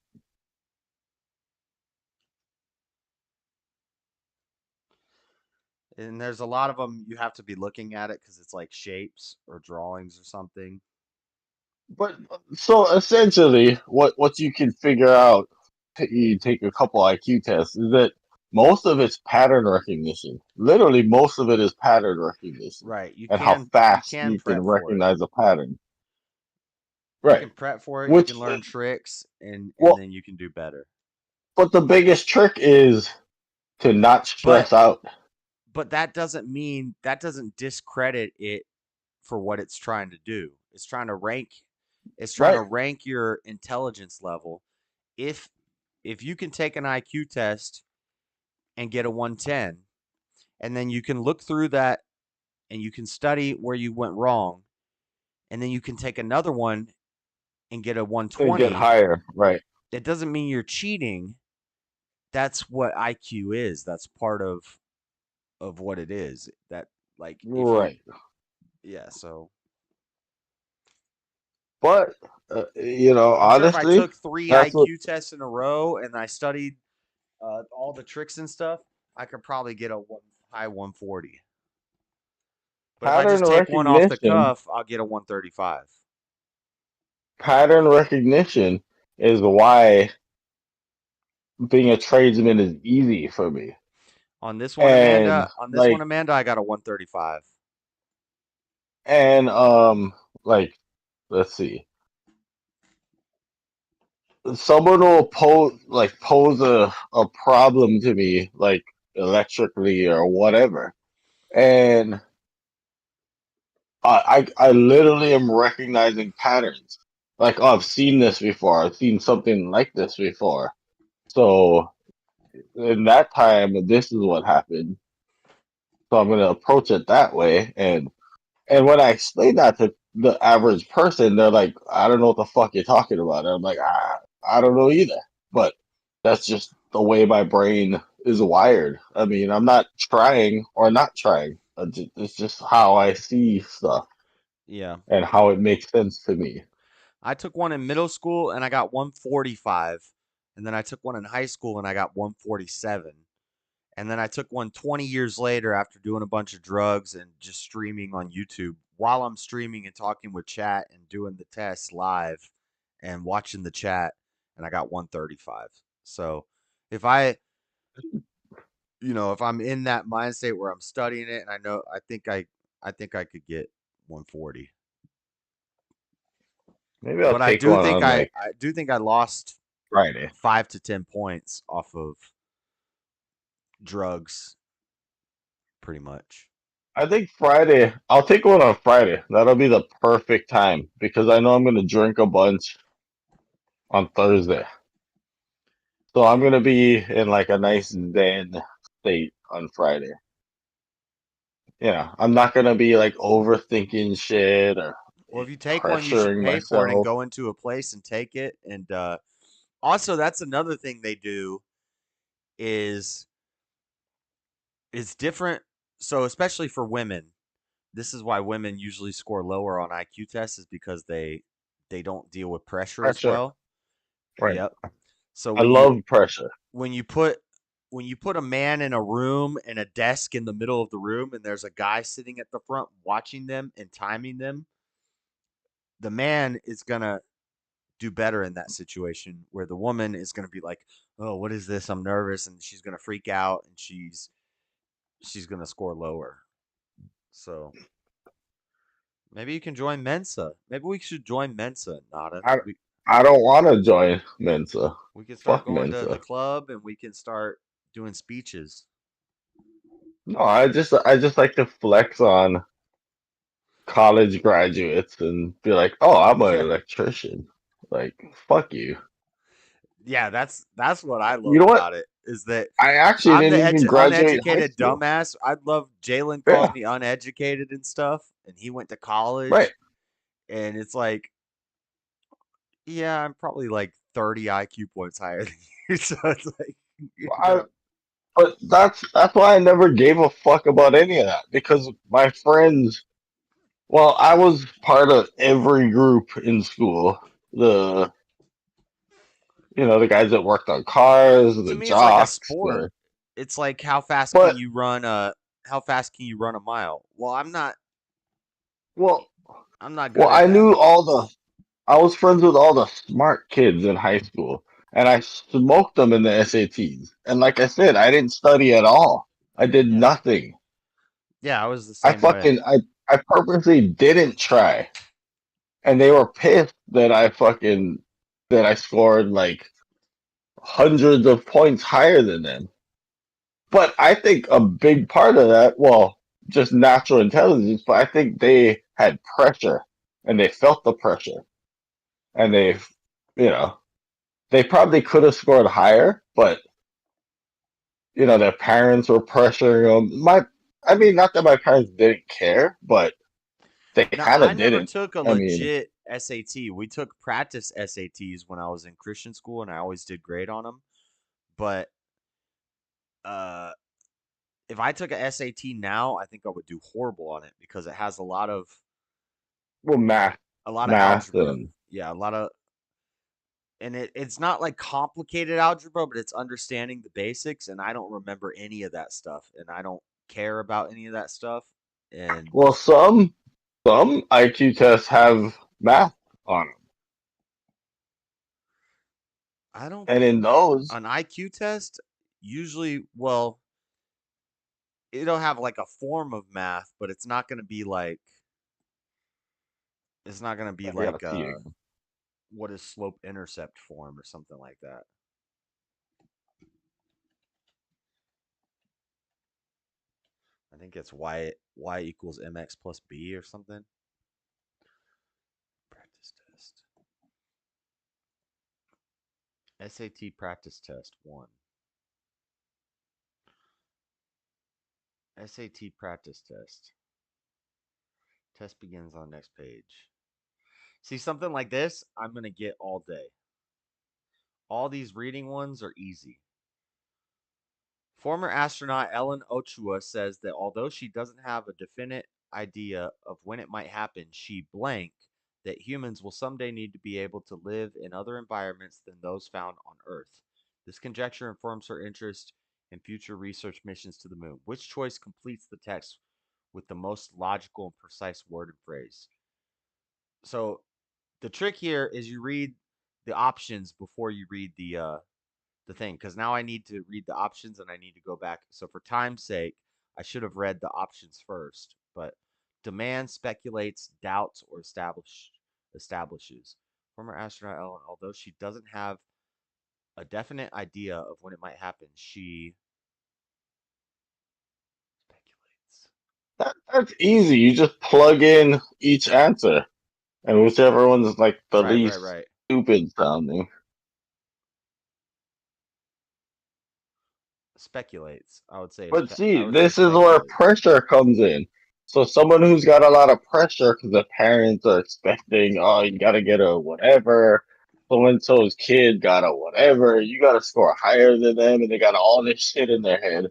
Speaker 1: And there's a lot of them you have to be looking at it because it's like shapes or drawings or something.
Speaker 8: But so essentially, what you can figure out, you take a couple IQ tests, is that most of it's pattern recognition. Literally, most of it is pattern recognition
Speaker 1: Right. You
Speaker 8: and how
Speaker 1: can
Speaker 8: fast you can
Speaker 1: prep for it.
Speaker 8: recognize a pattern.
Speaker 1: You
Speaker 8: Right.
Speaker 1: can prep for it. You can
Speaker 8: Which,
Speaker 1: learn tricks, and
Speaker 8: well,
Speaker 1: then you can do better.
Speaker 8: but the biggest trick is to not
Speaker 1: But
Speaker 8: stress out.
Speaker 1: that doesn't discredit it for what it's trying to do. It's trying
Speaker 8: Right.
Speaker 1: to rank your intelligence level. If you can take an IQ test and get a 110, and then you can look through that and you can study where you went wrong, and then you can take another one and get a
Speaker 8: And get
Speaker 1: 120,
Speaker 8: higher. Right.
Speaker 1: that doesn't mean you're cheating. That's what IQ is. That's part of what it is. That like if you
Speaker 8: Right.
Speaker 1: yeah, so
Speaker 8: But,
Speaker 1: I'm sure if I
Speaker 8: honestly,
Speaker 1: took 3
Speaker 8: that's what
Speaker 1: IQ tests in a row and I studied all the tricks and stuff, I could probably get a high 140. But if I
Speaker 8: pattern
Speaker 1: just take one off the
Speaker 8: recognition,
Speaker 1: cuff, I'll get a 135.
Speaker 8: pattern recognition is why being a tradesman is easy for me. And
Speaker 1: On this one,
Speaker 8: like
Speaker 1: Amanda, I got a 135.
Speaker 8: and like let's see. Someone will pose a problem to me, like electrically or whatever. And I literally am recognizing patterns. Like, oh, I've seen this before. I've seen something like this before. So in that time, this is what happened. So I'm gonna approach it that way. And when I explain that to the average person, they're like, I don't know what the fuck you're talking about. And I'm like, I don't know either. But that's just the way my brain is wired. I mean, I'm not trying or not trying. It's just how I see stuff
Speaker 1: Yeah.
Speaker 8: and how it makes sense to me.
Speaker 1: I took one in middle school and I got 145. And then I took one in high school and I got 147. And then I took one 20 years later after doing a bunch of drugs and just streaming on YouTube while I'm streaming and talking with chat and doing the tests live and watching the chat. And I got 135. So if if I'm in that mind state where I'm studying it and I think I could get 140.
Speaker 8: Maybe I'll
Speaker 1: But
Speaker 8: take one on like
Speaker 1: I do think I lost
Speaker 8: Friday.
Speaker 1: 5 to 10 points off of drugs pretty much.
Speaker 8: I think Friday, I'll take one on Friday. That'll be the perfect time because I know I'm going to drink a bunch on Thursday. So I'm gonna be in like a nice zen state on Friday. Yeah, I'm not gonna be like overthinking shit or
Speaker 1: Well, if you take one, you should
Speaker 8: pressuring
Speaker 1: pay for it and
Speaker 8: myself.
Speaker 1: go into a place and take it. And also, that's another thing they do is it's different. So, especially for women, this is why women usually score lower on IQ tests is because they don't deal with pressure as
Speaker 8: Pressure,
Speaker 1: well.
Speaker 8: right?
Speaker 1: Yep. So
Speaker 8: I love pressure.
Speaker 1: when you put a man in a room and a desk in the middle of the room and there's a guy sitting at the front watching them and timing them, the man is gonna do better in that situation where the woman is going to be like, "Oh, what is this? I'm nervous," and she's going to freak out and she's going to score lower. So maybe you can join Mensa. Maybe we should join Mensa, Nada.
Speaker 8: I I don't want to join Mensa.
Speaker 1: We can start
Speaker 8: Fuck
Speaker 1: going to the
Speaker 8: Mensa.
Speaker 1: club and we can start doing speeches.
Speaker 8: No, I just like to flex on college graduates and be like, oh, I'm an
Speaker 1: Yeah.
Speaker 8: electrician. Like, fuck you.
Speaker 1: Yeah, that's what I love
Speaker 8: You know what?
Speaker 1: about it is that
Speaker 8: I actually
Speaker 1: I'm the
Speaker 8: didn't even graduate high
Speaker 1: uneducated
Speaker 8: school.
Speaker 1: dumbass. I love Jalen calls
Speaker 8: Yeah,
Speaker 1: me uneducated and stuff, and he went to
Speaker 8: right.
Speaker 1: college, and it's like Yeah, I'm probably like 30 IQ points higher than you, so it's like you're
Speaker 8: I
Speaker 1: gonna.
Speaker 8: but that's why I never gave a fuck about any of that because my friends. Well, I was part of every group in school. The the guys that worked on cars,
Speaker 1: To
Speaker 8: the
Speaker 1: me, it's like a
Speaker 8: jocks,
Speaker 1: sport.
Speaker 8: the
Speaker 1: It's like how fast can
Speaker 8: but
Speaker 1: you run a how fast can you run a mile? Well,
Speaker 8: well
Speaker 1: I'm not
Speaker 8: well
Speaker 1: good at
Speaker 8: I
Speaker 1: that.
Speaker 8: knew all the I was friends with all the smart kids in high school, and I smoked them in the SATs. And like I said, I didn't study at all. I did
Speaker 1: Yeah.
Speaker 8: nothing.
Speaker 1: Yeah, I was the
Speaker 8: I
Speaker 1: same way.
Speaker 8: fucking I purposely didn't try, and they were pissed that I scored like hundreds of points higher than them. But I think a big part of that, well, just natural intelligence, but I think they had pressure and they felt the pressure and you know, they probably could have scored higher, but their parents were pressuring them. I mean, not that my parents didn't care, but they
Speaker 1: Now,
Speaker 8: kind
Speaker 1: I
Speaker 8: of
Speaker 1: never
Speaker 8: didn't.
Speaker 1: took a
Speaker 8: I mean,
Speaker 1: legit SAT. We took practice SATs when I was in Christian school, and I always did great on them. But uh, if I took a SAT now, I think I would do horrible on it because it has
Speaker 8: well,
Speaker 1: a lot of
Speaker 8: math,
Speaker 1: algebra.
Speaker 8: and
Speaker 1: Yeah, a lot of and it's not like complicated algebra, but it's understanding the basics. And I don't remember any of that stuff, and I don't care about any of that stuff. And
Speaker 8: well, some IQ tests have math on them,
Speaker 1: I don't
Speaker 8: and in those,
Speaker 1: an IQ test usually, well, it'll have like a form of math, but it's not gonna be
Speaker 8: I gotta
Speaker 1: like
Speaker 8: see it.
Speaker 1: what is slope intercept form or something like that. I think it's y equals mx plus b or something. Practice test. SAT practice test one. SAT practice test. Test begins on next page. See something like this, I'm gonna get all day. All these reading ones are easy. Former astronaut Ellen Ochoa says that although she doesn't have a definite idea of when it might happen, she blank that humans will someday need to be able to live in other environments than those found on Earth. This conjecture informs her interest in future research missions to the moon. Which choice completes the text with the most logical and precise word and phrase? So the trick here is you read the options before you read the thing because now I need to read the options and I need to go back. So for time's sake, I should have read the options first. But demands, speculates, doubts, or establishes. Former astronaut Ellen, although she doesn't have a definite idea of when it might happen, she speculates.
Speaker 8: That's easy. You just plug in each answer, and whichever one's like the
Speaker 1: Right, right,
Speaker 8: least
Speaker 1: right.
Speaker 8: stupid sounding.
Speaker 1: Speculates.
Speaker 8: But
Speaker 1: I
Speaker 8: see,
Speaker 1: would say
Speaker 8: this is where
Speaker 1: speculates.
Speaker 8: pressure comes in. So someone who's got a lot of pressure because the parents are expecting, oh, you gotta get a whatever. So and so's kid got a whatever. You gotta score higher than them, and they got all this shit in their head.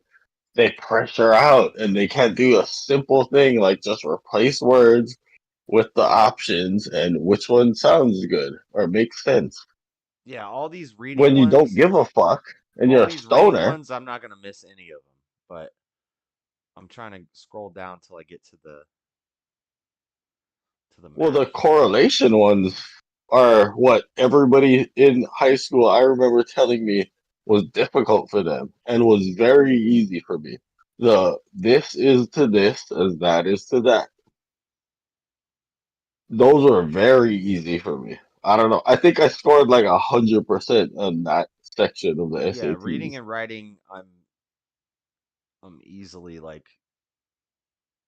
Speaker 8: They pressure out, and they can't do a simple thing like just replace words with the options and which one sounds good or makes sense.
Speaker 1: Yeah, all these reading
Speaker 8: When you don't
Speaker 1: ones,
Speaker 8: give a fuck and you're a stoner,
Speaker 1: I'm not gonna miss any of them. But I'm trying to scroll down till I get to the
Speaker 8: well, the
Speaker 1: math.
Speaker 8: correlation ones are what everybody in high school I remember telling me was difficult for them and was very easy for me. The this is to this as that is to that. Those were very easy for me. I don't know. I think I scored like 100% on that section of the
Speaker 1: Yeah, reading
Speaker 8: SATs.
Speaker 1: and writing, I'm easily like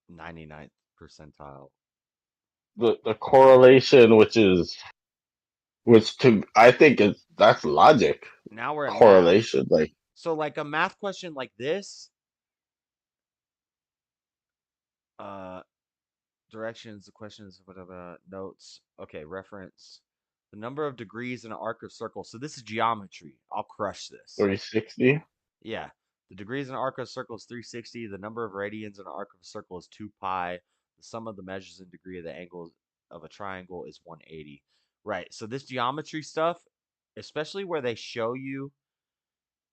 Speaker 1: 99th percentile.
Speaker 8: The correlation, which to I think is that's logic
Speaker 1: Now we're at math.
Speaker 8: correlation. Like
Speaker 1: So like a math question like this, uh directions, the questions, whatever, notes. Okay, reference. The number of degrees in an arc of circle. So this is geometry. I'll crush this.
Speaker 8: 360.
Speaker 1: Yeah. The degrees in an arc of a circle is 360. The number of radians in an arc of a circle is 2 pi. The sum of the measures in degree of the angle of a triangle is 180. Right. So this geometry stuff, especially where they show you,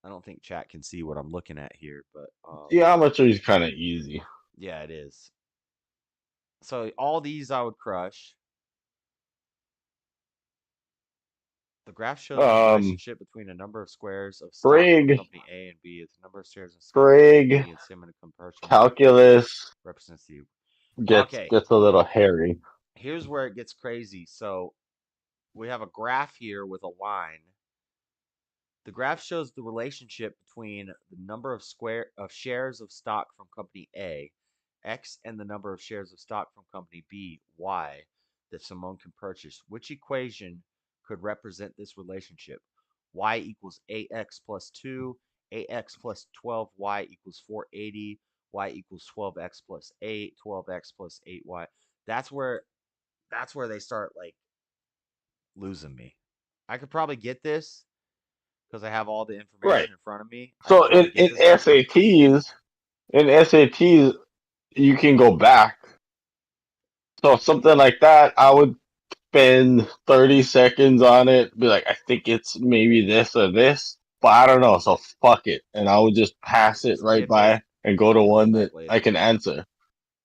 Speaker 1: I don't think chat can see what I'm looking at here, but
Speaker 8: Geometry is kind of easy.
Speaker 1: yeah, it is. So all these I would crush. The graph shows the relationship between a number of squares of stock from
Speaker 8: Greg,
Speaker 1: company A and B. It's the number of shares of stock from company
Speaker 8: Greg,
Speaker 1: B and similar comparison
Speaker 8: calculus
Speaker 1: represents the.
Speaker 8: gets
Speaker 1: Okay,
Speaker 8: a little hairy.
Speaker 1: here's where it gets crazy. So we have a graph here with a line. The graph shows the relationship between the number of shares of stock from company A, X, and the number of shares of stock from company B, Y, that Simone can purchase. Which equation could represent this relationship? Y equals AX plus 2, AX plus 12Y equals 480, Y equals 12X plus 8, 12X plus 8Y. That's where they start like losing me. I could probably get this because I have all the
Speaker 8: Right.
Speaker 1: information in front of me. I could
Speaker 8: So
Speaker 1: probably get
Speaker 8: in
Speaker 1: this number.
Speaker 8: SATs, you can go back. So something like that, I would spend 30 seconds on it, be like, I think it's maybe this or this, but I don't know, so fuck it. And I would just pass it right
Speaker 1: Skip it.
Speaker 8: by and go to
Speaker 1: I'll go
Speaker 8: one
Speaker 1: back
Speaker 8: that I
Speaker 1: later.
Speaker 8: can answer.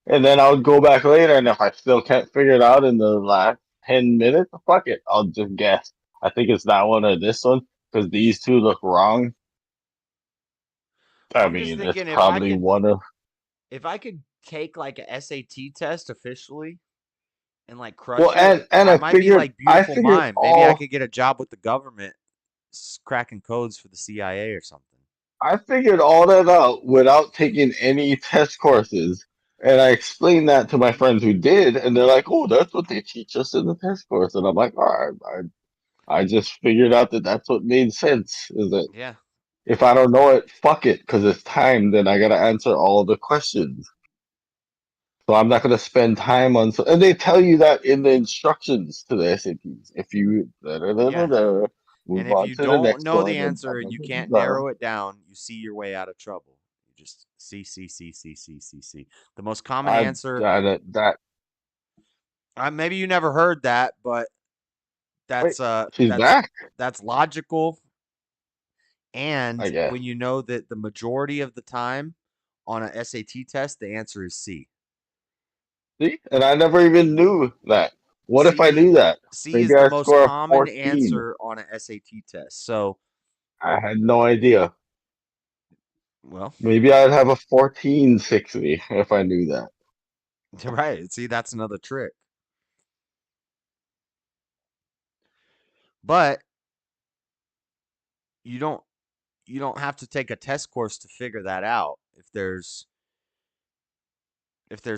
Speaker 8: And then I would go back later, and if I still can't figure it out in the last 10 minutes, fuck it. I'll just guess. I think it's that one or this one, because these two look wrong. I
Speaker 1: I'm just
Speaker 8: mean, it's
Speaker 1: thinking
Speaker 8: probably one of.
Speaker 1: if I could take like a SAT test officially and like
Speaker 8: Well,
Speaker 1: crush it,
Speaker 8: and
Speaker 1: I might be like
Speaker 8: I
Speaker 1: beautiful
Speaker 8: figured
Speaker 1: mind. Maybe I
Speaker 8: all
Speaker 1: could get a job with the government cracking codes for the CIA or something.
Speaker 8: I figured all that out without taking any test courses. And I explained that to my friends who did, and they're like, "Oh, that's what they teach us in the test course." And I'm like, "All right, I just figured out that that's what made sense. Is that
Speaker 1: Yeah.
Speaker 8: if I don't know it, fuck it, because it's time. Then I gotta answer all the questions. So I'm not gonna spend time on. And they tell you that in the instructions to the SATs. If you
Speaker 1: Yeah. And
Speaker 8: move
Speaker 1: if
Speaker 8: on
Speaker 1: you
Speaker 8: to the
Speaker 1: don't
Speaker 8: next
Speaker 1: know the
Speaker 8: one, and
Speaker 1: answer and you can't narrow it down, you see your way out of trouble. You just C C C C C C C. The most common
Speaker 8: I
Speaker 1: answer.
Speaker 8: that
Speaker 1: Maybe you never heard that, but
Speaker 8: wait,
Speaker 1: that's
Speaker 8: she's back.
Speaker 1: that's logical.
Speaker 8: I
Speaker 1: And
Speaker 8: guess.
Speaker 1: when you know that the majority of the time on a SAT test, the answer is C.
Speaker 8: See? And I never even knew that. What if I
Speaker 1: C
Speaker 8: knew that?
Speaker 1: C
Speaker 8: Maybe
Speaker 1: is the
Speaker 8: I
Speaker 1: most
Speaker 8: score a
Speaker 1: common
Speaker 8: 14.
Speaker 1: answer on a SAT test. So,
Speaker 8: I had no idea.
Speaker 1: well,
Speaker 8: Maybe I'd have a 1460 if I knew that.
Speaker 1: right. See, that's another trick. But you don't have to take a test course to figure that out. If there's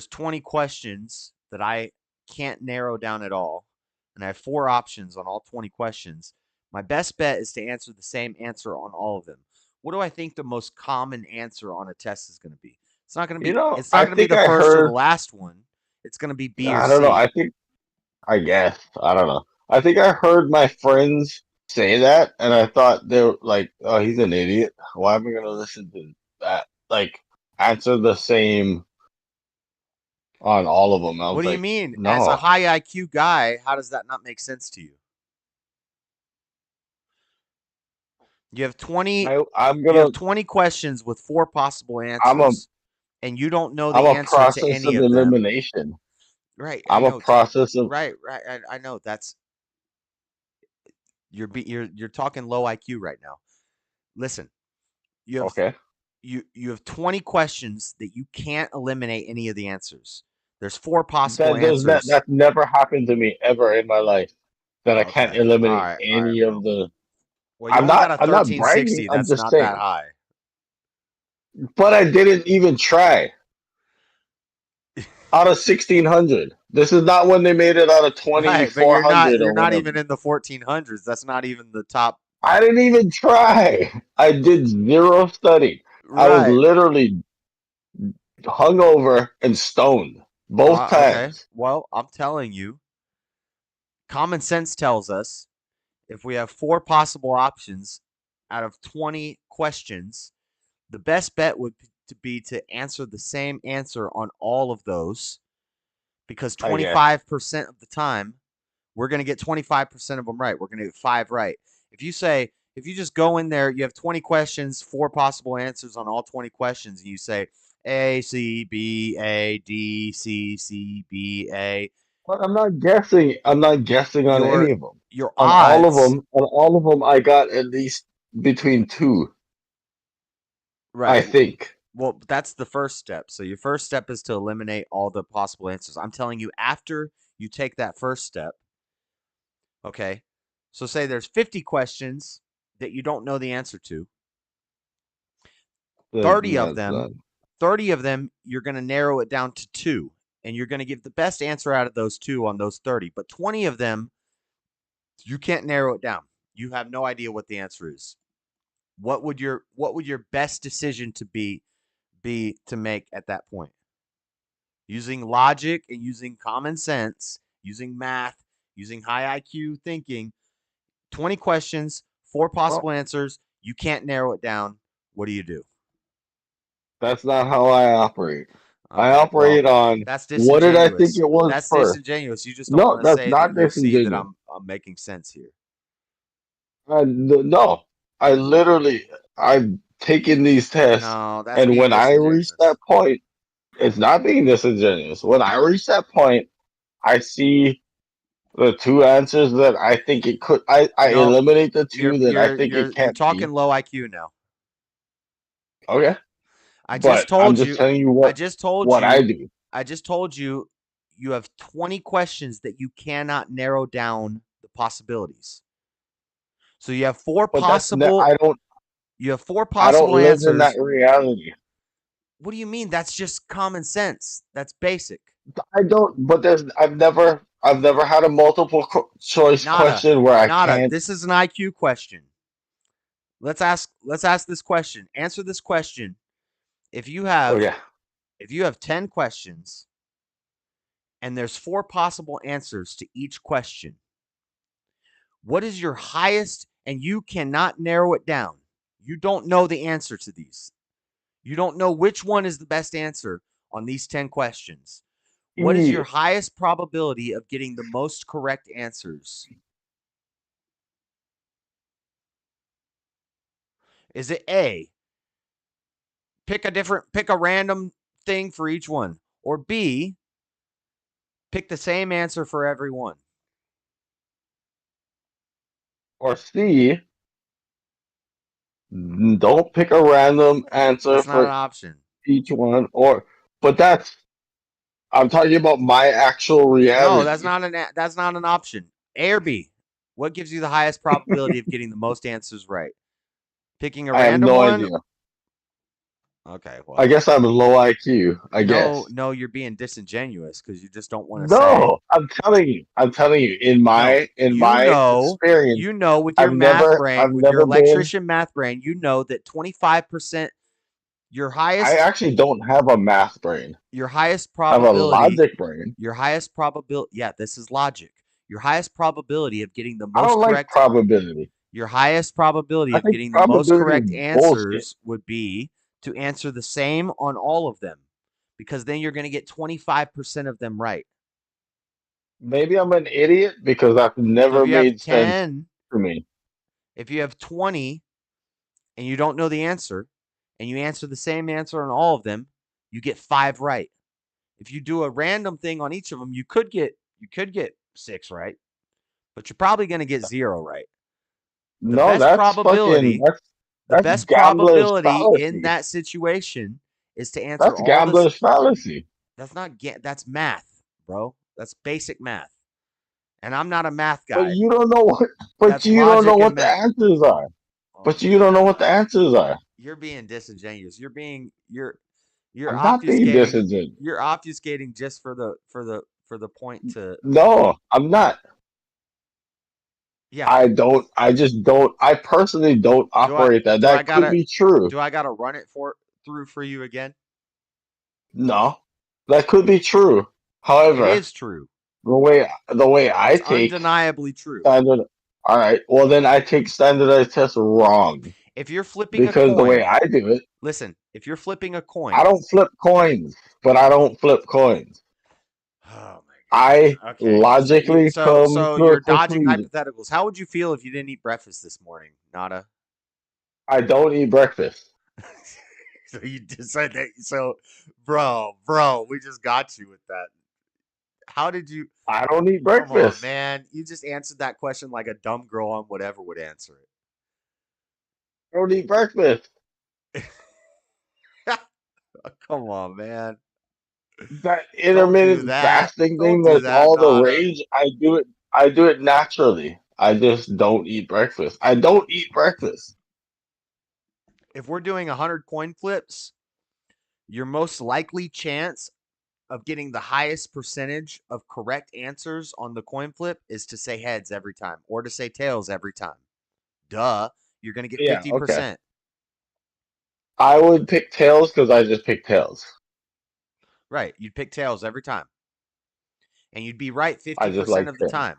Speaker 1: 20 questions that I can't narrow down at all, and I have 4 options on all 20 questions, my best bet is to answer the same answer on all of them. What do I think the most common answer on a test is going to be? It's not
Speaker 8: I
Speaker 1: going to be
Speaker 8: think
Speaker 1: the
Speaker 8: I
Speaker 1: first or the
Speaker 8: heard,
Speaker 1: last one. It's going to be B or
Speaker 8: I don't know.
Speaker 1: C.
Speaker 8: I guess, I don't know. I think I heard my friends say that, and I thought they were like, oh, he's an idiot. Why am I going to listen to that? Like, answer the same on all of them. I
Speaker 1: What
Speaker 8: was
Speaker 1: do you
Speaker 8: like,
Speaker 1: mean? As a
Speaker 8: no.
Speaker 1: high IQ guy, how does that not make sense to you? You have 20
Speaker 8: I'm gonna.
Speaker 1: 20 questions with 4 possible
Speaker 8: I'm a.
Speaker 1: answers and you don't know
Speaker 8: I'm
Speaker 1: the
Speaker 8: a
Speaker 1: answer to
Speaker 8: process
Speaker 1: any
Speaker 8: of
Speaker 1: of them.
Speaker 8: elimination.
Speaker 1: Right, I
Speaker 8: I'm a
Speaker 1: know.
Speaker 8: process of.
Speaker 1: Right, right. I know that's you're talking low IQ right now. Listen, you have
Speaker 8: Okay.
Speaker 1: you have 20 questions that you can't eliminate any of the answers. There's 4 possible
Speaker 8: That does not.
Speaker 1: answers.
Speaker 8: That never happened to me ever in my life. That I can't
Speaker 1: Okay. All
Speaker 8: eliminate
Speaker 1: right. All right.
Speaker 8: any of the.
Speaker 1: Well, you only got a
Speaker 8: I'm not bragging.
Speaker 1: 1360.
Speaker 8: I'm
Speaker 1: That's
Speaker 8: just
Speaker 1: not that
Speaker 8: saying.
Speaker 1: high.
Speaker 8: But I didn't even try. Out of 1600. This is not when they made it out of
Speaker 1: Right, but you're not
Speaker 8: 2400 or whatever.
Speaker 1: even in the 1400s. That's not even the top.
Speaker 8: I didn't even try. I did zero study. I was
Speaker 1: Right.
Speaker 8: literally hungover and stoned both
Speaker 1: Okay.
Speaker 8: times.
Speaker 1: Well, I'm telling you, common sense tells us if we have 4 possible options out of 20 questions, the best bet would be to answer the same answer on all of those, because
Speaker 8: I guess.
Speaker 1: 25% of the time we're going to get 25% of them right. We're going to get 5 right. If you just go in there, you have 20 questions, 4 possible answers on all 20 questions, and you say A, C, B, A, D, C, C, B, A.
Speaker 8: But I'm not guessing. I'm not guessing on any
Speaker 1: Your
Speaker 8: of them.
Speaker 1: your
Speaker 8: On all of
Speaker 1: odds,
Speaker 8: them, I got at least between 2. I
Speaker 1: right.
Speaker 8: think.
Speaker 1: Well, that's the first step. So your first step is to eliminate all the possible answers. I'm telling you, after you take that first step, okay? So say there's 50 questions that you don't know the answer to. 30 of
Speaker 8: That's
Speaker 1: them,
Speaker 8: not.
Speaker 1: 30 of them, you're going to narrow it down to 2, and you're going to give the best answer out of those 2 on those 30. But 20 of them, you can't narrow it down. You have no idea what the answer is. What would your best decision to be to make at that point? Using logic and using common sense, using math, using high IQ thinking. 20 questions, 4
Speaker 8: Well,
Speaker 1: possible answers. You can't narrow it down. What do you do?
Speaker 8: that's not how I operate. I
Speaker 1: Okay, well,
Speaker 8: operate on
Speaker 1: that's
Speaker 8: what did I think
Speaker 1: disingenuous.
Speaker 8: it was
Speaker 1: That's
Speaker 8: first.
Speaker 1: disingenuous. You just don't
Speaker 8: No,
Speaker 1: want to
Speaker 8: that's
Speaker 1: say that
Speaker 8: not
Speaker 1: you see that
Speaker 8: disingenuous.
Speaker 1: I'm making sense here.
Speaker 8: No, I literally I've taken these tests,
Speaker 1: No, that's
Speaker 8: and
Speaker 1: being
Speaker 8: when I reach that
Speaker 1: disingenuous.
Speaker 8: point, it's not being disingenuous. When I reach that point, I see the 2 answers that I think it could. I
Speaker 1: Nope.
Speaker 8: eliminate the 2
Speaker 1: You're
Speaker 8: that I
Speaker 1: you're
Speaker 8: think it
Speaker 1: you're you're
Speaker 8: can't
Speaker 1: talking
Speaker 8: be.
Speaker 1: low IQ now.
Speaker 8: Okay,
Speaker 1: I just
Speaker 8: but I'm
Speaker 1: told
Speaker 8: just
Speaker 1: you
Speaker 8: telling you
Speaker 1: I just told
Speaker 8: what I
Speaker 1: you
Speaker 8: do.
Speaker 1: I just told you you have 20 questions that you cannot narrow down the possibilities. So you have four
Speaker 8: But that's
Speaker 1: possible
Speaker 8: I don't live in that
Speaker 1: answers.
Speaker 8: reality.
Speaker 1: What do you mean? That's just common sense. That's basic.
Speaker 8: I don't. But I've never had a multiple choice
Speaker 1: Nada.
Speaker 8: question where I
Speaker 1: Nada.
Speaker 8: can't.
Speaker 1: This is an IQ question. Let's ask this question. Answer this question. If you have
Speaker 8: Okay.
Speaker 1: 10 questions and there's 4 possible answers to each question, what is your highest, and you cannot narrow it down. You don't know the answer to these. You don't know which one is the best answer on these 10 questions. What is your
Speaker 8: E.
Speaker 1: highest probability of getting the most correct answers? Is it A, pick a random thing for each one, or B, pick the same answer for every one?
Speaker 8: Or C. Don't pick a random answer
Speaker 1: That's not
Speaker 8: for
Speaker 1: an option.
Speaker 8: each one. But I'm talking about my actual
Speaker 1: No,
Speaker 8: reality.
Speaker 1: that's not an option. A or B. What gives you the highest probability of getting the most answers right? Picking a
Speaker 8: I have
Speaker 1: random
Speaker 8: no
Speaker 1: one?
Speaker 8: idea.
Speaker 1: Okay,
Speaker 8: I
Speaker 1: well,
Speaker 8: guess I'm low IQ. I
Speaker 1: no,
Speaker 8: guess.
Speaker 1: no, you're being disingenuous because you just don't want to say.
Speaker 8: No, I'm telling you. I'm telling you. In
Speaker 1: No,
Speaker 8: my experience,
Speaker 1: with your math brain,
Speaker 8: I've
Speaker 1: with your
Speaker 8: never been.
Speaker 1: electrician math brain, you know that 25%, your
Speaker 8: I
Speaker 1: highest
Speaker 8: actually don't have a math brain.
Speaker 1: your highest
Speaker 8: I have a
Speaker 1: probability,
Speaker 8: logic brain.
Speaker 1: yeah, this is logic. Your highest probability of getting the
Speaker 8: I
Speaker 1: most
Speaker 8: don't like
Speaker 1: correct
Speaker 8: probability.
Speaker 1: Your highest probability
Speaker 8: I
Speaker 1: of
Speaker 8: think
Speaker 1: getting the most
Speaker 8: probability is
Speaker 1: correct
Speaker 8: bullshit.
Speaker 1: answers would be to answer the same on all of them, because then you're going to get 25% of them right.
Speaker 8: Maybe I'm an idiot because that's
Speaker 1: So if
Speaker 8: never
Speaker 1: you have
Speaker 8: made sense
Speaker 1: 10,
Speaker 8: to me.
Speaker 1: if you have 20 and you don't know the answer and you answer the same answer on all of them, you get 5 right. If you do a random thing on each of them, you could get 6 right, but you're probably going to get 0 right. The
Speaker 8: No,
Speaker 1: best probability the
Speaker 8: that's
Speaker 1: best
Speaker 8: gambler's
Speaker 1: probability in
Speaker 8: fallacy.
Speaker 1: that situation is to answer
Speaker 8: That's
Speaker 1: all this.
Speaker 8: gambler's fallacy.
Speaker 1: That's not that's math, bro. That's basic math. And I'm not a math
Speaker 8: But
Speaker 1: guy.
Speaker 8: you don't know what but
Speaker 1: That's
Speaker 8: you don't know
Speaker 1: logic and
Speaker 8: what the
Speaker 1: math.
Speaker 8: answers are.
Speaker 1: Oh
Speaker 8: But
Speaker 1: my
Speaker 8: you don't know
Speaker 1: god.
Speaker 8: what the answers are.
Speaker 1: You're being disingenuous. You're
Speaker 8: I'm not being
Speaker 1: obfuscating.
Speaker 8: disingenuous.
Speaker 1: You're obfuscating just for the point to.
Speaker 8: No, I'm not.
Speaker 1: Yeah.
Speaker 8: I don't. I just don't. I personally don't
Speaker 1: Do I
Speaker 8: operate that.
Speaker 1: do I
Speaker 8: That could
Speaker 1: gotta
Speaker 8: be true.
Speaker 1: run it through for you again?
Speaker 8: No, that could be true.
Speaker 1: It
Speaker 8: However,
Speaker 1: is true.
Speaker 8: the way I
Speaker 1: It's
Speaker 8: take
Speaker 1: undeniably true.
Speaker 8: standard. All right. Well, then I take standardized tests wrong
Speaker 1: If you're flipping a
Speaker 8: because the way
Speaker 1: coin,
Speaker 8: I do it,
Speaker 1: listen, if you're flipping a
Speaker 8: I
Speaker 1: coin,
Speaker 8: don't flip coins, but I don't flip coins.
Speaker 1: oh my
Speaker 8: I
Speaker 1: god. Okay.
Speaker 8: logically come
Speaker 1: So
Speaker 8: to a
Speaker 1: you're dodging
Speaker 8: conclusion.
Speaker 1: hypotheticals. How would you feel if you didn't eat breakfast this morning, Nada?
Speaker 8: I don't eat breakfast.
Speaker 1: So you just said that. So, we just got you with that. How did you?
Speaker 8: I don't eat
Speaker 1: Come on,
Speaker 8: breakfast.
Speaker 1: man. You just answered that question like a dumb girl on whatever would answer
Speaker 8: I don't eat breakfast.
Speaker 1: it. Come on, man.
Speaker 8: That
Speaker 1: Don't do
Speaker 8: intermittent
Speaker 1: that.
Speaker 8: fasting
Speaker 1: Don't
Speaker 8: thing
Speaker 1: do
Speaker 8: that's
Speaker 1: that,
Speaker 8: all the
Speaker 1: Nada.
Speaker 8: rage. I do it. I do it naturally. I just don't eat breakfast. I don't eat breakfast.
Speaker 1: If we're doing 100 coin flips, your most likely chance of getting the highest percentage of correct answers on the coin flip is to say heads every time or to say tails every time. Duh. You're going to get
Speaker 8: Yeah. Okay.
Speaker 1: 50%.
Speaker 8: I would pick tails because I just pick tails.
Speaker 1: Right. You'd pick tails every time. And you'd be right
Speaker 8: I just
Speaker 1: 50%
Speaker 8: like
Speaker 1: of the
Speaker 8: tails.
Speaker 1: time.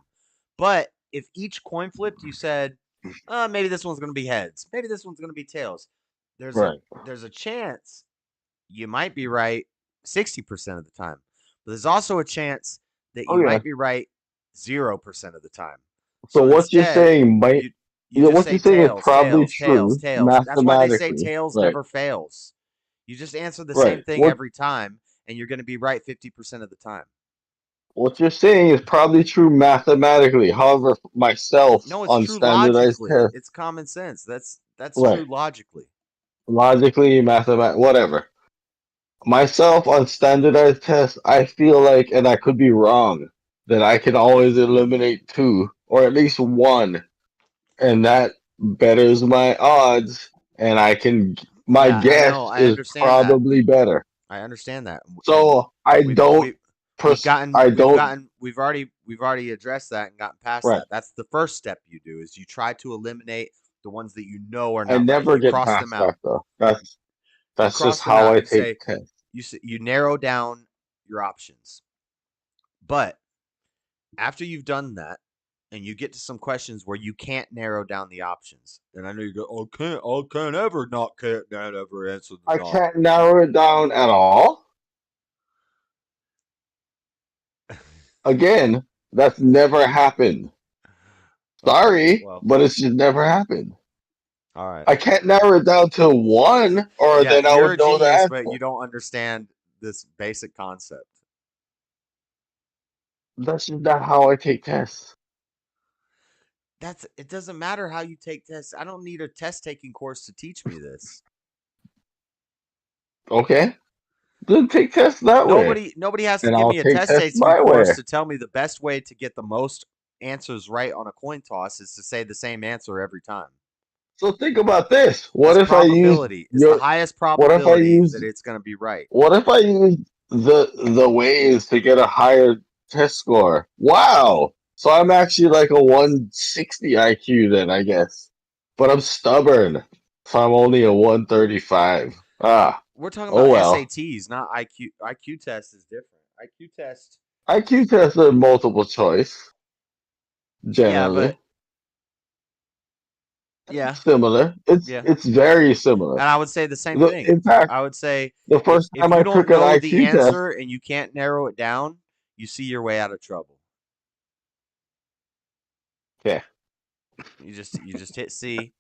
Speaker 1: But if each coin flipped, you said, maybe this one's going to be heads. Maybe this one's going to be tails. There's a
Speaker 8: Right.
Speaker 1: there's a chance you might be right 60% of the time. But there's also a chance that
Speaker 8: Oh
Speaker 1: you
Speaker 8: yeah.
Speaker 1: might be right 0% of the time.
Speaker 8: So
Speaker 1: So
Speaker 8: what you're
Speaker 1: instead,
Speaker 8: saying might,
Speaker 1: you
Speaker 8: you know,
Speaker 1: just
Speaker 8: what
Speaker 1: say
Speaker 8: you're saying is
Speaker 1: tails,
Speaker 8: probably
Speaker 1: tails, tails,
Speaker 8: true
Speaker 1: tails. That's why they say
Speaker 8: mathematically.
Speaker 1: tails
Speaker 8: Right.
Speaker 1: never fails. You just answer the same
Speaker 8: Right.
Speaker 1: thing every time, and you're going to be right 50% of the time.
Speaker 8: What you're saying is probably true mathematically. However, myself
Speaker 1: No, it's
Speaker 8: on
Speaker 1: true
Speaker 8: standardized
Speaker 1: logically.
Speaker 8: tests,
Speaker 1: It's common sense. That's
Speaker 8: right?
Speaker 1: true logically.
Speaker 8: Logically, whatever. Myself on standardized tests, I feel like, and I could be wrong, that I can always eliminate two or at least one, and that betters my odds. And my
Speaker 1: Yeah, I
Speaker 8: guess
Speaker 1: know. I
Speaker 8: is
Speaker 1: understand that.
Speaker 8: probably better.
Speaker 1: I understand that. And
Speaker 8: So I
Speaker 1: we've
Speaker 8: don't,
Speaker 1: we we've gotten
Speaker 8: I
Speaker 1: we've
Speaker 8: don't,
Speaker 1: gotten we've already addressed that and gotten past
Speaker 8: right.
Speaker 1: that. That's the first step you do is you try to eliminate the ones that you know are
Speaker 8: I
Speaker 1: not right.
Speaker 8: never
Speaker 1: You
Speaker 8: get
Speaker 1: cross them
Speaker 8: past
Speaker 1: out.
Speaker 8: that though.
Speaker 1: You
Speaker 8: That's just
Speaker 1: cross them
Speaker 8: how
Speaker 1: out.
Speaker 8: I
Speaker 1: You
Speaker 8: take
Speaker 1: say
Speaker 8: tests.
Speaker 1: you narrow down your options. But after you've done that and you get to some questions where you can't narrow down the options, and I know you go, I can't ever not can't ever answer the
Speaker 8: I
Speaker 1: not.
Speaker 8: can't narrow it down at all. Again, that's never happened.
Speaker 1: Okay,
Speaker 8: Sorry,
Speaker 1: well,
Speaker 8: but it's just never happened.
Speaker 1: all right.
Speaker 8: I can't narrow it down to one, or
Speaker 1: Yeah,
Speaker 8: then I
Speaker 1: you're a
Speaker 8: would know the
Speaker 1: genius, but
Speaker 8: answer.
Speaker 1: you don't understand this basic concept.
Speaker 8: That's just not how I take tests.
Speaker 1: It doesn't matter how you take tests. I don't need a test taking course to teach me this.
Speaker 8: Okay? Then take tests that way.
Speaker 1: Nobody has to
Speaker 8: And
Speaker 1: give
Speaker 8: I'll
Speaker 1: me a
Speaker 8: take
Speaker 1: test
Speaker 8: tests
Speaker 1: taking
Speaker 8: my
Speaker 1: course
Speaker 8: way.
Speaker 1: to tell me the best way to get the most answers right on a coin toss is to say the same answer every time.
Speaker 8: So think about this.
Speaker 1: That's probability. It's the highest
Speaker 8: what if I
Speaker 1: probability that
Speaker 8: use
Speaker 1: it's going to be right.
Speaker 8: what if I use the ways to get a higher test score? Wow. So I'm actually like a 160 IQ then, I guess. But I'm stubborn. So I'm only a 135. Ah.
Speaker 1: We're talking
Speaker 8: Oh
Speaker 1: about
Speaker 8: well.
Speaker 1: SATs, not IQ. IQ test is different. IQ test.
Speaker 8: IQ tests are multiple choice,
Speaker 1: Yeah, but
Speaker 8: generally.
Speaker 1: yeah,
Speaker 8: Similar. It's
Speaker 1: yeah.
Speaker 8: it's very similar.
Speaker 1: And I would say the same thing.
Speaker 8: In fact,
Speaker 1: I would say
Speaker 8: the first
Speaker 1: if
Speaker 8: time
Speaker 1: you
Speaker 8: I
Speaker 1: don't
Speaker 8: took an
Speaker 1: know the
Speaker 8: IQ test,
Speaker 1: answer and you can't narrow it down, you see your way out of trouble.
Speaker 8: okay.
Speaker 1: You just hit C.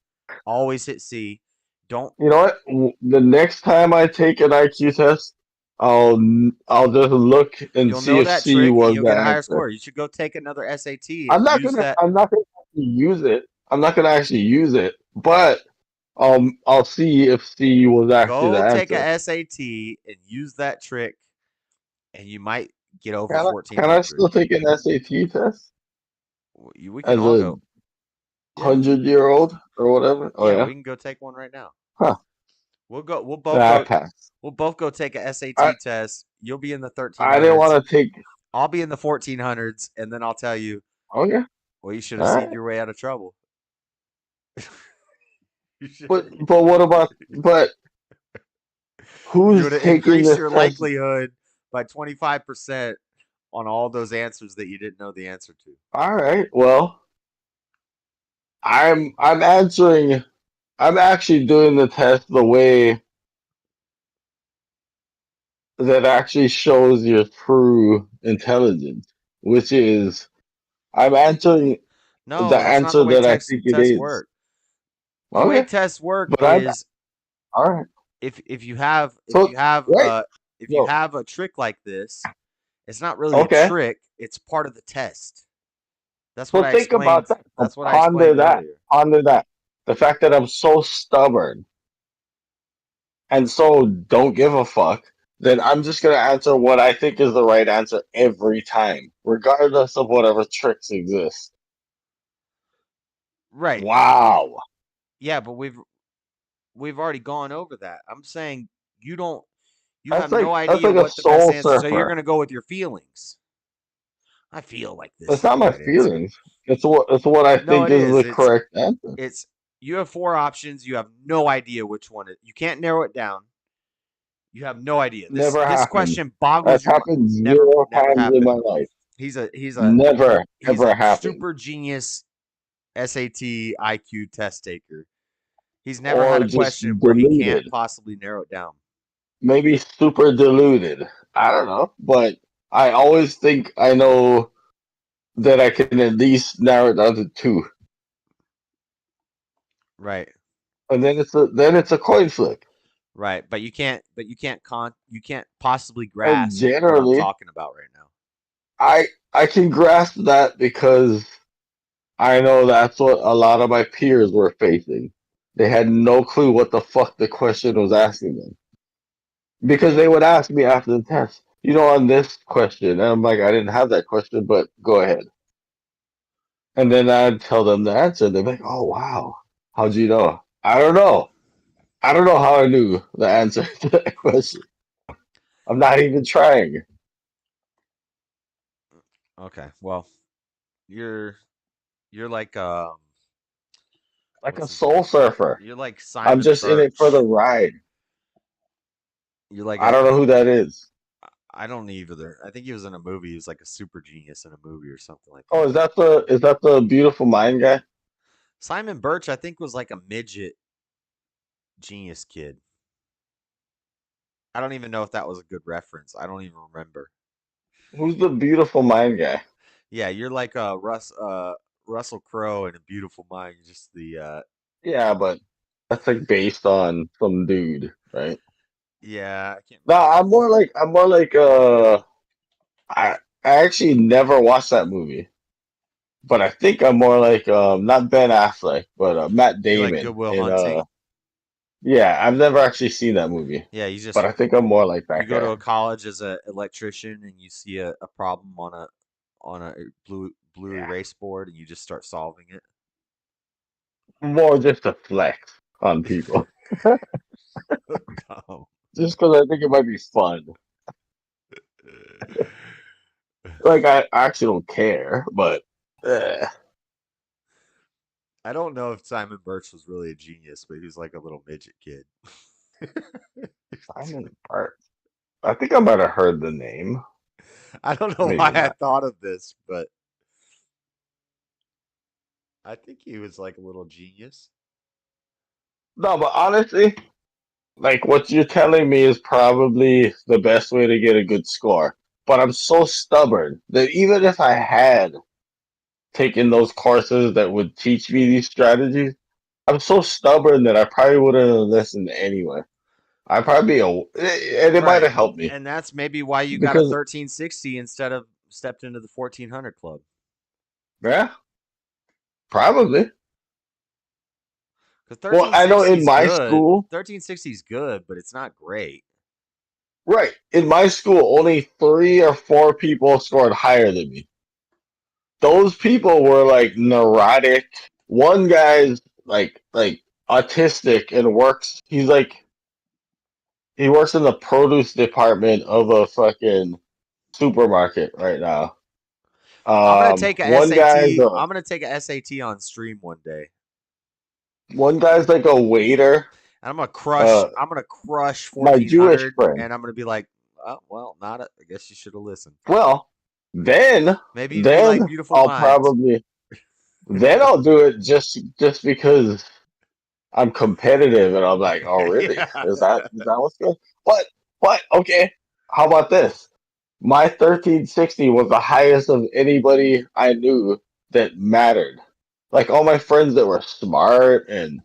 Speaker 1: Always hit C. Don't
Speaker 8: You know what? The next time I take an IQ test, I'll just look and
Speaker 1: you'll
Speaker 8: see
Speaker 1: know
Speaker 8: if
Speaker 1: that
Speaker 8: C
Speaker 1: trick and
Speaker 8: was
Speaker 1: you'll
Speaker 8: the
Speaker 1: get a higher
Speaker 8: answer.
Speaker 1: score. You should go take another SAT and use that.
Speaker 8: I'm not gonna actually use it. I'm not gonna actually use it, but I'll see if C was actually the
Speaker 1: Go take
Speaker 8: answer.
Speaker 1: a SAT and use that trick, and you might get over
Speaker 8: Can I
Speaker 1: 1400.
Speaker 8: still take an SAT test
Speaker 1: We can
Speaker 8: as
Speaker 1: all
Speaker 8: a
Speaker 1: go. Yeah,
Speaker 8: 100-year-old or whatever? Oh
Speaker 1: yeah,
Speaker 8: yeah,
Speaker 1: we can go take one right now.
Speaker 8: huh?
Speaker 1: We'll go. We'll both
Speaker 8: Nah, I
Speaker 1: go.
Speaker 8: passed.
Speaker 1: We'll both go take a SAT
Speaker 8: I
Speaker 1: test. You'll be in the
Speaker 8: I didn't
Speaker 1: 1300s.
Speaker 8: want to take.
Speaker 1: I'll be in the 1400s, and then I'll tell you,
Speaker 8: Okay,
Speaker 1: well, you should have
Speaker 8: all
Speaker 1: seen
Speaker 8: right.
Speaker 1: your way out of trouble. you should
Speaker 8: But what about
Speaker 1: you
Speaker 8: who's
Speaker 1: would have
Speaker 8: taking
Speaker 1: increased
Speaker 8: this
Speaker 1: your
Speaker 8: test?
Speaker 1: likelihood by 25% on all those answers that you didn't know the answer to.
Speaker 8: All right. Well, I'm answering. I'm actually doing the test the way that actually shows your true intelligence, which is I'm answering the
Speaker 1: No, that's not the
Speaker 8: answer
Speaker 1: way
Speaker 8: that I think it
Speaker 1: tests
Speaker 8: is.
Speaker 1: work. The way
Speaker 8: Okay,
Speaker 1: tests work
Speaker 8: but I'm
Speaker 1: is
Speaker 8: all right.
Speaker 1: if you have
Speaker 8: So right,
Speaker 1: if you
Speaker 8: no,
Speaker 1: have a trick like this, it's not really a
Speaker 8: okay.
Speaker 1: trick, it's part of the test. That's what
Speaker 8: So
Speaker 1: I
Speaker 8: think about
Speaker 1: explained.
Speaker 8: that. So
Speaker 1: That's what I
Speaker 8: ponder
Speaker 1: explained
Speaker 8: that.
Speaker 1: earlier.
Speaker 8: Ponder that. The fact that I'm so stubborn and so don't give a fuck, then I'm just gonna answer what I think is the right answer every time, regardless of whatever tricks exist.
Speaker 1: Right.
Speaker 8: Wow.
Speaker 1: Yeah, but we've already gone over that. I'm saying you don't you have
Speaker 8: That's
Speaker 1: no
Speaker 8: that's
Speaker 1: idea
Speaker 8: like a
Speaker 1: what the best
Speaker 8: soul
Speaker 1: answer, so you're
Speaker 8: surfer.
Speaker 1: going to go with your feelings. I feel like this
Speaker 8: It's
Speaker 1: is
Speaker 8: not
Speaker 1: the
Speaker 8: my
Speaker 1: right answer.
Speaker 8: feelings. It's what I
Speaker 1: No,
Speaker 8: think
Speaker 1: it
Speaker 8: is
Speaker 1: is.
Speaker 8: the correct answer.
Speaker 1: It's you have four options, you have no idea which one you can't narrow it down. You have no idea.
Speaker 8: Never
Speaker 1: This
Speaker 8: happened.
Speaker 1: question boggles
Speaker 8: That's
Speaker 1: your mind.
Speaker 8: happened
Speaker 1: Never
Speaker 8: zero
Speaker 1: never
Speaker 8: times in my
Speaker 1: happened.
Speaker 8: life.
Speaker 1: He's a
Speaker 8: Never
Speaker 1: he's
Speaker 8: ever
Speaker 1: a
Speaker 8: happened.
Speaker 1: super genius SAT IQ test taker. He's never had
Speaker 8: Or
Speaker 1: a
Speaker 8: just
Speaker 1: question where he can't
Speaker 8: deluded.
Speaker 1: possibly narrow it down.
Speaker 8: Maybe super deluded. I don't know. But I always think I know that I can at least narrow it down to two.
Speaker 1: Right.
Speaker 8: And then it's a coin flip.
Speaker 1: Right, but you can't possibly
Speaker 8: And
Speaker 1: grasp what I'm
Speaker 8: generally
Speaker 1: talking about right now.
Speaker 8: I can grasp that because I know that's what a lot of my peers were facing. They had no clue what the fuck the question was asking them. Because they would ask me after the test, on this question. And I'm like, I didn't have that question, but go ahead. And then I'd tell them the answer. They're like, oh, wow. How'd you know? I don't know. I don't know how I knew the answer to that question. I'm not even trying.
Speaker 1: Okay, well, you're you're like
Speaker 8: Like a
Speaker 1: what's his
Speaker 8: soul
Speaker 1: name?
Speaker 8: surfer.
Speaker 1: You're like
Speaker 8: I'm
Speaker 1: Simon
Speaker 8: just in it for the
Speaker 1: Birch.
Speaker 8: ride.
Speaker 1: You're like
Speaker 8: I don't know who that is.
Speaker 1: I don't either. I think he was in a movie. He was like a super genius in a movie or something like
Speaker 8: Oh,
Speaker 1: that.
Speaker 8: is that the beautiful mind guy?
Speaker 1: Simon Birch, I think, was like a midget genius kid. I don't even know if that was a good reference. I don't even remember.
Speaker 8: Who's the beautiful mind guy?
Speaker 1: Yeah, you're like Russell Crowe in A Beautiful Mind. Just the
Speaker 8: Yeah, but that's like based on some dude, right?
Speaker 1: yeah, I can't
Speaker 8: No,
Speaker 1: remember his name.
Speaker 8: I actually never watched that movie, but I think I'm more like not Ben Affleck, but Matt
Speaker 1: You like
Speaker 8: Damon
Speaker 1: Goodwill
Speaker 8: in
Speaker 1: Hunting?
Speaker 8: yeah, I've never actually seen that movie,
Speaker 1: Yeah,
Speaker 8: but I think I'm more like
Speaker 1: you
Speaker 8: that
Speaker 1: go to
Speaker 8: guy.
Speaker 1: a college as an electrician and you see a problem on a blue
Speaker 8: Yeah,
Speaker 1: erase board and you just start solving it.
Speaker 8: more just a flex on people,
Speaker 1: Dumb.
Speaker 8: just because I think it might be fun. Like I actually don't care, but
Speaker 1: I don't know if Simon Birch was really a genius, but he was like a little midget kid.
Speaker 8: Simon Park. I think I might have heard the name.
Speaker 1: I don't know why
Speaker 8: Maybe
Speaker 1: I
Speaker 8: not.
Speaker 1: thought of this, but I think he was like a little genius.
Speaker 8: No, but honestly, like what you're telling me is probably the best way to get a good score. But I'm so stubborn that even if I had taken those courses that would teach me these strategies, I'm so stubborn that I probably wouldn't have listened anyway. I probably and it might
Speaker 1: Right.
Speaker 8: have helped me
Speaker 1: And that's maybe why you got a
Speaker 8: because
Speaker 1: 1360 instead of stepped into the 1400 club.
Speaker 8: yeah, probably.
Speaker 1: Because
Speaker 8: Well, I know
Speaker 1: 1360
Speaker 8: in
Speaker 1: is
Speaker 8: my
Speaker 1: good.
Speaker 8: school,
Speaker 1: 1360 is good, but it's not great.
Speaker 8: right? In my school, only 3 or 4 people scored higher than me. Those people were like neurotic. One guy's like autistic and works. He works in the produce department of a fucking supermarket right now.
Speaker 1: I'm gonna take a
Speaker 8: One guy's
Speaker 1: SAT.
Speaker 8: a
Speaker 1: I'm gonna take a SAT on stream one day,
Speaker 8: one guy's like a waiter.
Speaker 1: and I'm gonna crush.
Speaker 8: Uh,
Speaker 1: I'm gonna crush
Speaker 8: my Jewish
Speaker 1: 1400,
Speaker 8: friend.
Speaker 1: and I'm gonna be like, oh, well, not. I guess you should have listened.
Speaker 8: Well, then
Speaker 1: Maybe you like
Speaker 8: then
Speaker 1: Beautiful
Speaker 8: I'll
Speaker 1: Mind.
Speaker 8: probably Then I'll do it just because I'm competitive and I'm like, oh really?
Speaker 1: Yeah.
Speaker 8: Is that what's good? But okay, how about this? My 1360 was the highest of anybody I knew that mattered. Like all my friends that were smart and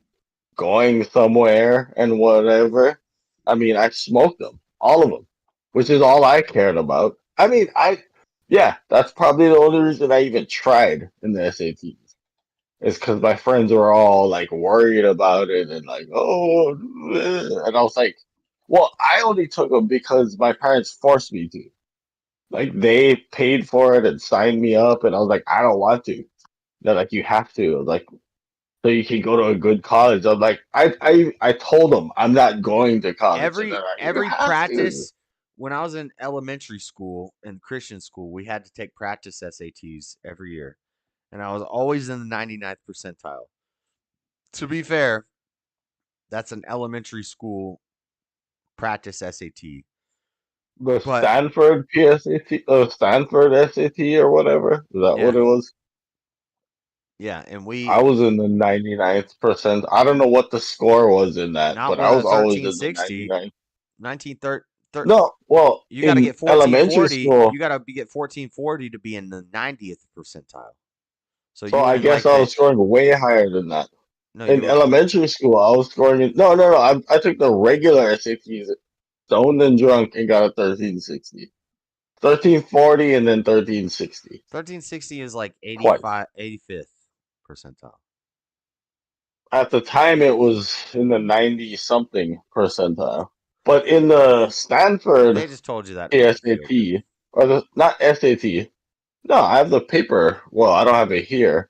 Speaker 8: going somewhere and whatever. I mean, I smoked them, all of them, which is all I cared about. I mean, yeah, that's probably the only reason I even tried in the SATs. Is because my friends were all like worried about it and like, oh, and I was like, well, I only took them because my parents forced me to. Like they paid for it and signed me up, and I was like, I don't want to. They're like, you have to. Like, so you can go to a good college. I'm like, I told them I'm not going to college, and they're like, you
Speaker 1: Every
Speaker 8: have to.
Speaker 1: practice when I was in elementary school and Christian school, we had to take practice SATs every year. And I was always in the 99th percentile. To be fair, that's an elementary school practice SAT.
Speaker 8: The
Speaker 1: But
Speaker 8: Stanford PSAT, Stanford SAT or whatever. Is that what
Speaker 1: yeah,
Speaker 8: it was?
Speaker 1: yeah, and
Speaker 8: I was in the 99th percent. I don't know what the score was in that,
Speaker 1: not
Speaker 8: but
Speaker 1: with
Speaker 8: I
Speaker 1: a
Speaker 8: was always in the
Speaker 1: 1360,
Speaker 8: 99th.
Speaker 1: 1930.
Speaker 8: No, well,
Speaker 1: You got to
Speaker 8: in
Speaker 1: get
Speaker 8: elementary
Speaker 1: 1440.
Speaker 8: school,
Speaker 1: You got to get 1440 to be in the 90th percentile. So
Speaker 8: so
Speaker 1: you were
Speaker 8: I
Speaker 1: in
Speaker 8: guess
Speaker 1: like
Speaker 8: I
Speaker 1: the
Speaker 8: was scoring way higher than that.
Speaker 1: no, you
Speaker 8: In
Speaker 1: were
Speaker 8: elementary school, I was scoring no. I took the regular SATs, stoned and drunk, and got a 1360. 1340 and then 1360
Speaker 1: 1360 is like
Speaker 8: twice.
Speaker 1: 85th percentile.
Speaker 8: At the time, it was in the 90 something percentile. But in the Stanford
Speaker 1: They just told you that to make you feel good.
Speaker 8: SAT, or the not SAT, no, I have the paper. Well, I don't have it here.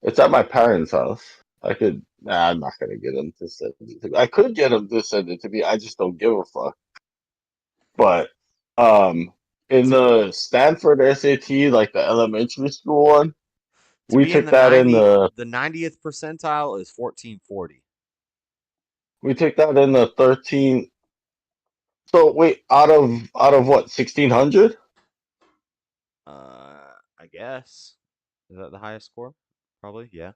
Speaker 8: It's at my parents' house. I could, nah, I'm not gonna get them to send it to me. I could get them to send it to me. I just don't give a fuck. But um, in
Speaker 1: To
Speaker 8: the Stanford SAT, like the elementary school one,
Speaker 1: to
Speaker 8: we
Speaker 1: be in
Speaker 8: took that in
Speaker 1: the 90th percentile is 1440.
Speaker 8: we took that in the 13. So wait, out of what, 1600?
Speaker 1: I guess. Is that the highest score? Probably, yeah.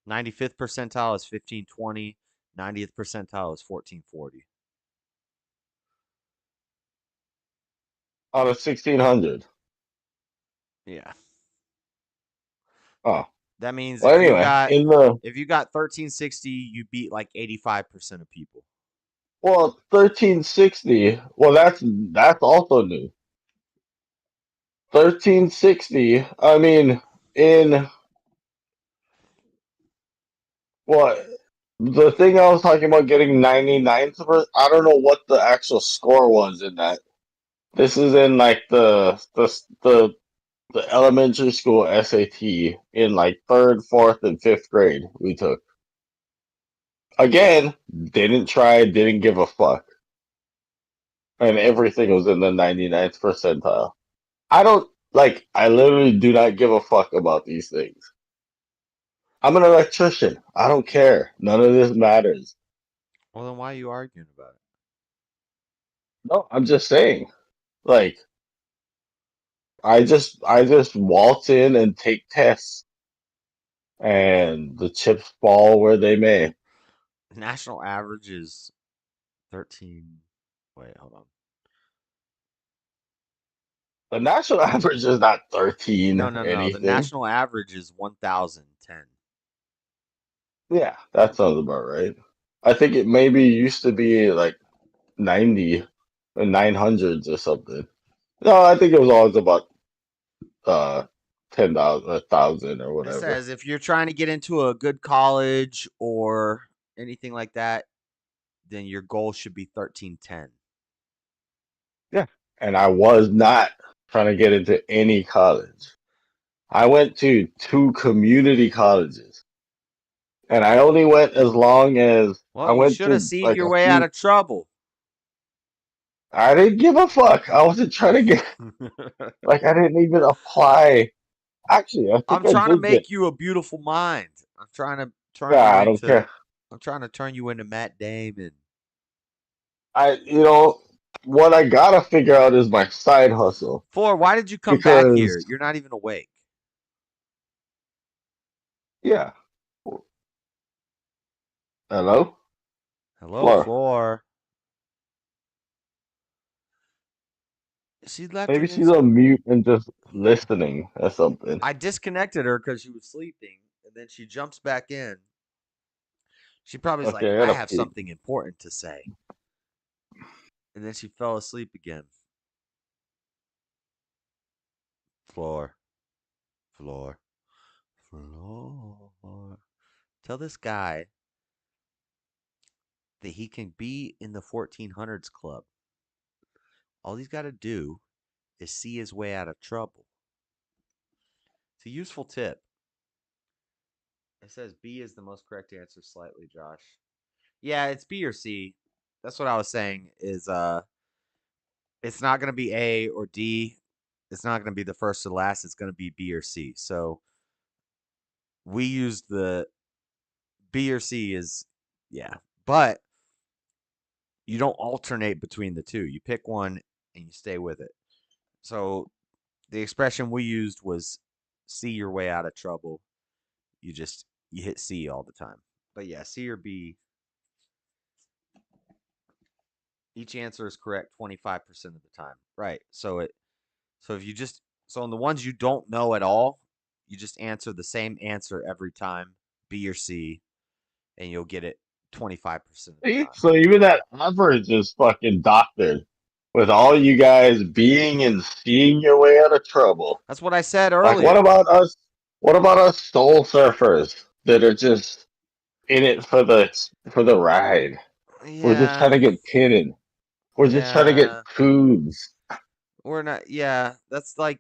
Speaker 1: 95th percentile is 1520. 90th percentile is 1440.
Speaker 8: Out of 1600.
Speaker 1: Yeah.
Speaker 8: Oh,
Speaker 1: That means
Speaker 8: well, anyway, in the
Speaker 1: if you got 1360, you beat like 85% of people.
Speaker 8: well 1360. Well, that's also new. 1360. I mean, in what the thing I was talking about getting 99th. I don't know what the actual score was in that. This is in like the elementary school SAT in like third, fourth, and fifth grade we took. Again, didn't try, didn't give a fuck. And everything was in the 99th percentile. I don't like, I literally do not give a fuck about these things. I'm an electrician. I don't care. None of this matters.
Speaker 1: Well, then why are you arguing about it?
Speaker 8: No, I'm just saying. Like, I just waltz in and take tests and the chips fall where they may.
Speaker 1: National average is 13. Wait, hold on.
Speaker 8: The national average is not 13
Speaker 1: No, no, no. The
Speaker 8: anything.
Speaker 1: national average is 1010.
Speaker 8: Yeah, that sounds about right. I think it maybe used to be like 90 or 900s or something. No, I think it was always about uh 10,000, 1,000 or
Speaker 1: It
Speaker 8: whatever.
Speaker 1: says if you're trying to get into a good college or anything like that, then your goal should be 1310.
Speaker 8: Yeah. And I was not trying to get into any college. I went to two community colleges. And I only went as long as I
Speaker 1: Well, you
Speaker 8: went
Speaker 1: should have
Speaker 8: to
Speaker 1: seen
Speaker 8: like
Speaker 1: your
Speaker 8: a
Speaker 1: way out
Speaker 8: few.
Speaker 1: of trouble.
Speaker 8: I didn't give a fuck. I wasn't trying to get, like, I didn't even apply. Actually, I
Speaker 1: I'm
Speaker 8: think I
Speaker 1: trying to
Speaker 8: did get,
Speaker 1: make you a beautiful mind. I'm trying to turn
Speaker 8: nah,
Speaker 1: you
Speaker 8: I don't
Speaker 1: into
Speaker 8: care.
Speaker 1: I'm trying to turn you into Matt Damon.
Speaker 8: You know, what I gotta figure out is my side hustle
Speaker 1: Why did you come back here?
Speaker 8: because
Speaker 1: You're not even awake.
Speaker 8: Yeah. Hello?
Speaker 1: Hello,
Speaker 8: Floor.
Speaker 1: Floor. She left
Speaker 8: Maybe
Speaker 1: and then
Speaker 8: she's on mute and just listening or something.
Speaker 1: I disconnected her because she was sleeping, and then she jumps back in. She probably is like,
Speaker 8: Okay, I
Speaker 1: I
Speaker 8: gotta
Speaker 1: have
Speaker 8: pee.
Speaker 1: something important to say. And then she fell asleep again. Floor, Floor, Floor. Tell this guy that he can be in the 1400s club. All he's got to do is see his way out of trouble. It's a useful tip. It says B is the most correct answer slightly, Josh. Yeah, it's B or C. That's what I was saying is it's not going to be A or D. It's not going to be the first or last. It's going to be B or C. So we used the B or C is yeah. But you don't alternate between the two. You pick one and you stay with it. So the expression we used was see your way out of trouble. You hit C all the time. But yeah, C or B, each answer is correct 25% of the time. Right. So if you just so on the ones you don't know at all, you just answer the same answer every time, B or C, and you'll get it 25% of the
Speaker 8: See?
Speaker 1: time.
Speaker 8: So even that average is fucking doctored. With all you guys being and seeing your way out of trouble.
Speaker 1: That's what I said
Speaker 8: Like
Speaker 1: earlier.
Speaker 8: what about us soul surfers that are just in it for the ride? We're just trying
Speaker 1: Yeah.
Speaker 8: to get pitted. We're just trying to get
Speaker 1: Yeah.
Speaker 8: foods.
Speaker 1: We're not yeah, that's
Speaker 8: We
Speaker 1: like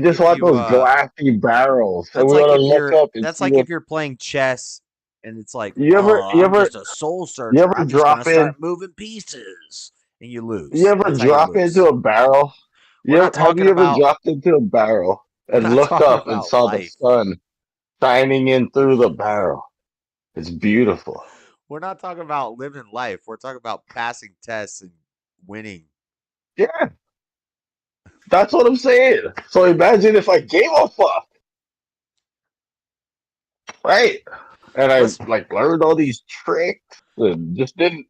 Speaker 8: just
Speaker 1: if
Speaker 8: want
Speaker 1: you
Speaker 8: those glassy barrels, and
Speaker 1: that's
Speaker 8: we
Speaker 1: like
Speaker 8: want to
Speaker 1: if
Speaker 8: look
Speaker 1: you're
Speaker 8: up and
Speaker 1: that's
Speaker 8: see
Speaker 1: like
Speaker 8: what
Speaker 1: if you're playing chess and it's like,
Speaker 8: you ever
Speaker 1: "Oh,
Speaker 8: you
Speaker 1: I'm
Speaker 8: ever
Speaker 1: just a soul
Speaker 8: you
Speaker 1: searcher.
Speaker 8: ever
Speaker 1: I'm just going to
Speaker 8: drop in
Speaker 1: start moving pieces." And you
Speaker 8: you
Speaker 1: lose.
Speaker 8: ever
Speaker 1: That's how you
Speaker 8: drop into
Speaker 1: lose.
Speaker 8: a barrel?
Speaker 1: We're not
Speaker 8: Have
Speaker 1: talking
Speaker 8: you ever
Speaker 1: about
Speaker 8: dropped into a barrel
Speaker 1: we're
Speaker 8: and
Speaker 1: not
Speaker 8: looked
Speaker 1: talking
Speaker 8: up and
Speaker 1: about
Speaker 8: saw the
Speaker 1: life.
Speaker 8: sun shining in through the barrel? It's beautiful.
Speaker 1: We're not talking about living life. We're talking about passing tests and winning.
Speaker 8: Yeah, that's what I'm saying. So imagine if I gave a fuck, right? And I
Speaker 1: Let's
Speaker 8: like learned all these tricks and just didn't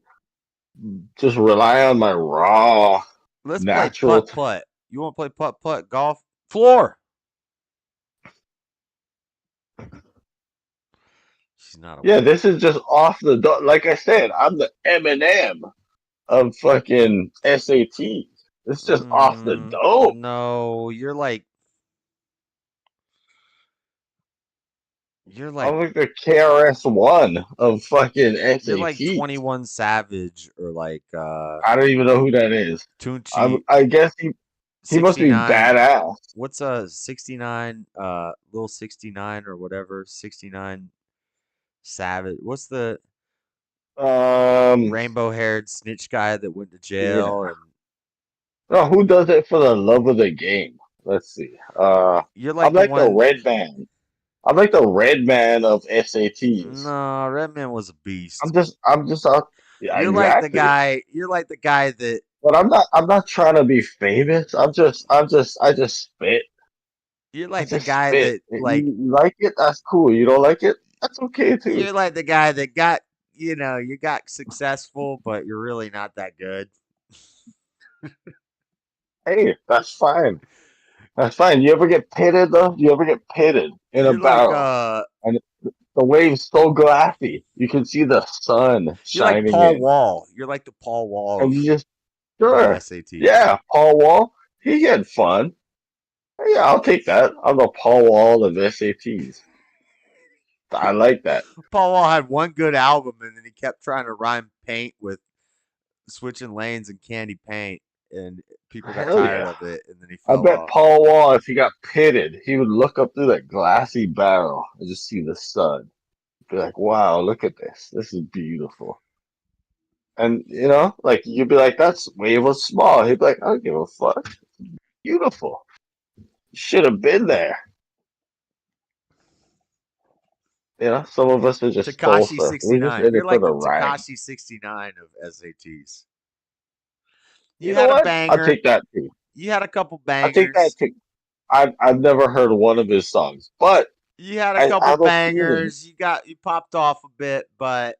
Speaker 8: just rely on my raw
Speaker 1: let's play
Speaker 8: natural.
Speaker 1: putt-putt. You want to play putt-putt golf? Floor. She's not
Speaker 8: Yeah,
Speaker 1: awake.
Speaker 8: this is just off the like I said, I'm the Eminem of fucking SATs. It's just off the dome.
Speaker 1: No, you're
Speaker 8: I'm
Speaker 1: like
Speaker 8: like the KRS-One of fucking
Speaker 1: you're like
Speaker 8: SATs.
Speaker 1: 21 Savage or like
Speaker 8: I don't even know who that is.
Speaker 1: Tunchi
Speaker 8: I guess he must be
Speaker 1: 69.
Speaker 8: badass.
Speaker 1: What's a 69 little 69 or whatever, 69 Savage. What's the
Speaker 8: Um,
Speaker 1: rainbow-haired snitch guy that went to
Speaker 8: yeah.
Speaker 1: jail and
Speaker 8: No, who does it for the love of the game? Let's see.
Speaker 1: you're
Speaker 8: I'm
Speaker 1: like the
Speaker 8: like the
Speaker 1: one.
Speaker 8: red man. I'm like the red man of SATs.
Speaker 1: No, Redman was a beast.
Speaker 8: I'm just out. Yeah, exactly.
Speaker 1: You're like the guy that
Speaker 8: But I'm not trying to be famous. I just spit.
Speaker 1: you're
Speaker 8: I
Speaker 1: like the
Speaker 8: just
Speaker 1: guy
Speaker 8: spit.
Speaker 1: that like
Speaker 8: You like it? That's cool. You don't like it? That's okay too.
Speaker 1: you're like the guy that got, you got successful, but you're really not that good.
Speaker 8: Hey, that's fine. That's fine. You ever get pitted though? You ever get pitted in a
Speaker 1: You're like
Speaker 8: barrel? And the wave's so glassy. You can see the sun
Speaker 1: you're like
Speaker 8: shining
Speaker 1: Paul
Speaker 8: in.
Speaker 1: Wall. You're like the Paul Wall
Speaker 8: And
Speaker 1: of
Speaker 8: you just
Speaker 1: the
Speaker 8: sure.
Speaker 1: SATs.
Speaker 8: Yeah, Paul Wall. He had fun. Yeah, I'll take that. I'm the Paul Wall of SATs. I like that.
Speaker 1: Paul Wall had one good album and then he kept trying to rhyme paint with switching lanes and candy paint and people got
Speaker 8: Hell
Speaker 1: tired
Speaker 8: yeah.
Speaker 1: of it and then he
Speaker 8: I
Speaker 1: fell
Speaker 8: bet
Speaker 1: off.
Speaker 8: Paul Wall, if he got pitted, he would look up through that glassy barrel and just see the sun. Be like, wow, look at this. This is beautiful. And like you'd be like, that's wave was small. He'd be like, I don't give a fuck. Beautiful. Should have been there. Some of us are just soul
Speaker 1: Takashi
Speaker 8: surfers. We're just
Speaker 1: 69.
Speaker 8: in
Speaker 1: You're
Speaker 8: it for
Speaker 1: like
Speaker 8: the
Speaker 1: the
Speaker 8: ride.
Speaker 1: Takashi 69 of SATs. You
Speaker 8: You know
Speaker 1: had a
Speaker 8: what? I'll
Speaker 1: banger.
Speaker 8: take that too.
Speaker 1: You had a couple
Speaker 8: I'll take that
Speaker 1: bangers.
Speaker 8: too. I've never heard one of his songs, but
Speaker 1: You had a
Speaker 8: I
Speaker 1: couple
Speaker 8: have a feeling.
Speaker 1: bangers. You popped off a bit, but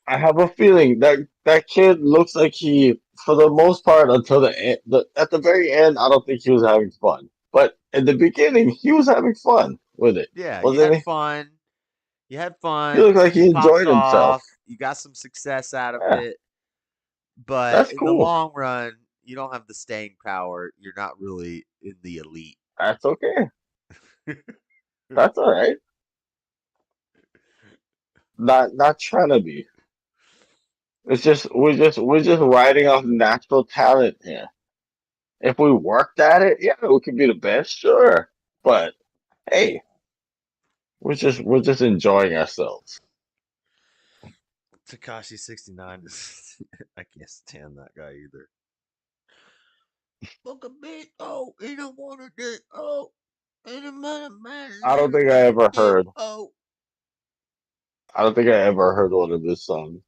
Speaker 8: I have a feeling that that kid looks like he, for the most part, until the end, at the very end, I don't think he was having fun. But in the beginning, he was having fun with it,
Speaker 1: yeah, you
Speaker 8: wasn't
Speaker 1: had
Speaker 8: he?
Speaker 1: fun. You had
Speaker 8: He
Speaker 1: fun.
Speaker 8: looked like
Speaker 1: You
Speaker 8: he
Speaker 1: popped
Speaker 8: enjoyed himself.
Speaker 1: off. You got some success out of
Speaker 8: Yeah,
Speaker 1: it. But
Speaker 8: that's
Speaker 1: in the
Speaker 8: cool.
Speaker 1: long run, you don't have the staying power. You're not really in the elite.
Speaker 8: That's okay. That's all right. Not trying to be. It's just we're just riding off natural talent here. If we worked at it, yeah, we could be the best, sure. But hey, we're just enjoying ourselves.
Speaker 1: Takashi 69 is I can't stand that guy either. Book a bit. Oh, he don't want to get. Oh, in a minute, man.
Speaker 8: I don't think I ever heard. I don't think I ever heard one of his songs.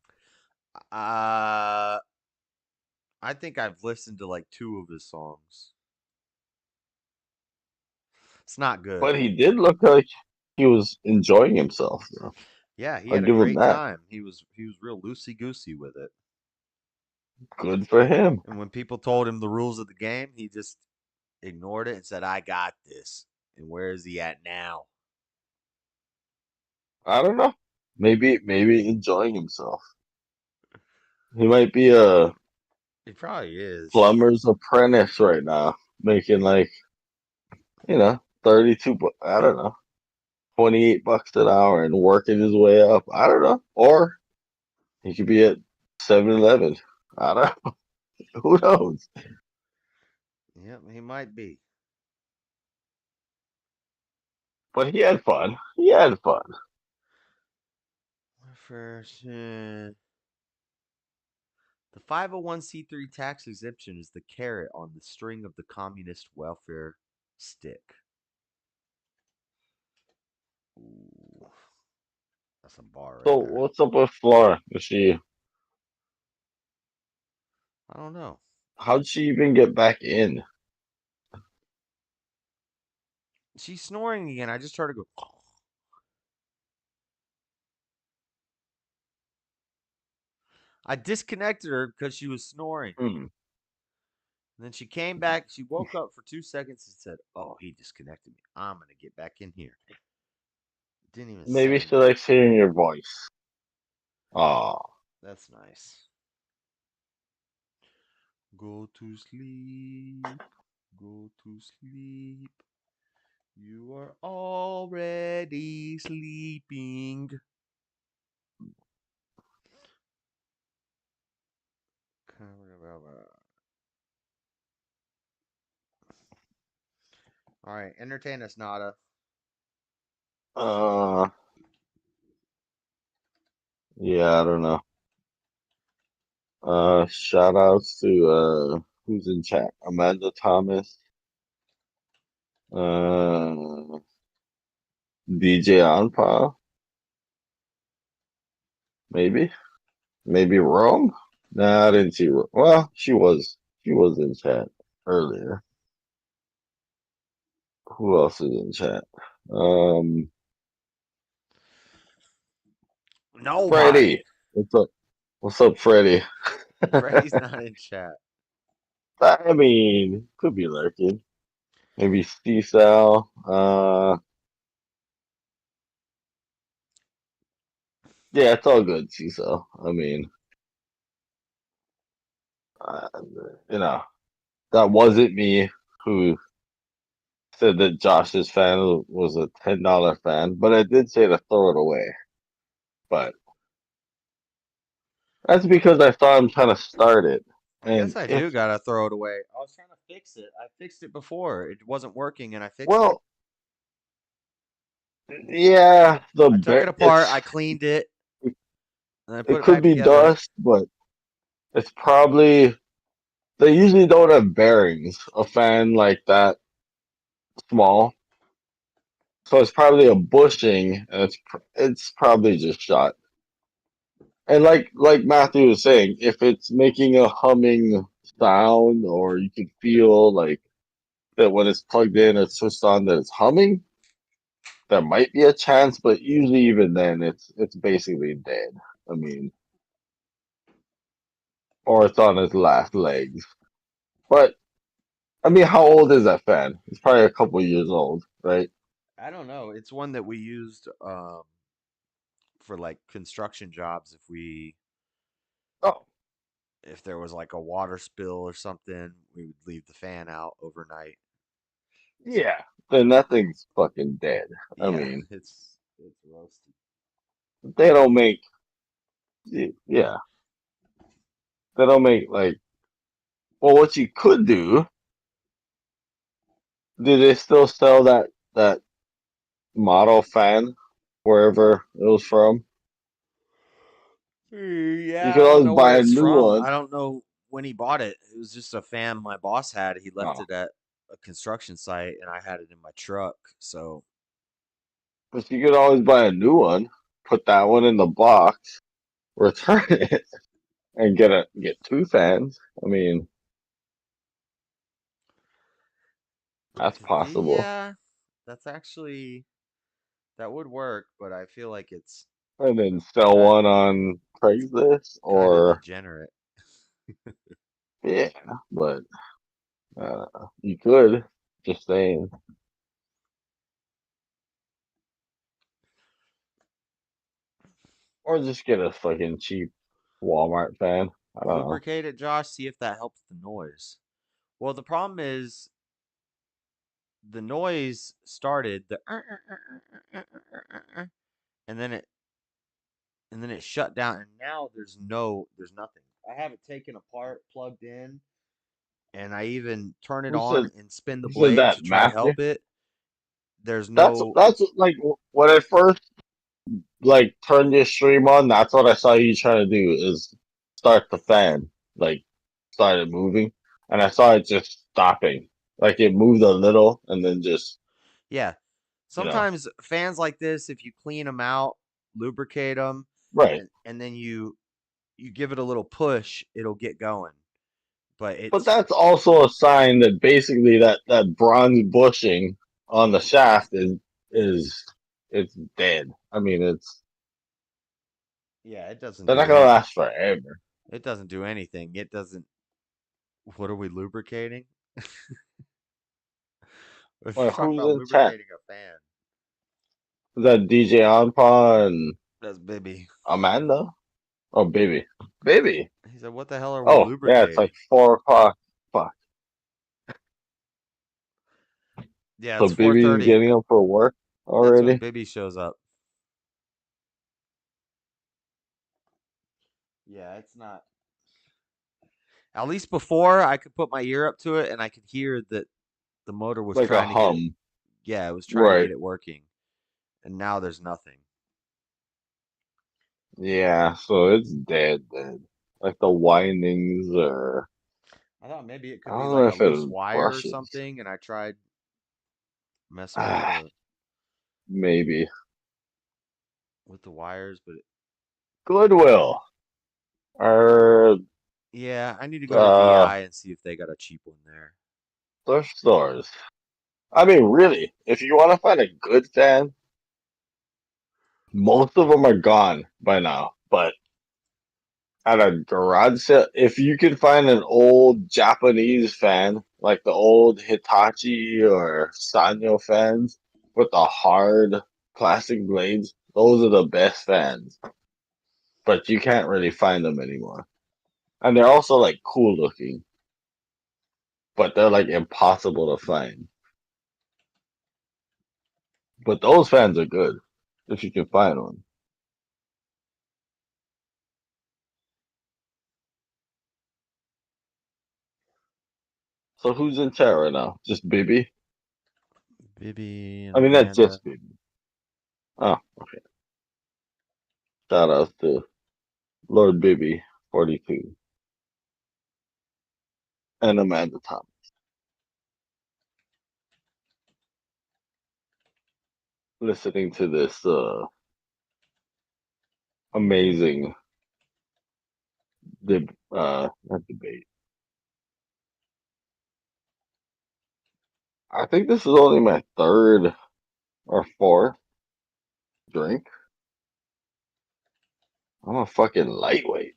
Speaker 1: Uh, I think I've listened to like two of his songs. It's not good.
Speaker 8: But he did look like he was enjoying himself, though.
Speaker 1: Yeah, he
Speaker 8: I'll
Speaker 1: had a
Speaker 8: give him
Speaker 1: great
Speaker 8: that.
Speaker 1: time. He was real loosey goosey with it.
Speaker 8: Good for him.
Speaker 1: And when people told him the rules of the game, he just ignored it and said, "I got this." And where is he at now?
Speaker 8: I don't know. Maybe enjoying himself. He might be a
Speaker 1: He probably is.
Speaker 8: plumber's apprentice right now, making like, 32, I don't know, $28 an hour and working his way up. I don't know. Or he could be at 7-Eleven. I don't know. Who knows?
Speaker 1: Yep, he might be.
Speaker 8: But he had fun. He had fun.
Speaker 1: First, the 501c3 tax exemption is the carrot on the string of the communist welfare stick. Ooh, that's a bar
Speaker 8: So
Speaker 1: right there.
Speaker 8: what's up with Flora?
Speaker 1: I don't know.
Speaker 8: How'd she even get back in?
Speaker 1: She's snoring again. I just heard her go. I disconnected her because she was snoring.
Speaker 8: Hmm.
Speaker 1: And then she came back. She woke up for 2 seconds and said, "Oh, he disconnected me. I'm gonna get back in here." Didn't even
Speaker 8: Maybe
Speaker 1: say
Speaker 8: she
Speaker 1: anything.
Speaker 8: likes hearing your voice. Oh,
Speaker 1: That's nice. Go to sleep. Go to sleep. You are already sleeping. All right, entertain us, Nada.
Speaker 8: uh, yeah, I don't know. Shout outs to who's in chat? Amanda Thomas, uh, DJ Anpa, maybe Rome. Nah, I didn't see Rome. Well, she was in chat earlier. Who else is in chat? Um,
Speaker 1: Nobody.
Speaker 8: Freddie. What's up? What's up, Freddie?
Speaker 1: Freddy's not in chat.
Speaker 8: I mean, could be lurking. Maybe C-Sal. Yeah, it's all good, C-Sal. I mean, uh, you know, that wasn't me who said that Josh's fan was a $10 fan, but I did say to throw it away. But that's because I saw him trying to start it.
Speaker 1: I
Speaker 8: And
Speaker 1: guess I do
Speaker 8: if,
Speaker 1: gotta throw it away. I was trying to fix it. I fixed it before. It wasn't working, and I fixed it.
Speaker 8: well, yeah,
Speaker 1: I took it apart. I cleaned it, and I put
Speaker 8: it
Speaker 1: it
Speaker 8: could
Speaker 1: back
Speaker 8: be
Speaker 1: together.
Speaker 8: dust, but it's probably they usually don't have bearings. A fan like that small, so it's probably a bushing, and it's probably just shot. And like Matthew was saying, if it's making a humming sound, or you can feel like that when it's plugged in, it's switched on that it's humming, there might be a chance, but usually even then it's basically dead. I mean, or it's on its last legs. But I mean, how old is that fan? It's probably a couple years old, right?
Speaker 1: I don't know. It's one that we used for like construction jobs
Speaker 8: Oh,
Speaker 1: if there was like a water spill or something, we would leave the fan out overnight.
Speaker 8: yeah. Then that thing's fucking dead. I
Speaker 1: Yeah,
Speaker 8: mean,
Speaker 1: it's roasted.
Speaker 8: they don't make yeah, they don't make like well what you could do, do they still sell that model fan wherever it was from? You
Speaker 1: Yeah,
Speaker 8: could
Speaker 1: I don't
Speaker 8: always
Speaker 1: know where
Speaker 8: buy a
Speaker 1: it's
Speaker 8: new
Speaker 1: from.
Speaker 8: one.
Speaker 1: I don't know when he bought it. It was just a fan my boss had. He left
Speaker 8: Oh,
Speaker 1: it at a construction site and I had it in my truck. So,
Speaker 8: but you could always buy a new one, put that one in the box, return it, and get two fans. I mean, that's possible.
Speaker 1: yeah, that's actually that would work, but I feel like it's
Speaker 8: And then sell
Speaker 1: kind
Speaker 8: one on Craigslist
Speaker 1: kind of
Speaker 8: or
Speaker 1: degenerate.
Speaker 8: yeah, but you could just saying, or just get a fucking cheap Walmart fan. I don't know.
Speaker 1: Lubricate it, Josh, see if that helps the noise. Well, the problem is the noise started the and then it shut down and now there's nothing. I have it taken apart, plugged in, and I even turn it
Speaker 8: Who said
Speaker 1: on and spin the
Speaker 8: who said
Speaker 1: blade
Speaker 8: that,
Speaker 1: to try to
Speaker 8: Matthew?
Speaker 1: help it. There's
Speaker 8: That's
Speaker 1: no
Speaker 8: that's like when I first like turned your stream on. That's what I saw you trying to do is start the fan, like started moving, and I saw it just stopping. Like it moved a little and then just
Speaker 1: yeah.
Speaker 8: you know
Speaker 1: Sometimes fans like this, if you clean them out, lubricate them,
Speaker 8: right.
Speaker 1: and then you give it a little push, it'll get going. But
Speaker 8: But
Speaker 1: it's
Speaker 8: that's also a sign that basically that bronze bushing on the shaft is it's dead. I mean, it's
Speaker 1: yeah, it doesn't
Speaker 8: they're not
Speaker 1: do
Speaker 8: gonna
Speaker 1: any.
Speaker 8: last forever.
Speaker 1: It doesn't do anything. It doesn't. What are we lubricating? If
Speaker 8: Well,
Speaker 1: you're talking
Speaker 8: who's
Speaker 1: about
Speaker 8: in chat?
Speaker 1: lubricating a fan,
Speaker 8: Is that DJ Onpa and
Speaker 1: that's Bibby.
Speaker 8: Amanda? Oh, baby, baby.
Speaker 1: He said, "What the hell are we
Speaker 8: Oh, yeah, it's like
Speaker 1: lubricating?"
Speaker 8: 4 o'clock. Fuck.
Speaker 1: Yeah,
Speaker 8: So
Speaker 1: it's four
Speaker 8: baby's
Speaker 1: thirty.
Speaker 8: getting up for work
Speaker 1: That's when
Speaker 8: already.
Speaker 1: Bibby shows up. Yeah, it's not. At least before, I could put my ear up to it and I could hear that the motor was
Speaker 8: Like a
Speaker 1: trying to get it.
Speaker 8: hum.
Speaker 1: Yeah, it was trying to
Speaker 8: Right.
Speaker 1: get it working, and now there's nothing.
Speaker 8: Yeah, so it's dead then. Like the windings are
Speaker 1: I thought maybe it
Speaker 8: I
Speaker 1: could be
Speaker 8: don't know
Speaker 1: like a
Speaker 8: if it
Speaker 1: loose
Speaker 8: was
Speaker 1: wire or
Speaker 8: brushes.
Speaker 1: something, and I tried messing
Speaker 8: Ah, maybe.
Speaker 1: with the wires, but
Speaker 8: Goodwill or
Speaker 1: yeah, I need to go to
Speaker 8: uh
Speaker 1: VI and see if they got a cheap one there.
Speaker 8: thrift stores. I mean, really, if you want to find a good fan, most of them are gone by now. But at a garage sale, if you can find an old Japanese fan, like the old Hitachi or Sanyo fans with the hard plastic blades, those are the best fans. But you can't really find them anymore. And they're also like cool looking, but they're like impossible to find. But those fans are good if you can find one. So who's in chat right now? Just Bibi?
Speaker 1: Bibby and
Speaker 8: I mean, not
Speaker 1: Amanda.
Speaker 8: just Bibi. Oh, shout out to Lord Bibi 42 and Amanda Tom. Listening to this amazing not debate. I think this is only my third or 4 drink. I'm a fucking lightweight.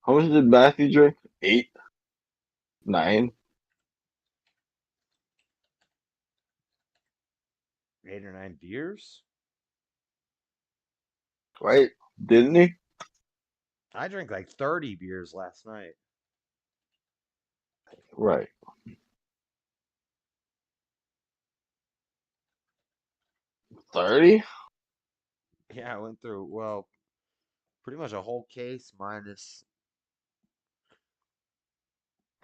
Speaker 8: How much did Matthew drink? 8, 9,
Speaker 1: 8 or 9 beers.
Speaker 8: right? Didn't he?
Speaker 1: I drank like 30 beers last night.
Speaker 8: Right. 30?
Speaker 1: Yeah, I went through, well, pretty much a whole case minus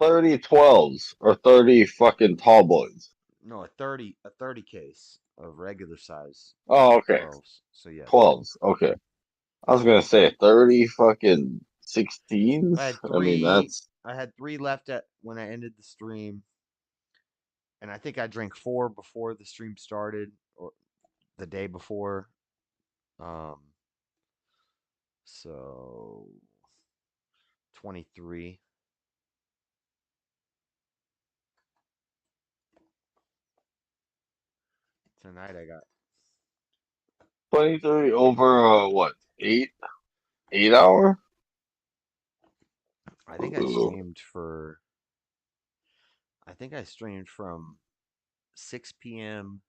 Speaker 8: 30 12s or 30 fucking tall boys.
Speaker 1: no, a 30 case of regular size
Speaker 8: Oh, okay.
Speaker 1: 12s. So yes.
Speaker 8: 12s. Okay. I was gonna say 30 fucking
Speaker 1: I
Speaker 8: 16s.
Speaker 1: had
Speaker 8: I mean,
Speaker 1: three
Speaker 8: that's
Speaker 1: I had 3 left at when I ended the stream, and I think I drank 4 before the stream started or the day before. Um so 23. Tonight I got
Speaker 8: 23 over what? 8 hour?
Speaker 1: I think
Speaker 8: Ooh.
Speaker 1: I streamed from 6 p.m.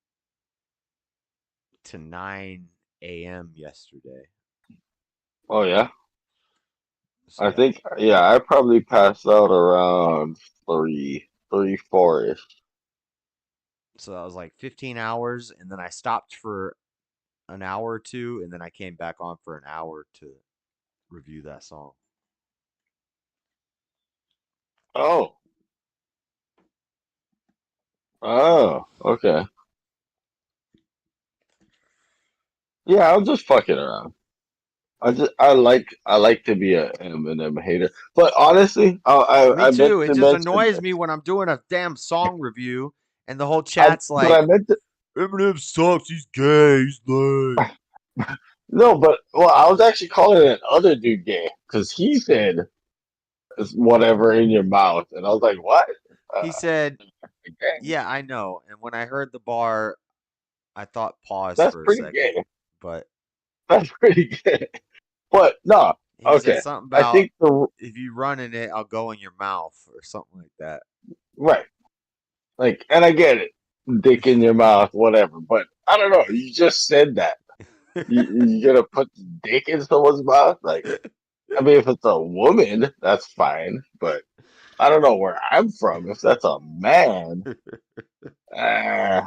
Speaker 1: to 9 a.m. yesterday.
Speaker 8: Oh yeah.
Speaker 1: So
Speaker 8: I
Speaker 1: yeah.
Speaker 8: think yeah, I probably passed out around 4ish.
Speaker 1: So that was like 15 hours, and then I stopped for an hour or two, and then I came back on for an hour to review that song.
Speaker 8: Oh. Oh, okay. Yeah, I'm just fucking around. I like to be a Eminem hater. But honestly,
Speaker 1: Me
Speaker 8: I meant
Speaker 1: too. It
Speaker 8: to
Speaker 1: just
Speaker 8: mention
Speaker 1: annoys me
Speaker 8: this.
Speaker 1: when I'm doing a damn song review and the whole chat's
Speaker 8: But I
Speaker 1: like,
Speaker 8: meant to
Speaker 1: Eminem sucks. He's gay. He's lame.
Speaker 8: no, but well, I was actually calling that other dude gay because he said "It's whatever in your mouth," and I was like, "What?
Speaker 1: He said,
Speaker 8: Gay?
Speaker 1: yeah, I know. And when I heard the bar, I thought pause
Speaker 8: That's
Speaker 1: for a
Speaker 8: pretty
Speaker 1: second.
Speaker 8: gay.
Speaker 1: But
Speaker 8: That's pretty gay." But no,
Speaker 1: he said
Speaker 8: okay.
Speaker 1: something
Speaker 8: I
Speaker 1: about
Speaker 8: think the
Speaker 1: if you run in it, I'll go in your mouth or something like that.
Speaker 8: right, like, and I get it, dick in your mouth, whatever. But I don't know. You just said that. You gonna put dick in someone's mouth? Like, I mean, if it's a woman, that's fine. But I don't know where I'm from. If that's a man, I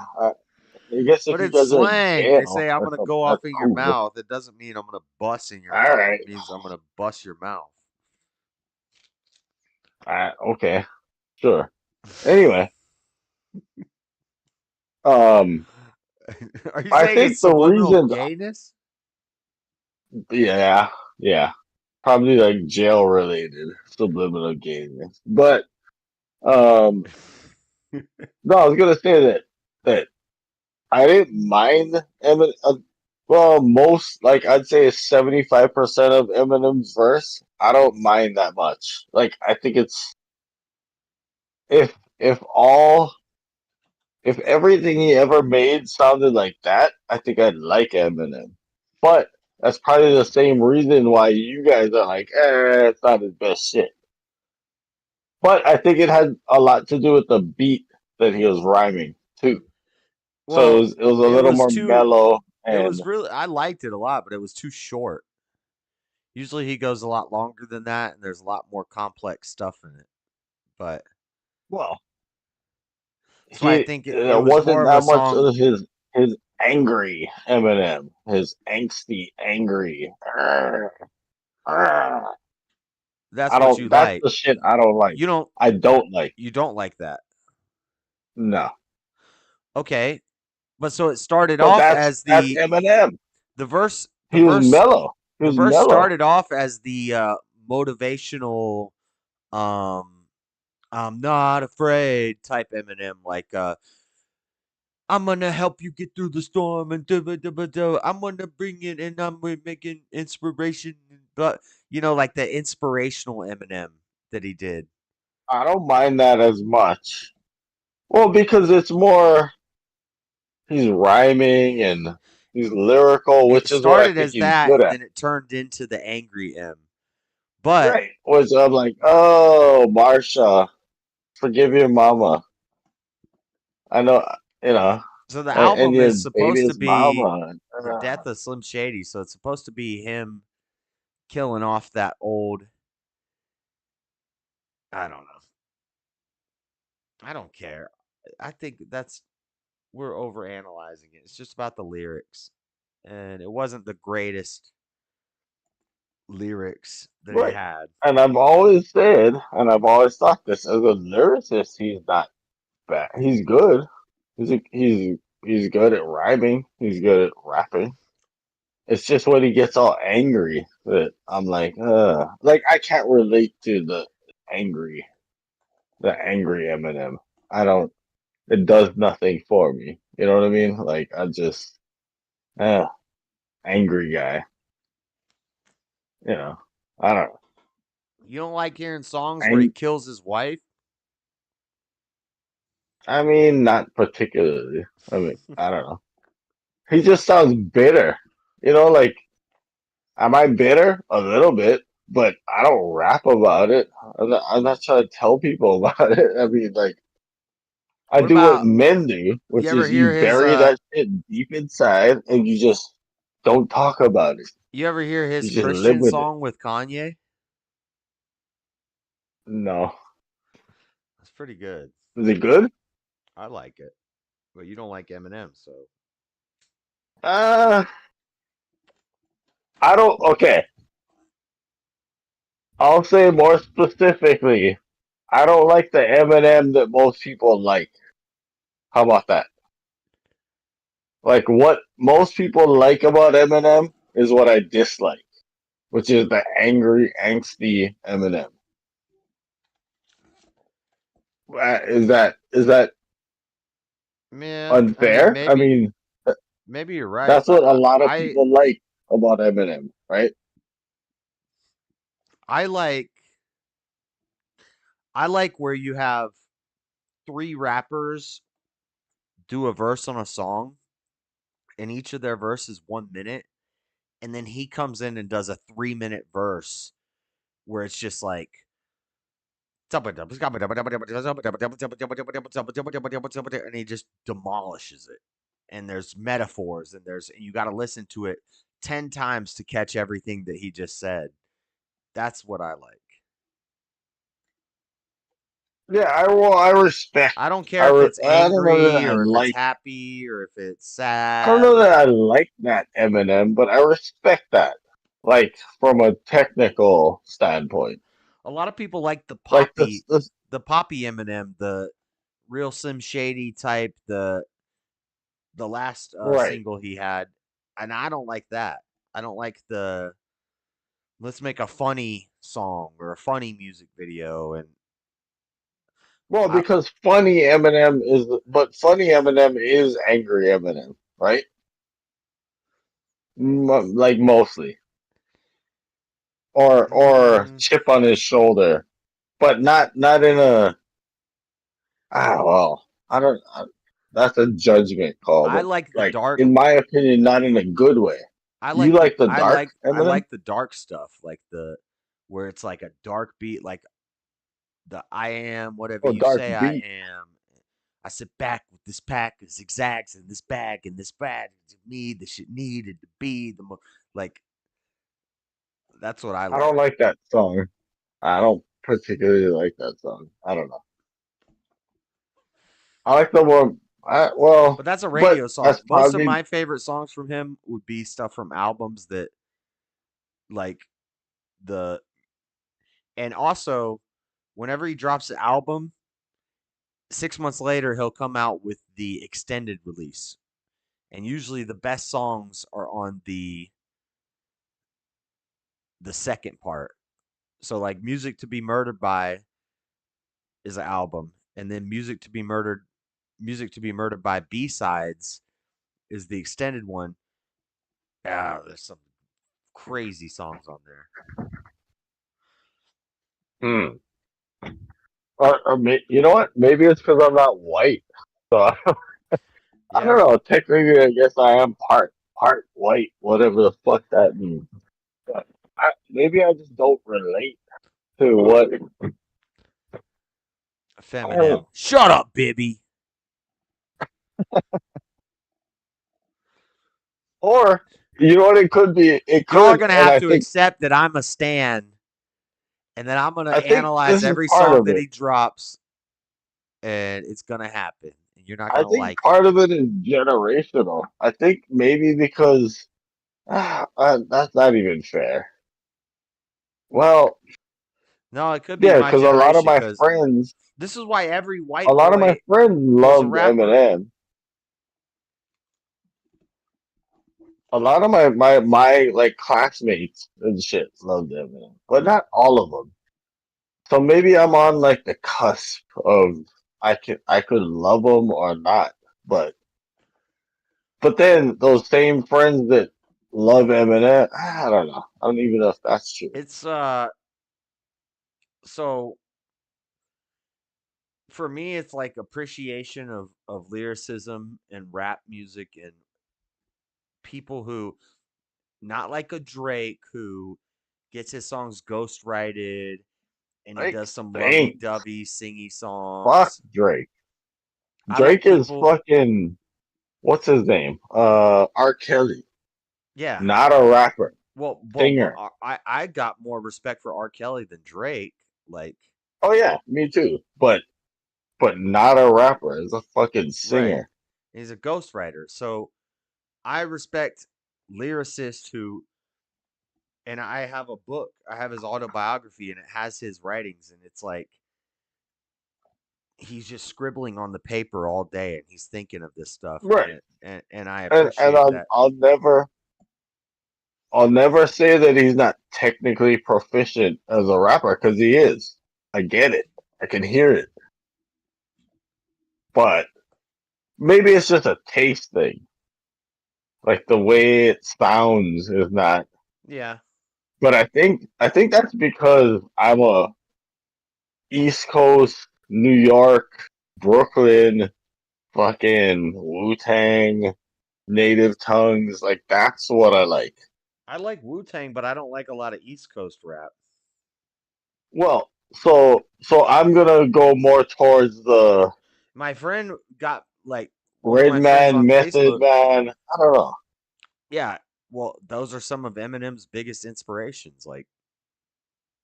Speaker 8: guess if
Speaker 1: But
Speaker 8: you
Speaker 1: it's
Speaker 8: guys are in
Speaker 1: slang. They
Speaker 8: jail,
Speaker 1: say I'm gonna go
Speaker 8: that's
Speaker 1: off in your
Speaker 8: cool.
Speaker 1: mouth. It doesn't mean I'm gonna bust in your
Speaker 8: All
Speaker 1: mouth.
Speaker 8: right.
Speaker 1: It means I'm gonna bust your mouth.
Speaker 8: Okay. Sure. Anyway, um,
Speaker 1: Are you
Speaker 8: I
Speaker 1: saying
Speaker 8: think
Speaker 1: it's
Speaker 8: the
Speaker 1: subliminal
Speaker 8: reason,
Speaker 1: gayness?
Speaker 8: yeah, yeah, probably like jail related subliminal gayness. But no, I was gonna say that I didn't mind Eminem. Well, most like I'd say 75% of Eminem's verse, I don't mind that much. Like I think it's if all if everything he ever made sounded like that, I think I'd like Eminem. But that's probably the same reason why you guys are like, it's not his best shit. But I think it had a lot to do with the beat that he was rhyming too. So
Speaker 1: Well,
Speaker 8: it was a
Speaker 1: it
Speaker 8: little
Speaker 1: was
Speaker 8: more
Speaker 1: too.
Speaker 8: mellow
Speaker 1: It
Speaker 8: and
Speaker 1: was really. I liked it a lot, but it was too short. Usually he goes a lot longer than that, and there's a lot more complex stuff in it. But
Speaker 8: well,
Speaker 1: that's why I think it was more
Speaker 8: wasn't
Speaker 1: of a
Speaker 8: that much
Speaker 1: song.
Speaker 8: of his angry Eminem, his angsty angry. "Arr, arr."
Speaker 1: That's
Speaker 8: I
Speaker 1: what you
Speaker 8: don't. That's
Speaker 1: like.
Speaker 8: the shit I don't like.
Speaker 1: You don't.
Speaker 8: I don't like.
Speaker 1: You don't like that.
Speaker 8: No.
Speaker 1: Okay, but so it started
Speaker 8: But
Speaker 1: off
Speaker 8: that's
Speaker 1: as
Speaker 8: that's
Speaker 1: the
Speaker 8: Eminem.
Speaker 1: the verse. The
Speaker 8: He was
Speaker 1: verse.
Speaker 8: mellow. He
Speaker 1: The
Speaker 8: was
Speaker 1: verse
Speaker 8: mellow.
Speaker 1: started off as the motivational. Um, I'm not afraid type Eminem, like I'm gonna help you get through the storm and I'm gonna bring it and I'm making inspiration, but like the inspirational Eminem that he did.
Speaker 8: I don't mind that as much. Well, because it's more he's rhyming and he's lyrical,
Speaker 1: It
Speaker 8: which is what I
Speaker 1: started
Speaker 8: think
Speaker 1: as
Speaker 8: he's
Speaker 1: that,
Speaker 8: good
Speaker 1: and
Speaker 8: at.
Speaker 1: then it turned into the angry M. But
Speaker 8: Right. Which I'm like, oh, Marsha, forgive your mama. I know, you know,
Speaker 1: so the
Speaker 8: and
Speaker 1: album
Speaker 8: your
Speaker 1: is supposed to
Speaker 8: baby's
Speaker 1: be
Speaker 8: mama.
Speaker 1: the death of Slim Shady, so it's supposed to be him killing off that old. I don't know. I don't care. I think we're overanalyzing it. It's just about the lyrics, and it wasn't the greatest lyrics that he
Speaker 8: Right.
Speaker 1: had.
Speaker 8: And I've always said, and I've always thought this, as a lyricist, he's not bad. He's good. He's good at rhyming. He's good at rapping. It's just when he gets all angry that I'm like I can't relate to angry, the angry Eminem. I don't. It does nothing for me. You know what I mean? Like I just, uh, angry guy. You know, I don't know.
Speaker 1: You don't like hearing songs where he
Speaker 8: Ang-
Speaker 1: kills his wife?
Speaker 8: I mean, not particularly. I mean, I don't know. He just sounds bitter. You know, like, am I bitter? A little bit, but I don't rap about it. I'm not trying to tell people about it. I mean, like, I
Speaker 1: What
Speaker 8: do what
Speaker 1: about
Speaker 8: men do,
Speaker 1: you
Speaker 8: which
Speaker 1: ever
Speaker 8: is
Speaker 1: hear
Speaker 8: you
Speaker 1: his
Speaker 8: bury that shit deep inside and you just don't talk about it.
Speaker 1: you ever hear his
Speaker 8: You just live
Speaker 1: Christian
Speaker 8: with it.
Speaker 1: song with Kanye?
Speaker 8: No.
Speaker 1: That's pretty good.
Speaker 8: Is it good?
Speaker 1: I like it. But you don't like Eminem, so
Speaker 8: Uh, I don't. Okay. I'll say more specifically. I don't like the Eminem that most people like. How about that? Like what most people like about Eminem is what I dislike, which is the angry, angsty Eminem. Is that
Speaker 1: yeah, I mean
Speaker 8: unfair? I mean,
Speaker 1: maybe you're right,
Speaker 8: that's
Speaker 1: but
Speaker 8: what a lot of
Speaker 1: I
Speaker 8: people like about Eminem, right?
Speaker 1: I like I like where you have three rappers do a verse on a song, and each of their verses 1 minute, and then he comes in and does a 3 minute verse where it's just like and he just demolishes it. And there's metaphors and you got to listen to it 10 times to catch everything that he just said. That's what I like.
Speaker 8: Yeah, I respect.
Speaker 1: I don't care if it's
Speaker 8: I don't know that
Speaker 1: angry
Speaker 8: I
Speaker 1: or if it's
Speaker 8: like.
Speaker 1: happy or if it's
Speaker 8: I don't
Speaker 1: sad
Speaker 8: know
Speaker 1: or
Speaker 8: that I like that Eminem, but I respect that. Like from a technical standpoint,
Speaker 1: a lot of people like
Speaker 8: like this,
Speaker 1: the poppy Eminem, the real Slim Shady type, the last
Speaker 8: right?
Speaker 1: single he had, and I don't like that. I don't like the let's make a funny song or a funny music video, and
Speaker 8: Well,
Speaker 1: I
Speaker 8: because funny Eminem is angry Eminem, right? Like mostly, or
Speaker 1: mm,
Speaker 8: chip on his shoulder, but not in a. Well, I don't. That's a judgment call,
Speaker 1: I
Speaker 8: but
Speaker 1: like the
Speaker 8: like
Speaker 1: dark.
Speaker 8: in my opinion, not in a good way. You like the dark
Speaker 1: I
Speaker 8: Eminem?
Speaker 1: like the dark stuff, like the where it's like a dark beat, like the I am whatever
Speaker 8: Oh,
Speaker 1: you
Speaker 8: dark
Speaker 1: say I
Speaker 8: beat.
Speaker 1: am. I sit back with this pack of zigzags in this bag and this bag to me the shit needed to be like that's what I
Speaker 8: I
Speaker 1: like.
Speaker 8: don't like that song. I don't particularly like that song. I don't know. I like the more.
Speaker 1: But that's a
Speaker 8: But
Speaker 1: radio song.
Speaker 8: that's
Speaker 1: Most of
Speaker 8: probably
Speaker 1: my favorite songs from him would be stuff from albums that like the and also whenever he drops an album, 6 months later he'll come out with the extended release. And usually the best songs are on the second part. So like Music to Be Murdered By is an album, and then Music to Be Murdered By B-sides is the extended one. Ah, there's some crazy songs on there.
Speaker 8: hmm. You know what? Maybe it's because I'm not white. So I don't
Speaker 1: Yeah.
Speaker 8: know. Technically, I guess I am part white, whatever the fuck that means. But maybe I just don't relate to what. I don't
Speaker 1: Feminine.
Speaker 8: know.
Speaker 1: Shut up, Bibby.
Speaker 8: Or you know what it could be? It
Speaker 1: Y'all are
Speaker 8: could,
Speaker 1: gonna
Speaker 8: and
Speaker 1: have
Speaker 8: I
Speaker 1: to
Speaker 8: think
Speaker 1: accept that I'm a stan, and that I'm gonna
Speaker 8: I think
Speaker 1: analyze
Speaker 8: this is
Speaker 1: every
Speaker 8: part
Speaker 1: song
Speaker 8: of
Speaker 1: that
Speaker 8: it.
Speaker 1: he drops, and it's gonna happen, and you're not
Speaker 8: I
Speaker 1: gonna
Speaker 8: think
Speaker 1: like it.
Speaker 8: part of it is generational. I think maybe because that's not even fair. Well,
Speaker 1: No, it could be
Speaker 8: yeah,
Speaker 1: my
Speaker 8: because a lot of
Speaker 1: generation,
Speaker 8: my
Speaker 1: because
Speaker 8: friends,
Speaker 1: this is why every
Speaker 8: a
Speaker 1: white
Speaker 8: lot of my
Speaker 1: boy
Speaker 8: friends
Speaker 1: was a
Speaker 8: loved
Speaker 1: rapper.
Speaker 8: Eminem. A lot of my like classmates and shit loved Eminem, but not all of them. So maybe I'm on like the cusp of I could love them or not. But then those same friends that love Eminem, I don't know. I don't even know if that's true.
Speaker 1: It's so for me it's like appreciation of lyricism and rap music and people who not like a Drake who gets his songs ghostwrited and he
Speaker 8: Drake
Speaker 1: does some
Speaker 8: stinks.
Speaker 1: lovey-dovey singy
Speaker 8: Fuck
Speaker 1: songs.
Speaker 8: Drake.
Speaker 1: I like
Speaker 8: Drake is
Speaker 1: people,
Speaker 8: fucking what's his name? R. Kelly.
Speaker 1: yeah.
Speaker 8: Not a rapper.
Speaker 1: Well,
Speaker 8: Singer.
Speaker 1: I got more respect for R. Kelly than Drake. Like,
Speaker 8: Oh yeah, me too. But not a rapper. He's a fucking
Speaker 1: right.
Speaker 8: singer.
Speaker 1: He's a ghostwriter. So I respect lyricists who, and I have a book, I have his autobiography, and it has his writings, and it's like he's just scribbling on the paper all day and he's thinking of this stuff, and
Speaker 8: Right.
Speaker 1: I
Speaker 8: And
Speaker 1: appreciate that.
Speaker 8: I'll never say that he's not technically proficient as a rapper because he is. I get it. I can hear it. But maybe it's just a taste thing. Like the way it sounds is not.
Speaker 1: Yeah.
Speaker 8: But I think that's because I'm a East Coast, New York, Brooklyn, fucking Wu-Tang, native tongues. Like that's what I like.
Speaker 1: I like Wu-Tang, but I don't like a lot of East Coast rap.
Speaker 8: Well, so I'm gonna go more towards the
Speaker 1: My friend got like one of
Speaker 8: Red
Speaker 1: my friends
Speaker 8: Man,
Speaker 1: on
Speaker 8: Method
Speaker 1: Facebook.
Speaker 8: Man. I don't know.
Speaker 1: Yeah, well, those are some of Eminem's biggest inspirations. Like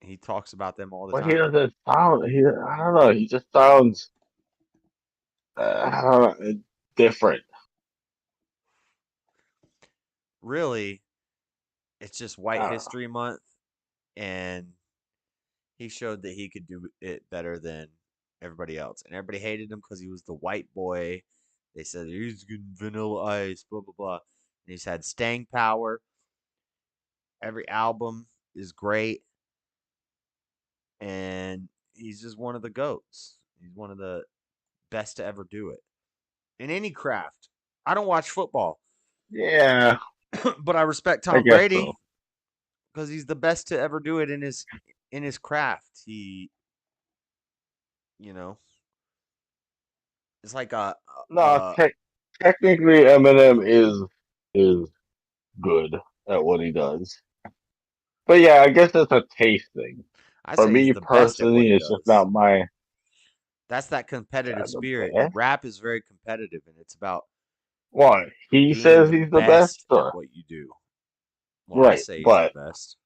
Speaker 1: he talks about them all the
Speaker 8: But he
Speaker 1: time.
Speaker 8: doesn't sound. I don't know. He just sounds. I don't know. Different.
Speaker 1: Really, it's just
Speaker 8: I
Speaker 1: White
Speaker 8: don't know.
Speaker 1: History Month, and he showed that he could do it better than everybody else, and everybody hated him because he was the white boy. They said he's getting vanilla ice, blah blah blah. And he's had staying power. Every album is great, and he's just one of the goats. He's one of the best to ever do it in any craft. I don't watch football,
Speaker 8: Yeah,
Speaker 1: but I respect
Speaker 8: I
Speaker 1: Tom
Speaker 8: guess so.
Speaker 1: Brady because he's the best to ever do it in his craft. He, you know, it's like
Speaker 8: No,
Speaker 1: a
Speaker 8: technically Eminem is good at what he does. But yeah, I guess it's a taste thing.
Speaker 1: I
Speaker 8: For
Speaker 1: say he's
Speaker 8: me
Speaker 1: the best at what
Speaker 8: personally,
Speaker 1: he
Speaker 8: it's just
Speaker 1: does.
Speaker 8: not my
Speaker 1: That's that competitive
Speaker 8: the
Speaker 1: spirit, and
Speaker 8: best.
Speaker 1: rap is very competitive, and it's about
Speaker 8: Why? He
Speaker 1: being
Speaker 8: says
Speaker 1: the
Speaker 8: he's the best,
Speaker 1: best at
Speaker 8: or
Speaker 1: what you do. Well, I
Speaker 8: right,
Speaker 1: say he's the
Speaker 8: but
Speaker 1: best.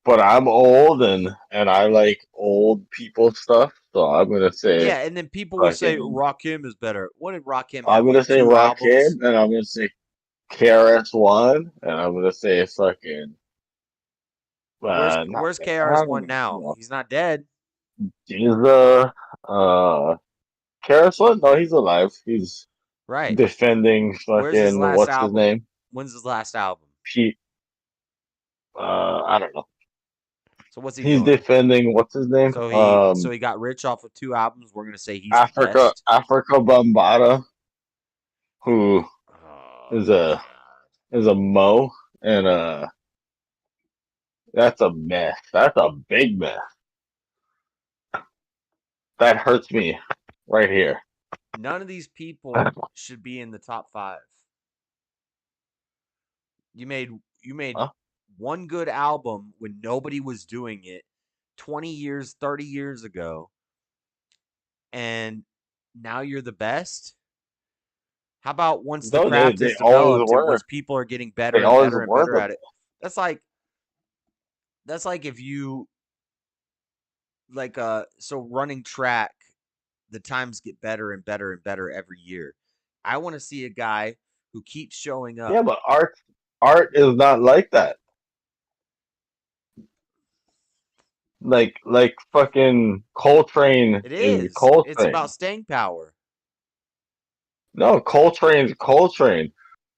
Speaker 8: I'm old and I like old people stuff, so I'm gonna say
Speaker 1: Yeah, and then people will say
Speaker 8: fucking
Speaker 1: Rakim is better. What did Rakim
Speaker 8: I'm
Speaker 1: have?
Speaker 8: gonna
Speaker 1: Like
Speaker 8: say
Speaker 1: two albums?
Speaker 8: Rakim, and I'm gonna say KRS-One, and I'm gonna say fucking not
Speaker 1: Where's
Speaker 8: I
Speaker 1: KRS One
Speaker 8: don't
Speaker 1: now?
Speaker 8: know.
Speaker 1: He's not dead,
Speaker 8: He's uh KRS-One? No, he's alive. He's
Speaker 1: right?
Speaker 8: defending
Speaker 1: Where's his
Speaker 8: fucking
Speaker 1: last
Speaker 8: what's his
Speaker 1: album?
Speaker 8: name?
Speaker 1: When's his last album?
Speaker 8: Pete. I don't know.
Speaker 1: So what's he
Speaker 8: He's
Speaker 1: doing?
Speaker 8: defending what's his name?
Speaker 1: So he got rich off of two albums. We're gonna say he's the best.
Speaker 8: Africa Bambaataa, who
Speaker 1: Oh
Speaker 8: is
Speaker 1: my
Speaker 8: a
Speaker 1: god.
Speaker 8: Mo, and that's a mess. That's a big mess. That hurts me right here.
Speaker 1: None of these people should be in the top 5. You made
Speaker 8: Huh?
Speaker 1: one good album when nobody was doing it 20 years, 30 years ago, and now you're the best? How about once the
Speaker 8: No,
Speaker 1: craft
Speaker 8: they
Speaker 1: is
Speaker 8: always
Speaker 1: developed and
Speaker 8: were.
Speaker 1: once people are getting
Speaker 8: They
Speaker 1: better and
Speaker 8: always
Speaker 1: better and
Speaker 8: were
Speaker 1: better
Speaker 8: the
Speaker 1: at it? That's like if you so running track, the times get better and better and better every year. I want to see a guy who keeps showing up.
Speaker 8: Yeah, but art is not like that. Like fucking Coltrane
Speaker 1: It
Speaker 8: is
Speaker 1: is. It's about
Speaker 8: Coltrane.
Speaker 1: staying power.
Speaker 8: No, Coltrane's Coltrane.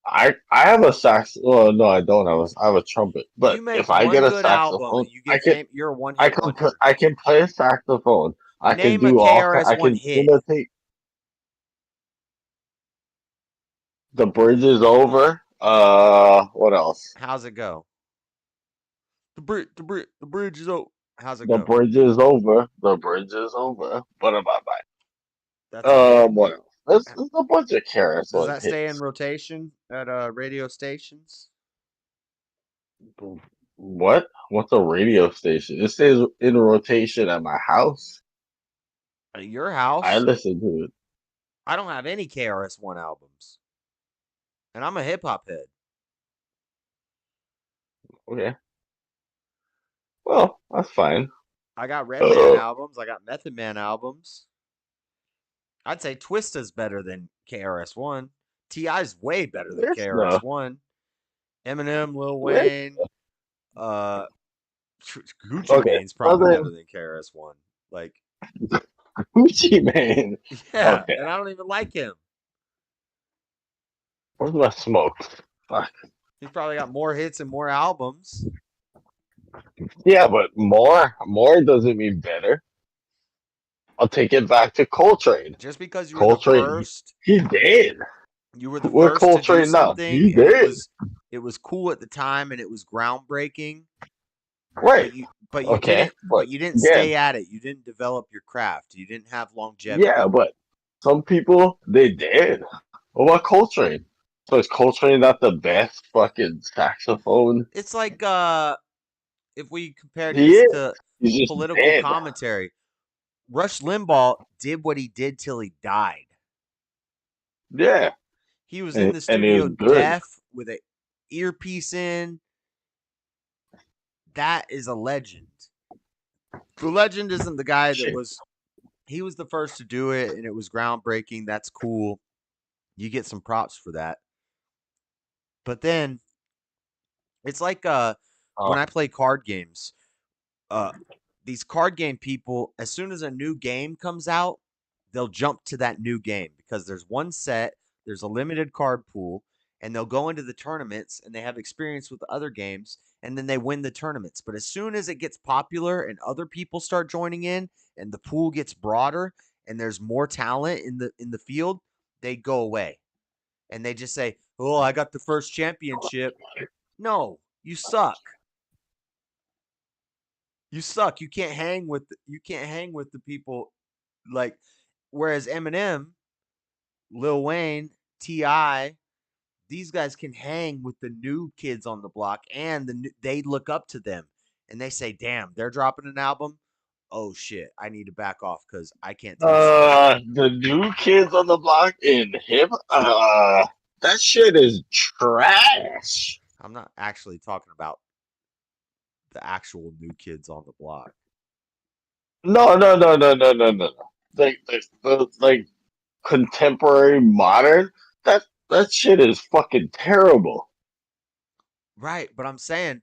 Speaker 8: I have a sax. Well, no, I don't have I have a trumpet.
Speaker 1: You
Speaker 8: But
Speaker 1: make
Speaker 8: if I get
Speaker 1: one
Speaker 8: a
Speaker 1: good album
Speaker 8: saxophone,
Speaker 1: and you get you're a one-hit wonder.
Speaker 8: I can play a saxophone. I can
Speaker 1: Name a
Speaker 8: do I
Speaker 1: KRS-One
Speaker 8: can
Speaker 1: hit.
Speaker 8: imitate. The bridge is over. What else?
Speaker 1: How's it go? The bridge is over. How's it
Speaker 8: The
Speaker 1: go?
Speaker 8: bridge is over. The bridge is over. But bye.
Speaker 1: That's a hit.
Speaker 8: What else? There's a bunch of carrots
Speaker 1: Does
Speaker 8: on
Speaker 1: that stay in
Speaker 8: hits.
Speaker 1: rotation at radio stations?
Speaker 8: What? What's a radio station? It stays in rotation at my house.
Speaker 1: At your
Speaker 8: I
Speaker 1: house?
Speaker 8: listen to it.
Speaker 1: I don't have any KRS-One albums, and I'm a hip hop head.
Speaker 8: Okay. Well, that's fine.
Speaker 1: I got Redman
Speaker 8: Uh,
Speaker 1: albums. I got Method Man albums. I'd say Twista's better than KRS-One. Ti's way better than
Speaker 8: there's no.
Speaker 1: KRS-One. Eminem, Lil
Speaker 8: There's,
Speaker 1: Wayne, uh, Gucci
Speaker 8: okay.
Speaker 1: Mane's probably better
Speaker 8: Nothing.
Speaker 1: than KRS-One. Like,
Speaker 8: Gucci man.
Speaker 1: yeah,
Speaker 8: Okay.
Speaker 1: and I don't even like him.
Speaker 8: Where's my smoke? Fuck.
Speaker 1: He's probably got more hits and more albums.
Speaker 8: Yeah, but more doesn't mean better. I'll take it back to Coltrane.
Speaker 1: Just because
Speaker 8: Coltrane, he did.
Speaker 1: you were the
Speaker 8: We're
Speaker 1: first to do
Speaker 8: Coltrane now.
Speaker 1: something,
Speaker 8: He
Speaker 1: and
Speaker 8: did.
Speaker 1: it was cool at the time, and it was groundbreaking.
Speaker 8: Right. Okay.
Speaker 1: But
Speaker 8: But
Speaker 1: you didn't
Speaker 8: again,
Speaker 1: stay at it. You didn't develop your craft. You didn't have
Speaker 8: yeah,
Speaker 1: longevity.
Speaker 8: but some people they did. What about Coltrane? So is Coltrane not the best fucking saxophone?
Speaker 1: It's like if we compared
Speaker 8: He
Speaker 1: this
Speaker 8: is.
Speaker 1: to
Speaker 8: He's just
Speaker 1: political
Speaker 8: dead.
Speaker 1: commentary, Rush Limbaugh did what he did till he died.
Speaker 8: Yeah.
Speaker 1: He was in the
Speaker 8: And he was
Speaker 1: studio
Speaker 8: good.
Speaker 1: deaf with a earpiece in. That is a legend. The legend isn't the guy that
Speaker 8: Shit.
Speaker 1: was. He was the first to do it, and it was groundbreaking. That's cool. You get some props for that. But then it's like when
Speaker 8: Oh,
Speaker 1: I play card games. Uh, these card game people, as soon as a new game comes out, they'll jump to that new game because there's one set, there's a limited card pool, and they'll go into the tournaments and they have experience with the other games and then they win the tournaments. But as soon as it gets popular and other people start joining in and the pool gets broader and there's more talent in the field, they go away. And they just say, "Oh, I got the first championship." No, you suck. You suck. You can't hang with the people like whereas Eminem, Lil Wayne, Ti, these guys can hang with the new kids on the block and they look up to them and they say, "Damn, they're dropping an album. Oh shit, I need to back off cuz I can't touch them."
Speaker 8: the new kids on the block in hip. That shit is trash.
Speaker 1: I'm not actually talking about the actual new kids on the block.
Speaker 8: No. Like contemporary modern. That shit is fucking terrible.
Speaker 1: Right, but I'm saying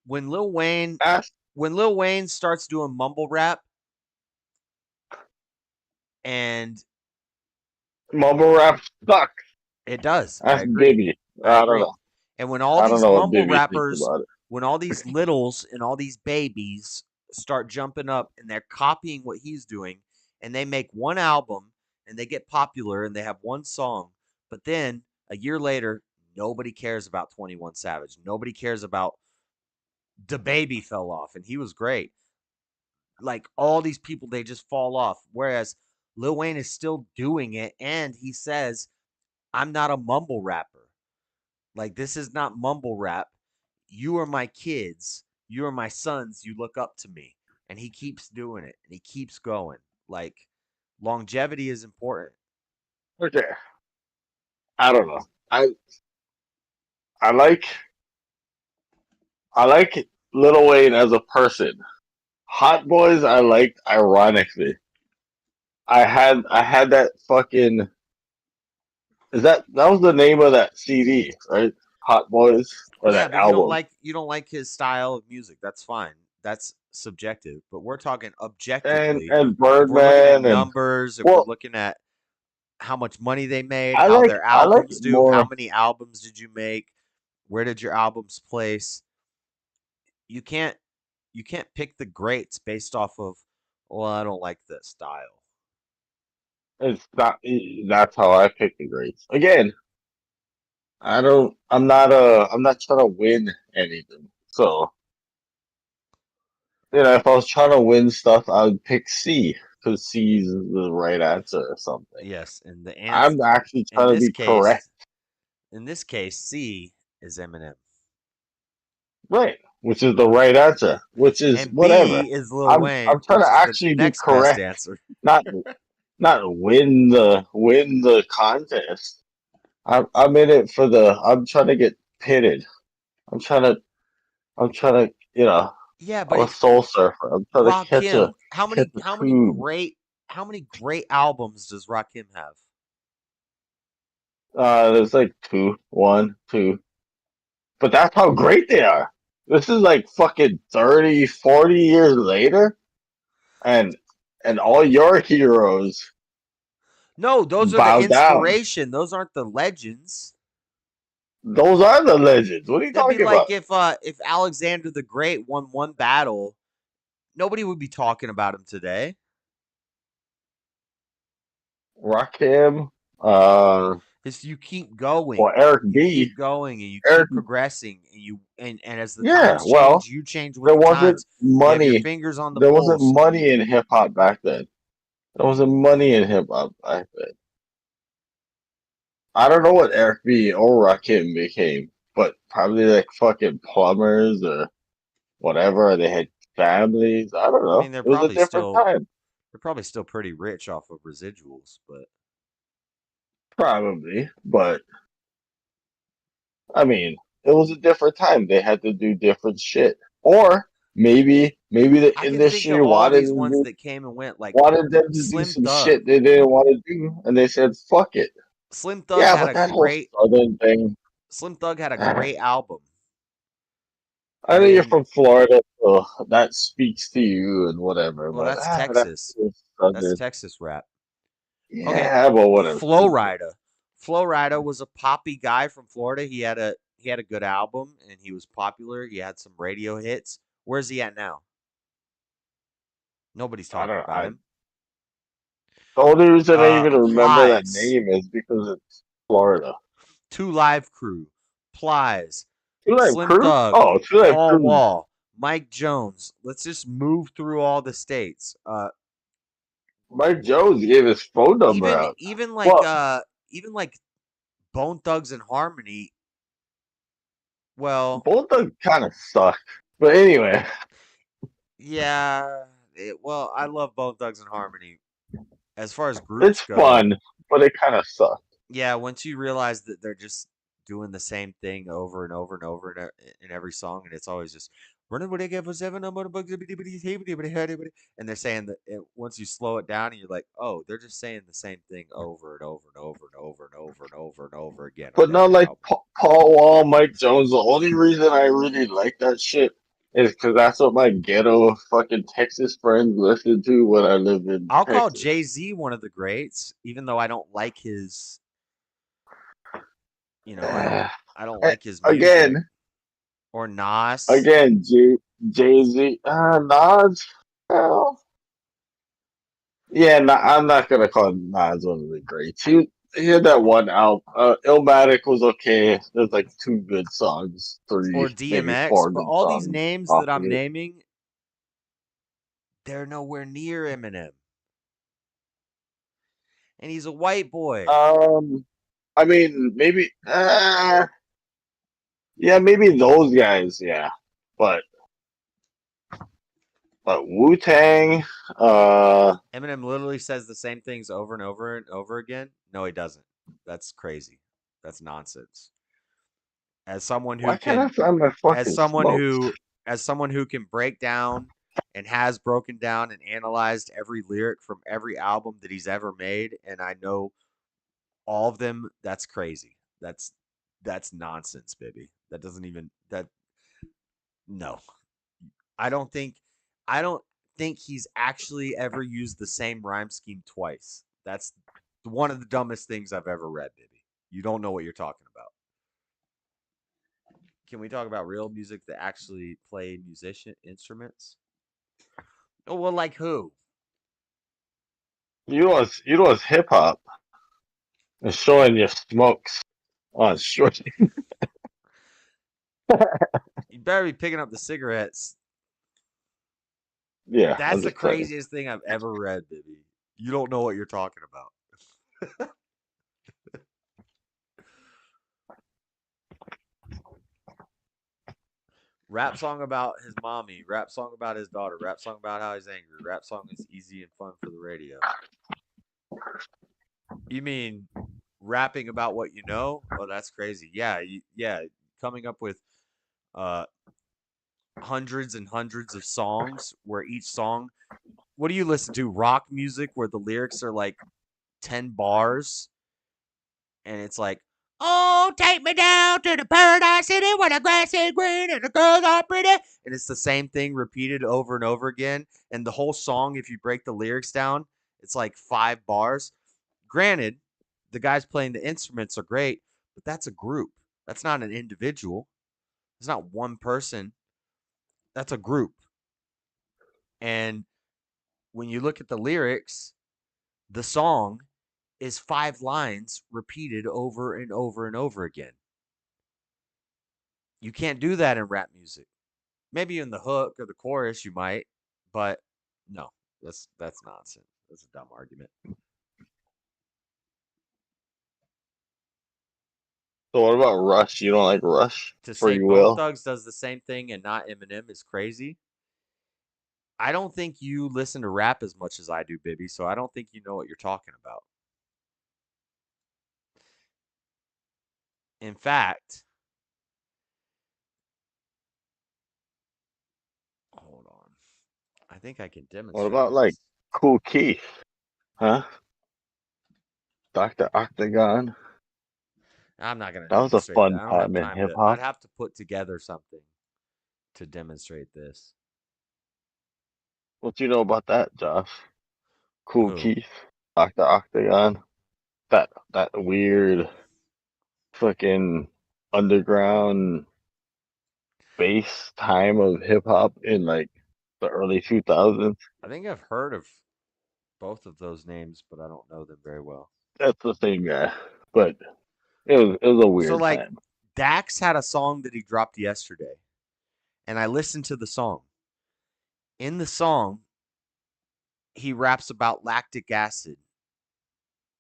Speaker 1: when Lil Wayne
Speaker 8: Ask
Speaker 1: when Lil Wayne starts doing mumble rap and
Speaker 8: mumble rap sucks.
Speaker 1: it does. I
Speaker 8: Ask
Speaker 1: agree.
Speaker 8: Biggie.
Speaker 1: I
Speaker 8: I don't
Speaker 1: agree.
Speaker 8: know.
Speaker 1: And when all
Speaker 8: I don't
Speaker 1: these
Speaker 8: know what
Speaker 1: mumble
Speaker 8: Biggie thinks
Speaker 1: rappers,
Speaker 8: about it.
Speaker 1: when all these littles and all these babies start jumping up and they're copying what he's doing and they make one album and they get popular and they have one song, but then a year later, nobody cares about 21 Savage. Nobody cares about the baby fell off and he was great. like all these people, they just fall off. Whereas Lil Wayne is still doing it, and he says, "I'm not a mumble rapper. Like this is not mumble rap. You are my kids. You are my sons. You look up to me." And he keeps doing it, and he keeps going. Like longevity is important.
Speaker 8: Okay, I don't know. I I like I like Lil Wayne as a person. Hot Boys I liked ironically. I had that fucking is that was the name of that CD, right? Hot Boys or
Speaker 1: Yeah,
Speaker 8: that
Speaker 1: but you don't
Speaker 8: album.
Speaker 1: like his style of music. That's fine. That's subjective. But we're talking objectively.
Speaker 8: And
Speaker 1: If we're looking at
Speaker 8: Birdman and
Speaker 1: numbers, if we're
Speaker 8: well,
Speaker 1: looking at how much money they made,
Speaker 8: I
Speaker 1: how
Speaker 8: like
Speaker 1: their
Speaker 8: I like
Speaker 1: albums
Speaker 8: it
Speaker 1: do, how
Speaker 8: more.
Speaker 1: many albums did you make, where did your albums place? You can't pick the greats based off of, well, I don't like the style.
Speaker 8: It's not that's how I pick the grades. Again, I don't. I'm not trying to win anything. So if I was trying to win stuff, I would pick C because C is the right answer or something.
Speaker 1: Yes, and the answer
Speaker 8: I'm actually
Speaker 1: in
Speaker 8: trying to
Speaker 1: this
Speaker 8: be correct,
Speaker 1: case, C is Eminem,
Speaker 8: right? Which is the right answer. Which is
Speaker 1: and
Speaker 8: whatever.
Speaker 1: B is Lil
Speaker 8: I'm
Speaker 1: Wayne,
Speaker 8: trying
Speaker 1: which
Speaker 8: to
Speaker 1: is the
Speaker 8: actually be
Speaker 1: next best
Speaker 8: correct,
Speaker 1: answer.
Speaker 8: not not win the contest. I'm in it for the. I'm trying to get pitted. I'm trying to. I'm trying to.
Speaker 1: Yeah,
Speaker 8: I'm a
Speaker 1: but
Speaker 8: soul surfer. I'm trying to
Speaker 1: Rakim,
Speaker 8: catch a tube.
Speaker 1: how many great albums does Rakim have?
Speaker 8: There's like two, one, two. But that's how great they are. This is like fucking 30, 40 years later, and all your heroes
Speaker 1: No, those are the
Speaker 8: bow down.
Speaker 1: inspiration. Those aren't the legends.
Speaker 8: Those are the legends. What are you
Speaker 1: That'd be
Speaker 8: talking
Speaker 1: like
Speaker 8: about?
Speaker 1: if Alexander the Great won one battle, nobody would be talking about him today.
Speaker 8: Rakim, uh,
Speaker 1: It's you keep going,
Speaker 8: well, Eric
Speaker 1: you
Speaker 8: B.
Speaker 1: keep going, and you
Speaker 8: Eric,
Speaker 1: keep progressing, and and as the
Speaker 8: yeah.
Speaker 1: times
Speaker 8: Well,
Speaker 1: change, you change with
Speaker 8: there
Speaker 1: the
Speaker 8: wasn't
Speaker 1: times. You have your
Speaker 8: money.
Speaker 1: fingers on the
Speaker 8: There wasn't
Speaker 1: pulse.
Speaker 8: money in hip hop back then. There wasn't money in hip hop back then. I don't know what Eric B or Rakim became, but probably like fucking plumbers or whatever. They had families. I don't
Speaker 1: I mean,
Speaker 8: know. It was a different time,
Speaker 1: they're probably still pretty rich off of residuals, but
Speaker 8: probably. But I mean, it was a different time. They had to do different shit, or maybe the
Speaker 1: I can think
Speaker 8: industry
Speaker 1: of all these ones that came and went, like
Speaker 8: wanted them to do
Speaker 1: Slim
Speaker 8: some
Speaker 1: Thug.
Speaker 8: shit they didn't want to do, and they said fuck it.
Speaker 1: Slim Thug
Speaker 8: Yeah,
Speaker 1: had
Speaker 8: but
Speaker 1: a
Speaker 8: that whole
Speaker 1: great
Speaker 8: southern thing.
Speaker 1: Slim Thug had a
Speaker 8: I
Speaker 1: great album,
Speaker 8: know
Speaker 1: and
Speaker 8: you're
Speaker 1: then,
Speaker 8: from Florida, so that speaks to you and whatever.
Speaker 1: well,
Speaker 8: But
Speaker 1: that's
Speaker 8: that's
Speaker 1: Texas.
Speaker 8: so
Speaker 1: That's
Speaker 8: southern.
Speaker 1: Texas rap. Okay,
Speaker 8: Yeah, but whatever.
Speaker 1: Flow Rida. Flow Rida was a poppy guy from Florida. He had a good album, and he was popular. He had some radio hits. Where's he at now? Nobody's
Speaker 8: I
Speaker 1: talking
Speaker 8: don't.
Speaker 1: about
Speaker 8: I
Speaker 1: him.
Speaker 8: The only reason I even remember that
Speaker 1: Plies,
Speaker 8: name is because it's Florida.
Speaker 1: Two Live Crew, Plies,
Speaker 8: Two Live
Speaker 1: Slim
Speaker 8: Crew?
Speaker 1: Thug,
Speaker 8: Oh, Two Live
Speaker 1: Paul
Speaker 8: Crew.
Speaker 1: Wall, Mike Jones. Let's just move through all the states.
Speaker 8: Mike Jones gave his phone number
Speaker 1: Even
Speaker 8: out.
Speaker 1: even like
Speaker 8: Well,
Speaker 1: uh even like Bone Thugs and Harmony. Well,
Speaker 8: both of them kind of suck. But anyway,
Speaker 1: yeah. Well, I love Bone Thugs and Harmony. As far as
Speaker 8: it's
Speaker 1: groups go,
Speaker 8: fun, but it kind of sucks.
Speaker 1: yeah, once you realize that they're just doing the same thing over and over and over in every song, and it's always just running what they get for seven, and they're saying that once you slow it down, and you're like, oh, they're just saying the same thing over and over and over and over and over and over and over again on
Speaker 8: But not
Speaker 1: every
Speaker 8: like
Speaker 1: album.
Speaker 8: Paul Wall, Mike Jones. The only reason I really like that shit is because that's what my ghetto fucking Texas friends listened to when I lived in
Speaker 1: I'll call
Speaker 8: Texas.
Speaker 1: Jay-Z one of the greats, even though I don't like his, I don't like his music.
Speaker 8: Again,
Speaker 1: Or Nas.
Speaker 8: again, Jay Z, Nas. Well, yeah, I'm not gonna call Nas one of the greats. He had that one album. Illmatic was okay. There's like two good songs,
Speaker 1: Or
Speaker 8: three, maybe
Speaker 1: DMX,
Speaker 8: four
Speaker 1: but
Speaker 8: good
Speaker 1: all these
Speaker 8: songs
Speaker 1: names
Speaker 8: off
Speaker 1: that
Speaker 8: of
Speaker 1: I'm
Speaker 8: it.
Speaker 1: naming, They're nowhere near Eminem. And he's a white boy.
Speaker 8: I mean, maybe. Yeah, maybe those guys. Yeah, but Wu Tang.
Speaker 1: Eminem literally says the same things over and over and over again. No, he doesn't. That's crazy. That's nonsense. As someone who
Speaker 8: Why can't I
Speaker 1: can,
Speaker 8: find my
Speaker 1: as
Speaker 8: fucking
Speaker 1: someone
Speaker 8: smokes?
Speaker 1: who, as someone who can break down and has broken down and analyzed every lyric from every album that he's ever made, and I know all of them. That's crazy. That's nonsense, baby. That doesn't even that. No, I don't think I don't think he's actually ever used the same rhyme scheme twice. That's one of the dumbest things I've ever read, baby. You don't know what you're talking about. Can we talk about real music that actually play musician instruments? Oh well, like who?
Speaker 8: You know what's hip hop? It's showing your smokes on short.
Speaker 1: You better be picking up the cigarettes.
Speaker 8: Yeah, I'm
Speaker 1: That's the
Speaker 8: just saying.
Speaker 1: craziest thing I've ever read, baby. You don't know what you're talking about. Rap song about his mommy, rap song about his daughter, rap song about how he's angry, rap song is easy and fun for the radio. You mean rapping about what you know? Oh, that's crazy. Yeah, yeah, coming up with uh hundreds and hundreds of songs where each song, what do you listen to? Rock music where the lyrics are like 10 bars and it's like, "Oh, take me down to the paradise city where the grass is green and the girls are pretty." And it's the same thing repeated over and over again. And the whole song, if you break the lyrics down, it's like 5 bars. Granted, the guys playing the instruments are great, but that's a group. That's not an individual. It's not one person. That's a group. And when you look at the lyrics, the song is 5 lines repeated over and over and over again. You can't do that in rap music. Maybe in the hook or the chorus you might, but no, that's nonsense. That's a dumb argument.
Speaker 8: So what about Rush? You don't like Rush?
Speaker 1: To say
Speaker 8: Free
Speaker 1: Bone
Speaker 8: Will?
Speaker 1: Thugs does the same thing and not Eminem is crazy. I don't think you listen to rap as much as I do, Bibby, so I don't think you know what you're talking about. In fact, hold on. I think I can
Speaker 8: What
Speaker 1: demonstrate
Speaker 8: about like
Speaker 1: this.
Speaker 8: Cool Keith? Huh? Dr. Octagon?
Speaker 1: I'm not going to
Speaker 8: That was a
Speaker 1: demonstrate that.
Speaker 8: fun
Speaker 1: I don't have
Speaker 8: time in
Speaker 1: time
Speaker 8: hip
Speaker 1: to. I'd
Speaker 8: hop.
Speaker 1: have to put together something to demonstrate this.
Speaker 8: What you know about that, Josh? Cool
Speaker 1: Who?
Speaker 8: Keith, Dr. Octagon. That weird fucking underground bass time of hip hop in like the early 2000s.
Speaker 1: I think I've heard of both of those names, but I don't know them very well.
Speaker 8: That's the same guy, but it was a
Speaker 1: So,
Speaker 8: weird
Speaker 1: like,
Speaker 8: time.
Speaker 1: Dax had a song that he dropped yesterday, and I listened to the song. In the song, he raps about lactic acid,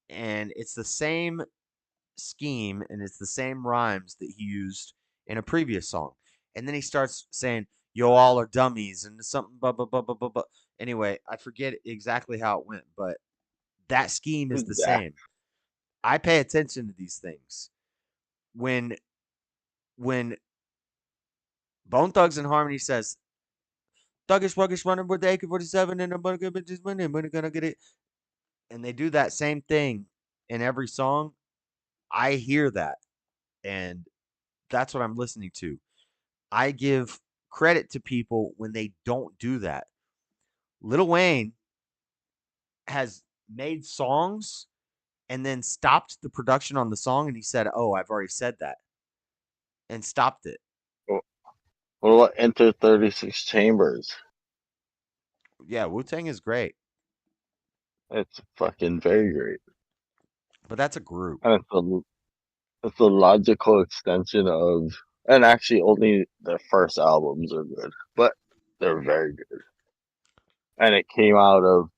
Speaker 1: and it's the same scheme and it's the same rhymes that he used in a previous song. And then he starts saying, "Yo, all are dummies," and something, blah, blah, blah, blah, blah, blah. Anyway, I forget exactly how it went, but that scheme is
Speaker 8: Who's
Speaker 1: the
Speaker 8: that?
Speaker 1: same. I pay attention to these things. When when Bone Thugs and Harmony says, "Thuggish Wuggish running with the AK-47 and I'm gonna get bitches money, money gonna get it," and they do that same thing in every song, I hear that, and that's what I'm listening to. I give credit to people when they don't do that. Lil Wayne has made songs and then stopped the production on the song and he said, "Oh, I've already said that," and stopped it.
Speaker 8: What about Enter 36 Chambers?
Speaker 1: Yeah, Wu-Tang is great,
Speaker 8: It's fucking very great.
Speaker 1: but that's a group.
Speaker 8: And it's a logical extension of, and actually only their first albums are good, but they're very good. and it came out of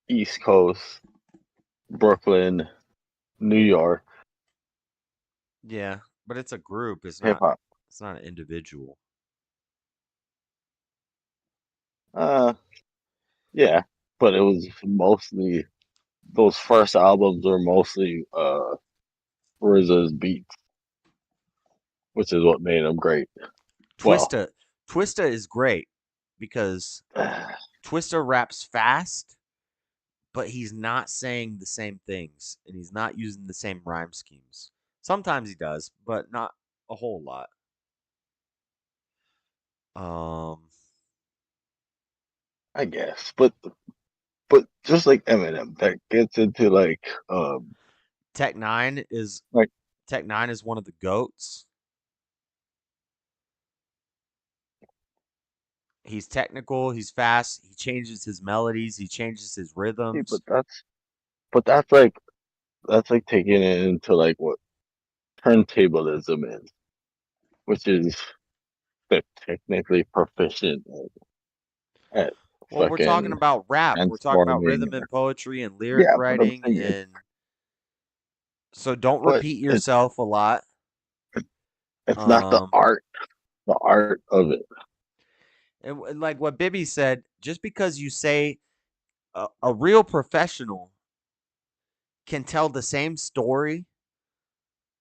Speaker 8: East Coast, Brooklyn, New York,
Speaker 1: Yeah, but it's a group. It's
Speaker 8: hip
Speaker 1: not.
Speaker 8: hop.
Speaker 1: It's not an individual.
Speaker 8: Uh, yeah, but it was mostly those first albums were mostly RZA's beats, which is what made them great. Well,
Speaker 1: Twista, Twista is great because Twista raps fast, but he's not saying the same things and he's not using the same rhyme schemes. Sometimes he does, but not a whole lot. Um,
Speaker 8: I guess, but just like Eminem, that gets into
Speaker 1: Tech Nine is
Speaker 8: like
Speaker 1: Tech Nine is one of the goats. He's technical. He's fast. He changes his melodies. He changes his
Speaker 8: see,
Speaker 1: rhythms.
Speaker 8: but that's like taking it into like what turntablism is, which is they're technically proficient at
Speaker 1: Well, we're talking
Speaker 8: fucking
Speaker 1: about rap. We're talking about
Speaker 8: transforming.
Speaker 1: rhythm and poetry and lyric
Speaker 8: Yeah, but I'm
Speaker 1: writing,
Speaker 8: saying,
Speaker 1: and so don't
Speaker 8: but
Speaker 1: repeat yourself a lot.
Speaker 8: it's not
Speaker 1: Um,
Speaker 8: the art of it.
Speaker 1: and like what Bibby said, just because you say a real professional can tell the same story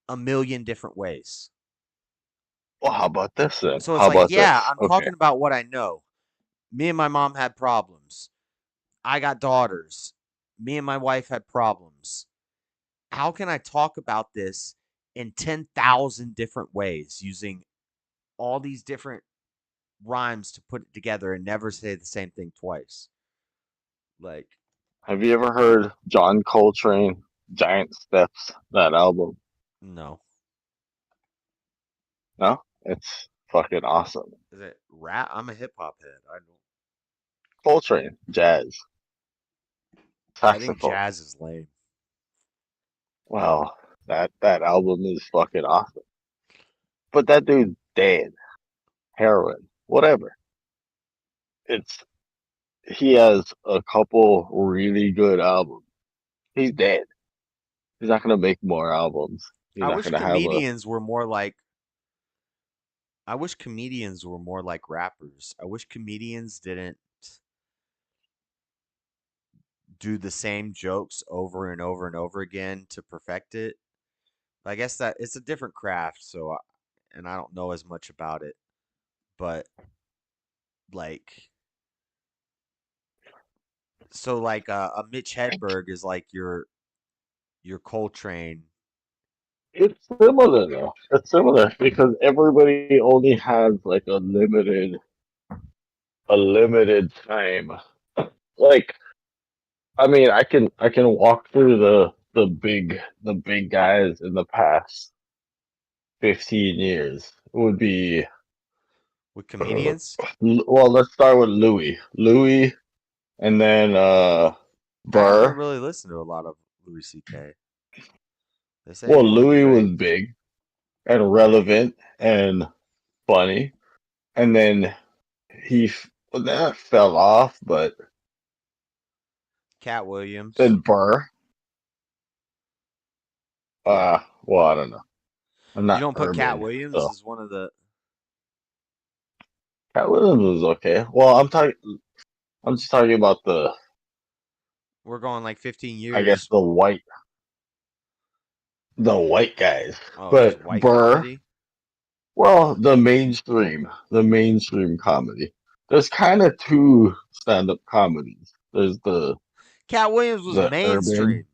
Speaker 1: a million different ways.
Speaker 8: Well, how about this then?
Speaker 1: So it's
Speaker 8: How
Speaker 1: like,
Speaker 8: about
Speaker 1: yeah,
Speaker 8: this?
Speaker 1: I'm
Speaker 8: Okay,
Speaker 1: talking about what I know. Me and my mom had problems. I got daughters. Me and my wife had problems. How can I talk about this in 10,000 different ways using all these different rhymes to put it together and never say the same thing twice? Like,
Speaker 8: have you ever heard John Coltrane, Giant Steps, that album?
Speaker 1: no.
Speaker 8: No, it's fucking awesome.
Speaker 1: Is it rap? I'm a hip hop head.
Speaker 8: Coltrane, jazz,
Speaker 1: I think
Speaker 8: saxophone.
Speaker 1: jazz is lame.
Speaker 8: Wow, that album is fucking awesome. But that dude's dead. Heroin, whatever. It's he has a couple really good albums. He's dead. He's not gonna make more albums. He's
Speaker 1: I
Speaker 8: not
Speaker 1: wish
Speaker 8: gonna have a.
Speaker 1: comedians were more like I wish comedians were more like rappers. I wish comedians didn't do the same jokes over and over and over again to perfect it. I guess that it's a different craft, and I don't know as much about it, but like like a Mitch Hedberg is like your Coltrane.
Speaker 8: It's similar though. It's similar because everybody only has like a limited time. Like I mean, I can walk through the big guys in the past 15 years. It would be
Speaker 1: With comedians,
Speaker 8: well, let's start with Louis. Louis and then
Speaker 1: I haven't
Speaker 8: Burr.
Speaker 1: really listened to a lot of Louis C.K. They say
Speaker 8: Well,
Speaker 1: he's one of the
Speaker 8: Louis was
Speaker 1: greats.
Speaker 8: big and relevant and funny, and then well, that fell off, but
Speaker 1: Cat Williams,
Speaker 8: then Burr.
Speaker 1: yeah.
Speaker 8: Well, I don't know. I'm
Speaker 1: You
Speaker 8: not
Speaker 1: don't put Cat
Speaker 8: urban,
Speaker 1: Williams
Speaker 8: so
Speaker 1: as one of the.
Speaker 8: Cat Williams was okay. Well, I'm just talking about
Speaker 1: We're going like 15
Speaker 8: I guess
Speaker 1: years.
Speaker 8: the white guys.
Speaker 1: Oh, just
Speaker 8: But
Speaker 1: white
Speaker 8: Burr,
Speaker 1: comedy.
Speaker 8: well, the mainstream comedy. There's kind of two stand-up comedies. There's the
Speaker 1: Cat Williams was
Speaker 8: the urban.
Speaker 1: mainstream.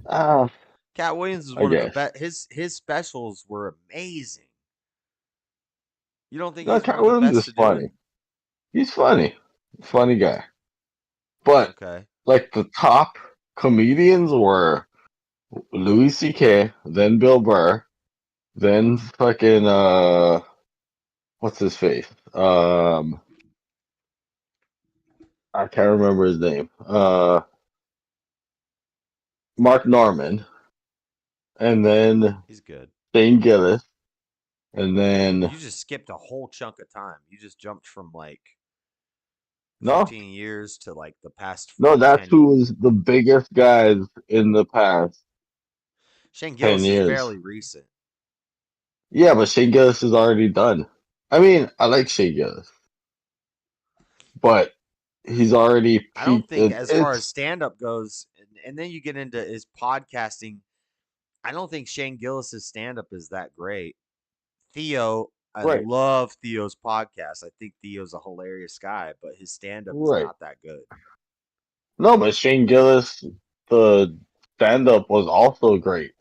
Speaker 8: Ah,
Speaker 1: Cat Williams is
Speaker 8: I
Speaker 1: one of the
Speaker 8: guess.
Speaker 1: best. His specials were amazing. You don't think
Speaker 8: No,
Speaker 1: he's one
Speaker 8: Cat
Speaker 1: of the
Speaker 8: Williams
Speaker 1: best
Speaker 8: is
Speaker 1: to do it?
Speaker 8: funny. He's funny, funny guy. But
Speaker 1: Okay.
Speaker 8: like the top comedians were Louis C.K., then Bill Burr, then fucking what's his face? I can't remember his name. Mark Norman, and then
Speaker 1: He's good.
Speaker 8: Shane Gillis, and then
Speaker 1: You just skipped a whole chunk of time. You just jumped from like
Speaker 8: No,
Speaker 1: 15 years to like the past
Speaker 8: no, that's
Speaker 1: 10
Speaker 8: who
Speaker 1: years.
Speaker 8: was the biggest guys in the past
Speaker 1: Shane
Speaker 8: 10
Speaker 1: Gillis is
Speaker 8: years.
Speaker 1: fairly recent.
Speaker 8: Yeah, but Shea Gillis is already done. I mean, I like Shea Gillis, but he's already
Speaker 1: I don't
Speaker 8: peaked.
Speaker 1: think, as far as
Speaker 8: It's
Speaker 1: stand up goes, and then you get into his podcasting, I don't think Shane Gillis's stand up is that great. Theo, I
Speaker 8: right,
Speaker 1: love Theo's podcast. I think Theo's a hilarious guy, but his stand up is
Speaker 8: right.
Speaker 1: not that good.
Speaker 8: No, but Shane Gillis, the stand up was also great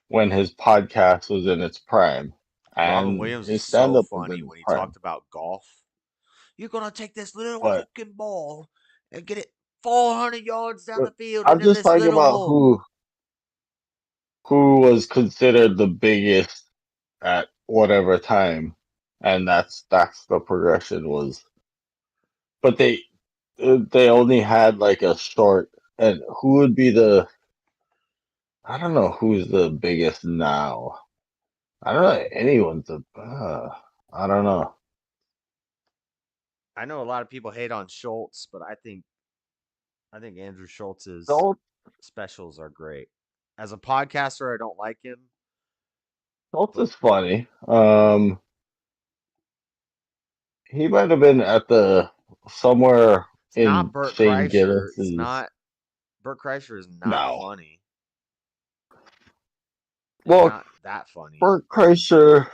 Speaker 8: when his podcast was in its prime,
Speaker 1: Robin
Speaker 8: and
Speaker 1: Williams was
Speaker 8: his
Speaker 1: so
Speaker 8: stand up was
Speaker 1: funny
Speaker 8: in its
Speaker 1: when he
Speaker 8: prime.
Speaker 1: talked about golf. You're gonna take this little
Speaker 8: But
Speaker 1: fucking ball and get it 400 yards down
Speaker 8: but
Speaker 1: the field
Speaker 8: I'm
Speaker 1: into
Speaker 8: just
Speaker 1: this
Speaker 8: talking
Speaker 1: little
Speaker 8: about
Speaker 1: hole.
Speaker 8: who was considered the biggest at whatever time, and that's the progression was. But they only had like a short. And who would be the? I don't know who's the biggest now. I don't know anyone's the. I don't know.
Speaker 1: I know a lot of people hate on Schultz, but I think Andrew Schultz's
Speaker 8: Schultz,
Speaker 1: specials are great. As a podcaster, I don't like him,
Speaker 8: Schultz
Speaker 1: but
Speaker 8: is funny. He might have been at the somewhere
Speaker 1: it's not
Speaker 8: in
Speaker 1: Bert
Speaker 8: Shane
Speaker 1: Kreischer. It's
Speaker 8: Gillis's.
Speaker 1: not Bert Kreischer is not
Speaker 8: No.
Speaker 1: funny. He's
Speaker 8: Well,
Speaker 1: not that funny.
Speaker 8: Bert Kreischer.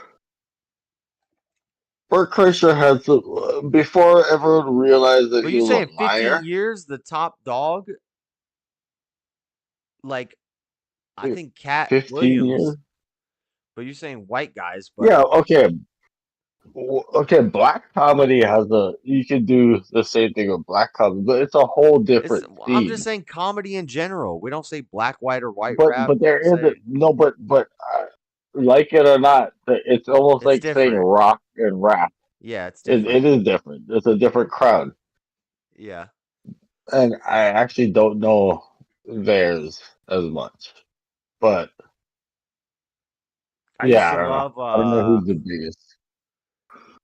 Speaker 8: Bert Kreischer has before everyone realized that
Speaker 1: But
Speaker 8: he
Speaker 1: you
Speaker 8: was
Speaker 1: saying
Speaker 8: a
Speaker 1: 15
Speaker 8: liar.
Speaker 1: years, the top dog? Like, I think Cat
Speaker 8: 15 years.
Speaker 1: Williams, but you're saying white guys, but
Speaker 8: Yeah. Okay. Okay. Black comedy has a. You could do the same thing with black comedy, but it's a whole
Speaker 1: it's,
Speaker 8: different
Speaker 1: I'm just
Speaker 8: scene.
Speaker 1: saying comedy in general. We don't say black, white, or white rap.
Speaker 8: But there
Speaker 1: We
Speaker 8: isn't
Speaker 1: say
Speaker 8: no. Like it or not, it's almost
Speaker 1: it's
Speaker 8: like saying
Speaker 1: different.
Speaker 8: rock and rap.
Speaker 1: Yeah, it's
Speaker 8: It
Speaker 1: different.
Speaker 8: is different. It's a different crowd.
Speaker 1: Yeah.
Speaker 8: And I actually don't know theirs as much. But
Speaker 1: I used
Speaker 8: yeah, I
Speaker 1: to
Speaker 8: don't know.
Speaker 1: love
Speaker 8: I don't know who's the biggest.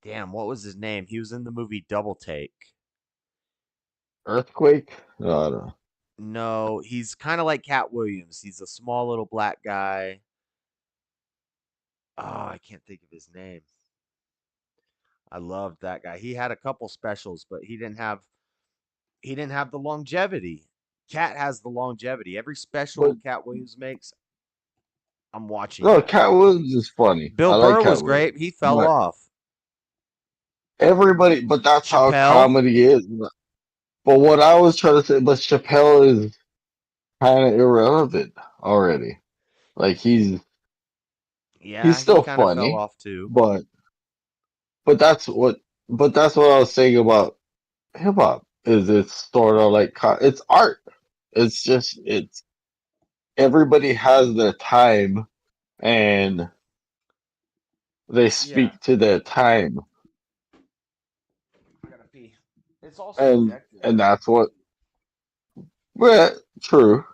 Speaker 1: damn, what was his name? He was in the movie Double Take.
Speaker 8: Earthquake? No, I don't know.
Speaker 1: No, he's kind of like Cat Williams. He's a small little black guy. Oh, I can't think of his name. I loved that guy. He had a couple specials, but he didn't have the longevity. Cat has the longevity. Every
Speaker 8: But
Speaker 1: special Cat Williams makes, I'm watching
Speaker 8: no,
Speaker 1: that.
Speaker 8: Cat Williams is funny.
Speaker 1: Bill
Speaker 8: I like
Speaker 1: Burr
Speaker 8: Cat
Speaker 1: was great. He
Speaker 8: Williams.
Speaker 1: fell
Speaker 8: But
Speaker 1: off.
Speaker 8: but that's how
Speaker 1: Chappelle,
Speaker 8: comedy is. But what I was trying to say, but Chappelle is kind of irrelevant already. Like he's
Speaker 1: yeah, he
Speaker 8: still
Speaker 1: kind of fell
Speaker 8: funny,
Speaker 1: off too.
Speaker 8: but but that's what that's what I was saying about hip hop is it's sort of like it's art. It's just it's everybody has their time and they
Speaker 1: Yeah,
Speaker 8: speak to their time
Speaker 1: I gotta pee. It's all
Speaker 8: and
Speaker 1: subjective.
Speaker 8: that's what well true.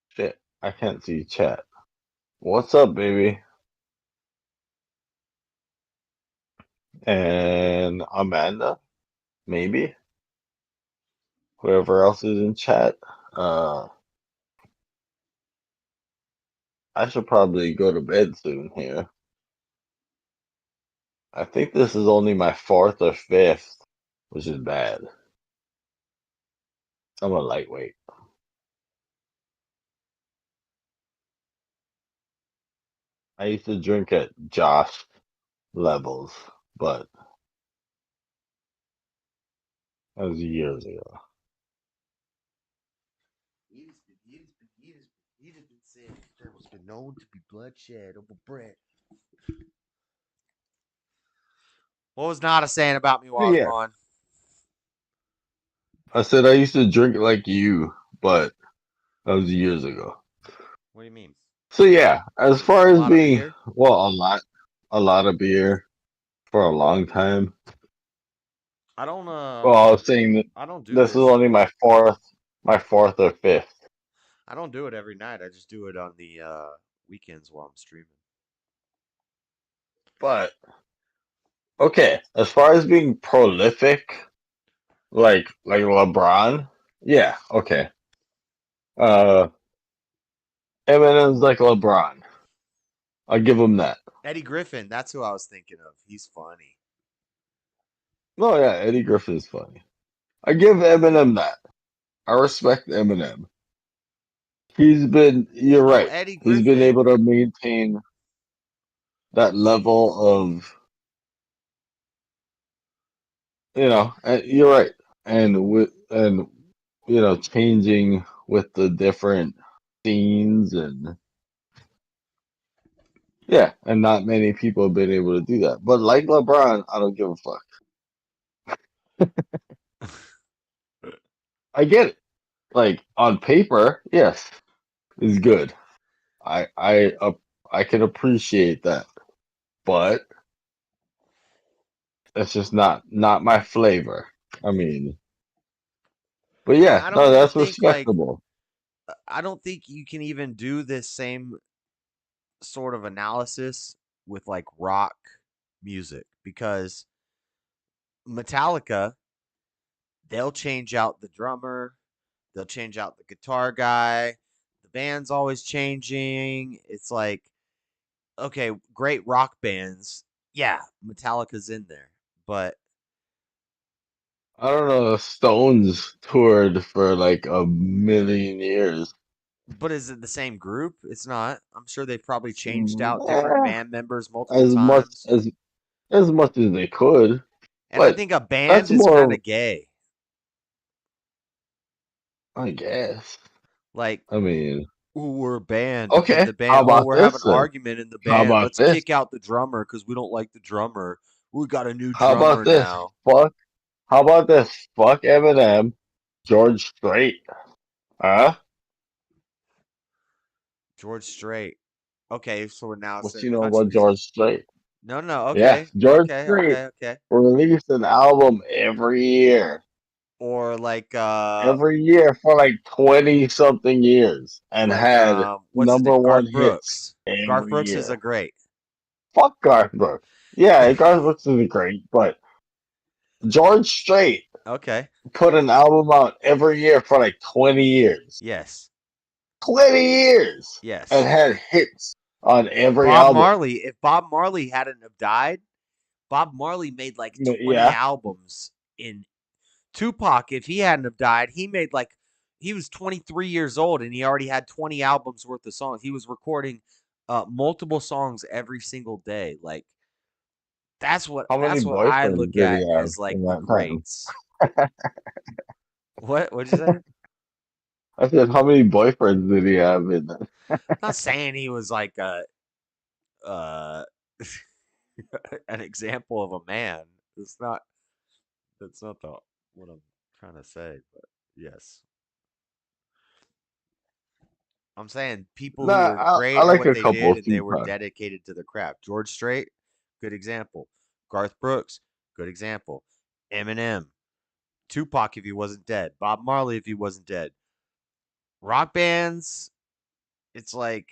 Speaker 8: Shit, I can't see chat. What's up, baby? And Amanda, maybe whoever else is in chat. Uh, I should probably go to bed soon here. I think this is only my fourth or fifth, which is bad. I'm a lightweight. I used to drink at Josh levels, but that was years ago.
Speaker 1: It has been said there was been known to be bloodshed over bread. What was Nada saying about me
Speaker 8: But
Speaker 1: while I was
Speaker 8: yeah,
Speaker 1: gone?
Speaker 8: I said I used to drink like you, but that was years ago.
Speaker 1: What do you mean?
Speaker 8: So yeah, as far
Speaker 1: A
Speaker 8: as
Speaker 1: lot of
Speaker 8: being
Speaker 1: beer?
Speaker 8: well, a lot of beer for a long time.
Speaker 1: I don't
Speaker 8: Well, I was saying that
Speaker 1: I don't do
Speaker 8: this is
Speaker 1: this.
Speaker 8: only my fourth or fifth.
Speaker 1: I don't do it every night. I just do it on the weekends while I'm streaming.
Speaker 8: But okay, as far as being prolific, like LeBron, yeah, okay. Uh, Eminem's like LeBron. I'll give him that.
Speaker 1: Eddie Griffin, that's who I was thinking of. He's funny.
Speaker 8: No, yeah, Eddie Griffin's funny. I give Eminem that. I respect Eminem. You're
Speaker 1: No,
Speaker 8: right.
Speaker 1: Eddie
Speaker 8: He's been
Speaker 1: Griffin.
Speaker 8: able to maintain that level of, you're right. And changing with the different scenes and yeah, and not many people have been able to do that. But like LeBron, I don't give a fuck. I get it. Like on paper, yes, is good. I can appreciate that, but it's just not my flavor. I mean, but
Speaker 1: And
Speaker 8: yeah,
Speaker 1: I don't
Speaker 8: no,
Speaker 1: even
Speaker 8: that's
Speaker 1: think like
Speaker 8: respectable.
Speaker 1: I don't think you can even do this same sort of analysis with like rock music because Metallica, they'll change out the drummer, they'll change out the guitar guy, the band's always changing. It's like, okay, great rock bands. Yeah, Metallica's in there. But
Speaker 8: I don't know. The Stones toured for like a million years.
Speaker 1: is it the same group? It's not. I'm sure they've probably changed out different
Speaker 8: Eh,
Speaker 1: band members multiple
Speaker 8: as much
Speaker 1: times.
Speaker 8: as much as they could,
Speaker 1: And I
Speaker 8: but
Speaker 1: think a band
Speaker 8: that's
Speaker 1: is
Speaker 8: more
Speaker 1: kind
Speaker 8: of,
Speaker 1: of gay.
Speaker 8: I guess.
Speaker 1: Like,
Speaker 8: I mean,
Speaker 1: ooh, we're a band, and then
Speaker 8: okay.
Speaker 1: the band,
Speaker 8: How
Speaker 1: oh,
Speaker 8: about
Speaker 1: we're having
Speaker 8: this
Speaker 1: an
Speaker 8: then?
Speaker 1: argument in the
Speaker 8: How
Speaker 1: band.
Speaker 8: about
Speaker 1: Let's
Speaker 8: this?
Speaker 1: kick out the drummer because we don't like the drummer. We got a new
Speaker 8: How about
Speaker 1: drummer
Speaker 8: this?
Speaker 1: now.
Speaker 8: Fuck. How about this? Fuck Eminem, George Strait. Huh?
Speaker 1: George Strait. Okay, so we're now
Speaker 8: What
Speaker 1: saying
Speaker 8: you know
Speaker 1: country
Speaker 8: about
Speaker 1: music.
Speaker 8: George Strait?
Speaker 1: No, no,
Speaker 8: Yeah,
Speaker 1: okay,
Speaker 8: George
Speaker 1: okay,
Speaker 8: Strait
Speaker 1: okay, okay.
Speaker 8: released an album
Speaker 1: Or like
Speaker 8: every year for like 20 something years, and had
Speaker 1: what's his
Speaker 8: number
Speaker 1: name?
Speaker 8: one
Speaker 1: Garth
Speaker 8: hits
Speaker 1: Brooks. Garth
Speaker 8: every
Speaker 1: Brooks is a
Speaker 8: year.
Speaker 1: great.
Speaker 8: Fuck Garth Brooks. Yeah, Garth Brooks is great, but George Strait
Speaker 1: Okay.
Speaker 8: put an album out every year for like 20 years.
Speaker 1: Yes.
Speaker 8: 20 years! And
Speaker 1: Yes.
Speaker 8: had hits on every
Speaker 1: Bob
Speaker 8: album.
Speaker 1: Marley, if Bob Marley hadn't have died, Bob Marley made like 20
Speaker 8: Yeah.
Speaker 1: albums in Tupac, if he hadn't have died, he was 23 years old and he already had 20 albums worth of songs. He was recording multiple songs every single day. Like
Speaker 8: How many
Speaker 1: that's what I
Speaker 8: boyfriends
Speaker 1: look
Speaker 8: did
Speaker 1: at
Speaker 8: he have
Speaker 1: as like
Speaker 8: in
Speaker 1: the
Speaker 8: that time?
Speaker 1: greats. What'd you say?
Speaker 8: I said, how many boyfriends did he have in that?
Speaker 1: I'm not saying he was like a uh an example of a man. It's not that's not the what I'm trying to say, but yes. I'm saying people who
Speaker 8: Nah,
Speaker 1: were
Speaker 8: I
Speaker 1: great at
Speaker 8: like
Speaker 1: what
Speaker 8: a
Speaker 1: they
Speaker 8: couple
Speaker 1: did
Speaker 8: of
Speaker 1: and they were
Speaker 8: Tupac.
Speaker 1: dedicated to the craft. George Strait, good example. Garth Brooks, good example. Eminem, Tupac if he wasn't dead, Bob Marley if he wasn't dead. Rock bands, it's like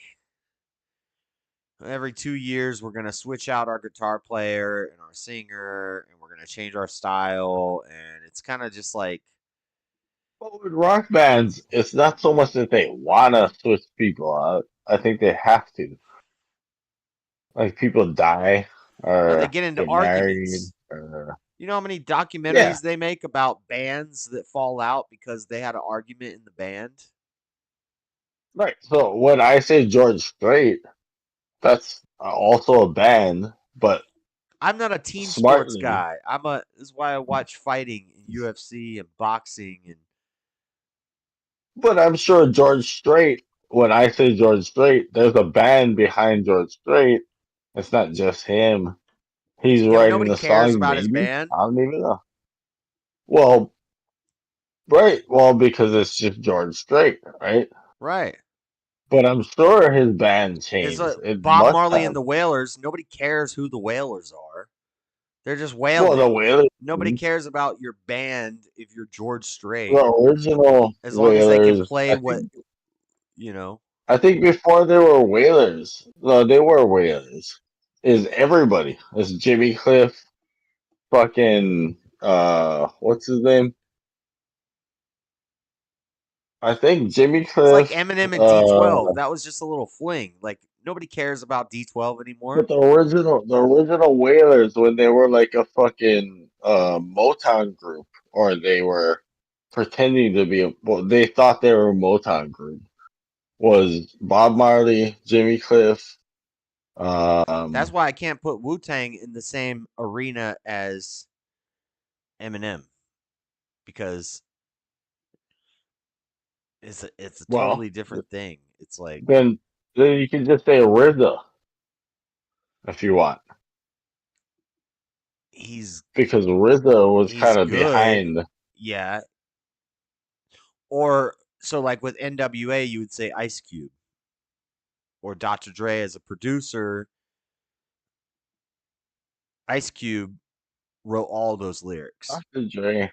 Speaker 1: every 2 years we're gonna switch out our guitar player and our singer and we're gonna change our style and it's kind of just like
Speaker 8: But with rock bands, it's not so much that they wanna switch people out. I think they have to. Like people die
Speaker 1: no, they
Speaker 8: or
Speaker 1: get into
Speaker 8: get married
Speaker 1: arguments.
Speaker 8: or
Speaker 1: You know how many
Speaker 8: yeah.
Speaker 1: documentaries they make about bands that fall out because they had an argument in the band?
Speaker 8: Right. So when I say George Strait, that's also a band, but
Speaker 1: I'm not a team sports
Speaker 8: smartly.
Speaker 1: guy. This is why I watch fighting and UFC and boxing and
Speaker 8: But I'm sure George Strait, when I say George Strait, there's a band behind George Strait. It's not just him. He's
Speaker 1: yeah, but
Speaker 8: writing
Speaker 1: nobody
Speaker 8: the
Speaker 1: cares
Speaker 8: songs,
Speaker 1: about his
Speaker 8: maybe.
Speaker 1: band.
Speaker 8: I don't even know. Well, right. Well, because it's just George Strait, right?
Speaker 1: Right.
Speaker 8: But I'm sure his band
Speaker 1: It's
Speaker 8: changed.
Speaker 1: like
Speaker 8: It
Speaker 1: Bob
Speaker 8: must
Speaker 1: Marley and
Speaker 8: have.
Speaker 1: the Wailers. Nobody cares who the Wailers are. They're just
Speaker 8: Well, the
Speaker 1: wailing.
Speaker 8: Wailers,
Speaker 1: Nobody cares about your band if you're George
Speaker 8: the
Speaker 1: Strait
Speaker 8: original
Speaker 1: as long as they can
Speaker 8: Wailers,
Speaker 1: play
Speaker 8: I
Speaker 1: what
Speaker 8: think
Speaker 1: you know.
Speaker 8: I think before they were Whalers. No, they were Whalers. Is everybody? It's Jimmy Cliff, fucking what's his name? I think Jimmy
Speaker 1: It's like
Speaker 8: Cliff,
Speaker 1: Eminem and D12. That was just a little fling. Like nobody cares about D12 anymore.
Speaker 8: but the original Whalers when they were like a fucking Motown group, or they were pretending to be well, they thought they were a Motown group. Was Bob Marley, Jimmy Cliff,
Speaker 1: That's
Speaker 8: um
Speaker 1: why I can't put Wu Tang in the same arena as Eminem because it's a
Speaker 8: well,
Speaker 1: totally different thing. It's like
Speaker 8: then you can just say RZA if you want,
Speaker 1: he's
Speaker 8: because RZA was
Speaker 1: he's
Speaker 8: kind of
Speaker 1: good,
Speaker 8: behind.
Speaker 1: yeah. Or so like with NWA, you would say Ice Cube or Dr. Dre as a producer. Ice Cube wrote all those lyrics.
Speaker 8: Dr. Dre.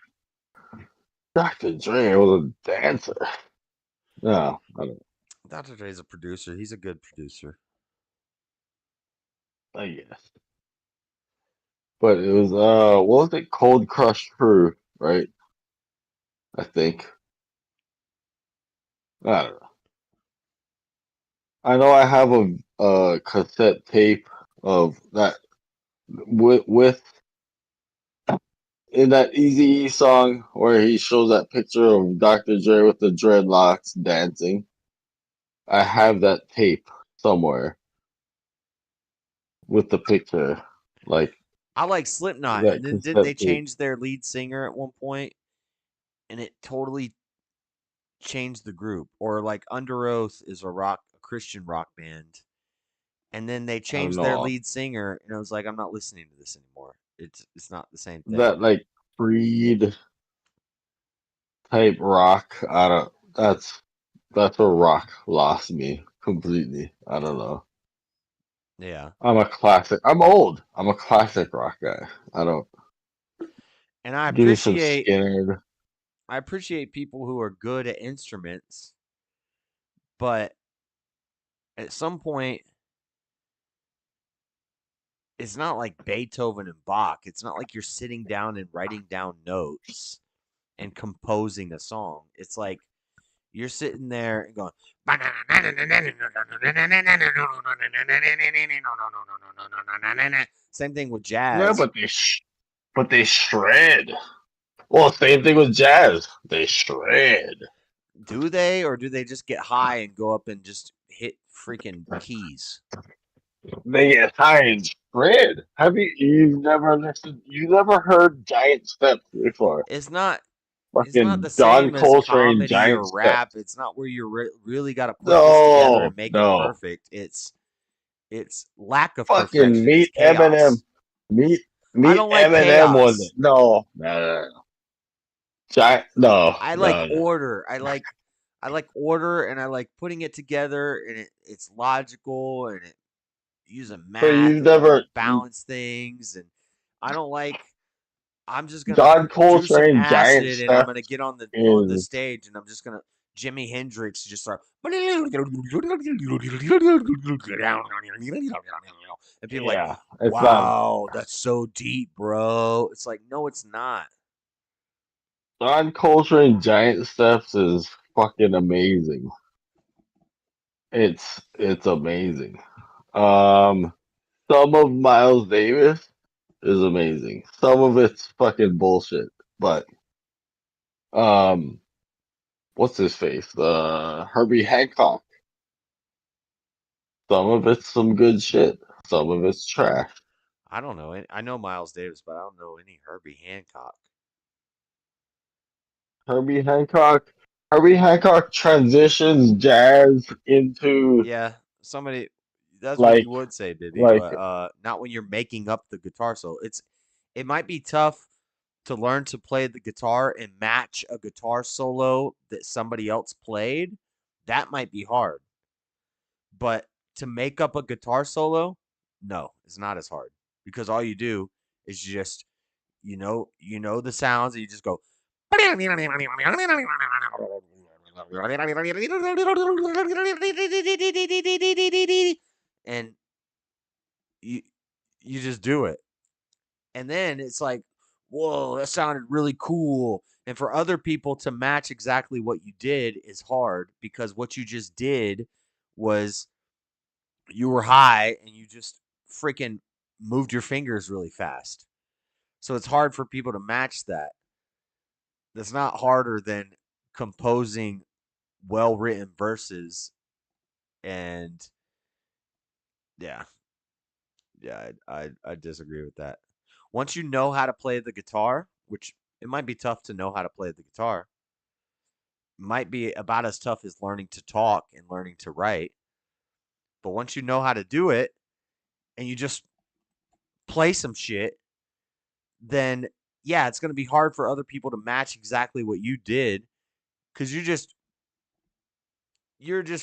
Speaker 8: Dr. Dre was a dancer. No, I don't.
Speaker 1: Dr. Dre's a producer. He's a good producer.
Speaker 8: I guess, but it was what was it? Cold Crush Crew, right? I think. I don't know. I know I have a cassette tape of that with in that Easy song where he shows that picture of Dr. Dre with the dreadlocks dancing. I have that tape somewhere with the picture, like
Speaker 1: I like Slipknot,
Speaker 8: that
Speaker 1: and then didn't they
Speaker 8: cassette tape.
Speaker 1: change their lead singer at one point, and it totally changed the group? Or like Under Oath is a Christian rock band, and then they
Speaker 8: I don't
Speaker 1: changed their
Speaker 8: know
Speaker 1: lead singer, and I was like, I'm not listening to this anymore. It's not the same thing.
Speaker 8: that like Creed type rock. I don't. That's where rock lost me completely. I don't know.
Speaker 1: Yeah,
Speaker 8: I'm a classic. I'm old. I'm a classic rock guy. I don't.
Speaker 1: and I
Speaker 8: Give me some
Speaker 1: appreciate
Speaker 8: Skinner.
Speaker 1: I appreciate people who are good at instruments, but at some point, it's not like Beethoven and Bach. It's not like you're sitting down and writing down notes and composing a song. It's like you're sitting there and going. Same thing with
Speaker 8: Yeah,
Speaker 1: jazz.
Speaker 8: but they shred. Well, same thing with jazz. They shred.
Speaker 1: Do they, or do they just get high and go up and just hit freaking keys?
Speaker 8: They get high and shred. You've never listened? You never heard Giant Steps before?
Speaker 1: It's not. It's not the
Speaker 8: Fucking Don
Speaker 1: same as
Speaker 8: Coltrane,
Speaker 1: comedy
Speaker 8: Giant
Speaker 1: or rap.
Speaker 8: Steps.
Speaker 1: It's not where you really got to put this together
Speaker 8: No,
Speaker 1: and make it
Speaker 8: no.
Speaker 1: perfect. It's lack of
Speaker 8: Fucking
Speaker 1: perfection. It's
Speaker 8: meet Eminem.
Speaker 1: chaos.
Speaker 8: Meet
Speaker 1: I
Speaker 8: meet
Speaker 1: don't like
Speaker 8: Eminem one day.
Speaker 1: chaos.
Speaker 8: No, no, no, no. Giant. No,
Speaker 1: I like
Speaker 8: no, no.
Speaker 1: order. I like order, and I like putting it together, and it's logical, and it using
Speaker 8: So
Speaker 1: math
Speaker 8: you've
Speaker 1: and to
Speaker 8: never
Speaker 1: balance things. And I don't like. I'm just gonna
Speaker 8: Don
Speaker 1: do some
Speaker 8: Coltrane, Giant
Speaker 1: acid, and I'm gonna
Speaker 8: Steps
Speaker 1: get on the
Speaker 8: is
Speaker 1: stage, and I'm just gonna Jimi Hendrix just start. And people are like,
Speaker 8: yeah. It's not
Speaker 1: wow, that's so deep, bro. It's like, no, it's not.
Speaker 8: Don Coltrane, Giant Steps is fucking amazing. It's amazing. Um, some of Miles Davis is amazing. Some of it's fucking bullshit. But um, what's his face? Herbie Hancock. Some of it's some good shit. Some of it's trash.
Speaker 1: I don't know. I know Miles Davis, but I don't know any Herbie Hancock.
Speaker 8: Herbie Hancock. Herbie Hancock transitions jazz into
Speaker 1: Yeah, somebody. That's what
Speaker 8: like
Speaker 1: you would say, Bibby,
Speaker 8: like
Speaker 1: but not when you're making up the guitar solo. It might be tough to learn to play the guitar and match a guitar solo that somebody else played. That might be hard, but to make up a guitar solo, no, it's not as hard because all you do is just you know the sounds and you just go and you you just do it. And then it's like, whoa, that sounded really cool. And for other people to match exactly what you did is hard because what you just did was you were high and you just freaking moved your fingers really fast. So it's hard for people to match that. That's not harder than composing well written verses. And yeah, yeah, I disagree with that. Once you know how to play the guitar, which it might be tough to know how to play the guitar, might be about as tough as learning to talk and learning to write. But once you know how to do it and you just play some shit, then yeah, it's going to be hard for other people to match exactly what you did because you're just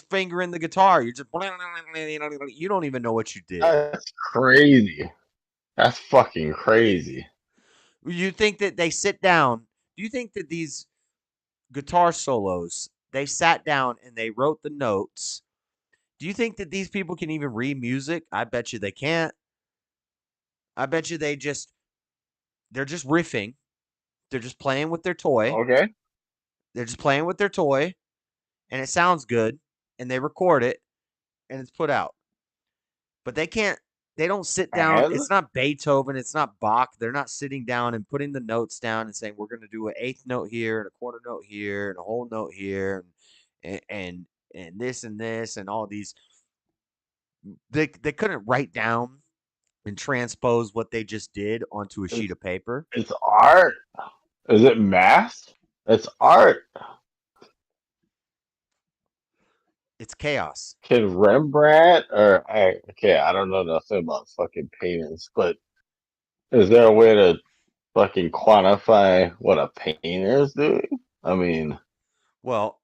Speaker 1: fingering the guitar. You're just you don't even know what you did.
Speaker 8: That's crazy. That's fucking crazy.
Speaker 1: You think that they sit down? Do you think that these guitar solos they sat down and they wrote the notes? Do you think that these people can even read music? I bet you they can't. I bet you they're just riffing. They're just playing with their toy.
Speaker 8: Okay.
Speaker 1: They're just playing with their toy and it sounds good and they record it and it's put out. But they don't sit down.
Speaker 8: And
Speaker 1: It's not Beethoven, it's not Bach. They're not sitting down and putting the notes down and saying we're going to do an eighth note here and a quarter note here and a whole note here and this and all these. They couldn't write down and transpose what they just did onto a sheet
Speaker 8: it's,
Speaker 1: of paper.
Speaker 8: it's art. Is it math? It's art.
Speaker 1: It's chaos.
Speaker 8: Can Rembrandt okay, I don't know nothing about fucking paintings, but is there a way to fucking quantify what a painter is doing? I mean,
Speaker 1: Well,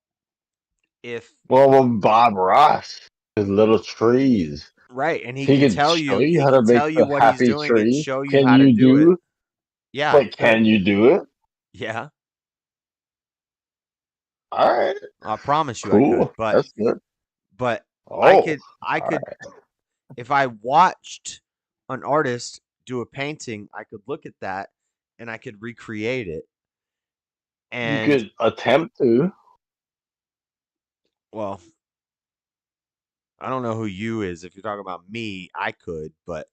Speaker 1: if
Speaker 8: well, Bob Ross, his little trees.
Speaker 1: right, and
Speaker 8: If he could show you
Speaker 1: he
Speaker 8: how to
Speaker 1: can
Speaker 8: make
Speaker 1: tell you
Speaker 8: the
Speaker 1: what he's
Speaker 8: happy
Speaker 1: doing and
Speaker 8: tree,
Speaker 1: show you
Speaker 8: can
Speaker 1: how to
Speaker 8: you
Speaker 1: do it.
Speaker 8: do?
Speaker 1: Yeah, he
Speaker 8: Like,
Speaker 1: could.
Speaker 8: can you do it?
Speaker 1: Yeah,
Speaker 8: All right,
Speaker 1: I promise you I could.
Speaker 8: cool.
Speaker 1: But
Speaker 8: That's good.
Speaker 1: but
Speaker 8: Oh,
Speaker 1: I
Speaker 8: all
Speaker 1: could
Speaker 8: right.
Speaker 1: if I watched an artist do a painting, I could look at that and I could recreate it.
Speaker 8: You
Speaker 1: And
Speaker 8: could attempt to.
Speaker 1: well, I don't know who you is. If you're talking about me, I could, but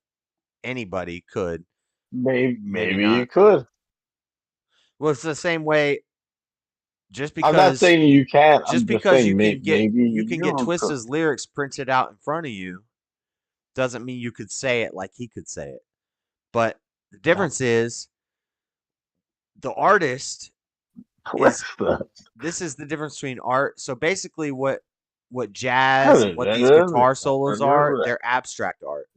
Speaker 1: anybody could. Maybe
Speaker 8: Maybe you
Speaker 1: not.
Speaker 8: could.
Speaker 1: Well, it's the same way. Just
Speaker 8: I'm not
Speaker 1: because
Speaker 8: saying you can't.
Speaker 1: just
Speaker 8: I'm just
Speaker 1: because
Speaker 8: saying maybe
Speaker 1: you can get
Speaker 8: you could.
Speaker 1: Twisted's lyrics printed out in front of you doesn't mean you could say it like he could say it. But the difference is the artist is
Speaker 8: What's the?
Speaker 1: this is the difference between art. So basically what jazz and what these guitar solos are, they're abstract art.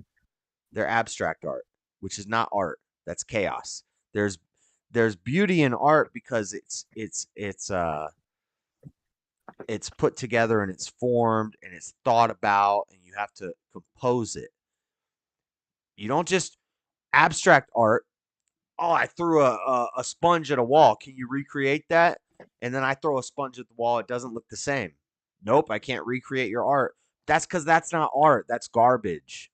Speaker 1: They're abstract art, which is not art. That's chaos. There's there's beauty in art because it's put together and it's formed and it's thought about and you have to compose it. You don't just abstract art. Oh, I threw a sponge at a wall. Can you recreate that? And then I throw a sponge at the wall. It doesn't look the same. Nope, I can't recreate your art. That's because that's not art. That's garbage.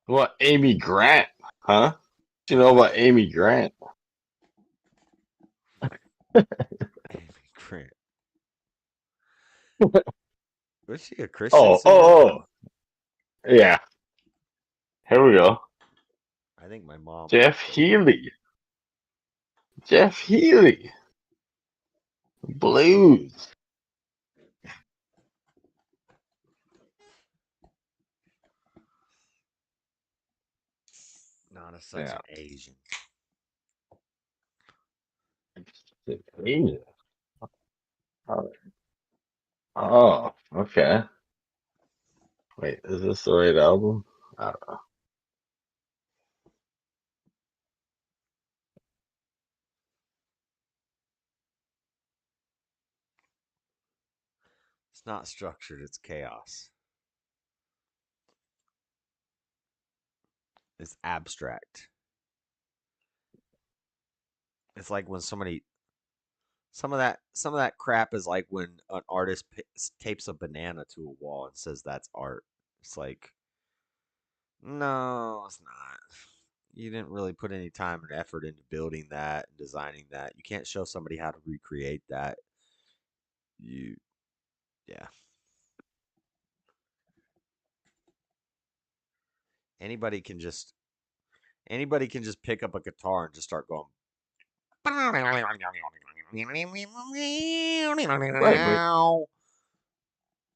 Speaker 8: What, Amy Grant? Huh? You know about Amy Grant?
Speaker 1: Amy Grant. Was she a Christian
Speaker 8: Oh,
Speaker 1: singer?
Speaker 8: oh, oh. Yeah. Here we go.
Speaker 1: I think my mom
Speaker 8: Jeff
Speaker 1: liked her.
Speaker 8: Healy. Jeff Healy. Blues.
Speaker 1: Not such
Speaker 8: Yeah.
Speaker 1: an Asian.
Speaker 8: Asia. Oh, okay. Wait, is this the right album? I don't know.
Speaker 1: It's not structured. It's chaos. It's abstract. It's like when somebody Some of that crap is like when an artist tapes a banana to a wall and says that's art. It's like, no, it's not. You didn't really put any time and effort into building that and designing that. You can't show somebody how to recreate that. You, yeah. Anybody can just anybody can just pick up a guitar and just start going.
Speaker 8: Right,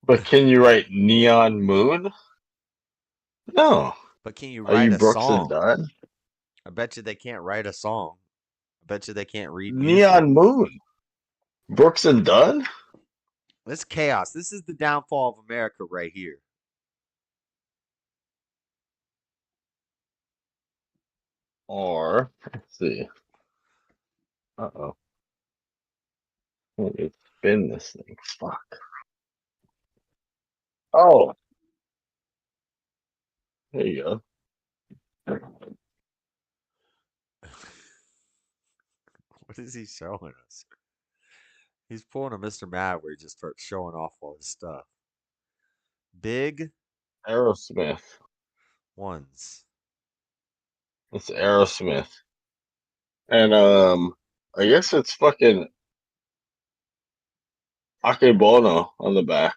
Speaker 8: but can you write Neon Moon? No.
Speaker 1: But can you
Speaker 8: Are
Speaker 1: write
Speaker 8: you
Speaker 1: a
Speaker 8: Brooks and
Speaker 1: song?
Speaker 8: Dunn?
Speaker 1: I bet you they can't write a song. I bet you they can't read music.
Speaker 8: Neon Moon. Brooks and Dunn?
Speaker 1: This chaos. This is the downfall of America right here.
Speaker 8: Or, let's see. Uh-oh. Let me spin this thing. Fuck. Oh, there you go.
Speaker 1: What is he showing us? He's pulling a Mr. Mad where he just starts showing off all his stuff. Big
Speaker 8: Aerosmith.
Speaker 1: ones.
Speaker 8: It's Aerosmith. And I guess it's fucking Akebono on the back.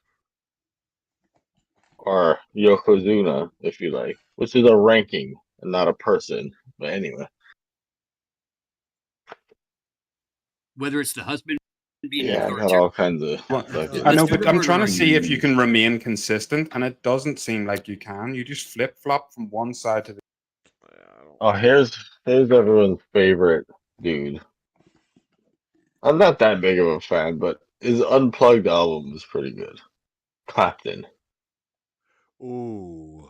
Speaker 8: Or Yokozuna, if you like. Which is a ranking and not a person. But anyway.
Speaker 9: Whether it's the husband being
Speaker 8: Yeah, I got
Speaker 9: authoritarian.
Speaker 8: all kinds of
Speaker 4: Well,
Speaker 8: fucking
Speaker 4: I
Speaker 9: Let's
Speaker 4: know,
Speaker 9: do
Speaker 4: but
Speaker 9: the
Speaker 4: I'm
Speaker 9: murder
Speaker 4: trying to
Speaker 9: argument.
Speaker 4: see if you can remain consistent, and it doesn't seem like you can. You just flip flop from one side to the.
Speaker 8: Oh, here's everyone's favorite dude. I'm not that big of a fan, but his Unplugged album is pretty good. Clapton.
Speaker 1: Ooh.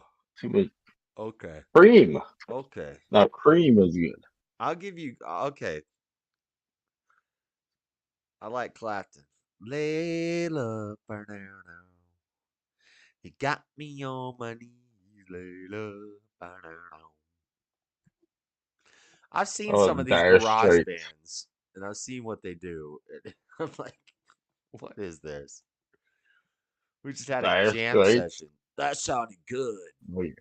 Speaker 1: Okay.
Speaker 8: Cream.
Speaker 1: Okay.
Speaker 8: Now Cream is good.
Speaker 1: I'll give you. Okay. I like Clapton. Layla, Bernardo. You got me on my knees, Layla, Bernardo. I've seen
Speaker 8: Oh,
Speaker 1: some of these
Speaker 8: Dire
Speaker 1: garage
Speaker 8: Straits.
Speaker 1: bands, and I've seen what they do. And I'm like, what is this? We just had a
Speaker 8: Dire
Speaker 1: jam
Speaker 8: Straits.
Speaker 1: session. That sounded good.
Speaker 8: Wait.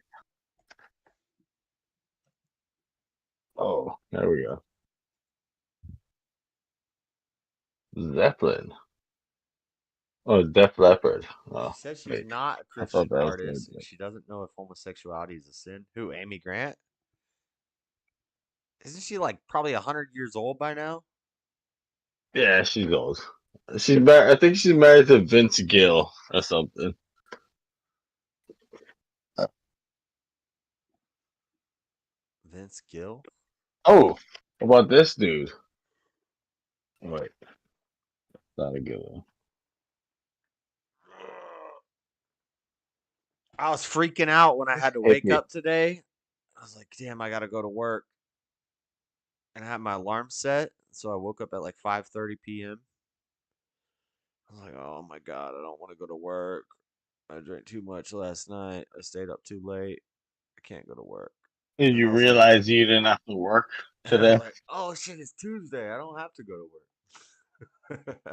Speaker 8: Oh, there we go. Zeppelin. Oh, Def Leppard.
Speaker 1: She
Speaker 8: Oh,
Speaker 1: says she's
Speaker 8: wait.
Speaker 1: not a
Speaker 8: I thought
Speaker 1: Christian
Speaker 8: that was good.
Speaker 1: artist, and she doesn't know if homosexuality is a sin. Who, Amy Grant? Isn't she like probably 100 years old by now?
Speaker 8: Yeah, she's old. She's married. I think she's married to Vince Gill or something.
Speaker 1: Vince Gill?
Speaker 8: Oh, what about this dude? Wait, not a good one.
Speaker 1: I was freaking out when I had to wake
Speaker 8: Hippie.
Speaker 1: up today. I was like, damn, I gotta go to work. And I had my alarm set, so I woke up at like 5:30 p.m. I was like, oh my god, I don't want to go to work. I drank too much last night. I stayed up too late. I can't go to work.
Speaker 8: Did
Speaker 1: And I
Speaker 8: you
Speaker 1: was like,
Speaker 8: realize you didn't have to work
Speaker 1: and I was
Speaker 8: today?
Speaker 1: like, oh shit, it's Tuesday. I don't have to go to work.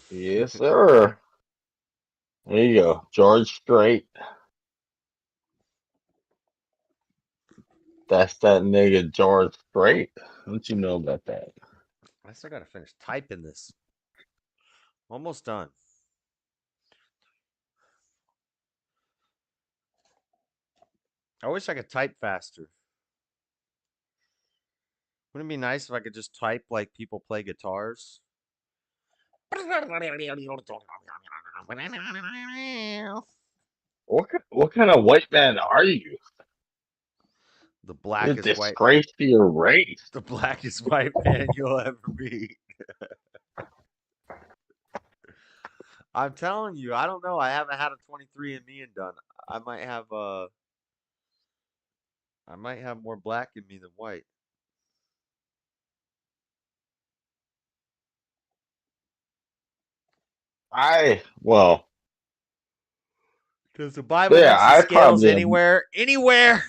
Speaker 8: Yes, sir. There you go, George Strait. That's that nigga George Strait. What you know about that?
Speaker 1: I still gotta finish typing this. Almost done. I wish I could type faster. Wouldn't it be nice if I could just type like people play guitars?
Speaker 8: What kind of white man are you?
Speaker 1: The
Speaker 8: You're a
Speaker 1: blackest white,
Speaker 8: disgrace to your race.
Speaker 1: the blackest white man you'll ever meet. I'm telling you, I don't know. I haven't had a 23andMe and done. I might have I might have more black in me than white.
Speaker 8: Well,
Speaker 1: Because the Bible
Speaker 8: yeah,
Speaker 1: mentions
Speaker 8: I
Speaker 1: scales
Speaker 8: probably have
Speaker 1: anywhere, anywhere.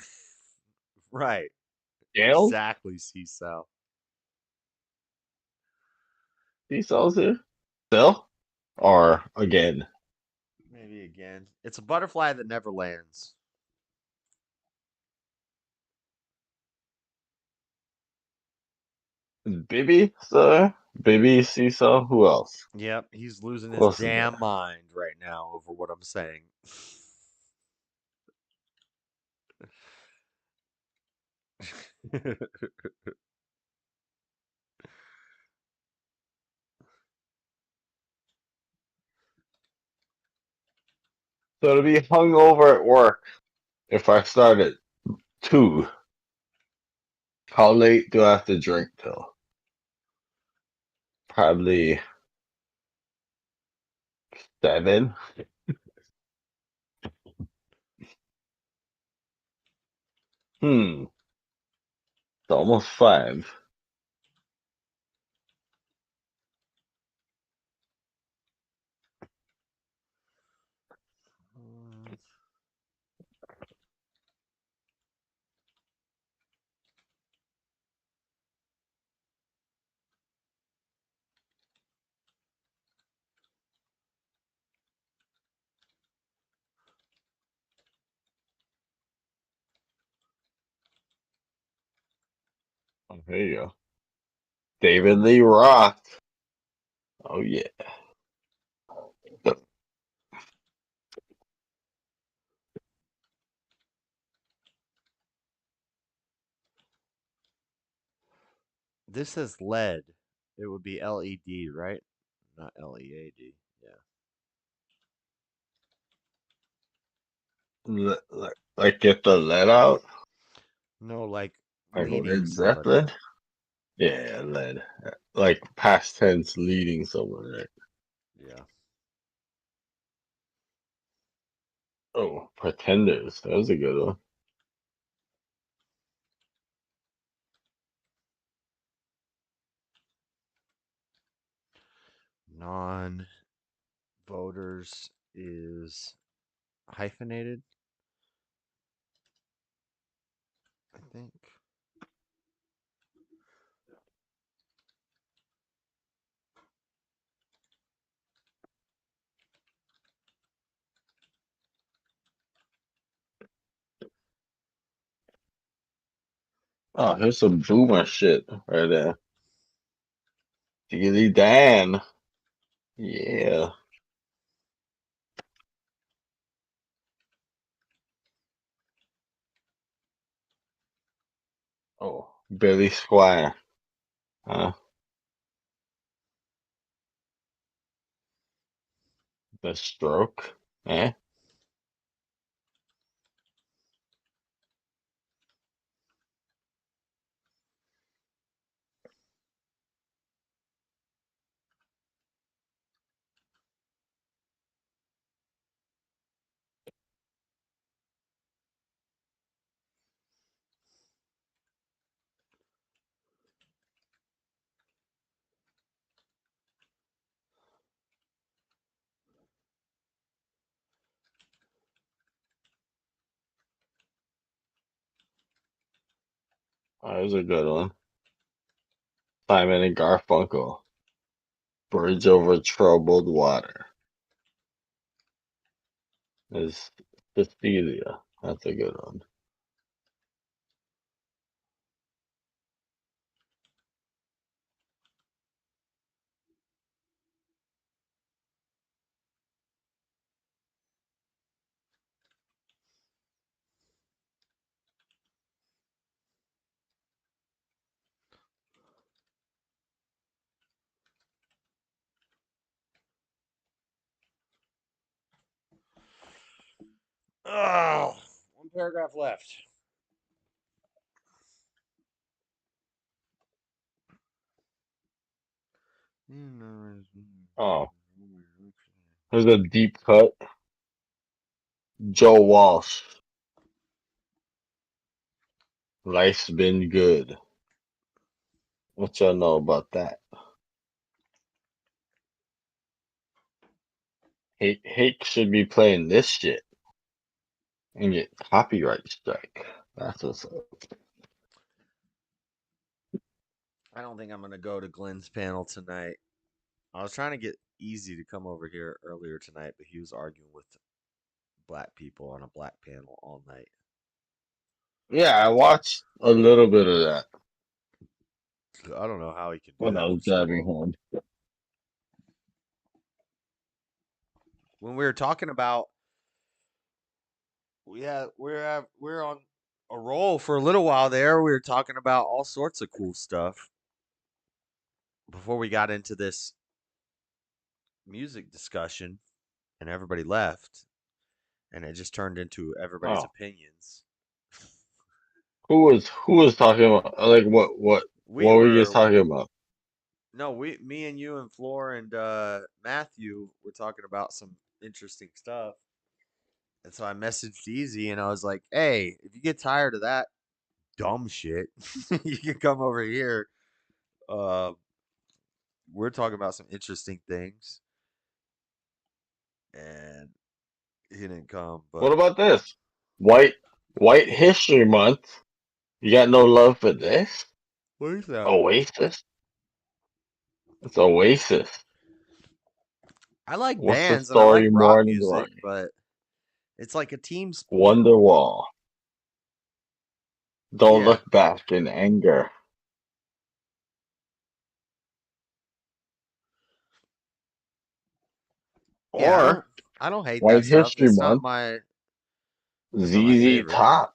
Speaker 1: Right.
Speaker 8: jailed.
Speaker 1: Exactly, C Cell.
Speaker 8: seesaws here? Still? Or again?
Speaker 1: Maybe again. It's a butterfly that never lands.
Speaker 8: Bibi, sir? Bibi seesaw? Who else?
Speaker 1: Yep, he's losing
Speaker 8: Who
Speaker 1: his
Speaker 8: else is
Speaker 1: damn
Speaker 8: there?
Speaker 1: mind right now over what I'm saying.
Speaker 8: So to be hungover at work, if I start at 2, how late do I have to drink till? Probably 7. Hmm. It's almost 5. Oh, there you go. David Lee Roth. Oh yeah.
Speaker 1: This says lead. It would be LED, right? Not LEAD. Yeah.
Speaker 8: Like get the lead out?
Speaker 1: No, like
Speaker 8: Like
Speaker 1: leading
Speaker 8: Led
Speaker 1: somebody.
Speaker 8: Zeppelin? Yeah, lead. Like past tense leading someone, right?
Speaker 1: Yeah.
Speaker 8: Oh, Pretenders. That was a good one.
Speaker 1: Non voters is hyphenated, I think.
Speaker 8: Oh, here's some boomer shit right there. Diggity Dan. Yeah. Oh, Billy Squire. Huh? The stroke. Eh? Oh, that was a good one. Simon and Garfunkel. Bridge over troubled water. Is Cecilia. That's a good one.
Speaker 1: Oh, one paragraph left.
Speaker 8: Oh, there's a deep cut. Joe Walsh. Life's been good. What y'all know about that? Hake should be playing this shit and get copyright strike. That's what's up.
Speaker 1: I don't think I'm gonna go to Glenn's panel tonight. I was trying to get Easy to come over here earlier tonight, but he was arguing with black people on a black panel all night.
Speaker 8: Yeah, I watched a little bit of that
Speaker 1: I don't know how he can do
Speaker 8: when I
Speaker 1: that
Speaker 8: was
Speaker 1: for so
Speaker 8: driving
Speaker 1: long.
Speaker 8: home.
Speaker 1: When we were talking about, we're on a roll for a little while there. We were talking about all sorts of cool stuff before we got into this music discussion, and everybody left, and it just turned into everybody's
Speaker 8: Oh,
Speaker 1: opinions.
Speaker 8: who was talking about like
Speaker 1: We
Speaker 8: what were you guys
Speaker 1: were
Speaker 8: talking about?
Speaker 1: No, me and you and Floor and Matthew were talking about some interesting stuff. And so I messaged Easy and I was like, "Hey, if you get tired of that dumb shit, you can come over here. Uh, we're talking about some interesting things." And he didn't come,
Speaker 8: What
Speaker 1: but
Speaker 8: about this? White White History Month. You got no love for this?
Speaker 1: what is that?
Speaker 8: Oasis? It's Oasis.
Speaker 1: I like
Speaker 8: What's the
Speaker 1: bands and I like
Speaker 8: story
Speaker 1: rock
Speaker 8: more than
Speaker 1: music,
Speaker 8: glory?
Speaker 1: but it's like a team sport.
Speaker 8: Wonderwall. Don't
Speaker 1: Yeah,
Speaker 8: look back in anger.
Speaker 1: yeah.
Speaker 8: Or
Speaker 1: I don't hate
Speaker 8: White
Speaker 1: that stuff.
Speaker 8: History
Speaker 1: It's not
Speaker 8: Month.
Speaker 1: my it's not my
Speaker 8: ZZ
Speaker 1: favorite.
Speaker 8: Top.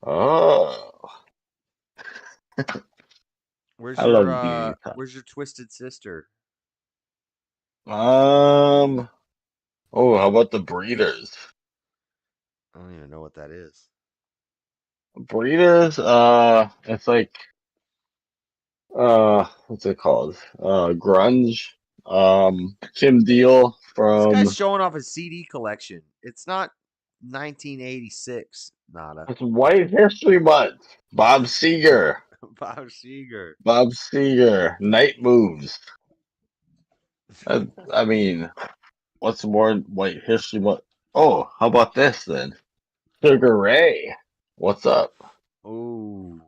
Speaker 8: Oh, I love ZZ Top.
Speaker 1: Where's your twisted sister?
Speaker 8: Um. Oh, how about the Breeders?
Speaker 1: I don't even know what that is.
Speaker 8: Breeders. It's like what's it called? Grunge. Kim Deal
Speaker 1: This guy's
Speaker 8: from
Speaker 1: showing off his CD collection. It's not 1986, Nada.
Speaker 8: it's White History Month. Bob Seger.
Speaker 1: Bob Seger.
Speaker 8: Bob Seger. Night Moves. I mean, what's more White History Month? Oh, how about this then? Sugar Ray. What's up?
Speaker 1: Oh,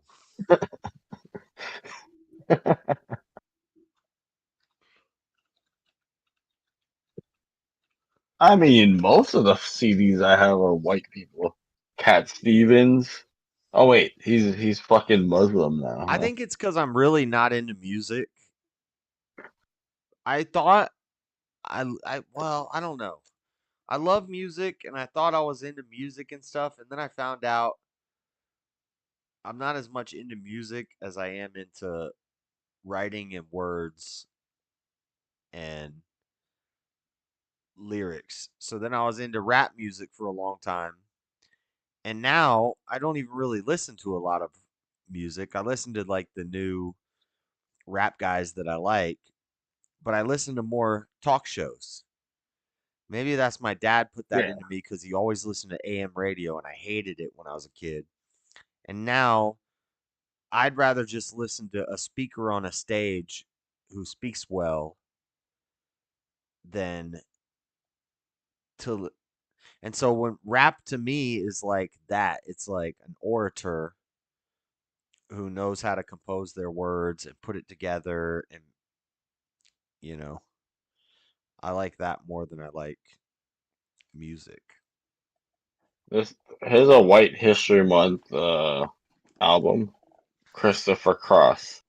Speaker 8: I mean, most of the CDs I have are white people. Cat Stevens. Oh wait, he's fucking Muslim now,
Speaker 1: I
Speaker 8: huh?
Speaker 1: think it's because I'm really not into music. I thought well, I don't know. I love music, and I thought I was into music and stuff, and then I found out I'm not as much into music as I am into writing and words and lyrics. So then I was into rap music for a long time. And now I don't even really listen to a lot of music. I listen to like the new rap guys that I like, but I listen to more talk shows. Maybe that's my dad put that
Speaker 8: Yeah.
Speaker 1: into me because he always listened to AM radio and I hated it when I was a kid. And now I'd rather just listen to a speaker on a stage who speaks well than to. And so when rap to me is like that, it's like an orator who knows how to compose their words and put it together, and you know, I like that more than I like music.
Speaker 8: This here's a White History Month album. Christopher Cross.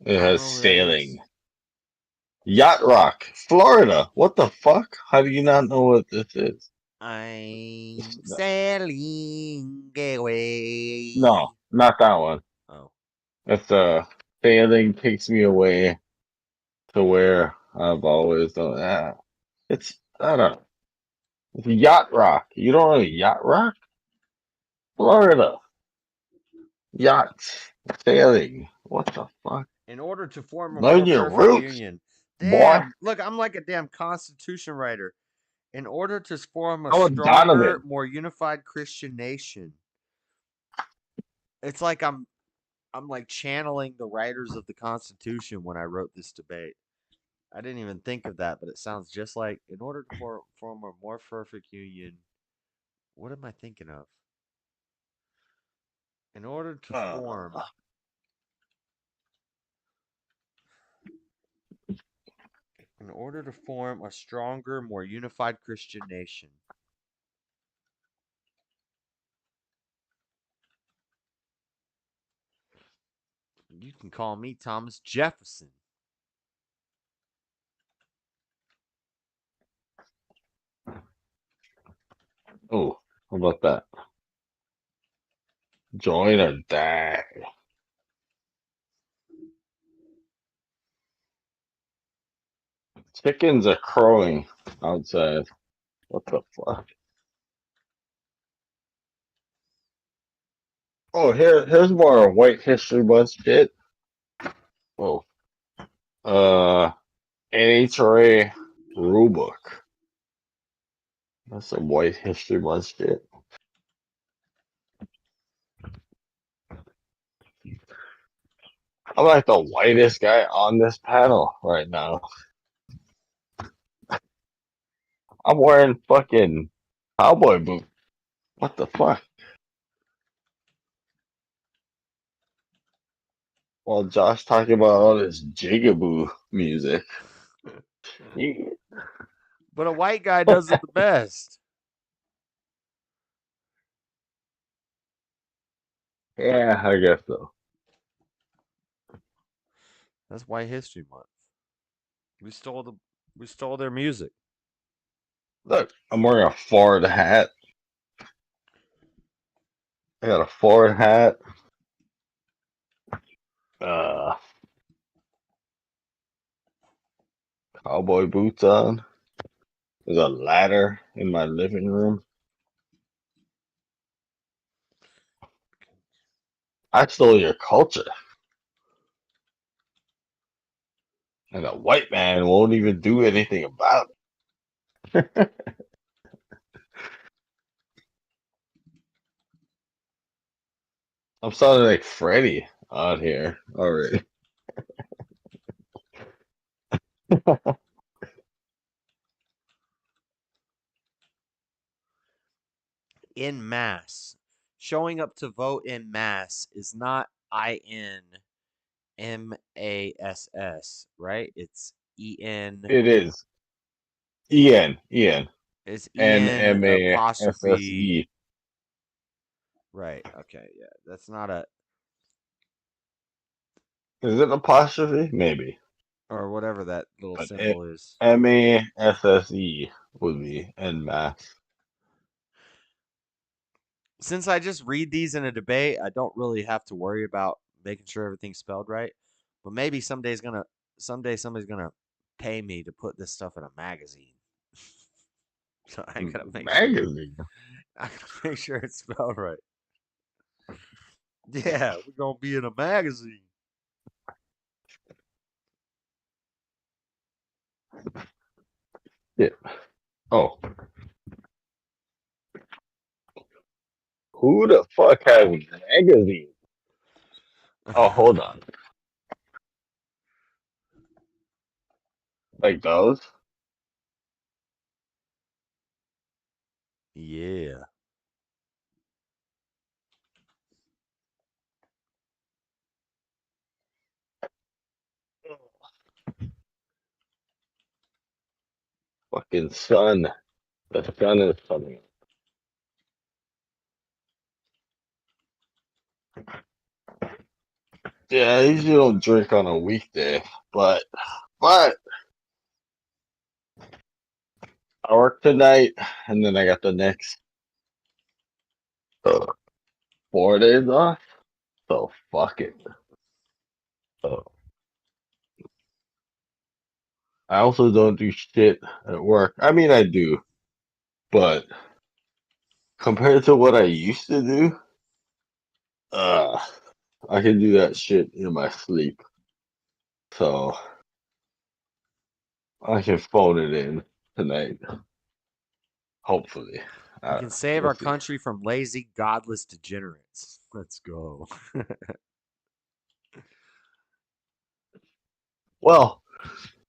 Speaker 8: It
Speaker 1: I don't
Speaker 8: has
Speaker 1: know who that is.
Speaker 8: Sailing. Yacht Rock, Florida. What the fuck? How do you not know what this is?
Speaker 1: I'm sailing away.
Speaker 8: No, not that one.
Speaker 1: Oh,
Speaker 8: It's Sailing takes me away to where I've always done. It's I don't know. It's Yacht Rock. You don't know Yacht Rock? Florida. Yachts. Sailing. What the fuck?
Speaker 1: in order to form a
Speaker 8: Learn
Speaker 1: more
Speaker 8: your
Speaker 1: perfect
Speaker 8: roots,
Speaker 1: union.
Speaker 8: boy.
Speaker 1: Damn, look, I'm like a damn constitution writer. In order to form a
Speaker 8: I'm a
Speaker 1: stronger,
Speaker 8: Donovan.
Speaker 1: more unified Christian nation. It's like I'm like channeling the writers of the Constitution when I wrote this debate. I didn't even think of that, but it sounds just like in order to form a more perfect union. What am I thinking of? In order to
Speaker 8: Uh,
Speaker 1: form in order to form a stronger, more unified Christian nation. You can call me Thomas Jefferson.
Speaker 8: Oh, how about that? Join or die. Chickens are crowing outside. What the fuck? Oh, here's more White History Month shit. Whoa. NHRA rulebook. That's some White History Month shit. I'm like the whitest guy on this panel right now. I'm wearing fucking cowboy boots. What the fuck? While Josh talking about all this jigaboo music.
Speaker 1: But a white guy does it the best.
Speaker 8: Yeah, I guess so.
Speaker 1: That's White History Month. We stole their music.
Speaker 8: Look, I'm wearing a Ford hat. I got a Ford hat. Uh, Cowboy boots on. There's a ladder in my living room. I stole your culture. And a white man won't even do anything about it. I'm sounding like Freddy on here already.
Speaker 1: In mass. Showing up to vote in mass is not INMASS, right? It's EN.
Speaker 8: It is. Ian.
Speaker 1: It's EN apostrophe.
Speaker 8: NMASSE.
Speaker 1: Right. Okay. Yeah. That's not a,
Speaker 8: Is it apostrophe? Maybe.
Speaker 1: or whatever that little
Speaker 8: But
Speaker 1: symbol is.
Speaker 8: MASSE would be en masse.
Speaker 1: Since I just read these in a debate, I don't really have to worry about making sure everything's spelled right. But maybe someday somebody's gonna pay me to put this stuff in a magazine. So I gotta make sure
Speaker 8: Magazine.
Speaker 1: I gotta make sure it's spelled right. Yeah, we're gonna be in a magazine.
Speaker 8: Yeah. Oh. Who the fuck has magazines? Oh, hold on. Like those?
Speaker 1: Yeah.
Speaker 8: Fucking sun. The sun is coming. Yeah, I usually don't drink on a weekday, but I work tonight, and then I got the next uh, 4 days off. So fuck it. Uh, I also don't do shit at work. I mean, I do, but compared to what I used to do, uh, I can do that shit in my sleep. So I can phone it in tonight. Hopefully.
Speaker 1: We can save
Speaker 8: We'll
Speaker 1: our
Speaker 8: see.
Speaker 1: country from lazy, godless degenerates. Let's go.
Speaker 8: Well,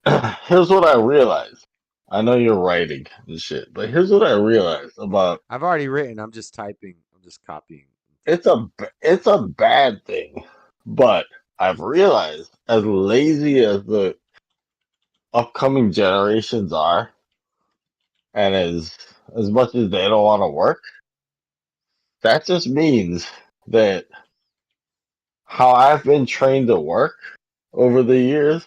Speaker 8: here's what I realized. I know you're writing and shit, but here's what I realized about
Speaker 1: I've already written. I'm just typing. I'm just copying.
Speaker 8: it's a bad thing, but I've realized as lazy as the upcoming generations are, and as much as they don't want to work, that just means that how I've been trained to work over the years,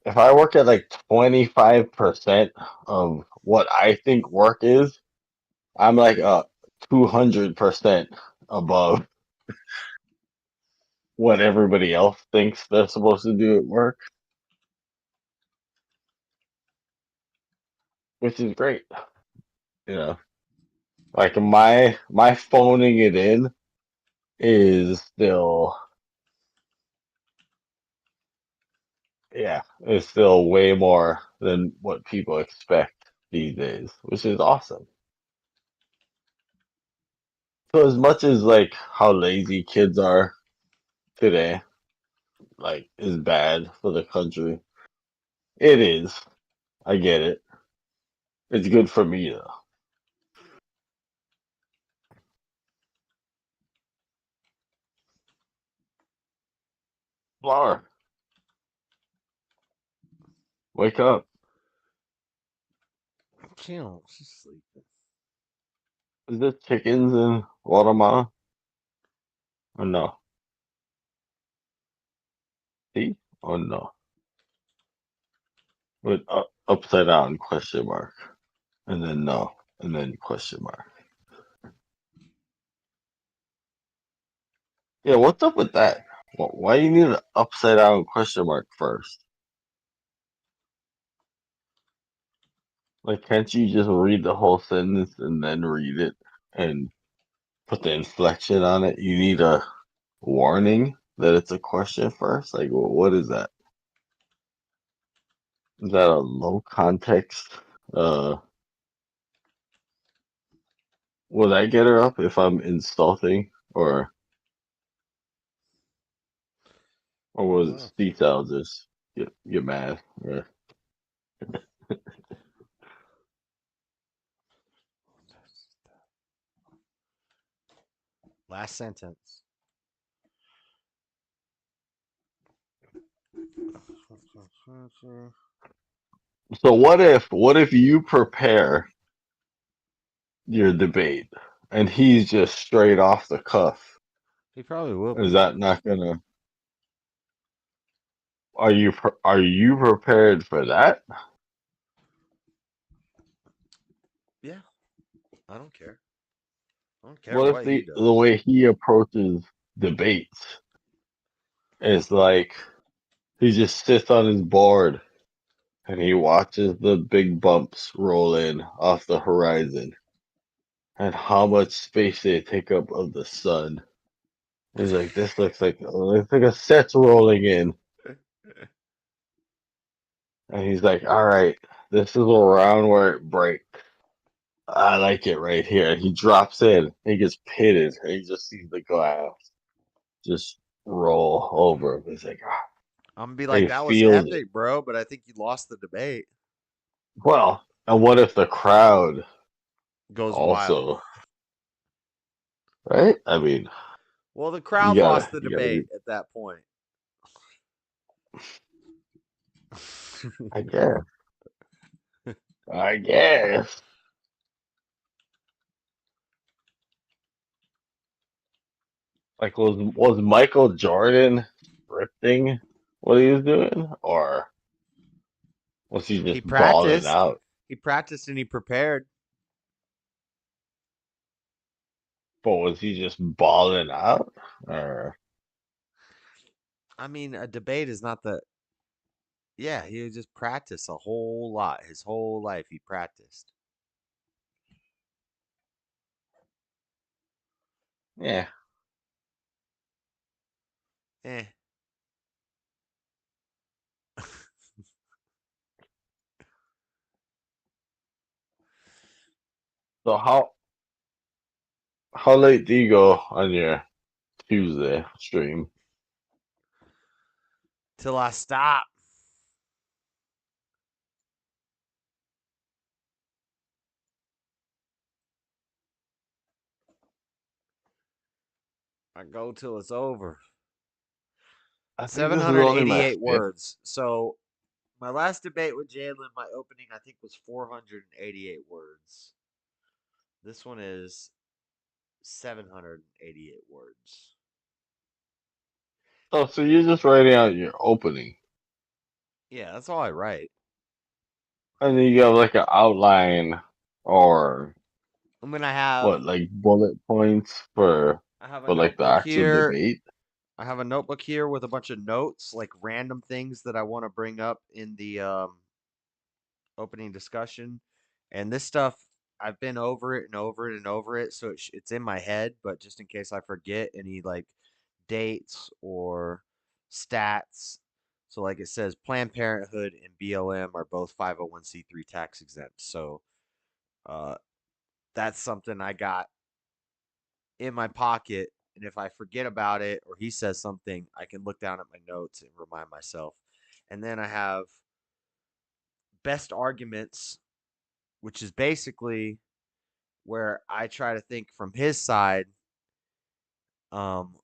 Speaker 8: if I work at like 25% of what I think work is, I'm like 200% above what everybody else thinks they're supposed to do at work, which is great. You know, like my phoning it in is still, yeah, it's still way more than what people expect these days, which is awesome. So as much as like how lazy kids are today, like is bad for the country, it is. I get it. It's good for me though. Flower, wake up.
Speaker 1: Chill. She's sleeping.
Speaker 8: Is there chickens in Guatemala or no? See or no? With upside down question mark, and then no, and then question mark. Yeah, what's up with that? Why you need an upside down question mark first? Like, can't you just read the whole sentence and then read it and put the inflection on it? You need a warning that it's a question first? Like, what is that? Is that a low context? Uh, will that get her up if I'm insulting, or
Speaker 1: I don't
Speaker 8: was it
Speaker 1: know.
Speaker 8: Steve just get mad? Yeah.
Speaker 1: Last sentence.
Speaker 8: So what if you prepare your debate and he's just straight off the cuff?
Speaker 1: He probably will
Speaker 8: Is
Speaker 1: be.
Speaker 8: that not gonna? Are you prepared for that?
Speaker 1: Yeah, I don't care. I don't care
Speaker 8: What if
Speaker 1: what he
Speaker 8: the
Speaker 1: does.
Speaker 8: way he approaches debates is like he just sits on his board and he watches the big bumps roll in off the horizon and how much space they take up of the sun. He's like, this looks like a set's rolling in. And he's like, all right, this is around where it breaks. I like it right here. And he drops in. He gets pitted. And he just sees the glass just roll over him. He's like, ah.
Speaker 1: I'm gonna be
Speaker 8: And
Speaker 1: like,
Speaker 8: he
Speaker 1: that was
Speaker 8: feels it.
Speaker 1: epic, bro, but I think you lost the debate.
Speaker 8: Well, and what if the crowd
Speaker 1: Goes wild.
Speaker 8: also, right? I mean,
Speaker 1: Well, the
Speaker 8: you
Speaker 1: crowd
Speaker 8: gotta,
Speaker 1: lost the
Speaker 8: you gotta,
Speaker 1: debate at that point.
Speaker 8: I guess, I guess. Like, was Michael Jordan scripting what he was doing, or was he
Speaker 1: He
Speaker 8: just balling
Speaker 1: practiced.
Speaker 8: out?
Speaker 1: He practiced and he prepared.
Speaker 8: But was he just balling out? Or
Speaker 1: I mean, a debate is not the. Yeah, he just practiced a whole lot. His whole life, he practiced.
Speaker 8: yeah.
Speaker 1: Eh.
Speaker 8: So how late do you go on your Tuesday stream?
Speaker 1: Till I stop. I go till it's over.
Speaker 8: I think this is only my
Speaker 1: 788
Speaker 8: fifth.
Speaker 1: words. So my last debate with Jalen, my opening, I think, was 488 words. This one is 788 words.
Speaker 8: Oh, so you're just writing out your opening,
Speaker 1: Yeah, that's all I write.
Speaker 8: and then you have like an outline or
Speaker 1: I mean, I have
Speaker 8: what, like bullet points
Speaker 1: I have a
Speaker 8: for like the
Speaker 1: notebook
Speaker 8: actual
Speaker 1: here.
Speaker 8: debate.
Speaker 1: I have a notebook here with a bunch of notes, like random things that I want to bring up in the opening discussion. And this stuff, I've been over it and over it and over it, so it's in my head. But just in case I forget any like dates or stats, so like it says, Planned Parenthood and BLM are both 501c3 tax exempt. So uh, that's something I got in my pocket. And if I forget about it or he says something, I can look down at my notes and remind myself. And then I have best arguments, which is basically where I try to think from his side, um,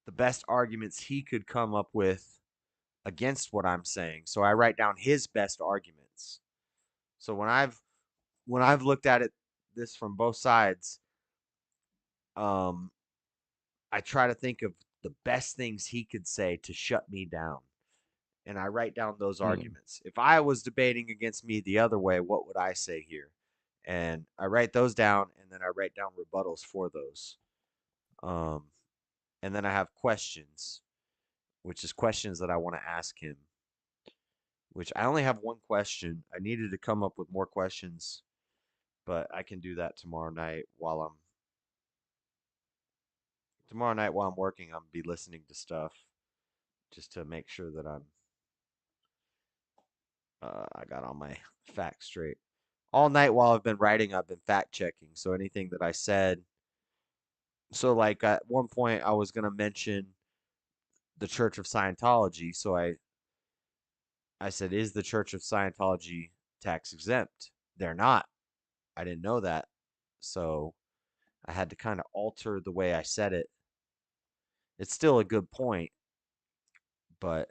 Speaker 1: the best arguments he could come up with against what I'm saying. So I write down his best arguments. So when I've looked at it this from both sides, um, I try to think of the best things he could say to shut me down. And I write down those
Speaker 8: Hmm.
Speaker 1: arguments. If I was debating against me the other way, what would I say here? And I write those down, and then I write down rebuttals for those. Um, and then I have questions, which is questions that I want to ask him. Which I only have one question. I needed to come up with more questions, but I can do that tomorrow night while I'm working. I'm be listening to stuff just to make sure that I got all my facts straight. All night while I've been writing, I've been fact checking. So anything that I said, so like at one point I was gonna mention the Church of Scientology. So I said, is the Church of Scientology tax exempt? They're not. I didn't know that. So I had to kind of alter the way I said it. It's still a good point, but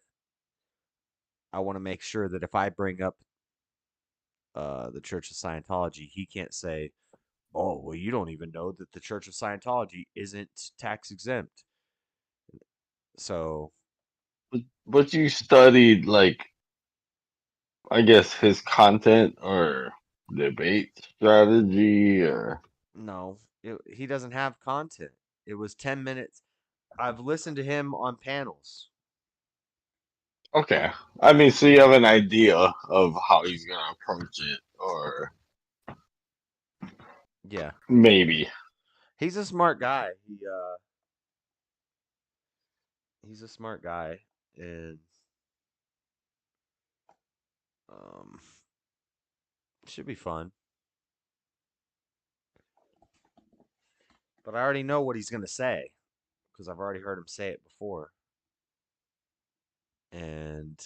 Speaker 1: I want to make sure that if I bring up the Church of Scientology, he can't say, "Oh, well, you don't even know that the Church of Scientology isn't tax exempt." So
Speaker 8: But you studied like, I guess, his content or debate strategy or
Speaker 1: no, he doesn't have content. It was 10 minutes. I've listened to him on panels.
Speaker 8: okay. I mean, so you have an idea of how he's gonna approach it, or
Speaker 1: Yeah,
Speaker 8: maybe.
Speaker 1: he's a smart guy. He's a smart guy, and um, should be fun. But I already know what he's gonna say because I've already heard him say it before. And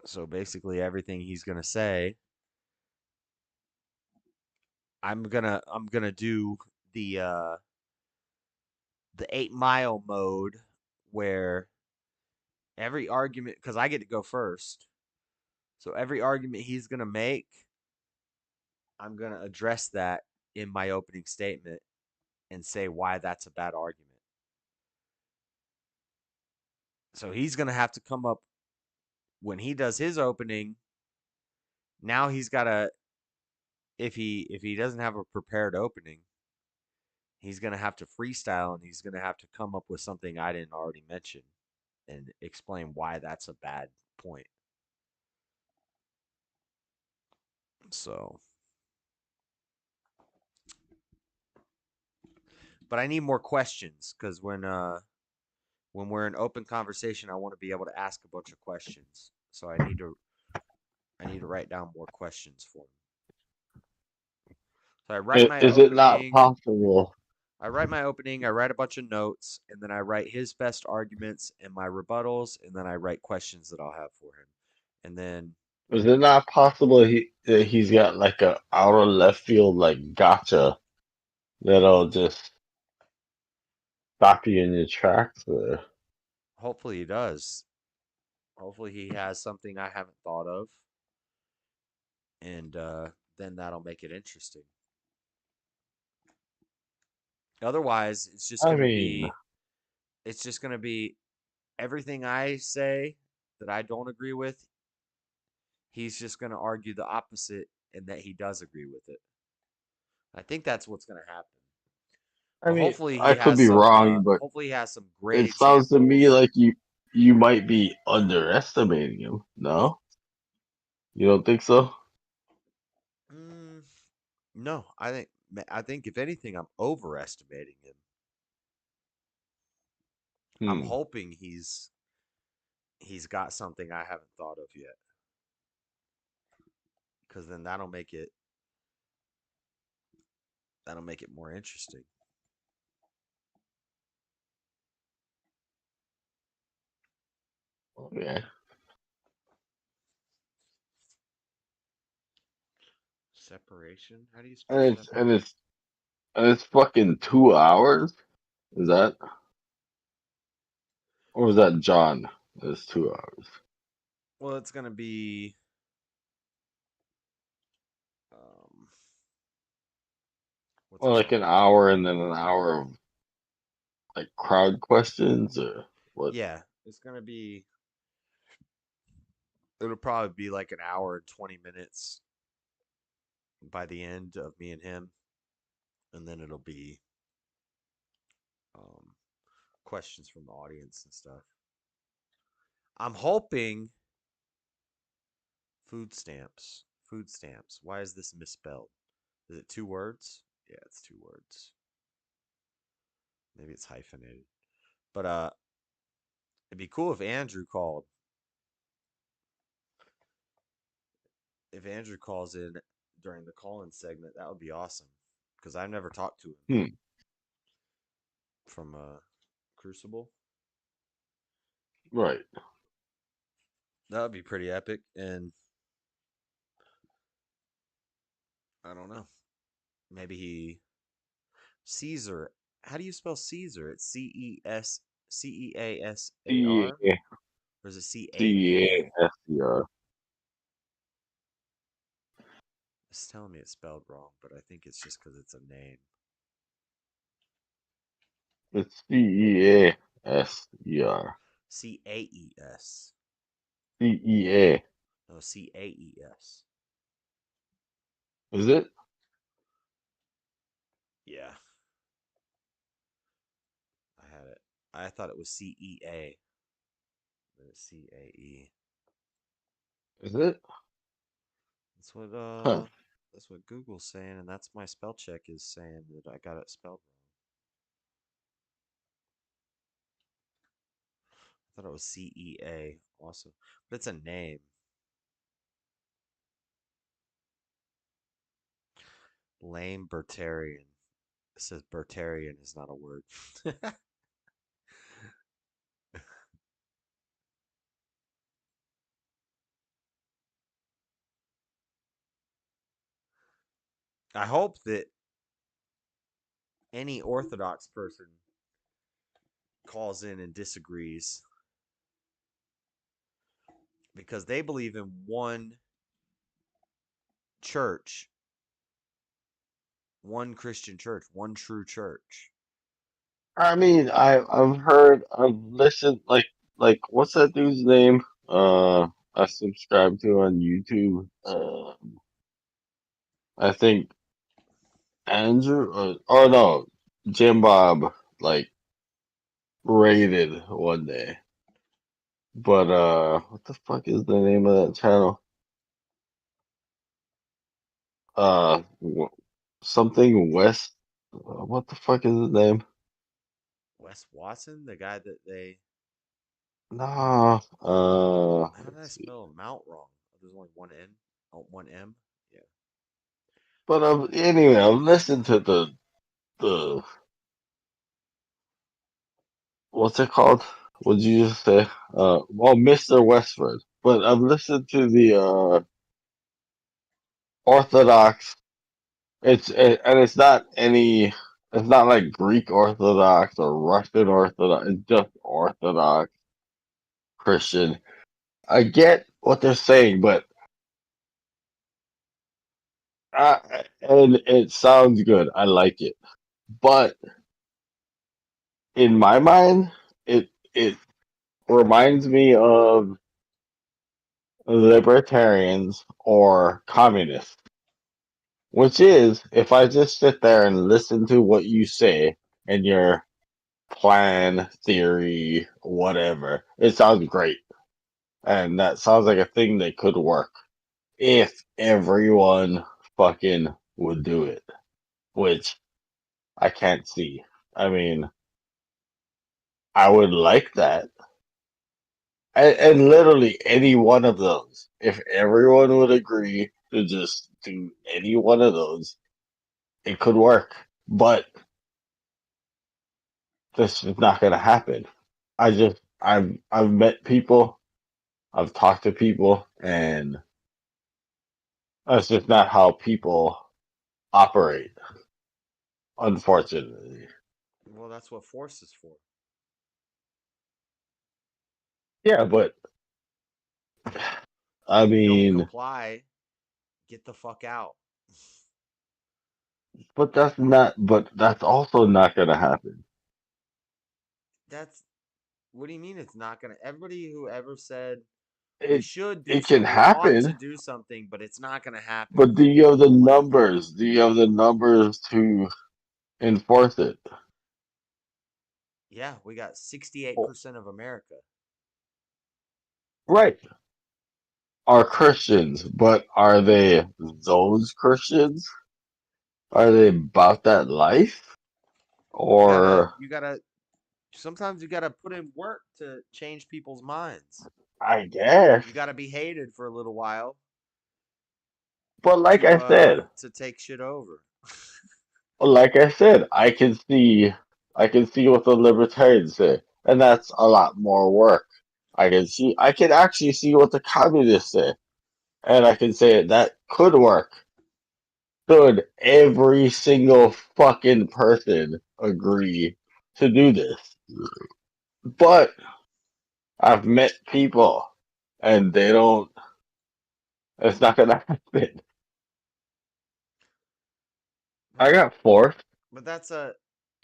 Speaker 1: so basically everything he's gonna say, I'm gonna do the 8 mile mode where every argument, because I get to go first. So every argument he's gonna make, I'm gonna address that in my opening statement and say why that's a bad argument. So he's gonna have to come up when he does his opening. Now he's gotta, if he doesn't have a prepared opening, he's gonna have to freestyle and he's gonna have to come up with something I didn't already mention and explain why that's a bad point. So, but I need more questions because when we're in open conversation, I want to be able to ask a bunch of questions. So I need to write down more questions for him. So I write my
Speaker 8: Is it not
Speaker 1: opening.
Speaker 8: possible?
Speaker 1: I write my opening. I write a bunch of notes, and then I write his best arguments and my rebuttals, and then I write questions that I'll have for him. And then
Speaker 8: Is it not possible that he's got like a outer left field like gotcha that'll just stop you in your tracks.
Speaker 1: Hopefully he does. Hopefully he has something I haven't thought of, and then that'll make it interesting. Otherwise,
Speaker 8: I mean,
Speaker 1: it's just gonna be everything I say that I don't agree with. He's just gonna argue the opposite, and that he does agree with it. I think that's what's gonna happen.
Speaker 8: I
Speaker 1: But
Speaker 8: mean,
Speaker 1: hopefully
Speaker 8: I
Speaker 1: he
Speaker 8: could
Speaker 1: has
Speaker 8: be
Speaker 1: some.
Speaker 8: wrong, but
Speaker 1: Hopefully he has some great
Speaker 8: it sounds to me
Speaker 1: examples.
Speaker 8: like you might be underestimating him. No, you don't think so?
Speaker 1: Mm, no, I think if anything, I'm overestimating him. I'm
Speaker 8: Hmm.
Speaker 1: hoping he's got something I haven't thought of yet, because then that'll make it more interesting.
Speaker 8: Okay.
Speaker 1: Separation? How do you spell
Speaker 8: And it's and
Speaker 1: separation?
Speaker 8: it's and it's fucking 2 hours. Is that or is that John? It's 2 hours.
Speaker 1: Well, it's gonna be um, what's
Speaker 8: Or
Speaker 1: it
Speaker 8: like
Speaker 1: called?
Speaker 8: an hour and then an hour of like crowd questions or what?
Speaker 1: Yeah, it's gonna be. It'll probably be like an hour and 20 minutes by the end of me and him, and then it'll be um, questions from the audience and stuff. I'm hoping food stamps. Food stamps. Why is this misspelled? Is it 2 words? Yeah, it's 2 words. Maybe it's hyphenated. But it'd be cool if Andrew called. If Andrew calls in during the call-in segment, that would be awesome. Because I've never talked to him
Speaker 8: Hmm.
Speaker 1: from Crucible.
Speaker 8: Right.
Speaker 1: That would be pretty epic. And I don't know. Maybe Caesar. How do you spell Caesar? It's
Speaker 8: C
Speaker 1: Ceasar?
Speaker 8: A
Speaker 1: Or is it
Speaker 8: C
Speaker 1: Caesr?
Speaker 8: A S E R.
Speaker 1: It's telling me it's spelled wrong, but I think it's just because it's a name.
Speaker 8: It's Caser.
Speaker 1: Caes.
Speaker 8: CEA.
Speaker 1: No, Caes.
Speaker 8: Is it?
Speaker 1: Yeah, I had it. I thought it was CEA, but it's CAE.
Speaker 8: Is it?
Speaker 1: That's what
Speaker 8: Huh.
Speaker 1: Google's saying, and that's my spell check is saying that I got it spelled wrong. I thought it was CEA also, but it's a name. Lame Bertarian. It says Bertarian is not a word. I hope that any Orthodox person calls in and disagrees because they believe in one church, one Christian church, one true church.
Speaker 8: I mean, I've heard, I've listened, like what's that dude's name? I subscribe to on YouTube. I think Andrew, or no, Jim Bob, like raided one day. But what the fuck is the name of that channel? Something West. What the fuck is his name?
Speaker 1: Wes Watson, the guy that they.
Speaker 8: Nah.
Speaker 1: How did I
Speaker 8: Let's see.
Speaker 1: spell Mount wrong? There's only one N. Oh, one M. Yeah.
Speaker 8: But anyway, I've listened to the what's it called? What did you just say? Well, Mr. Westford. But I've listened to the Orthodox. And it's not any. It's not like Greek Orthodox or Russian Orthodox. It's just Orthodox Christian. I get what they're saying, but and it sounds good. I like it, but in my mind, it reminds me of libertarians or communists. Which is, if I just sit there and listen to what you say and your plan, theory, whatever, it sounds great. And that sounds like a thing that could work if everyone fucking would do it, which I can't see. I mean, I would like that. And literally any one of those, if everyone would agree to just do any one of those, it could work. But this is not going to happen. I've met people, I've talked to people, and that's just not how people operate, unfortunately.
Speaker 1: Well, that's what force is for.
Speaker 8: Yeah, but I
Speaker 1: If you don't
Speaker 8: mean,
Speaker 1: comply, get the fuck out.
Speaker 8: but that's also not going to happen.
Speaker 1: That's what do you mean it's not gonna? Everybody who ever said we
Speaker 8: It
Speaker 1: should do
Speaker 8: it can
Speaker 1: something, we ought to
Speaker 8: happen,
Speaker 1: do something, but it's not gonna happen.
Speaker 8: but do you have the numbers? Do you have the numbers to enforce it?
Speaker 1: Yeah, we got
Speaker 8: Oh,
Speaker 1: 68% of America.
Speaker 8: right. Are Christians, but are they those Christians? Are they about that life?
Speaker 1: You gotta,
Speaker 8: Or
Speaker 1: you gotta. Sometimes you gotta put in work to change people's minds.
Speaker 8: I guess.
Speaker 1: You gotta be hated for a little while
Speaker 8: But
Speaker 1: to take shit over.
Speaker 8: like I said, I can see what the libertarians say, and that's a lot more work. I can actually see what the communists say, and I can say that could work. Should every single fucking person agree to do this? But I've met people, and they don't. It's not gonna happen.
Speaker 1: But
Speaker 8: I got four.
Speaker 1: but that's a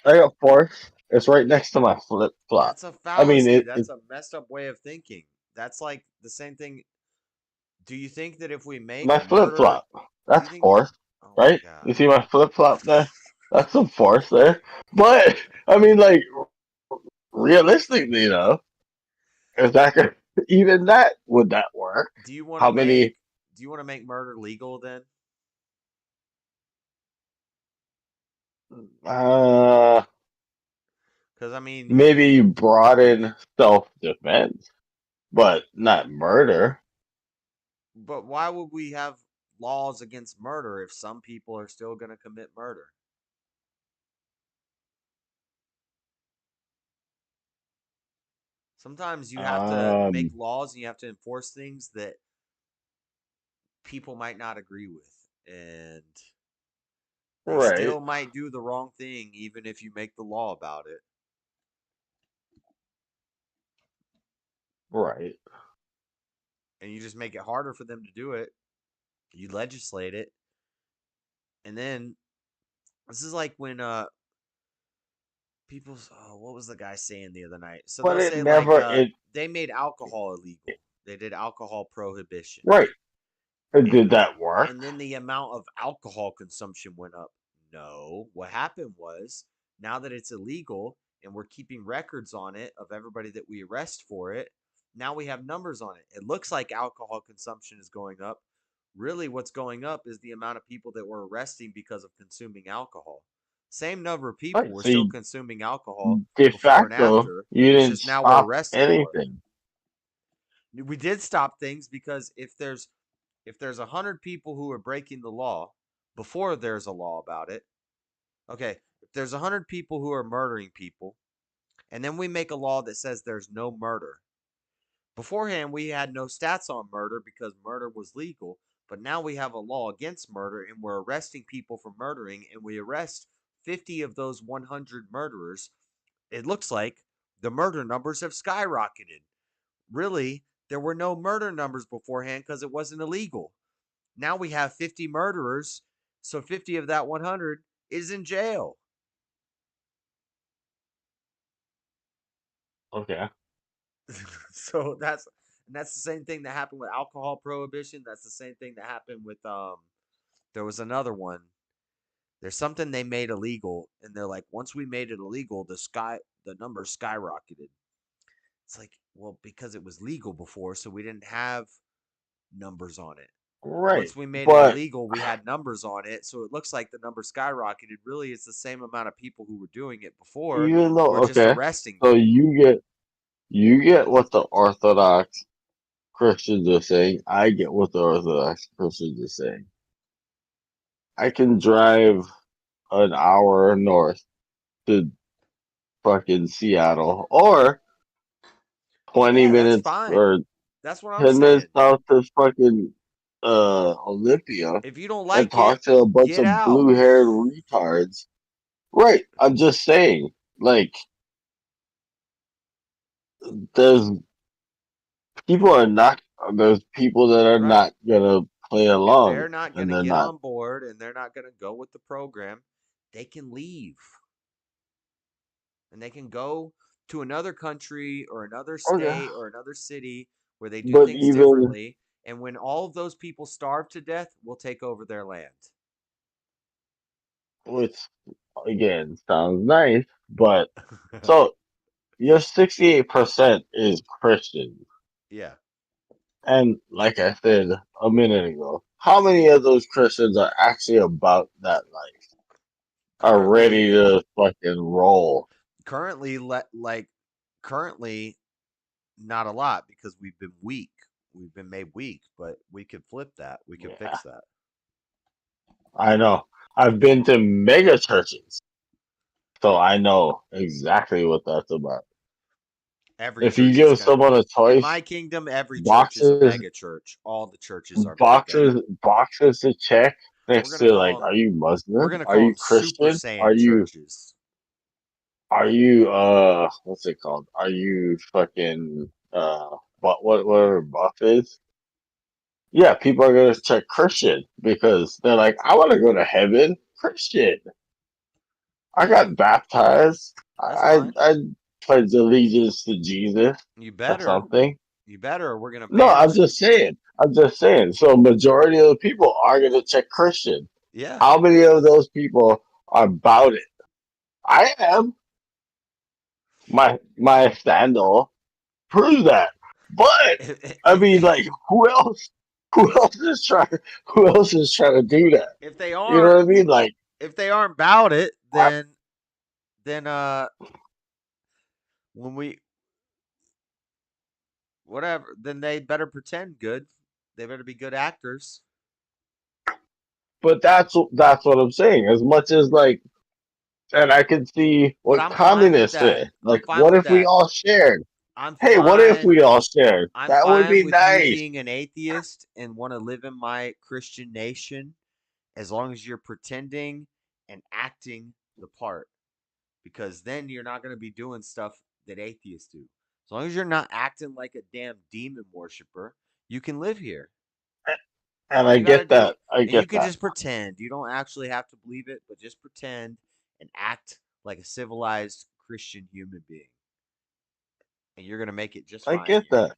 Speaker 8: I got four. It's right next to my flip flop.
Speaker 1: that's a
Speaker 8: I mean,
Speaker 1: fallacy. That's a messed up way of thinking. That's like the same thing. Do you think that if we make
Speaker 8: my flip
Speaker 1: murder,
Speaker 8: flop.
Speaker 1: do you
Speaker 8: That's
Speaker 1: think?
Speaker 8: fourth,
Speaker 1: Oh my
Speaker 8: right?
Speaker 1: god.
Speaker 8: You see my flip flop there? That's some force there. But I mean, like realistically, though, is that gonna, even that would that work?
Speaker 1: Do you want to
Speaker 8: How
Speaker 1: make
Speaker 8: many?
Speaker 1: do you want to make murder legal then?
Speaker 8: Uh,
Speaker 1: Because I mean,
Speaker 8: maybe broaden self defense, but not murder.
Speaker 1: but why would we have laws against murder if some people are still going to commit murder? Sometimes you have to make
Speaker 8: Um,
Speaker 1: laws and you have to enforce things that people might not agree with, and they
Speaker 8: right,
Speaker 1: still might do the wrong thing even if you make the law about it.
Speaker 8: right.
Speaker 1: And you just make it harder for them to do it. You legislate it, and then this is like when people, oh, what was the guy saying the other night? So
Speaker 8: But
Speaker 1: they'll
Speaker 8: it
Speaker 1: say like
Speaker 8: never it
Speaker 1: they made alcohol illegal. They did alcohol prohibition.
Speaker 8: right. Did
Speaker 1: And
Speaker 8: that work?
Speaker 1: and then the amount of alcohol consumption went up. No, what happened was now that it's illegal and we're keeping records on it of everybody that we arrest for it, now we have numbers on it. It looks like alcohol consumption is going up. Really, what's going up is the amount of people that we're arresting because of consuming alcohol. Same number of people
Speaker 8: Right.
Speaker 1: were
Speaker 8: So
Speaker 1: still
Speaker 8: you,
Speaker 1: consuming alcohol
Speaker 8: de
Speaker 1: before and
Speaker 8: facto,
Speaker 1: after.
Speaker 8: you
Speaker 1: It's
Speaker 8: didn't
Speaker 1: just now we're
Speaker 8: stop
Speaker 1: arresting more.
Speaker 8: anything.
Speaker 1: We did stop things because if there's 100 people who are breaking the law before there's a law about it, okay, if there's 100 people who are murdering people, and then we make a law that says there's no murder. Beforehand, we had no stats on murder because murder was legal, but now we have a law against murder and we're arresting people for murdering, and we arrest 50 of those 100 murderers, it looks like the murder numbers have skyrocketed. Really, there were no murder numbers beforehand because it wasn't illegal. Now we have 50 murderers, so 50 of that 100 is in jail.
Speaker 8: Okay.
Speaker 1: So that's the same thing that happened with alcohol prohibition. That's the same thing that happened with there was another one. There's something they made illegal, and they're like, once we made it illegal, the numbers skyrocketed. It's like, well, because it was legal before, so we didn't have numbers on it.
Speaker 8: Right.
Speaker 1: Once we made it
Speaker 8: But
Speaker 1: illegal, we had numbers on it, so it looks like the number skyrocketed. Really, it's the same amount of people who were doing it before.
Speaker 8: even though,
Speaker 1: We're just
Speaker 8: okay,
Speaker 1: arresting
Speaker 8: so
Speaker 1: them.
Speaker 8: you get what the Orthodox Christians are saying. I get what the Orthodox Christians are saying. I can drive an hour north to fucking Seattle, or 20
Speaker 1: Yeah, that's
Speaker 8: minutes
Speaker 1: fine.
Speaker 8: or
Speaker 1: That's what I'm
Speaker 8: 10 minutes
Speaker 1: saying.
Speaker 8: south to fucking Olympia
Speaker 1: If you don't
Speaker 8: and
Speaker 1: like it,
Speaker 8: talk to a bunch
Speaker 1: get
Speaker 8: of
Speaker 1: out.
Speaker 8: blue-haired retards. Right. I'm just saying, like, there's there's people that are
Speaker 1: Right.
Speaker 8: not gonna play
Speaker 1: If
Speaker 8: along,
Speaker 1: they're not going
Speaker 8: and
Speaker 1: to
Speaker 8: they're
Speaker 1: get
Speaker 8: not.
Speaker 1: on board and they're not going to go with the program, they can leave. And they can go to another country or another
Speaker 8: Okay.
Speaker 1: state or another city where they do
Speaker 8: But
Speaker 1: things
Speaker 8: even
Speaker 1: differently. And when all of those people starve to death, we'll take over their land.
Speaker 8: which again sounds nice, but so your 68% is Christian.
Speaker 1: Yeah.
Speaker 8: And like I said a minute ago, how many of those Christians are actually about that life? Are
Speaker 1: Currently,
Speaker 8: ready to fucking roll?
Speaker 1: currently, currently, not a lot because we've been weak. We've been made weak, but we could flip that. We could
Speaker 8: Yeah,
Speaker 1: fix that.
Speaker 8: I know. I've been to mega churches, so I know exactly what that's about.
Speaker 1: Every
Speaker 8: If you
Speaker 1: church is
Speaker 8: give
Speaker 1: going to,
Speaker 8: someone a
Speaker 1: in
Speaker 8: choice,
Speaker 1: my kingdom, every church is a
Speaker 8: boxes,
Speaker 1: mega church. All the churches are mega.
Speaker 8: boxes to check
Speaker 1: We're
Speaker 8: next
Speaker 1: gonna
Speaker 8: to
Speaker 1: call
Speaker 8: like,
Speaker 1: them.
Speaker 8: are you
Speaker 1: We're
Speaker 8: Muslim?
Speaker 1: gonna
Speaker 8: Are
Speaker 1: call
Speaker 8: you
Speaker 1: them Super
Speaker 8: Christian?
Speaker 1: Saiyan churches.
Speaker 8: Are you what's it called? Are you fucking whatever buff is? Yeah, people are gonna check Christian because they're like, I want to go to heaven. Christian. I
Speaker 1: Yeah,
Speaker 8: got baptized.
Speaker 1: that's fine.
Speaker 8: I pledged allegiance to Jesus
Speaker 1: You
Speaker 8: or
Speaker 1: better.
Speaker 8: something.
Speaker 1: You better. Or we're gonna
Speaker 8: No,
Speaker 1: ban
Speaker 8: I'm
Speaker 1: them.
Speaker 8: just saying. I'm just saying. So majority of the people are gonna check Christian.
Speaker 1: Yeah.
Speaker 8: How many of those people are about it? I am. My sandal proves that. But I mean, like, who else? Who else is trying? Who else is trying to do that?
Speaker 1: if they
Speaker 8: You know
Speaker 1: aren't,
Speaker 8: what I mean? Like,
Speaker 1: if they aren't about it,
Speaker 8: I,
Speaker 1: then when we whatever, then they better pretend good. They better be good actors.
Speaker 8: but that's what I'm saying. As much as like, and I can see
Speaker 1: But
Speaker 8: what
Speaker 1: I'm fine with
Speaker 8: communists
Speaker 1: that.
Speaker 8: say.
Speaker 1: I'm
Speaker 8: Like,
Speaker 1: fine
Speaker 8: what
Speaker 1: with
Speaker 8: if we
Speaker 1: that.
Speaker 8: all shared?
Speaker 1: I'm
Speaker 8: Hey, what if
Speaker 1: fine.
Speaker 8: we all shared?
Speaker 1: I'm
Speaker 8: That would
Speaker 1: fine
Speaker 8: be
Speaker 1: with you
Speaker 8: nice.
Speaker 1: being an atheist and want to live in my Christian nation as long as you're pretending and acting the part. Because then you're not going to be doing stuff that atheists do. As long as you're not acting like a damn demon worshiper, you can live here.
Speaker 8: And
Speaker 1: All
Speaker 8: I
Speaker 1: you got to
Speaker 8: get
Speaker 1: do,
Speaker 8: that. I
Speaker 1: and you
Speaker 8: get
Speaker 1: can
Speaker 8: that.
Speaker 1: just pretend. You don't actually have to believe it, but just pretend and act like a civilized Christian human being. And you're going to make it just
Speaker 8: I
Speaker 1: fine
Speaker 8: get
Speaker 1: here.
Speaker 8: that.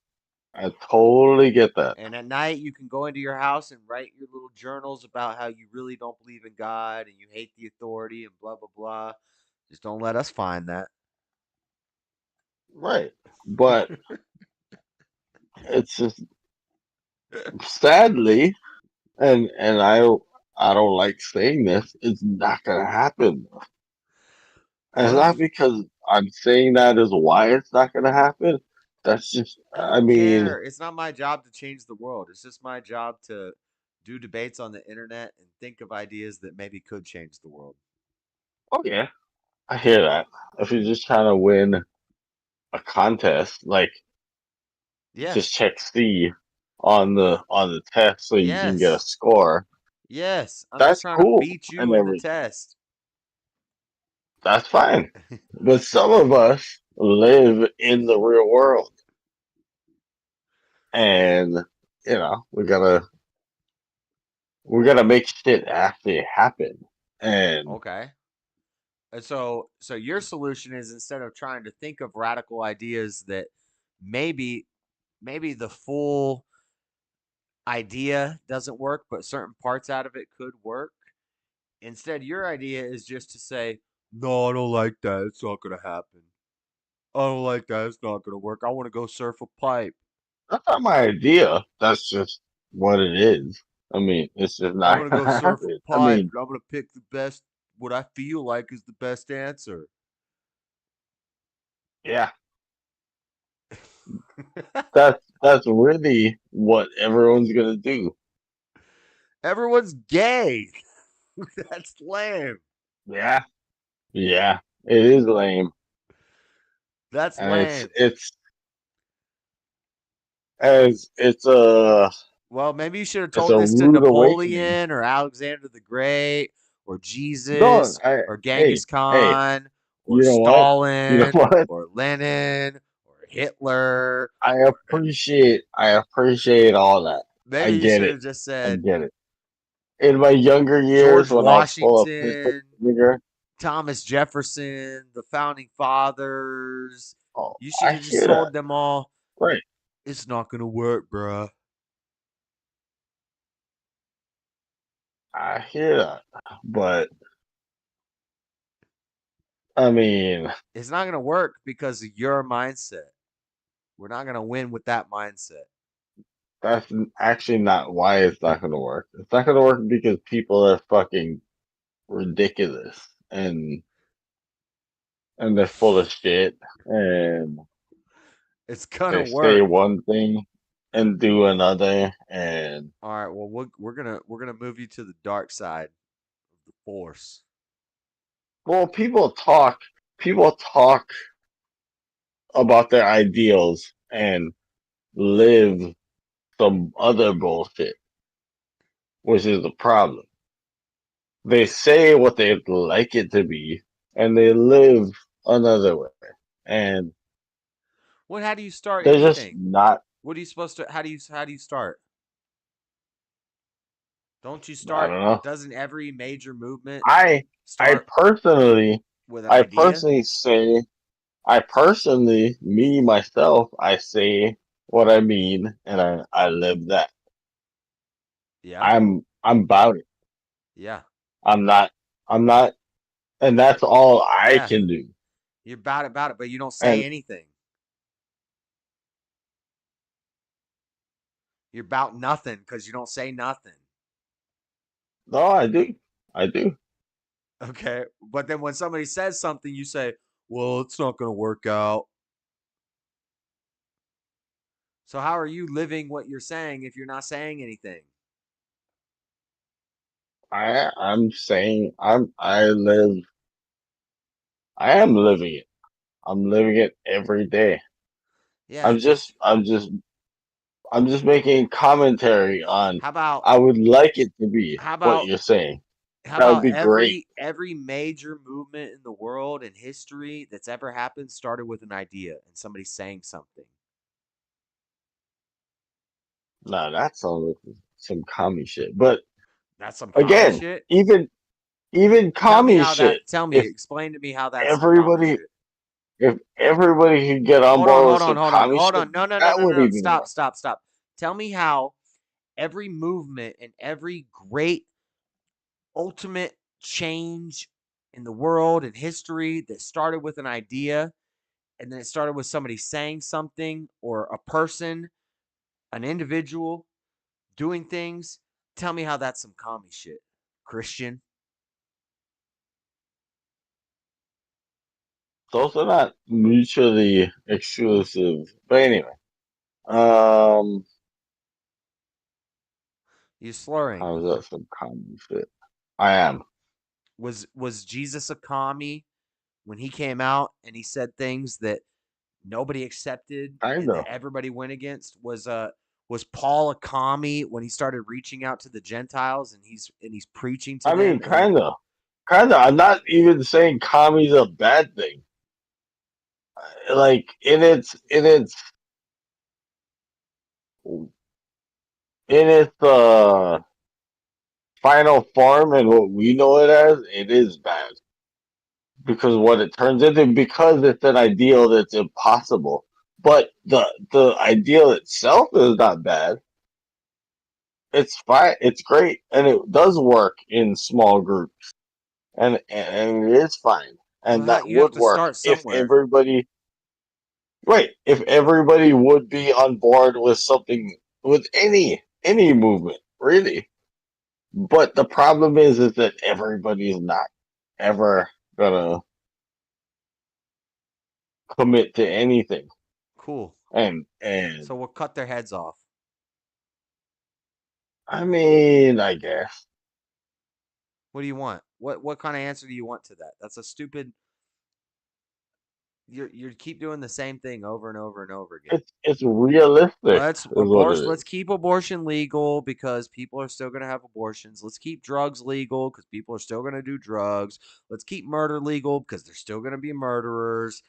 Speaker 8: I totally get that.
Speaker 1: And at night, you can go into your house and write your little journals about how you really don't believe in God and you hate the authority and blah, blah, blah. Just don't let us find that.
Speaker 8: Right. But it's just sadly, and I don't like saying this, it's not gonna happen. And it's
Speaker 1: Well,
Speaker 8: not because I'm saying that is why it's not gonna happen. That's just
Speaker 1: I
Speaker 8: I
Speaker 1: don't
Speaker 8: mean,
Speaker 1: care. It's not my job to change the world. It's just my job to do debates on the internet and think of ideas that maybe could change the world.
Speaker 8: oh yeah, I hear that. If you're just trying to win a contest, like just
Speaker 1: Yes.
Speaker 8: check C on the test so you can get a
Speaker 1: Yes.
Speaker 8: score.
Speaker 1: Yes. I'm just
Speaker 8: That's
Speaker 1: trying to
Speaker 8: cool
Speaker 1: beat you
Speaker 8: and
Speaker 1: in the
Speaker 8: everything.
Speaker 1: test.
Speaker 8: That's fine. But some of us live in the real world, and we gotta make shit actually happen. And
Speaker 1: Okay. And so your solution is, instead of trying to think of radical ideas that maybe maybe the full idea doesn't work, but certain parts out of it could work. Instead, your idea is just to say, "No, I don't like that. It's not gonna happen. I don't like that. It's not gonna work. I want to go surf a pipe.
Speaker 8: that's not my idea. That's just what it is. I mean, it's just
Speaker 1: I'm
Speaker 8: not
Speaker 1: gonna go
Speaker 8: gonna
Speaker 1: surf a
Speaker 8: happen. I
Speaker 1: pipe,
Speaker 8: mean,
Speaker 1: and I'm gonna pick the best. What I feel like is the best answer."
Speaker 8: yeah, that's really what everyone's gonna do.
Speaker 1: Everyone's gay. That's lame.
Speaker 8: Yeah, yeah, it is lame,
Speaker 1: That's
Speaker 8: and it's
Speaker 1: lame.
Speaker 8: it's as
Speaker 1: Well, maybe you should have
Speaker 8: it's
Speaker 1: told
Speaker 8: a
Speaker 1: this to
Speaker 8: rude awakening.
Speaker 1: Napoleon or Alexander the Great or
Speaker 8: No,
Speaker 1: Jesus or
Speaker 8: hey,
Speaker 1: Genghis
Speaker 8: hey,
Speaker 1: Khan or
Speaker 8: you know what? You know
Speaker 1: Stalin
Speaker 8: what?
Speaker 1: or Lenin or Hitler.
Speaker 8: I appreciate all that. I
Speaker 1: Maybe you
Speaker 8: get
Speaker 1: should
Speaker 8: it.
Speaker 1: have just
Speaker 8: I
Speaker 1: said
Speaker 8: get it. In my younger years,
Speaker 1: George
Speaker 8: when I was full of piss and
Speaker 1: Washington,
Speaker 8: vinegar,
Speaker 1: Thomas Jefferson, the founding fathers.
Speaker 8: oh,
Speaker 1: You should
Speaker 8: I
Speaker 1: have just
Speaker 8: hear that.
Speaker 1: told them all,
Speaker 8: Right.
Speaker 1: it's not going to work, bruh.
Speaker 8: I hear that. But I mean,
Speaker 1: It's not going to work because of your mindset. We're not going to win with that mindset.
Speaker 8: that's actually not why it's not going to work. It's not going to work because people are fucking ridiculous and they're full of shit and
Speaker 1: It's going to
Speaker 8: they say
Speaker 1: work.
Speaker 8: one thing and do another. And
Speaker 1: All right, well, we're gonna move you to the dark side of the force.
Speaker 8: well, people talk about their ideals and live some other bullshit, which is the problem. They say what they'd like it to be, and they live another way. And
Speaker 1: Well, how do you start
Speaker 8: they're just
Speaker 1: anything?
Speaker 8: not,
Speaker 1: What are you supposed to? How do you start? Don't you
Speaker 8: I
Speaker 1: start?
Speaker 8: don't know.
Speaker 1: Doesn't every major movement
Speaker 8: I I
Speaker 1: start
Speaker 8: personally
Speaker 1: with an
Speaker 8: I
Speaker 1: idea?
Speaker 8: personally say me myself, I say what I mean and I live that.
Speaker 1: Yeah,
Speaker 8: I'm about it.
Speaker 1: yeah,
Speaker 8: I'm not I'm not and that's all I
Speaker 1: yeah.
Speaker 8: can do.
Speaker 1: You're about it, but you don't say
Speaker 8: And
Speaker 1: anything. You're about nothing because you don't say nothing.
Speaker 8: no, I do. I do.
Speaker 1: Okay, but then when somebody says something, you say, "Well, it's not gonna work out." So how are you living what you're saying if you're not saying anything?
Speaker 8: I'm saying I am living it. I'm living it every day.
Speaker 1: Yeah,
Speaker 8: I'm just
Speaker 1: just
Speaker 8: I'm just I'm just making commentary on
Speaker 1: how about
Speaker 8: I would like it to be
Speaker 1: how
Speaker 8: what
Speaker 1: about
Speaker 8: you're saying.
Speaker 1: how
Speaker 8: That would
Speaker 1: about
Speaker 8: be great.
Speaker 1: every major movement in the world and history that's ever happened started with an idea and somebody saying something.
Speaker 8: No, that sounds like some commie shit. But
Speaker 1: That's some commie
Speaker 8: again,
Speaker 1: shit.
Speaker 8: even
Speaker 1: Tell me
Speaker 8: commie
Speaker 1: how that
Speaker 8: shit.
Speaker 1: tell me
Speaker 8: If
Speaker 1: explain to me how that's some commie
Speaker 8: everybody
Speaker 1: shit.
Speaker 8: if everybody could get on
Speaker 1: Hold on,
Speaker 8: board with
Speaker 1: hold on,
Speaker 8: some
Speaker 1: hold on,
Speaker 8: commie
Speaker 1: hold
Speaker 8: shit,
Speaker 1: on. No, no, no,
Speaker 8: that
Speaker 1: no, no,
Speaker 8: would
Speaker 1: no.
Speaker 8: even
Speaker 1: Stop,
Speaker 8: work.
Speaker 1: stop, stop. Tell me how every movement and every great ultimate change in the world and history that started with an idea and then it started with somebody saying something or a person, an individual doing things. Tell me how that's some commie shit, Christian.
Speaker 8: Those are not mutually exclusive. But anyway, um,
Speaker 1: You slurring.
Speaker 8: how is that some commie shit? I am
Speaker 1: Was Jesus a commie when he came out and he said things that nobody accepted
Speaker 8: kind
Speaker 1: and
Speaker 8: of.
Speaker 1: that everybody went against? Was Paul a commie when he started reaching out to the Gentiles and he's preaching to
Speaker 8: I mean,
Speaker 1: them and
Speaker 8: kind of. Kind of. I'm not even saying commie's a bad thing. Like in its final form and what we know it as, it is bad because what it turns into, because it's an ideal that's impossible. But the ideal itself is not bad. It's fine. It's great, and it does work in small groups, and it is fine, and
Speaker 1: Well,
Speaker 8: that
Speaker 1: you have
Speaker 8: would
Speaker 1: to
Speaker 8: work
Speaker 1: start
Speaker 8: if
Speaker 1: somewhere.
Speaker 8: everybody, right, if everybody would be on board with something, with any movement, really. But the problem is that everybody is not ever gonna commit to anything,
Speaker 1: Cool.
Speaker 8: and
Speaker 1: So we'll cut their heads off.
Speaker 8: I mean, I guess
Speaker 1: What do you want? What kind of answer do you want to that? That's a stupid. You keep doing the same thing over and over and over again.
Speaker 8: it's realistic, is what it
Speaker 1: Let's
Speaker 8: is.
Speaker 1: keep abortion legal because people are still going to have abortions. Let's keep drugs legal because people are still going to do drugs. Let's keep murder legal because they're still going to be murderers.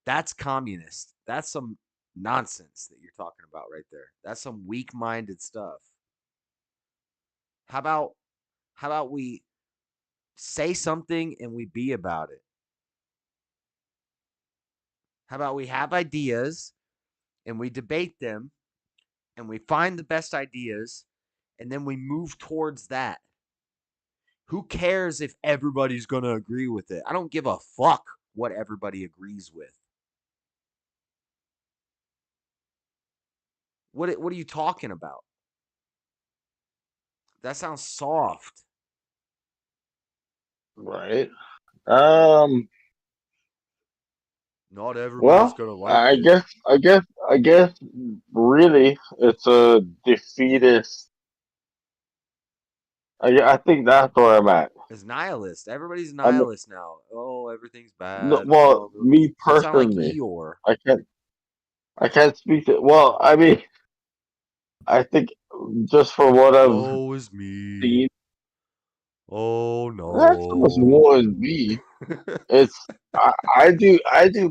Speaker 1: That's communist. That's some nonsense that you're talking about right there. That's some weak-minded stuff. How about we say something and we be about it? How about we have ideas and we debate them and we find the best ideas and then we move towards that? Who cares if everybody's going to agree with it? I don't give a fuck what everybody agrees with. What are you talking about? That sounds soft.
Speaker 8: Right.
Speaker 1: Not everybody's
Speaker 8: Well,
Speaker 1: going to like
Speaker 8: I
Speaker 1: it.
Speaker 8: guess, I guess, I guess, really, it's a defeatist. I think that's where I'm at.
Speaker 1: It's nihilist. Everybody's
Speaker 8: I mean,
Speaker 1: nihilist now. Oh, everyth's
Speaker 8: no,
Speaker 1: bad.
Speaker 8: well,
Speaker 1: Blah, blah.
Speaker 8: me
Speaker 1: You sound like
Speaker 8: personally,
Speaker 1: Eeyore.
Speaker 8: I can't, I can't speak to. Well, I mean, I think just for what I've
Speaker 1: Woe is me.
Speaker 8: seen,
Speaker 1: Oh
Speaker 8: that's so much
Speaker 1: no.
Speaker 8: more than me. It's I do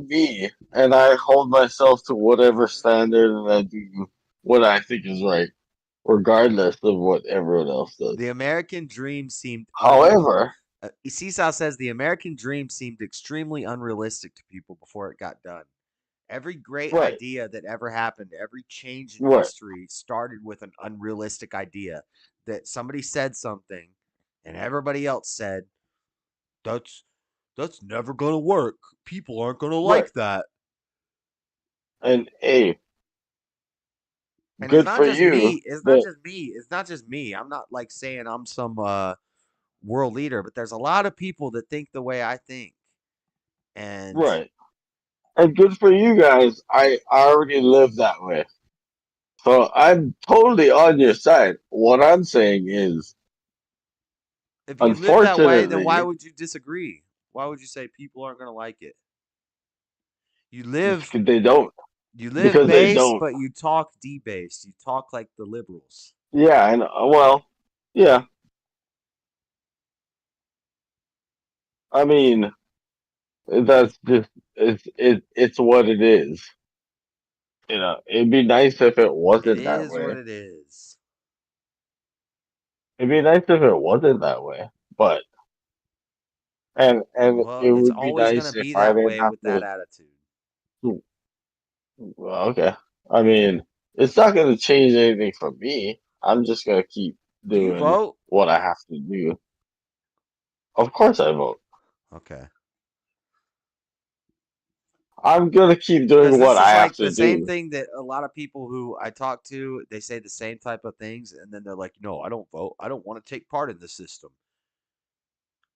Speaker 8: me, and I hold myself to whatever standard, and I do what I think is right, regardless of what everyone else does.
Speaker 1: The American dream seemed
Speaker 8: However,
Speaker 1: Seesaw says the American dream seemed extremely unrealistic to people before it got done. Every great
Speaker 8: right,
Speaker 1: idea that ever happened, every change in
Speaker 8: right,
Speaker 1: history started with an unrealistic idea that somebody said something and everybody else said, that's never going to work. People aren't going to
Speaker 8: right,
Speaker 1: like that.
Speaker 8: and hey,
Speaker 1: And it's
Speaker 8: good
Speaker 1: not
Speaker 8: for
Speaker 1: just
Speaker 8: you.
Speaker 1: me. It's not
Speaker 8: That
Speaker 1: just me. It's not just me. I'm not like saying I'm some world leader, but there's a lot of people that think the way I think. And
Speaker 8: right, and good for you guys. I already live that way, so I'm totally on your side. What I'm saying is,
Speaker 1: if you live that way, then why
Speaker 8: unfortunately,
Speaker 1: would you disagree? Why would you say people aren't going to like it? You live
Speaker 8: they don't,
Speaker 1: you live
Speaker 8: because they
Speaker 1: base,
Speaker 8: don't.
Speaker 1: but you talk debased. You talk like the liberals.
Speaker 8: Yeah, and well, yeah. I mean, that's just it's what it is. It'd be nice if it
Speaker 1: It
Speaker 8: wasn't that
Speaker 1: is what
Speaker 8: way.
Speaker 1: it is.
Speaker 8: It'd be nice if it wasn't that way. But and
Speaker 1: Well,
Speaker 8: it
Speaker 1: it's
Speaker 8: would be
Speaker 1: always going to
Speaker 8: nice if
Speaker 1: be
Speaker 8: I
Speaker 1: that
Speaker 8: didn't
Speaker 1: way
Speaker 8: have
Speaker 1: with that
Speaker 8: to.
Speaker 1: attitude.
Speaker 8: Well, okay. I mean, it's not going to change anything for me. I'm just going to keep
Speaker 1: Do you
Speaker 8: doing
Speaker 1: vote?
Speaker 8: what I have to do. Of course, I vote.
Speaker 1: Okay.
Speaker 8: I'm going to keep doing
Speaker 1: Because
Speaker 8: what
Speaker 1: this
Speaker 8: I
Speaker 1: is
Speaker 8: have
Speaker 1: like
Speaker 8: to
Speaker 1: the same
Speaker 8: do.
Speaker 1: thing that a lot of people who I talk to, they say the same type of things, and then they're like, no, I don't vote. I don't want to take part in the system.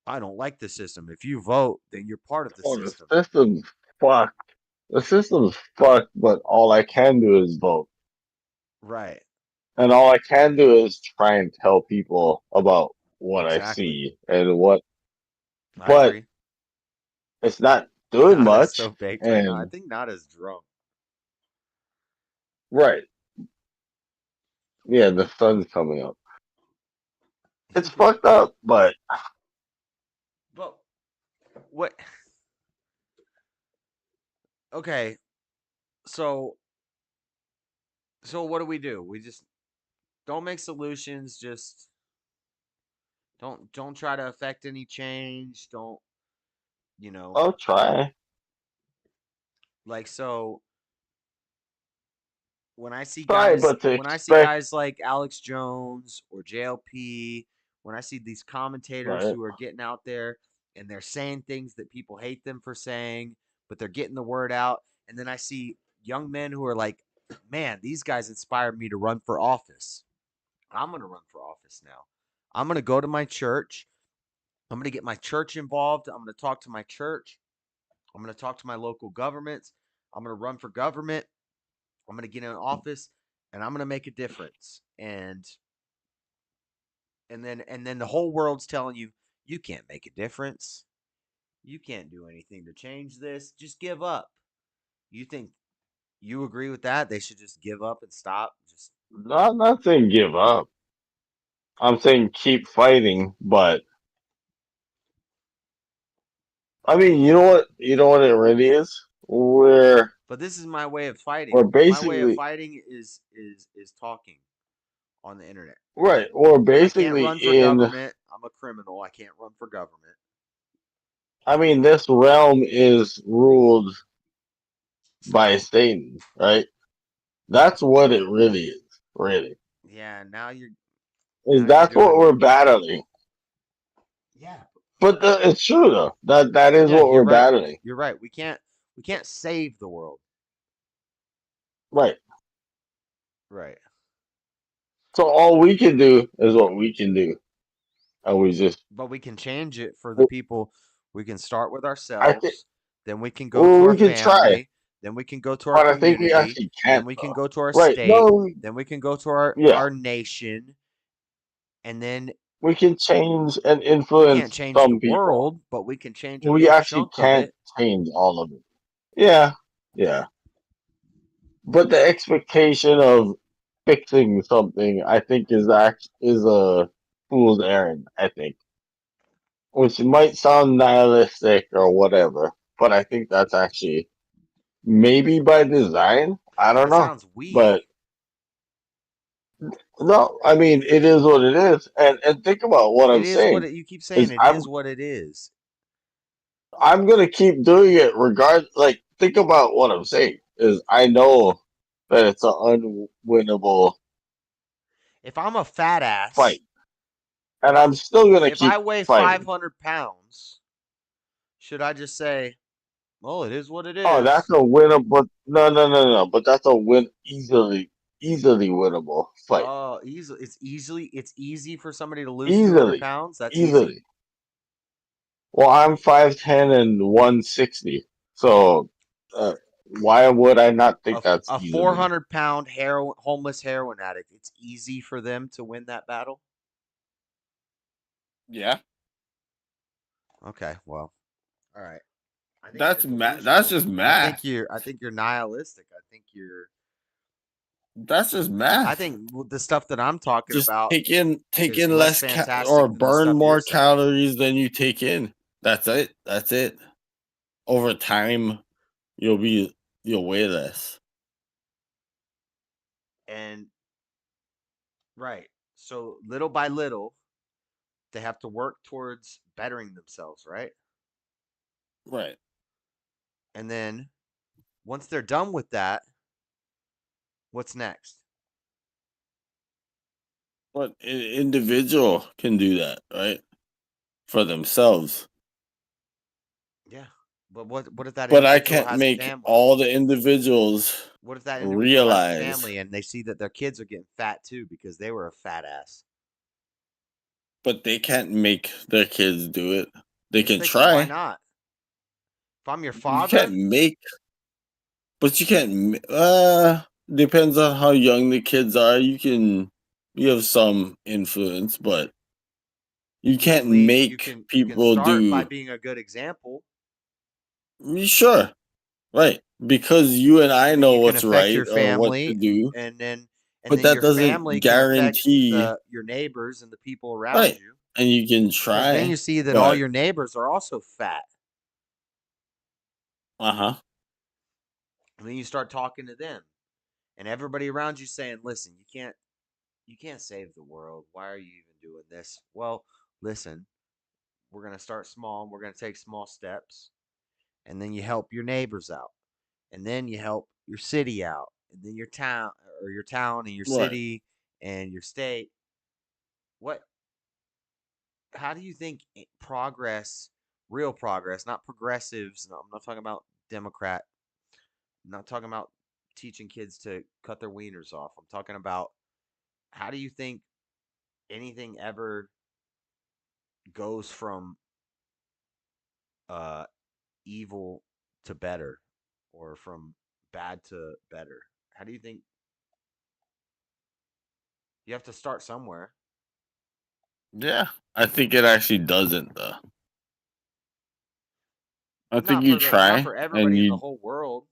Speaker 1: I don't like the system. If you vote, then you're part of the
Speaker 8: Oh, the
Speaker 1: system.
Speaker 8: system's fucked. The system's fucked, but all I can do is vote.
Speaker 1: Right.
Speaker 8: And all I can do is try and tell people about what I
Speaker 1: Exactly.
Speaker 8: see and what,
Speaker 1: I
Speaker 8: but
Speaker 1: agree.
Speaker 8: it's not doing
Speaker 1: Nada's so
Speaker 8: much.
Speaker 1: baked right now. I
Speaker 8: And
Speaker 1: think Nada's drunk.
Speaker 8: right, yeah, the sun's coming up. It's fucked up, but
Speaker 1: what? Okay, so what do? We just don't make solutions. Just don't try to affect any change. Don't you know
Speaker 8: I'll try.
Speaker 1: like so when I see
Speaker 8: Try,
Speaker 1: guys
Speaker 8: but to
Speaker 1: when I see
Speaker 8: expect,
Speaker 1: guys like Alex Jones or JLP, when I see these commentators
Speaker 8: right?
Speaker 1: who are getting out there and they're saying things that people hate them for saying, but they're getting the word out, and then I see young men who are like, "Man, these guys inspired me to run for office. I'm going to run for office now. I'm going to go to my church. I'm going to get my church involved. I'm going to talk to my church. I'm going to talk to my local governments. I'm going to run for government. I'm going to get in office and I'm going to make a difference." And then the whole world's telling you you can't make a difference. You can't do anything to change this. Just give up. You think you agree with that? They should just give up and stop. Just
Speaker 8: I'm not saying give up. I'm saying keep fighting, but I mean, you know what it really is.
Speaker 1: but this is my way of fighting.
Speaker 8: We're
Speaker 1: My way of
Speaker 8: basically
Speaker 1: fighting is talking on the internet.
Speaker 8: right. We're
Speaker 1: I can't
Speaker 8: basically
Speaker 1: run for
Speaker 8: in.
Speaker 1: government. I'm a criminal. I can't run for government.
Speaker 8: I mean, this realm is ruled by Satan, right? That's what it really is. Really,
Speaker 1: Yeah,
Speaker 8: is
Speaker 1: you're
Speaker 8: that's what
Speaker 1: doing
Speaker 8: we're battling.
Speaker 1: yeah.
Speaker 8: But it's true though. That is
Speaker 1: Yeah,
Speaker 8: what
Speaker 1: you're
Speaker 8: we're
Speaker 1: right.
Speaker 8: battling.
Speaker 1: You're right. We can't save the world.
Speaker 8: Right.
Speaker 1: Right.
Speaker 8: So all we can do is what we can do, and we just.
Speaker 1: But we can change it for the people. We can start with
Speaker 8: I think.
Speaker 1: ourselves, then we can go to
Speaker 8: Well,
Speaker 1: our
Speaker 8: we can try,
Speaker 1: family, then we can go to our
Speaker 8: but I think we
Speaker 1: community,
Speaker 8: actually
Speaker 1: then
Speaker 8: can't
Speaker 1: we can
Speaker 8: though.
Speaker 1: go to our
Speaker 8: Right?
Speaker 1: state,
Speaker 8: No.
Speaker 1: then we can go to our
Speaker 8: Yeah.
Speaker 1: our nation, and then
Speaker 8: We can change and
Speaker 1: we can't
Speaker 8: influence
Speaker 1: change the
Speaker 8: some people.
Speaker 1: world, but we can change a
Speaker 8: We
Speaker 1: big
Speaker 8: actually
Speaker 1: chunk of
Speaker 8: can't
Speaker 1: it.
Speaker 8: change all of it. Yeah. Yeah. But the expectation of fixing something, I think, is a fool's errand. I think, which might sound nihilistic or whatever, but I think that's actually maybe by design. I don't
Speaker 1: That
Speaker 8: know,
Speaker 1: sounds weak.
Speaker 8: but no, I mean it is what it is. And think about what
Speaker 1: It
Speaker 8: I'm
Speaker 1: is what
Speaker 8: saying
Speaker 1: you keep saying.
Speaker 8: is
Speaker 1: It is what it is.
Speaker 8: I'm gonna keep doing it regard. Like think about what I'm saying is I know that it's an unwinnable
Speaker 1: If I'm a fat ass,
Speaker 8: fight. And I'm still gonna
Speaker 1: if I
Speaker 8: keep
Speaker 1: weigh
Speaker 8: fighting.
Speaker 1: 500 pounds, should I just say, well, it is what it
Speaker 8: Oh, that's
Speaker 1: is?
Speaker 8: a winnable. But no. But that's a win, easily winnable fight.
Speaker 1: Oh, easily. It's easy for somebody to lose 200
Speaker 8: Easily,
Speaker 1: pounds. That's easy.
Speaker 8: easily. Well, I'm 5'10" and 160. So, why would I not think that's
Speaker 1: A
Speaker 8: easily?
Speaker 1: 400-pound homeless heroin addict. It's easy for them to win that battle.
Speaker 6: Yeah,
Speaker 1: Okay, well, all right. I think you're
Speaker 6: that's that's
Speaker 1: delusional.
Speaker 6: just math.
Speaker 1: I think you're nihilistic. I think you're.
Speaker 6: That's just
Speaker 1: I
Speaker 6: math.
Speaker 1: think the stuff that I'm talking
Speaker 6: Just
Speaker 1: about
Speaker 6: take
Speaker 1: is
Speaker 6: in
Speaker 1: less
Speaker 6: less or
Speaker 1: fantastic than the
Speaker 6: burn
Speaker 1: stuff you're
Speaker 6: more
Speaker 1: saying.
Speaker 6: calories than you take in. That's it. That's it. Over time, you'll be you'll weigh less.
Speaker 1: And right. So little by little, they have to work towards bettering themselves, right?
Speaker 6: Right.
Speaker 1: And then once they're done with that, what's next?
Speaker 6: But an individual can do that, right? For themselves.
Speaker 1: Yeah. But what if that
Speaker 6: But I
Speaker 1: individual
Speaker 6: can't
Speaker 1: has a
Speaker 6: make
Speaker 1: family?
Speaker 6: all the individuals
Speaker 1: What if that individual has a
Speaker 6: realize.
Speaker 1: family and they see that their kids are getting fat too because they were a fat ass?
Speaker 6: But they can't make their kids do it. They
Speaker 1: Yes,
Speaker 6: can
Speaker 1: they can. Why
Speaker 6: try.
Speaker 1: not? If I'm your
Speaker 6: You can't
Speaker 1: father,
Speaker 6: make, but you can't. Depends on how young the kids are. You have some influence, but you
Speaker 1: you
Speaker 6: can't
Speaker 1: can lead.
Speaker 6: make
Speaker 1: You can
Speaker 6: people
Speaker 1: start by
Speaker 6: do.
Speaker 1: being a good example,
Speaker 6: Sure, right? Because you and
Speaker 1: and
Speaker 6: I
Speaker 1: then
Speaker 6: know
Speaker 1: you can
Speaker 6: what's
Speaker 1: affect
Speaker 6: right
Speaker 1: your
Speaker 6: or what to
Speaker 1: family,
Speaker 6: do,
Speaker 1: and
Speaker 6: but
Speaker 1: then
Speaker 6: that
Speaker 1: your
Speaker 6: doesn't
Speaker 1: family can affect
Speaker 6: guarantee.
Speaker 1: your neighbors and the people around
Speaker 6: Right,
Speaker 1: you.
Speaker 6: and you can
Speaker 1: Because then you
Speaker 6: try,
Speaker 1: see that all
Speaker 6: but
Speaker 1: your neighbors are also fat.
Speaker 8: Uh-huh.
Speaker 1: And then you start talking to them, and everybody around you saying, "Listen, you can't save the world. Why are you even doing this?" Well, listen, we're going to start small and we're going to take small steps, and then you help your neighbors out, and then you help your city out, and then your town and your
Speaker 8: Right.
Speaker 1: city and your state. What How do you think progress, real progress, not progressives, no, I'm not talking about Democrat, I'm not talking about teaching kids to cut their wieners off. I'm talking about, how do you think anything ever goes from uh evil to better, or from bad to better? How do you think? You have to start somewhere.
Speaker 8: Yeah. I think it actually doesn't though. I think you
Speaker 1: Not
Speaker 8: try
Speaker 1: for
Speaker 8: and
Speaker 1: everybody in the
Speaker 8: you
Speaker 1: whole world.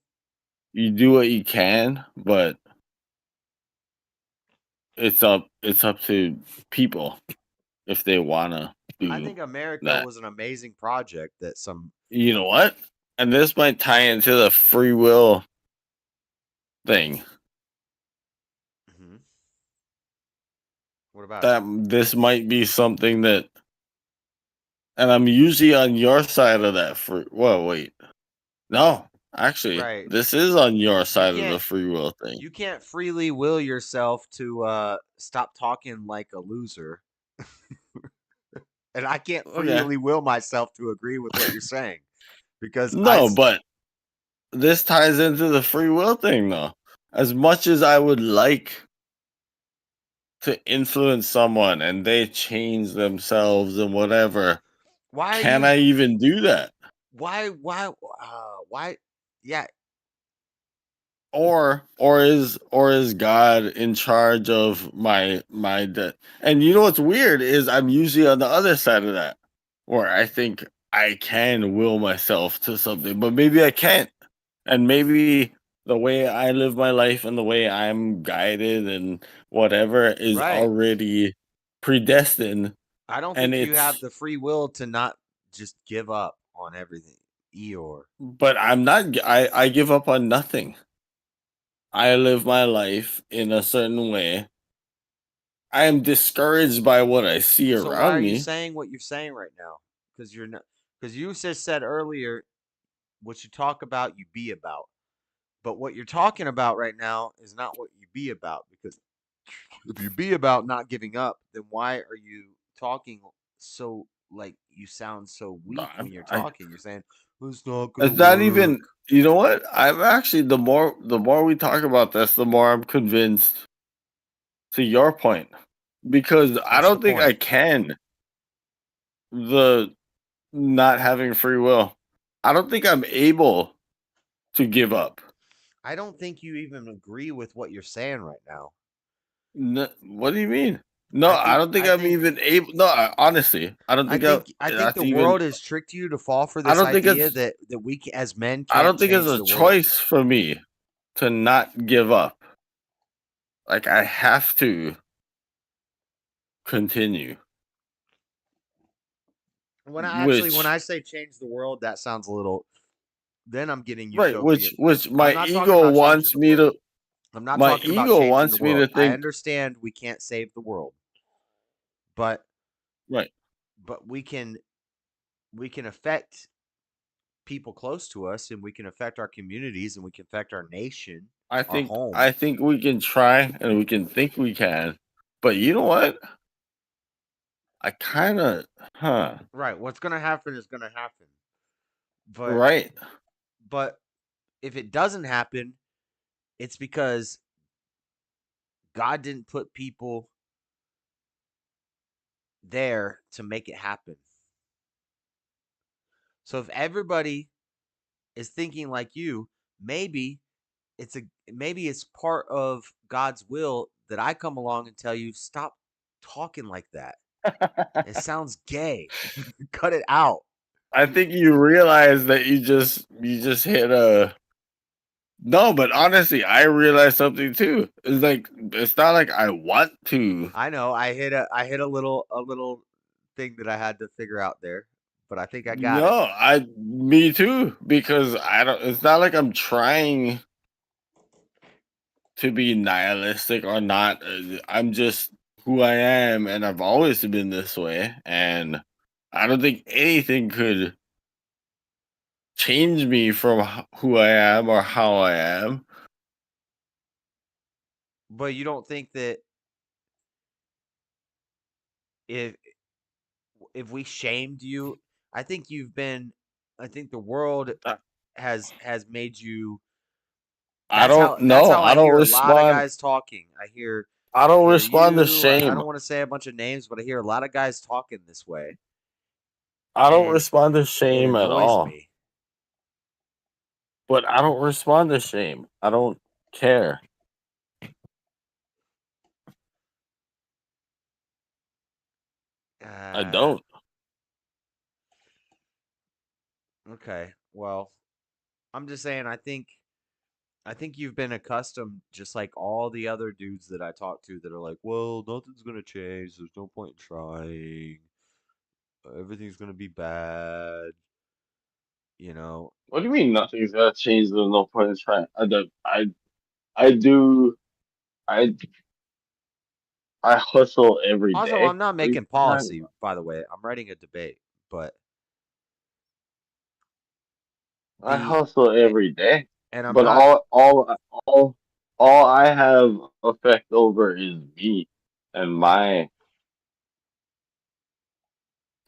Speaker 8: you do what you can, but it's up to people if they wanna
Speaker 1: I
Speaker 8: do
Speaker 1: think America
Speaker 8: that.
Speaker 1: was an amazing project that some.
Speaker 8: You know what? And this might tie into the free will thing.
Speaker 1: Mhm. What about it?
Speaker 8: That this might be something that, and I'm usually on your side of that free. Well, wait, no, actually,
Speaker 1: Right.
Speaker 8: this is on your
Speaker 1: You
Speaker 8: side of the
Speaker 1: can't
Speaker 8: free will thing.
Speaker 1: you can't freely will yourself to stop talking like a loser. And I can't
Speaker 8: Okay,
Speaker 1: freely will myself to agree with what you're saying, because
Speaker 8: no, but this ties into the free will thing, though. As much as I would like to influence someone and they change themselves and whatever,
Speaker 1: why are
Speaker 8: can
Speaker 1: you
Speaker 8: I even do that?
Speaker 1: why yeah,
Speaker 8: Or is God in charge of my death? And you know what's weird is I'm usually on the other side of that, where I think I can will myself to something, but maybe I can't. And maybe the way I live my life and the way I'm guided and whatever is
Speaker 1: right.
Speaker 8: already predestined,
Speaker 1: I don't
Speaker 8: and
Speaker 1: think you
Speaker 8: it's
Speaker 1: have the free will to not just give up on everything. Eeyore.
Speaker 8: but I'm not I give up on nothing. I live my life in a certain way. I am discouraged by what I see
Speaker 1: So why are
Speaker 8: around
Speaker 1: you
Speaker 8: me.
Speaker 1: saying what you're saying right now? Because you're not. Because you just said earlier, what you talk about, you be about. But what you're talking about right now is not what you be about. Because if you be about not giving up, then why are you talking so, like, you sound so weak when you're talking? You're saying it's not gonna
Speaker 8: It's not
Speaker 1: work.
Speaker 8: even. You know what? I'm actually the more we talk about this, the more I'm convinced to your point because I
Speaker 1: What's the
Speaker 8: don't think I
Speaker 1: point?
Speaker 8: can the not having free will. I don't think I'm able to give up.
Speaker 1: I don't think you even agree with what you're saying right now.
Speaker 8: What do you mean? No, I don't think
Speaker 1: I
Speaker 8: I'm
Speaker 1: think
Speaker 8: even able. No, honestly, I don't think
Speaker 1: I think
Speaker 8: that's
Speaker 1: the
Speaker 8: even.
Speaker 1: world has tricked you to fall for
Speaker 8: I
Speaker 1: this
Speaker 8: don't think
Speaker 1: idea
Speaker 8: it's.
Speaker 1: that as men
Speaker 8: I
Speaker 1: can't
Speaker 8: don't think it's
Speaker 1: change
Speaker 8: a
Speaker 1: the world.
Speaker 8: choice for me to not give up. Like I have to continue.
Speaker 1: When
Speaker 8: Which
Speaker 1: I say change the world, that sounds a little. Then I'm getting
Speaker 8: right,
Speaker 1: utopian.
Speaker 8: which
Speaker 1: I'm
Speaker 8: my
Speaker 1: not talking
Speaker 8: ego
Speaker 1: about changing
Speaker 8: wants
Speaker 1: the
Speaker 8: me
Speaker 1: world.
Speaker 8: to.
Speaker 1: I'm not
Speaker 8: My
Speaker 1: talking about
Speaker 8: ego
Speaker 1: changing the
Speaker 8: wants me
Speaker 1: world.
Speaker 8: to
Speaker 1: I
Speaker 8: think.
Speaker 1: understand we can't save the world, but
Speaker 8: Right.
Speaker 1: we can affect people close to us, and we can affect our communities, and we can affect our nation, our
Speaker 8: I
Speaker 1: home.
Speaker 8: think we can try and we can think we can. But you know what? I kind of, huh?
Speaker 1: Right. What's going to happen is going to happen. But
Speaker 8: Right.
Speaker 1: but if it doesn't happen, it's because God didn't put people there to make it happen. So if everybody is thinking like you, maybe maybe it's part of God's will that I come along and tell you, stop talking like that. It sounds gay. Cut it out.
Speaker 8: I think you realize that you just hit a no, but honestly, I realized something too. It's like it's not like I want to.
Speaker 1: I know I hit a little thing that I had to figure out there, but I think I got it.
Speaker 6: No, me too, because I don't. It's not like I'm trying to be nihilistic or not. I'm just who I am, and I've always been this way. And I don't think anything could change me from who I am or how I am.
Speaker 1: But you don't think that if if we shamed you, I think you've been I think the world
Speaker 6: I,
Speaker 1: has made you
Speaker 6: I don't
Speaker 1: that's
Speaker 6: know.
Speaker 1: how I hear a lot of guys talking.
Speaker 6: I
Speaker 1: I
Speaker 6: don't
Speaker 1: hear
Speaker 6: respond to
Speaker 1: you, I
Speaker 6: shame.
Speaker 1: don't want to say a bunch of names, but I hear a lot of guys talking this way
Speaker 6: I don't
Speaker 1: and
Speaker 6: respond to
Speaker 1: it
Speaker 6: shame at
Speaker 1: annoys
Speaker 6: all.
Speaker 1: me.
Speaker 6: But I don't respond to shame. I don't care. I
Speaker 1: Uh
Speaker 6: don't.
Speaker 1: okay. Well, I'm just saying I think you've been accustomed, just like all the other dudes that I talk to that are like, well, nothing's gonna change. There's no point in trying. Everything's gonna be bad. You know,
Speaker 8: What do you mean nothing's gonna change? There's no point in trying. I do. I I hustle every
Speaker 1: also, I'm
Speaker 8: day.
Speaker 1: not
Speaker 8: What are you
Speaker 1: making
Speaker 8: talking
Speaker 1: policy,
Speaker 8: about?
Speaker 1: by the way. I'm writing a debate, but
Speaker 8: I
Speaker 1: the
Speaker 8: hustle
Speaker 1: a-
Speaker 8: every day,
Speaker 1: and I'm
Speaker 8: but
Speaker 1: not.
Speaker 8: all all I have effect over is me and my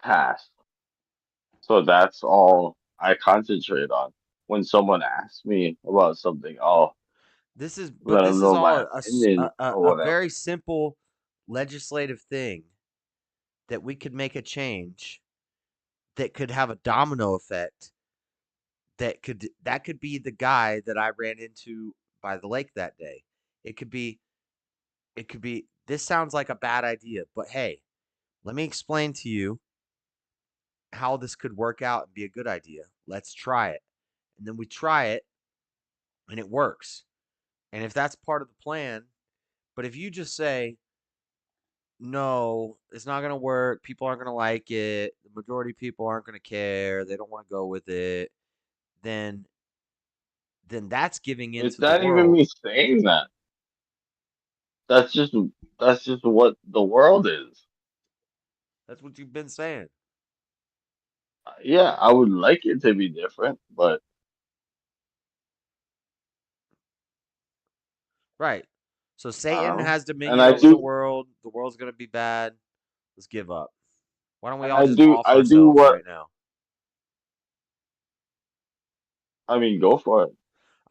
Speaker 8: past. So that's all I concentrate on. When someone asks me about something, I'll
Speaker 1: But
Speaker 8: let them
Speaker 1: this is
Speaker 8: know
Speaker 1: all
Speaker 8: my opinion or
Speaker 1: a
Speaker 8: whatever.
Speaker 1: very simple legislative thing that we could make a change that could have a domino effect that could be the guy that I ran into by the lake that day. It could be this sounds like a bad idea, but hey, let me explain to you how this could work out and be a good idea. Let's try it. And then we try it and it works. And if that's part of the plan, but if you just say, no, it's not going to work, people aren't going to like it, the majority of people aren't going to care, they don't want to go with it, then that's giving
Speaker 8: It's
Speaker 1: into the
Speaker 8: not even
Speaker 1: world.
Speaker 8: me saying that. That's just that's just what the world is.
Speaker 1: That's what you've been saying.
Speaker 8: Yeah, I would like it to be different, but
Speaker 1: Right. So
Speaker 8: I
Speaker 1: Satan
Speaker 8: don't know.
Speaker 1: has
Speaker 8: And
Speaker 1: dominion
Speaker 8: I
Speaker 1: over the
Speaker 8: do
Speaker 1: world. The world's going to be bad. Let's give up. Why don't we
Speaker 8: and
Speaker 1: all just off
Speaker 8: I do
Speaker 1: ourselves
Speaker 8: what
Speaker 1: right now?
Speaker 8: I mean. Go for it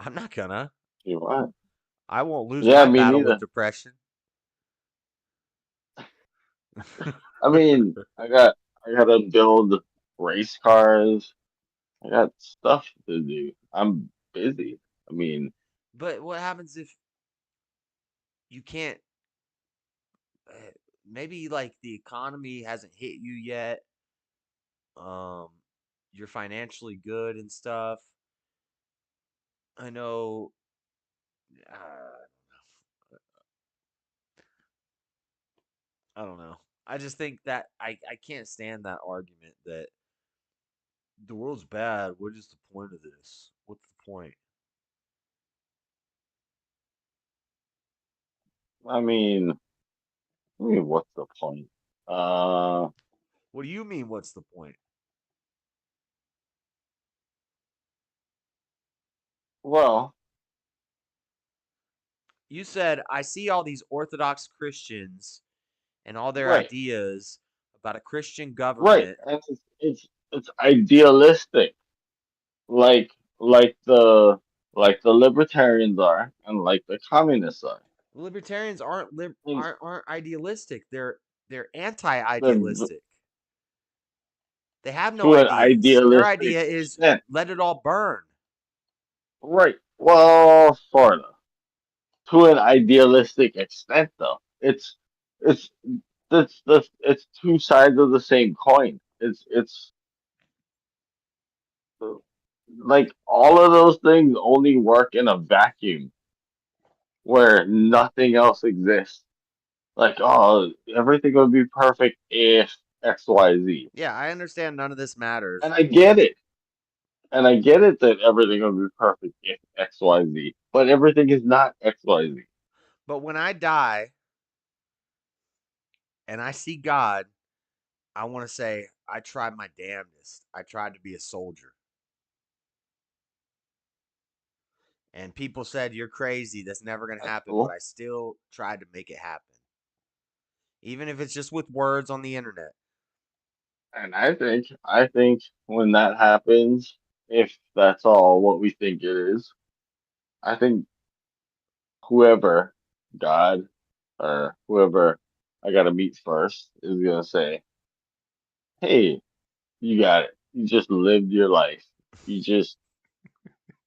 Speaker 1: I'm not gonna.
Speaker 8: if you want.
Speaker 1: I won't lose
Speaker 8: Yeah,
Speaker 1: my
Speaker 8: me
Speaker 1: battle with
Speaker 8: neither.
Speaker 1: depression.
Speaker 8: I mean, I gotta build race cars. I got stuff to do. I'm busy. I mean,
Speaker 1: But what happens if you can't? uh, Maybe like the economy hasn't hit you yet. Um, you're financially good and stuff. I know. Uh, I don't know. I just think that I can't stand that argument that the world's bad. What is the point of this? What's the point?
Speaker 8: I mean, what's the point? Uh,
Speaker 1: What do you mean? What's the point?
Speaker 8: well,
Speaker 1: You said I see all these Orthodox Christians and all their
Speaker 8: right,
Speaker 1: ideas about a Christian
Speaker 8: right,
Speaker 1: government.
Speaker 8: and it's idealistic, like like the like the libertarians are, and like the communists are.
Speaker 1: Libertarians
Speaker 8: And
Speaker 1: aren't idealistic. They're
Speaker 8: they're
Speaker 1: anti-idealistic. They have no
Speaker 8: to an
Speaker 1: ideas. Their
Speaker 8: idealistic
Speaker 1: idea is
Speaker 8: extent,
Speaker 1: let it all burn.
Speaker 8: right? Well, sort of. To an idealistic extent, though, it's it's two sides of the same coin. It's like all of those things only work in a vacuum where nothing else exists. Like, oh, everything would be perfect if XYZ.
Speaker 1: Yeah, I understand none of this matters.
Speaker 8: And I get it. And I get it that everything will be perfect if XYZ. But everything is not XYZ.
Speaker 1: But when I die and I see God, I want to say, I tried my damnedest. I tried to be a soldier. And people said, you're crazy. That's never going to
Speaker 8: That's
Speaker 1: happen. But
Speaker 8: cool.
Speaker 1: I still tried to make it happen. Even if it's just with words on the internet.
Speaker 8: And I think when that happens, if that's all what we think it is, I think whoever, God or whoever I gotta meet first is gonna say, "Hey, you got it. You just lived your life. You just,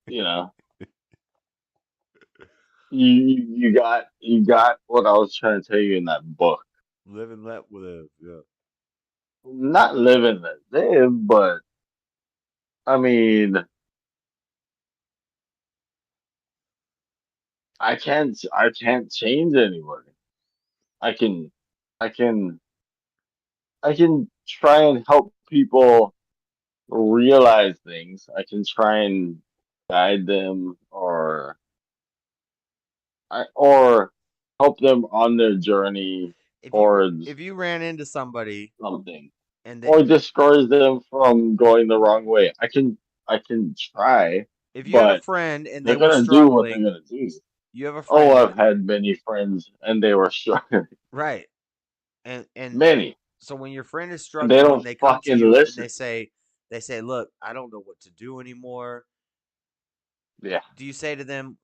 Speaker 8: you know, you got what I was trying to tell you in that book.
Speaker 1: Live and let live. Yeah.
Speaker 8: Not living that live, but I mean, I can't change anybody. I can, I can, I can try and help people realize things. I can try and guide them or help them on their journey
Speaker 1: If
Speaker 8: towards
Speaker 1: you ran into somebody
Speaker 8: something
Speaker 1: and
Speaker 8: or discourage them from going the wrong way. I can try,
Speaker 1: if you had a
Speaker 8: but
Speaker 1: friend and they
Speaker 8: they're
Speaker 1: were
Speaker 8: gonna do what they're
Speaker 1: struggling,
Speaker 8: gonna do.
Speaker 1: you have a
Speaker 8: Oh,
Speaker 1: friend,
Speaker 8: I've had many friends and they were struggling.
Speaker 1: right? And
Speaker 8: Many.
Speaker 1: so when your friend is
Speaker 8: And they
Speaker 1: struggling and
Speaker 8: don't
Speaker 1: they come to
Speaker 8: fucking
Speaker 1: you and
Speaker 8: listen.
Speaker 1: they say, "Look, I don't know what to do anymore."
Speaker 8: Yeah.
Speaker 1: Do you say to them,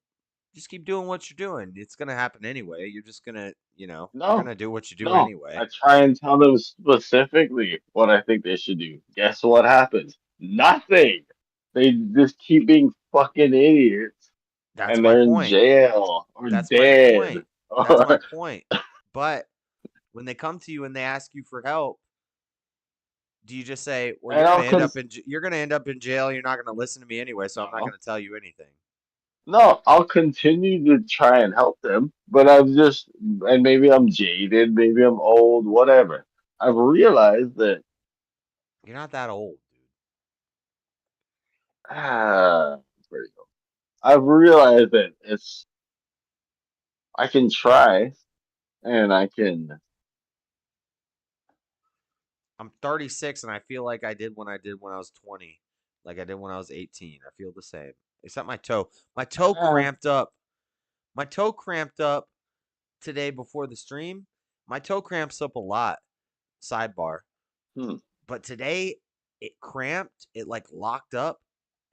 Speaker 1: "Just keep doing what you're doing. It's going to happen anyway. You're just going to, you're going
Speaker 8: No.
Speaker 1: to do what you do
Speaker 8: No.
Speaker 1: anyway."
Speaker 8: I try and tell them specifically what I think they should do. Guess what happens? Nothing. They just keep being fucking idiots
Speaker 1: That's
Speaker 8: and
Speaker 1: my
Speaker 8: they're in
Speaker 1: point.
Speaker 8: jail or
Speaker 1: That's my
Speaker 8: dead.
Speaker 1: point. That's my point. But when they come to you and they ask you for help, do you just say, "Well,
Speaker 8: And
Speaker 1: you're going to end up in jail. You're not going to listen to me anyway, so I'm not
Speaker 8: no.
Speaker 1: going to tell you anything."
Speaker 8: No, I'll continue to try and help them, but and maybe I'm jaded, maybe I'm old, whatever. I've realized that,
Speaker 1: You're not that old, dude.
Speaker 8: ah, where you go? I've realized that I can try and I can,
Speaker 1: I'm 36 and I feel like I did when I was 20, like I did when I was 18. I feel the same, except my toe. My toe
Speaker 8: ah,
Speaker 1: cramped up. My toe cramped up today before the stream. My toe cramps up a lot. Sidebar.
Speaker 8: hmm,
Speaker 1: But today it cramped, it like locked up,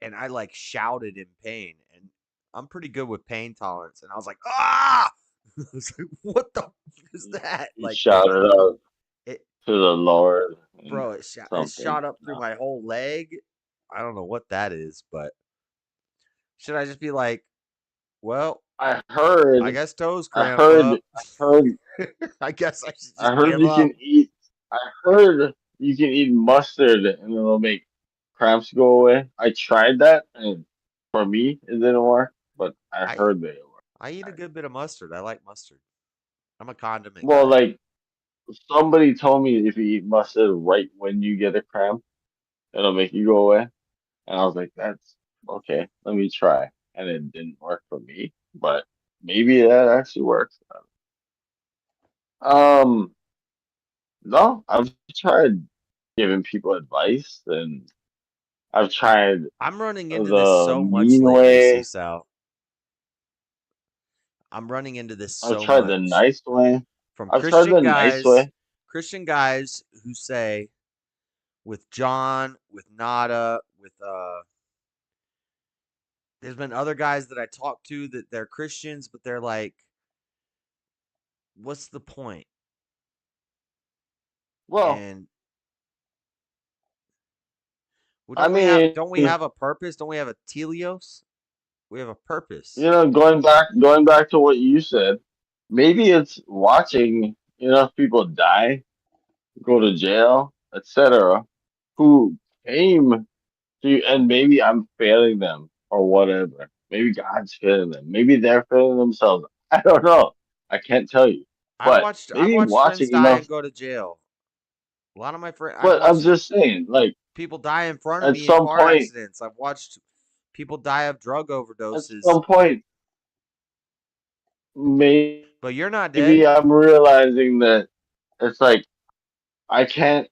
Speaker 1: and I like shouted in pain. And I'm pretty good with pain tolerance. And I was like, ah! I was like, what the f- is that?
Speaker 8: you
Speaker 1: Like
Speaker 8: shouted out
Speaker 1: it,
Speaker 8: to the Lord and
Speaker 1: bro, it
Speaker 8: something.
Speaker 1: shot up through
Speaker 8: No.
Speaker 1: my whole leg. I don't know what that is, but should I just be like, well,
Speaker 8: I
Speaker 1: I
Speaker 8: heard,
Speaker 1: guess toes
Speaker 8: I
Speaker 1: cramp
Speaker 8: heard,
Speaker 1: up.
Speaker 8: I heard
Speaker 1: I guess I should
Speaker 8: I
Speaker 1: just
Speaker 8: heard
Speaker 1: give
Speaker 8: you
Speaker 1: up.
Speaker 8: can eat. I heard you can eat mustard and it'll make cramps go away. I tried that and for me it didn't work, but I
Speaker 1: I
Speaker 8: heard that it
Speaker 1: I eat a
Speaker 8: worked.
Speaker 1: good bit of mustard. I like mustard. I'm a condiment
Speaker 8: Well,
Speaker 1: guy.
Speaker 8: like somebody told me if you eat mustard right when you get a cramp, it'll make you go away. And I was like, that's okay. Let me try. And it didn't work for me, but maybe that actually works. Um, no, I've tried giving people advice and I've tried
Speaker 1: I'm running into this
Speaker 8: the
Speaker 1: so much
Speaker 8: mean
Speaker 1: lately,
Speaker 8: way.
Speaker 1: Sal. I'm running into this
Speaker 8: I've
Speaker 1: so
Speaker 8: tried the
Speaker 1: much
Speaker 8: nice way.
Speaker 1: from
Speaker 8: I've tried the nice way.
Speaker 1: Christian guys who say with John, with Nada, with there's been other guys that I talked to that they're Christians, but they're like, what's the point?
Speaker 8: Well,
Speaker 1: And well,
Speaker 8: I mean,
Speaker 1: don't we have a purpose? Don't we have a Telios? We have a purpose.
Speaker 8: going back to what you said, maybe it's watching enough people die, go to jail, etc., who came to you, and maybe I'm failing them or whatever. Maybe God's failing them. Maybe they're failing themselves. I don't know. I can't tell you. But
Speaker 1: I've
Speaker 8: maybe
Speaker 1: watched friends
Speaker 8: watching
Speaker 1: die
Speaker 8: enough.
Speaker 1: and go to jail. A lot of my friends, I've
Speaker 8: But I'm
Speaker 1: watched
Speaker 8: just saying, like,
Speaker 1: people die in front of
Speaker 8: at
Speaker 1: me in
Speaker 8: some
Speaker 1: car
Speaker 8: point,
Speaker 1: accidents. I've watched people die of drug
Speaker 8: at
Speaker 1: overdoses.
Speaker 8: some point, maybe
Speaker 1: But you're not dead.
Speaker 8: I'm realizing that it's like I can't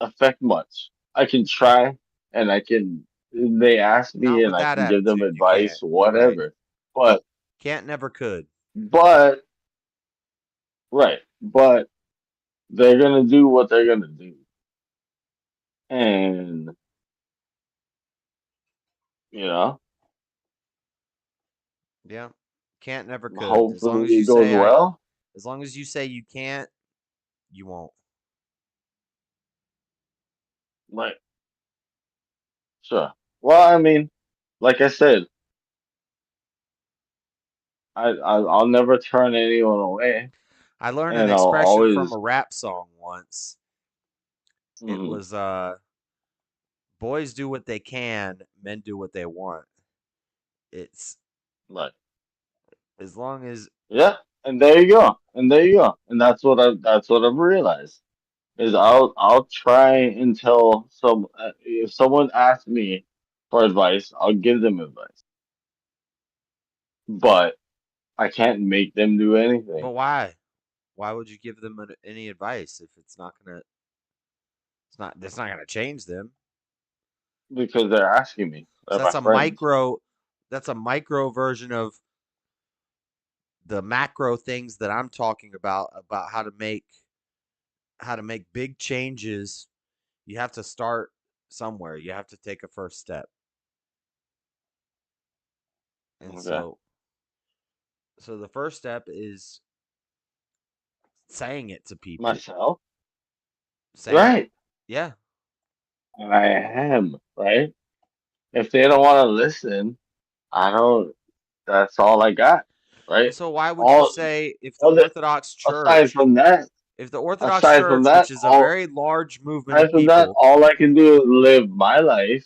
Speaker 8: affect much. I can try, and I can. They ask
Speaker 1: Not
Speaker 8: me, and
Speaker 1: with
Speaker 8: I
Speaker 1: that
Speaker 8: can give them
Speaker 1: attitude. You
Speaker 8: advice,
Speaker 1: can't. You're right.
Speaker 8: whatever. But
Speaker 1: Can't, never could.
Speaker 8: but right, but they're gonna do what they're gonna do, and you know,
Speaker 1: Yeah. Can't, never could.
Speaker 8: hopefully it goes well.
Speaker 1: As long as you say you can't, you won't.
Speaker 8: Right, sure. Well, I mean, like I said, I'll never turn anyone away,
Speaker 1: I learned an
Speaker 8: and I'll
Speaker 1: expression from
Speaker 8: always.
Speaker 1: a rap song once. It
Speaker 8: Mhm,
Speaker 1: was boys do what they can, men do what they want. It's
Speaker 8: right.
Speaker 1: as long as
Speaker 8: Yeah, and there you go, and there you go, and that's what I've realized is I'll try until if someone asks me for advice, I'll give them advice, but I can't make them do
Speaker 1: but
Speaker 8: anything
Speaker 1: why? Why would you give them any advice if it's not gonna change them?
Speaker 8: because they're asking me.
Speaker 1: So
Speaker 8: They're my friends.
Speaker 1: that's a micro version of the macro things that I'm talking about how to make big changes. You have to start somewhere. You have to take a first step. And
Speaker 8: Okay,
Speaker 1: so the first step is saying it to people.
Speaker 8: myself,
Speaker 1: Saying,
Speaker 8: right,
Speaker 1: yeah.
Speaker 8: and I am right. If they don't want to listen, I don't. That's all I got,
Speaker 1: Well,
Speaker 8: right?
Speaker 1: so why would you
Speaker 8: All
Speaker 1: say if the
Speaker 8: other
Speaker 1: Orthodox
Speaker 8: aside
Speaker 1: Church,
Speaker 8: from that,
Speaker 1: if the Orthodox
Speaker 8: aside from
Speaker 1: Church,
Speaker 8: that,
Speaker 1: which is a very large movement
Speaker 8: aside
Speaker 1: of
Speaker 8: from that,
Speaker 1: people,
Speaker 8: all I can do is live my life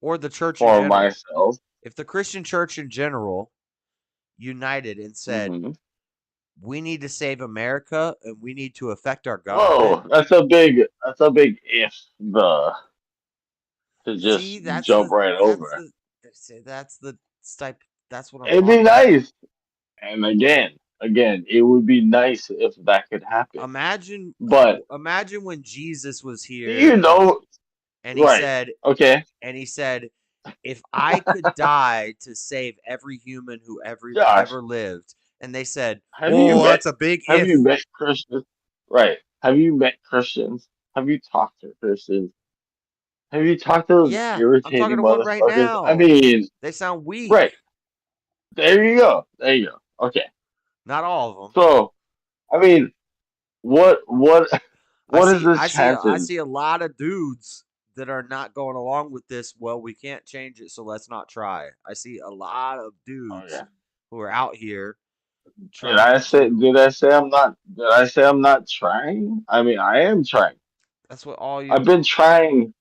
Speaker 1: or the church in
Speaker 8: for
Speaker 1: general,
Speaker 8: myself.
Speaker 1: if the Christian church in general united and said,
Speaker 8: Hmm.
Speaker 1: we need to save America and we need to affect our government.
Speaker 8: Whoa, that's a big if the to
Speaker 1: See,
Speaker 8: just jump right over.
Speaker 1: that's the type that's what I'm
Speaker 8: It'd be
Speaker 1: talking about.
Speaker 8: nice. And again, it would be nice if that could happen.
Speaker 1: Imagine
Speaker 8: But
Speaker 1: imagine when Jesus was
Speaker 8: do you
Speaker 1: here
Speaker 8: know
Speaker 1: and he
Speaker 8: right.
Speaker 1: said
Speaker 8: Okay.
Speaker 1: and he said if I could die to save every human who
Speaker 8: Josh,
Speaker 1: ever lived, and they said,
Speaker 8: have you
Speaker 1: "Well,
Speaker 8: met
Speaker 1: that's a big
Speaker 8: have
Speaker 1: if."
Speaker 8: you met Christians? Right. Have you met Christians? Have you talked to Christians? Have you talked to those
Speaker 1: Yeah, I'm talking
Speaker 8: irritating
Speaker 1: to one right
Speaker 8: motherfuckers? I
Speaker 1: now.
Speaker 8: mean,
Speaker 1: They sound weak.
Speaker 8: right. There you go. There you go. Okay.
Speaker 1: Not all of them.
Speaker 8: So, I mean, what what is the
Speaker 1: I
Speaker 8: chances?
Speaker 1: see a lot of dudes that are not going along with this. Well, we can't change it, so let's not try. I see a lot of
Speaker 8: Okay.
Speaker 1: dudes who are out here
Speaker 8: Did I
Speaker 1: trying
Speaker 8: say
Speaker 1: to.
Speaker 8: did I say I'm not did I say I'm not trying? I mean, I am trying.
Speaker 1: That's what all you.
Speaker 8: I've been trying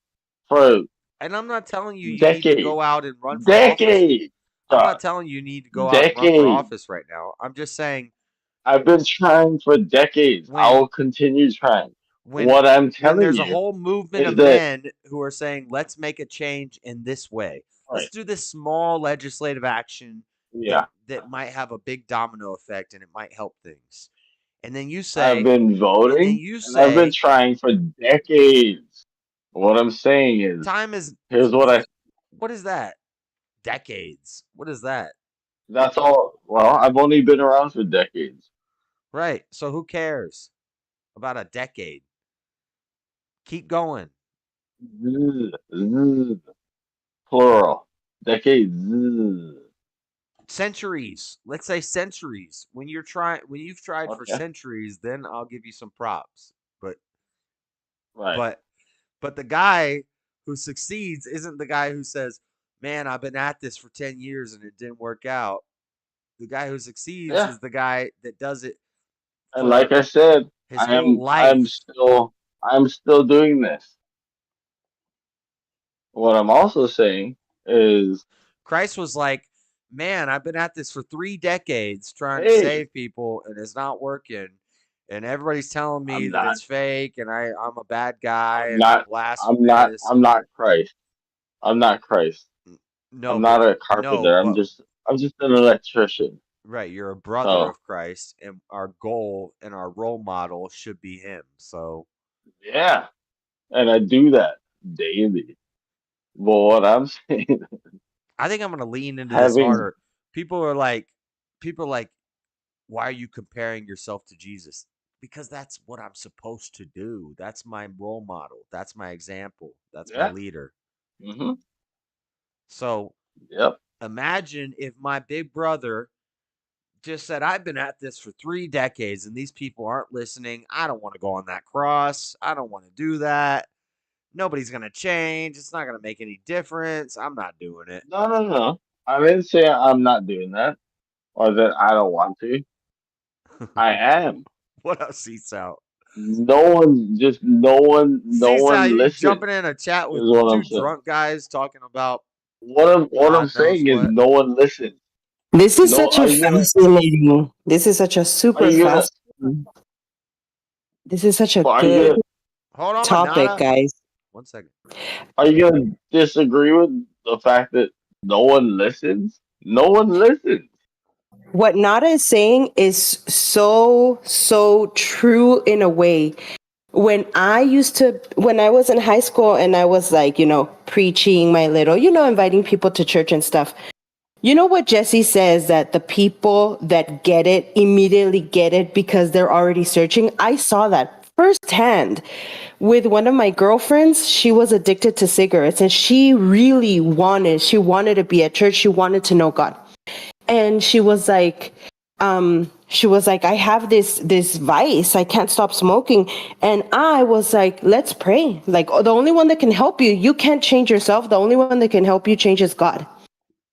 Speaker 8: for
Speaker 1: And I'm not telling you you need to
Speaker 8: decades.
Speaker 1: go out and run for office.
Speaker 8: Decades,
Speaker 1: I'm not
Speaker 8: Josh.
Speaker 1: telling you need to go out and run for
Speaker 8: Decades.
Speaker 1: office right now. I'm just saying
Speaker 8: I've been trying for decades. I
Speaker 1: when
Speaker 8: will continue trying.
Speaker 1: when
Speaker 8: What I'm
Speaker 1: when
Speaker 8: telling
Speaker 1: there's a
Speaker 8: you
Speaker 1: whole movement
Speaker 8: is
Speaker 1: of
Speaker 8: that
Speaker 1: men who are saying let's make a change in this way. Let's
Speaker 8: right.
Speaker 1: do this small legislative action
Speaker 8: Yeah.
Speaker 1: that might have a big domino effect and it might help things. And then you
Speaker 8: I've
Speaker 1: say
Speaker 8: been
Speaker 1: and then
Speaker 8: voting
Speaker 1: you
Speaker 8: and I've been
Speaker 1: say
Speaker 8: trying for decades. What I'm saying is
Speaker 1: time is
Speaker 8: here's what I
Speaker 1: what is that? Decades. What is that?
Speaker 8: that's all well, I've only been around for decades.
Speaker 1: Right. So who cares about a decade? Keep going.
Speaker 8: Zzz, zzz, plural. Decades. Zzz.
Speaker 1: Centuries. Let's say centuries. When you've tried for
Speaker 8: Okay.
Speaker 1: centuries, then I'll give you some props. But
Speaker 8: Right.
Speaker 1: but but the guy who succeeds isn't the guy who says, "Man, I've been at this for 10 years and it didn't work out." The guy who succeeds
Speaker 8: Yeah.
Speaker 1: is the guy that does it
Speaker 8: And like
Speaker 1: for
Speaker 8: I said,
Speaker 1: his whole life.
Speaker 8: I'm still doing this. What I'm also saying is,
Speaker 1: Christ was like, "Man, I've been at this for 3 decades trying to
Speaker 8: hey,
Speaker 1: save people and it's not working. and everybody's telling me
Speaker 8: I'm
Speaker 1: that
Speaker 8: not.
Speaker 1: it's fake, and I'm a bad guy,
Speaker 8: I'm
Speaker 1: and I'm
Speaker 8: not. I'm not.
Speaker 1: blasphemous,
Speaker 8: I'm
Speaker 1: and
Speaker 8: not Christ. I'm not Christ.
Speaker 1: no,
Speaker 8: I'm
Speaker 1: but
Speaker 8: not a
Speaker 1: no,
Speaker 8: carpenter.
Speaker 1: but
Speaker 8: I'm just an electrician.
Speaker 1: right, you're a brother
Speaker 8: So
Speaker 1: of Christ, and our goal and our role model should be him. So
Speaker 8: yeah, and I do that daily. But what I'm saying,
Speaker 1: I think I'm gonna lean into this
Speaker 8: having
Speaker 1: harder. People are like, people are like, why are you comparing yourself to Jesus? Because that's what I'm supposed to do. That's my role model. That's my example. That's my
Speaker 8: yeah,
Speaker 1: leader.
Speaker 8: hmm
Speaker 1: So
Speaker 8: yep,
Speaker 1: imagine if my big brother just said, I've been at this for 3 decades and these people aren't listening. I don't want to go on that cross. I don't want to do that. Nobody's going to change. It's not going to make any difference. I'm not doing it.
Speaker 8: no, no, no. I didn't say I'm not doing that or that I don't want to. I am.
Speaker 1: What else, Seasal?
Speaker 8: No
Speaker 1: Seasal,
Speaker 8: one
Speaker 1: you
Speaker 8: listens.
Speaker 1: jumping in a chat with
Speaker 8: Is what
Speaker 1: two
Speaker 8: I'm saying.
Speaker 1: drunk guys talking about
Speaker 8: What I'm
Speaker 1: God knows
Speaker 8: saying is
Speaker 1: what.
Speaker 8: no one listens.
Speaker 5: This is
Speaker 8: No,
Speaker 5: such a fascinating. This is such a
Speaker 8: are
Speaker 5: super
Speaker 8: you gonna,
Speaker 5: fascinating. This is such a
Speaker 8: are you
Speaker 5: good
Speaker 8: gonna,
Speaker 1: Hold on,
Speaker 5: topic,
Speaker 1: Manada.
Speaker 5: guys.
Speaker 1: 1 second.
Speaker 8: are you gonna disagree with the fact that no one listens? No one listens.
Speaker 5: What Nada is saying is so true in a way. When I was in high school and I was like, preaching my little, inviting people to church and stuff. You know what Jesse says, that the people that get it immediately get it because they're already searching? I saw that firsthand with one of my girlfriends. She was addicted to cigarettes and she wanted to be at church. She wanted to know God. And she was like, I have this vice. I can't stop smoking. And I was like, let's pray. Like, the only one that can help you, you can't change yourself. The only one that can help you change is God.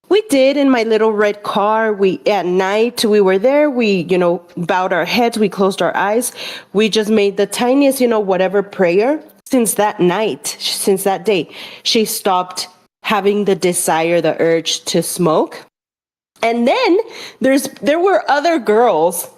Speaker 5: We did, in my little red car. At night, we were there. We, bowed our heads. We closed our eyes. We just made the tiniest, whatever prayer. Since that night, since that day, she stopped having the desire, the urge to smoke. And then there were other girls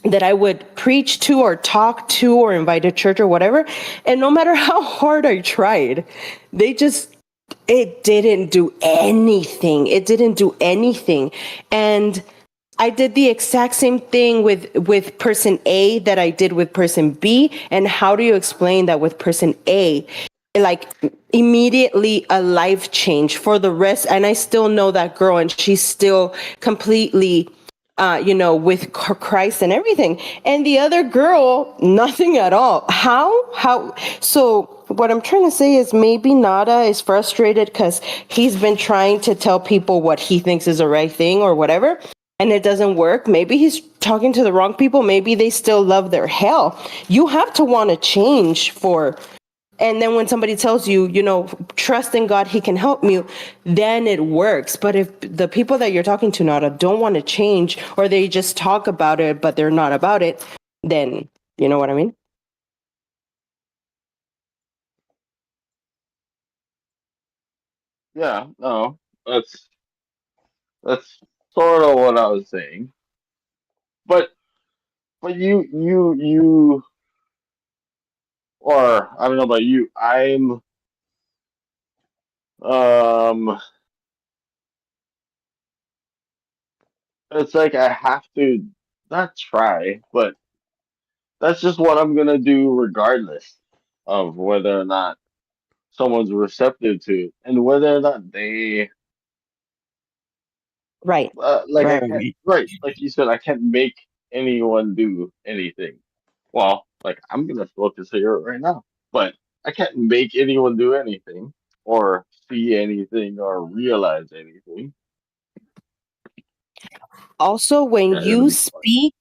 Speaker 5: that I would preach to or talk to or invite to church or whatever. And no matter how hard I tried, it didn't do anything. It didn't do anything. And I did the exact same thing with person A that I did with person B. And how do you explain that with person A? Like, immediately a life change for the rest. And I still know that girl, and she's still completely with Christ and everything. And the other girl, nothing at all. How? So what I'm trying to say is, maybe Nada is frustrated because he's been trying to tell people what he thinks is the right thing or whatever, and it doesn't work. Maybe he's talking to the wrong people. Maybe they still love their hell. You have to want to change for. And then when somebody tells you, trust in God, he can help you, then it works. But if the people that you're talking to, Nada, don't want to change, or they just talk about it, but they're not about it, then you know what I mean?
Speaker 8: Yeah, no, that's sort of what I was saying. But you, or I don't know about you. Um, it's like I have to not try, but that's just what I'm gonna do regardless of whether or not someone's receptive to it, and whether or not they
Speaker 5: Right.
Speaker 8: like I
Speaker 5: Right.
Speaker 8: can't, right, like you said, I can't make anyone do anything. Well, like I'm gonna smoke a cigarette right now, but I can't make anyone do anything or see anything or realize anything.
Speaker 5: Also,
Speaker 8: Yeah, it'll be fun.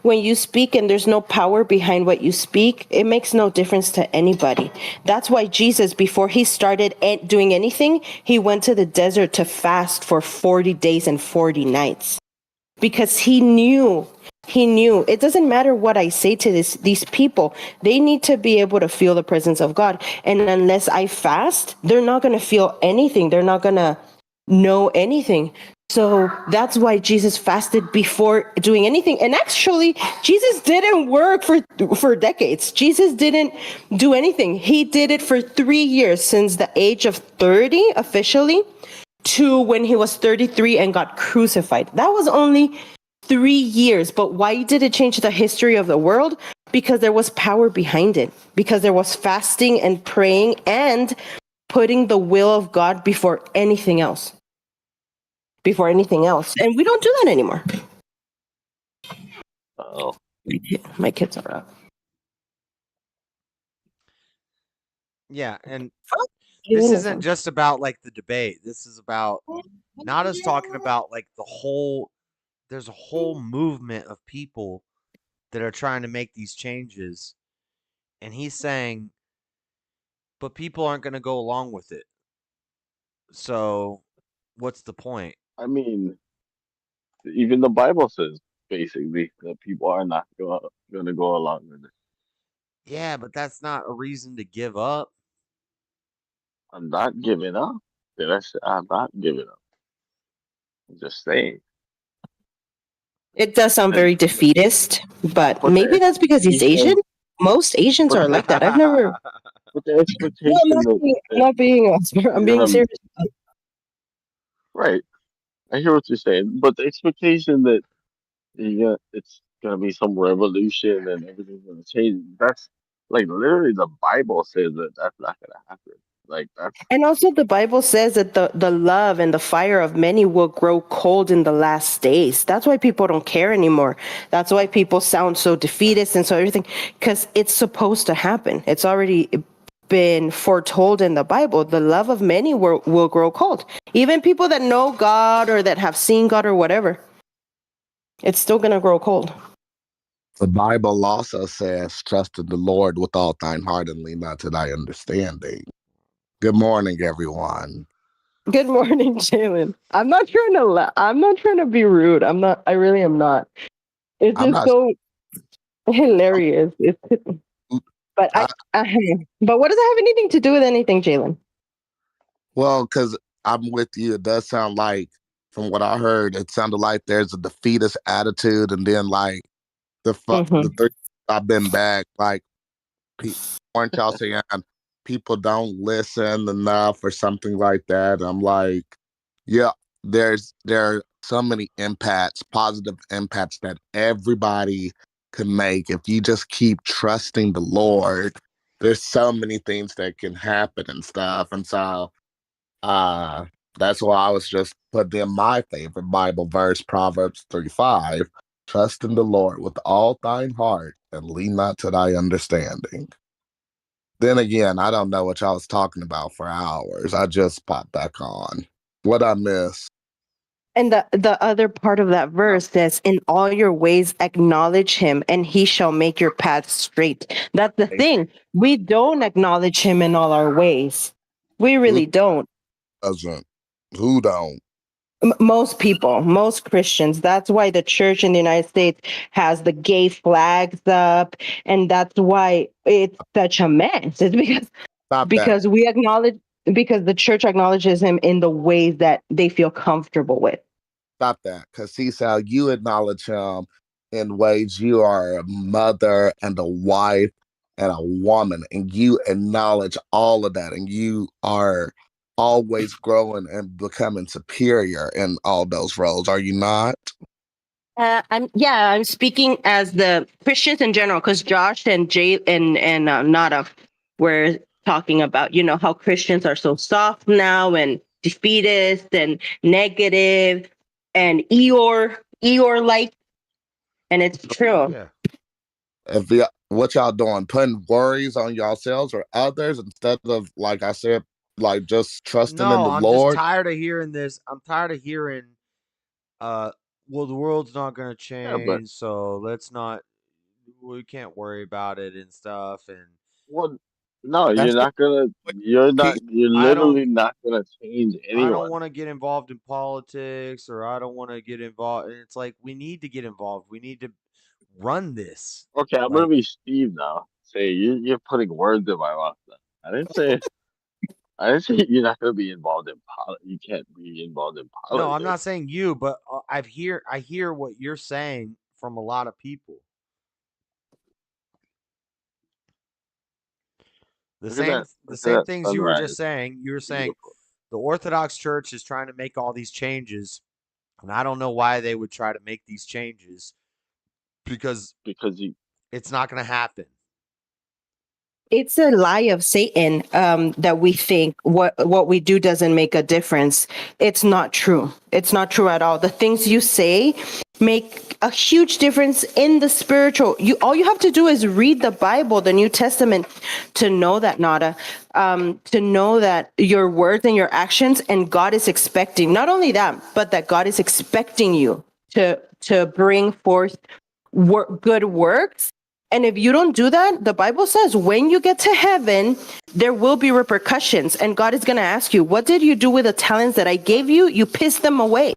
Speaker 5: when you speak and there's no power behind what you speak, it makes no difference to anybody. That's why Jesus, before he started doing anything, he went to the desert to fast for 40 days and 40 nights. Because he knew it doesn't matter what I say to these people. They need to be able to feel the presence of God. And unless I fast, they're not going to feel anything. They're not going to know anything. So that's why Jesus fasted before doing anything. And actually, Jesus didn't work for decades. Jesus didn't do anything. He did it for 3 years, since the age of 30 officially to when he was 33 and got crucified. That was only 3 years. But why did it change the history of the world? Because there was power behind it. Because there was fasting and praying and putting the will of God before anything else. And we don't do that anymore.
Speaker 8: Oh,
Speaker 5: My kids are up.
Speaker 1: Yeah, and this isn't just about like the debate. This is about not us talking about like there's a whole movement of people that are trying to make these changes. And he's saying, but people aren't going to go along with it. So, what's the point?
Speaker 8: I mean, even the Bible says basically that people are not going to go along with it.
Speaker 1: Yeah, but that's not a reason to give up.
Speaker 8: I'm not giving up. Did I say I'm not giving up? I'm just saying.
Speaker 5: It does sound
Speaker 8: And
Speaker 5: very defeatist, but
Speaker 8: but the
Speaker 5: maybe that's because he's Asian.
Speaker 8: expectation,
Speaker 5: Most Asians
Speaker 8: but
Speaker 5: are like that. I've never.
Speaker 8: but the
Speaker 5: No, I'm
Speaker 8: expectation
Speaker 5: not
Speaker 8: that,
Speaker 5: being. I'm
Speaker 8: that
Speaker 5: not being. I'm
Speaker 8: you're
Speaker 5: being
Speaker 8: gonna
Speaker 5: serious.
Speaker 8: right. I hear what you're saying, but the expectation that it's gonna be some revolution and everything's gonna change. That's like literally the Bible says that that's not gonna happen. Like that's
Speaker 5: And also, the Bible says that the love and the fire of many will grow cold in the last days. That's why people don't care anymore. That's why people sound so defeatist and so everything, because it's supposed to happen. It's already been foretold in the Bible. The love of many will grow cold. Even people that know God or that have seen God or whatever, it's still going to grow cold.
Speaker 3: The Bible also says, trust in the Lord with all thine heart and lean not to thy understanding. Good morning, everyone.
Speaker 5: Good morning, Jalen. I'm not trying to be rude. I'm not. I really am not. It's
Speaker 3: I'm
Speaker 5: just
Speaker 3: not,
Speaker 5: so hilarious. But
Speaker 3: I,
Speaker 5: but what does it have anything to do with anything, Jalen?
Speaker 3: well, because I'm with you. It does sound like, from what I heard, it sounded like there's a defeatist attitude. And then, like, the
Speaker 5: Mm-hmm.
Speaker 3: three I've been back, like, weren't y'all saying people don't listen enough or something like that? I'm like, yeah, there are so many impacts, positive impacts that everybody can make if you just keep trusting the Lord. There's so many things that can happen and stuff, and so uh that's why I was just putting in my favorite Bible verse, Proverbs 3:5. Trust in the Lord with all thine heart and lean not to thy understanding. Then again, I don't know what y'all was talking about for hours. I just popped back on. What I miss?
Speaker 5: And the other part of that verse says, "In all your ways acknowledge him, and he shall make your path straight." That's the thing. We don't acknowledge him in all our ways. We
Speaker 3: Who
Speaker 5: really don't.
Speaker 3: doesn't? Who don't?
Speaker 5: Most people, most Christians. That's why the church in the United States has the gay flags up, and that's why it's such a mess. It's
Speaker 3: Stop that.
Speaker 5: because we acknowledge because the church acknowledges him in the ways that they feel comfortable with.
Speaker 3: Stop that. Because see, Sal, you acknowledge him in ways you are a mother and a wife and a woman, and you acknowledge all of that, and you are always growing and becoming superior in all those roles. Are you not?
Speaker 5: I'm speaking as the Christians in general, because Josh and Jay and Nada were talking about, how Christians are so soft now and defeatist and negative and Eeyore like, and it's true.
Speaker 1: Yeah.
Speaker 3: If the, what y'all doing? Putting worries on yourselves or others instead of, like I said, like just trusting in
Speaker 1: No,
Speaker 3: the
Speaker 1: I'm just
Speaker 3: Lord?
Speaker 1: tired of hearing this. I'm tired of hearing uh well, the world's not going to
Speaker 8: yeah, but
Speaker 1: change, so we can't worry about it and stuff. And
Speaker 8: what? No,
Speaker 3: That's the key.
Speaker 8: you're
Speaker 1: I don't
Speaker 8: literally not gonna change
Speaker 1: I don't
Speaker 8: anyone.
Speaker 1: want to get involved in politics, or I don't want to get involved. And it's like, we need to get involved. We need to run this.
Speaker 8: Okay, I'm gonna
Speaker 1: Like,
Speaker 8: be Steve now. Say you're putting words in my mouth. Now. I didn't say I didn't say you're not going to be involved in politics. You can't be involved in
Speaker 1: No, I'm not
Speaker 8: politics.
Speaker 1: saying you, but I hear what you're saying from a lot of people. The
Speaker 8: Look at that!
Speaker 1: same the
Speaker 8: Look at
Speaker 1: same
Speaker 8: that
Speaker 1: things you were just
Speaker 8: sunrise.
Speaker 1: saying. You were saying
Speaker 8: Beautiful.
Speaker 1: the Orthodox Church is trying to make all these changes, and I don't know why they would try to make these changes because
Speaker 8: Because you,
Speaker 1: it's not going to happen.
Speaker 5: It's a lie of Satan, that we think what we do doesn't make a difference. It's not true. It's not true at all. The things you say make a huge difference in the spiritual. You all you have to do is read the Bible, the New Testament, to know that, Nada. To know that your words and your actions, and God is expecting not only that, but that God is expecting you to bring forth good works. And if you don't do that, the Bible says when you get to heaven, there will be repercussions. And God is going to ask you, what did you do with the talents that I gave you? You pissed them away.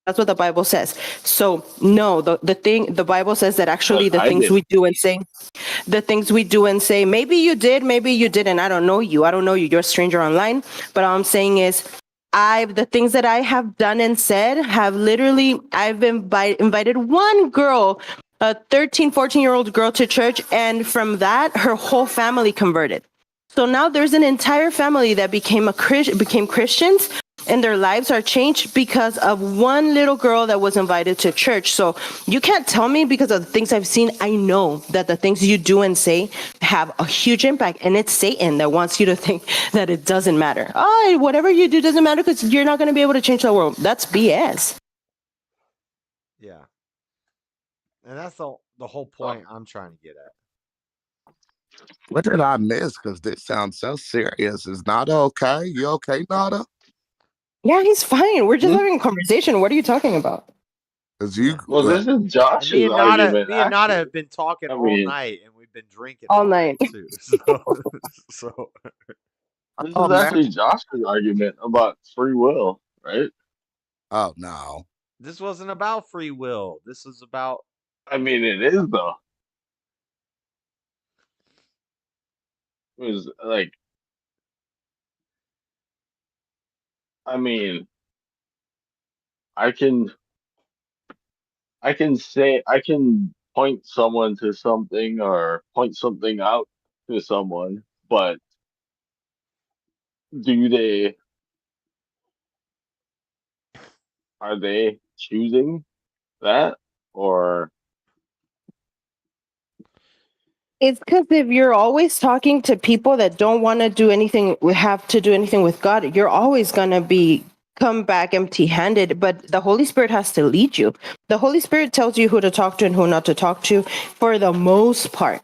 Speaker 5: That's what the Bible says. So no, the Bible says that
Speaker 8: but
Speaker 5: actually the
Speaker 8: I
Speaker 5: things
Speaker 8: did.
Speaker 5: we do and say, maybe you did, maybe you didn't. I don't know you. I don't know you. You're a stranger online. But all I'm saying is the things that I have done and said have literally, I've invited one girl, a 13, 14-year-old girl to church. And from that, her whole family converted. So now there's an entire family that became Christians, and their lives are changed because of one little girl that was invited to church. So you can't tell me because of the things I've seen. I know that the things you do and say have a huge impact, and it's Satan that wants you to think that it doesn't matter. Oh, whatever you do doesn't matter because you're not going to be able to change the world. That's BS.
Speaker 1: Yeah. And that's the whole point I'm trying to get at.
Speaker 3: What did I miss? Because this sounds so serious. Is Nada okay? You okay, Nada?
Speaker 5: Yeah, he's fine. We're just
Speaker 8: Hmm?
Speaker 5: having a conversation. What are you talking about?
Speaker 3: Because you,
Speaker 8: Well, this is
Speaker 1: And
Speaker 8: Josh's argument,
Speaker 1: me and Nada
Speaker 8: actually.
Speaker 1: have been talking
Speaker 8: I
Speaker 1: all
Speaker 8: mean,
Speaker 1: night, and we've been drinking
Speaker 5: All
Speaker 1: all
Speaker 5: night.
Speaker 1: night too. So, so
Speaker 8: this
Speaker 3: oh
Speaker 8: is
Speaker 3: man,
Speaker 8: actually Josh's argument about free will, right?
Speaker 3: oh no,
Speaker 1: this wasn't about free will. This is about
Speaker 8: I mean, it is though. It was like, I mean, I can, I can point someone to something or point something out to someone, but do they, are they choosing that or?
Speaker 5: It's because if you're always talking to people that don't want to do anything, have to do anything with God, you're always gonna be come back empty-handed. But the Holy Spirit has to lead you. The Holy Spirit tells you who to talk to and who not to talk to, for the most part.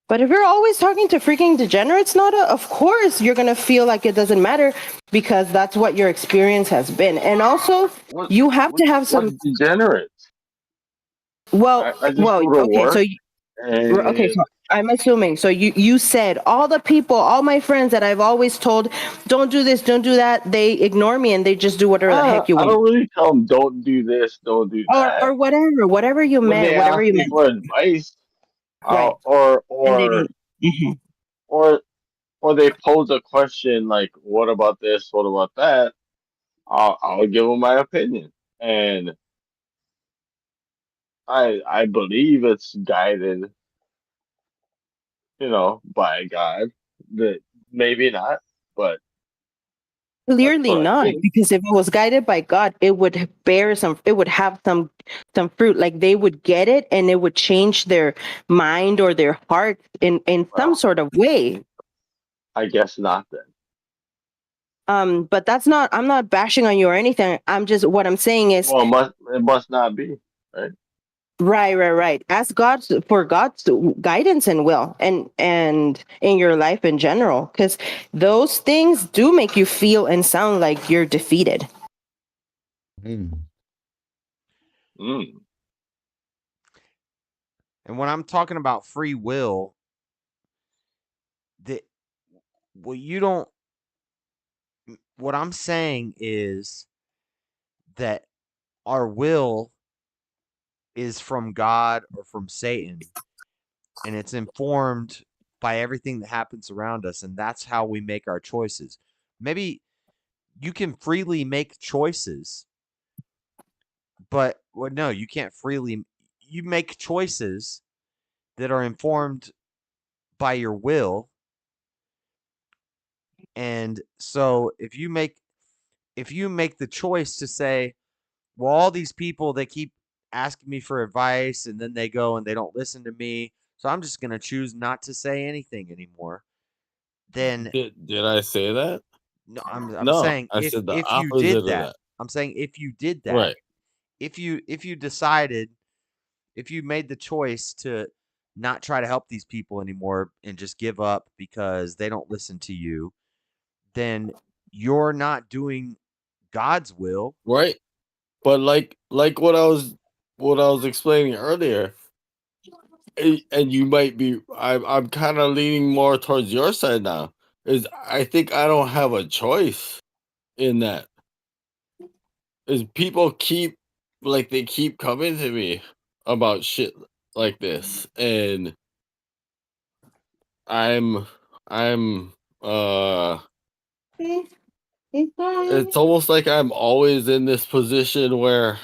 Speaker 5: But if you're always talking to freaking degenerates, Nada, of course you're gonna feel like it doesn't matter because that's what your experience has been. And also,
Speaker 8: What
Speaker 5: you have to have some.
Speaker 8: what degenerates?
Speaker 5: Well,
Speaker 8: I just go to
Speaker 5: okay, so
Speaker 8: work and
Speaker 5: So I'm assuming. So you said all the people, all my friends that I've always told, don't do this, don't do that. They ignore me and they just do whatever the heck you
Speaker 8: I
Speaker 5: want,
Speaker 8: don't really tell them don't do this, don't do
Speaker 5: or
Speaker 8: that.
Speaker 5: whatever you
Speaker 8: When
Speaker 5: meant,
Speaker 8: they
Speaker 5: whatever
Speaker 8: ask
Speaker 5: you
Speaker 8: me
Speaker 5: meant.
Speaker 8: for advice,
Speaker 5: Right,
Speaker 8: I'll,
Speaker 5: and they didn't. Mhm.
Speaker 8: or or they pose a question like, "What about this? What about that?" I'll give them my opinion, and I believe it's guided, by God. That maybe not, but that's
Speaker 5: Clearly
Speaker 8: what I
Speaker 5: not,
Speaker 8: think.
Speaker 5: because if it was guided by God, it would bear some. It would have some fruit. Like they would get it, and it would change their mind or their heart in some
Speaker 8: Well,
Speaker 5: sort of way.
Speaker 8: I guess not then.
Speaker 5: But that's not. I'm not bashing on you or anything. I'm just what I'm saying is
Speaker 8: Well, it must not be, right?
Speaker 5: right. Ask God for God's guidance and will, and in your life in general, because those things do make you feel and sound like you're defeated.
Speaker 3: Hmm.
Speaker 8: Mm.
Speaker 1: and when I'm talking about free will, that well, you don't. What I'm saying is that our will is from God or from Satan, and it's informed by everything that happens around us, and that's how we make our choices. Maybe you can freely make choices, but well, no, you can't freely. You make choices that are informed by your will, and so if you make the choice to say, well, all these people, they keep asking me for advice and then they go and they don't listen to me, so I'm just going to choose not to say anything anymore. Then
Speaker 10: Did I say that?
Speaker 1: no, I'm
Speaker 10: No,
Speaker 1: saying
Speaker 10: I said the
Speaker 1: if you
Speaker 10: opposite
Speaker 1: did
Speaker 10: of
Speaker 1: that,
Speaker 10: that.
Speaker 1: I'm saying if you did that,
Speaker 10: Right.
Speaker 1: if you decided, if you made the choice to not try to help these people anymore and just give up because they don't listen to you, then you're not doing God's will.
Speaker 10: Right. But like what I was explaining earlier, and you might be I'm kind of leaning more towards your side now. Is I think I don't have a choice in that. Is people keep they keep coming to me about shit like this, and I'm I'm it's almost like I'm always in this position where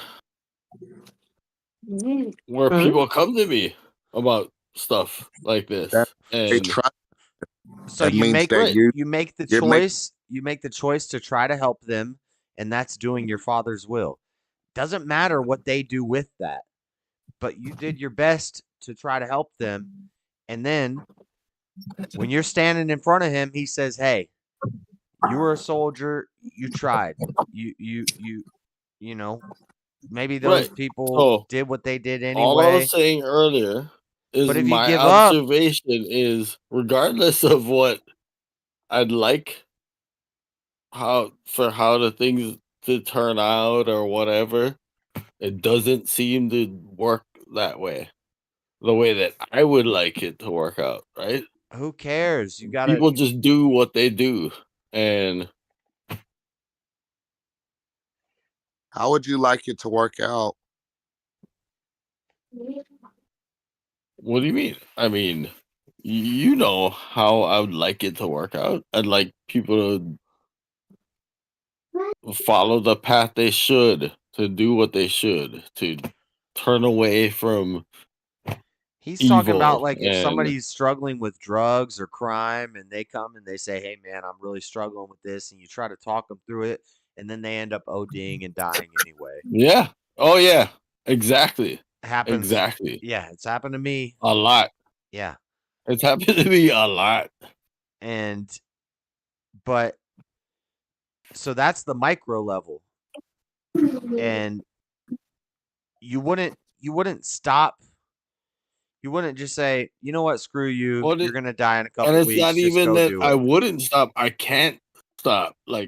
Speaker 10: people come to me about stuff like
Speaker 3: That
Speaker 10: this,
Speaker 3: they
Speaker 10: and
Speaker 3: try.
Speaker 1: So
Speaker 3: That means that
Speaker 10: right,
Speaker 1: you make the
Speaker 3: you're making.
Speaker 1: choice, you make the choice to try to help them, and that's doing your father's will. Doesn't matter what they do with that, but you did your best to try to help them, and then when you're standing in front of him, he says, "Hey, you were a soldier, you tried. You you know, maybe those
Speaker 10: right.
Speaker 1: people
Speaker 10: So
Speaker 1: did what they did
Speaker 10: all I was
Speaker 1: anyway,
Speaker 10: saying earlier
Speaker 1: but
Speaker 10: is
Speaker 1: if you
Speaker 10: my
Speaker 1: give up,
Speaker 10: observation is regardless of what I'd like how the things to turn out or whatever, it doesn't seem to work that way. The way that I would like it to work out, right?
Speaker 1: who cares? You got to
Speaker 10: People just do what they do. And
Speaker 3: How would you like it to work out?
Speaker 10: what do you mean? I mean, you know how I would like it to work out. I'd like people to follow the path they should, to do what they should, to turn away from
Speaker 1: He's talking about
Speaker 10: evil
Speaker 1: like if
Speaker 10: and
Speaker 1: somebody's struggling with drugs or crime and they come and they say, "Hey man, I'm really struggling with this," and you try to talk them through it, and then they end up ODing and dying anyway.
Speaker 10: yeah. Oh yeah. Exactly.
Speaker 1: Happens.
Speaker 10: Exactly.
Speaker 1: Yeah, it's happened to me.
Speaker 10: A lot.
Speaker 1: Yeah.
Speaker 10: It's happened to me a lot.
Speaker 1: And but so that's the micro level. And you wouldn't stop. You wouldn't just say, "You know what? Screw you.
Speaker 10: What
Speaker 1: You're
Speaker 10: it,
Speaker 1: going to die in a
Speaker 10: and
Speaker 1: couple
Speaker 10: it's
Speaker 1: weeks.
Speaker 10: not
Speaker 1: Just
Speaker 10: even
Speaker 1: go
Speaker 10: that
Speaker 1: do
Speaker 10: I
Speaker 1: it."
Speaker 10: wouldn't stop. I can't stop.
Speaker 3: Well,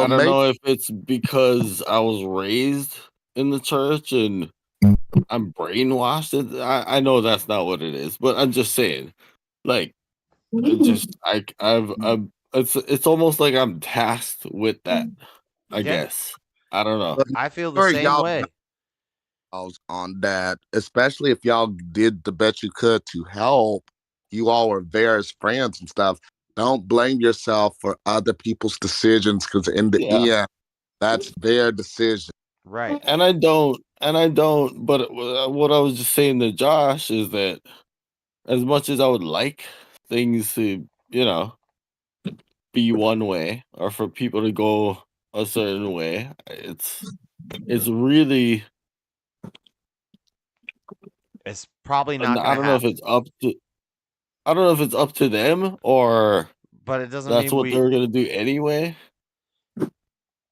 Speaker 10: I don't
Speaker 3: maybe.
Speaker 10: know if it's because I was raised in the church and I'm brainwashed. I know that's not what it is, but I'm just saying, like, it just I've it's almost like I'm tasked with that. I
Speaker 1: Yeah,
Speaker 10: guess I don't know.
Speaker 3: But
Speaker 1: I feel the
Speaker 3: sure,
Speaker 1: same
Speaker 3: y'all
Speaker 1: way.
Speaker 3: on that, especially if y'all did the best you could to help. You all were there as friends and stuff. Don't blame yourself for other people's decisions because in the
Speaker 10: Yeah,
Speaker 3: end, that's their decision.
Speaker 1: Right.
Speaker 10: and I don't. But what I was just saying to Josh is that as much as I would like things to, be one way or for people to go a certain way, it's really
Speaker 1: It's probably
Speaker 10: and
Speaker 1: not going to happen.
Speaker 10: I don't know if it's up to them or
Speaker 1: But it doesn't
Speaker 10: that's
Speaker 1: mean
Speaker 10: what
Speaker 1: we
Speaker 10: they're gonna do anyway.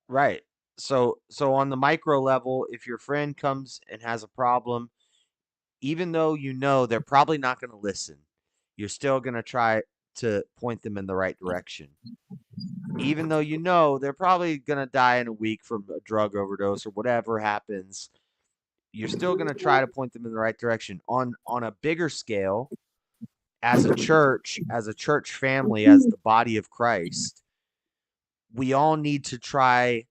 Speaker 1: right. So on the micro level, if your friend comes and has a problem, even though you know they're probably not going to listen, you're still going to try to point them in the right direction. Even though you know they're probably going to die in a week from a drug overdose or whatever happens, you're still going to try to point them in the right direction. On a bigger scale, as a church family, as the body of Christ, we all need to try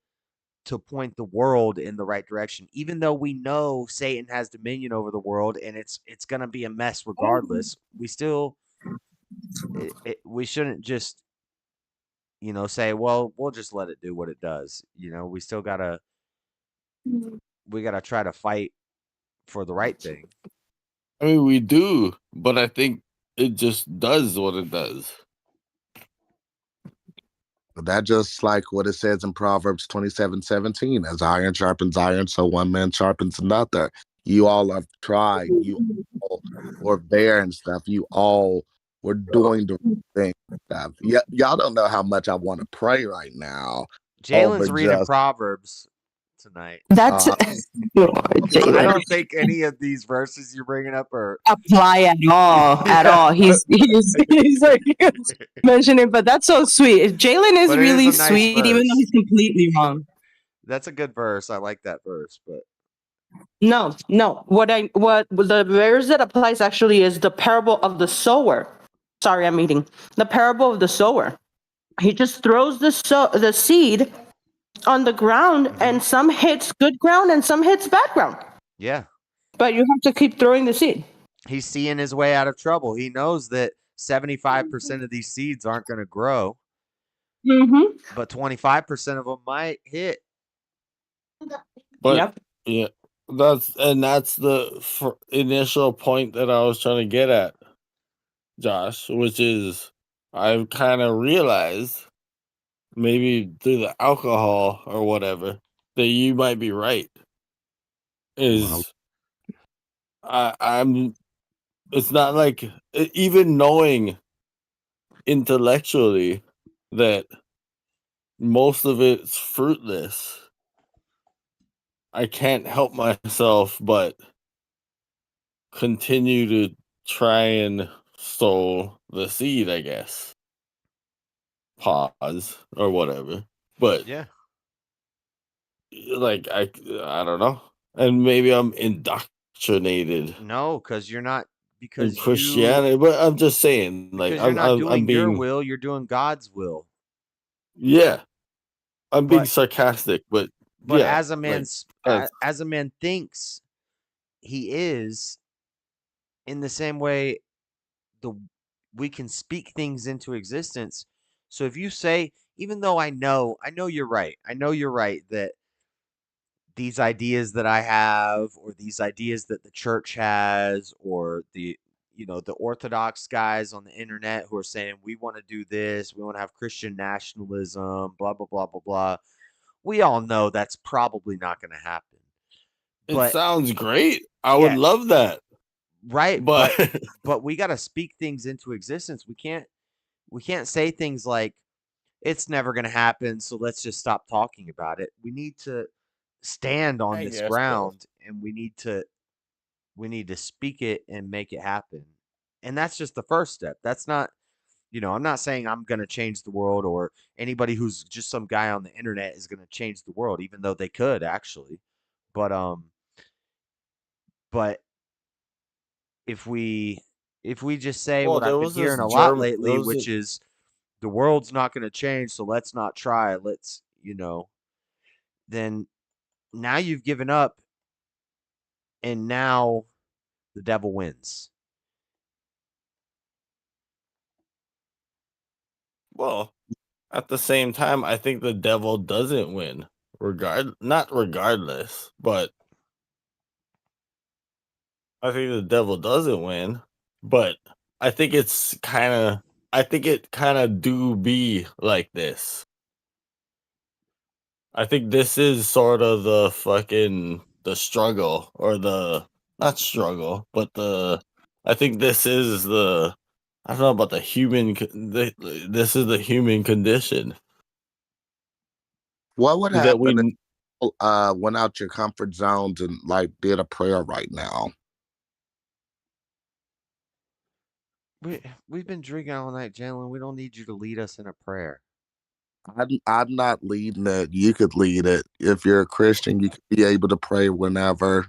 Speaker 1: to point the world in the right direction, even though we know Satan has dominion over the world and it's going to be a mess regardless. We still we shouldn't just say, well, we'll just let it do what it does. We still gotta try to fight for the right thing.
Speaker 10: I mean, we do, but I think it just does what it does.
Speaker 3: That just like what it says in Proverbs 27:17, as iron sharpens iron, so one man sharpens another. You all have tried, you all were there and stuff, you all were doing the thing and stuff. Yeah, y'all don't know how much I want to pray right now over
Speaker 1: Jalen's reading
Speaker 3: just
Speaker 1: Proverbs tonight.
Speaker 5: That's
Speaker 3: uh
Speaker 1: I
Speaker 5: Jalen
Speaker 1: don't think any of these verses you're bringing up are
Speaker 5: apply at all. At
Speaker 1: yeah.
Speaker 5: all. He's like mentioning, but that's so sweet. Jalen is
Speaker 1: But it is
Speaker 5: really
Speaker 1: a nice
Speaker 5: sweet, even though
Speaker 1: verse.
Speaker 5: he's completely wrong.
Speaker 1: That's a good verse. I like that verse, but
Speaker 5: No, no. What the verse that applies actually is the parable of the sower. Sorry, I'm eating. The parable of the sower. He just throws the seed on the ground, and some hits good ground and some hits bad ground.
Speaker 1: yeah.
Speaker 5: But you have to keep throwing the seed.
Speaker 1: He's seeing his way out of trouble. He knows that 75% of these seeds aren't going to grow,
Speaker 5: Mm-hmm.
Speaker 1: but 25% of them might hit.
Speaker 10: But
Speaker 5: Yep.
Speaker 10: yeah, that's the initial point that I was trying to get at, Josh, which is I've kind of realized maybe through the alcohol or whatever that you might be right.
Speaker 3: well,
Speaker 10: I'm it's not like even knowing intellectually that most of it's fruitless. I can't help myself but continue to try and sow the seed, I guess. Pause or whatever. But
Speaker 1: Yeah.
Speaker 10: like I don't know. And maybe I'm indoctrinated
Speaker 1: No, because you're not,
Speaker 10: in
Speaker 1: because
Speaker 10: Christianity, but I'm just saying, like
Speaker 1: you're not
Speaker 10: I'm
Speaker 1: doing your
Speaker 10: being
Speaker 1: will, you're doing God's will.
Speaker 10: yeah, I'm being
Speaker 1: But
Speaker 10: sarcastic, but
Speaker 1: but
Speaker 10: yeah,
Speaker 1: as a
Speaker 10: like
Speaker 1: man's
Speaker 10: that's
Speaker 1: as a man thinks he is, in the same way the we can speak things into existence. So if you say, even though I know you're right. I know you're right that these ideas that I have, or these ideas that the church has, or the orthodox guys on the internet who are saying we want to do this, we want to have Christian nationalism, blah blah blah blah blah. We all know that's probably not going to happen.
Speaker 10: it
Speaker 1: But
Speaker 10: sounds great. I would
Speaker 1: yeah,
Speaker 10: love that.
Speaker 1: right,
Speaker 10: But
Speaker 1: but we got to speak things into existence. We can't say things like it's never going to happen, so let's just stop talking about it. We need to stand on
Speaker 10: I
Speaker 1: this
Speaker 10: guess so.
Speaker 1: ground, and we need to speak it and make it happen. And that's just the first step. That's not, I'm not saying I'm going to change the world, or anybody who's just some guy on the internet is going to change the world, even though they could actually. But if we just say
Speaker 10: Well,
Speaker 1: what
Speaker 10: there
Speaker 1: I've been
Speaker 10: was this
Speaker 1: hearing a lot
Speaker 10: German. There
Speaker 1: lately,
Speaker 10: was a
Speaker 1: which is the world's not going to change, so let's not try. Then now you've given up, and now the devil wins.
Speaker 10: well. At the same time, I think the devil doesn't win. Not regardless, but I think the devil doesn't win. But I think it's kind of. I think it kind of do be like this. I think this is sort of the struggle, or the not struggle, but I think this is the I don't know about the this is the human condition
Speaker 3: what would
Speaker 10: that
Speaker 3: happen if
Speaker 10: we
Speaker 3: you went out your comfort zones and like did a prayer right now?
Speaker 1: We've been drinking all night, Jalen. We don't need you to lead us in a prayer.
Speaker 3: I'm not leading it. You could lead it. If you're a Christian, you could be able to pray whenever.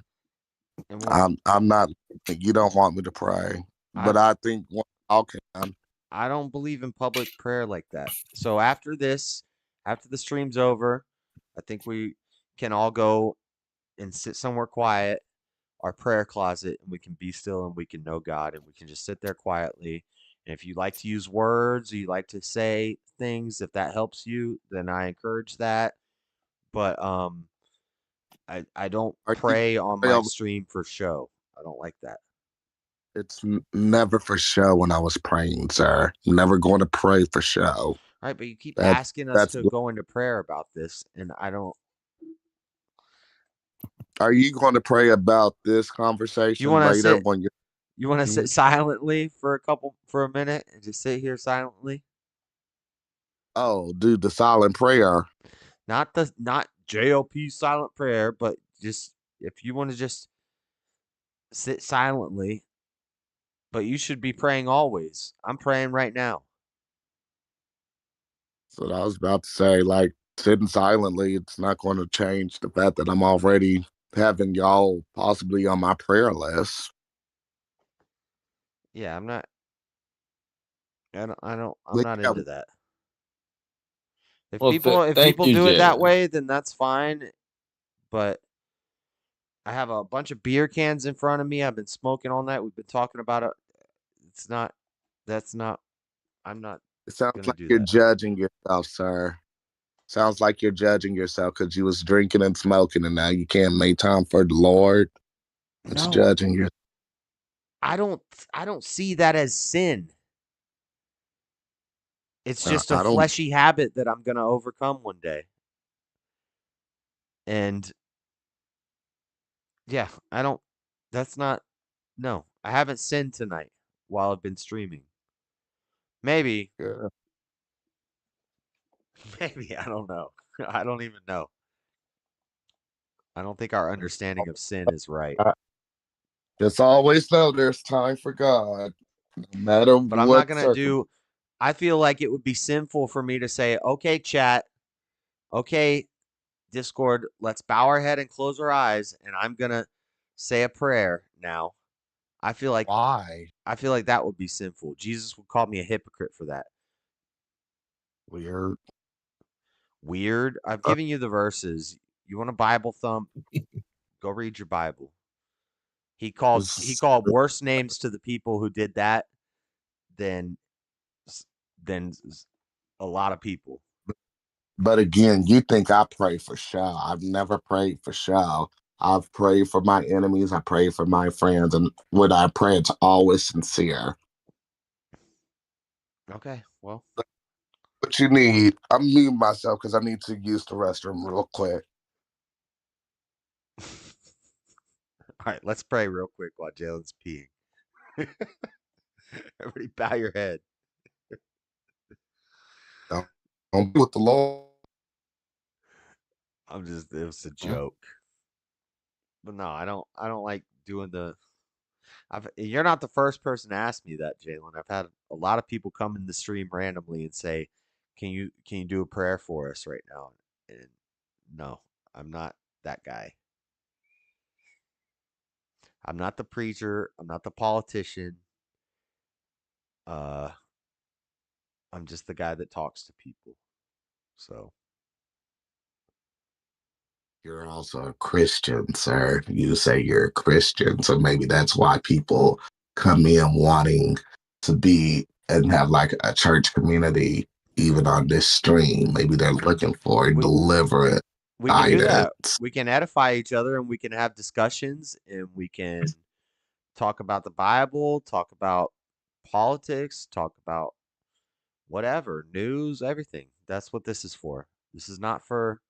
Speaker 1: And what
Speaker 3: I'm not. You don't want me to pray,
Speaker 1: I
Speaker 3: but I think y'all can.
Speaker 1: I don't believe in public prayer like that. So after the stream's over, I think can all go and sit somewhere quiet, our prayer closet, and we can be still and we can know God and we can just sit there quietly. And if you like to use words, or you like to say things, if that helps you, then I encourage that. But I don't
Speaker 3: Are you
Speaker 1: pray on
Speaker 3: pray
Speaker 1: my
Speaker 3: over?
Speaker 1: stream for show. I don't like that.
Speaker 3: It's never for show when I was praying, sir. I'm never going to pray for show.
Speaker 1: All right, but you keep
Speaker 3: That
Speaker 1: asking us
Speaker 3: that's.
Speaker 1: to go into prayer about this, and I don't.
Speaker 3: Are you going to pray about this
Speaker 1: You
Speaker 3: conversation
Speaker 1: want to
Speaker 3: later
Speaker 1: sit?
Speaker 3: when you're?
Speaker 1: You want to sit
Speaker 3: Mhm.
Speaker 1: silently for a minute and just sit here silently?
Speaker 3: Oh, dude, the silent prayer.
Speaker 1: Not JLP silent prayer, but just if you want to just sit silently, but you should be praying always. I'm praying right now.
Speaker 3: So I was about to say, like, sitting silently, it's not going to change the fact that I'm already having y'all possibly on my prayer list.
Speaker 1: Yeah, I'm not. I'm
Speaker 3: But
Speaker 1: not
Speaker 3: yeah,
Speaker 1: into that. If
Speaker 10: Well, thank
Speaker 1: people
Speaker 10: you,
Speaker 1: do it that
Speaker 10: Jalen.
Speaker 1: way, then that's fine. But I have a bunch of beer cans in front of me. I've been smoking all night. We've been talking about it. It's not. That's not. I'm not
Speaker 3: it sounds
Speaker 1: gonna
Speaker 3: like
Speaker 1: do
Speaker 3: you're
Speaker 1: that.
Speaker 3: judging yourself, sir. Sounds like you're judging yourself because you was drinking and smoking, and now you can't make time for the Lord. It's
Speaker 1: No,
Speaker 3: judging you.
Speaker 1: I don't. I don't see that as sin. It's just a
Speaker 3: I don't.
Speaker 1: fleshy habit that I'm gonna overcome one day. And yeah, I don't. That's not. No, I haven't sinned tonight while I've been streaming. Maybe,
Speaker 3: Yeah.
Speaker 1: maybe I don't know. I don't even know. I don't think our understanding of sin is right.
Speaker 3: Just always know there's time for God, no matter
Speaker 1: But I'm not
Speaker 3: what
Speaker 1: gonna
Speaker 3: circumstance.
Speaker 1: do. I feel like it would be sinful for me to say, "Okay, chat. Okay, Discord. Let's bow our head and close our eyes, and I'm gonna say a prayer now." I feel like
Speaker 3: Why?
Speaker 1: I feel like that would be sinful. Jesus would call me a hypocrite for that.
Speaker 3: Weird.
Speaker 1: Weird. I've
Speaker 3: Uh,
Speaker 1: given you the verses. You want a Bible thump? Go read your Bible. He
Speaker 3: it's-
Speaker 1: called worse names to the people who did that than than a lot of people.
Speaker 3: but again, you think I pray for show. I've never prayed for show. I've prayed for my enemies. I pray for my friends. And when I pray, it's always sincere.
Speaker 1: Okay, well,
Speaker 3: What you need, I'm muting myself because I need to use the restroom real quick.
Speaker 1: all right. Let's pray real quick while Jalen's peeing. Everybody, bow your head.
Speaker 3: Don't, don't be with the Lord.
Speaker 1: I'm just. It was a joke. But no, I don't. I don't like doing the. You're not the first person to ask me that, Jalen. I've had a lot of people come in the stream randomly and say, can you do a prayer for us right now?" And no, I'm not that guy. I'm not the preacher. I'm not the politician. Uh, I'm just the guy that talks to people. So
Speaker 3: You're also a Christian, sir. You say you're a Christian, so maybe that's why people come in wanting to be and have like a church community, even on this stream. Maybe they're looking for
Speaker 1: we
Speaker 3: deliverance,
Speaker 1: we can do that.
Speaker 3: guidance.
Speaker 1: We can edify each other and we can have discussions and we can talk about the Bible, talk about politics, talk about whatever, news, everything. That's what this is for. This is not for,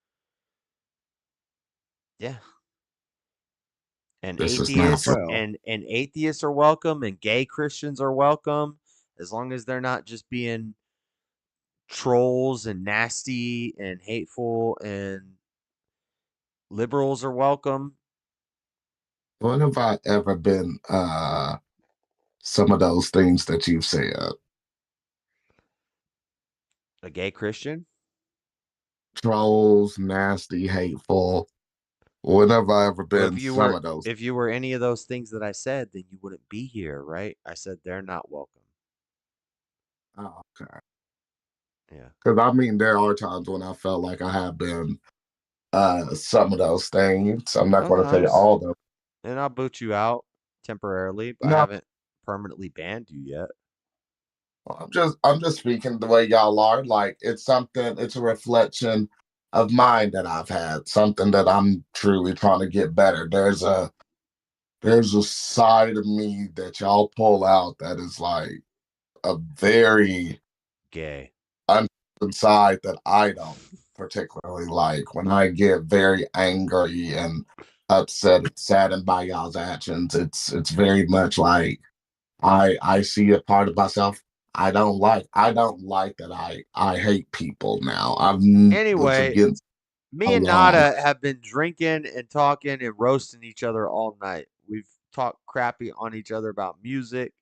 Speaker 1: yeah. And
Speaker 3: This is not
Speaker 1: atheists
Speaker 3: for
Speaker 6: Well,
Speaker 1: and atheists are welcome and gay Christians are welcome as long as they're not just being trolls and nasty and hateful, and liberals are welcome.
Speaker 3: when have I ever been some of those things that you've said?
Speaker 1: A gay Christian?
Speaker 3: Trolls, nasty, hateful. When have I ever
Speaker 1: Well,
Speaker 3: been some of those?
Speaker 1: if you were any of those things that I said, then you wouldn't be here, right? I said they're not welcome.
Speaker 3: Oh, okay.
Speaker 1: Yeah.
Speaker 3: Because I mean, there are times when I felt like I have been some of those things. I'm not going to say
Speaker 1: Sometimes.
Speaker 3: all of them.
Speaker 1: And I'll boot you out temporarily, but I
Speaker 3: No,
Speaker 1: haven't permanently banned you yet.
Speaker 3: I'm just speaking the way y'all are. Like it's something. It's a reflection of mine that I've had. Something that I'm truly trying to get better. There's a side of me that y'all pull out that is like a very
Speaker 1: Gay.
Speaker 3: unpleasant side that I don't particularly like. When I get very angry and upset and saddened by y'all's actions, it's very much like I see a part of myself I don't like that I hate people now. It's
Speaker 1: Anyway,
Speaker 3: against my
Speaker 1: me and
Speaker 3: laws.
Speaker 1: Nada have been drinking and talking and roasting each other all night. We've talked crappy on each other about music.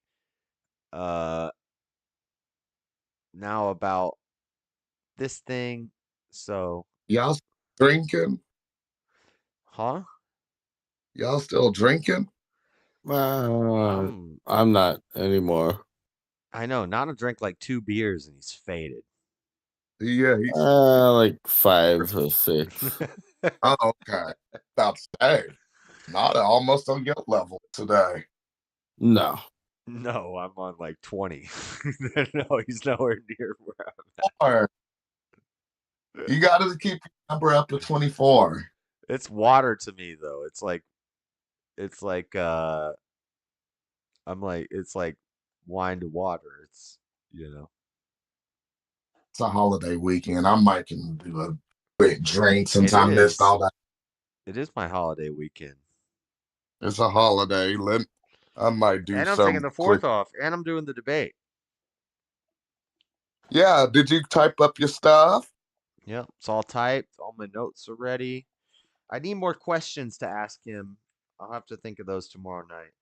Speaker 1: Uh, now about this thing. So,
Speaker 3: Y'all still drinking?
Speaker 1: huh?
Speaker 3: Y'all still drinking?
Speaker 1: I'm.
Speaker 10: I'm not anymore.
Speaker 1: I know. Nada drank like 2 beers and he's faded.
Speaker 3: Yeah, he's
Speaker 10: Like 5 or 6.
Speaker 3: oh, okay. About to say, not almost on your level today.
Speaker 10: No.
Speaker 1: No, I'm on like 20. No, he's nowhere near where
Speaker 3: Or you got to keep your number up to 24.
Speaker 1: it's water to me though. It's like I'm like it's like wine to water. It's you know.
Speaker 3: It's a holiday weekend. I might can do a quick drink since
Speaker 1: It
Speaker 3: I missed
Speaker 1: is.
Speaker 3: all that.
Speaker 1: It is my holiday weekend.
Speaker 3: It's a holiday. I might do
Speaker 1: And I'm taking
Speaker 3: some
Speaker 1: the
Speaker 3: quick.
Speaker 1: fourth off and I'm doing the debate.
Speaker 3: Yeah, did you type up your stuff
Speaker 1: Yep, it's all typed. All my notes are ready. I need more questions to ask him. I'll have to think of those tomorrow night.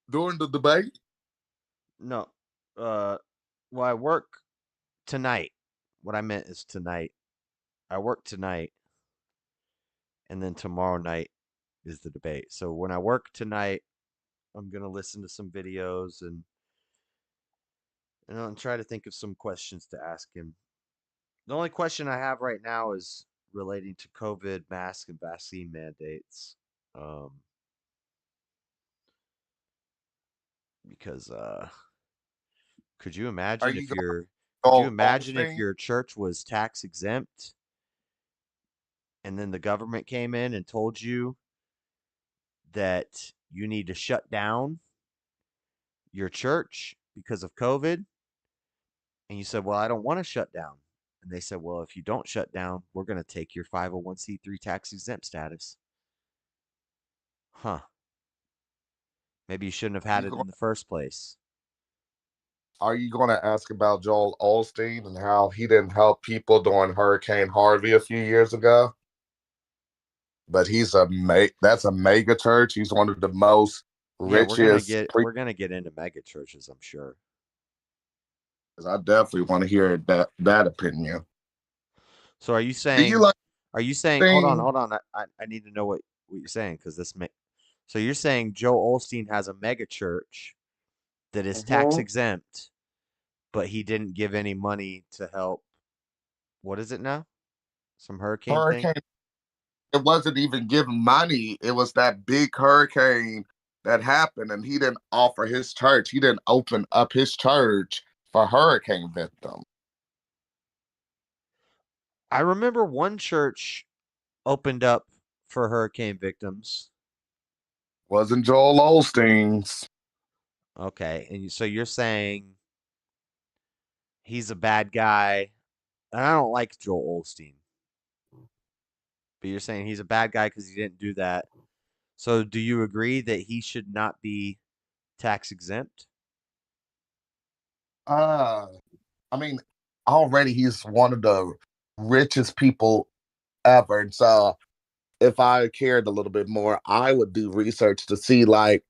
Speaker 3: during the debate?
Speaker 1: No. Well, I work tonight. What I meant is tonight. I work tonight and then tomorrow night is the debate. So when I work tonight, I'm gonna listen to some videos and I'll try to think of some questions to ask him. The only question I have right now is relating to COVID mask and vaccine mandates. Um, because could you
Speaker 3: Are
Speaker 1: imagine
Speaker 3: you
Speaker 1: if
Speaker 3: going to
Speaker 1: your could you
Speaker 3: go
Speaker 1: imagine if
Speaker 3: Osteen?
Speaker 1: your church was tax exempt and then the government came in and told you that you need to shut down your church because of COVID? And you said, "Well, I don't want to shut down." And they said, "Well, if you don't shut down, we're going to take your 501c3 tax exempt status." Huh. Maybe you shouldn't have had
Speaker 3: You
Speaker 1: it
Speaker 3: going,
Speaker 1: in the first place.
Speaker 3: are you going to ask about Joel Osteen and how he didn't help people during Hurricane Harvey a few years ago? But that's a mega church. He's one of the most
Speaker 1: Yeah,
Speaker 3: richest preachers.
Speaker 1: we're gonna get into mega churches, I'm sure.
Speaker 3: I definitely want to hear that opinion.
Speaker 1: So
Speaker 3: Do you like
Speaker 1: are you saying
Speaker 3: thing?
Speaker 1: hold on, I need to know what you're saying because this may so you're saying Joe Olstein has a mega church that is tax
Speaker 3: Mhm.
Speaker 1: exempt, but he didn't give any money to help. What is it now? Some hurricane thing?
Speaker 3: Hurricane. It wasn't even giving money. It was that big hurricane that happened, and he didn't offer his church. He didn't open up his church for hurricane victims.
Speaker 1: I remember one church opened up for hurricane victims.
Speaker 3: Wasn't Joel Osteen's.
Speaker 1: Okay, and so you're saying he's a bad guy, and I don't like Joel Olstein, but you're saying he's a bad guy because he didn't do that. So do you agree that he should not be tax exempt?
Speaker 3: Uh, I mean, already he's one of the richest people ever. And so if I cared a little bit more, I would do research to see like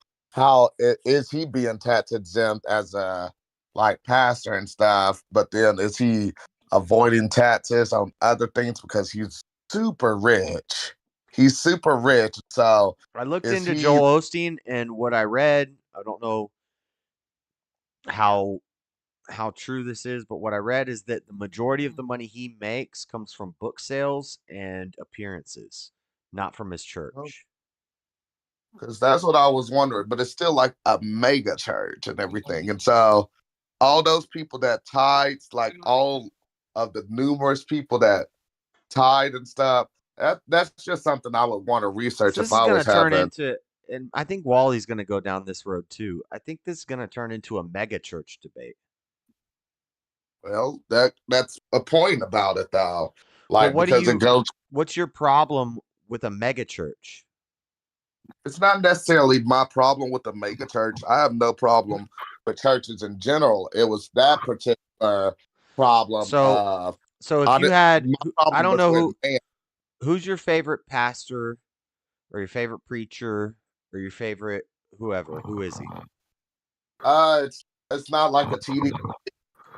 Speaker 3: is he being tax exempt as a like pastor and stuff, but then is he avoiding taxes on other things because he's super rich? He's super rich. So
Speaker 1: I looked
Speaker 3: is
Speaker 1: into
Speaker 3: he
Speaker 1: Joel Osteen and what I read, I don't know how how true this is, but what I read is that the majority of the money he makes comes from book sales and appearances, not from his church.
Speaker 3: Because that's what I was wondering. But it's still like a mega church and everything. And so all those people that tied, like all of the numerous people that tied and stuff, that's just something I would want to research
Speaker 1: So
Speaker 3: if
Speaker 1: this is
Speaker 3: I
Speaker 1: going
Speaker 3: was
Speaker 1: to turn
Speaker 3: having.
Speaker 1: into, and I think Wally's going to go down this road too. I think this is going to turn into a mega church debate.
Speaker 3: Well, that's a point about it though.
Speaker 1: But
Speaker 3: Like because it goes,
Speaker 1: what's your problem with a mega church?
Speaker 3: it's not necessarily my problem with the mega church. I have no problem with churches in general. It was that particular problem
Speaker 1: So
Speaker 3: of
Speaker 1: so if you had,
Speaker 3: my
Speaker 1: I
Speaker 3: problem
Speaker 1: don't
Speaker 3: was
Speaker 1: know
Speaker 3: with man.
Speaker 1: who's your favorite pastor or your favorite preacher or your favorite whoever, who is he?
Speaker 3: It's not like a TD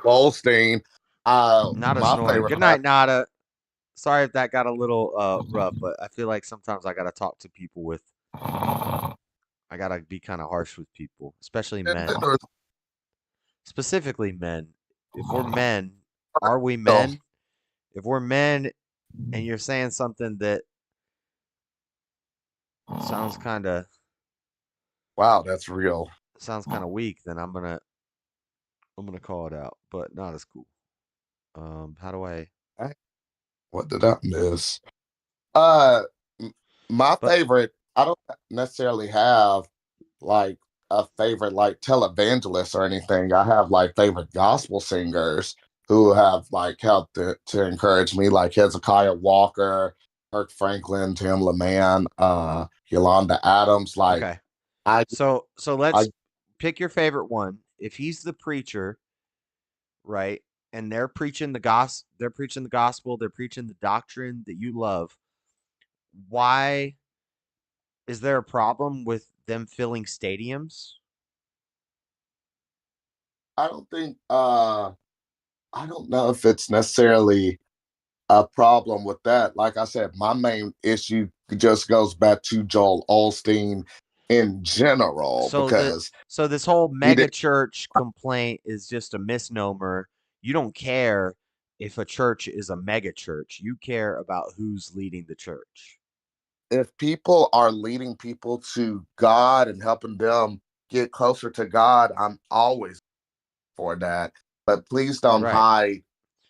Speaker 3: Goldstein.
Speaker 1: Nada
Speaker 3: My
Speaker 1: snoring.
Speaker 3: favorite
Speaker 1: Good
Speaker 3: pastor.
Speaker 1: night, Nada. Sorry if that got a little rough, but I feel like sometimes I gotta talk to people with, I gotta be kind of harsh with people, especially men. Specifically men. If we're men, are we men? If we're men and you're saying something that sounds kind of
Speaker 3: Wow, that's real.
Speaker 1: weak, then I'm gonna call it out, but not as cool. How do I?
Speaker 3: What did I miss? Uh, my
Speaker 1: But
Speaker 3: favorite. I don't necessarily have like a favorite like televangelist or anything. I have like favorite gospel singers who have like helped to encourage me, like Hezekiah Walker, Kirk Franklin, Tim LeMan, Yolanda Adams. Like
Speaker 1: okay,
Speaker 3: I,
Speaker 1: so
Speaker 3: I
Speaker 1: let's pick your favorite one. If he's the preacher, right, and they're preaching the gospel, they're preaching the doctrine that you love. Why is there a problem with them filling stadiums?
Speaker 3: I don't think I don't know if it's necessarily a problem with that. Like I said, my main issue just goes back to Joel Osteen in general
Speaker 1: So
Speaker 3: because
Speaker 1: this whole
Speaker 3: he
Speaker 1: mega
Speaker 3: did.
Speaker 1: church complaint is just a misnomer. You don't care if a church is a mega church. You care about who's leading the church.
Speaker 3: If people are leading people to God and helping them get closer to God, I'm always for that. But please don't
Speaker 1: Right.
Speaker 3: hide.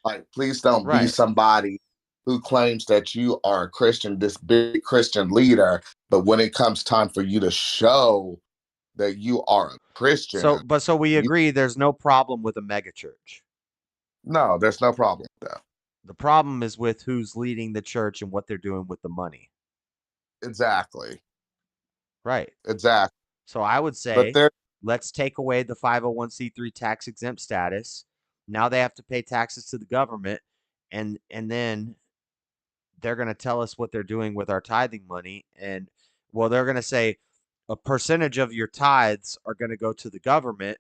Speaker 3: Like, please don't be
Speaker 1: Right.
Speaker 3: somebody who claims that you are a Christian, this big Christian leader. But when it comes time for you to show that you are a Christian,
Speaker 1: So we
Speaker 3: you,
Speaker 1: agree there's no problem with a mega church.
Speaker 3: no, there's no problem with that.
Speaker 1: The problem is with who's leading the church and what they're doing with the money.
Speaker 3: Exactly.
Speaker 1: Right.
Speaker 3: Exactly.
Speaker 1: So I would
Speaker 3: But
Speaker 1: say
Speaker 3: there,
Speaker 1: let's take away the 501c3 tax exempt status. Now they have to pay taxes to the government, and then they're going to tell us what they're doing with our tithing money. And well, they're going to say a percentage of your tithes are going to go to the government.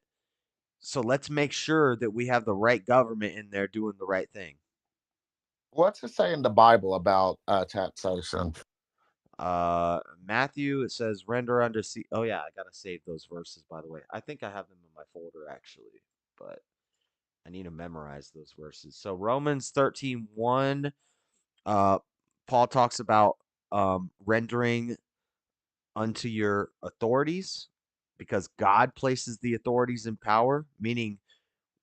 Speaker 1: So let's make sure that we have the right government in there doing the right thing.
Speaker 3: what's it say in the Bible about taxation?
Speaker 1: Matthew, it says render unto oh yeah, I gotta save those verses, by the way. I think I have them in my folder actually, but I need to memorize those verses. So Romans 13:1, Paul talks about rendering unto your authorities, because God places the authorities in power, meaning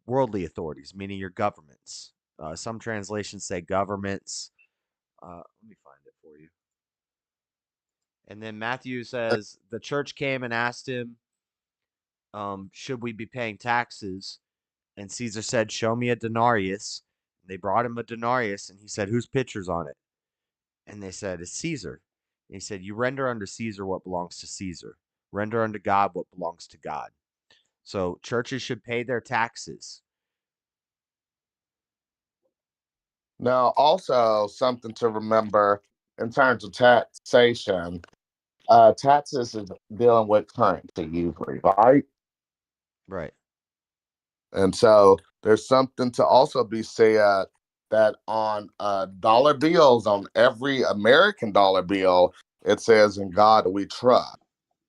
Speaker 1: worldly authorities, meaning your governments. Some translations say governments. Let me find it for you. And then Matthew says the church came and asked him, should we be paying taxes? And Caesar said, show me a denarius. And they brought him a denarius, and he said, whose picture's on it? And they said, it's Caesar. And he said, you render unto Caesar what belongs to Caesar. Render unto God what belongs to God. So churches should pay their taxes.
Speaker 3: Now, also something to remember in terms of taxation, taxes is dealing with currency usually, right?
Speaker 1: Right.
Speaker 3: And so there's something to also be said that on dollar bills, on every American dollar bill, it says, "In God we trust."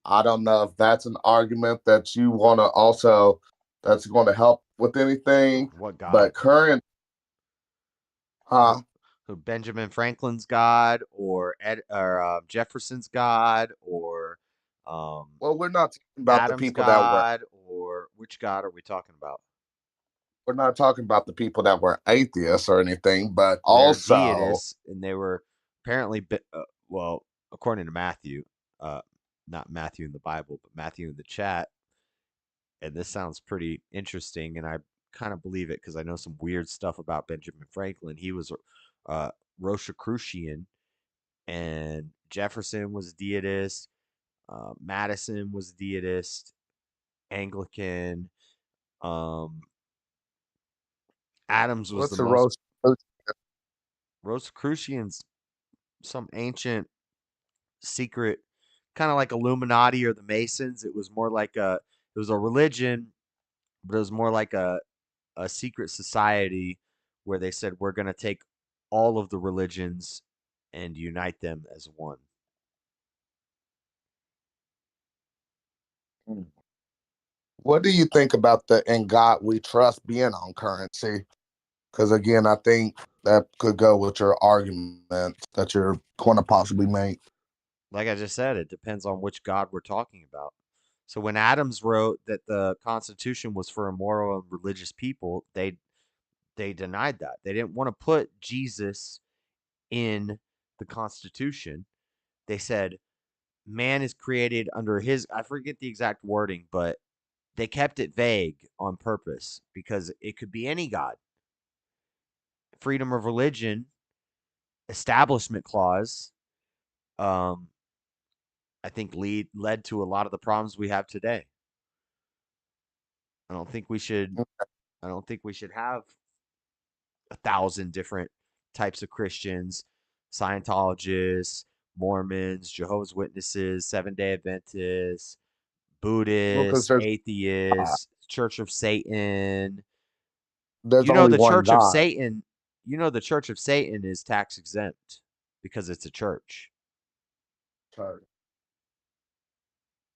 Speaker 3: I don't know if that's an argument that you want to also that's going to help with anything.
Speaker 1: What God?
Speaker 3: But current,
Speaker 1: Who?
Speaker 3: huh?
Speaker 1: Who? Benjamin Franklin's God, or Jefferson's God, or um,
Speaker 3: Well, we're not talking about the
Speaker 1: Adam's
Speaker 3: people that were.
Speaker 1: God, or which God are we talking about?
Speaker 3: We're not talking about the people that were atheists or anything, but
Speaker 1: Well, they were
Speaker 3: also
Speaker 1: deists, and they were apparently, well, according to Matthew, uh, not Matthew in the Bible, but Matthew in the chat. And this sounds pretty interesting, and I kind of believe it because I know some weird stuff about Benjamin Franklin. He was Rosicrucian, and Jefferson was deist. Madison was deist, Anglican. Um, Adams was the
Speaker 3: what's the
Speaker 1: most
Speaker 3: roast?
Speaker 1: Rosicrucians, some ancient secret, kind of like Illuminati or the Masons. It was a religion, but it was more like a secret society where they said we're going to take all of the religions and unite them as one.
Speaker 3: What do you think about the "In God We Trust" being on currency? Because again, I think that could go with your argument that you're going to possibly make.
Speaker 1: Like I just said, it depends on which God we're talking about. So when Adams wrote that the Constitution was for immoral and religious people, they denied that. They didn't want to put Jesus in the Constitution. They said man is created under his, I forget the exact wording, but they kept it vague on purpose because it could be any God. Freedom of religion, establishment clause, um, I think led to a lot of the problems we have today. I don't think we should. I don't think we should have 1,000 different types of Christians, Scientologists, Mormons, Jehovah's Witnesses, Seventh Day Adventists,
Speaker 3: Well, because
Speaker 1: Buddhists, atheists, Church of Satan.
Speaker 3: there's
Speaker 1: You know
Speaker 3: only
Speaker 1: the
Speaker 3: one
Speaker 1: Church of
Speaker 3: God.
Speaker 1: Satan. You know the Church of Satan is tax exempt because it's a church.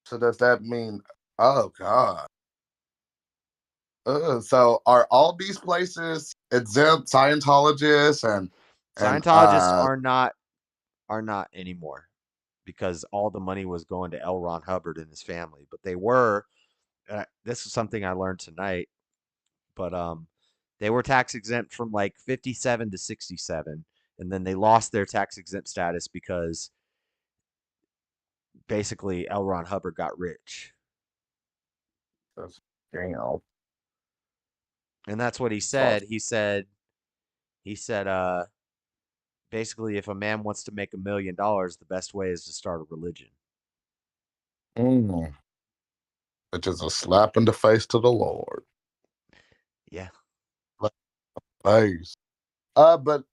Speaker 3: So does that mean? Oh God. So are all these places exempt Scientologists and
Speaker 1: Scientologists are not anymore because all the money was going to L. Ron Hubbard and his family. But they were. This is something I learned tonight. But they were tax exempt from like 57 to 67, and then they lost their tax exempt status because basically L. Ron Hubbard got rich,
Speaker 3: that's damn.
Speaker 1: and that's what he
Speaker 3: So,
Speaker 1: said. He said basically if a man wants to make $1 million, the best way is to start a religion.
Speaker 3: mm, which is a slap in the face to the Lord.
Speaker 1: Yeah.
Speaker 3: Face. But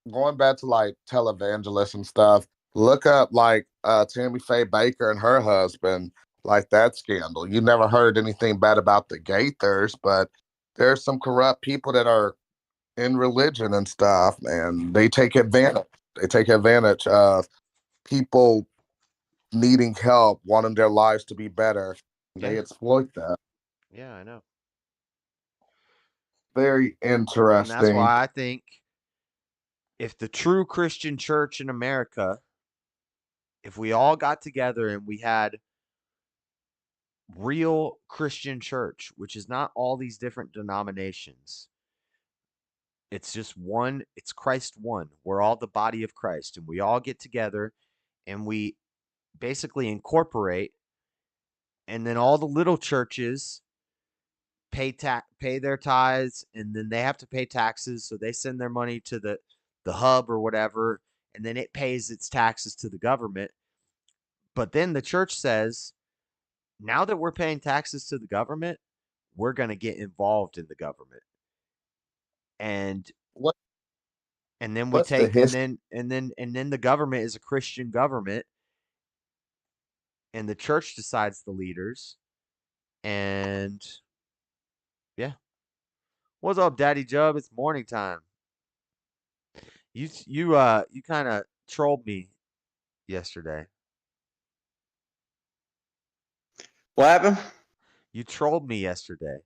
Speaker 3: going back to like televangelists and stuff, look up like Tammy Faye Baker and her husband, like that scandal. You never heard anything bad about the Gaithers, but there's some corrupt people that are in religion and stuff, and they take advantage. They take advantage of people needing help, wanting their lives to be better.
Speaker 1: Yeah.
Speaker 3: They exploit that.
Speaker 1: Yeah, I know.
Speaker 3: Very
Speaker 1: And that's
Speaker 3: interesting.
Speaker 1: why I think if the true Christian church in America, if we all got together and we had real Christian church, which is not all these different denominations, it's just one, it's Christ one. We're all the body of Christ, and we all get together and we basically incorporate, and then all the little churches pay their tithes, and then they have to pay taxes, so they send their money to the hub or whatever, and then it pays its taxes to the government. But then the church says, now that we're paying taxes to the government, we're going to get involved in the government. And
Speaker 3: What
Speaker 1: and then we
Speaker 3: what's the
Speaker 1: take
Speaker 3: history?
Speaker 1: and then the government is a Christian government, and the church decides the leaders. And yeah. What's up, Daddy Jub? It's morning time. You kind of trolled me yesterday.
Speaker 11: What happened?
Speaker 1: You trolled me yesterday.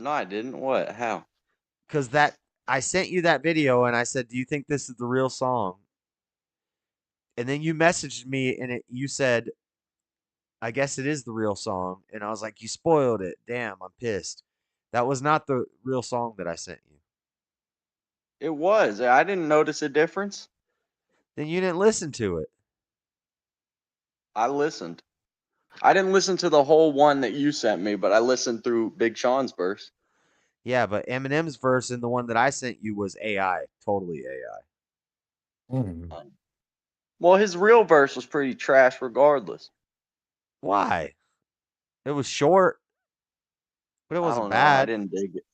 Speaker 11: No, I didn't. What? How?
Speaker 1: Because I sent you that video and I said, "Do you think this is the real song?" And then you messaged me and you said, "I guess it is the real song." And I was like, "You spoiled it. Damn, I'm pissed." That was not the real song that I sent you.
Speaker 11: It was. I didn't notice a difference.
Speaker 1: Then you didn't listen to it.
Speaker 11: I listened. I didn't listen to the whole one that you sent me, but I listened through Big Sean's verse.
Speaker 1: Yeah, but Eminem's verse in the one that I sent you was AI, totally AI.
Speaker 11: Well, his real verse was pretty trash regardless.
Speaker 1: Why? It was short, but it
Speaker 11: I
Speaker 1: wasn't
Speaker 11: don't know. I
Speaker 1: bad.
Speaker 11: didn't dig it.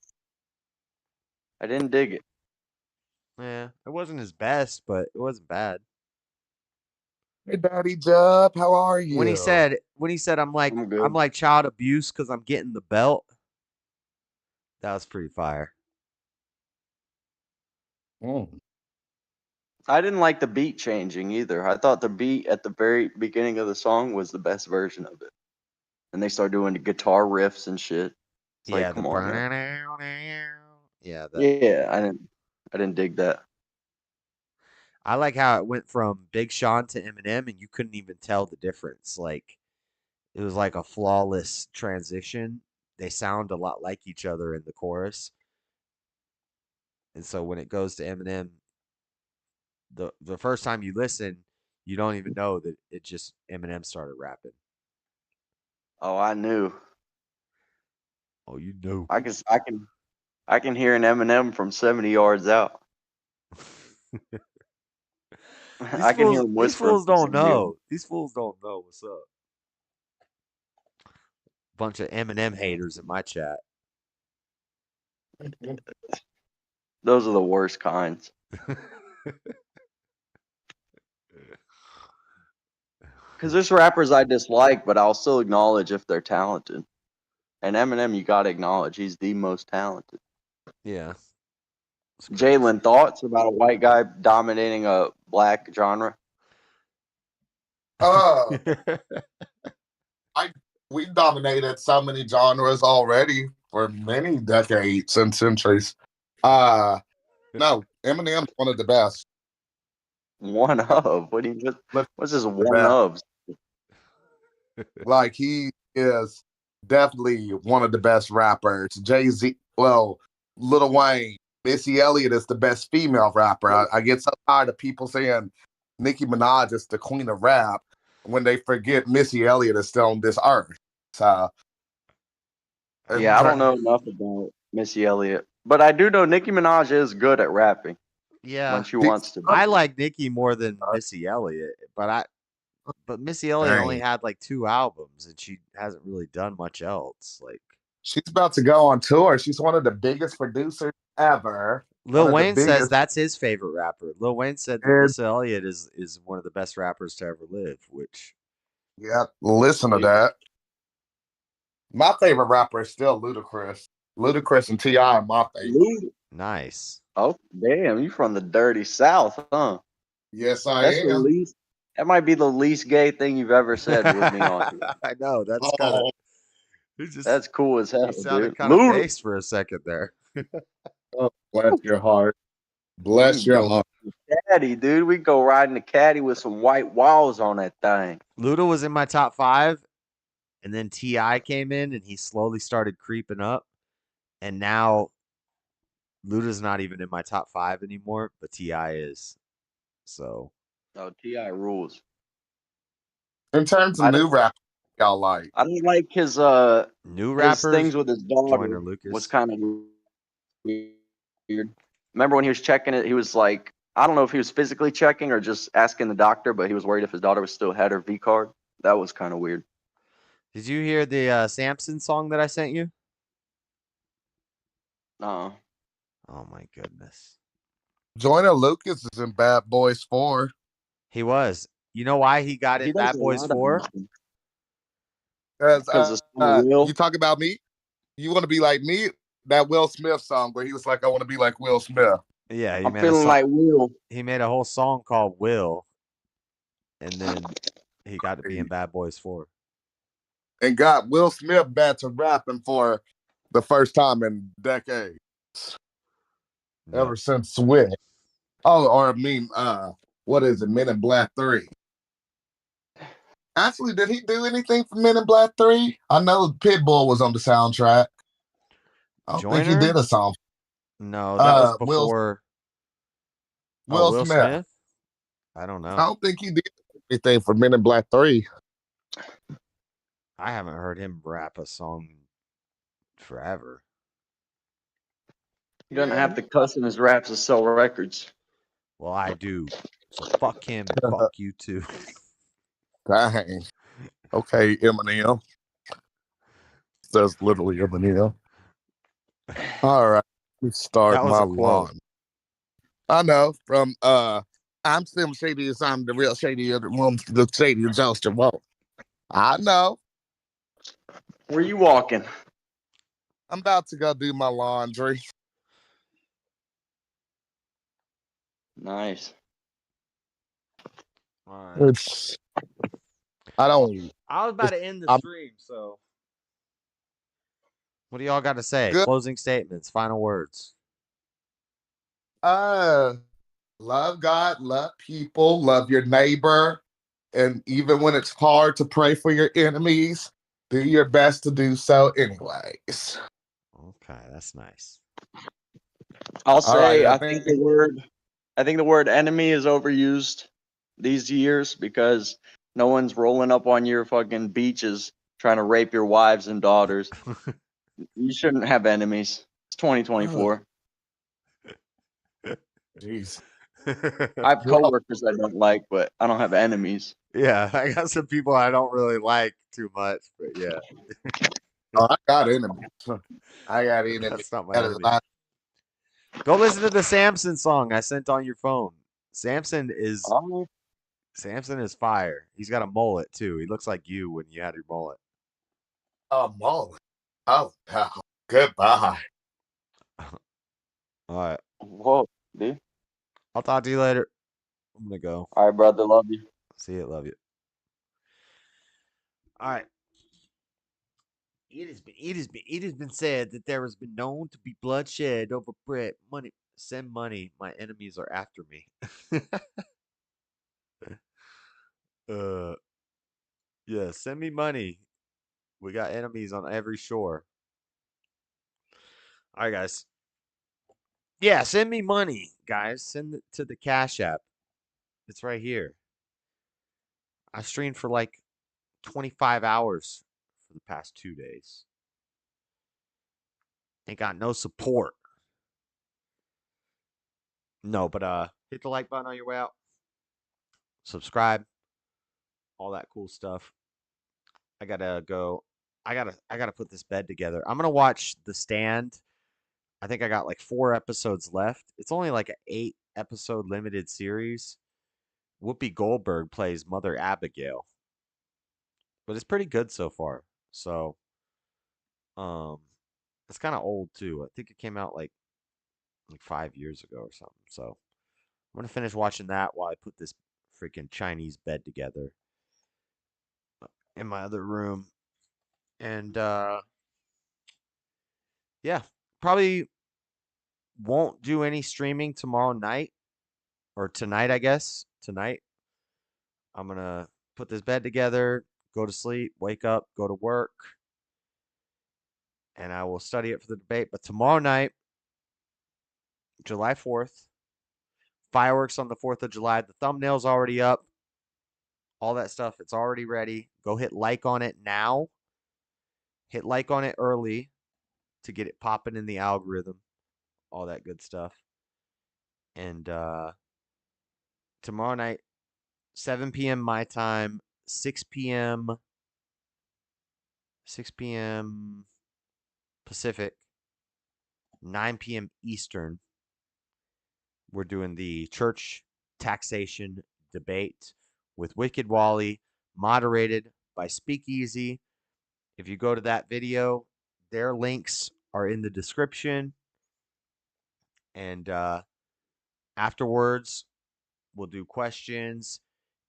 Speaker 11: I didn't dig it.
Speaker 1: Yeah, it wasn't his best, but it wasn't bad.
Speaker 3: Hey, Daddy Jub, how are
Speaker 1: When he
Speaker 3: you?
Speaker 1: said I'm
Speaker 11: I'm
Speaker 1: I'm
Speaker 11: good.
Speaker 1: like child abuse because I'm getting the belt. That was pretty fire.
Speaker 3: Mm.
Speaker 11: I didn't like the beat changing either. I thought the beat at the very beginning of the song was the best version of it. And they start doing the guitar riffs and shit. It's like,
Speaker 1: Yeah, the
Speaker 11: come on,
Speaker 1: burn.
Speaker 11: guys.
Speaker 1: Yeah, that.
Speaker 11: Yeah, I didn't dig that.
Speaker 1: I like how it went from Big Sean to Eminem, and you couldn't even tell the difference. Like it was like a flawless transition. They sound a lot like each other in the chorus, and so when it goes to Eminem, the first time you listen, you don't even know that it just Eminem started rapping.
Speaker 11: Oh, I knew.
Speaker 1: Oh, you know.
Speaker 11: I can hear an Eminem from 70 yards out. I can hear him
Speaker 1: These
Speaker 11: whispering
Speaker 1: fools
Speaker 11: from
Speaker 1: don't
Speaker 11: 70 yards.
Speaker 1: know. These fools don't know what's up. Bunch of Eminem haters in my chat.
Speaker 11: Those are the worst kinds. Because there's rappers I dislike, but I'll still acknowledge if they're talented. And Eminem, you gotta acknowledge he's the most talented.
Speaker 1: Yeah, it's crazy.
Speaker 11: Jalen, thoughts about a white guy dominating a black genre?
Speaker 3: Uh, I we dominated so many genres already for many decades and centuries. Uh no, Eminem's one of the best.
Speaker 11: One of? What do you?
Speaker 3: Look,
Speaker 11: What's this
Speaker 3: the
Speaker 11: one
Speaker 3: best.
Speaker 11: of?
Speaker 3: Like he is definitely one of the best rappers. Jay-Z, well, Lil Wayne, Missy Elliott is the best female rapper. I get so tired of people saying Nicki Minaj is the queen of rap when they forget Missy Elliott is still on this earth. So
Speaker 11: Yeah, I don't
Speaker 3: and
Speaker 11: know enough about Missy Elliott, but I do know Nicki Minaj is good at rapping when
Speaker 1: Yeah,
Speaker 11: she
Speaker 3: she's
Speaker 11: wants to be.
Speaker 1: I like Nicki more than Missy Elliott, but Missy Elliott only
Speaker 3: dang.
Speaker 1: had like 2 albums, and she hasn't really done much else. Like
Speaker 3: She's about to go on tour. She's one of the biggest producers ever. One
Speaker 1: Lil
Speaker 3: of the
Speaker 1: Wayne says
Speaker 3: biggest.
Speaker 1: that's his favorite rapper. Lil Wayne said that
Speaker 3: And
Speaker 1: Missy Elliott is one of the best rappers to ever live. Which
Speaker 3: yeah, listen to that. My favorite rapper is still Ludacris. Ludacris and T.I. are my favorite.
Speaker 11: Luda.
Speaker 1: nice.
Speaker 11: Oh, damn, you from the dirty South, huh?
Speaker 3: Yes, I
Speaker 11: That's the
Speaker 3: am.
Speaker 11: least. That might be the least gay thing you've ever said with me on here.
Speaker 1: I know that's kind of.
Speaker 3: Oh,
Speaker 1: He just
Speaker 11: That's cool as
Speaker 1: he
Speaker 11: hell,
Speaker 1: sounded
Speaker 11: dude.
Speaker 1: kind of
Speaker 11: Luda.
Speaker 1: based for a second there.
Speaker 3: oh, bless your heart.
Speaker 11: We
Speaker 3: Bless
Speaker 11: can
Speaker 3: your
Speaker 11: go
Speaker 3: heart.
Speaker 11: caddy, dude. We can go ride in the caddy with some white walls on that thing.
Speaker 1: Luda was in my top 5, and then Ti came in, and he slowly started creeping up, and now Luda's not even in my top 5 anymore, but Ti is. So
Speaker 11: Oh, Ti rules.
Speaker 3: In terms of
Speaker 11: I
Speaker 3: new
Speaker 11: don't.
Speaker 3: rap, y'all like.
Speaker 11: I don't like
Speaker 1: new
Speaker 11: his
Speaker 1: rappers,
Speaker 11: things with his daughter
Speaker 1: Joyner
Speaker 11: was
Speaker 1: Lucas.
Speaker 11: kind of weird. Remember when he was checking it? He was like, I don't know if he was physically checking or just asking the doctor, but he was worried if his daughter was still had her V card. That was kind of weird.
Speaker 1: Did you hear the Samson song that I sent you?
Speaker 11: Uh,
Speaker 1: Oh my goodness.
Speaker 3: Joyner Lucas is in Bad Boys 4.
Speaker 1: He was. You know why he got
Speaker 11: he
Speaker 1: in
Speaker 11: does
Speaker 1: Bad
Speaker 11: a
Speaker 1: Boys
Speaker 11: lot of
Speaker 1: 4?
Speaker 11: acting
Speaker 3: Because
Speaker 11: because the song
Speaker 3: you
Speaker 11: Will.
Speaker 3: talk about me? You want to be like me? That Will Smith song where he was like, I want to be like Will Smith.
Speaker 1: Yeah, he
Speaker 11: I'm
Speaker 1: made a
Speaker 11: feeling
Speaker 1: song.
Speaker 11: like Will.
Speaker 1: He made a whole song called Will, and then he got to be in Bad Boys 4.
Speaker 3: And got Will Smith back to rapping for the first time in decades.
Speaker 1: Yep.
Speaker 3: Ever since Switch. Oh, or I mean, what is it? Men in Black 3. Actually, did he do anything for Men in Black 3? I know Pitbull was on the soundtrack. I don't think he did
Speaker 1: Joiner?
Speaker 3: a song.
Speaker 1: No, that was
Speaker 3: Will
Speaker 1: before. Oh,
Speaker 3: Will
Speaker 1: Will
Speaker 3: Smith.
Speaker 1: Smith? I don't
Speaker 3: I
Speaker 1: know.
Speaker 3: don't think he did anything for Men in Black 3.
Speaker 1: I haven't heard him rap a song forever.
Speaker 11: He doesn't have to cuss in his raps to sell records.
Speaker 1: Well, I do. So fuck him and fuck you too.
Speaker 3: Dang. Okay, Eminem. Says literally Eminem. All right. Let's start
Speaker 1: That was
Speaker 3: my
Speaker 1: a quote.
Speaker 3: lawn. I know from I'm Slim Shady as I'm the real shady of the room, the shady exhaustion. Whoa. I know.
Speaker 11: Where you walking?
Speaker 3: I'm about to go do my laundry.
Speaker 11: Nice.
Speaker 1: All right.
Speaker 3: It's I don't
Speaker 1: I was about to end the
Speaker 3: I'm
Speaker 1: stream, so what do y'all got to say?
Speaker 3: good.
Speaker 1: Closing statements, final words.
Speaker 3: Uh love God, love people, love your neighbor. And even when it's hard to pray for your enemies, do your best to do so anyways.
Speaker 1: Okay, that's nice.
Speaker 11: I'll
Speaker 3: All right,
Speaker 11: say I think the word enemy is overused these years because no one's rolling up on your fucking beaches trying to rape your wives and daughters. You shouldn't have enemies. It's 2024.
Speaker 3: Jeez.
Speaker 11: I have
Speaker 3: Well,
Speaker 11: coworkers I don't like, but I don't have enemies.
Speaker 1: Yeah, I got some people I don't really like too much, but yeah,
Speaker 3: I got enemies. I got enemies.
Speaker 1: that's not my
Speaker 3: Got a
Speaker 1: enemy.
Speaker 3: lot.
Speaker 1: Go listen to the Samson song I sent on your phone. Samson is
Speaker 11: Oh,
Speaker 1: Samson is fire. He's got a mullet too. He looks like you when you had your mullet.
Speaker 3: Oh, Molly. Oh, no. Goodbye.
Speaker 1: All right,
Speaker 11: whoa, dude.
Speaker 1: I'll talk to you later. I'm gonna go.
Speaker 11: All right, brother. Love you.
Speaker 1: See you. Love you. All right. It has been said that there has been known to be bloodshed over bread. Money. Send money. My enemies are after me. uh, yeah. Send me money. We got enemies on every shore. All right, guys. Yeah, send me money, guys. Send it to the Cash App. It's right here. I streamed for like 25 hours for the past 2 days. Ain't got no support. No, but hit the like button on your way out. Subscribe. All that cool stuff. I gotta go. I gotta put this bed together. I'm gonna watch The Stand. I think I got like 4 episodes left. It's only like an 8 episode limited series. Whoopi Goldberg plays Mother Abigail, but it's pretty good so far. So, um, it's kind of old too. I think it came out like 5 years ago or something. So I'm gonna finish watching that while I put this freaking Chinese bed together in my other room. And yeah, probably won't do any streaming tomorrow night or tonight, I guess. Tonight, I'm gonna put this bed together, go to sleep, wake up, go to work, and I will study it for the debate. But tomorrow night, July 4th, fireworks on the 4th of July. The thumbnail's already up. All that stuff, it's already ready. Go hit like on it now. Hit like on it early to get it popping in the algorithm. All that good stuff. And tomorrow night, 7 p.m. my time, 6 p.m. 6 p.m. Pacific, 9 p.m. Eastern. We're doing the church taxation debate with Wicked Wally, moderated by Speakeasy. If you go to that video, their links are in the description. And afterwards, we'll do questions.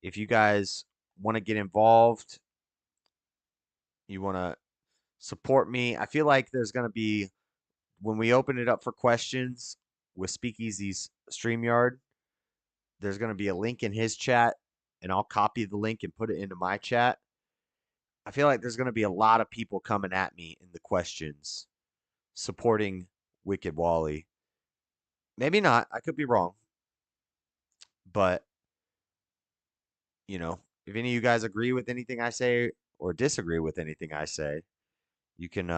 Speaker 1: If you guys want to get involved, you want to Support me. I feel like there's going to be, when we open it up for questions with Speakeasy's StreamYard, there's going to be a link in his chat, and I'll copy the link and put it into my chat. I feel like there's going to be a lot of people coming at me in the questions supporting Wicked Wally. Maybe not. I could be wrong. But, if any of you guys agree with anything I say or disagree with anything I say, you can,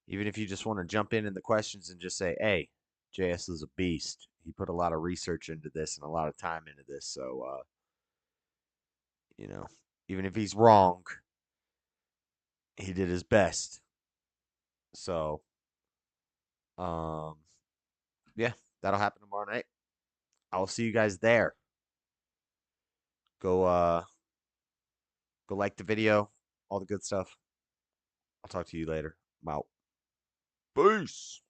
Speaker 1: even if you just want to jump in the questions and just say, hey, JS is a beast. He put a lot of research into this and a lot of time into this. So, you know, even if he's wrong, he did his best. So, um, yeah, that'll happen tomorrow night. I'll see you guys there. Go like the video, all the good stuff. I'll talk to you later. I'm out. Peace.